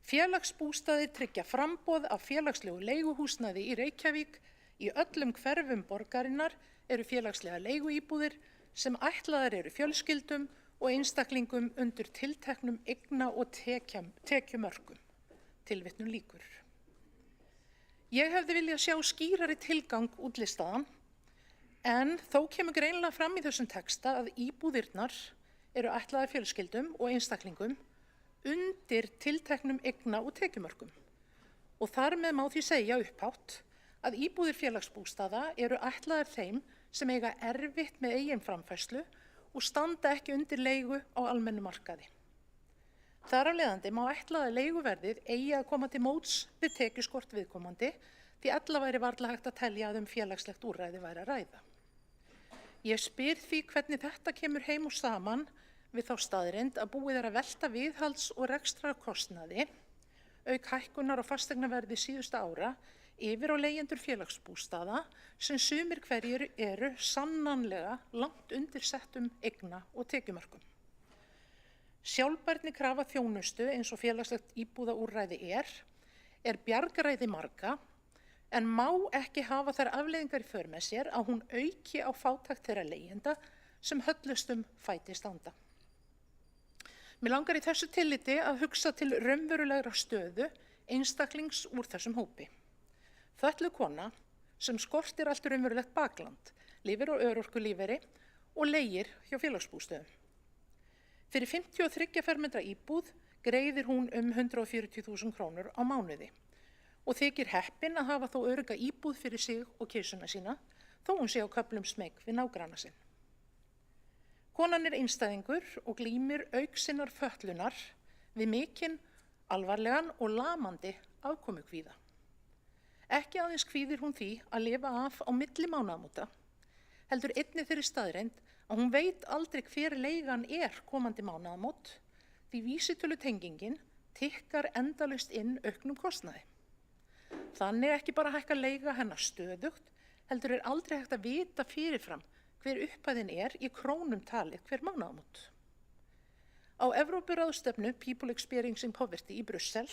T: Félagsbústaðir tryggja framboð af félagslegu leiguhúsnæði í Reykjavík. Í öllum hverfum borgarinnar eru félagslega leiguíbúðir sem ætlaðar eru fjölskyldum og einstaklingum undir tilteknum eigna- og tekjumörkum. Tilvitnun lýkur. Ég hefði viljað sjá skýrari tilgang útlistaðan, en þó kemur greinilega fram í þessum texta að íbúðirnar eru ætlaðar fjölskyldum og einstaklingum undir tilteknum eigna- og tekjumörkum. Og þar með má því segja upphátt að íbúðir félagsbústaða eru ætlaðar þeim sem eiga erfitt með eigin framfærslu og standa ekki undir leigu á almennum markaði. Þar af leiðandi má ætla að leiguverðið eigi að koma til móts við tekjuskort viðkomandi því ella væri varla hægt að telja að félagslegt úrræði væri að ræða. Ég spyr því hvernig þetta kemur heim og saman við þá staðreynd að búið er að velta viðhalds- og rekstrarkostnaði auk hækkunar á fasteignaverði síðustu ára yfir á leigjendur félagsbústaða sem sumir hverjir eru sannanlega langt undir settum eigna- og tekjumörkum. Sjálfbærni krafa þjónustu eins og félagslegt íbúðaúrræði er bjargaræði marga en má ekki hafa þær afleiðingar í för með sér að hún auki á fátækt þeirra leigjenda sem höllustum fæti standa. Mér langar í þessu tilliti að hugsa til raunverulegra stöðu einstaklings úr þessum hópi. Fötluð kona sem skortir allt raunverulegt bakland, lifir á örorkulífeyri og leigir hjá félagsbústöðum. Fyrir 53 fermetra íbúð greiðir hún 140.000 krónur á mánuði og þykir heppin að hafa þó örugga íbúð fyrir sig og kisuna sína þó hún sé á köflum smeyk við nágranna sinn. Konan er einstæðingur og glímir auk sinnar fötlunar við mikinn, alvarlegan og lamandi afkomukvíða. Ekki aðeins kvíðir hún því að lifa af á milli mánaðamóta, heldur einnig þeirri staðreynd að hún veit aldrei hver leigan er komandi mánaðamót því vísitölutengingin tikkar endalaust inn auknum kostnaði. Þannig ekki bara hægt að leiga hennar stöðugt, heldur er aldrei hægt að vita fyrirfram hver upphæðin er í krónum talið hver mánaðamót. Á Evrópuráðstefnu People Experiencing Poverty í Brussel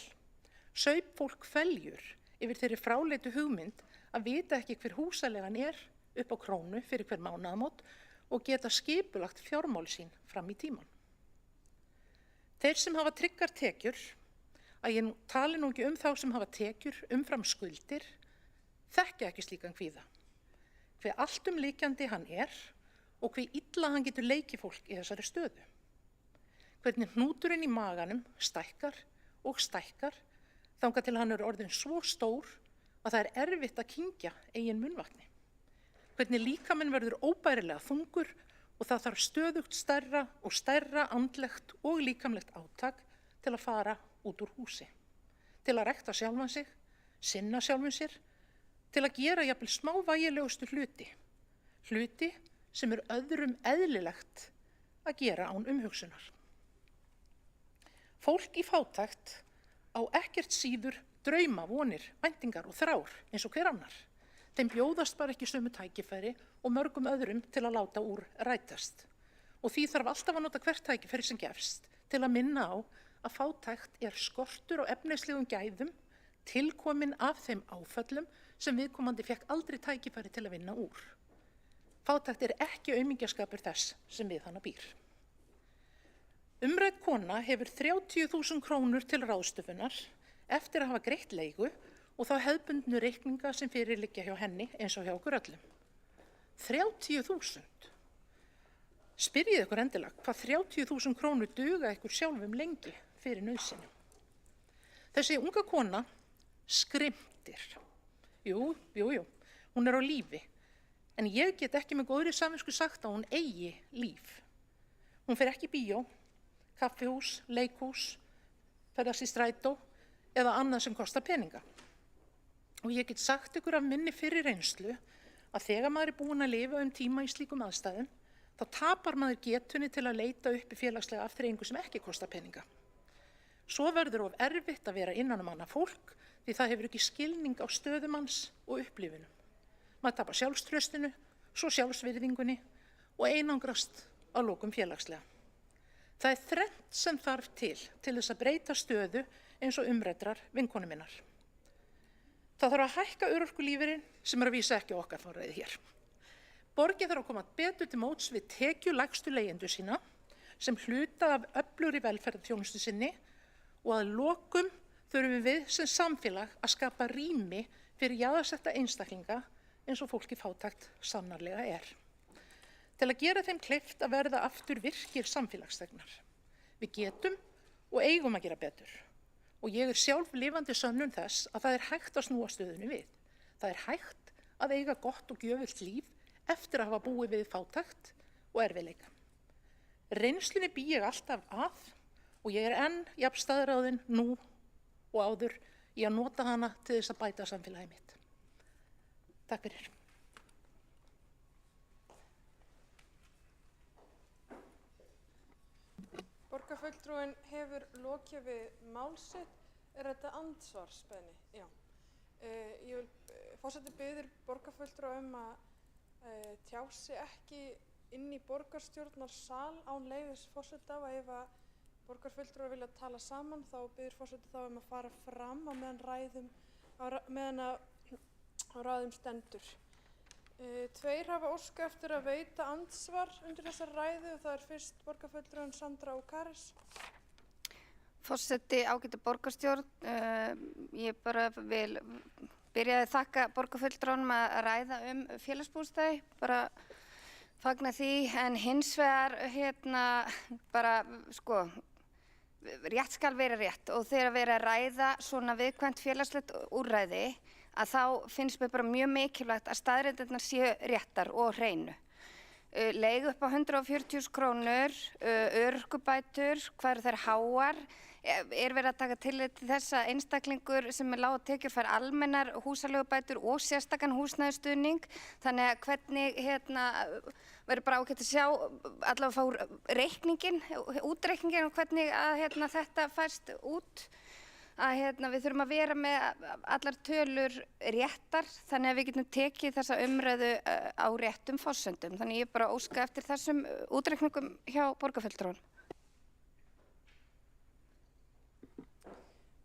T: saup fólk feljur yfir þeirri fráleitu hugmynd að vita ekki hver húsalegan er upp á krónu fyrir hver mánaðamót og geta skipulagt fjármál sín fram í tíman. Þeir sem hafa tryggar tekjur, að ég tali nú ekki þá sem hafa tekjur umfram skuldir, þekkja ekki slíkan kvíða. Hve alltumlykjandi hann er og hve illa hann getur leikið fólk í þessari stöðu. Hvernig hnúturinn í maganum stækkar og stækkar þangað til hann er orðinn svo stór að það er erfitt að kyngja eigin munnvatni. Hvernig líkaminn verður óbærilega þungur og það þarf stöðugt stærra og stærra andlegt og líkamlegt átak til að fara út úr húsi, til að rækta sjálfan sig, sinna sjálfum sér, til að gera jafnvel smávægilegustu hluti sem er öðrum eðlilegt að gera án umhugsunar. Fólk í fátækt á ekkert síður drauma, vonir, væntingar og þrár eins og hver annar. Þeim bjóðast bara ekki sömu tækifæri og mörgum öðrum til að láta úr rætast. Og því þarf alltaf að nota hvert tækifæri sem gefst til að minna á að fátækt er skortur á efnislegum gæðum tilkomin af þeim áföllum sem viðkomandi fékk aldrei tækifæri til að vinna úr. Fátækt er ekki aumingjaskapur þess sem við hana býr. Umrædd kona hefur 30.000 krónur til ráðstöfunar eftir að hafa greitt leigu og þá hefðbundnu reikninga sem fyrir liggja hjá henni eins og hjá okkur öllum. 30.000. Spyrjið ykkur endilega hvað 30.000 krónur duga ykkur sjálfum lengi fyrir nauðsynjum. Þessi unga kona skrimtir. Jú, hún er á lífi. En ég get ekki með góðri samvisku sagt að hún eigi líf. Hún fer ekki í bíó, kaffihús, leikhús, ferðast í strætó eða annað sem kostar peninga. Og ég get sagt ykkur af minni fyrir reynslu að þegar maður er búinn að lifa tíma í slíkum aðstæðum, þá tapar maður getunni til að leita upp í félagslega afþreyingu sem ekki kostar peninga. Svo verður of erfitt að vera innan annað fólk því það hefur ekki skilning á stöðum hans og upplifunum. Maður tapar sjálfstraustinu, svo sjálfsvirðingunni og einangrast að lokum félagslega. Það er þrennt sem þarf til þess að breyta stöðu eins og umræddrar vinkonu minnar. Það þarf að hækka örorkulífeyrinn sem er að vísa ekki okkar forræði hér. Borgin þarf að koma betur til móts við tekjulægstu leigjendur sína sem hluta af öflugri velferðarþjónustu sinni og að lokum þurfum við sem samfélag að skapa rými fyrir jaðarsetta einstaklinga eins og fólki fátækt sannarlega er. Til að gera þeim kleift að verða aftur virkir samfélagsþegnar. Við getum og eigum að gera betur. Og ég er sjálf lifandi sönnun þess að það er hægt að snúa stöðunni við. Það er hægt að eiga gott og gjöfult líf eftir að hafa búið við fátækt og erfiðleika. Reynslunni bý ég alltaf að og ég er enn jafn staðráðin nú og áður í að nota hana til þess að bæta samfélagið mitt. Takk fyrir.
O: Borgarfulltrúinn hefur lokið við mál sitt. Er þetta andsvarsbeiðni? Já. Forseti biður borgarfulltrúa að tjá sig ekki inn í borgarstjórnarsal án leyfis forseta og ef að borgarfulltrúar vilja tala saman þá biður forseti þá að fara fram á meðan á ræðum stendur. Tveir hafa óskað eftir að veita andsvar undir þessar ræðu og það er fyrst borgarfulltrúinn Sandra Ókares.
U: Forseti, ágæti borgarstjórn, ég bara vil byrjaði að þakka borgarfulltrúnum að ræða félagsbústaði, bara fagna því, en hins vegar rétt skal vera rétt og þegar verið að ræða svona viðkvæmt félagslegt úrræði að þá finnst mér bara mjög mikilvægt að staðreyndirnar séu réttar og hreinu. Leigu upp á 140.000 krónur, örorkubætur, hvað eru þær háar? Er verið að taka tillit til þess að einstaklingur sem er lág og tekjur fær almennar húsaleigubætur og sérstakan húsnæðisstuðning, þannig að hvernig verður bara ágætt að sjá allavega fá útreikningin og hvernig að þetta færst út. Að við þurfum að vera með allar tölur réttar þannig að við getum tekið þessa umræðu á réttum forsendum. Þannig ég bara óska eftir þessum útreikningum hjá borgarfulltrúanum.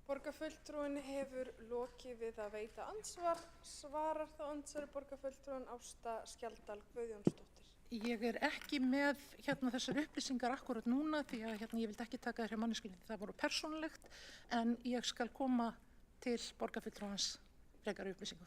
O: Borgarfulltrúinn hefur lokið við að veita andsvar. Svarar þá andsvari borgarfulltrúinn Ásta Skjaldal Guðjónsdóttir.
T: Ég er ekki með þessar upplýsingar akkurat núna því að ég vildi ekki taka þér hjá manneskjunni. Það voru persónulegt en ég skal koma til borgarfulltrúans frekari upplýsingu.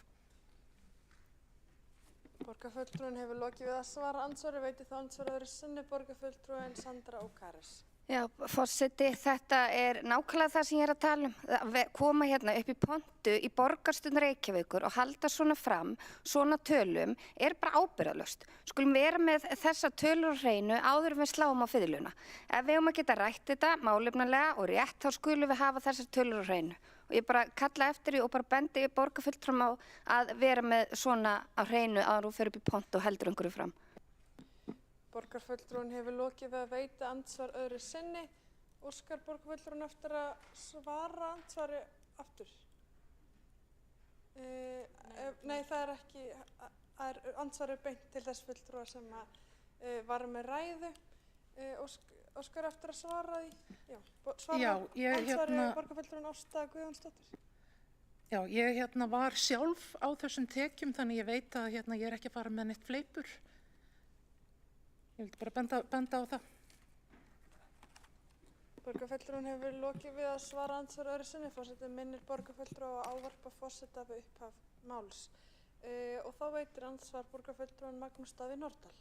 O: Borgarfulltrúinn hefur lokið við að svara andsvari, veiti þá andsvari öðru sinni borgarfulltrúinn Sandra Ókares.
U: Já, forseti, þetta er nákvæmlega það sem ég er að tala um. Að koma upp í pontu í borgarstjórn Reykjavíkur og halda svona fram, svona tölum, er bara ábyrgðarlaust. Skulum vera með þessa tölur á hreinu áður en við sláum á fiðluna. Ef við höfum að geta rætt þetta málefnalega og rétt, þá skulum við hafa þessar tölur á hreinu. Og ég bara kalla eftir því og bara bendi borgarfulltrúum á að vera með svona á hreinu áður og fyrir upp í pontu og heldur einhverju fram.
O: Borgarfulltrúinn hefur lokið við að veita andsvar öðru sinni. Óskar borgarfulltrúinn eftir að svara andsvari aftur? Nei, það er ekki. Andsvar er beint til þess fulltrúa sem var með ræðu. Óskar eftir að svara því? Já, andsvari borgarfulltrúinn Ásta Guðjónsdóttir.
T: Já, ég var sjálf á þessum tekjum þannig ég veit að ég er ekki að fara með neitt fleipur. Ég vildi bara benda á það.
O: Borgarfulltrúinn hefur lokið við að svara andsvar öðru sinni. Forseti minnir borgarfulltrúa á að ávarpa forseta við upphaf máls. og þá veitir andsvar borgarfulltrúinn Magnús Davíð Norðdahl.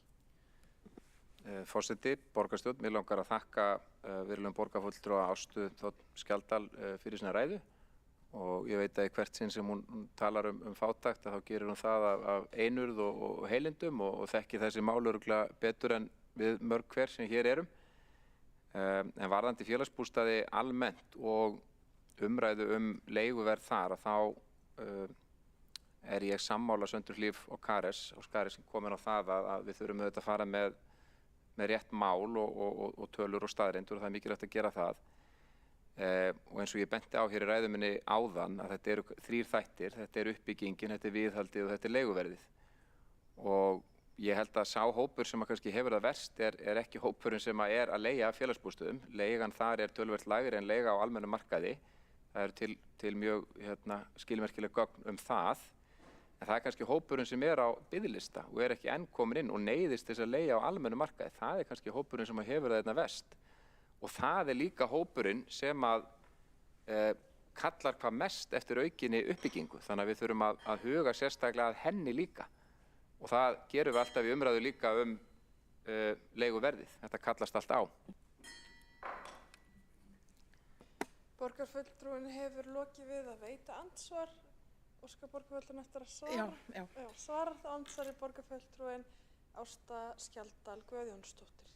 S: Forseti, borgarstjórn, mér langar að þakka virðulegum borgarfulltrúa Ástu Þ. Skjaldal fyrir sína ræðu og ég veit að í hvert sinn sem hún talar fátækt að þá gerir hún það af einurð og heilindum og þekkir þessi mál örugglega betur en við mörg hver sem hér erum. En varðandi félagsbústaði almennt og umræðu leiguverð þar að þá er ég sammála Sundurhlíf og Kares sem komin á það að við þurfum auðvitað að fara með rétt mál og tölur og staðreyndur og það er mikilvægt að gera það. Og eins og ég benti á hér í ræðu minni áðan að þetta eru 3 þættir, þetta er uppbyggingin, þetta er viðhaldið og þetta er leiguverðið. Og ég held að sá hópur sem að kannski hefur það verst er ekki hópurinn sem að leigja félagsbústöðum. Leigan þar er töluvert lægri en leiga á almennum markaði. Það eru til mjög skilmerkileg gögn það. En það er kannski hópurinn sem er á biðlista og er ekki enn komin inn og neyðist þess að leigja á almennum markaði. Það er kannski hópurinn sem hefur það verst. Og það er líka hópurinn sem að kallar hvað mest eftir aukinni uppbyggingu. Þannig að við þurfum að huga sérstaklega að henni líka. Og það gerum við alltaf í umræðu líka leiguverðið. Þetta kallast allt á.
O: Borgarfulltrúinn hefur lokið við að veita andsvar. Óskar borgarfulltrúinn eftir að svara?
T: Já.
O: Svarar þá andsvari borgarfulltrúinn Ásta Skjaldal Guðjónsdóttir.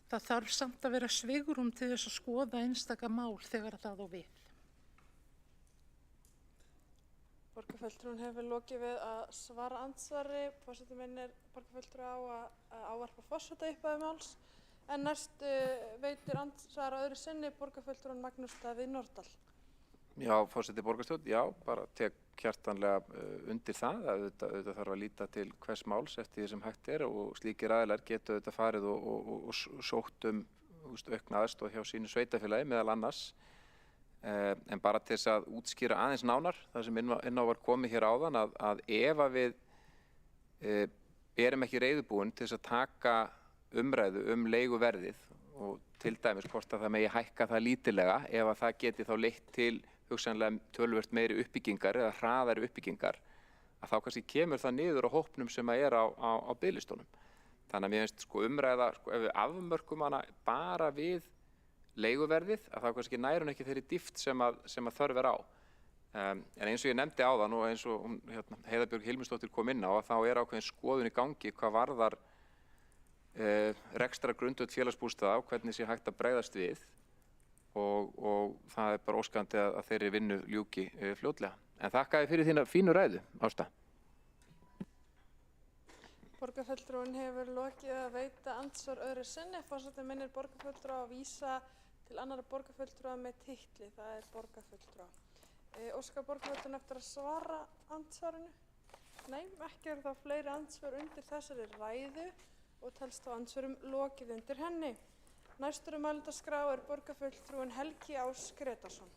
T: Það þarf samt að vera svigrúm til þess að skoða einstaka mál þegar það á við.
O: Borgarfulltrúinn hefur lokið við að svara andsvari. Forseti minnir borgarfulltrúa á að ávarpa forseta í upphafi máls. En næst veitir andsvar öðru sinni borgarfulltrúinn Magnús Davíð Norðdahl.
S: Já, forseti borgarstjórn, já, bara tek hjartanlega undir það. Auðvitað þarf að líta til hvers máls eftir því sem hægt er og slíkir aðilar geta auðvitað farið og sótt aukna aðstoð hjá sínu sveitarfélagi meðal annars. En bara til þess að útskýra aðeins nánar, það sem inn á var komið hér áðan, að ef að við erum ekki reiðubúin til þess að taka umræðu leiguverðið og til dæmis hvort að það megi hækka það lítillega ef að það geti þá leitt til hugsanlega töluvert meiri uppbyggingar eða hraðari uppbyggingar, að þá kannski kemur það niður á hópnum sem að er á biðlistunum. Þannig að mér finnst umræða, ef við afmörkum hana bara við leiguverðið, að þá kannski nær hún ekki þeirri dýpt sem að þörf er á. En eins og ég nefndi áðan og eins og Heiða Björg Hilmisdóttir kom inn á, að þá er ákveðin skoðun í gangi hvað varðar rekstrargrundvöll félagsbústaða og hvernig sé hægt að bregðast við og það er bara óskandi að þeirri vinnu ljúki fljótlega. En þakka þér fyrir þína fínu ræðu, Ásta.
O: Borgarfulltrúinn hefur lokið að veita andsvar öðru sinni. Forseti minnir borgarfulltrúa að vísa til annarra borgarfulltrúa með titli, það er borgarfulltrúa. Óskar borgarfulltrúinn eftir að svara andsvarinu? Nei, ekki eru þá fleiri andsvar undir þessari ræðu og telst þá andsvörum lokið undir henni. Næstur mælendaskrá er borgarfulltrúinn Helgi Ás Gretarsson.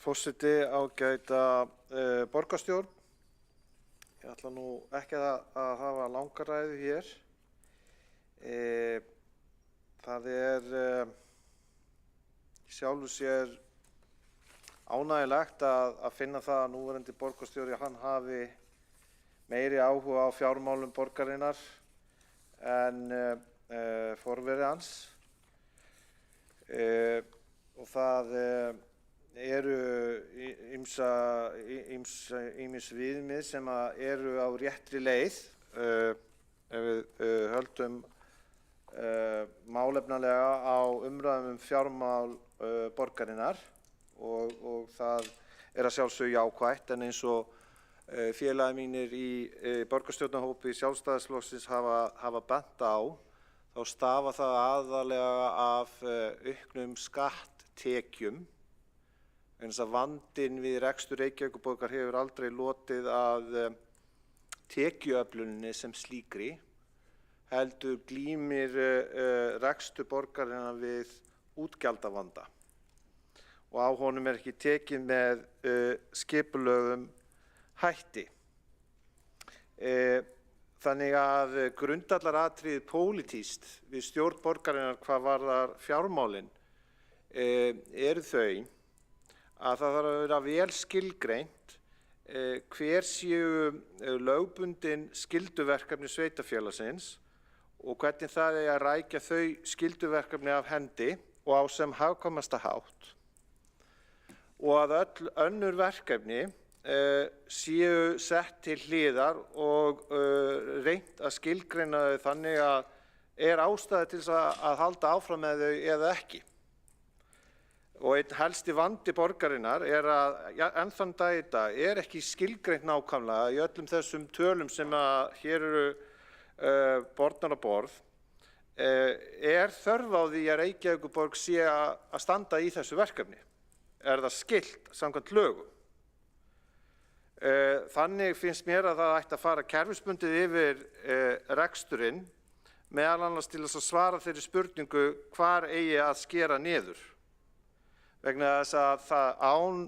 B: Forseti, ágæta borgarstjórn. Ég ætla nú ekki að hafa langa ræðu hér. Það er sjálfu sér ánægjulegt að finna það að núverandi borgarstjóri hann hafi meiri áhuga á fjármálum borgarinnar en forveri hans. Og það eru ýmis viðmið sem eru á réttri leið ef við höldum málefnalega á umræðum fjármál borgarinnar og það að sjálfsögðu jákvætt, en eins og félagi mínir í borgarstjórnarhópi Sjálfstæðisflokksins hafa bent á, þá stafa það aðallega af auknum skatttekjum, vegna þess að vandinn við rekstur Reykjavíkurborgar hefur aldrei lotið að tekjuöfluninni sem slíkri, heldur glímir rekstur borgarinnar við útgjaldavanda og á honum ekki tekið með skipulögðum hætti. Þannig að grundvallaratriðið pólitískt við stjórn borgarinnar hvað varðar fjármálin eru þau að það þarf að vera vel skilgreint hver séu lögbundin skylduverkefni sveitarfélagsins og hvernig það að rækja þau skylduverkefni af hendi og á sem hagkvæmasta hátt, og að öll önnur verkefni séu sett til hliðar og reynt að skilgreina þau þannig að ástæða til að halda áfram með þau eða ekki. Og einn helsti vandi borgarinnar að enn þann dag í dag ekki skilgreint nákvæmlega í öllum þessum tölum sem hér eru bornar á borð, þörf á því að Reykjavíkurborg sé að standa í þessu verkefni. Það skylt samkvæmt lögum. Þannig finnst mér að það ætti að fara kerfisbundið yfir reksturinn, meðal annars til þess að svara þeirri spurningu hvar eigi að skera niður. Vegna þess að það án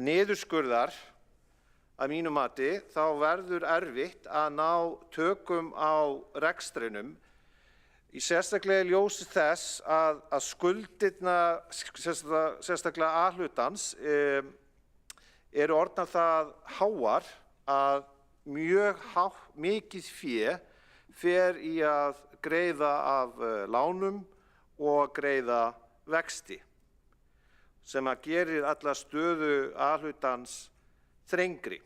B: niðurskurðar, að mínu mati, þá verður erfitt að ná tökum á rekstrinum, í sérstaklega ljósi þess að skuldirnar, sérstaklega A-hlutans, eru orðnar það háar að mikið fé fer í að greiða af lánum og greiða vexti, sem að gerir alla stöðu A-hlutans þrengri.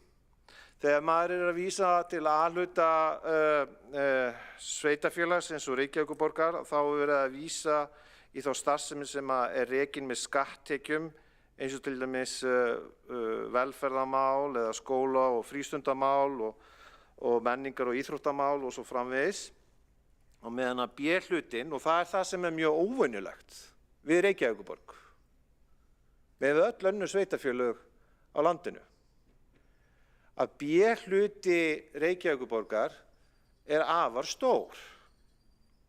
B: Þegar maður að vísa til A-hluta sveitarfélags eins og Reykjavíkurborgar, þá verið að vísa í þá starfsemi sem rekin með skatttekjum, eins og til dæmis velferðarmál eða skóla- og frístundamál og menningar- og íþróttamál og svo framvegis. Og meðan að B-hlutin, og það það sem mjög óvenjulegt við Reykjavíkurborg, með öll önnur sveitarfélög á landinu, að B-hluti Reykjavíkurborgar afar stór,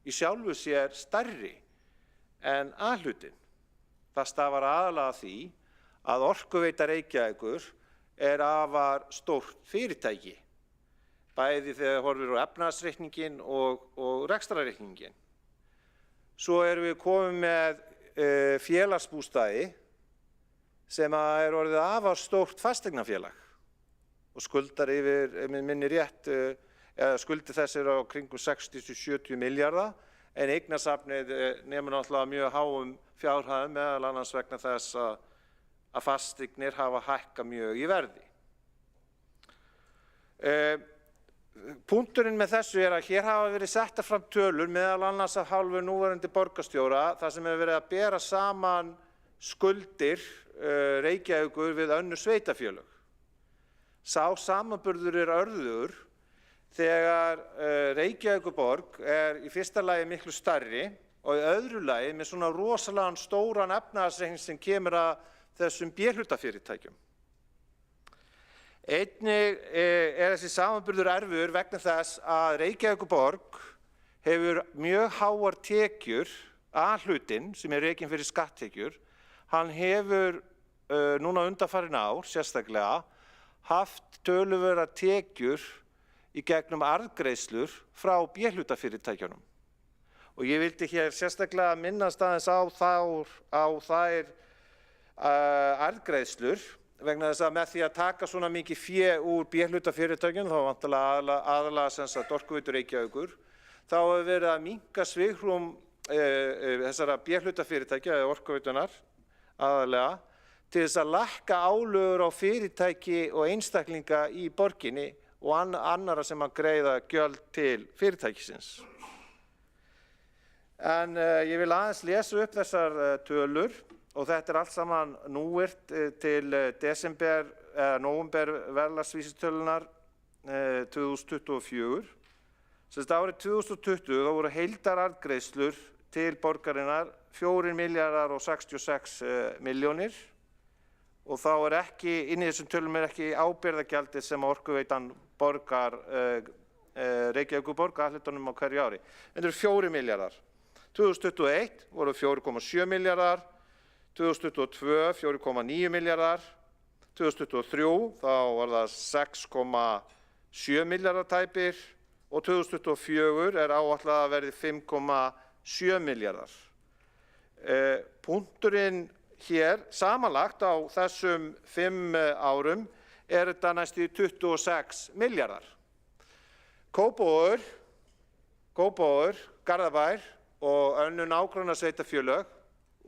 B: í sjálfu sér stærri en A-hlutin. Það stafar aðalega því að Orkuveita Reykjavíkur afar stórt fyrirtæki, bæði þegar horfir á efnahagsreikninginn og rekstrarreikninginn. Svo erum við komið með félagsbústaði sem orðið afar stórt fasteignafélag og skuldar yfir, minni rétt, skuldir þess á kringum 60–70 milljarða, en eignasafnið nemur náttúrulega mjög háum fjárhæðum, meðal annars vegna þess að fasteignir hafa hækkað mjög í verði. Punkturinn með þessu að hér hafa verið settar fram tölur, meðal annars af hálfu núverandi borgarstjóra, þar sem hefur verið að bera saman skuldir Reykjavíkur við önnur sveitarfélög. Sá samanburður örðugur þegar Reykjavíkurborg í fyrsta lagi miklu stærri og í öðru lagi með svona rosalega stóran efnahagsreikning sem kemur að þessum B-hlutafyrirtækjum. Einnig þessi samanburður erfiður vegna þess að Reykjavíkurborg hefur mjög háar tekjur, A-hlutinn sem rekinn fyrir skatttekjur, hann hefur núna undanfarin ár sérstaklega haft töluverðar tekjur í gegnum arðgreiðslur frá B-hlutafyrirtækjunum. Og ég vildi hér sérstaklega minnast aðeins á þær arðgreiðslur, vegna þess að með því að taka svona mikið fé úr B-hlutafyrirtækjunum, þá vantarlega aðalega sem sagt Orkuveitu Reykjavíkur, þá hefur verið að minnka svigrúm þessara B-hlutafyrirtækja eða Orkuveitunar aðalega, til þess að lækka álögur á fyrirtæki og einstaklinga í borginni og annarra sem að greiða gjöld til fyrirtækisins. En ég vil aðeins lesa upp þessar tölur og þetta allt saman núvirt til nóvember verðlagsvísitölunar 2024. Semst árið 2020 þá voru heildararðgreiðslur til borgarinnar 4.066 milljónir og þá ekki, inn í þessum tölum ekki ábyrgðargjaldið sem Orkuveitan borgar Reykjavíkurborg að hlutunum á hverju ári. Þetta eru 4 milljarðar. 2021 voru 4,7 milljarðar, 2022 4,9 milljarðar, 2023 þá var það 6,7 milljarðar tæpir og 2024 áætlað að verði 5,7 milljarðar. Punkturinn hér samanlagt á þessum 5 árum þetta næstu 26 milljarðar. Kópavogur, Garðabær og önnur nágrannasveitarfélög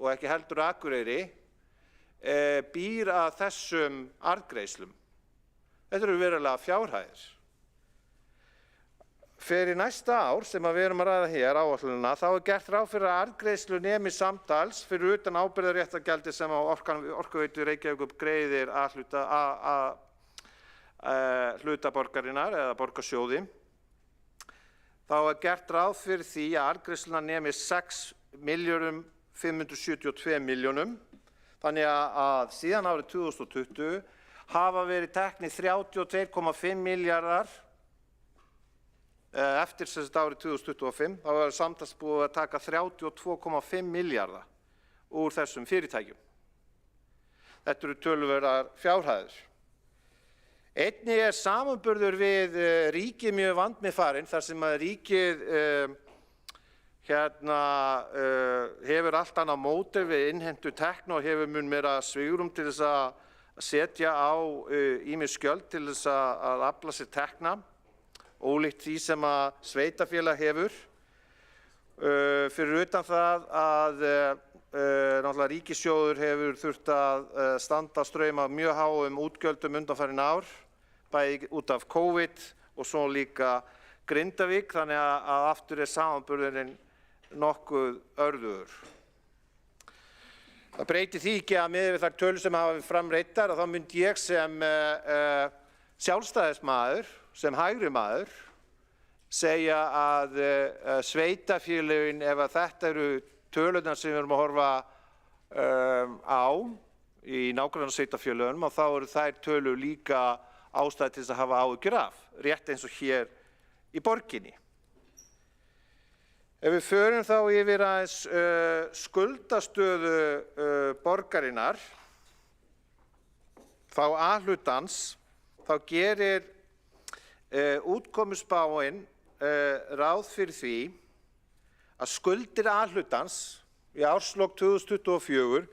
B: og ekki heldur Akureyri býr að þessum arðgreiðslum. Þetta eru verulega fjárhæðir. Fyrir næsta ár sem við erum að ræða hér áætlunina þá gert ráð fyrir að arðgreiðslu nemi samtals fyrir utan ábyrgðarréttargjaldið sem Orkuveitu Reykjavíkur greiðir að hluta borgarinnar eða borgarsjóði. Þá gert ráð fyrir því að arðgreiðsluna nemi 6.572 milljónum. Þannig að síðan árið 2020 hafa verið teknir 32,5 milljarðar eftir árið 2025. Þá var samtals búið að taka 32,5 milljarða úr þessum fyrirtækjum. Þetta eru töluverðar fjárhæðir. Einnig samanburður við ríkið mjög vandmeðfarinn þar sem að ríkið hefur allt annað módel við innheimtu tekna og hefur mun meira svigrúm til þess að setja á ýmis gjöld til þess að afla sér tekna, ólíkt því sem að sveitarfélag hefur. Fyrir utan það að náttúrulega ríkissjóður hefur þurft að standa straum af mjög háum útgjöldum undanfarin ár, bæði út af COVID og svo líka Grindavík, þannig að aftur samanburðurinn nokkuð örðugur. Það breytir því ekki að miðað við þær tölur sem hafa verið framreiddar, þá myndi ég sem sjálfstæðismaður, sem hægri maður, segja að sveitarfélögin, ef að þetta eru tölurnar sem við erum að horfa á í nágrannasveitarfélögunum, og þá eru þær tölur líka ástæði til þess að hafa áhyggjur af, rétt eins og hér í borginni. Ef við förum þá yfir aðeins skuldastöðu borgarinnar, þá A-hlutans, þá gerir útkomuspáin ráð fyrir því að skuldir A-hlutans í árslok 2024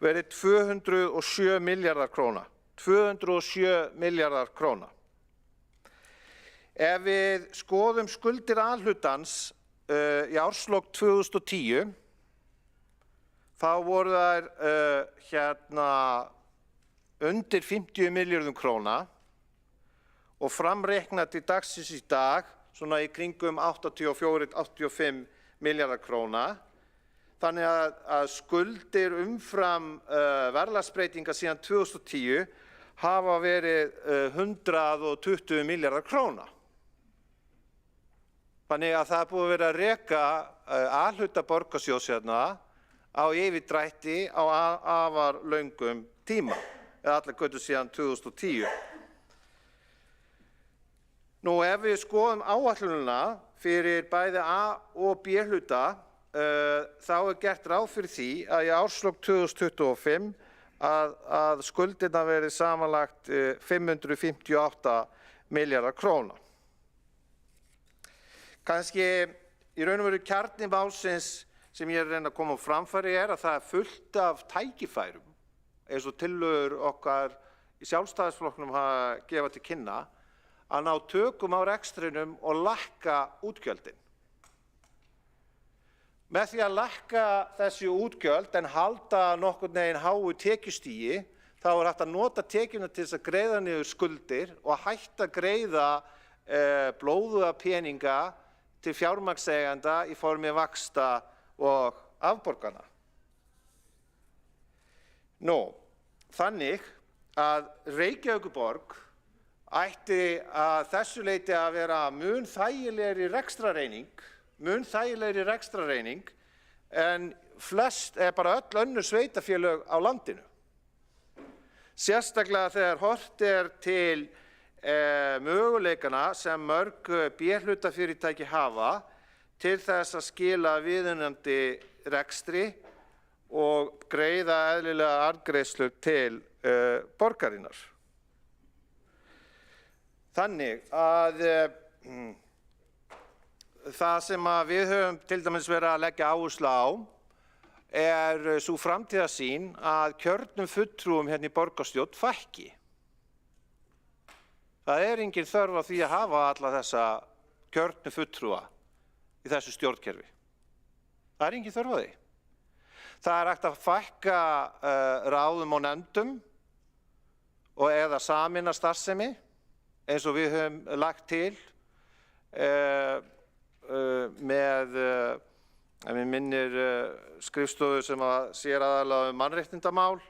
B: verði 207 milljarðar króna. 207 milljarðar króna. Ef við skoðum skuldir A-hlutans í árslok 2010, þá voru þær undir 50 milljörðum króna og framreiknað til dagsins í dag, svona í kringum 84-85 milljarðar króna. Þannig að skuldir umfram verðlagsbreytingar síðan 2010 hafa verið 120 milljarðar króna. Þannig að það er búið að vera að reka A-hluta borgarsjóðs hérna á yfirdrætti á afar löngum tíma, eða allar götur síðan 2010. Nú ef við skoðum áætlunina fyrir bæði A- og B-hluta, þá gert ráð fyrir því að í árslok 2025 að skuldirnar verði samanlagt 558 milljarðar króna. Kannski í raun og veru kjarni málsins sem ég reyna að koma á framfæri að það fullt af tækifærum, eins og tillögur okkar í Sjálfstæðisflokknum hafa gefað til kynna, að ná tökum á rekstrinum og lækka útgjöldin. Með því að lækka þessi útgjöld en halda nokkurn veginn háu tekjustigi, þá hægt að nota tekjuna til þess að greiða niður skuldir og hætta að greiða blóðuga peninga til fjármagnseigenda í formi vaxta og afborgana. Þannig að Reykjavíkurborg ætti að þessu leyti að vera mun þægilegri rekstrareining en flest eða bara öll önnur sveitarfélög á landinu. Sérstaklega þegar horft til möguleikana sem mörg B-hlutafyrirtæki hafa til þess að skila viðunandi rekstri og greiða eðlilega arðgreiðslur til borgarinnar. Þannig að það sem við höfum til dæmis verið að leggja áherslu á sú framtíðarsýn að kjörnum fulltrúum hérna í borgarstjórn fækki. Það engin þörf á því að hafa alla þessa kjörnu fulltrúa í þessu stjórnkerfi. Það engin þörf á því. Það hægt að fækka ráðum og nefndum og eða sameina starfsemi eins og við höfum lagt til með mér minnir skrifstofu sem sér aðallega mannréttindamál.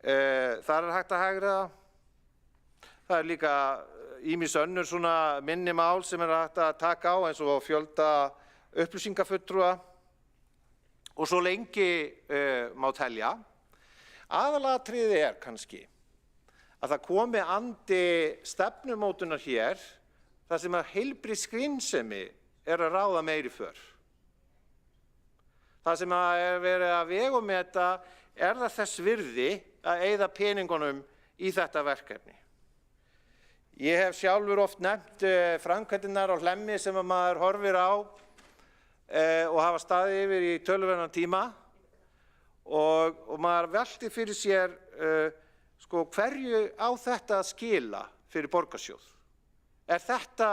B: Þar hægt að hagræða. Það líka ýmis önnur svona minni mál sem hægt að taka á eins og fjölda upplýsingafulltrúa og svo lengi má telja. Aðalatriðið kannski að það komi andi stefnumótunar hér þar sem að heilbrigð skynsemi að ráða meiri för. Það sem að verið að vegumeta það þess virði að eyða peningunum í þetta verkefni. Ég hef sjálfur oft nefnt framkvæmdirnar á Hlemmi sem að maður horfir á og hafa staðið yfir í töluverðan tíma og maður velti fyrir sér hverju á þetta að skila fyrir borgarsjóð. Þetta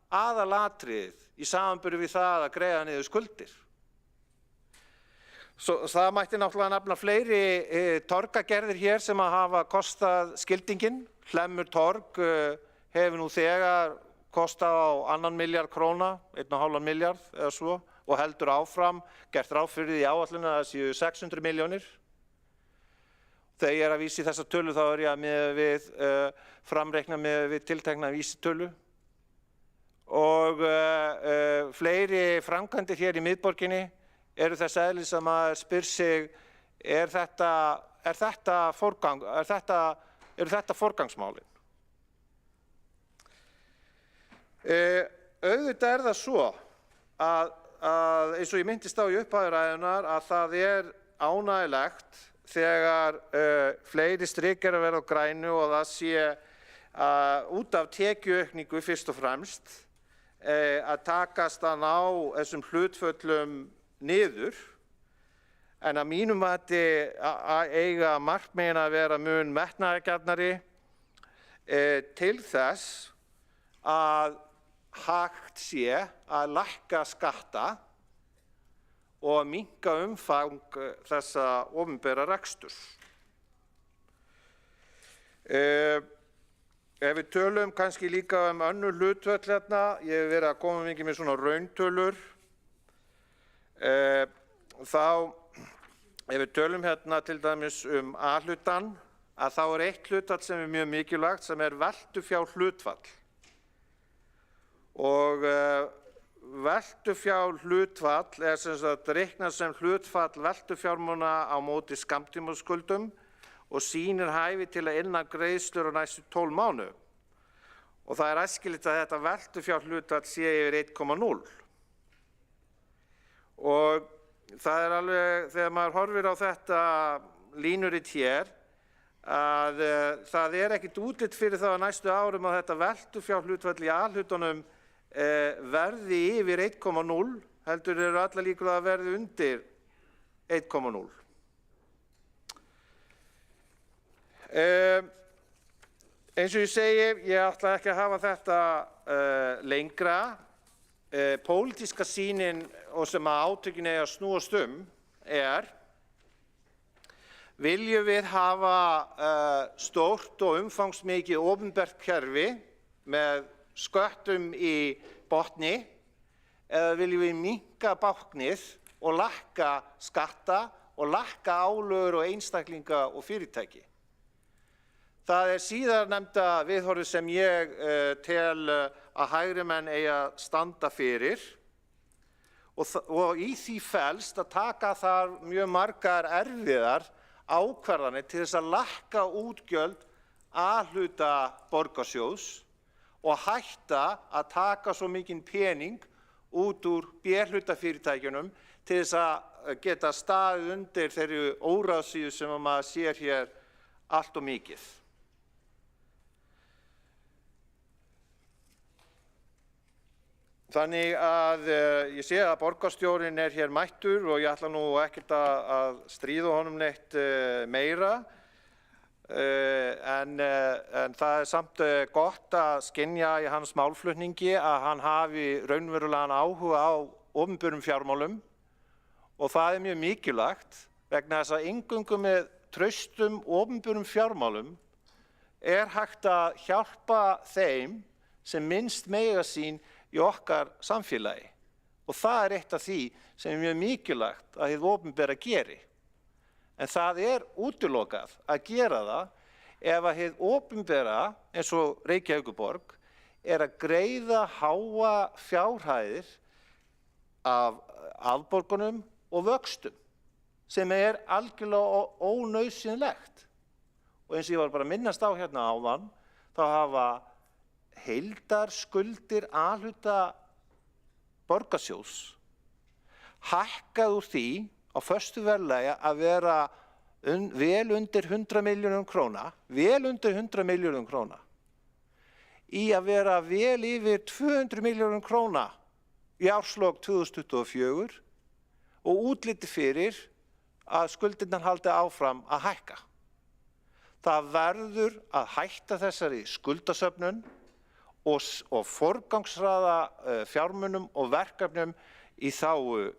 B: aðalatriðið í samanburði við það að greiða niður skuldir? Það mætti náttúrulega nefna fleiri torgagerðir hér sem að hafa kostað skildinginn. Hlemmur torg hefur nú þegar kostað á 2 milljarð króna, 1,5 milljarð eða svo, og heldur áfram, gert ráð fyrir því áætlun að það séu 600 milljónir. Þegar ég að vísa í þessa tölu þá ég að miða við framreikna við tiltekna vísitölu. Og fleiri framkvæmdir hér í miðborginni eru þess eðlis að maður spyr sig, eru þetta forgangsmálin? Auðvitað það svo að eins og ég minntist á í upphafi ræðunnar að það ánægjulegt þegar fleiri strik að vera á grænu og það sé út af tekjuaukningu fyrst og fremst að takast að ná þessum hlutföllum niður, en að mínum mati eiga markmiðin að vera mun metnaðargjarnari til þess að hægt sé að lækka skatta og að minnka umfang þessa opinbera reksturs. Ef við tölum kannski líka önnur hlutföll hérna, ég hef verið að koma mikið með svona rauntölur, þá ef við tölum hérna til dæmis A-hlutann, að þá eitt hlutfall sem mjög mikilvægt sem veltufjárhlutfall. Og veltufjárhlutfall sem sagt reiknað sem hlutfall veltufjármuna á móti skammtímaskuldum og sýnir hæfi til að inna greiðslur á næstu 12 mánuðum. Og það æskilegt að þetta veltufjárhlutfall sé yfir 1,0. Og það alveg, þegar maður horfir á þetta línuritt hér, að það ekkert útlit fyrir það á næstu árum að þetta veltufjárhlutfall í A-hlutunum verði yfir 1,0, heldur eru allar líkur að verði undir 1,0. Eins og ég segi, ég ætla ekki að hafa þetta lengra. Pólitíska sýnin og sem að átökin að snúast viljum við hafa stórt og umfangsmikið opinbert kerfi með sköttum í botni eða viljum við minnka báknið og lækka skatta og lækka álögur og einstaklinga og fyrirtæki. Það síðar nefnda viðhorfið sem ég tel að hægri menn eigi að standa fyrir og í því felst að taka þar mjög margar erfiðar ákvarðanir til þess að lækka útgjöld A-hluta borgarsjóðs og hætta að taka svo mikinn pening út úr B-hluta fyrirtækjunum til þess að geta staðið undir þeirri óráðsíðu sem maður sér hér allt og mikið. Þannig að ég sé að borgarstjórinn hér mættur og ég ætla nú ekkert að stríða honum neitt meira. En það samt gott að skynja í hans málflutningi að hann hafi raunverulegan áhuga á opinberum fjármálum og það mjög mikilvægt vegna þess að eingöngu með traustum opinberum fjármálum hægt að hjálpa þeim sem minnst mega sín í okkar samfélagi og það eitt af því sem mjög mikilvægt að hið opinbera geri. En það útilokað að gera það ef að hið opinbera eins og Reykjavíkurborg að greiða háa fjárhæðir af afborgunum og vöxtum sem algjörlega ónauðsynlegt. Og eins og ég var bara að minnast á hérna áðan þá hafa heildarskuldir A-hluta borgarsjóðs hækkað úr því á föstu verðlagi að vera vel undir 100 milljörðum króna, í að vera vel yfir 200 milljörðum króna í árslok 2024 og útliti fyrir að skuldirnar haldi áfram að hækka. Það verður að hætta þessari skuldasöfnun og forgangsraða fjármunum og verkefnum í þágu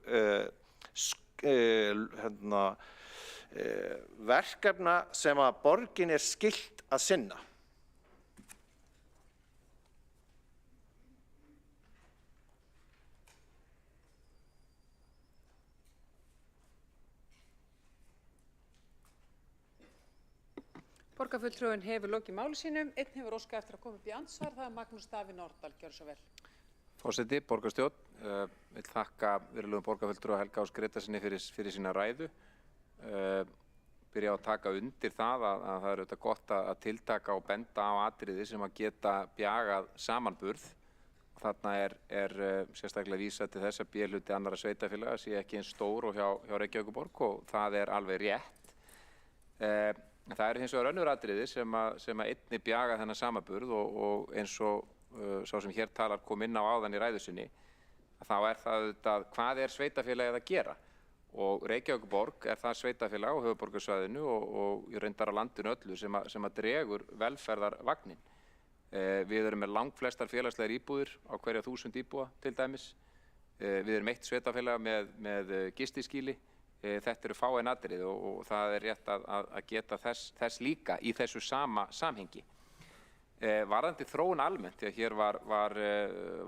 B: verkefna sem að borgin skylt að sinna.
A: Borgarfulltrúinn hefur lokið máli sínum. Einn hefur óskað eftir að koma upp í andsvar. Það Magnús Davíð Norðdahl. Gjörðu svo vel.
S: Forseti, borgarstjórn, vil þakka virðulegum borgarfulltrúa Helga Áss Grétarsyni fyrir sína ræðu. Byrja á að taka undir það að það auðvitað gott að tiltaka og benda á atriði sem að geta bjagað samanburð. Þarna sérstaklega vísað til þess að B-hluti annarra sveitarfélaga sé ekki eins stór og hjá Reykjavíkurborg og það alveg rétt. Það hins vegar önnur atriði sem að einni bjaga þennan samanburð og eins og sá sem hér talar kom inn á áðan í ræðu sinni, þá það auðvitað hvað sveitarfélagið að gera. Og Reykjavíkurborg það sveitarfélag á höfuðborgarsvæðinu og reyndar á landinu öllu sem að dregur velferðarvagnin. Við erum með langflestar félagslegar íbúðir á hverja 1000 íbúa til dæmis. Við erum eitt sveitarfélag með gistiskýli. Þetta fáein atriði og það rétt að geta þess líka í þessu sama samhengi. Varðandi þróun almennt, því að hér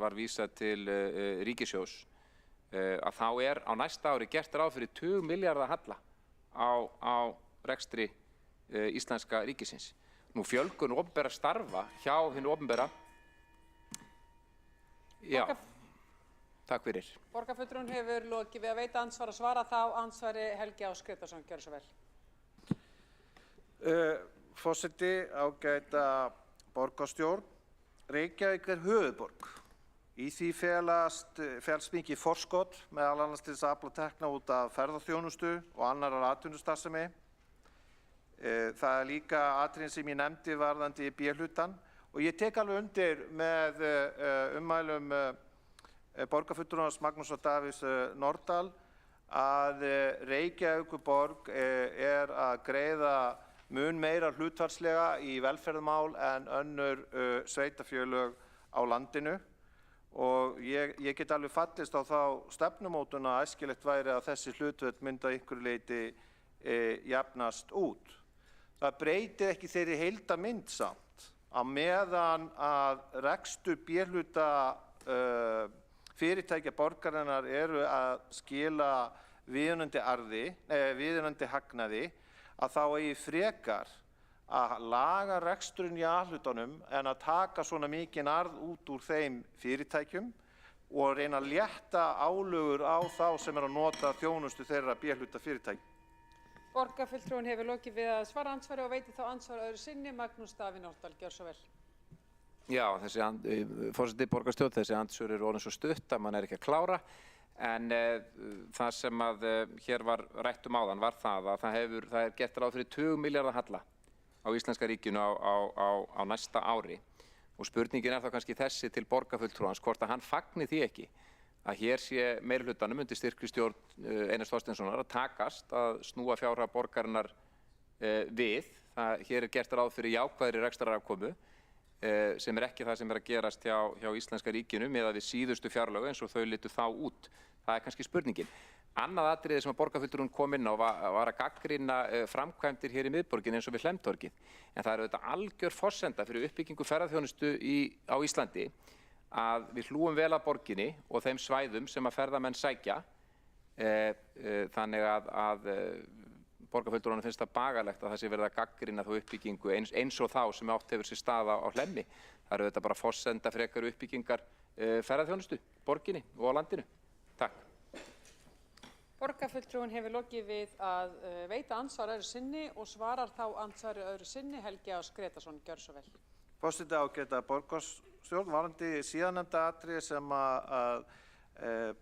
S: var vísað til ríkissjóðs, að þá á næsta ári gert ráð fyrir 20 milljarða halla á rekstri íslenska ríkisins. Nú fjölgun opinberra starfa hjá hinu opinbera. Já. Takk fyrir.
A: Borgarfulltrúinn hefur lokið við að veita andsvar og svara þá andsvari Helgi Áss Grétarsson. Gjörðu svo vel.
B: Forseti, ágæta borgarstjórn. Reykjavík höfuðborg. Í því felst mikið forskot meðal annars til þess að afla tekna út af ferðaþjónustu og annarar atvinnustarfsemi. Það líka atriðin sem ég nefndi varðandi B-hlutann og ég tek alveg undir með ummælum borgarfulltrúans Magnúsar Davíðs Norðdahl að Reykjavíkurborg að greiða mun meira hlutfallslega í velferðarmál en önnur sveitarfélög á landinu og ég get alveg fallist á þá stefnumótun að æskilegt væri að þessi hlutföll myndu að einhverju leyti jafnast út. Það breytir ekki þeirri heildarmynd samt að meðan að rekstur B-hluta fyrirtækja borgarinnar eru að skila viðunandi hagnaði, að þá eigi frekar að laga reksturinn í A-hlutanum en að taka svona mikinn arð út úr þeim fyrirtækjum og reyna að létta álögur á þá sem að nota þjónustu þeirra B-hluta fyrirtækja.
A: Borgarfulltrúinn hefur lokið við að svara andsvari og veitir þá andsvar öðru sinni. Magnús Davíð Norðdahl, gjör svo vel.
S: Já, forseti borgarstjórn, þessi andsvör eru orðin svo stutt að mann ekki að klára. En það sem að hér var rætt áðan var það að það er gert ráð fyrir 20 milljarða halla á íslenska ríkinu á næsta ári. Og spurningin er þá kannski þessi til borgarfulltrúans, hvort að hann fagni því ekki að hér sé meirihlutanum undir styrkri stjórn Einars Þorsteinssonar að takast að snúa fjárhag borgarinnar við. Hér er gert ráð fyrir jákvæðri rekstrarafkomu sem er ekki það sem er að gerast hjá íslenska ríkinu miðað við síðustu fjárlög eins og þau litu þá út. Það er kannski spurningin. Annað atriði sem að borgarfulltrúinn kom inn á var að gagnrýna framkvæmdir hér í miðborginni eins og við Hlemmtorgið. En það er auðvitað algjör forsenda fyrir uppbyggingu ferðaþjónustu á Íslandi að við hlúum vel að borginni og þeim svæðum sem að ferðamenn sækja. Þannig að borgarfulltrúanum finnst það bagalegt að það sé verið að gagnrýna þá uppbyggingu eins og þá sem átt hefur sér stað á Hlemmi. Það eru auðvitað bara forsenda frekar uppbyggingar ferðaþjónustu, borginni og á landinu. Takk.
A: Borgarfulltrúinn hefur lokið við að veita andsvar öðru sinni og svarar þá andsvari öðru sinni. Helgi Ás Gretarsson, gjör svo vel.
B: Forseti, ágæta borgarstjórn, varðandi síðanefnda atriði sem að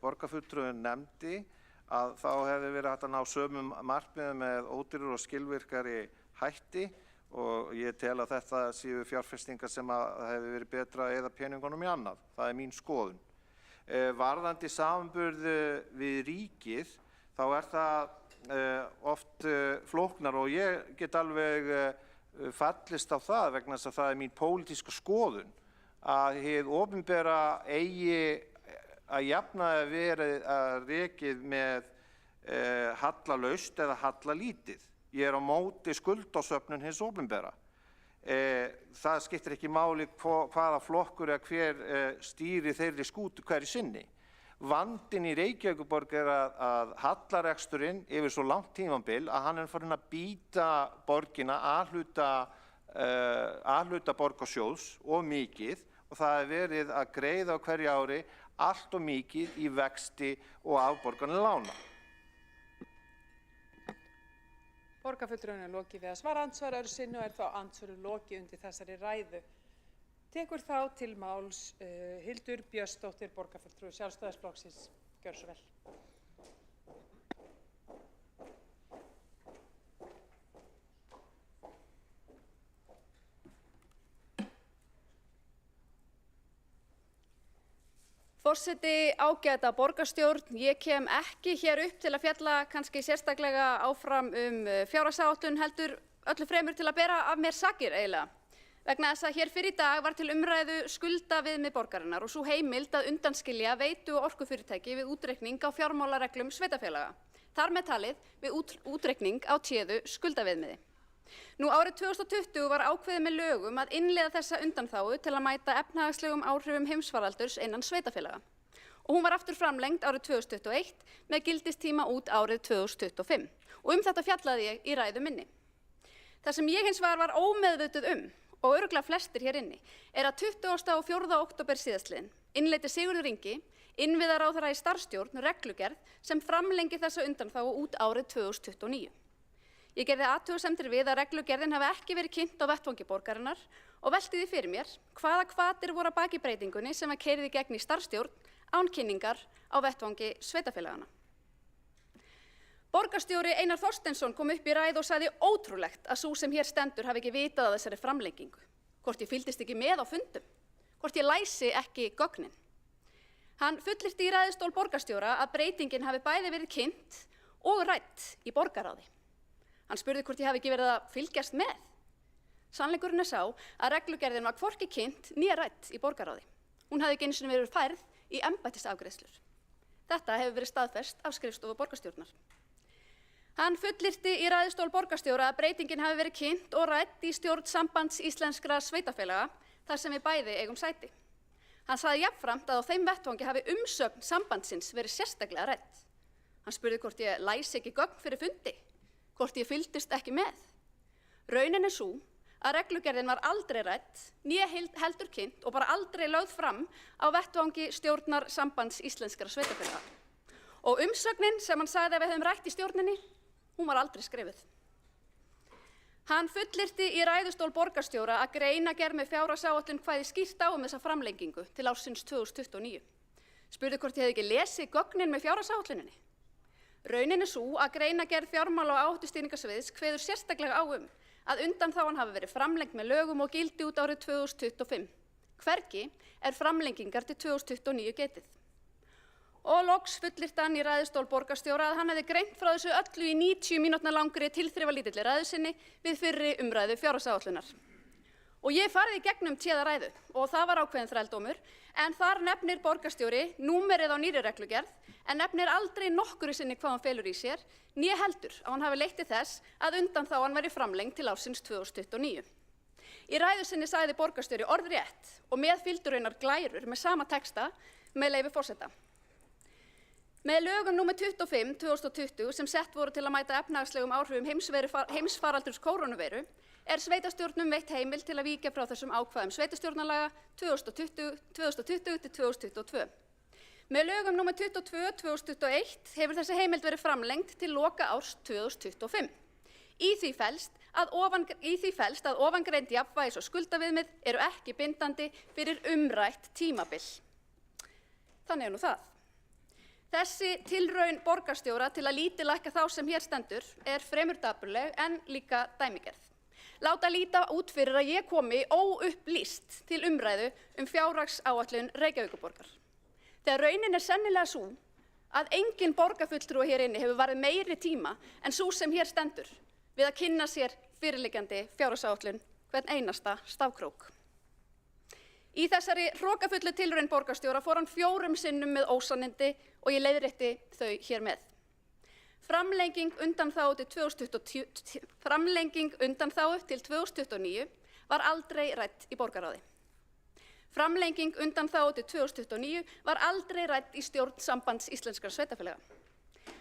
B: borgarfulltrúinn nefndi, að þá hefði verið hægt að ná sömum markmiðum með ódýrari og skilvirkari hætti og ég tel að þetta séu fjárfestingar sem að það hefði verið betra að eyða peningunum í annað. Það er mín skoðun. Varðandi samanburð við ríkið, þá er það oft flóknar og ég get alveg fallist á það vegna þess að það er mín pólitíska skoðun að hið opinbera eigi að jafnaði verið að rekið með hallalaust eða hallalítið. Ég er á móti skuldasöfnun hins opinbera. Það skiptir ekki máli hvaða flokkur eða hver stýri þeirri skútu hverju sinni. Vandinn í Reykjavíkurborg er að hallareksturinn yfir svo langt tímabil að hann er farin að býta borgina að hluta borgarsjóðs og mikið og það er verið að greiða á hverju ári allt og mikið í vexti og afborganir lána.
A: Borgarfulltrúinn er lokið við að svara andsvar öðru sinni og er þá andsvari lokið undir þessari ræðu. Tekur þá til máls Hildur Björnsdóttir, borgarfulltrúi Sjálfstæðisflokksins. Gjör svo vel.
E: Forseti, ágæta borgarstjórn, ég kem ekki hér upp til að fjalla kannski sérstaklega áfram fjárhagsáætlun heldur öllu fremur til að bera af mér sakir eiginlega. Vegna þess að hér fyrir í dag var til umræðu skuldaviðmið borgarinnar og sú heimild að undanskilja veitu- og orkufyrirtæki við útreikning á fjármálareglum sveitarfélaga. Þar með talið við útreikning á téðu skuldaviðmiði. Nú árið 2020 var ákveðið með lögum að innleiða þessa undanþágu til að mæta efnahagslegum áhrifum heimsfaraldurs innan sveitarfélaga. Og hún var aftur framlengd árið 2021 með gildistíma út árið 2025. Og þetta fjallaði ég í ræðu minni. Það sem ég hins vegar var ómeðvituð og örugglega flestir hér inni, er að 24. október síðastliðinn innleiddi Sigurður Ingi, innviðaráðherra í starfsstjórn, reglugerð sem framlengi þessa undanþágu út árið 2029. Ég gerði athugasemdir við að reglugerðin hafi ekki verið kynnt á vettvangi borgarinnar og velti því fyrir mér hvaða hvatir voru að baki breytingunni sem var keyrð í gegn í starfsstjórn án kynningar á vettvangi sveitarfélagana. Borgarstjóri Einar Þorsteinsson kom upp í ræðu og sagði ótrúlegt að sú sem hér stendur hafi ekki vitað af þessari framlengingu. Hvort ég fylgdist ekki með á fundum, hvort ég læsi ekki gögnin. Hann fullyrti í ræðustól borgarstjóra að breytingin hafi bæði verið kynnt og rædd í borgarráði. Hann spurði hvort ég hafi ekki verið að fylgjast með. Sannleikurinn er sá að reglugerðin var hvorki kynnt né rædd í borgarráði. Hún hafði ekki einu sinni verið færð í embættisafgreiðslur. Þetta hefur verið staðfest af skrifstofu borgarstjórnar. Hann fullyrti í ræðustól borgarstjóra að breytingin hafi verið kynnt og rædd í stjórn Sambands íslenskra sveitarfélaga þar sem við bæði eigum sæti. Hann sagði jafnframt að á þeim vettvangi hafi umsögn sambandsins verið sérstaklega rædd. Hann spurði hvort ég læsi ekki gögn fyrir fundi, hvort ég fylgdist ekki með. Raunin er sú að reglugerðin var aldrei rædd, né heldur kynnt og bara aldrei lögð fram á vettvangi stjórnar sambands íslenskra sveitarfélaga. Og umsögnin sem hann sagði að við höfum rætt í stjórninni, hún var aldrei skrifuð. Hann fullyrti í ræðustól borgarstjóra að greinargerð með fjárhagsáætlun kvæði skýrt á þessa framlengingu til ársins 2029. Spurði hvort ég hefði ekki lesið gögnin með fjárhagsáætluninni. Raunin er sú að greinargerð fjármála- og áhættustýringarsviðs kveður sérstaklega á að undanþágan hafi verið framlengt með lögum og gildi út árið 2025. Hvergi er framlengingar til 2029 getið. Og loks fullyrti hann í ræðustól borgarstjóra að hann hefði greint frá þessu öllu í 90 mínútna langri tilþrifalítilli ræðu sinni við fyrri umræðu fjárhagsáætlunar. Og ég farið í gegnum téða ræðu og það var ákveðin þrældómur, en þar nefnir borgarstjóri númerið á nýrri reglugerð, en nefnir aldrei nokkru sinni hvað hann felur í sér, né heldur að hann hafi leitt til þess að undanþágan væri framlengt til ársins 2029. Í ræðu sinni sagði borgarstjóri orðrétt og með fylgdu raunar glærur með sama texta með leyfi forseta. Með lögum nr. 25/2020 sem sett voru til að mæta efnahagslegum áhrifum heimsfaraldurs kórónuveiru er sveitarstjórnum veitt heimild til að víkja frá þessum ákvæðum sveitarstjórnarlaga 2020-2022. Með lögum nr. 22/2021 hefur þessi heimild verið framlengd til loka árs 2025. Í því felst að ofangreind jafnvægis- og skuldaviðmið eru ekki bindandi fyrir umrætt tímabil. Þannig er nú það. Þessi tilraun borgarstjóra til að lítillækka þá sem hér stendur er fremur dapurleg en líka dæmigerð. Láta líta út fyrir að ég komi óupplýst til umræðu fjárhagsáætlun Reykjavíkurborgar. Þegar raunin er sennilega sú að engin borgarfulltrúi hér inni hefur varið meiri tíma en sú sem hér stendur við að kynna sér fyrirliggjandi fjárhagsáætlun hvern einasta stafkrók. Í þessari hrokafullu tilraun borgarstjóra fór hann 4 sinnum með ósannindi og ég leiðrétti þau hér með. Framlenging undanþágu til 2029 var aldrei rædd í borgarráði. Framlenging undanþágu til 2029 var aldrei rædd í stjórn sambands íslenskra sveitarfélaga.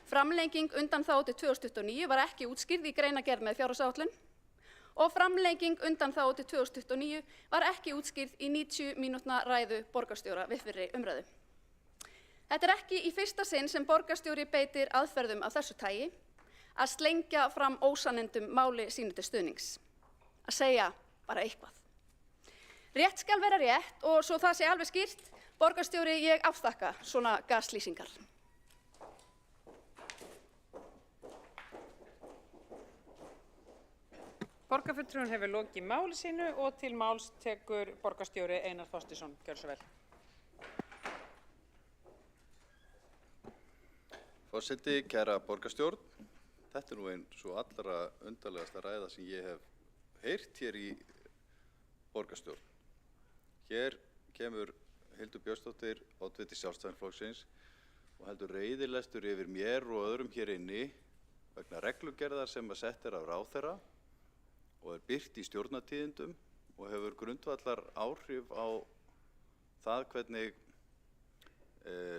E: Framlenging undanþágu til 2029 var ekki útskýrð í greinargerð með fjárhagsáætlun og framlenging undanþágu til 2029 var ekki útskýrð í 90 mínútna ræðu borgarstjóra við fyrri umræðu. Þetta er ekki í fyrsta sinn sem borgarstjóri beitir aðferðum af þessu tagi, að slengja fram ósannindum máli sínu til stuðnings, að segja bara eitthvað. Rétt skal vera rétt og svo það sé alveg skýrt, borgarstjóri, ég afþakka svona gaslýsingar.
A: Borgarfulltrúinn hefur lokið máli sínu og til máls tekur borgarstjóri Einar Þorsteinsson. Gjörðu svo vel.
F: Forseti, kæra borgarstjórn, þetta er nú ein svo allra undarlegasta ræða sem ég hef heyrt hér í borgarstjórn. Hér kemur Hildur Björnsdóttir, oddviti Sjálfstæðisflokksins, og heldur reiðilestur yfir mér og öðrum hér inni vegna reglugerðar sem að sett af ráðherra og birt í stjórnartíðindum og hefur grundvallar áhrif á það hvernig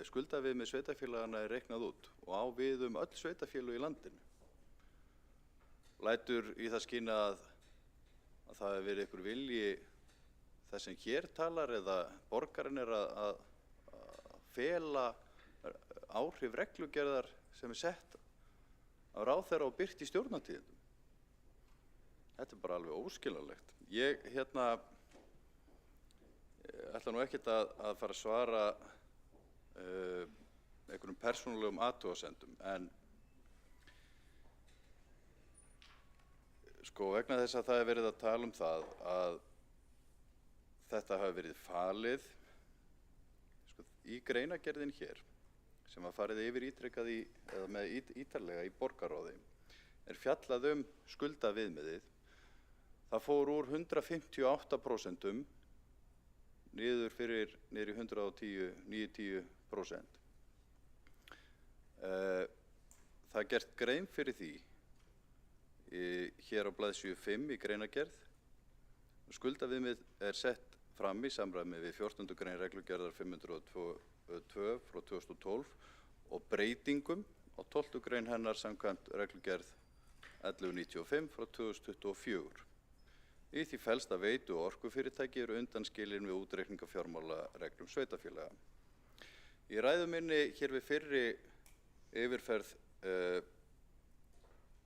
F: skuldaviðmið sveitarfélagana er reiknað út og á við öll sveitarfélög í landinu. Lætur í það skína að það hefur verið einhver vilji þess sem hér talar eða borgarinn er að fela áhrif reglugerðar sem er sett af ráðherra og birt í stjórnartíðindum. Þetta er bara alveg óskiljanlegt. Ég ætla nú ekkert að fara að svara einhverjum persónulegum athugasemdum, en sko vegna þess að það er verið að tala um það að þetta hafi verið falið sko, í greinargerðin hér sem var farið yfir ítrekkað eða með ítarlega í borgarráði er fjallað skuldaviðmiðið. Það fór úr 158% niður í 110–90%. Það er gert grein fyrir því hér á blaðsíðu 5 í greinargerð. Skuldaviðmið er sett fram í samræmi við 14. grein reglugerðar 502 frá 2012 og breytingum á 12. grein hennar samkvæmt reglugerð 1195 frá 2024. Í því felst að veitu- og orkufyrirtæki eru undanskilin við útreikninga fjármálareglum sveitarfélaga. Í ræðu minni hér við fyrri yfirferð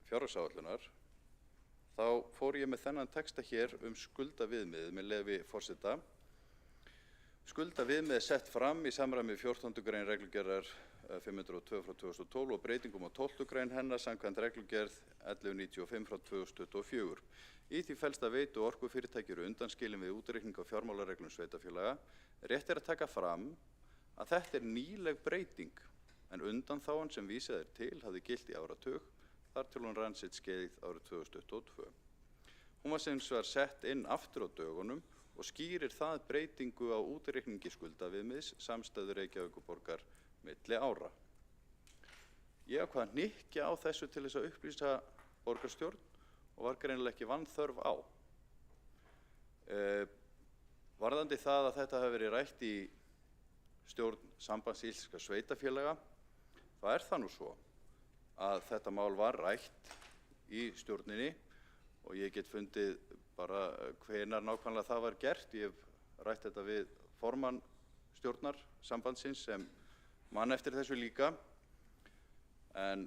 F: fjárhagsáætlunar þá fór ég með þennan texta hér skuldaviðmiðið með leyfi forseta. Skuldaviðmiðið er sett fram í samræmi við 14. grein reglugerðar 502 frá 2012 og breytingum á 12. grein hennar samkvæmt reglugerð 1195 frá 2024. Í því felst að veitu- og orkufyrirtæki eru undanskilin við útreikning á fjármálareglum sveitarfélaga. Rétt er að taka fram að þetta er nýleg breyting en undanþágan sem vísað er til hafði gilt í áratug þar til hún rann sitt skeið árið 2022. Hún var hins vegar sett inn aftur á dögunum og skýrir það breytingu á útreikningi skuldaviðmiðs samstæðu Reykjavíkurborgar milli ára. Ég ákvað að hnykkja á þessu til þess að upplýsa borgarstjórn og var greinilega ekki vanþörf á. Varðandi það að þetta hafi verið rætt í stjórn Sambands íslenskra sveitarfélaga, það er það nú svo að þetta mál var rætt í stjórninni og ég get fundið bara hvenær nákvæmlega það var gert. Ég hef rætt þetta við formann stjórnar sambandsins sem mann eftir þessu líka, en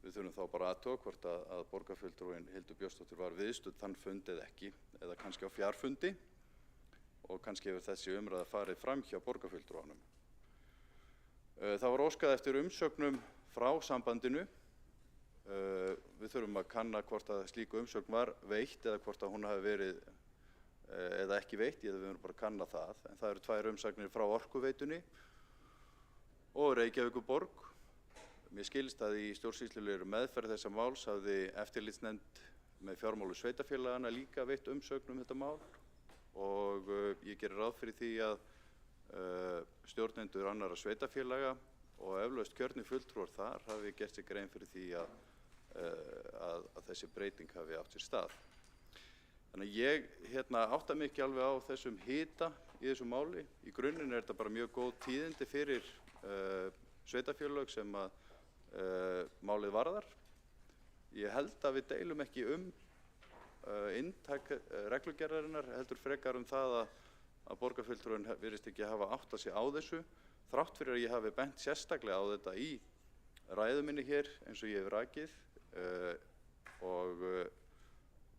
F: við þurfum þá bara aðtöga hvort að borgarfulltrúinn Hildur Björnsdóttir var viðstödd þann fund eða ekki, eða kannski á fjarfundi og kannski hefur þessi umræða farið fram hjá borgarfulltrúanum. Það var óskað eftir umsögnum frá sambandinu. Við þurfum að kanna hvort að slíku umsögn var veitt eða hvort að hún hafi verið eða ekki veitt, við verðum bara að kanna það. En það eru 2 umsagnir frá Orkuveitunni og Reykjavíkurborg. Mér skilst að í stjórnsýslulegri meðferð þessa máls hafði eftirlitsnefnd með fjármálu sveitarfélagana líka veitt umsögn þetta mál og ég gerir ráð fyrir því að stjórnendur annarra sveitarfélaga og eflaust kjörnir fulltrúar þar hafi gert sér grein fyrir því að þessi breyting hafi átt sér stað. Þannig að ég átta mig ekki alveg á þessum hita í þessu máli. Í grunninn er þetta bara mjög góð tíðindi fyrir sveitarfélög sem að málið varðar. Ég held að við deilum ekki inntak reglugerðarinnar, heldur frekar það að borgarfulltrúinn virðist ekki hafa áttað sig á þessu, þrátt fyrir að ég hafi bent sérstaklega á þetta í ræðu minni hér eins og ég hef rakið og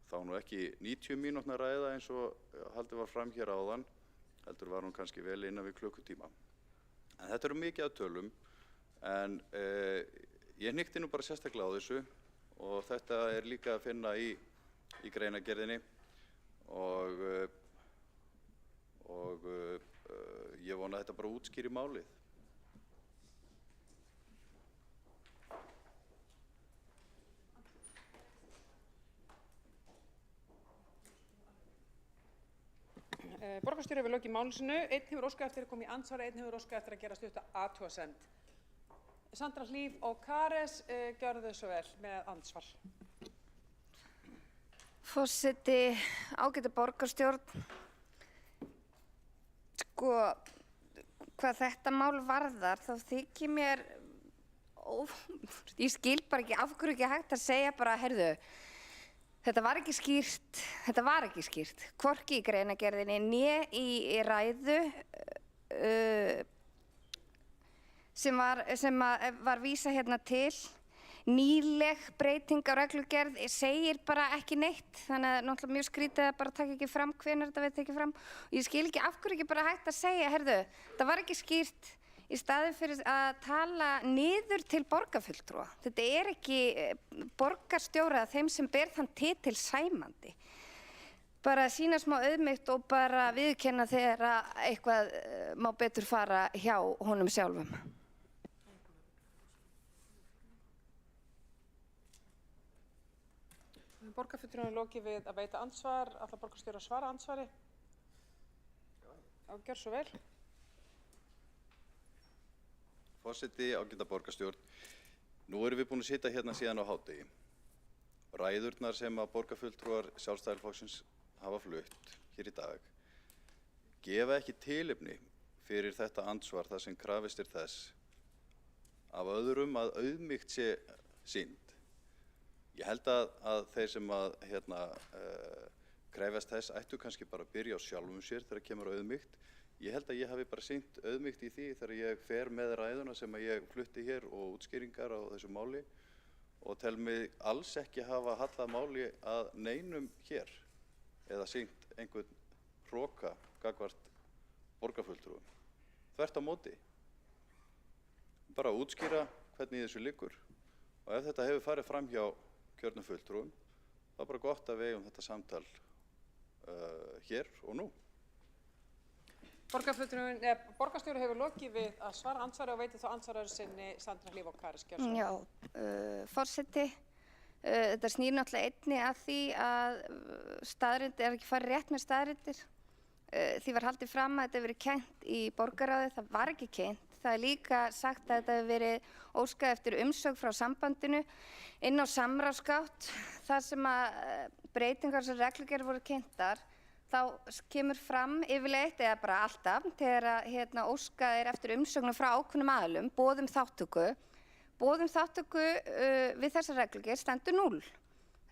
F: þá nú ekki 90 mínútna ræða eins og haldið var fram hér áðan, heldur var hún kannski vel innan við klukkutíma. En þetta eru mikið af tölum, en ég hnykkti nú bara sérstaklega á þessu og þetta er líka að finna í greinargerðinni og ég vona að þetta bara útskýri málið.
A: Borgarstjóri hefur lokið máli sínu. Einn hefur óskað eftir að koma í andsvari, einn hefur óskað eftir að gera stutta athugasemd. Sandra Hlíf og Kares, gjörðu þau svo vel með andsvar.
U: Forseti, ágæta borgarstjórn, sko, hvað þetta mál varðar, þá þykir mér, ég skil bara ekki, af hverju ekki hægt að segja bara, heyrðu, þetta var ekki skýrt, hvorki í greinargerðinni né í ræðu sem var vísað hérna til. Nýleg breyting á reglugerð segir bara ekki neitt, þannig að náttúrulega mjög skrítið að bara taka ekki fram hvenær þetta verður tekið fram. Og ég skil ekki af hverju ekki bara hægt að segja, heyrðu, það var ekki skýrt í staðinn fyrir að tala niður til borgarfulltrúa. Þetta er ekki borgarstjóra þeim sem ber þann titil sæmandi. Bara sýna smá auðmýkt og bara viðurkenna þegar eitthvað má betur fara hjá honum sjálfum.
A: Borgarfulltrúinn lokið við að veita andsvar. Ætlar borgarstjóri að svara andsvari? Já, gjör svo vel.
F: Forseti, ágæta borgarstjórn, nú erum við búin að sitja hérna síðan á hádegi. Ræðurnar sem að borgarfulltrúar Sjálfstæðisflokksins hafa flutt hér í dag gefa ekki tilefni fyrir þetta andsvar þar sem krafist þess af öðrum að auðmýkt sé sýnd. Ég held að þeir sem krefjast þess ættu kannski bara að byrja á sjálfum sér þegar kemur á auðmýkt. Ég held að ég hafi bara sýnt auðmýkt í því þegar ég fer með ræðuna sem ég flutti hér og útskýringar á þessu máli og tel mig alls ekki hafa hallað máli að neinum hér eða sýnt einhvern hroka gagnvart borgarfulltrúum. Þvert á móti. Bara að útskýra hvernig þessu liggur og ef þetta hefur farið fram hjá kjörnum fulltrúum þá er bara gott að við eigum þetta samtal hér og nú.
A: Borgarstjóri hefur lokið við að svara andsvari og veitir þá andsvaraður sinni Sandra Hlíf og Kari Skjálsson.
U: Já, forseti, þetta snýr náttúrulega einni að því að staðreyndir er ekki farið rétt með staðreyndir. Því var haldið fram að þetta hefur verið kennt í borgarráði, það var ekki kennt. Það er líka sagt að þetta hefur verið óskað eftir umsögn frá sambandinu inn á samráðsgátt. Þar sem að breytingar sem reglugerðir voru kynntar, þá kemur fram yfirleitt eða bara alltaf þegar óskað er eftir umsögnum frá ákveðnum aðilum, boðum þátttöku. Boðum þátttöku við þessa reglugerð stendur 0.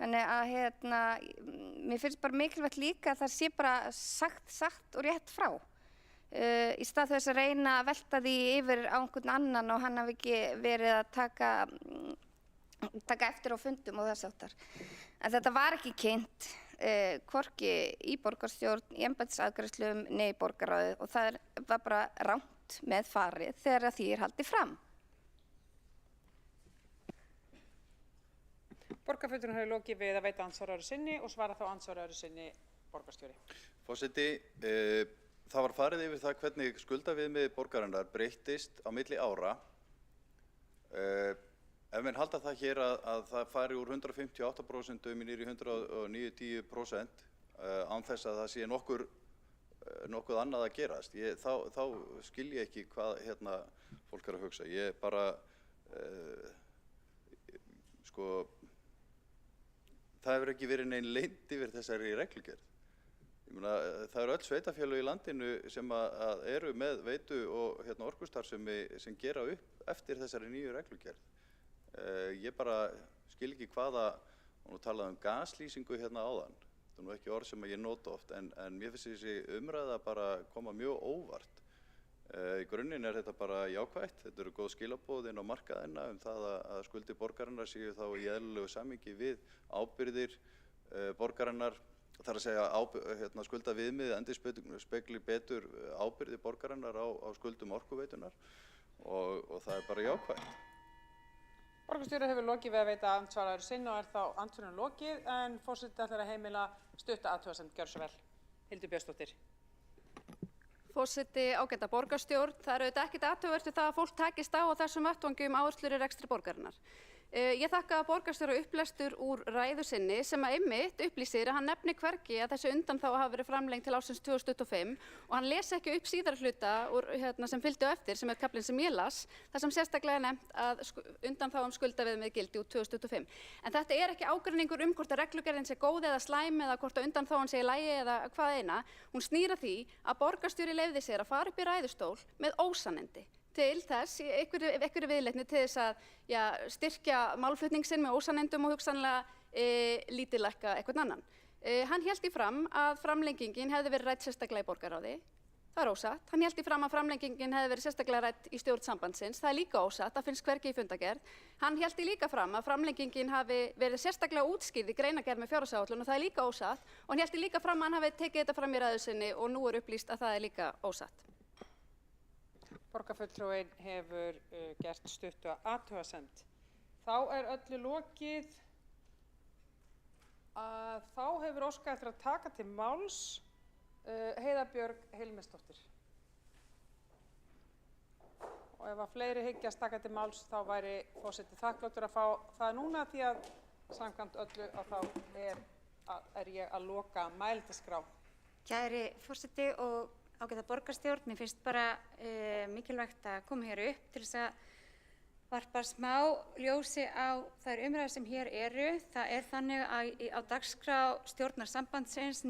U: Þannig að mér finnst bara mikilvægt líka að það sé bara sagt og rétt frá. Í stað þess að reyna að velta því yfir á einhvern annan og hann hafi ekki verið að taka eftir á fundum og þess áttar. En þetta var ekki kynnt, hvorki í borgarstjórn, í embættisafgreiðslum, nei í borgarráði og það var bara rangt með farið þegar því er haldið fram.
A: Borgarfulltrúinn hefur lokið við að veita andsvaraður sinni og svara þá andsvaraður sinni borgarstjóri.
F: Forseti, það var farið yfir það hvernig skuldaviðmið borgarinnar breyttist á milli ára. Ef menn halda það hér að það fari úr 158% niður í 190% án þess að það sé nokkuð annað að gerast, þá skil ég ekki hvað fólk er að hugsa. Ég bara, það hefur ekki verið nein leynd yfir þessari reglugerð. Ég meina, það eru öll sveitarfélög í landinu sem að eru með veitu og orkustarfsemi sem gera upp eftir þessari nýju reglugerð. Ég bara skil ekki hvaða, og nú talaði gaslýsingu áðan, það er nú ekki orð sem ég nota oft, en mér finnst þessi umræða bara koma mjög óvart. Í grunninn er þetta bara jákvætt, þetta eru góð skilaboð inn á markaðina það að skuldir borgarinnar séu þá í eðlilegu samhengi við ábyrgðir borgarinnar. Það er að segja skuldaviðmið endurspegli betur ábyrgðir borgarinnar á skuldum orkuveitunar og það er bara jákvætt.
A: Borgarstjóri hefur lokið við að veita andsvaraður sinni og er þá andsvörunum lokið en forseti ætlar að heimila stutta athugasemd. Gjörðu svo vel. Hildur Björnsdóttir.
E: Forseti, ágæta borgarstjórn, það er auðvitað ekkert athugavert við það að fólk takist á þessum vettvangi áherslur í rekstri borgarinnar. Ég þakka borgarstjóra upplestur úr ræðu sinni sem að einmitt upplýsir að hann nefni hvergi að þessi undanþága hafi verið framlengd til ársins 2025 og hann les ekki upp síðari hluta sem fylgdu eftir sem er kaflinn sem ég las, þar sem sérstaklega nefnt að undanþága skuldaviðmið gildi út 2025. En þetta er ekki ágreiningur hvort að reglugerðin sé góð eða slæm eða hvort að undanþágan sé í lagi eða hvað eina. Hún snýr að því að borgarstjóri leyfði sér að fara upp í ræðustól með ósannindi til þess, einhverju viðleitni til þess að styrkja málflutning sinn með ósannindum og hugsanlega lítillækka einhvern annan. Hann hélt í fram að framlengingin hefði verið rædd sérstaklega í borgarráði. Það er ósatt. Hann hélt í fram að framlengingin hefði verið sérstaklega rædd í stjórn sambandsins. Það er líka ósatt. Það finnst hvergi í fundargerð. Hann hélt líka fram að framlengingin hafi verið sérstaklega útskýrð í greinargerð með fjárhagsáætlun og það er líka ósatt. Og hann hélt líka fram að hann hafi tekið þetta fram í ræðu sinni og nú er upplýst að það er líka ósatt.
A: Borgarfulltrúinn hefur gert stutta athugasemd. Þá er öllu lokið. Þá hefur óskað eftir að taka til máls Heiða Björg Hilmisdóttir. Og ef að fleiri hyggjast taka til máls þá væri forseti þakkláttur að fá það núna því að samkvæmt öllu að þá er ég að loka mælendaskrá.
J: Kæri forseti og ágæta borgarstjórn, mér finnst bara mikilvægt að koma hér upp til þess að varpa smá ljósi á þær umræður sem hér eru. Það er þannig að á dagskrá stjórnar sambandsins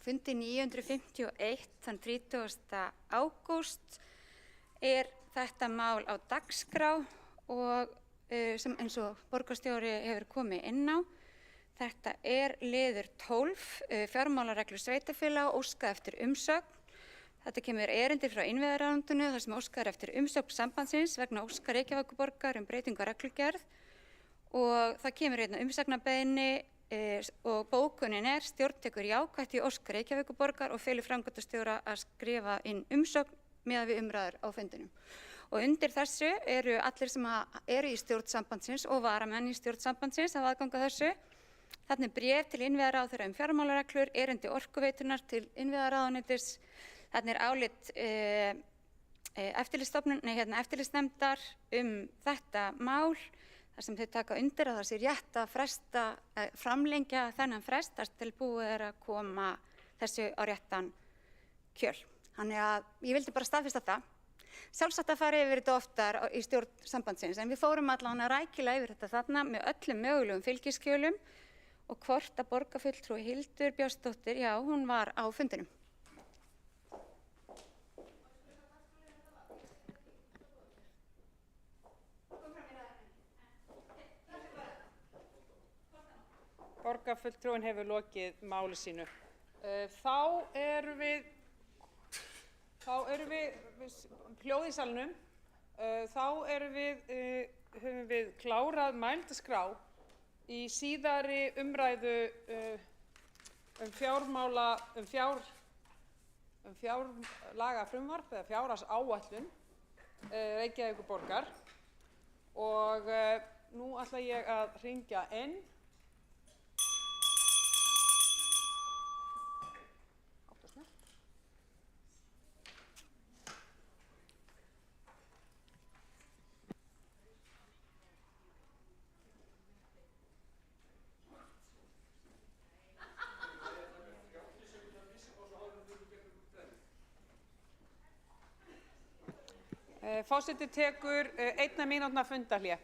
J: fundi 951 þann 30. ágúst er þetta mál á dagskrá og sem eins og borgarstjóri hefur komið inn á. Þetta er liður 12, fjármálareglur sveitarfélaga og óskað eftir umsögn. Þetta kemur erindi frá innviðaráðuneytinu þar sem óskað er eftir umsögn sambandsins vegna óskar Reykjavíkurborgar breytingu á reglugerð og það kemur hérna umsagnarbeiðni og bókunin er stjórn tekur jákvætt í ósk Reykjavíkurborgar og felur framkvæmdastjóra að skrifa inn umsögn miðað við umræður á fundinum. Og undir þessu eru allir sem eru í stjórn sambandsins og varamenn í stjórn sambandsins hafa aðgang að þessu. Þarna er bréf til innviðaráðherra fjármálareglur, erindi Orkuveitunar til innviðaráðuneytis. Þarna er álit eftirlitsnefndar þetta mál, þar sem þau taka undir að það sé rétt að framlengja þennan frest þar til búið er að koma þessu á réttan kjöl. Þannig að ég vildi bara staðfesta það. Sjálfsagt að fara yfir þetta oftar í stjórn sambandsins, en við fórum allan að rækilega yfir þetta þarna með öllum mögulegum fylgiskjölum og hvort að borgarfulltrúi Hildur Björnsdóttir, já, hún var á fundinum.
A: Borgarfulltrúin hefur lokið máli sínu. Þá erum við hljóð í salnum. Þá höfum við klárað mælendaskrá í síðari umræðu fjárlagafrumvarp eða fjárhagsáætlun Reykjavíkurborgar og nú ætla ég að hringja inn. Forseti tekur 1 mínútna fundarhlé.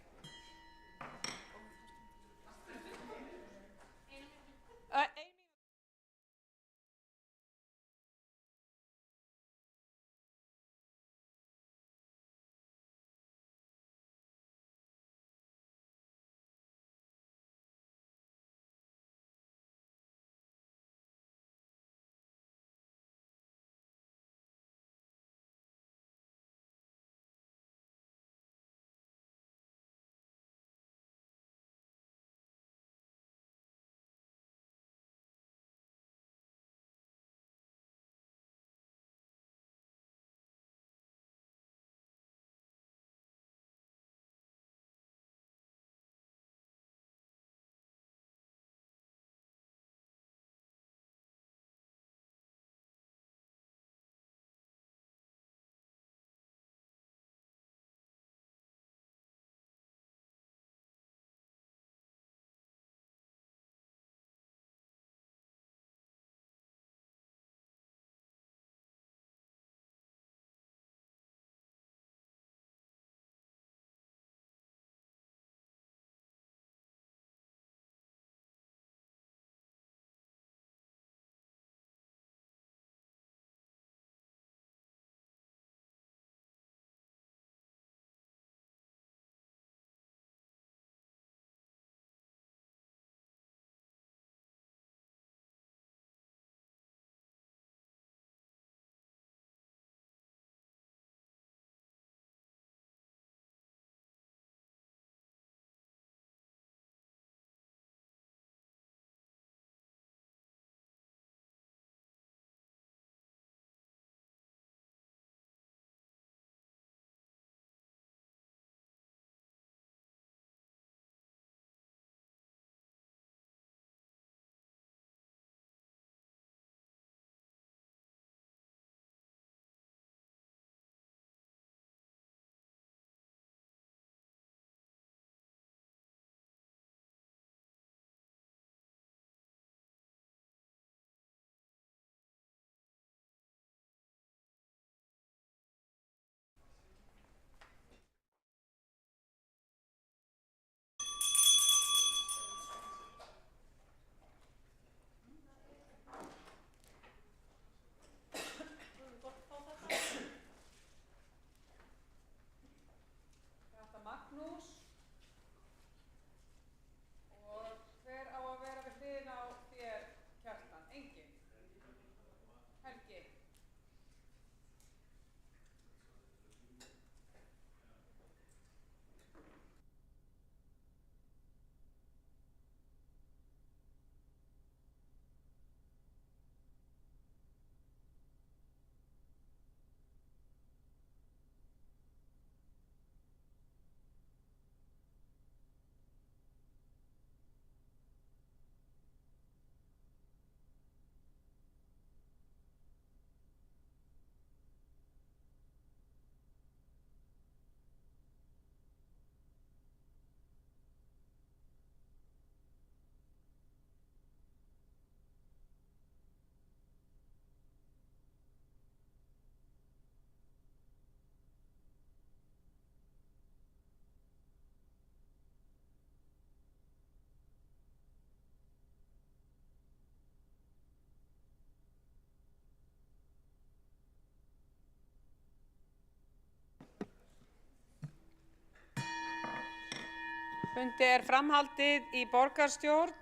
A: Fundi er framhaldið í borgarstjórn.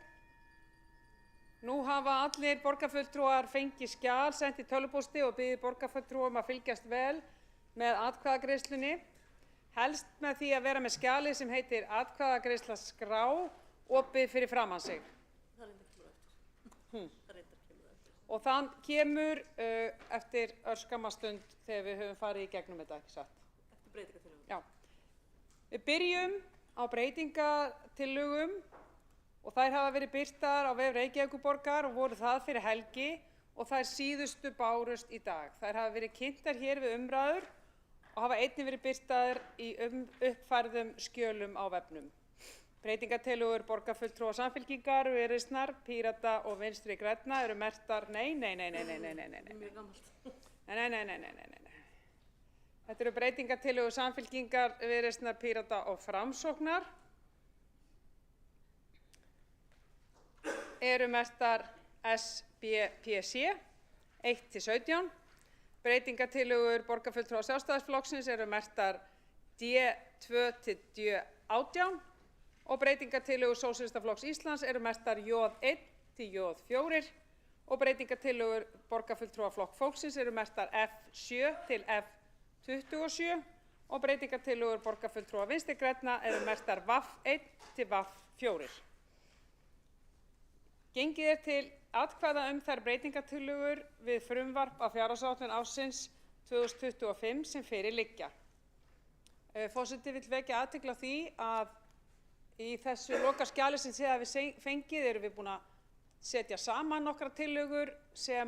A: Nú hafa allir borgarfulltrúar fengið skjal sent í tölvupósti og biðið borgarfulltrúum að fylgjast vel með atkvæðagreiðslunni. Helst með því að vera með skjalið sem heitir atkvæðagreiðslaskrá opið fyrir framan sig. Og það kemur eftir örskamma stund þegar við höfum farið í gegnum þetta, ekki satt? Eftir breytingatillögum. Já. Við byrjum á breytingatillögum og þær hafa verið birtar á vef Reykjavíkurborgar og voru það fyrir helgi og þær síðustu bárust í dag. Þær hafa verið kynntar hér við umræður og hafa einnig verið birtar í uppfærðum skjölum á vefnum. Breytingatillögur borgarfulltrúa Samfylkingar, Viðreisnar, Pírata og Vinstri grænna eru merktar nei. Þetta eru breytingatillögur Samfylkingar, Viðreisnar, Pírata og Framsóknar. Eru merktar SBPC 1-17. Breytingatillögur borgarfulltrúa Sjálfstæðisflokksins eru merktar D2-D18 og breytingatillögur Sósíalistaflokks Íslands eru merktar J1-J4 og breytingatillögur borgarfulltrúa Flokks fólksins eru merktar F7-F27 og breytingatillögur borgarfulltrúa Vinstri grænna eru merktar VAF1-VAF4. Gengið er til atkvæða þær breytingatillögur við frumvarp af fjárhagsáætlun ársins 2025 sem fyrir liggja. Forseti vill vekja athygli á því að í þessu lokaskjali sem þið hafið fengið erum við búin að setja saman nokkrar tillögur sem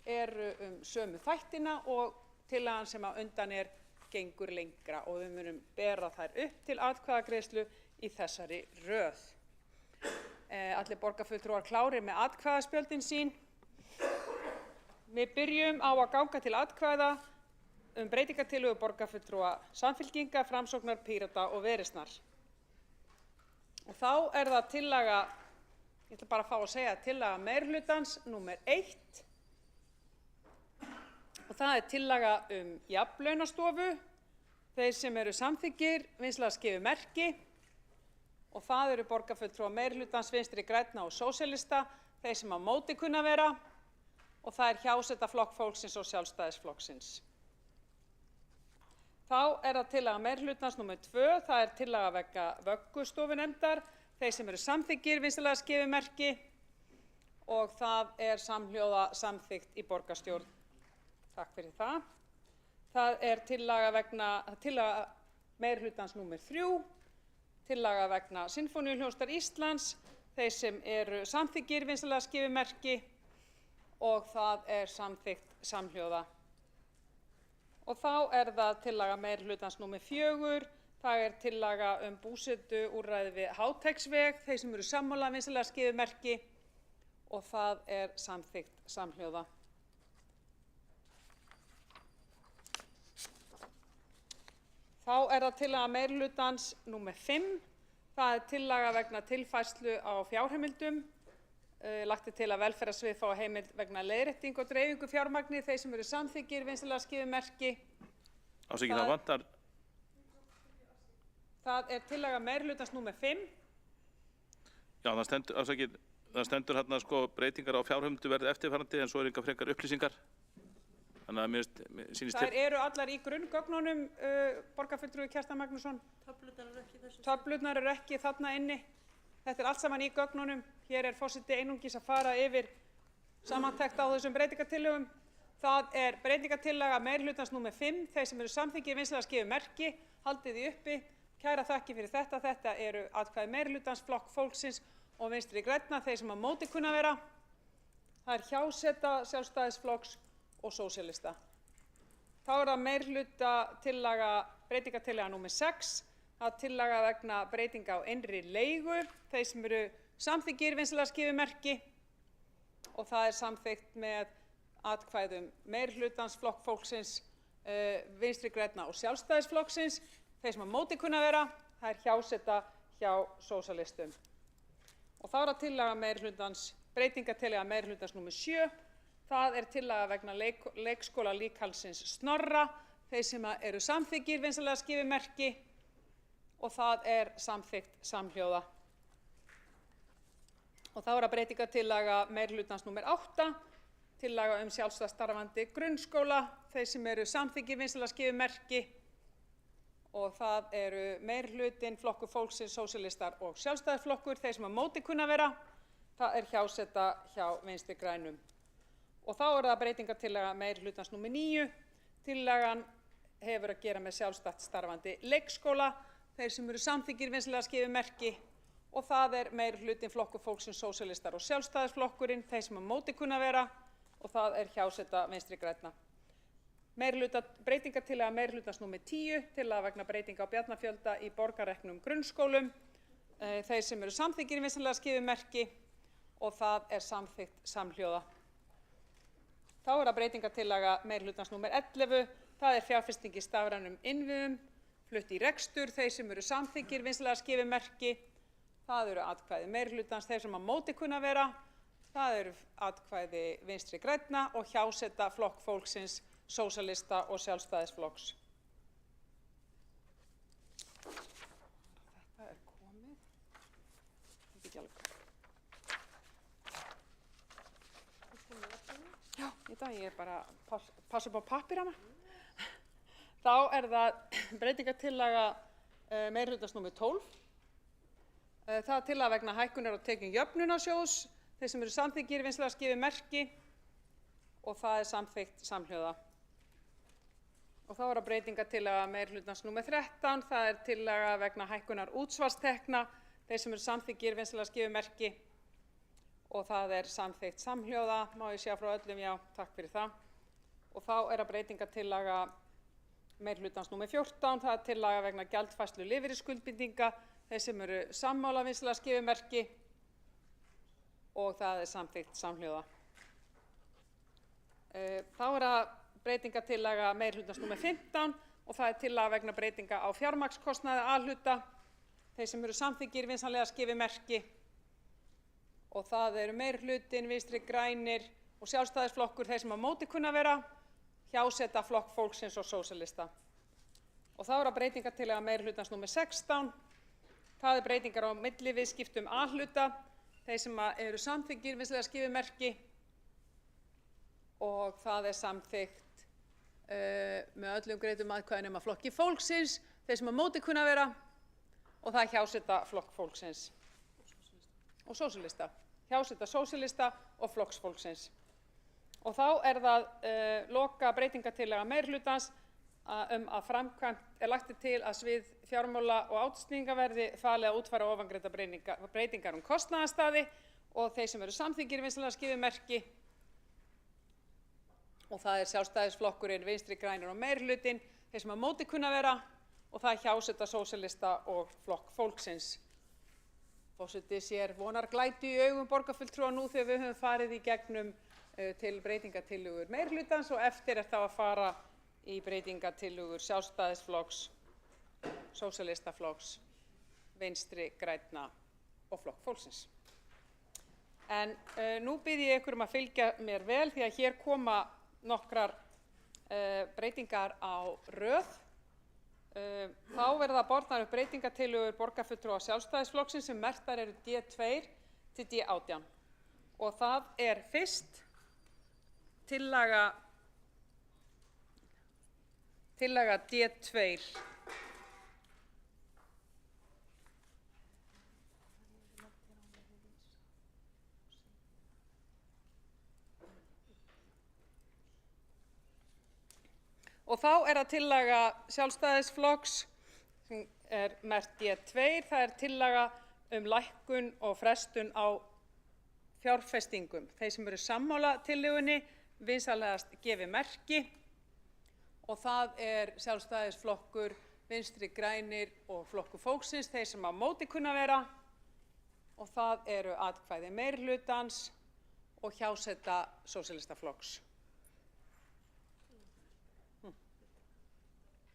A: eru sömu þættina og tillagan sem undan gengur lengra og við munum bera þær upp til atkvæðagreiðslu í þessari röð. Allir borgarfulltrúar klárir með atkvæðaspjöldin sín. Við byrjum á að ganga til atkvæða breytingatillögu borgarfulltrúa Samfylkingar, Framsóknar, Pírata og Viðreisnar. Og þá það tillaga, ég ætla bara að fá að segja tillaga meirihlutans númer 1. Og það tillaga jafnlaunastofu. Þeir sem eru samþykkir vinsamlegast skifi merki. Og það eru borgarfulltrúar meirihlutans Vinstri grænna og Sósíalista, þeir sem á móti kunna vera. Og það hjáseta Flokks fólksins og Sjálfstæðisflokksins. Þá það tillaga meirihlutans númer 2, það tillaga vegna vöggustofunefndar, þeir sem eru samþykkir vinsamlegast skifi merki og það samhljóða samþykkt í borgarstjórn. Takk fyrir það. Það tillaga meirihlutans númer 3, tillaga vegna Sinfóníuhljómsveitar Íslands, þeir sem eru samþykkir vinsamlegast skifi merki og það samþykkt samhljóða. Og þá það tillaga meirihlutans númer 4, það tillaga búsetuúrræði við Háteigsveg, þeir sem eru sammála vinsamlegast skifi merki og það samþykkt samhljóða. Þá það tillaga meirihlutans númer 5, það tillaga vegna tilfærslu á fjárheimildum. Lagt til að velferðarsvið fái heimild vegna leiðréttingu og dreifingu fjármagni, þeir sem eru samþykkir vinsamlegast skifi merki.
C: Ásækið, það vantar.
A: Það tillaga meirihlutans númer 5.
C: Já, það stendur hérna breytingar á fjárheimildu verði eftirfarandi en svo engar frekar upplýsingar. Þannig að mér sýnist til.
A: Þær eru allar í grunngögnunum, borgarfulltrúi Kjartan Magnússon. Töflurnar eru ekki þarna inni. Þetta allt saman í gögnunum. Hér forseti einungis að fara yfir samantekt á þessum breytingatillögum. Það breytingartillaga meirihlutans númer 5, þeir sem eru samþykkir vinsamlegast skifi merki, haldið því uppi. Kæra þakkir fyrir þetta. Þetta eru atkvæði meirihlutans, Flokks fólksins og Vinstri grænna, þeir sem á móti kunna vera. Það hjáseta Sjálfstæðisflokks og Sósíalista. Þá það meirihlutatillaga, breytingartillaga númer 6, það tillaga vegna breytinga á innri leigu, þeir sem eru samþykkir vinsamlegast skifi merki og það samþykkt með atkvæðum meirihlutans, Flokks fólksins, Vinstri grænna og Sjálfstæðisflokksins. Þeir sem á móti kunna vera, það hjáseta hjá sósíalistum. Og þá það tillaga meirihlutans, breytingartillaga meirihlutans númer 7, það tillaga vegna leikskóla líkhaldsins Snorra, þeir sem eru samþykkir vinsamlegast skifi merki og það er samþykkt samhljóða. Og þá er það breytingartillaga meirihlutans númer 8, tillaga sjálfstætt starfandi grunnskóla. Þeir sem eru samþykkir vinsamlegast gefið merki og það eru meirihlutinn, Flokkur fólksins, sósíalistar og Sjálfstæðisflokkur. Þeir sem á móti kunna vera, það er hjáseta hjá Vinstri grænum. Og þá er það breytingartillaga meirihlutans númer 9. Tillagan hefur að gera með sjálfstætt starfandi leikskóla. Þeir sem eru samþykkir vinsamlegast gefið merki og það er meirihlutinn, Flokkur fólksins, sósíalistar og Sjálfstæðisflokkurinn. Þeir sem á móti kunna vera og það er hjáseta Vinstri grænna. Breytingartillaga meirihlutans númer 10, tillaga vegna breytinga á bjarnafjölda í borgarreknum grunnskólum. Þeir sem eru samþykkir vinsamlegast gefið merki og það er samþykkt samhljóða. Þá er það breytingartillaga meirihlutans númer 11, það er fjárfesting í stafrænum innviðum, flutt í rekstur. Þeir sem eru samþykkir vinsamlegast gefið merki, það eru atkvæði meirihlutans. Þeir sem á móti kunna vera, það eru atkvæði Vinstri grænna og hjáseta Flokk fólksins, sósíalista og Sjálfstæðisflokks. Þetta er komið. Ekki alveg. Já, í dag ég bara passa upp á pappírana. Þá er það breytingartillaga meirihlutans númer 12. Það er tillaga vegna hækkunar á tekjum jöfnunarsjóðs. Þeir sem eru samþykkir vinsamlegast gefið merki og það er samþykkt samhljóða. Og þá er það breytingartillaga meirihlutans númer 13. Það er tillaga vegna hækkunar útsvarstekna. Þeir sem eru samþykkir vinsamlegast gefið merki og það er samþykkt samhljóða. Má ég sjá frá öllum? Já, takk fyrir það. Og þá er það breytingartillaga meirihlutans númer 14. Það er tillaga vegna gjaldfærslu lífeyrisskuldbindinga. Þeir sem eru sammála vinsamlegast gefið merki og það er samþykkt samhljóða. Þá er það breytingartillaga meirihlutans númer 15 og það er tillaga vegna breytinga á fjármagnskostnaði A-hluta. Þeir sem eru samþykkir vinsamlegast gefið merki og það eru meirihlutinn, Vinstri grænir og Sjálfstæðisflokkur. Þeir sem á móti kunna vera, hjáseta Flokk fólksins og sósíalista. Og þá er það breytingartillaga meirihlutans númer 16. Það er breytingar á milliviðskiptum A-hluta. Þeir sem eru samþykkir vinsamlegast gefið merki og það er samþykkt með öllum greiddum atkvæðum nema Flokki fólksins. Þeir sem á móti kunna vera og það er hjáseta Flokk fólksins og sósíalista. Hjáseta sósíalista og Flokks fólksins. Og þá er það loka breytingartillaga meirihlutans að framkvæmt er lagt til að svið fjármála og átsninga verði falið að útfæra ofangreindar breytingar kostnaðarstaði og þeir sem eru samþykkir vinsamlegast gefið merki og það er Sjálfstæðisflokkurinn, Vinstri grænir og meirihlutinn. Þeir sem á móti kunna vera og það er hjáseta sósíalista og Flokk fólksins. Forseti sér vonarglætu í augum borgarfulltrúa nú þegar við höfum farið í gegnum til breytingartillögur meirihlutans og eftir er þá að fara í breytingartillögur Sjálfstæðisflokks, Sósíalistaflokks, Vinstri grænna og Flokk fólksins. En nú bið ég ykkur að fylgja mér vel því að hér koma nokkrar breytingar á röð. Þá verða bornar upp breytingartillögur borgarfulltrúa Sjálfstæðisflokksins sem merktar eru D2 til D18. Og það er fyrst tillaga D2. Og þá er það tillaga Sjálfstæðisflokks sem er merkt D2. Það er tillaga lækkun og frestun á fjárfestingum. Þeir sem eru sammála tillögunni vinsamlegast gefið merki og það er Sjálfstæðisflokkur, Vinstri grænir og Flokkur fólksins. Þeir sem á móti kunna vera og það eru atkvæði meirihlutans og hjáseta Sósíalistaflokks.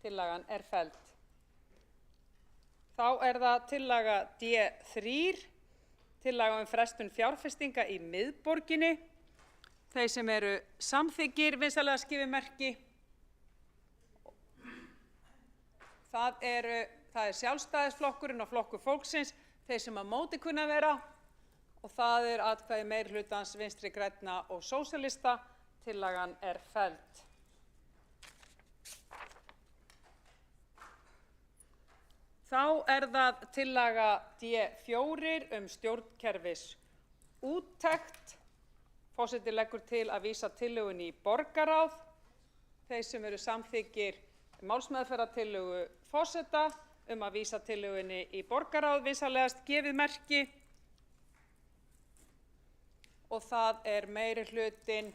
A: Tillagan er felld. Þá er það tillaga D3, tillaga frestun fjárfestinga í miðborginni. Þeir sem eru samþykkir vinsamlegast gefið merki. Það eru það er Sjálfstæðisflokkurinn og Flokkur fólksins, þeir sem á móti kunna vera, og það er atkvæði meirihlutans Vinstri grænna og sósíalista. Tillagan er felld. Þá er það tillaga D4 stjórnkerfis úttekt. Forseti leggur til að vísa tillögunni í borgarráð. Þeir sem eru samþykkir málsmeðferðartillögu forseta að vísa tillögunni í borgarráð vinsamlegast gefið merki. Og það er meirihlutinn,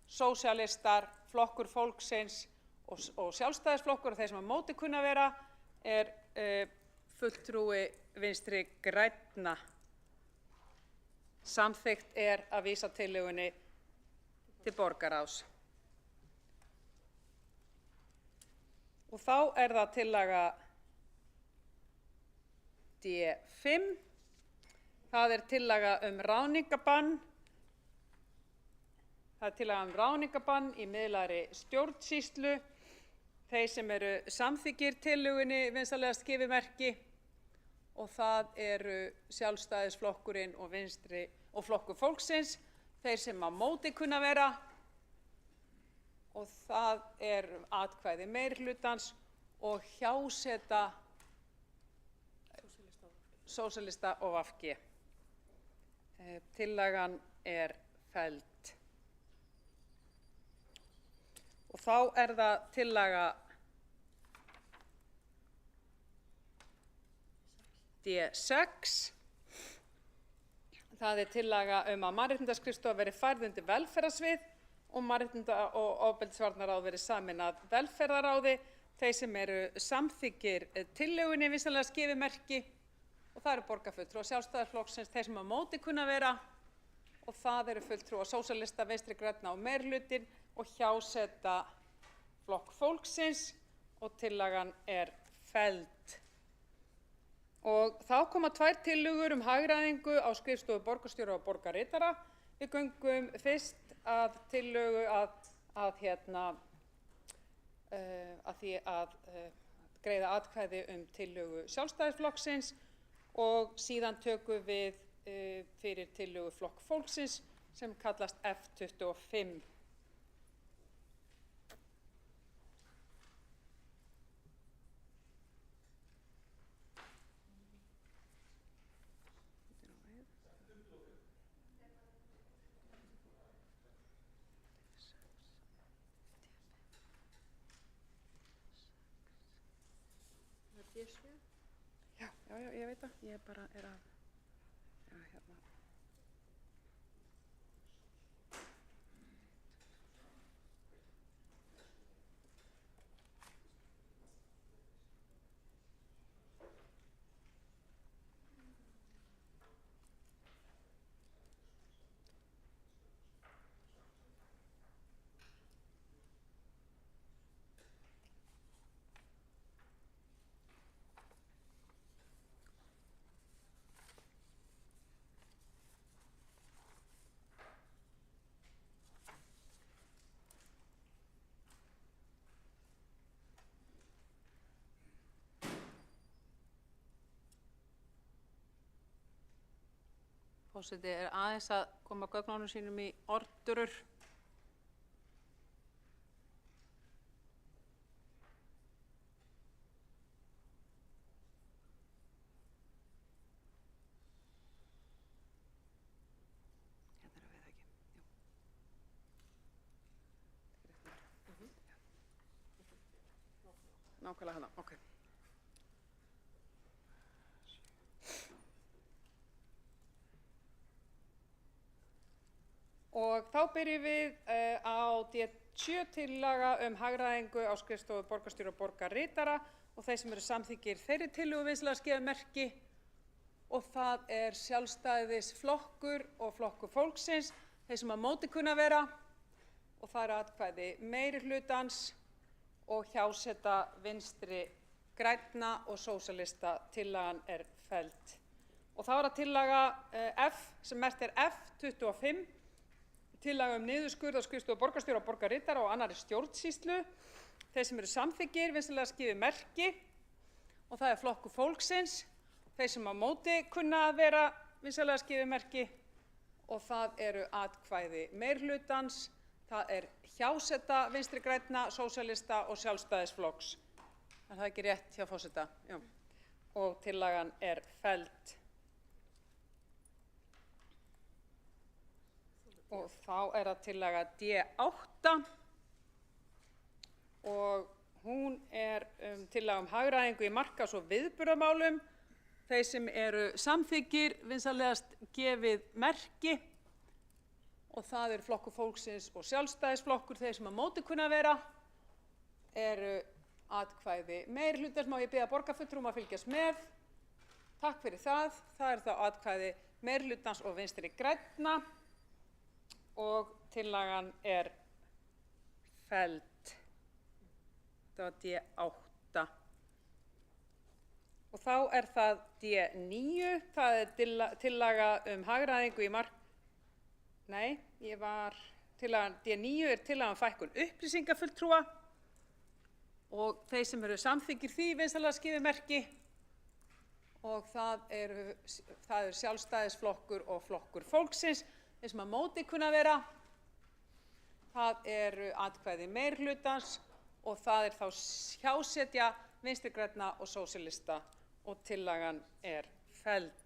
A: sósíalistar, Flokkur fólksins og Sjálfstæðisflokkur, og þeir sem á móti kunna vera er fulltrúi Vinstri grænna. Samþykkt er að vísa tillögunni til borgarráðs. Og þá er það tillaga D5. Það er tillaga ráðningarbann. Það er tillaga ráðningarbann í miðlægri stjórnsýslu. Þeir sem eru samþykkir tillögunni vinsamlegast gefið merki, og það eru Sjálfstæðisflokkurinn og Vinstri og Flokkur fólksins, þeir sem á móti kunna vera, og það er atkvæði meirihlutans og hjáseta sósíalista og VG. Tillagan er felld. Og þá er það tillaga D6. Það er tillaga að mannréttindaskrifstofa verði færð undir velferðarsvið og mannréttinda- og ofbeldisvarnaráð verði sameinað velferðarráði. Þeir sem eru samþykkir tillögunni vinsamlegast gefið merki, og það eru borgarfulltrúar Sjálfstæðisflokksins, þeir sem á móti kunna vera, og það eru fulltrúar sósíalista, Vinstri grænna og meirihlutinn og hjáseta Flokk fólksins, og tillagan er felld. Og þá koma tvær tillögur hagræðingu á skrifstofu borgarstjóra og borgarritara. Við göngum fyrst að tillögu að greiða atkvæði tillögu Sjálfstæðisflokksins, og síðan tökum við fyrir tillögu Flokk fólksins sem kallast F25. Já, ég veit það. Ég bara er að... Já, hérna. Forseti er aðeins að koma gögnunum sínum í ordurur. Nákvæmlega hérna, ok. Og þá byrjum við á D7 tillaga hagræðingu á skrifstofu borgarstjóra og borgarritara, og þeir sem eru samþykkir þeirri tillögu vinsamlegast gefið merki, og það er Sjálfstæðisflokkur og Flokkur fólksins, þeir sem á móti kunna vera, og það eru atkvæði meirihlutans og hjáseta Vinstri grænna og sósíalista. Tillagan er felld. Og þá er það tillaga F sem merkt er F25. Tillaga niðurskurð á skrifstofu borgarstjóra og borgarritara og annarri stjórnsýslu. Þeir sem eru samþykkir vinsamlegast gefið merki, og það er Flokkur fólksins, þeir sem á móti kunna að vera vinsamlega skipumerki og það eru atkvæði meirhlutans, það er hjáseta Vinstri grænna, sósíalista og Sjálfstæðisflokks. Er það ekki rétt hjá forseta? Já. Og tillagan er felld. Og þá er það tillaga D8 og hún er tillaga hagræðingu í markaðs- og viðburðamálum. Þeir sem eru samþykkir vinsamlegast gefið merki og það er Flokkur fólksins og Sjálfstæðisflokkur. Þeir sem á móti kunna vera eru atkvæði meirihlutans. Má ég biðja borgarfulltrúum að fylgjast með? Takk fyrir það. Það er þá atkvæði meirihlutans og Vinstri grænna og tillagan er felld. Þetta var D8. Og þá er það D9, það er tillaga hagræðingu í D9 er tillaga fækkun upplýsingafulltrúa og þeir sem eru samþykkir því vinsamlega skifið merki og það eru Sjálfstæðisflokkur og Flokkur fólksins. Þeir sem á móti kunna vera, það eru atkvæði meirhlutans og það er þá hjásetja Vinstri grænna og sósíalista og tillagan er felld.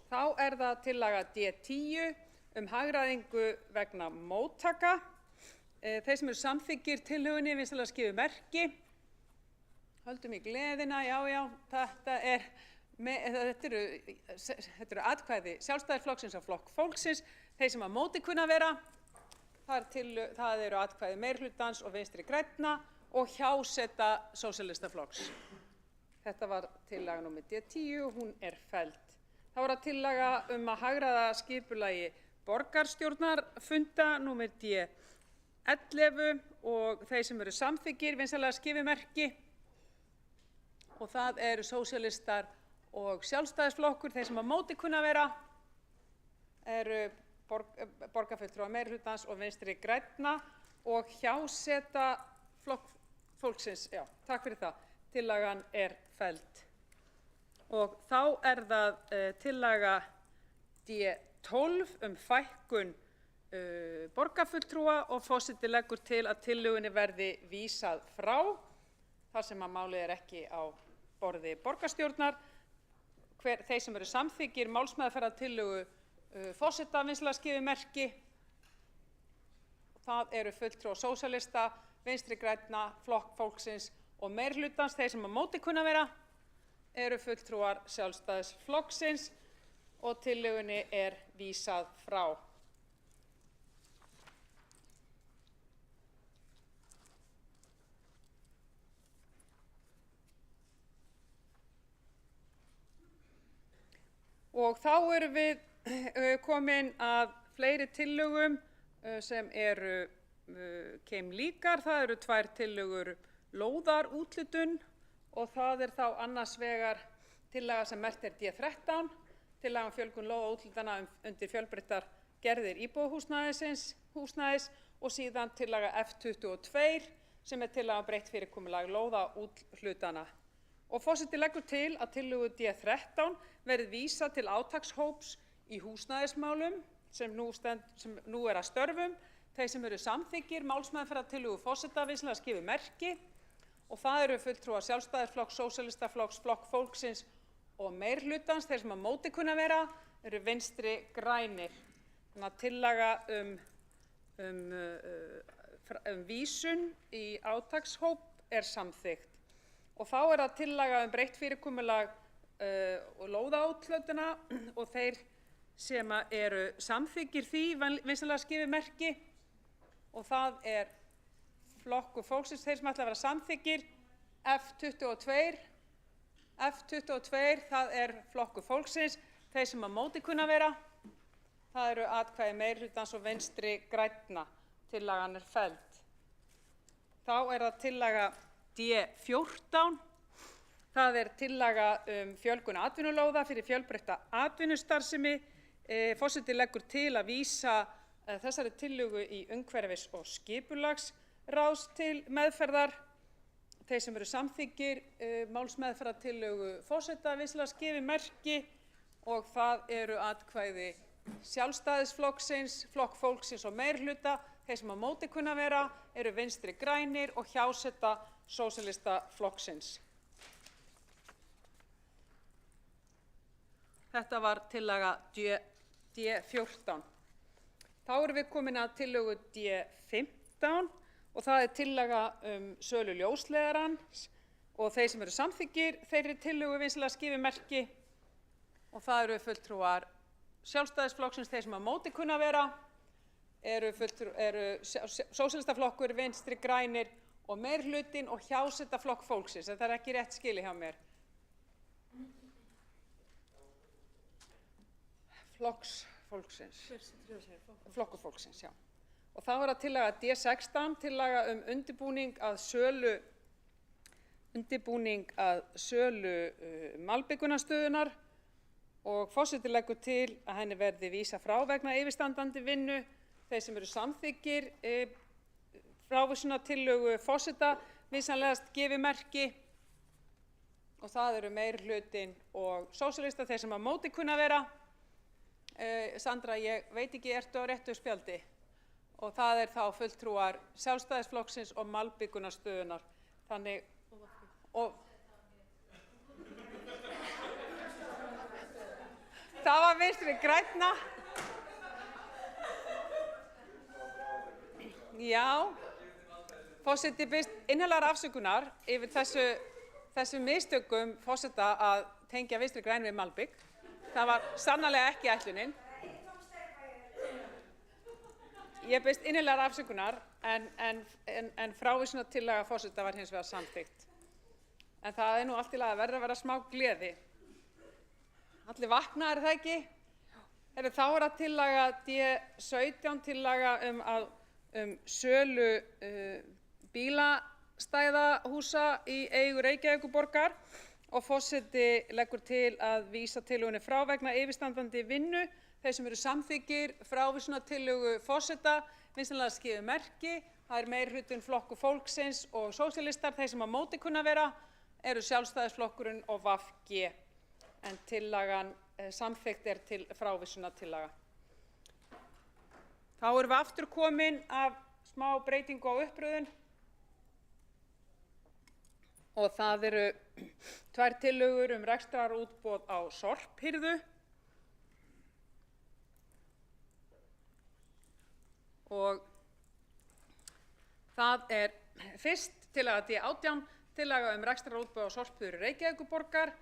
A: Þá er það tillaga D10 hagræðingu vegna móttaka. Þeir sem eru samþykkir tillögunni vinsamlega skifið merki. Höldum í gleðina, já, þetta eru atkvæði Sjálfstæðisflokksins og Flokks fólksins. Þeir sem á móti kunna vera, það eru atkvæði meirihlutans og Vinstri grænna og hjáseta Sósíalistaflokks. Þetta var tillaga númer D10 og hún er felld. Þá er það tillaga að hagræða skipulagi borgarstjórnarfunda númer D11 og þeir sem eru samþykkir vinsamlega skifið merki og það eru sósíalistar og Sjálfstæðisflokkur. Þeir sem á móti kunna vera eru borgarfulltrúar meirihlutans og Vinstri grænna og hjáseta Flokk fólksins. Já, takk fyrir það. Tillagan er felld. Og þá er það tillaga D12 fækkun borgarfulltrúa og forseti leggur til að tillögunni verði vísað frá þar sem að málið er ekki á borði borgarstjórnar. Þeir sem eru samþykkir málsmeðferðartillögu forseta vinsamlega skifið merki. Það eru fulltrúar sósíalista, Vinstri grænna, Flokk fólksins og meirihlutans. Þeir sem á móti kunna vera eru fulltrúar Sjálfstæðisflokksins og tillögunni er vísað frá. Og þá erum við komin að fleiri tillögum sem eru keimlíkar. Það eru 2 tillögur lóðarúthlutun og það er þá annars vegar tillaga sem merkt er D13, tillaga fjölgun lóðaúthlutana undir fjölbreyttar gerðir íbúðarhúsnæðis og síðan tillaga F22 sem er tillaga breytt fyrirkomulag lóðaúthlutana. Og forseti leggur til að tillögu D13 verði vísað til átakshóps í húsnæðismálum sem nú er að störfum. Þeir sem eru samþykkir málsmeðferðartillögu forseta vinsamlega skifið merki og það eru fulltrúar Sjálfstæðisflokks, Sósíalistaflokks, Flokks fólksins og meirihlutans. Þeir sem á móti kunna vera eru Vinstri grænir. Þannig að tillaga vísun í átakshóp er samþykkt. Og þá er það tillaga breytt fyrirkomulag og lóðaúthlutana og þeir sem eru samþykkir því vinsamlega skifið merki og það er Flokkur fólksins. Þeir sem ætla að vera samþykkir F22, það er Flokkur fólksins. Þeir sem á móti kunna vera, það eru atkvæði meirihlutans og Vinstri grænna. Tillagan er felld. Þá er það tillaga D14. Það er tillaga fjölgun atvinnulóða fyrir fjölbreytta atvinnustarfsemi. Forseti leggur til að vísa þessari tillögu í umhverfis- og skipulagsráðs til meðferðar. Þeir sem eru samþykkir málsmeðferðartillögu forseta vinsamlega skrifi merki og það eru atkvæði Sjálfstæðisflokksins, Flokks fólksins og meirihluta. Þeir sem á móti kunna vera eru Vinstri grænir og hjáseta Sósíalistaflokksins. Þetta var tillaga D14. Þá erum við komin að tillögu D15 og það er tillaga sölu ljósleiðarans og þeir sem eru samþykkir þeirri tillögu vinsamlega skrifi merki og það eru fulltrúar Sjálfstæðisflokksins, þeir sem á móti kunna vera eru Sósíalistaflokkur, Vinstri grænir og meirihlutinn og hjáseta Flokk fólksins. Þetta er ekki rétt skilið hjá mér. Flokkur fólksins, já. Og þá er það tillaga D16, tillaga undirbúning að sölu malbikunarstöðunar og forseti leggur til að henni verði vísað frá vegna yfirstandandi vinnu. Þeir sem eru samþykkir frávísunartillögu forseta vinsamlegast gefi merki og það eru meirihlutinn og sósíalistar, þeir sem á móti kunna vera. Sandra, ég veit ekki, ertu á réttu spjaldi? Og það er þá fulltrúar Sjálfstæðisflokksins og malbikunarstöðunar. Þannig, það var Vinstri grænna. Já, forseti biðst innilegar afsökunar yfir þessu mistökum forseta að tengja Vinstri græn við malbik. Það var sannarlega ekki ætlunin. Ég biðst innilegar afsökunar en frávísunartillaga forseta var hins vegar samþykkt. En það er nú allt í lagi að vera smá gleði. Allir vakna, það ekki? Þá er það tillaga D17, tillaga sölu bílastæðahúsa í eigu Reykjavíkurborgar og forseti leggur til að vísa tillögunni frá vegna yfirstandandi vinnu. Þeir sem eru samþykkir frávísunartillögu forseta vinsamlega skrifi merki. Það er meirihlutinn Flokkur fólksins og sósíalistar. Þeir sem á móti kunna vera eru Sjálfstæðisflokkurinn og VG. En tillagan samþykkt er til frávísunartillaga. Þá erum við aftur komin af smá breytingu á uppröðun og það eru 2 tillögur rekstrarútboð á sorphirðu og það er fyrst tillaga D18, tillaga rekstrarútboð á sorphirðu Reykjavíkurborgar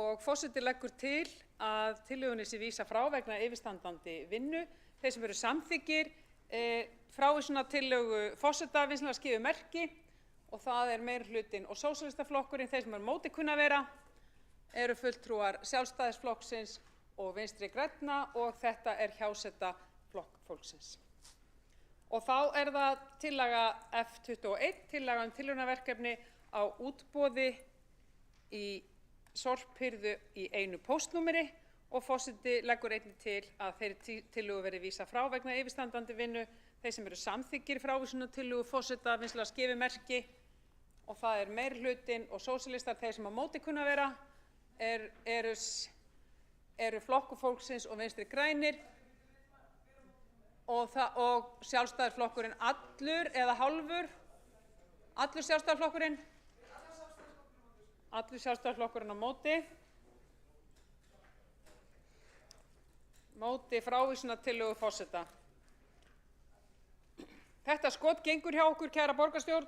A: og forseti leggur til að tillögunni sé vísað frá vegna yfirstandandi vinnu. Þeir sem eru samþykkir frávísunartillögu forseta vinsamlega skrifi merki og það er meirihlutinn og sósíalistaflokkurinn. Þeir sem eru móti kunna vera eru fulltrúar Sjálfstæðisflokksins og Vinstri grænna og þetta er hjáseta Flokk fólksins. Og þá er það tillaga F21, tillaga tilraunaverkefni á útboði í sorphirðu í einu póstnúmeri og forseti leggur einnig til að þeirri tillögu verði vísað frá vegna yfirstandandi vinnu. Þeir sem eru samþykkir frávísunartillögu forseta vinsamlega skrifi merki og það er meirihlutinn og sósíalistar. Þeir sem á móti kunna vera eru Flokkur fólksins og Vinstri grænir og Sjálfstæðisflokkurinn allur eða hálfur. Allur Sjálfstæðisflokkurinn? Allur Sjálfstæðisflokkurinn á móti. Móti frávísunartillögu forseta. Þetta skot gengur hjá okkur, kæra borgarstjórn.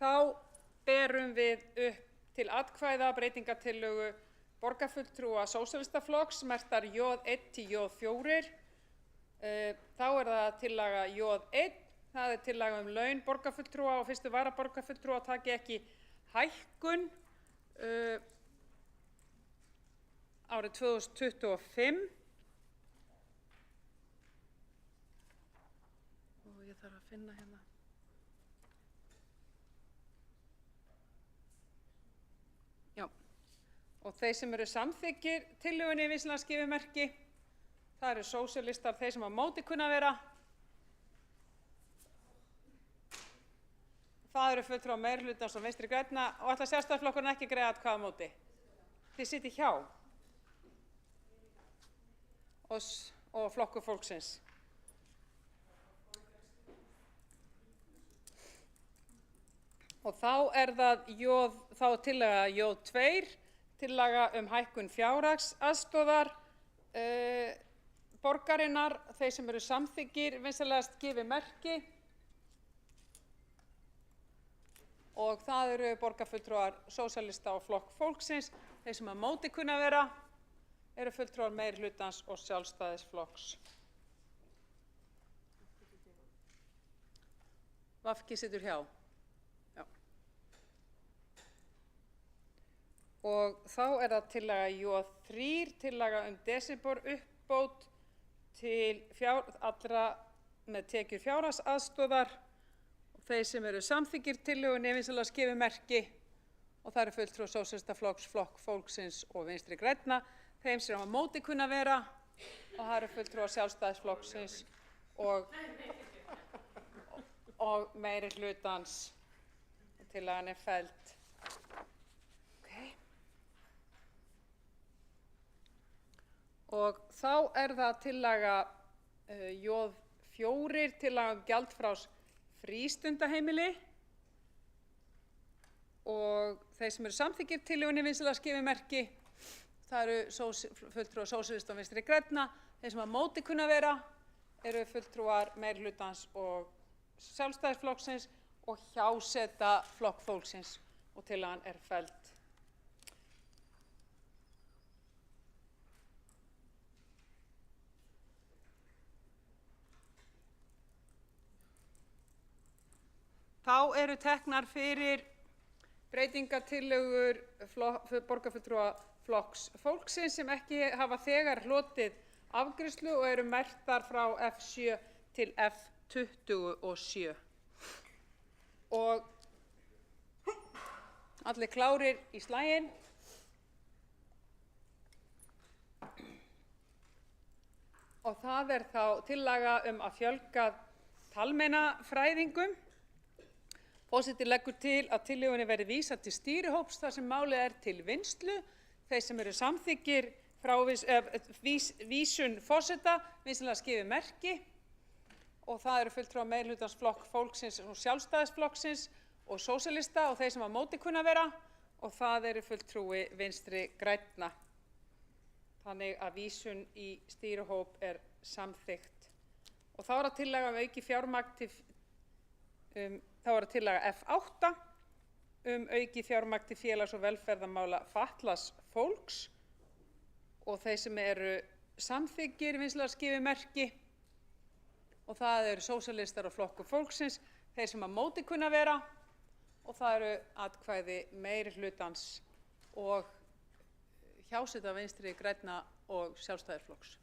A: Þá berum við upp til atkvæða breytingatillögu borgarfulltrúa Sósíalistaflokks merktar J1 til J4. Þá er það tillaga J1, það er tillaga laun borgarfulltrúa og fyrstu varaborgarfulltrúa taki ekki hækkun árið 2025. Og ég þarf að finna hérna. Já, og þeir sem eru samþykkir tillögunni vinsamlega skrifi merki. Það eru sósíalistar, þeir sem á móti kunna að vera. Það eru fulltrúar meirihlutans og Vinstri grænna og ætlar Sjálfstæðisflokkurinn ekki að greiða atkvæði á móti. Þið sitjið hjá. Og Flokkur fólksins. Og þá er það tillaga J2, tillaga hækkun fjárhagsaðstoðar borgarinnar, þeir sem eru samþykkir vinsamlegast gefi merki. Og það eru borgarfulltrúar sósíalista og Flokk fólksins, þeir sem á móti kunna að vera, eru fulltrúar meirihlutans og Sjálfstæðisflokks. VG situr hjá. Já. Og þá er það tillaga J3, tillaga desember uppbót til allra með tekjur fjárhagsaðstoðar. Þeir sem eru samþykkir tillögunni vinsamlegast gefi merki og það eru fulltrúar Sósíalistaflokks, Flokk fólksins og Vinstri grænna. Þeim sem á móti kunna að vera og það eru fulltrúar Sjálfstæðisflokksins og meirihlutans. Tillagan er felld. Og þá er það tillaga J4, tillaga gjaldfrjáls frístundaheimili og þeir sem eru samþykkir tillögunni vinsamlegast gefi merki. Það eru fulltrúar sósíalista og Vinstri grænna. Þeir sem á móti kunna að vera eru fulltrúar meirihlutans og Sjálfstæðisflokksins og hjáseta Flokk fólksins og tillagan er felld. Þá eru teknar fyrir breytingatillögur borgarfulltrúa Flokks fólksins sem ekki hafa þegar hlotið afgreiðslu og eru merktar frá F7 til F27. Og allir klárir í slaginn. Og það er þá tillaga að fjölga talmeinafræðingum. Forseti leggur til að tillögunni verði vísað til stýrihóps þar sem málið er til vinnslu. Þeir sem eru samþykkir vísun forseta vinsamlegast gefi merki og það eru fulltrúar meirihlutans, Flokk fólksins og Sjálfstæðisflokksins og sósíalista og þeir sem á móti kunna að vera og það eru fulltrúi Vinstri grænna. Þannig að vísun í stýrihóp er samþykkt. Og þá er það tillaga aukið fjármagn til Þá er það tillaga F8 aukið fjármagn til félags- og velferðarmála fatlaðs fólks og þeir sem eru samþykkir vinsamlegast gefi merki og það eru sósíalistar og Flokkur fólksins, þeir sem á móti kunna að vera og það eru atkvæði meirihlutans og hjáseta Vinstri grænna og Sjálfstæðisflokks.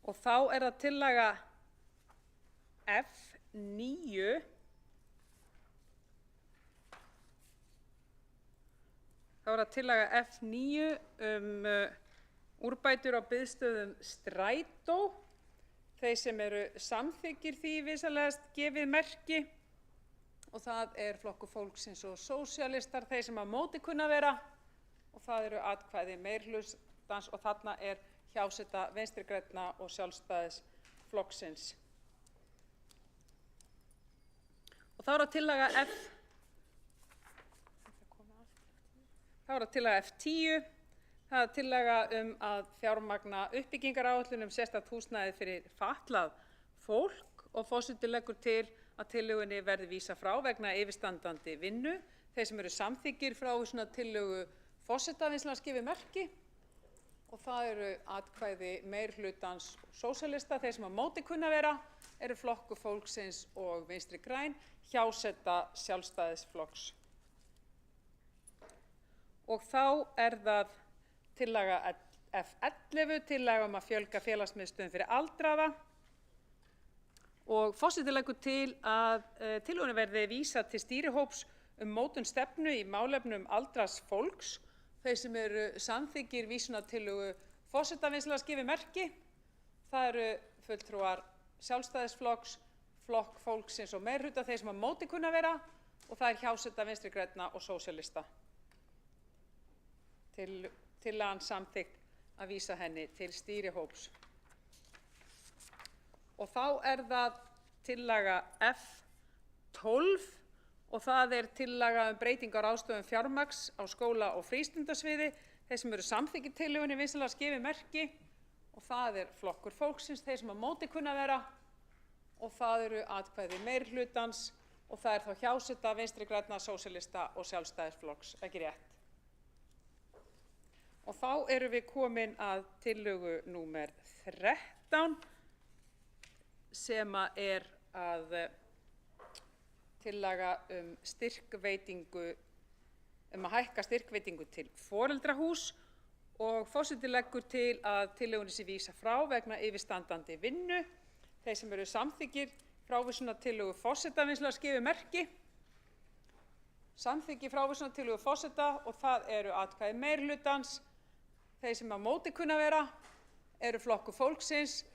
A: Og þá er það tillaga F9. Þá er það tillaga F9 úrbætur á biðstöðum strætó. Þeir sem eru samþykkir því vinsamlegast gefið merki og það er Flokkur fólksins og sósíalistar, þeir sem á móti kunna að vera og það eru atkvæði meirihlutans og þarna er hjáseta Vinstri grænna og Sjálfstæðisflokksins. Og þá er það tillaga F10. Það er tillaga að fjármagna uppbyggingaráætlun sérstakt húsnæði fyrir fatlað fólk og forseti leggur til að tillögunni verði vísað frá vegna yfirstandandi vinnu. Þeir sem eru samþykkir frá tillögu forseta vinsamlegast gefi merki og það eru atkvæði meirihlutans og sósíalista. Þeir sem á móti kunna að vera eru Flokkur fólksins og Vinstri græn, hjáseta Sjálfstæðisflokks. Og þá er það tillaga F11, tillaga að fjölga félagsmiðstöðvum fyrir aldraða. Og forseti leggur til að tillögunni verði vísað til stýrihóps mótun stefnu í málefnum aldraðs fólks Þeir sem eru samþykkir vísunartillögu forseta vinsamlegast gefi merki. Það eru fulltrúar Sjálfstæðisflokks, Flokk fólksins og meirihluta, þeir sem á móti kunna vera, og það er hjáseta Vinstri grænna og sósíalista. Tillagan samþykkt að vísa henni til stýrihóps. Og þá er það tillaga F12 og það er tillaga breytingu á ráðstöfun fjármagns á skóla- og frístundasviði. Þeir sem eru samþykkir tillögunni vinsamlegast gefi merki, og það er Flokkur fólksins, þeir sem á móti kunna vera, og það eru atkvæði meirihlutans, og það er þá hjáseta Vinstri grænna, sósíalista og Sjálfstæðisflokks, ekki rétt. Og þá erum við komin að tillögu númer 13 sem er að tillaga styrkveitingu, að hækka styrkveitingu til foreldrahús, og forseti leggur til að tillögunni sé vísað frá vegna yfirstandandi vinnu. Þeir sem eru samþykkir frávísunartillögu forseta vinsamlegast gefi merki. Samþykki frávísunartillögu forseta, og það eru atkvæði meirihlutans. Þeir sem á móti kunna vera eru Flokkur fólksins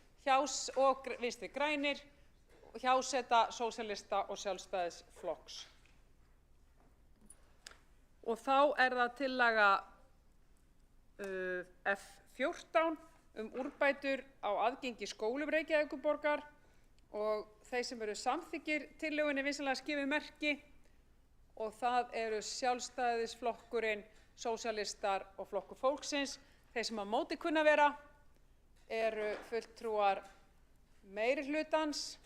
A: og Vinstri grænir, hjáseta sósíalista og Sjálfstæðisflokks. Og þá er það tillaga F14 úrbætur á aðgengi skólum Reykjavíkurborgar, og þeir sem eru samþykkir tillögunni vinsamlegast gefi merki, og það eru Sjálfstæðisflokkurinn, sósíalistar og Flokkur fólksins. Þeir sem á móti kunna vera eru fulltrúar meirihlutans,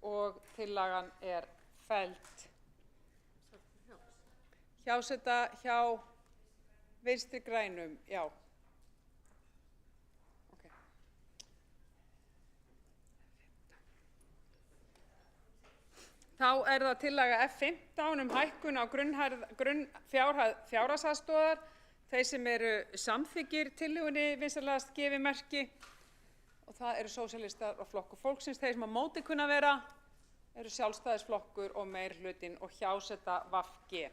A: og tillagan er felld. Hjáseta hjá Vinstri grænum, já. Okay. Þá er það tillaga F15 hækkun á grunnfjárhæð fjárhagsaðstoðar. Þeir sem eru samþykkir tillögunni vinsamlegast gefi merki, og það eru sósíalistar og Flokkur fólksins. Þeir sem á móti kunna vera eru Sjálfstæðisflokkur og meirihlutinn og hjáseta VG.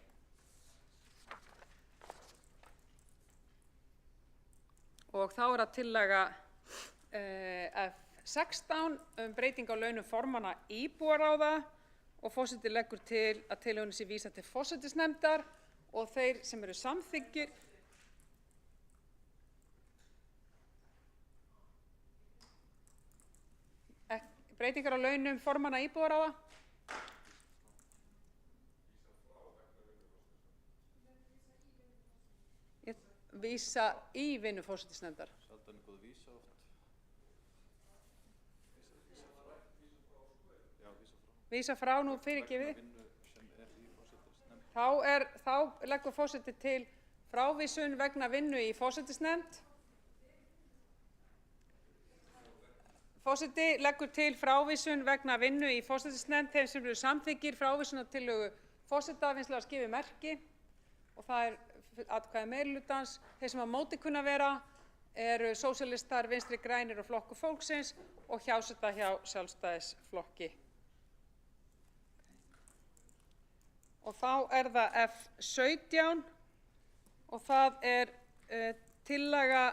A: Og þá er það tillaga F16 breyting á launum formanna íbúaráða, og forseti leggur til að tillögunni sé vísað til forsætisnefndar, og þeir sem eru samþykkir breytingar á launum formanna íbúaráða. Vísa í vinnu forsætisnefndar. Vísa frá, nú fyrirgefið. Þá leggur forseti til frávísun vegna vinnu í forsætisnefnd. Forseti leggur til frávísun vegna vinnu í forsætisnefnd. Þeir sem eru samþykkir frávísunartillögu forseta vinsamlegast gefi merki, og það er atkvæði meirihlutans. Þeir sem á móti kunna vera eru sósíalistar, Vinstri grænir og Flokkur fólksins, og hjáseta hjá Sjálfstæðisflokki. Og þá er það F17, og það er tillaga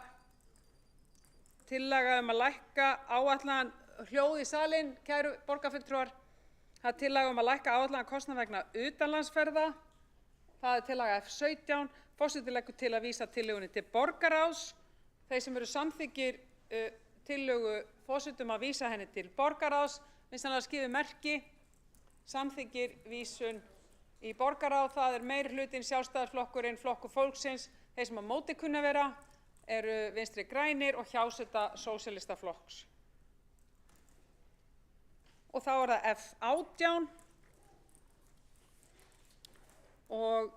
A: að lækka áætlaðan, hljóð í salinn, kæru borgarfulltrúar. Það er tillaga að lækka áætlaðan kostnað vegna utanlandsferða. Það er tillaga F17. Forseti leggur til að vísa tillögunni til borgarráðs. Þeir sem eru samþykkir tillögu forsetum að vísa henni til borgarráðs vinsamlegast gefi merki. Samþykkir vísun í borgarráð, það er meirihlutinn, Sjálfstæðisflokkurinn, Flokkur fólksins. Þeir sem á móti kunna vera eru Vinstri grænir og hjáseta sósíalistaflokks. Og þá er það F18, og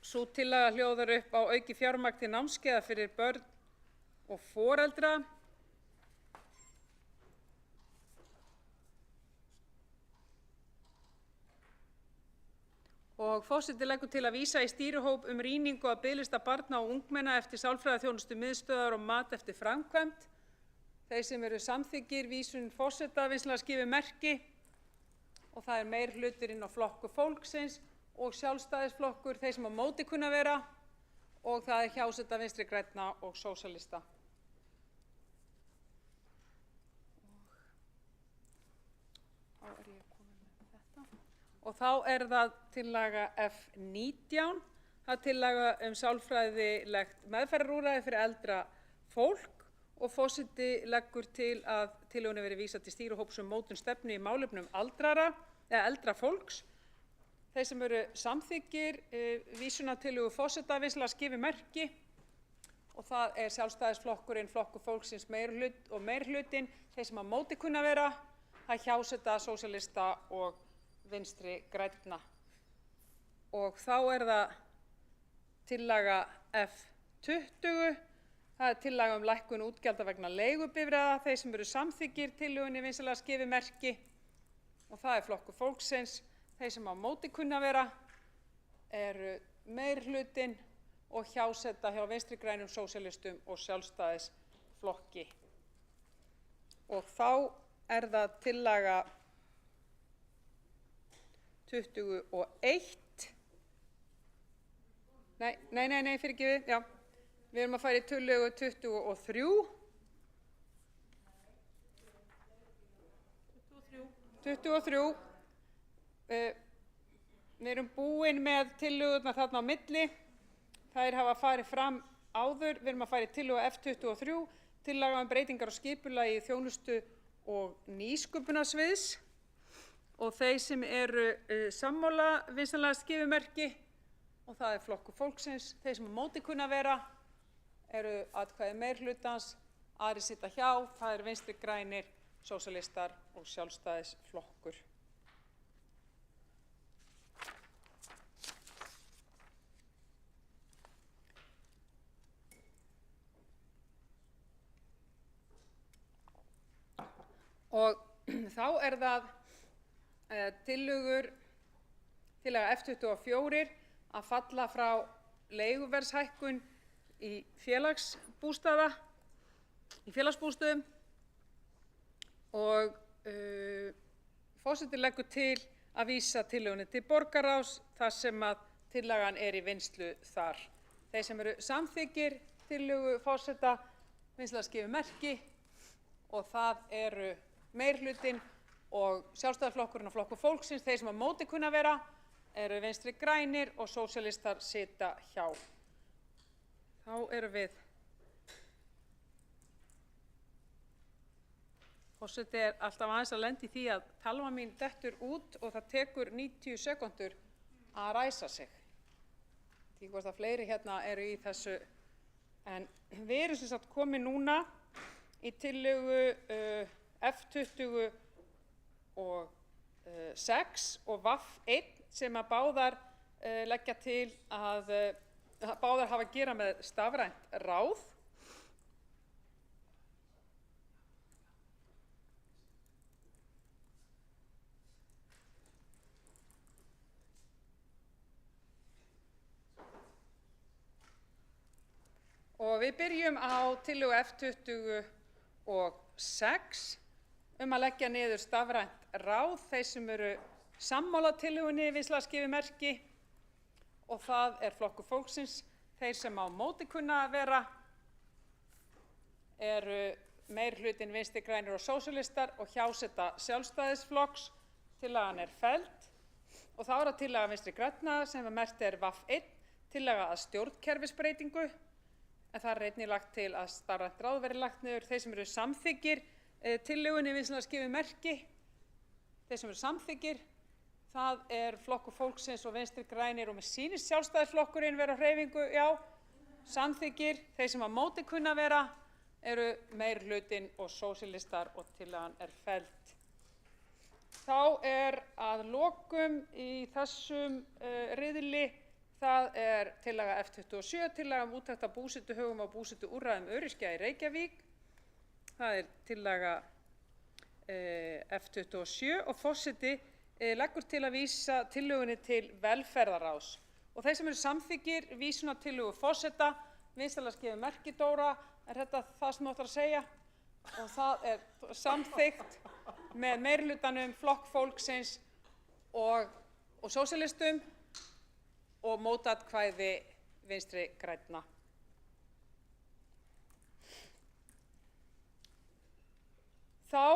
A: sú tillaga hljóðar upp á auki fjármagn til námskeiða fyrir börn og foreldra. Og forseti leggur til að vísa í stýrihóp rýningu á biðlista barna og ungmenna eftir sálfræðiþjónustu miðstöðvar og mat eftir framkvæmd. Þeir sem eru samþykkir vísun forseta vinsamlegast gefi merki, og það er meirihluturinn á Flokkur fólksins og Sjálfstæðisflokkur. Þeir sem á móti kunna vera og það er hjáseta Vinstri grænna og sósíalista. Og þá er það tillaga F19, það er tillaga sálfræðilegt meðferðarúrræði fyrir eldra fólk og forseti leggur til að tillögunni verði vísað til stýrihóps mótun stefnu í málefnum eldra fólks. Þeir sem eru samþykkir vísunartillögu forseta vinsamlegast skifi merki og það er Sjálfstæðisflokkurinn, Flokkur fólksins og meirihlutinn, þeir sem á móti kunna vera, það er hjáseta, sósíalista og Vinstri grænna. Og þá er það tillaga F20, það er tillaga lækkun útgjalda vegna leigubifreiða, þeir sem eru samþykkir tillögunni vinsamlegast skifi merki og það er Flokkur fólksins, þeir sem á móti kunna vera eru meirihlutinn og hjáseta hjá Vinstri grænum, sósíalistum og Sjálfstæðisflokki. Og þá er það tillaga 21. Nei, fyrirgefið, já. Við erum að fara í tillögu 23. 23. Við erum búin með tillögurnar þarna á milli. Þær hafa farið fram áður. Við erum að fara í tillögu F23, tillaga breytingar á skipulagi þjónustu og nýsköpunarsviðs. Og þeir sem eru sammála vinsamlegast skifi merki og það er Flokkur fólksins, þeir sem á móti kunna vera eru atkvæði meirihlutans, aðrir sitja hjá, það er Vinstri grænir, sósíalistar og Sjálfstæðisflokkur. Og þá er það tillaga F24 að falla frá leiguverðshækkun í félagsbústöðum og forseti leggur til að vísa tillögunni til borgarráðs þar sem að tillagan er í vinnslu þar. Þeir sem eru samþykkir tillögu forseta vinsamlegast skifi merki og það eru meirihlutinn og Sjálfstæðisflokkurinn og Flokkur fólksins, þeir sem á móti kunna vera eru Vinstri grænir og sósíalistar sitja hjá. Þá erum við. Forseti er alltaf aðeins að lenda í því að talvan mín dettur út og það tekur 90 sekúndur að ræsa sig. Því hvort að fleiri hérna eru í þessu. En við erum sem sagt komin núna í tillögu F26 og VAF1 sem að báðar leggja til að báðar hafa að gera með stafrænt ráð. Og við byrjum á tillögu F26 að leggja niður stafrænt ráð, þeir sem eru sammála tillögunni vinsamlegast skifi merki og það er Flokkur fólksins, þeir sem á móti kunna að vera eru meirihlutinn Vinstri grænir og sósíalistar og hjáseta Sjálfstæðisflokks, tillagan er felld og þá er það tillaga Vinstri grænna sem merkt er VAF1, tillaga að stjórnkerfisbreytingu en það er einnig lagt til að stafrænt ráð verði lagt niður. Þeir sem eru samþykkir tillögunni vinsamlegast skifi merki, þeir sem eru samþykkir, það er Flokkur fólksins og Vinstri grænir og með sýnist Sjálfstæðisflokkurinn vera á hreyfingu, já, samþykkir, þeir sem á móti kunna vera eru meirihlutinn og sósíalistar og tillagan er felld. Þá er að lokum í þessum riðli, það er tillaga F27, tillaga úttekt á búsetuhögum og búsetuúrræðum öryrkja í Reykjavík. Það er tillaga F27 og forseti leggur til að vísa tillögunni til velferðarráðs. Og þeir sem eru samþykkir vísunartillögu forseta, vinsamlegast skifi merki. Dóra, er þetta það sem þú ætlar að segja? Og það er samþykkt með meirihlutanum Flokk fólksins og sósíalistum og mótatkvæði Vinstri grænna. Þá,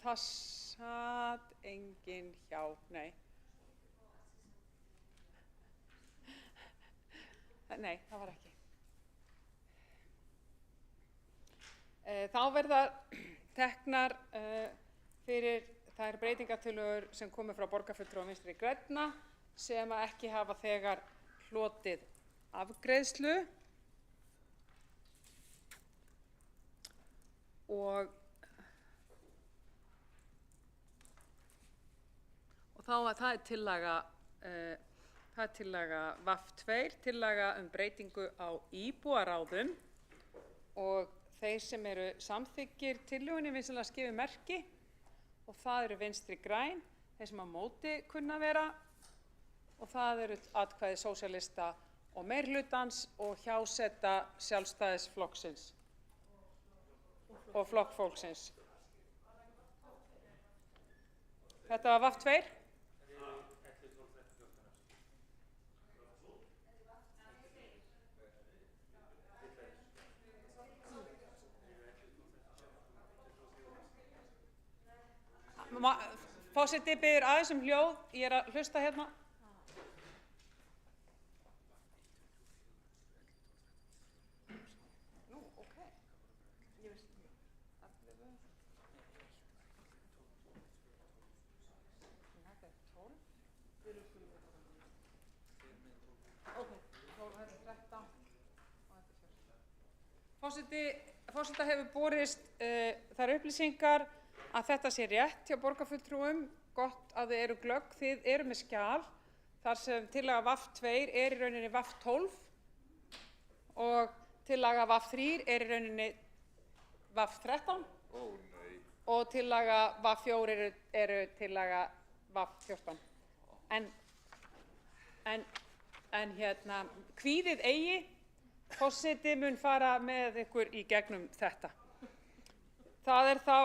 A: það sat enginn hjá, nei. Nei, það var ekki. Þá verða teknar fyrir þær breytingartillögur sem komu frá borgarfulltrúum Vinstri grænna sem ekki hafa þegar hlotið afgreiðslu. Og þá að það er tillaga VAF2, tillaga breytingu á íbúaráðum, og þeir sem eru samþykkir tillögunni vinsamlega skrifi merki, og það eru Vinstri græn, þeir sem á móti kunna vera, og það eru atkvæði sósíalista og meirihlutans og hjáseta Sjálfstæðisflokksins og Flokk fólksins. Þetta var VAF2. Forseti biður aðeins hljóð, ég er að hlusta hérna. Nú, ok. Ég veist ekki. Þetta er 12. Ok, 12, þetta er 13 og þetta er 14. Forseta hefur borist þær upplýsingar að þetta sé rétt hjá borgarfulltrúum, gott að þið eru glögg, þið eru með skjal þar sem tillaga VAF2 er í rauninni VAF12 og tillaga VAF3 er í rauninni VAF13 og tillaga VAF4 eru tillaga VAF14. En hérna, kvíðið eigi, forseti mun fara með ykkur í gegnum þetta. Það er þá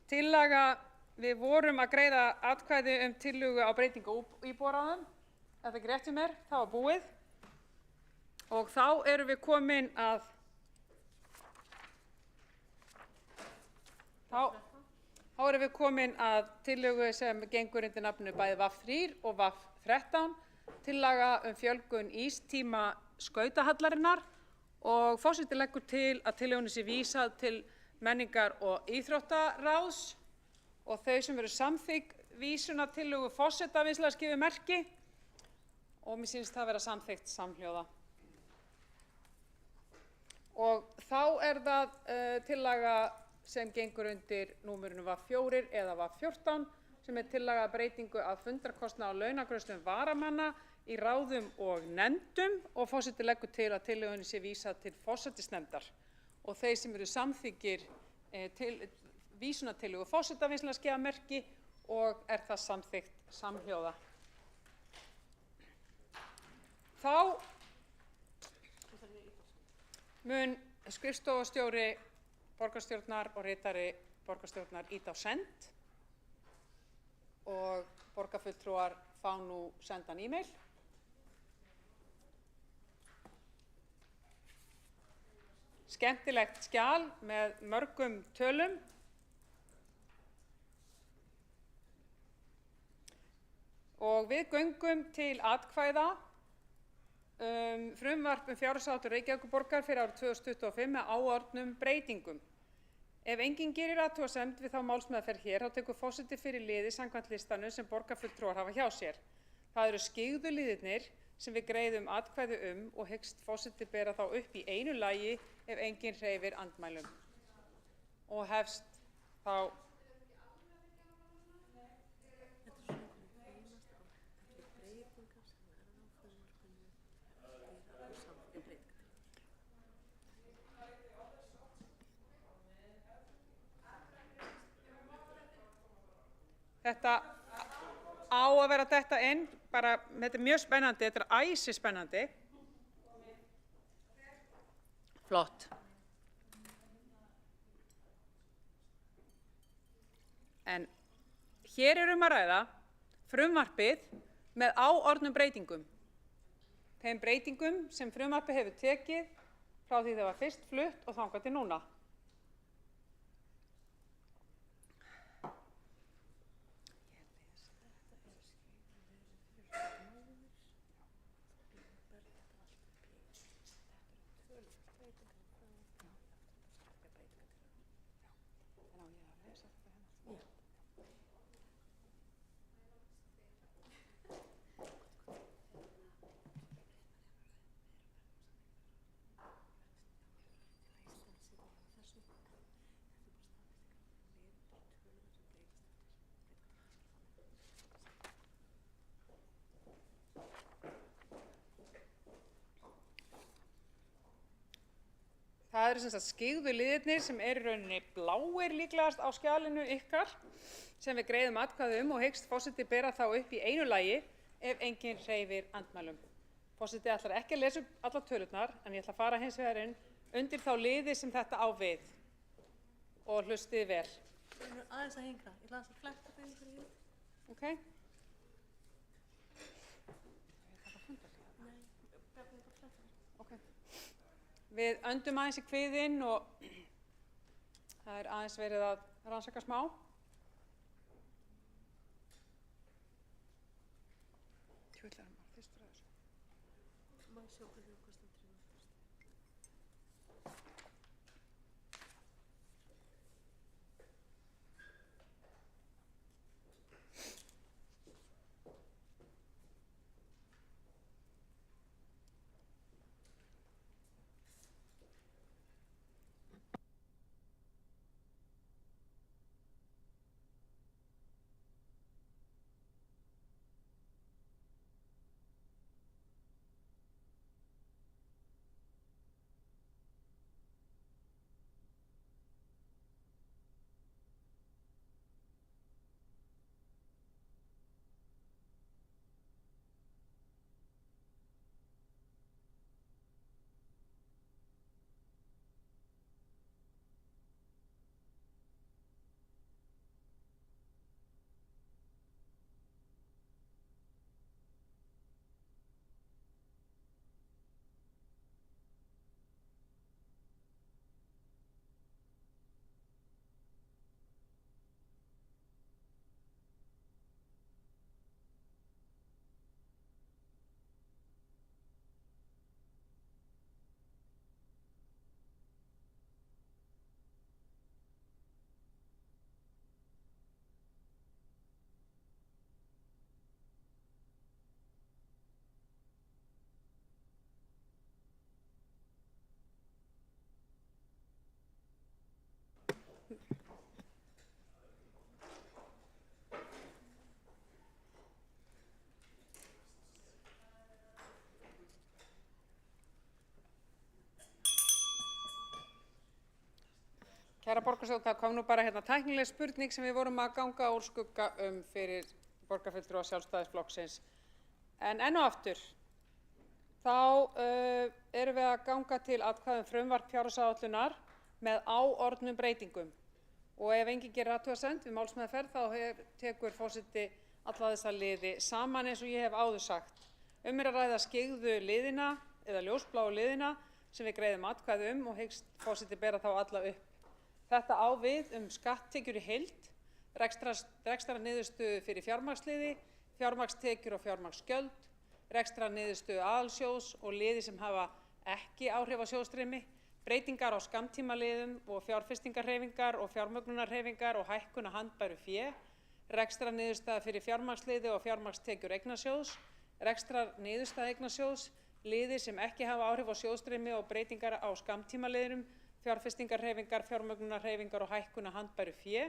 A: tillaga, við vorum að greiða atkvæði tillögu á breytingu á íbúaráðum, er það ekki rétt hjá mér? Það var búið. Og þá erum við komin að, þá erum við komin að tillögu sem gengur undir nafninu bæði VAF3 og VAF13, tillaga fjölgun ístíma skautahallarinnar, og forseti leggur til að tillögunni sé vísað til menningar- og íþróttaráðs, og þau sem eru samþykk vísunartillögu forseta vinsamlega skrifi merki, og mér sýnist það vera samþykkt samhljóða. Og þá er það tillaga sem gengur undir númerinu VAF4 eða VAF14, sem er tillaga breytingu af fundarkostnaði og launagreiðslum varamanna í ráðum og nefndum, og forseti leggur til að tillögunni sé vísað til forsætisnefndar. Og þeir sem eru samþykkir vísunartillögu forseta vinsamlega skrifa merki, og er það samþykkt samhljóða. Þá mun skrifstofustjóri borgarstjórnar og ritari borgarstjórnar ýta á send, og borgarfulltrúar fá nú sendan e-mail. Skemmtilegt skjal með mörgum tölum. Og við göngum til atkvæða frumvarp fjárhagsáætlun Reykjavíkurborgar fyrir árið 2025 með áorðnum breytingum. Ef enginn gerir athugasemd við þá málsmeðferð hér, þá tekur forseti fyrir liði samkvæmt listanum sem borgarfulltrúar hafa hjá sér. Það eru skyggðu liðirnir sem við greiðum atkvæði og hyggst forseti bera þá upp í einu lagi ef enginn hreyfir andmælum. Og hefst þá þetta á að vera þetta inn, bara, þetta er mjög spennandi, þetta er æsispennandi. Flott. En hér að ræða frumvarpið með áorðnum breytingum. Þeim breytingum sem frumvarpið hefur tekið frá því það var fyrst flutt og þangað til núna. Það eru sem sagt skyggðu liðirnir sem eru í rauninni bláir líklegast á skjalinu ykkar sem við greiðum atkvæði og hyggst forseti bera þá upp í einu lagi ef enginn hreyfir andmælum. Forseti ætlar ekki að lesa upp allar tölurnar en ég ætla að fara hins vegar inn undir þá liði sem þetta á við og hlustið vel.
K: Aðeins að hingra. Ég ætla að fletta þeim fyrir því.
A: Ok? Við öndum aðeins í kviðinn og það er aðeins verið að rannsaka smá. Kæra borgarstjórn, það kom nú bara hérna tæknileg spurning sem við vorum að ganga úr skugga fyrir borgarfulltrúa Sjálfstæðisflokksins. En enn og aftur, þá erum við að ganga til atkvæða frumvarp fjárhagsáætlunar með áorðnum breytingum. Og ef enginn gerir athugasemd við málsmeðferð þá tekur forseti alla þessa liði saman eins og ég hef áður sagt. Er að ræða skyggðu liðina eða ljósbláu liðina sem við greiðum atkvæði og hyggst forseti bera þá alla upp. Þetta á við skatttekjur í heild, rekstrarniðurstöðu fyrir fjármagnsliði, fjármagnstekjur og fjármagnsgjöld, rekstrarniðurstöðu aðalsjóðs og liði sem hafa ekki áhrif á sjóðstreymi, breytingar á skammtímaliðum og fjárfestingarhreyfingar og fjármögnunarhreyfingar og hækkun á handbæru fé, rekstrarniðurstaða fyrir fjármagnsliði og fjármagnstekjur eignasjóðs, rekstrarniðurstaða eignasjóðs, liði sem ekki hafa áhrif á sjóðstreymi og breytingar á skammtímaliðum, fjárfestingarhreyfingar, fjármögnunarhreyfingar og hækkun á handbæru fé.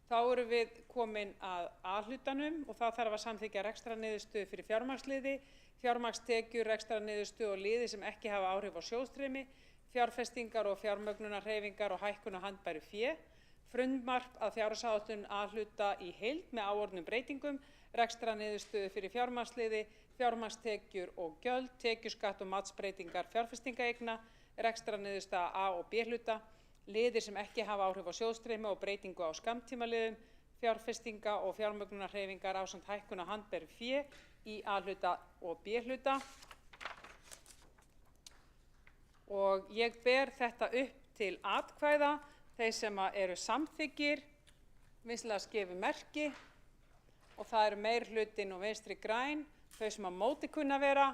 A: Þá erum við komin að A-hlutanum og það þarf að samþykkja rekstrarniðurstöðu fyrir fjármagnsliði, fjármagnstekjur, rekstrarniðurstöðu og liði sem ekki hafa áhrif á sjóðstreymi, fjárfestingar og fjármögnunarhreyfingar og hækkun á handbæru fé, frumvarp að fjárhagsáætlun A-hluta í heild með áorðnum breytingum, rekstrarniðurstöðu fyrir fjármagnsliði, fjármagnstekjur og gjöld, tekjuskatt og matsbreytingar fjárfestingareigna, rekstrarniðurstaða A- og B-hluta, liðir sem ekki hafa áhrif á sjóðstreymi og breytingu á skammtímaliðum, fjárfestinga og fjármögnunarhreyfingar ásamt hækkun á handbæru fé, í A-hluta og B-hluta. Og ég ber þetta upp til atkvæða. Þeir sem eru samþykkir, vinsamlegast gefi merki og það eru meirihlutinn og Vinstri græn, þau sem á móti kunna vera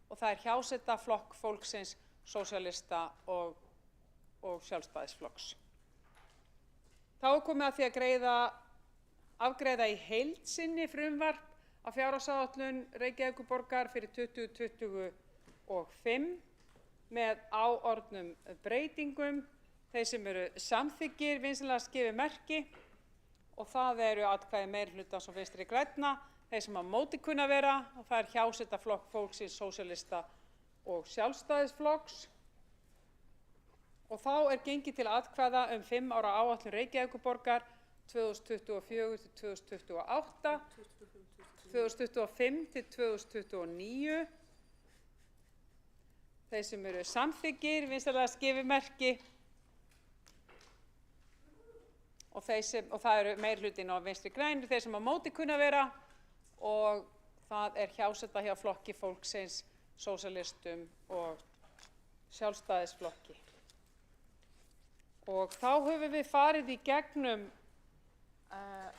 A: og það er hjáseta Flokk fólksins, Sósíalista og Sjálfstæðisflokks. Þá er komið að því að afgreiða í heild sinni frumvarp á fjárhagsáætlun Reykjavíkurborgar fyrir 2025 með áorðnum breytingum. Þeir sem eru samþykkir, vinsamlegast gefi merki og það eru atkvæði meirihlutans og Vinstri grænna. Þeir sem á móti kunna vera og það er hjáseta Flokk fólksins, Sósíalista og Sjálfstæðisflokks. Og þá er gengið til atkvæða 5 ára áætlun Reykjavíkurborgar 2024 til 2028, 2025 til 2029. Þeir sem eru samþykkir, vinsamlegast gefi merki og það eru meirihlutinn og Vinstri grænir, þeir sem á móti kunna vera og það er hjáseta hjá Flokki fólksins, Sósíalistum og Sjálfstæðisflokki. Og þá höfum við farið í gegnum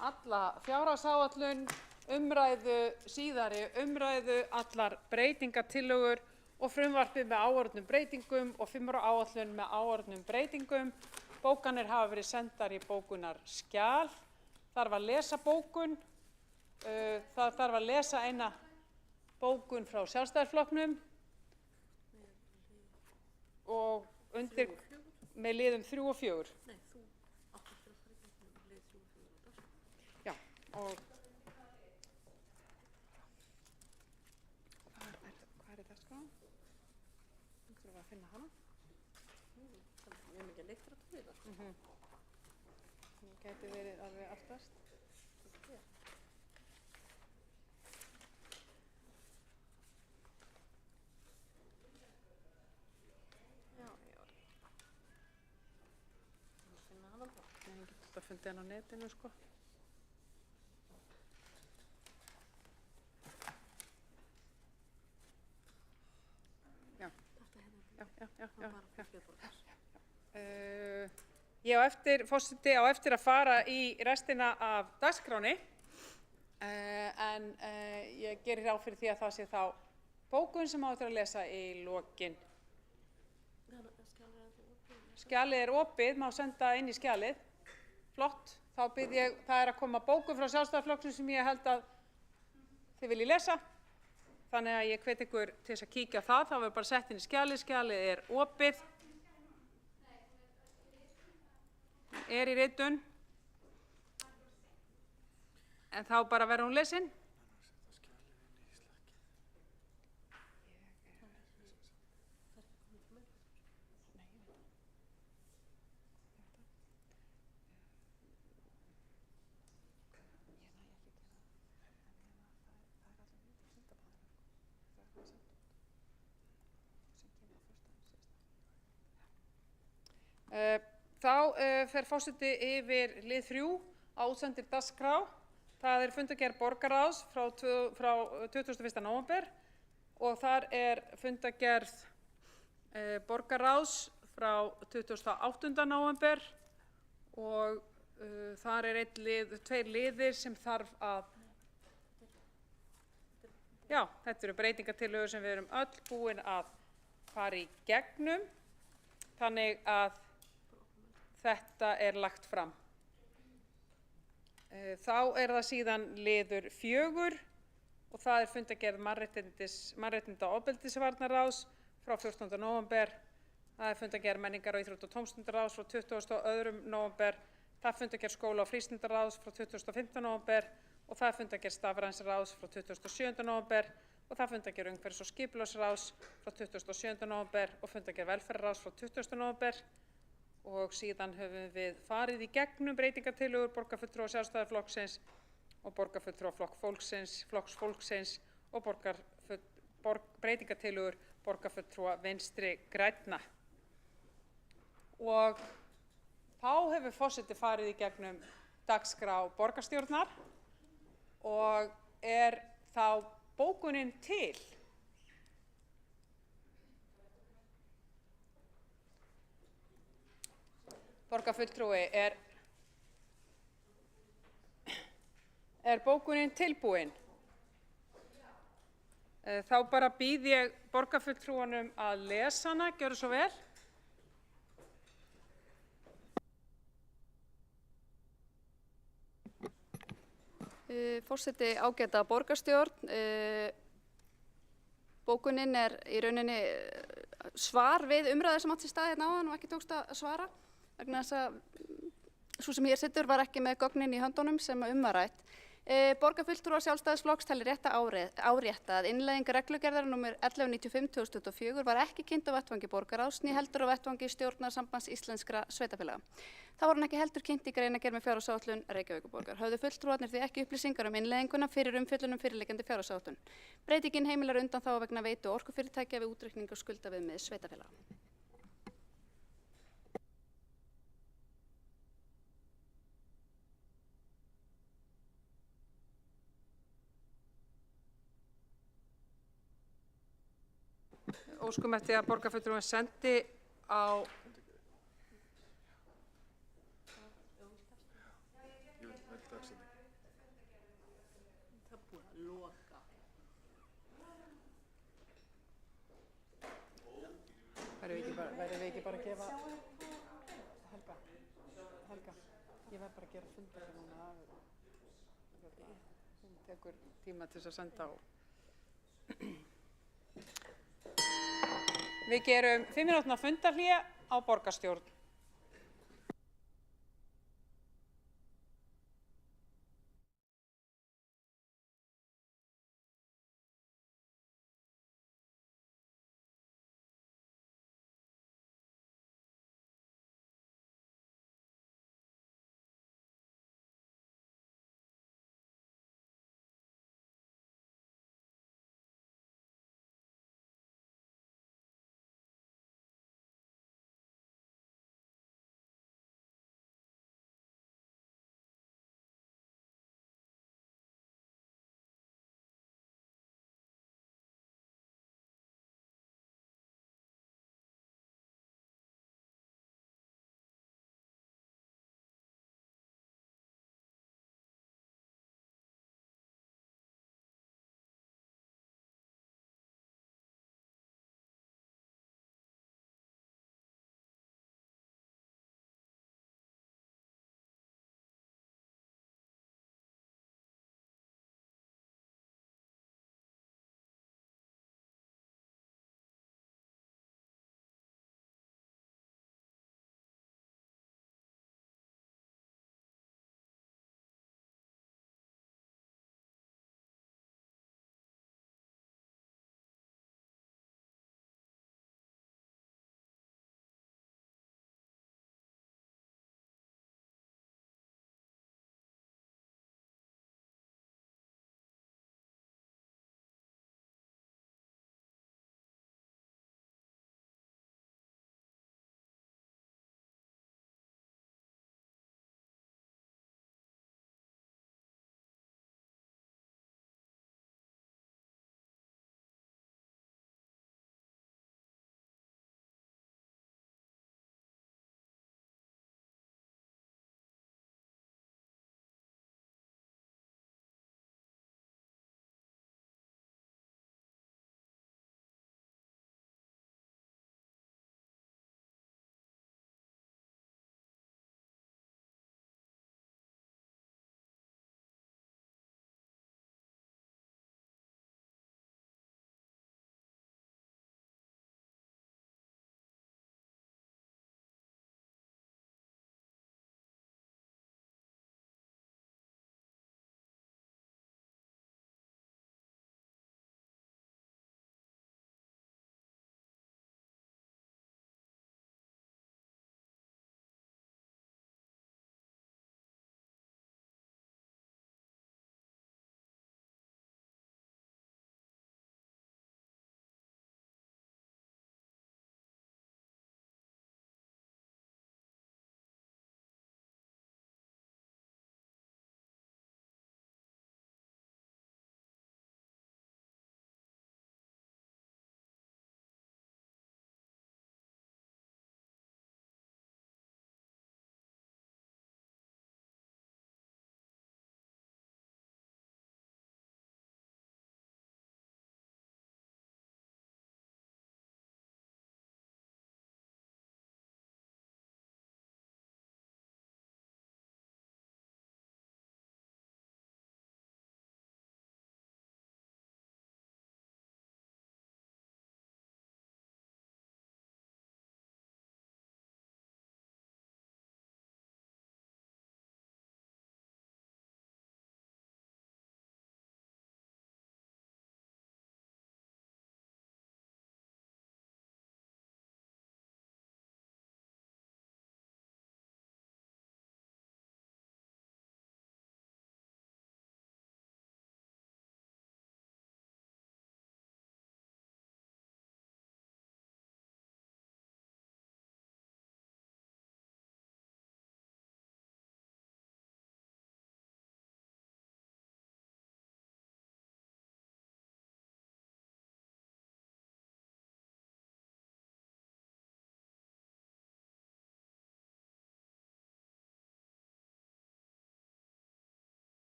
A: alla fjárhagsáætlun, síðari umræðu, allar breytingatillögur og frumvarpið með áorðnum breytingum og 5 ára áætlun með áorðnum breytingum. Bókanir hafa verið sendar í bókunarskjal. Þarf að lesa bókun. Það þarf að lesa eina bókun frá Sjálfstæðisflokknum og undir með liðum 3 og 4.
K: Nei, þú áttir að fara í gegnum lið 3 og 4.
A: Já, og hvað er það sko? Þú þurfum að finna hana.
K: Við erum ekki að leiktra til það.
A: Það gæti verið alveg aftast. Ég get þetta fundið hann á netinu sko. Já. Ég á eftir, forseti, á eftir að fara í restina af dagskránni en ég gerir ráð fyrir því að það sé þá bókun sem á eftir að lesa í lokin. Skjalið er opið, má senda inn í skjalið. Flott, þá bið ég, það er að koma bókun frá Sjálfstæðisflokknum sem ég held að þið viljið lesa. Þannig að ég hvet ykkur til þess að kíkja á það, þá verður bara sett inn í skjalið, skjalið er opið. Er í ritun. En þá bara verður hún lesin. Þá fer forseti yfir lið 3 á útsendir dagskrá. Það er fundargerð borgarráðs frá 21. nóvember og þar er fundargerð borgarráðs frá 28. nóvember og þar er 2 liðir sem þarf að, já, þetta eru breytingatillögur sem við erum öll búin að fara í gegnum, þannig að þetta er lagt fram. Þá er það síðan liður 4 og það er fundargerð mannréttinda- og ofbeldisvarnaráðs frá 14. nóvember. Það er fundargerð menningar- og íþrótta- og tómstundaráðs frá 22. nóvember. Það er fundargerð skóla- og frístundaráðs frá 25. nóvember og það er fundargerð stafrænsráðs frá 27. nóvember og það er fundargerð umhverfis- og skipulagsráðs frá 27. nóvember og fundargerð velferðarráðs frá 20. nóvember. Og síðan höfum við farið í gegnum breytingatillögur borgarfulltrúa Sjálfstæðisflokksins og borgarfulltrúa Flokks fólksins og breytingatillögur borgarfulltrúa Vinstri grænna. Og þá hefur forseti farið í gegnum dagskrá borgarstjórnar og er þá bókunin til? Borgarfulltrúi, er bókunin tilbúin? Þá bara býð ég borgarfulltrúanum að lesa hana, gjörðu svo vel.
E: Forseti, ágæta borgarstjórn, bókunin er í rauninni svar við umræðu sem átti sér stað hérna áðan og ekki tókst að svara vegna þess að sú sem hér situr var ekki með gögnin í höndunum sem var rætt. Borgarfulltrúar Sjálfstæðisflokks telja rétt að árétta að innleiðing reglugerðar nr. 1195/2004 var ekki kynnt á vettvangi borgarráðs né heldur á vettvangi stjórnarsambands íslenskra sveitarfélaga. Það var hún ekki heldur kynnt í greinargerð með fjárhagsáætlun Reykjavíkurborgar. Höfðu fulltrúarnir því ekki upplýsingar innleiðinguna fyrir umfjöllun fyrirliggjandi fjárhagsáætlun. Breytingin heimilar undanþágu vegna veitu og orkufyrirtækja við útreikning og skuldaviðmiðs sveitarfélaga.
A: Óskum eftir að borgarfulltrúinn sendi á Verðum við ekki bara að gefa Helga, ég verð bara að gera fundar núna. Hún tekur tíma til þess að senda á. Við gerum 5 mínútna fundarhlé á borgarstjórn.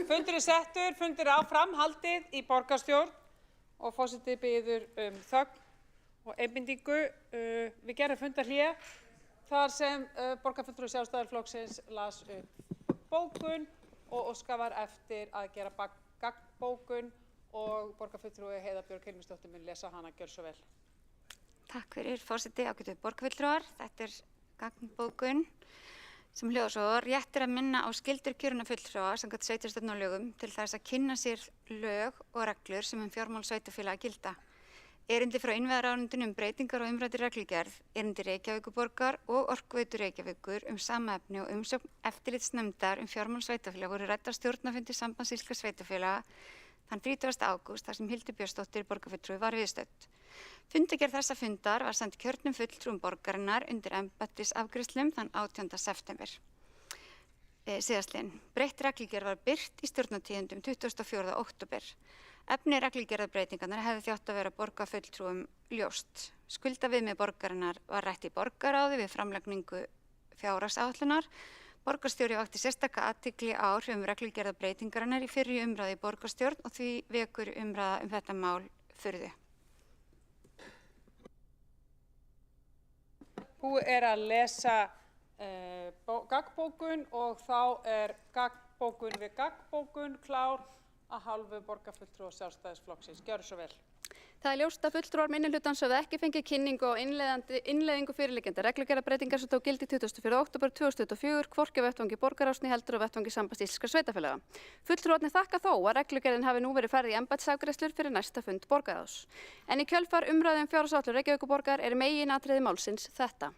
A: Fundur er settur, fundur er áframhaldið í borgarstjórn og forseti biður þögn og einbindingu. Við gerum fundarhlé þar sem borgarfulltrúi Sjálfstæðisflokksins las upp bókun og óskað var eftir að gera gagnbókun og borgarfulltrúi Heiða Björg Hilmisdóttir mun lesa hana, gjör svo vel.
J: Takk fyrir forseti, ágætu borgarfulltrúar. Þetta er gagnbókun sem hljóðar svo: rétt er að minna á skyldur kjörinna fulltrúa samkvæmt sveitarstjórnarlögum til þess að kynna sér lög og reglur sem fjármál sveitarfélaga gilda. Erindi frá innviðaráðuneytinu breytingar á umræddri reglugerð, erindi Reykjavíkurborgar og Orkuveitu Reykjavíkur sama efni og umsókn eftirlitsnefndar fjármál sveitarfélaga voru ræddar á stjórnarfundi Sambands íslenskra sveitarfélaga þann 30. ágúst þar sem Hildur Björnsdóttir borgarfulltrúi var viðstödd. Fundargerð þessa fundar var send kjörnum fulltrúum borgarinnar undir embættisafgreiðslum þann 18. september. Síðastliðinn. Breytt reglugerð var birt í stjórnartíðindum 24. október. Efni reglugerðarbreytingarnar hefði þjátt að vera borgarfulltrúum ljóst. Skuldaviðmið borgarinnar var rætt í borgarráði við framlagningu fjárhagsáætlunar. Borgarstjóri vakti sérstaka athygli á áhrifum reglugerðarbreytingarinnar í fyrri umræðu í borgarstjórn og því vekur umræða þetta mál furðu.
A: Búið er að lesa gagnbókun og þá er gagnbókun við gagnbókun klár að hálfu borgarfulltrúa Sjálfstæðisflokksins. Gjörðu svo vel.
E: Það er ljóst að fulltrúar minnihlutans höfðu ekki fengið kynningu og innleiðingu fyrirliggjandi reglugerðarbreytingar sem tók gildi 24. október 2024, hvorki á vettvangi borgarráðs né heldur á vettvangi Sambands íslenskra sveitarfélaga. Fulltrúarnir þakka þó að reglugerðin hafi nú verið færð í embættisafgreiðslur fyrir næsta fund borgarráðs. En í kjölfar umræðu fjárhagsáætlun Reykjavíkurborgar er meginatriði málsins þetta.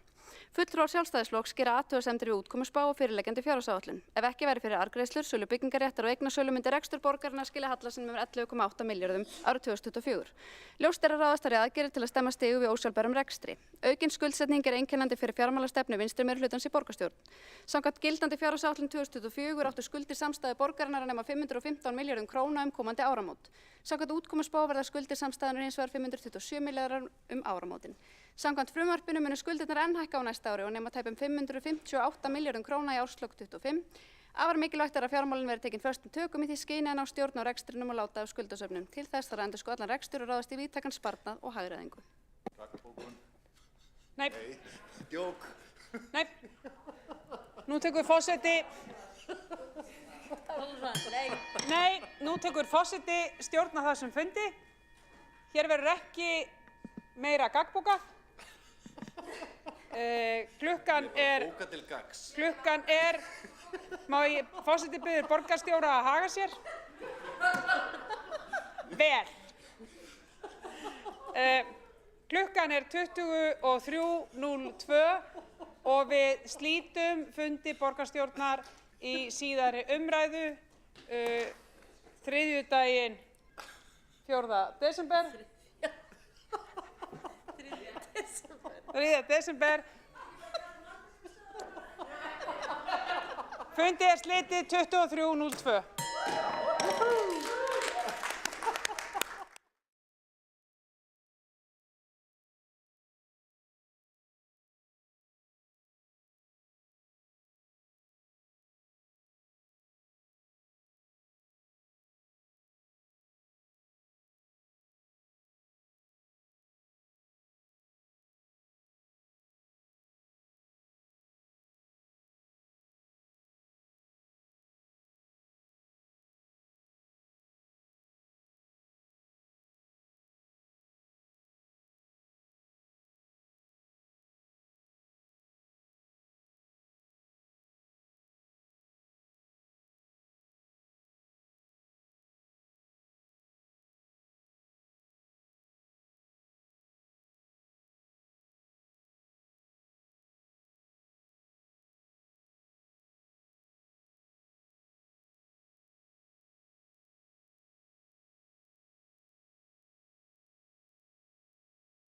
E: Fulltrúar Sjálfstæðisflokks gera athugasemdir við útkomuspá og fyrirliggjandi fjárhagsáætlun. Ef ekki væri fyrir arðgreiðslur, sölu byggingarréttar og eignasölu myndi rekstur borgarinnar skila halla sinni um 11,8 milljörðum árið 2024. Ljóst er að ráðast þar í aðgerðir til að stemma stigu við ósjálfbærum rekstri. Aukin skuldsetning er einkennandi fyrir fjármálastefnu vinstri meirihlutans í borgarstjórn. Samkvæmt gildandi fjárhagsáætlun 2024 áttu skuldir samstæðu borgarinnar að nema 515 milljörðum króna komandi áramót. Samkvæmt útkomuspá verða skuldir samstæðunnar hins vegar 527 milljarðar áramótin. Samkvæmt frumvarpinu munu skuldirnar enn hækka á næsta ári og nema tæpum 558 milljörðum króna í árslok 25. Afar mikilvægt er að fjármálin verði tekin föstum tökum í því skyni að ná stjórn á rekstrinum og láta af skuldasöfnum. Til þess þarf að endurskoða allan rekstur og ráðast í víðtækan sparnað og hagræðingu.
A: Nei. Djók. Nei. Nú tekur forseti... Nei, nú tekur forseti stjórn á þessum fundi. Hér verður ekki meira gagnbókað. Klukkan er, má ég forseti biður borgarstjóra að haga sér? Vel. Klukkan er 23:02 og við slítum fundi borgarstjórnar í síðari umræðu þriðjudaginn 4. desember. 3. desember. Fundi er slitið 23:02.